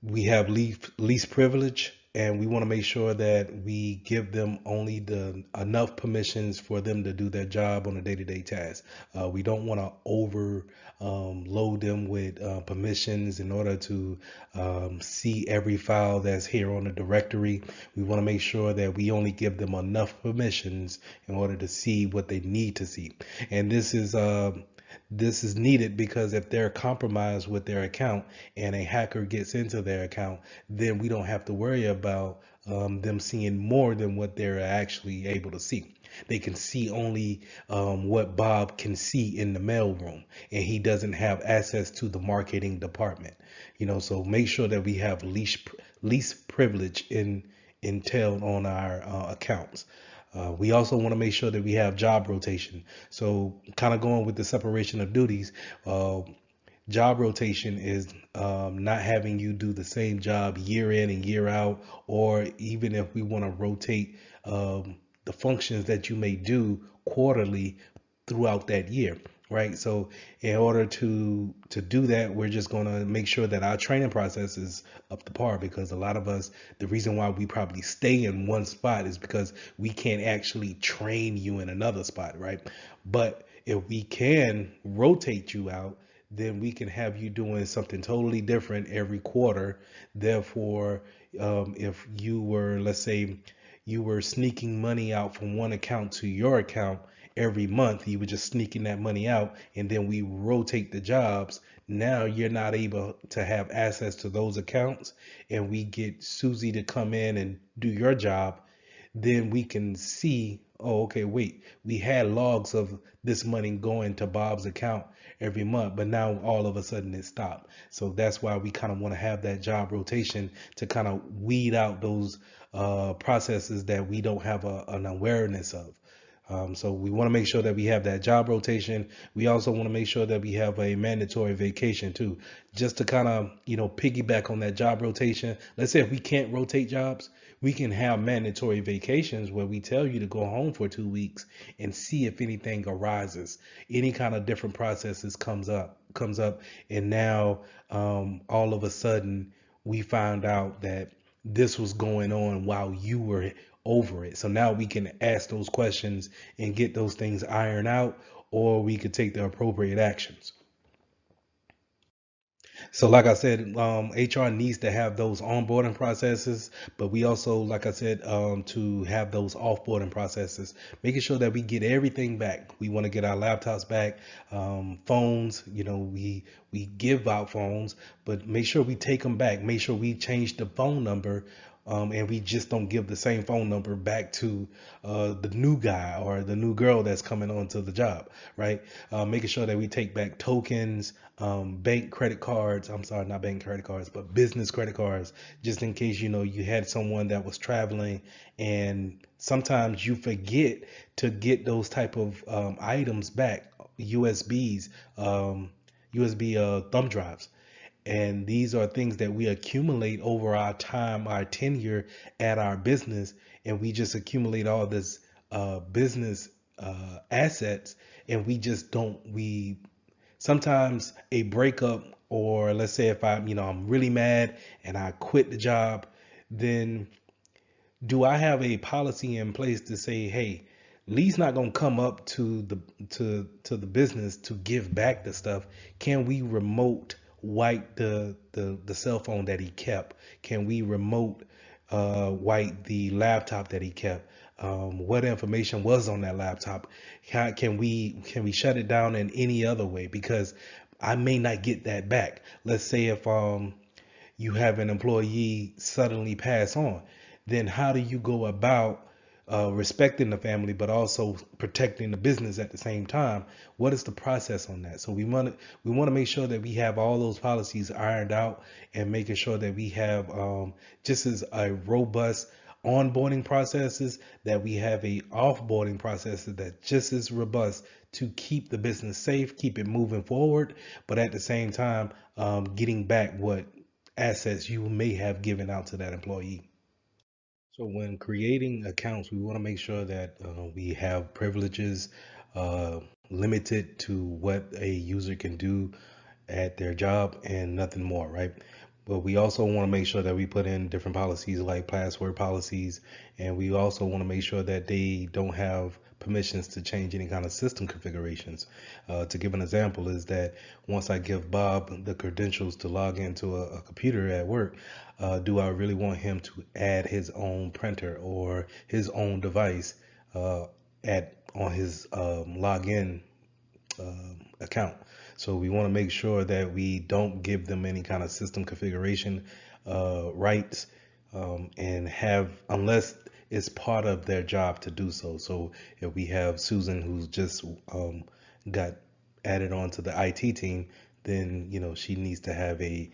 we have least privilege. and we want to make sure that we give them only the enough permissions for them to do their job on a day-to-day task. We don't want to over load them with permissions in order to see every file that's here on the directory. We want to make sure that we only give them enough permissions in order to see what they need to see. And this is needed because if they're compromised with their account and a hacker gets into their account, then we don't have to worry about them seeing more than what they're actually able to see. They can see only what Bob can see in the mailroom, and he doesn't have access to the marketing department. So make sure that we have least privilege in entailed on our accounts. We also want to make sure that we have job rotation. So kind of going with the separation of duties, job rotation is not having you do the same job year in and year out, or even if we want to rotate the functions that you may do quarterly throughout that year, right? So in order to do that, we're just going to make sure that our training process is up to par, because a lot of us, the reason why we probably stay in one spot is because we can't actually train you in another spot, right? But if we can rotate you out, then we can have you doing something totally different every quarter. Therefore, if you were, let's say, you were sneaking money out from one account to your account every month, you were just sneaking that money out, and then we rotate the jobs. Now you're not able to have access to those accounts, and we get Susie to come in and do your job. Then we can see, oh, okay, wait, we had logs of this money going to Bob's account every month, but now all of a sudden it stopped. So that's why we kind of want to have that job rotation to kind of weed out those processes that we don't have an awareness of. So we want to make sure that we have that job rotation. We also want to make sure that we have a mandatory vacation too, just to kind of, piggyback on that job rotation. Let's say if we can't rotate jobs, we can have mandatory vacations where we tell you to go home for 2 weeks and see if anything arises, any kind of different processes comes up, and now all of a sudden we found out that this was going on while you were over it. So now we can ask those questions and get those things ironed out, or we could take the appropriate actions. So like I said, HR needs to have those onboarding processes, but we also, like I said, to have those offboarding processes, making sure that we get everything back. We want to get our laptops back, phones, we give out phones, but make sure we take them back. Make sure we change the phone number, and we just don't give the same phone number back to the new guy or the new girl that's coming onto the job, right? Making sure that we take back tokens, bank credit cards. I'm sorry, not bank credit cards, but business credit cards, just in case, you had someone that was traveling, and sometimes you forget to get those type of items back, USBs, USB thumb drives. And these are things that we accumulate over our time, our tenure at our business, and we just accumulate all this business assets, and we just don't. We sometimes a breakup, or let's say if I'm really mad and I quit the job, then do I have a policy in place to say, hey, Lee's not gonna come up to the business to give back the stuff. Can we remote wipe the cell phone that he kept? Can we remote wipe the laptop that he kept? What information was on that laptop? Can we shut it down in any other way? Because I may not get that back. Let's say if you have an employee suddenly pass on, then how do you go about respecting the family but also protecting the business at the same time? What is the process on that? So we want to make sure that we have all those policies ironed out, and making sure that we have just as a robust onboarding processes, that we have a offboarding processes that just as robust to keep the business safe, keep it moving forward, but at the same time getting back what assets you may have given out to that employee. So when creating accounts, we want to make sure that we have privileges limited to what a user can do at their job and nothing more, right? But we also want to make sure that we put in different policies like password policies, and we also want to make sure that they don't have permissions to change any kind of system configurations. To give an example is that once I give Bob the credentials to log into a computer at work, do I really want him to add his own printer or his own device at on his login account? So we want to make sure that we don't give them any kind of system configuration rights, and have, unless it's part of their job to do so. So if we have Susan who's just got added onto the IT team, then she needs to have a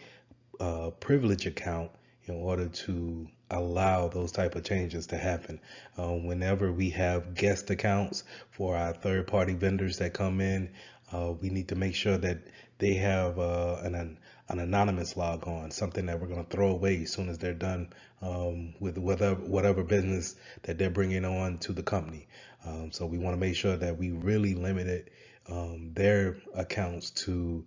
privilege account in order to allow those type of changes to happen. Whenever we have guest accounts for our third party vendors that come in, we need to make sure that they have an anonymous log on, something that we're going to throw away as soon as they're done with whatever business that they're bringing on to the company. So we want to make sure that we really limit their accounts to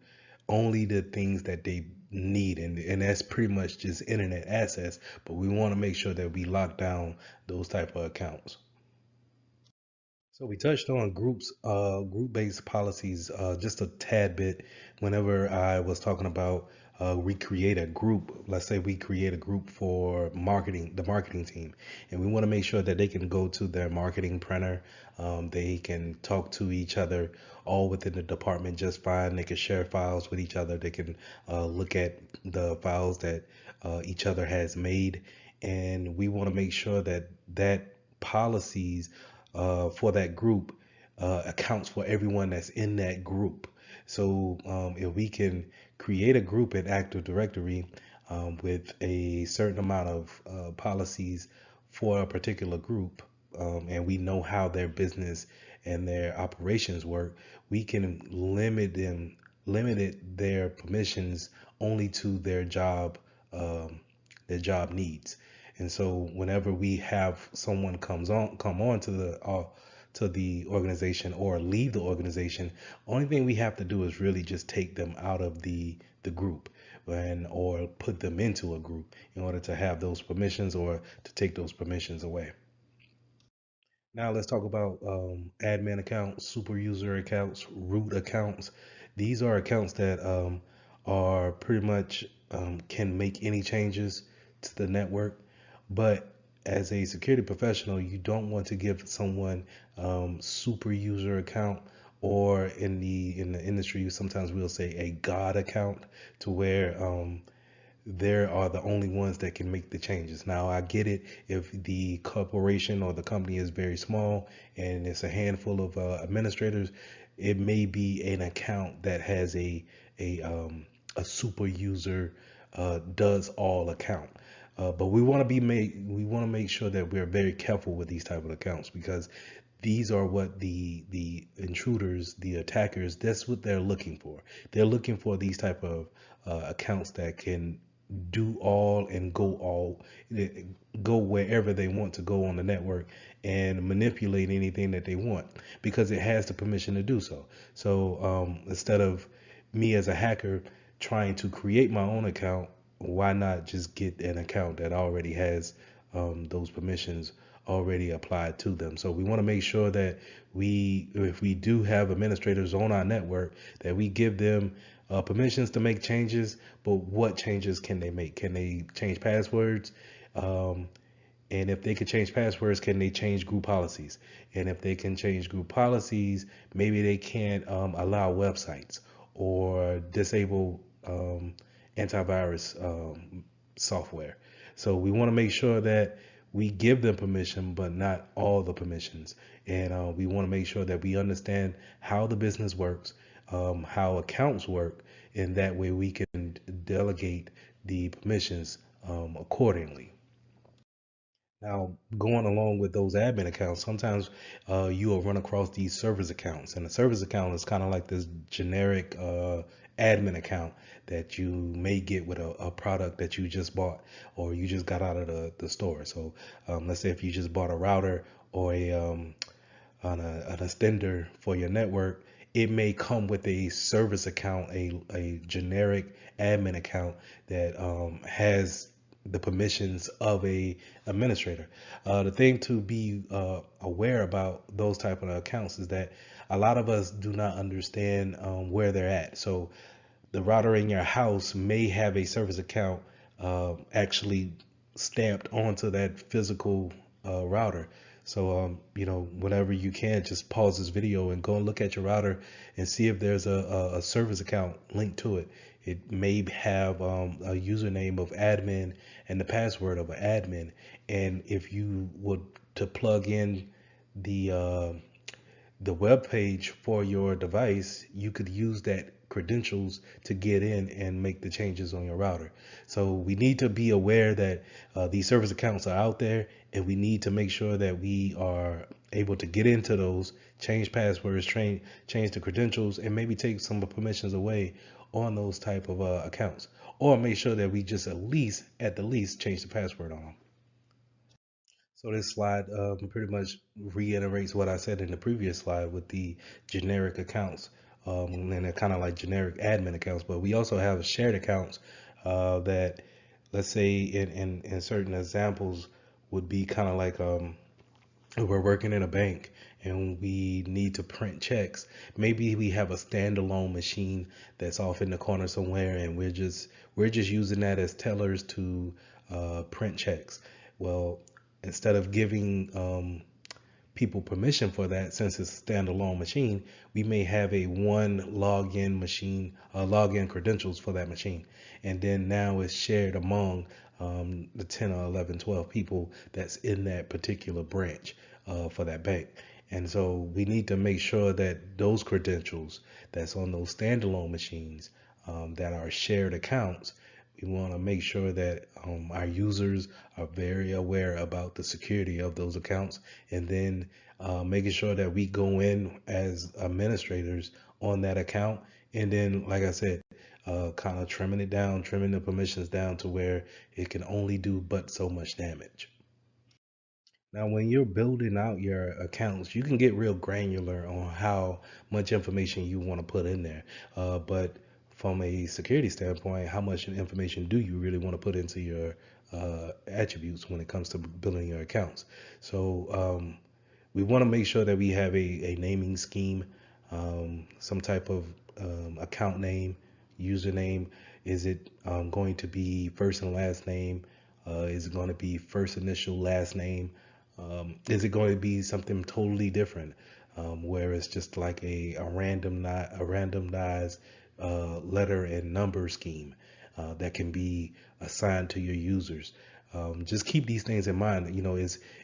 only the things that they need, and that's pretty much just internet access, but we want to make sure that we lock down those type of accounts. So we touched on group-based policies just a tad bit whenever I was talking about we create a group. Let's say we create a group for marketing, the marketing team, and we want to make sure that they can go to their marketing printer. They can talk to each other all within the department just fine. They can share files with each other. They can look at the files that each other has made, and we want to make sure that policies for that group accounts for everyone that's in that group. So if we can create a group in Active Directory with a certain amount of policies for a particular group, and we know how their business and their operations work, we can limit their permissions only to their job needs. And so whenever we have someone come on to the organization or leave the organization, only thing we have to do is really just take them out of the group or put them into a group in order to have those permissions or to take those permissions away. Now let's talk about admin accounts, super user accounts, root accounts. These are accounts that are pretty much can make any changes to the network. But as a security professional, you don't want to give someone super user account, or in the industry, sometimes we'll say a God account, to where there are the only ones that can make the changes. Now, I get it if the corporation or the company is very small and it's a handful of administrators, it may be an account that has a super user does all account. But we want to make sure that we're very careful with these type of accounts, because these are what the intruders, the attackers, that's what they're looking for. They're looking for these type of accounts that can do all and go wherever they want to go on the network and manipulate anything that they want, because it has the permission to do so. So instead of me as a hacker trying to create my own account, why not just get an account that already has those permissions already applied to them? So we want to make sure that if we do have administrators on our network, that we give them permissions to make changes. But what changes can they make? Can they change passwords? And if they can change passwords, can they change group policies? And if they can change group policies, maybe they can't allow websites or disable antivirus software. So we want to make sure that we give them permission, but not all the permissions. And we want to make sure that we understand how the business works, how accounts work, and that way we can delegate the permissions accordingly. Now, going along with those admin accounts, sometimes you will run across these service accounts, and a service account is kind of like this generic admin account that you may get with a product that you just bought or you just got out of the store. So let's say if you just bought a router or an extender for your network, it may come with a service account, a generic admin account that has the permissions of a administrator. The thing to be aware about those type of accounts is that a lot of us do not understand where they're at. So the router in your house may have a service account actually stamped onto that physical router. So, whenever you can, just pause this video and go and look at your router and see if there's a service account linked to it. It may have a username of admin and the password of an admin. And if you would to plug in the the web page for your device, you could use that credentials to get in and make the changes on your router. So we need to be aware that these service accounts are out there, and we need to make sure that we are able to get into those, change passwords, change the credentials, and maybe take some of the permissions away on those type of accounts, or make sure that we just at the least, change the password on them. So this slide pretty much reiterates what I said in the previous slide with the generic accounts. And they're kind of like generic admin accounts, but we also have shared accounts that, let's say in certain examples, would be kind of like we're working in a bank and we need to print checks. Maybe we have a standalone machine that's off in the corner somewhere, and we're just using that as tellers to print checks. Well, instead of giving people permission for that, since it's a standalone machine, we may have a one login machine, login credentials for that machine. And then now it's shared among the 10 or 11, 12 people that's in that particular branch for that bank. And so we need to make sure that those credentials that's on those standalone machines that are shared accounts, we want to make sure that our users are very aware about the security of those accounts, and then making sure that we go in as administrators on that account. And then, like I said, kind of trimming it down, trimming the permissions down to where it can only do but so much damage. Now, when you're building out your accounts, you can get real granular on how much information you want to put in there. But from a security standpoint, how much information do you really want to put into your attributes when it comes to building your accounts? So we want to make sure that we have a naming scheme, some type of account name, username. Is it going to be first and last name? Is it going to be first initial, last name? Is it going to be something totally different, where it's just like a randomized letter and number scheme that can be assigned to your users? Just keep these things in mind.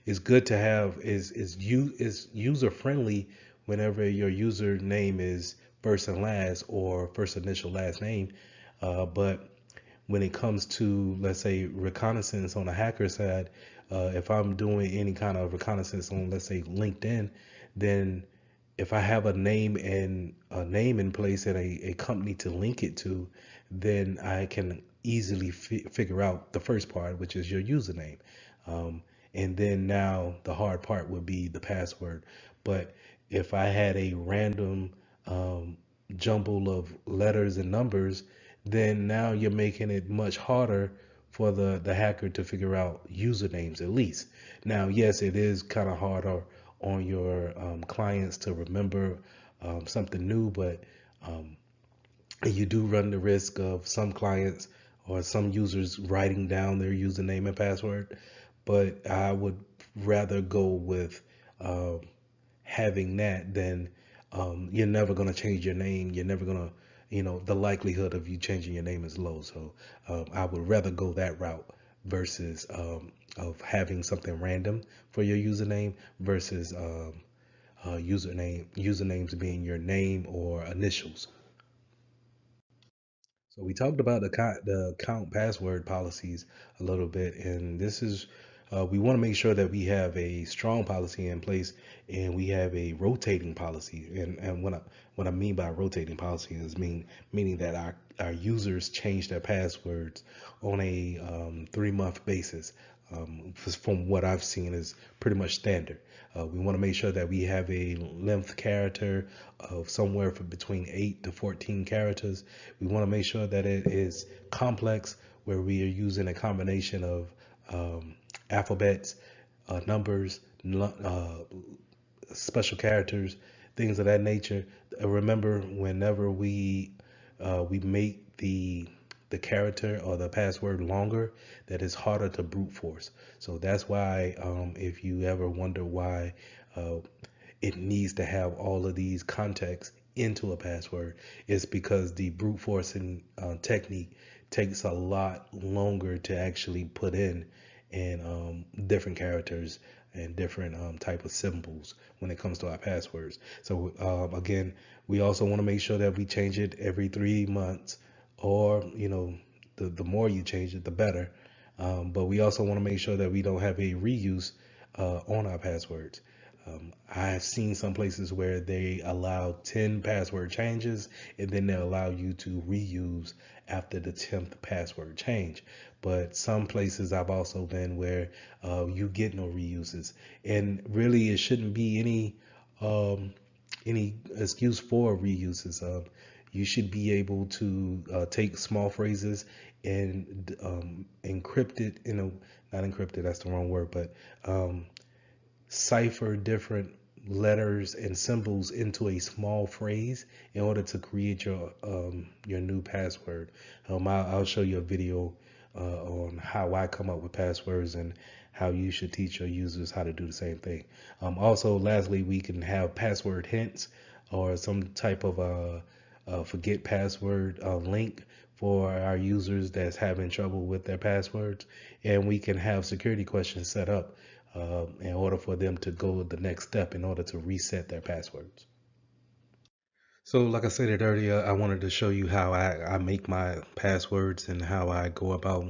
It's good to have is user friendly whenever your username is first and last or first initial last name, but when it comes to, let's say, reconnaissance on the hacker side, if I'm doing any kind of reconnaissance on, let's say, LinkedIn, then if I have a name in place and a company to link it to, then I can easily figure out the first part, which is your username. And then now the hard part would be the password. But if I had a random jumble of letters and numbers, then now you're making it much harder for the hacker to figure out usernames at least. Now, yes, it is kind of harder on your clients to remember something new, but you do run the risk of some clients or some users writing down their username and password. But I would rather go with having that than you're never going to change your name. You're never going to, the likelihood of you changing your name is low. So I would rather go that route versus of having something random for your username versus usernames being your name or initials. So we talked about the account password policies a little bit, and this is we want to make sure that we have a strong policy in place, and we have a rotating policy. And what I mean by rotating policy is meaning that our users change their passwords on a 3-month basis. from what I've seen, is pretty much standard. We want to make sure that we have a length character of somewhere from between 8 to 14 characters. We want to make sure that it is complex, where we are using a combination of alphabets, numbers, special characters, things of that nature. Remember, whenever we make the character or the password longer, that is harder to brute force. So that's why, if you ever wonder why uh, it needs to have all of these contexts into a password, it's because the brute forcing technique takes a lot longer to actually put in, and different characters and different type of symbols when it comes to our passwords. So again, we also want to make sure that we change it every 3 months, or the more you change it, the better. But we also want to make sure that we don't have a reuse on our passwords. I've seen some places where they allow 10 password changes, and then they allow you to reuse after the 10th password change. But some places I've also been where you get no reuses, and really it shouldn't be any excuse for reuses. You should be able to take small phrases and encrypt it, not encrypted, that's the wrong word, but cipher different letters and symbols into a small phrase in order to create your new password. I'll show you a video on how I come up with passwords, and how you should teach your users how to do the same thing. Also, lastly, we can have password hints, or some type of forget password link for our users that's having trouble with their passwords, and we can have security questions set up in order for them to go the next step in order to reset their passwords. So, like I said earlier, I wanted to show you how I make my passwords, and how I go about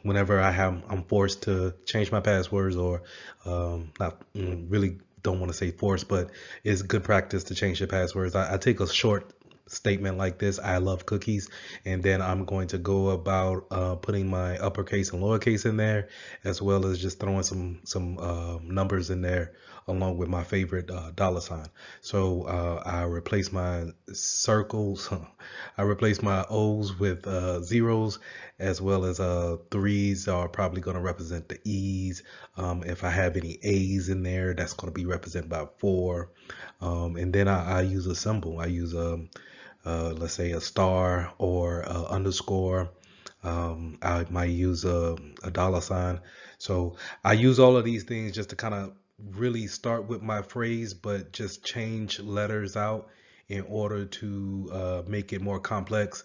whenever I'm forced to change my passwords, or not really don't want to say forced, but it's good practice to change your passwords. I take a short statement like this: I love cookies, and then I'm going to go about putting my uppercase and lowercase in there, as well as just throwing some numbers in there along with my favorite dollar sign. So I replace my circles, I replace my O's with zeros, as well as threes are probably going to represent the E's. If I have any A's in there, that's going to be represented by 4. And then I use a symbol. I use let's say a star, or underscore. I might use a dollar sign. So I use all of these things just to kind of really start with my phrase, but just change letters out in order to make it more complex.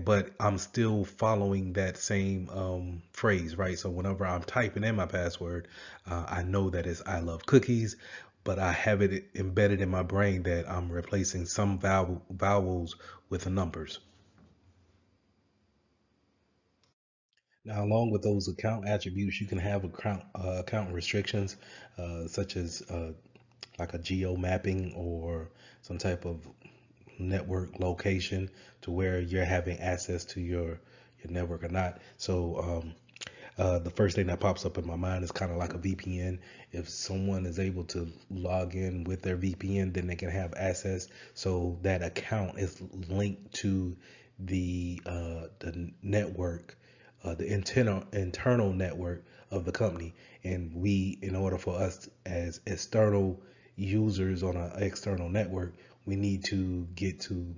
But I'm still following that same phrase, right? So whenever I'm typing in my password, I know that it's I love cookies, but I have it embedded in my brain that I'm replacing some vowels with the numbers. Now, along with those account attributes, you can have account restrictions, such as like a geo mapping, or some type of network location, to where you're having access to your network or not. So the first thing that pops up in my mind is kind of like a VPN. If someone is able to log in with their VPN, then they can have access. So that account is linked to the network, the internal network of the company. And we, in order for us as external users on an external network, we need to get to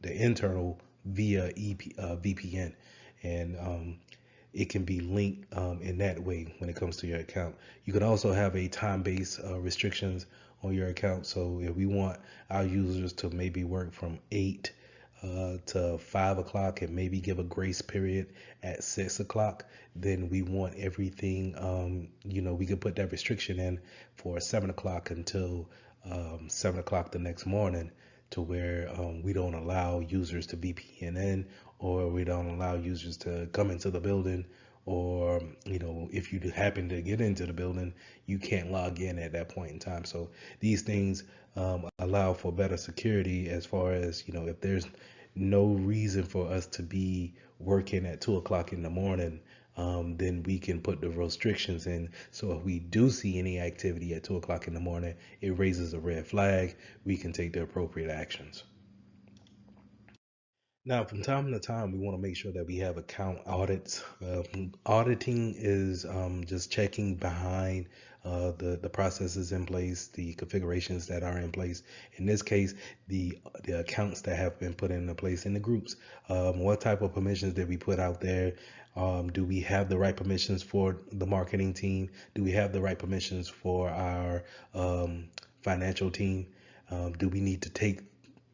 the internal via VPN. And it can be linked in that way when it comes to your account. You can also have a time-based restrictions on your account. So if we want our users to maybe work from 8 to 5 o'clock, and maybe give a grace period at 6 o'clock, then we want everything, we could put that restriction in for 7 o'clock until 7 o'clock the next morning, to where we don't allow users to VPN in, or we don't allow users to come into the building, or if you happen to get into the building, you can't log in at that point in time. So these things allow for better security, as far as if there's no reason for us to be working at 2 o'clock in the morning, then we can put the restrictions in. So if we do see any activity at 2 o'clock in the morning, it raises a red flag. We can take the appropriate actions. Now, from time to time, we want to make sure that we have account audits. Auditing is just checking behind the processes in place, the configurations that are in place. In this case, the accounts that have been put into place in the groups. What type of permissions did we put out there? Do we have the right permissions for the marketing team? Do we have the right permissions for our financial team? Do we need to take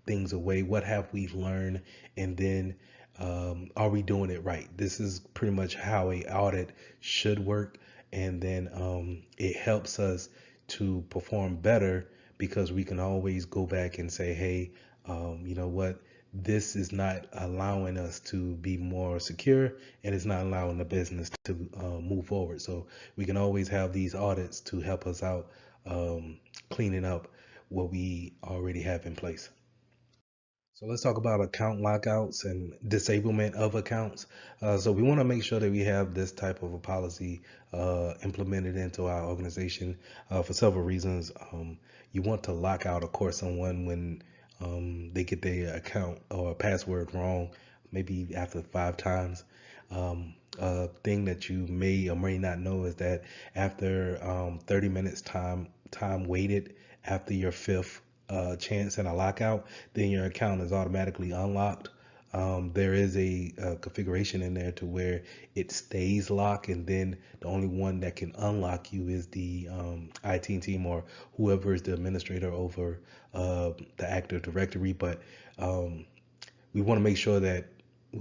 things away? What have we learned? And then are we doing it right? This is pretty much how a audit should work. And then it helps us to perform better because we can always go back and say, hey, you know what? This is not allowing us to be more secure, and it's not allowing the business to move forward. So we can always have these audits to help us out cleaning up what we already have in place. So let's talk about account lockouts and disablement of accounts. So we want to make sure that we have this type of a policy implemented into our organization for several reasons. You want to lock out, of course, someone when they get their account or password wrong, maybe after 5 times. A thing that you may or may not know is that after 30 minutes time waited after your fifth chance and a lockout, then your account is automatically unlocked. There is a configuration in there to where it stays locked, and then the only one that can unlock you is the IT team or whoever is the administrator over the Active Directory. But we want to make sure that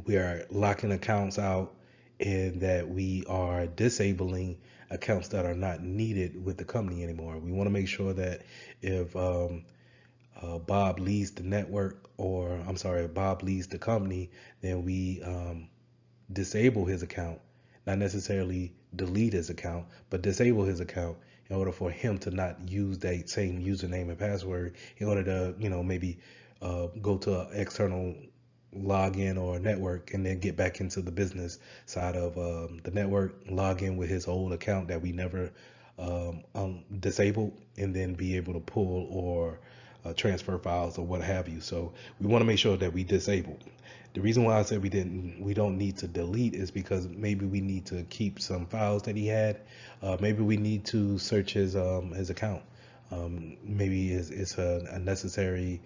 we are locking accounts out and that we are disabling accounts that are not needed with the company anymore. We want to make sure that if Bob leaves the network, or I'm sorry, Bob leaves the company, then we disable his account, not necessarily delete his account, but disable his account in order for him to not use that same username and password in order to, maybe go to an external login or network and then get back into the business side of the network, log in with his old account that we never disabled, and then be able to pull or transfer files or what have you. So we want to make sure that we disable. The reason why I said we don't need to delete is because maybe we need to keep some files that he had. Maybe we need to search his account. Maybe it's a necessary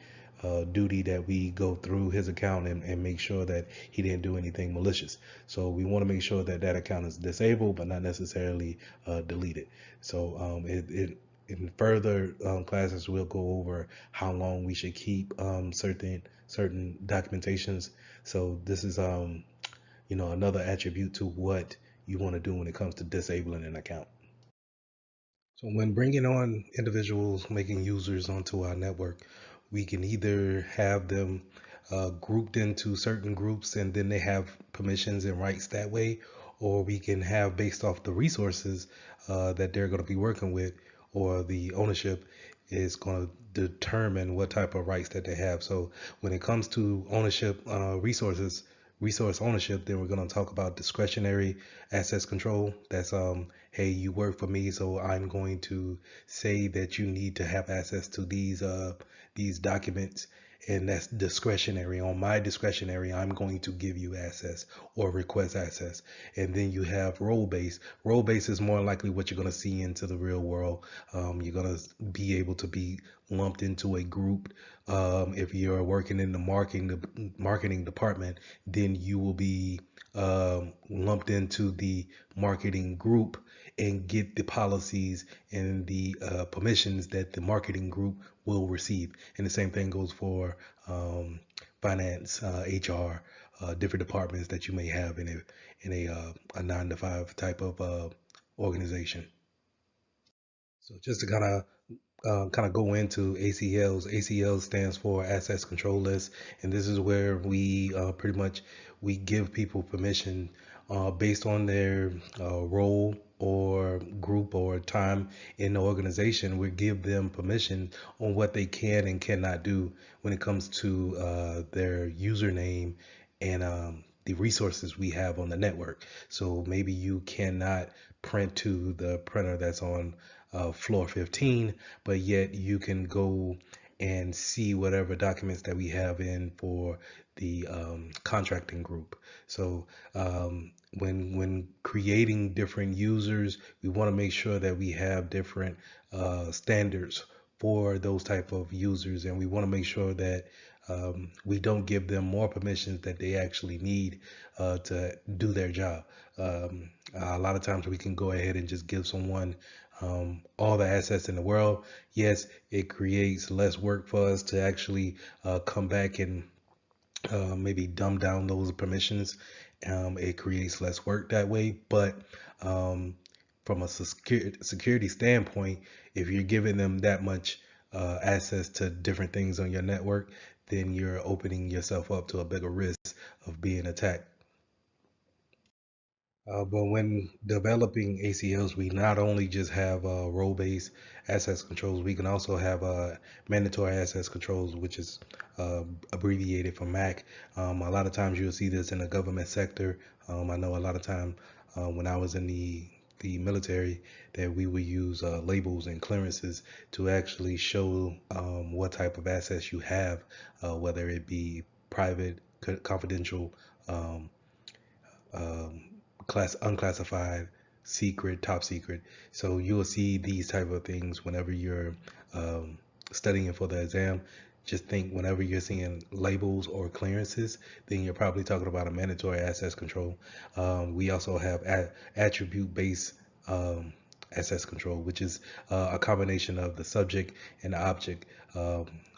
duty that we go through his account and make sure that he didn't do anything malicious. So we want to make sure that that account is disabled, but not necessarily deleted. So in further classes, we'll go over how long we should keep certain documentations. So this is another attribute to what you want to do when it comes to disabling an account. So when bringing on individuals, making users onto our network, we can either have them grouped into certain groups and then they have permissions and rights that way, or we can have based off the resources that they're going to be working with, or the ownership is going to determine what type of rights that they have. So when it comes to ownership, resource ownership, then we're going to talk about discretionary access control. That's hey, you work for me, so I'm going to say that you need to have access to these documents, and that's discretionary. On my discretionary, I'm going to give you access or request access. And then you have role based. Role based is more likely what you're going to see into the real world. You're going to be able to be lumped into a group. If you're working in the marketing department, then you will be lumped into the marketing group and get the policies and the permissions that the marketing group will receive. And the same thing goes for finance, HR, different departments that you may have in a 9 to 5 type of organization. So just to kind of go into ACLs. ACL stands for Access Control List, and this is where we pretty much we give people permission based on their role or group or time in the organization. We give them permission on what they can and cannot do when it comes to their username and the resources we have on the network. So maybe you cannot print to the printer that's on floor 15, but yet you can go and see whatever documents that we have in for the contracting group. So when creating different users, we want to make sure that we have different standards for those type of users, and we want to make sure that we don't give them more permissions that they actually need to do their job. A lot of times we can go ahead and just give someone all the assets in the world. Yes, it creates less work for us to actually come back and maybe dumb down those permissions. It creates less work that way, but from a security standpoint, if you're giving them that much access to different things on your network, then you're opening yourself up to a bigger risk of being attacked. But when developing ACLs, we not only just have role-based access controls, we can also have mandatory access controls, which is abbreviated for MAC. A lot of times you'll see this in the government sector. I know a lot of time when I was in the military that we would use labels and clearances to actually show what type of access you have, whether it be private, confidential, um, um, unclassified, secret, top secret. So you will see these type of things whenever you're um, studying for the exam. Just think whenever you're seeing labels or clearances, then you're probably talking about a mandatory access control. We also have attribute-based um, access control, which is a combination of the subject and the object,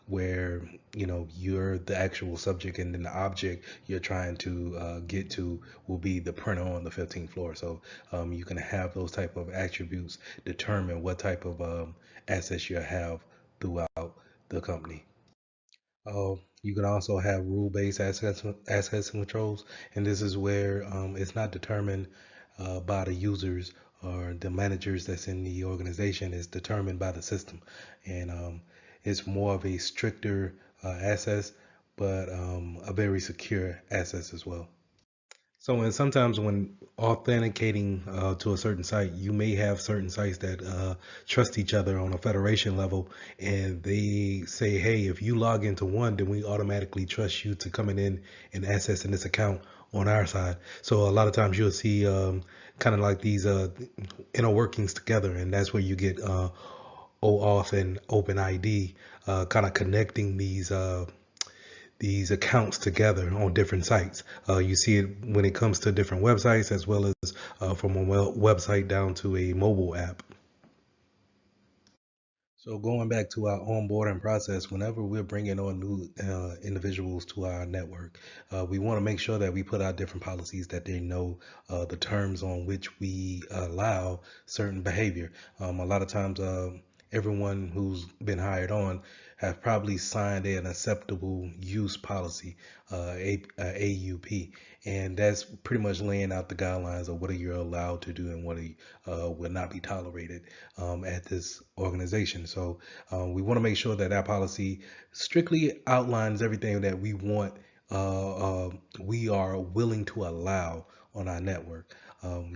where you're the actual subject and then the object you're trying to get to will be the printer on the 15th floor. So you can have those type of attributes determine what type of assets you have throughout the company. You can also have rule-based access controls, and this is where it's not determined by the users or the managers that's in the organization. It's determined by the system, and it's more of a stricter access, but a very secure access as well. So, when sometimes when authenticating to a certain site, you may have certain sites that trust each other on a federation level, and they say, "Hey, if you log into one, then we automatically trust you to coming in and accessing this account on our side." So, a lot of times you'll see kind of like these inner workings together, and that's where you get OAuth and OpenID kind of connecting these accounts together on different sites. You see it when it comes to different websites as well as from a website down to a mobile app. So going back to our onboarding process, whenever we're bringing on new individuals to our network, we want to make sure that we put out different policies that they know the terms on which we allow certain behavior. A lot of times, everyone who's been hired on have probably signed an acceptable use policy, AUP, and that's pretty much laying out the guidelines of what you're allowed to do and what will not be tolerated at this organization. So we want to make sure that our policy strictly outlines everything that we are willing to allow on our network.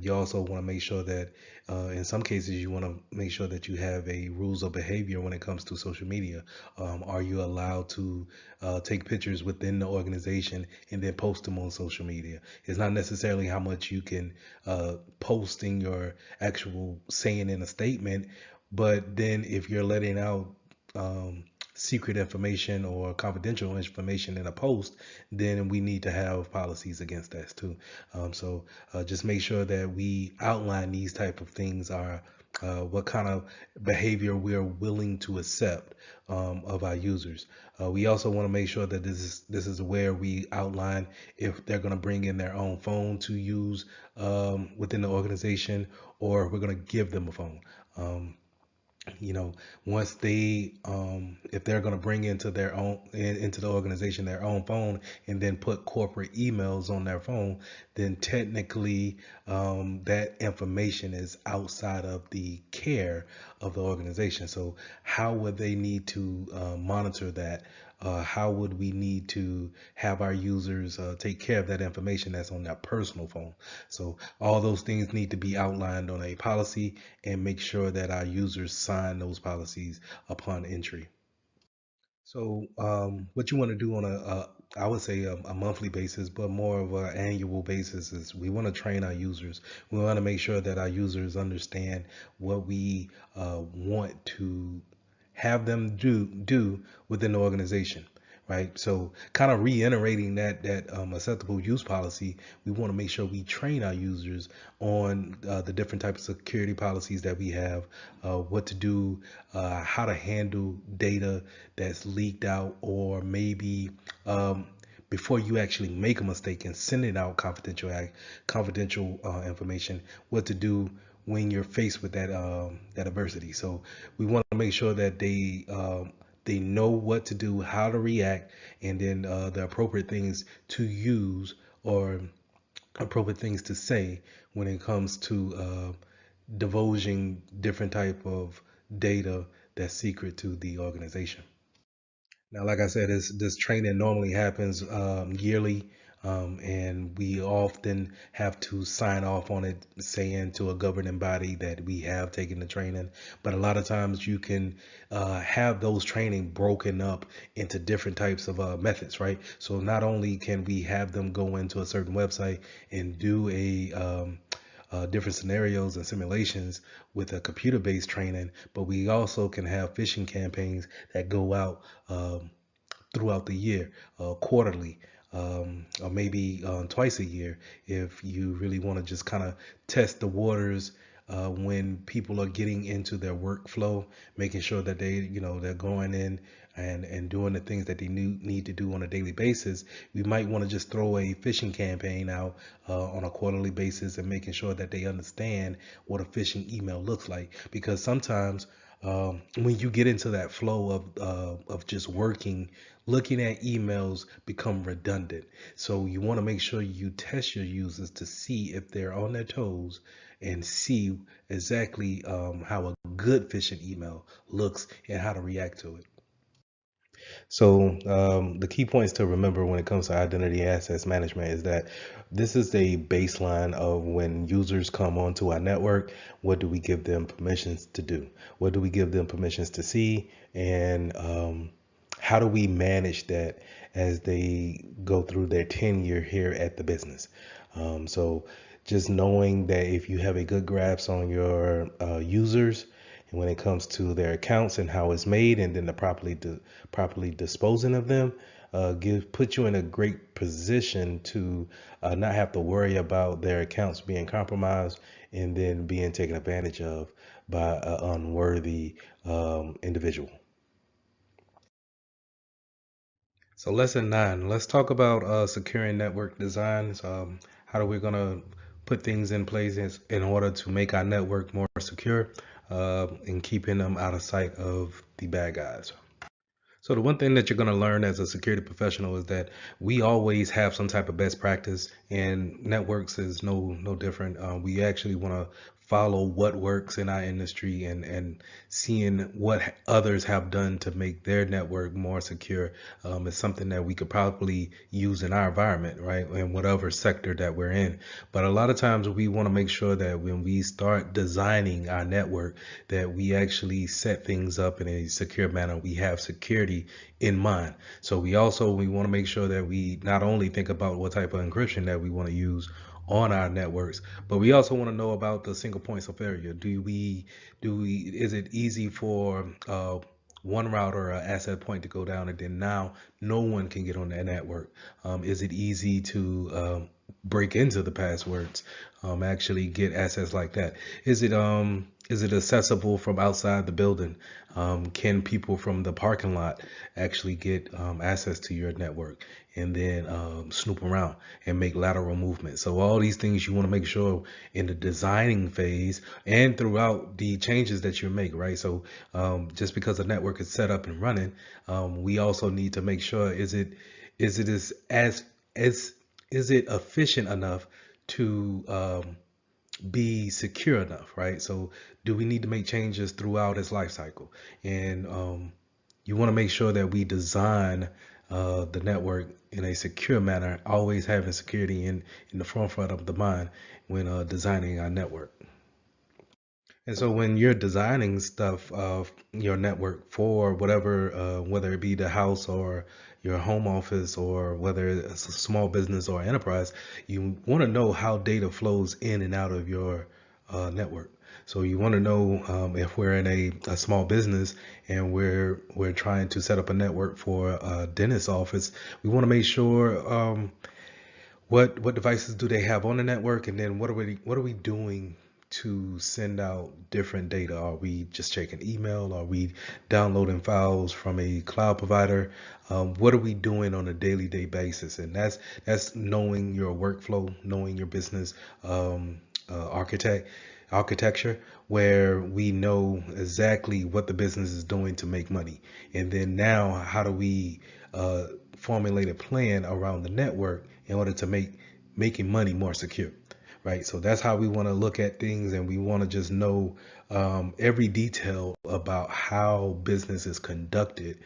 You also want to make sure that in some cases you want to make sure that you have a rules of behavior when it comes to social media. Are you allowed to take pictures within the organization and then post them on social media? It's not necessarily how much you can post in your actual saying in a statement, but then if you're letting out secret information or confidential information in a post, then we need to have policies against that too. So just make sure that we outline these type of things are what kind of behavior we're willing to accept of our users. We also want to make sure that this is where we outline if they're going to bring in their own phone to use within the organization, or if we're going to give them a phone. Once they if they're going to bring into the organization their own phone and then put corporate emails on their phone, then technically that information is outside of the care of the organization. So how would they need to monitor that? How would we need to have our users take care of that information that's on their personal phone? So all those things need to be outlined on a policy and make sure that our users sign those policies upon entry. So, what you want to do on I would say a monthly basis, but more of an annual basis, is we want to train our users. We want to make sure that our users understand what we want to have them do within the organization, right? So, kind of reiterating that acceptable use policy, we want to make sure we train our users on the different types of security policies that we have, what to do, how to handle data that's leaked out, or maybe before you actually make a mistake and sending out confidential information, what to do when you're faced with that adversity. So we want to make sure that they know what to do, how to react, and then the appropriate things to use or appropriate things to say when it comes to divulging different type of data that's secret to the organization. Now, like I said, this training normally happens yearly, and we often have to sign off on it, saying to a governing body that we have taken the training. But a lot of times you can have those training broken up into different types of methods, right? So not only can we have them go into a certain website and do different scenarios and simulations with a computer-based training, but we also can have phishing campaigns that go out throughout the year, quarterly, or maybe twice a year, if you really want to just kind of test the waters when people are getting into their workflow, making sure that they're going in and doing the things that they need to do on a daily basis. We might want to just throw a phishing campaign out on a quarterly basis, and making sure that they understand what a phishing email looks like, because sometimes when you get into that flow of just working, looking at emails become redundant. So you want to make sure you test your users to see if they're on their toes, and see exactly how a good phishing email looks and how to react to it. So the key points to remember when it comes to identity access management is that this is a baseline of when users come onto our network. What do we give them permissions to do? What do we give them permissions to see? And how do we manage that as they go through their tenure here at the business? So just knowing that if you have a good grasp on your users, and when it comes to their accounts and how it's made, and then the properly disposing of them, put you in a great position to not have to worry about their accounts being compromised and then being taken advantage of by an unworthy individual. So lesson 9, let's talk about securing network designs. How are we going to put things in place in order to make our network more secure, and keeping them out of sight of the bad guys? So the one thing that you're going to learn as a security professional is that we always have some type of best practice, and networks is no different. We actually want to follow what works in our industry, and seeing what others have done to make their network more secure is something that we could probably use in our environment, right, in whatever sector that we're in. But a lot of times we want to make sure that when we start designing our network, that we actually set things up in a secure manner. We have security in mind. So we want to make sure that we not only think about what type of encryption that we want to use on our networks, but we also want to know about the single points of failure. Is it easy for one router or asset point to go down, and then now no one can get on that network? Is it easy to break into the passwords, actually get access like that? Is it accessible from outside the building? Can people from the parking lot actually get access to your network, and then snoop around and make lateral movements? So all these things you want to make sure in the designing phase and throughout the changes that you make, right? So just because a network is set up and running, we also need to make sure, is it efficient enough to be secure enough, right? So do we need to make changes throughout its life cycle? And you want to make sure that we design the network in a secure manner, always having security in the forefront of the mind when designing our network. And so when you're designing stuff of your network for whatever, whether it be the house or your home office or whether it's a small business or enterprise, you want to know how data flows in and out of your network. So you want to know if we're in a small business and we're trying to set up a network for a dentist office, we want to make sure what devices do they have on the network, and then what are we doing to send out different data? Are we just checking email? Are we downloading files from a cloud provider? What are we doing on a day basis? And that's knowing your workflow, knowing your business architecture, where we know exactly what the business is doing to make money. And then now, how do we formulate a plan around the network in order to make making money more secure, right? So that's how we want to look at things, and we want to just know every detail about how business is conducted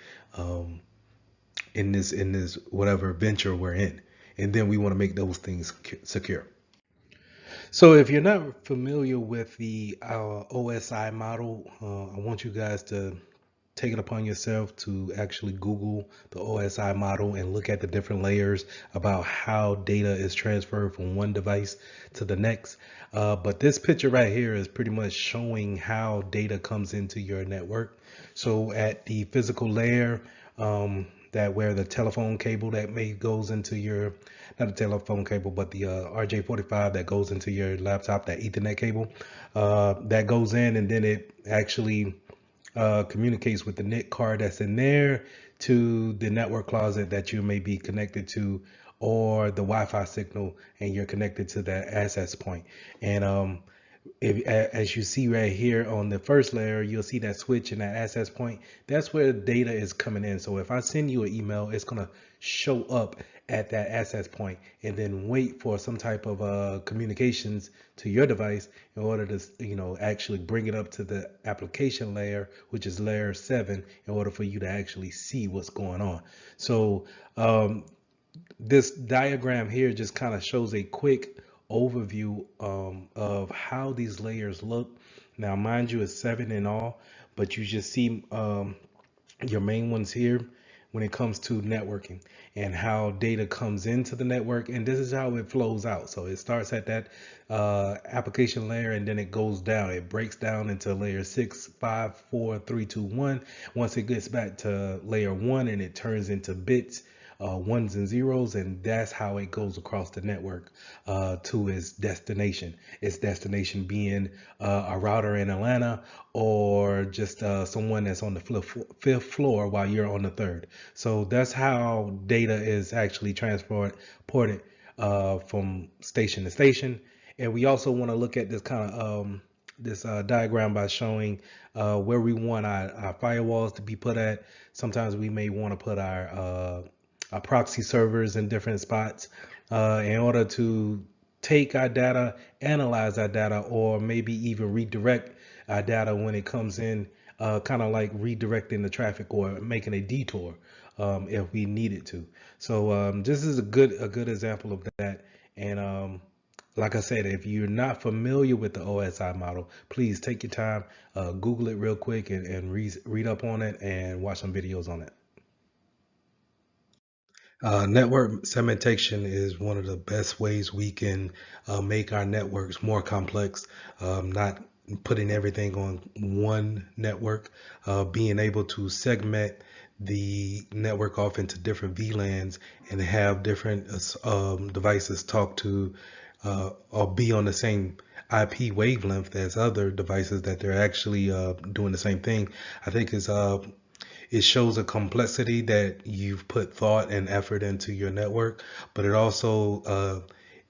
in this whatever venture we're in, and then we want to make those things secure. So if you're not familiar with the OSI model, I want you guys to take it upon yourself to actually Google the OSI model and look at the different layers about how data is transferred from one device to the next. But this picture right here is pretty much showing how data comes into your network. So at the physical layer, that where the telephone cable that may goes into your, not the telephone cable, but the RJ45 that goes into your laptop, that Ethernet cable, that goes in, and then it actually communicates with the NIC card that's in there to the network closet that you may be connected to, or the Wi-Fi signal, and you're connected to that access point. And as you see right here on the first layer, you'll see that switch and that access point. That's where the data is coming in. So if I send you an email, it's going to show up at that access point and then wait for some type of communications to your device in order to, actually bring it up to the application layer, which is layer 7, in order for you to actually see what's going on. So this diagram here just kind of shows a quick overview of how these layers look. Now, mind you, it's 7 in all, but you just see your main ones here when it comes to networking and how data comes into the network, and this is how it flows out. So it starts at that application layer, and then it goes down. It breaks down into layer 6, 5, 4, 3, 2, 1. Once it gets back to layer 1, and it turns into bits, ones and zeros, and that's how it goes across the network to its destination. Its destination being a router in Atlanta, or just someone that's on the fifth floor while you're on the third. So that's how data is actually transported from station to station. And we also want to look at this kind of this diagram by showing where we want our firewalls to be put at. Sometimes we may want to put our proxy servers in different spots in order to take our data, analyze our data, or maybe even redirect our data when it comes in, kind of like redirecting the traffic or making a detour if we needed to. So this is a good example of that. And like I said, if you're not familiar with the OSI model, please take your time, Google it real quick, and read up on it and watch some videos on it. Network segmentation is one of the best ways we can make our networks more complex, not putting everything on one network, being able to segment the network off into different VLANs and have different devices talk to or be on the same IP wavelength as other devices that they're actually doing the same thing. I think it shows a complexity that you've put thought and effort into your network, but it also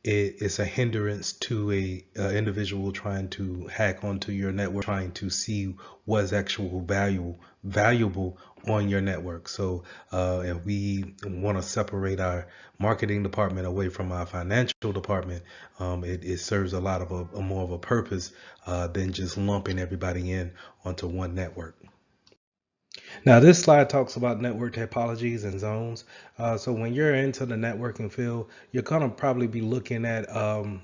it's a hindrance to a individual trying to hack onto your network, trying to see what's actual valuable on your network. So if we want to separate our marketing department away from our financial department, it serves a lot of a more of a purpose than just lumping everybody in onto one network. Now, this slide talks about network topologies and zones. So when you're into the networking field, you're gonna probably be looking at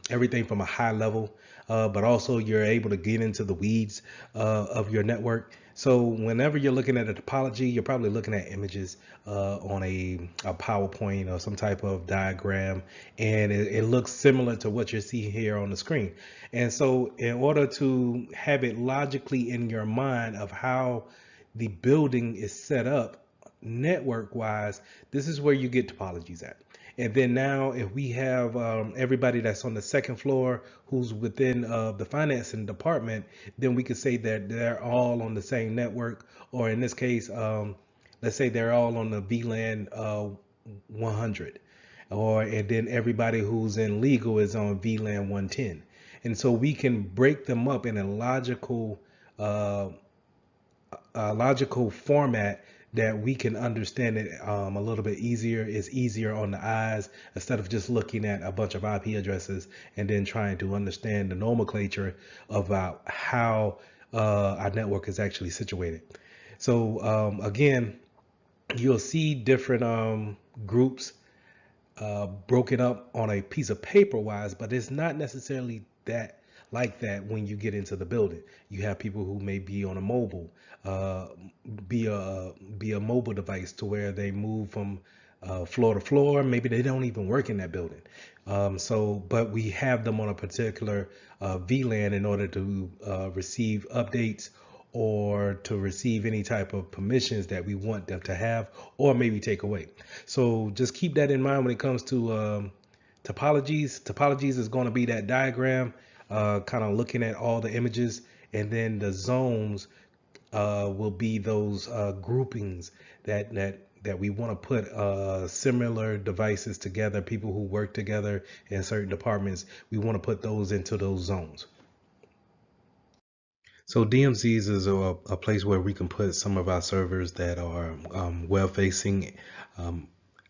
everything from a high level, but also you're able to get into the weeds of your network. So whenever you're looking at a topology, you're probably looking at images on a PowerPoint or some type of diagram, and it looks similar to what you see here on the screen. And so in order to have it logically in your mind of how the building is set up network wise, this is where you get topologies at. And then now if we have everybody that's on the second floor who's within the financing department, then we could say that they're all on the same network, or in this case, let's say they're all on the VLAN 100, and then everybody who's in legal is on VLAN 110. And so we can break them up in uh, a logical format that we can understand it a little bit easier. It's easier on the eyes instead of just looking at a bunch of IP addresses and then trying to understand the nomenclature about how our network is actually situated. So again, you'll see different groups broken up on a piece of paper wise, but it's not necessarily that like that when you get into the building. You have people who may be on a mobile, uh, be a mobile device to where they move from floor to floor. Maybe they don't even work in that building. But we have them on a particular VLAN in order to receive updates or to receive any type of permissions that we want them to have or maybe take away. So just keep that in mind when it comes to topologies. Topologies is going to be that diagram, kind of looking at all the images, and then the zones will be those groupings that we want to put similar devices together, people who work together in certain departments. We want to put those into those zones. So DMZs is a place where we can put some of our servers that are web facing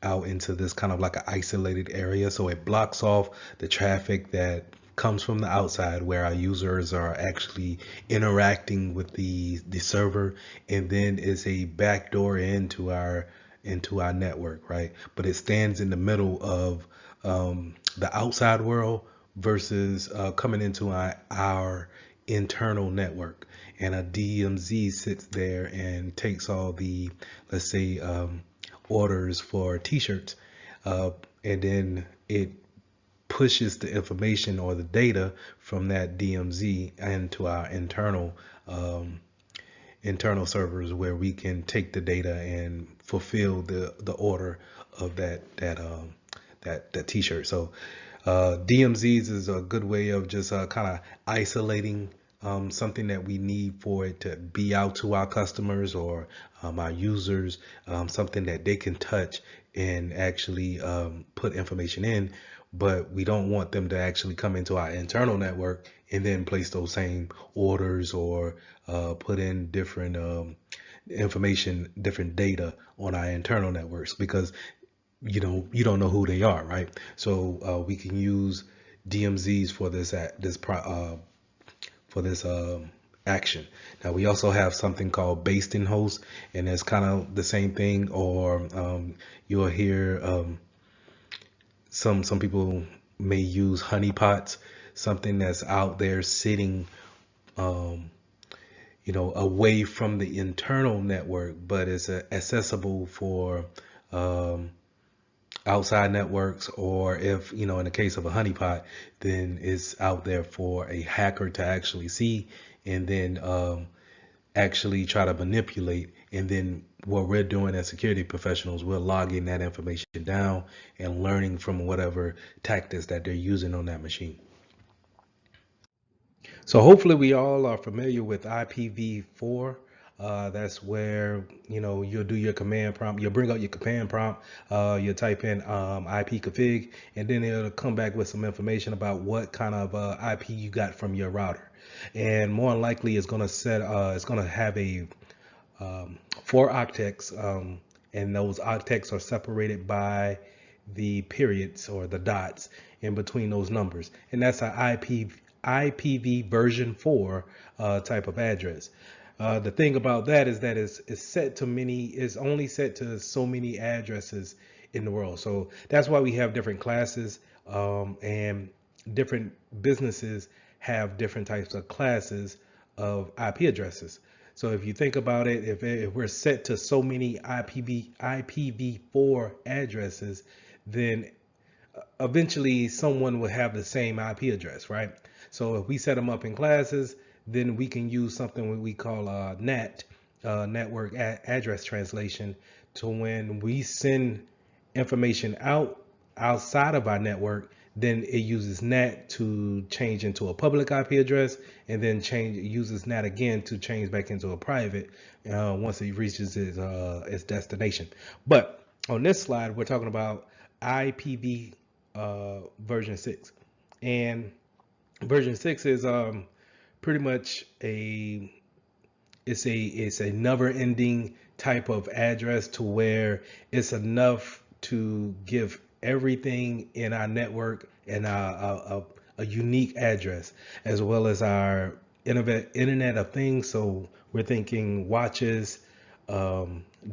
out into this kind of like an isolated area. So it blocks off the traffic that comes from the outside where our users are actually interacting with the server, and then it's a backdoor into our network, right? But it stands in the middle of the outside world versus coming into our internal network. And a DMZ sits there and takes all the, let's say, orders for t-shirts, and then it pushes the information or the data from that DMZ into our internal servers where we can take the data and fulfill the order of that t-shirt. So DMZs is a good way of just kind of isolating something that we need for it to be out to our customers or our users, something that they can touch and actually put information in, but we don't want them to actually come into our internal network and then place those same orders or put in different information, different data on our internal networks, because you don't know who they are, right? So we can use DMZs for this action. Now we also have something called based in host, and it's kind of the same thing. Or you'll hear some people may use honeypots, something that's out there sitting away from the internal network, but it's accessible for outside networks, or if in the case of a honeypot, then it's out there for a hacker to actually see and then actually try to manipulate. And then what we're doing as security professionals, we're logging that information down and learning from whatever tactics that they're using on that machine. So hopefully we all are familiar with IPv4. That's where you'll do your command prompt. You'll bring up your command prompt. You'll type in IP config, and then it'll come back with some information about what kind of IP you got from your router. And more than likely, it's gonna have a 4 octets, and those octets are separated by the periods or the dots in between those numbers, and that's an IPv version 4 type of address. The thing about that is that it's only set to so many addresses in the world. So that's why we have different classes, and different businesses have different types of classes of IP addresses. So if you think about it, if we're set to so many IPv4 addresses, then eventually someone will have the same IP address, right? So if we set them up in classes, then we can use something we call NAT, network address translation, to when we send information outside of our network, then it uses NAT to change into a public IP address, and then uses NAT again to change back into a private once it reaches its destination. But on this slide, we're talking about IPv version 6, and version 6 is pretty much it's a never ending type of address, to where it's enough to give everything in our network and a unique address, as well as our internet of things. So we're thinking watches,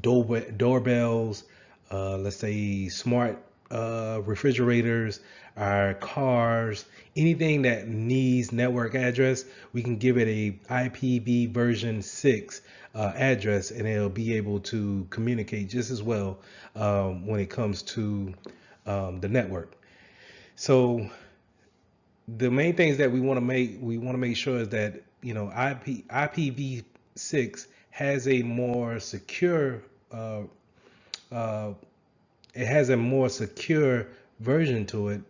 doorbells, let's say smart refrigerators, our cars, anything that needs network address, we can give it a IPv version 6 address, and it'll be able to communicate just as well when it comes to the network. So the main things that we want to make sure is that IPv6 has a more secure it has a more secure version to it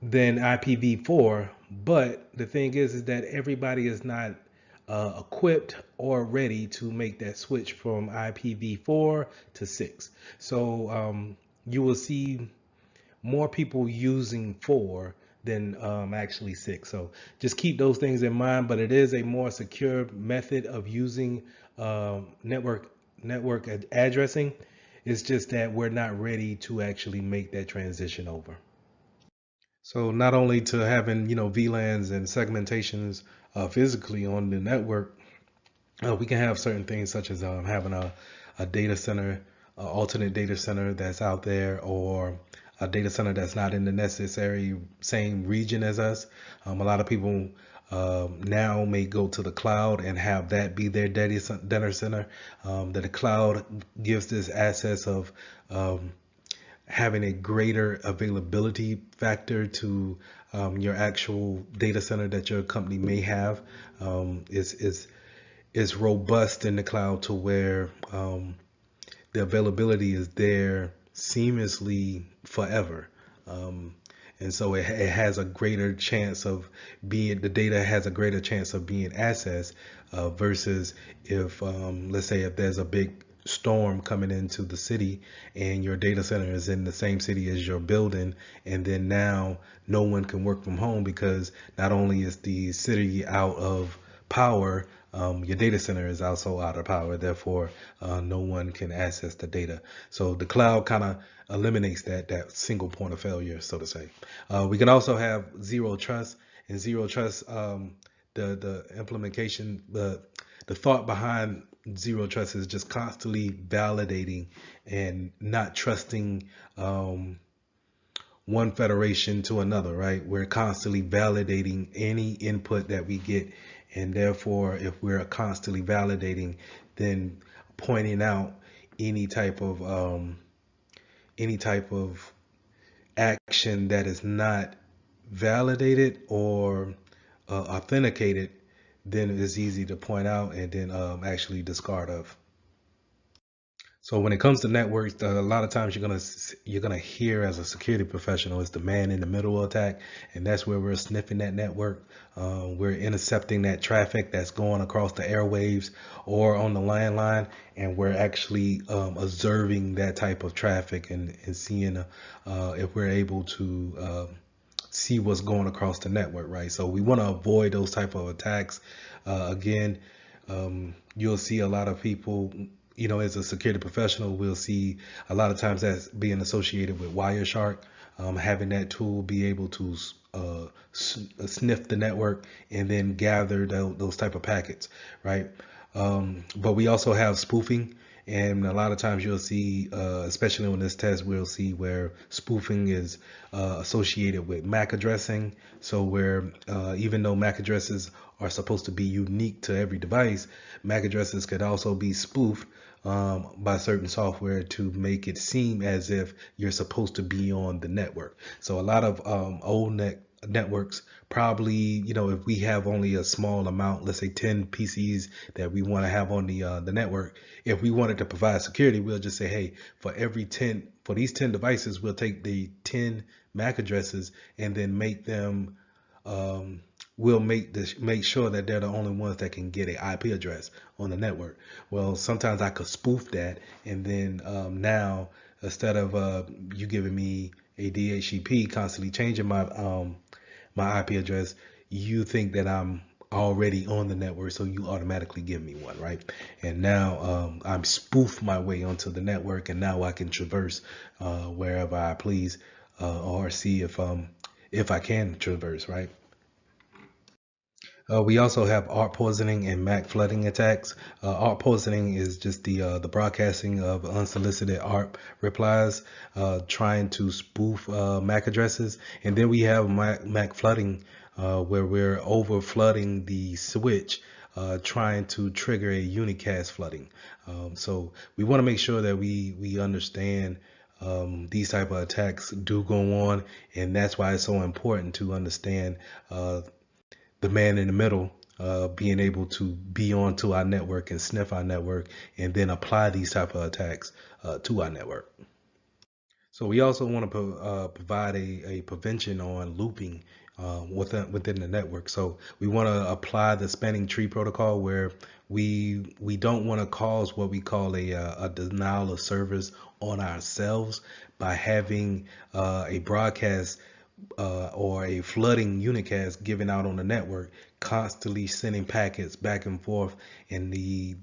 than IPv4. But the thing is that everybody is not equipped or ready to make that switch from IPv4 to 6. So you will see more people using 4 than actually 6. So just keep those things in mind. But it is a more secure method of using network addressing. It's just that we're not ready to actually make that transition over. So not only to having VLANs and segmentations physically on the network, we can have certain things such as having a data center, alternate data center that's out there, or a data center that's not in the necessary same region as us. A lot of people now may go to the cloud and have that be their data center. That the cloud gives this access of having a greater availability factor to your actual data center that your company may have. Is robust in the cloud, to where the availability is there seamlessly forever. And so it has a greater chance of the data has a greater chance of being accessed versus if, let's say, if there's a big storm coming into the city and your data center is in the same city as your building, and then now no one can work from home because not only is the city out of power, your data center is also out of power. Therefore, no one can access the data. So the cloud kind of eliminates that single point of failure, so to say. We can also have zero trust, and zero trust. The implementation, the thought behind zero trust is just constantly validating and not trusting one federation to another, right? We're constantly validating any input that we get, and therefore if we're constantly validating, then pointing out any type of action that is not validated or authenticated, then it's easy to point out and then actually discard of. So when it comes to networks, a lot of times you're gonna hear as a security professional, it's the man in the middle attack, and that's where we're sniffing that network. We're intercepting that traffic that's going across the airwaves or on the landline, and we're actually observing that type of traffic and seeing if we're able to see what's going across the network, right? So we want to avoid those type of attacks. Again, you'll see a lot of people, as a security professional, we'll see a lot of times that's being associated with Wireshark, having that tool be able to sniff the network and then gather those type of packets, right? But we also have spoofing. And a lot of times you'll see, especially on this test, we'll see where spoofing is associated with MAC addressing. So where even though MAC addresses are supposed to be unique to every device, MAC addresses could also be spoofed by certain software to make it seem as if you're supposed to be on the network. So a lot of old networks probably, if we have only a small amount, let's say 10 PCs that we want to have on the network, if we wanted to provide security, we'll just say, hey, for these 10 devices, we'll take the 10 MAC addresses and then make them we'll make sure that they're the only ones that can get an IP address on the network. Well, sometimes I could spoof that, and then now instead of you giving me a DHCP constantly changing my IP address, you think that I'm already on the network, so you automatically give me one, right? And now I'm spoof my way onto the network, and now I can traverse wherever I please, or see if I can traverse, right? We also have ARP poisoning and MAC flooding attacks. ARP poisoning is just the broadcasting of unsolicited ARP replies, trying to spoof MAC addresses. And then we have MAC flooding, where we're over flooding the switch, trying to trigger a unicast flooding. So we want to make sure that we understand these type of attacks do go on, and that's why it's so important to understand the man in the middle, being able to be onto our network and sniff our network and then apply these type of attacks to our network. So we also want to provide a prevention on looping within the network. So we want to apply the spanning tree protocol, where we don't want to cause what we call a denial of service on ourselves by having a broadcast or a flooding unicast given out on the network, constantly sending packets back and forth, and the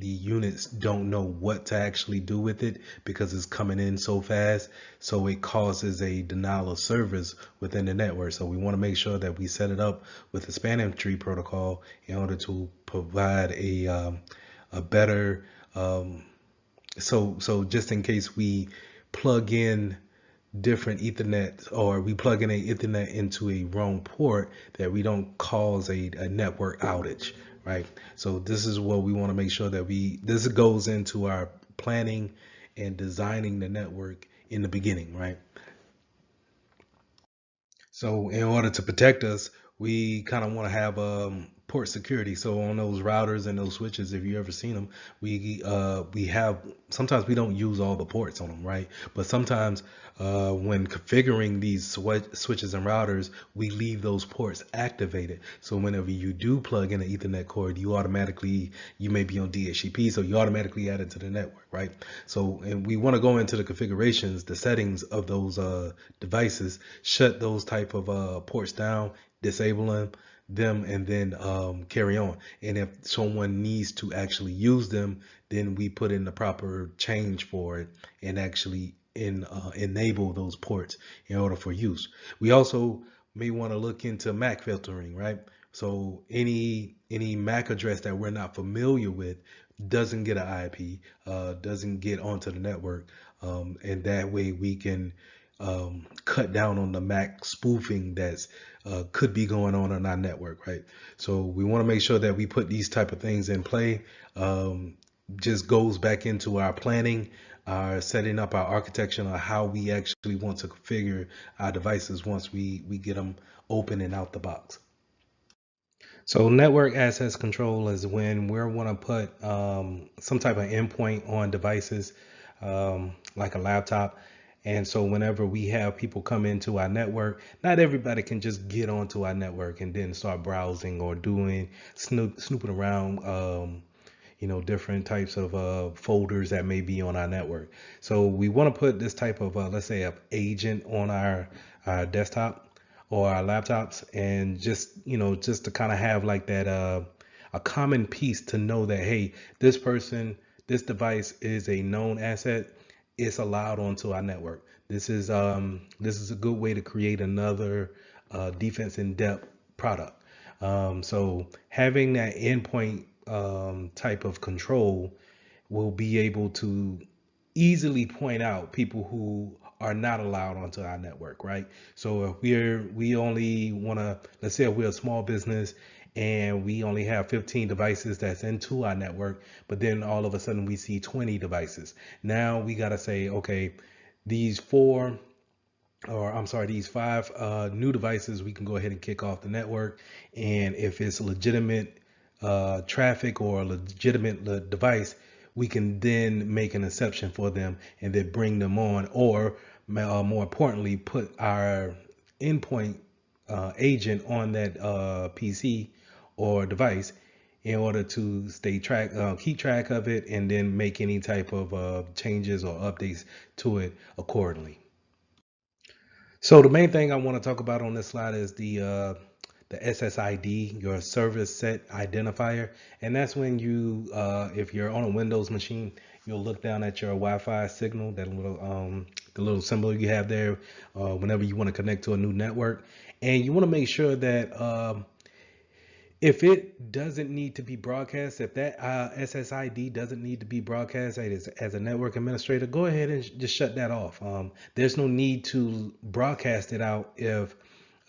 units don't know what to actually do with it because it's coming in so fast. So it causes a denial of service within the network. So we want to make sure that we set it up with the spanning tree protocol in order to provide a better so just in case we plug in different Ethernet, or we plug in a Ethernet into a wrong port, that we don't cause a network outage, right? So this is what we want to make sure that this goes into our planning and designing the network in the beginning, right? So in order to protect us, we kind of want to have port security. So on those routers and those switches, if you ever seen them, we have, sometimes we don't use all the ports on them, right? But sometimes when configuring these switches and routers, we leave those ports activated. So whenever you do plug in an Ethernet cord, you may be on DHCP, so you automatically add it to the network, right? So, and we want to go into the configurations, the settings of those devices, shut those type of ports down, disable them, and then carry on. And if someone needs to actually use them, then we put in the proper change for it and actually enable those ports in order for use. We also may want to look into MAC filtering, right? So any MAC address that we're not familiar with doesn't get an IP, doesn't get onto the network, and that way we can cut down on the MAC spoofing that's could be going on our network, right? So we want to make sure that we put these type of things in play. Just goes back into our planning, our setting up our architecture on how we actually want to configure our devices once we get them open and out the box. So network access control is when we want to put some type of endpoint on devices, like a laptop. And so whenever we have people come into our network, not everybody can just get onto our network and then start browsing or doing snooping around, different types of folders that may be on our network. So we want to put this type of, let's say, a agent on our desktop or our laptops, and just to kind of have like that a common piece to know that, hey, this person, this device is a known asset. It's allowed onto our network. This is a good way to create another defense in depth product. So having that endpoint type of control will be able to easily point out people who are not allowed onto our network, right? So if we only want to, let's say if we're a small business and we only have 15 devices that's into our network, but then all of a sudden we see 20 devices. Now we got to say, okay, these four, or I'm sorry, these five new devices, we can go ahead and kick off the network. And if it's legitimate traffic or a legitimate device, we can then make an exception for them and then bring them on, or more importantly, put our endpoint agent on that PC or device in order to keep track of it, and then make any type of changes or updates to it accordingly. So the main thing I want to talk about on this slide is the SSID, your service set identifier, and that's when if you're on a Windows machine, you'll look down at your Wi-Fi signal, the little symbol you have there, whenever you want to connect to a new network, and you want to make sure that if it doesn't need to be broadcast, if that SSID doesn't need to be broadcast as a network administrator, go ahead and just shut that off. There's no need to broadcast it out if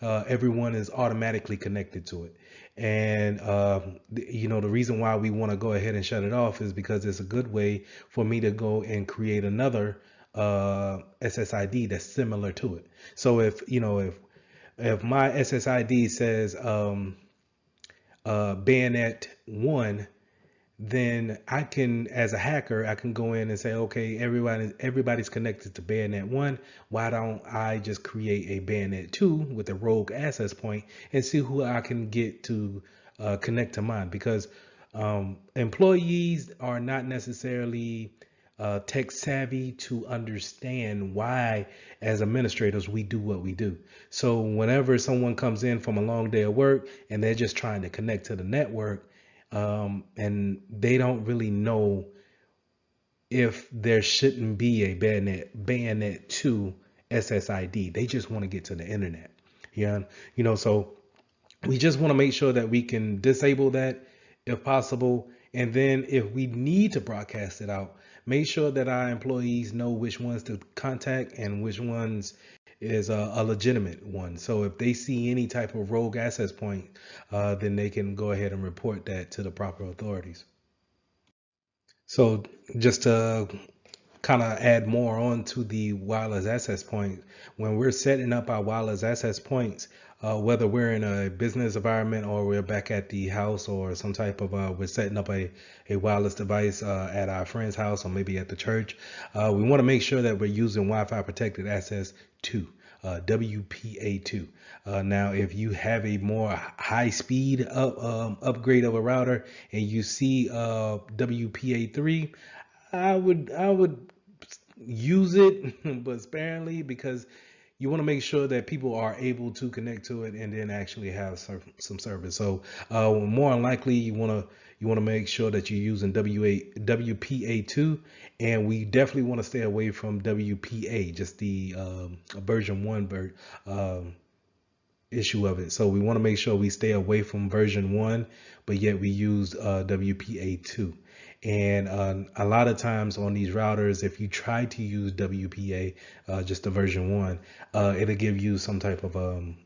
everyone is automatically connected to it. And the reason why we want to go ahead and shut it off is because it's a good way for me to go and create another SSID that's similar to it. So if my SSID says bayonet 1, then I can, as a hacker, I can go in and say, okay, everybody's connected to bayonet 1. Why don't I just create a bayonet 2 with a rogue access point and see who I can get to connect to mine? Because employees are not necessarily tech savvy to understand why, as administrators, we do what we do. So whenever someone comes in from a long day of work and they're just trying to connect to the network, and they don't really know if there shouldn't be a bayonet 2 SSID. They just want to get to the internet. Yeah, so we just want to make sure that we can disable that if possible. And then if we need to broadcast it out, make sure that our employees know which ones to contact and which ones is a legitimate one. So if they see any type of rogue access point, then they can go ahead and report that to the proper authorities. So just to kind of add more on to the wireless access point, when we're setting up our wireless access points, whether we're in a business environment or we're back at the house, or some type of we're setting up a wireless device at our friend's house or maybe at the church, we want to make sure that we're using Wi-Fi protected access 2, WPA2. Now, if you have a more high speed upgrade of a router and you see WPA3, I would use it, but sparingly, because you want to make sure that people are able to connect to it and then actually have some service. So more than likely, you want to make sure that you're using WPA2, and we definitely want to stay away from WPA, just the version 1 issue of it. So we want to make sure we stay away from version 1, but yet we use WPA2. And a lot of times on these routers, if you try to use WPA, just the version 1, it'll give you some type of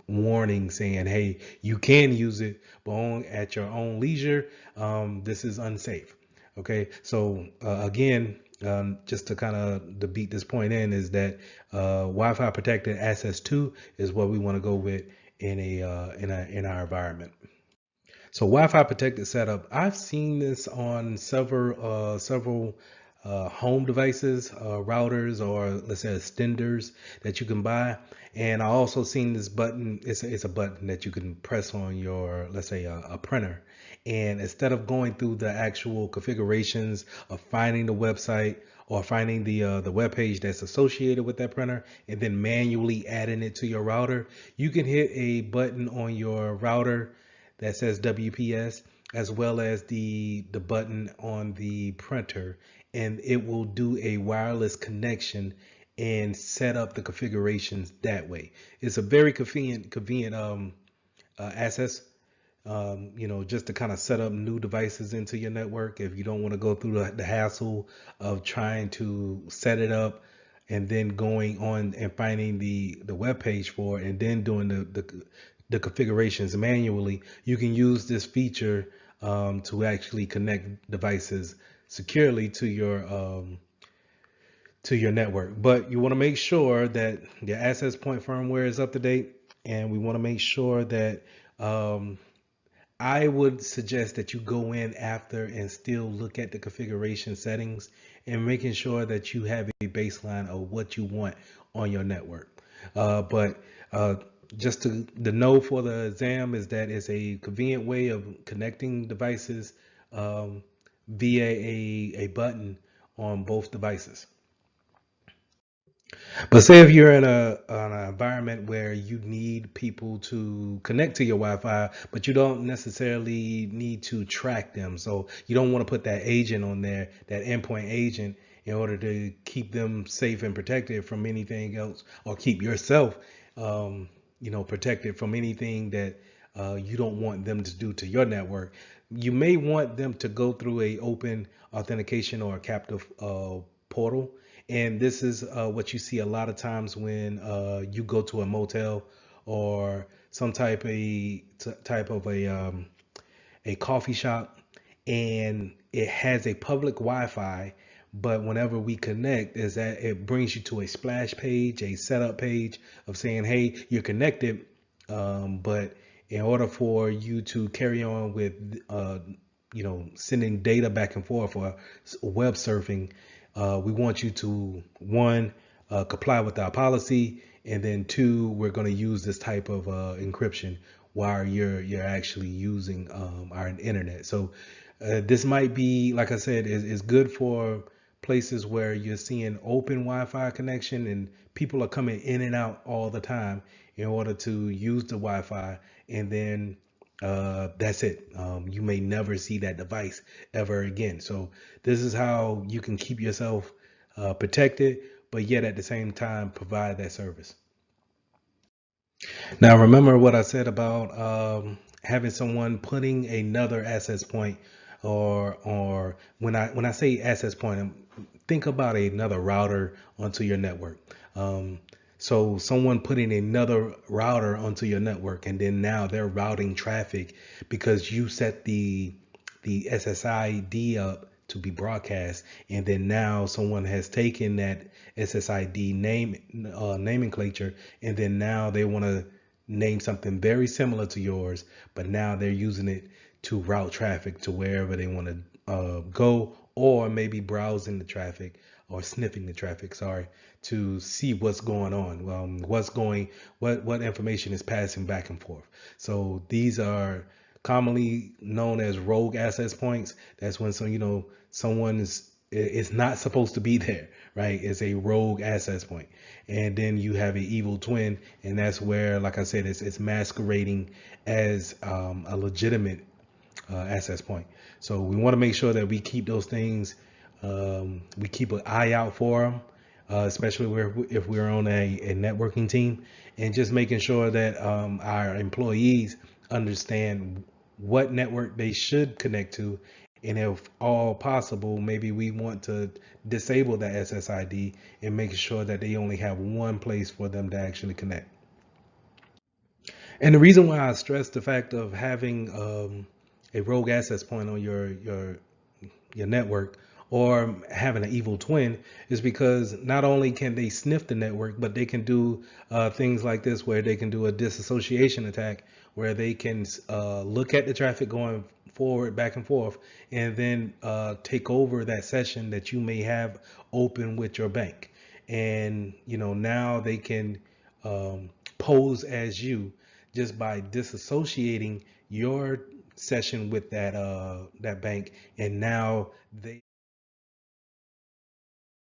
warning saying, hey, you can use it, but at your own leisure. This is unsafe. Okay, so again, just to kind of to beat this point in, is that Wi-Fi protected access 2 is what we want to go with in our environment. So Wi-Fi protected setup, I've seen this on several home devices, routers, or let's say extenders that you can buy. And I also seen this button. It's a button that you can press on your, let's say, a printer. And instead of going through the actual configurations of finding the website or finding the web page that's associated with that printer and then manually adding it to your router, you can hit a button on your router that says WPS, as well as the button on the printer, and it will do a wireless connection and set up the configurations that way. It's a very convenient access, just to kind of set up new devices into your network if you don't want to go through the hassle of trying to set it up and then going on and finding the web page for it and then doing the configurations manually. You can use this feature to actually connect devices securely to your network. But you want to make sure that your access point firmware is up to date, and we want to make sure that um, I would suggest that you go in after and still look at the configuration settings and making sure that you have a baseline of what you want on your network. But just the know for the exam is that it's a convenient way of connecting devices um, via a button on both devices. But say if you're in an environment where you need people to connect to your Wi-Fi, but you don't necessarily need to track them. So you don't want to put that agent on there, that endpoint agent, in order to keep them safe and protected from anything else, or keep yourself, protected from anything that you don't want them to do to your network. You may want them to go through a open authentication or a captive portal, and this is what you see a lot of times when you go to a motel or some type of a coffee shop, and it has a public Wi-Fi. But whenever we connect, is that it brings you to a splash page, a setup page of saying, "Hey, you're connected." But in order for you to carry on with, sending data back and forth or web surfing, we want you to, one, comply with our policy, and then two, we're going to use this type of encryption while you're actually using our internet. So this might be, like I said, is good for places where you're seeing open Wi-Fi connection and people are coming in and out all the time in order to use the Wi-Fi, and then that's it. You may never see that device ever again. So this is how you can keep yourself protected, but yet at the same time provide that service. Now, remember what I said about having someone putting another access point, or when I say access point, think about another router onto your network. So someone putting another router onto your network, and then now they're routing traffic because you set the SSID up to be broadcast, and then now someone has taken that SSID nomenclature, and then now they want to name something very similar to yours, but now they're using it to route traffic to wherever they want to go, or maybe browsing the traffic or sniffing the traffic, sorry, to see what's going on, what information is passing back and forth. So these are commonly known as rogue access points. That's when someone is not supposed to be there, right? It's a rogue access point. And then you have an evil twin, and that's where, like I said, it's masquerading as a legitimate access point. So we want to make sure that we keep those things, we keep an eye out for them, especially if we're on a networking team, and just making sure that our employees understand what network they should connect to. And if all possible, maybe we want to disable the SSID and make sure that they only have one place for them to actually connect. And the reason why I stress the fact of having a rogue access point on your network or having an evil twin is because not only can they sniff the network, but they can do things like this where they can do a disassociation attack where they can look at the traffic going forward, back and forth, and then take over that session that you may have open with your bank. And, now they can pose as you just by disassociating your session with that bank, and now they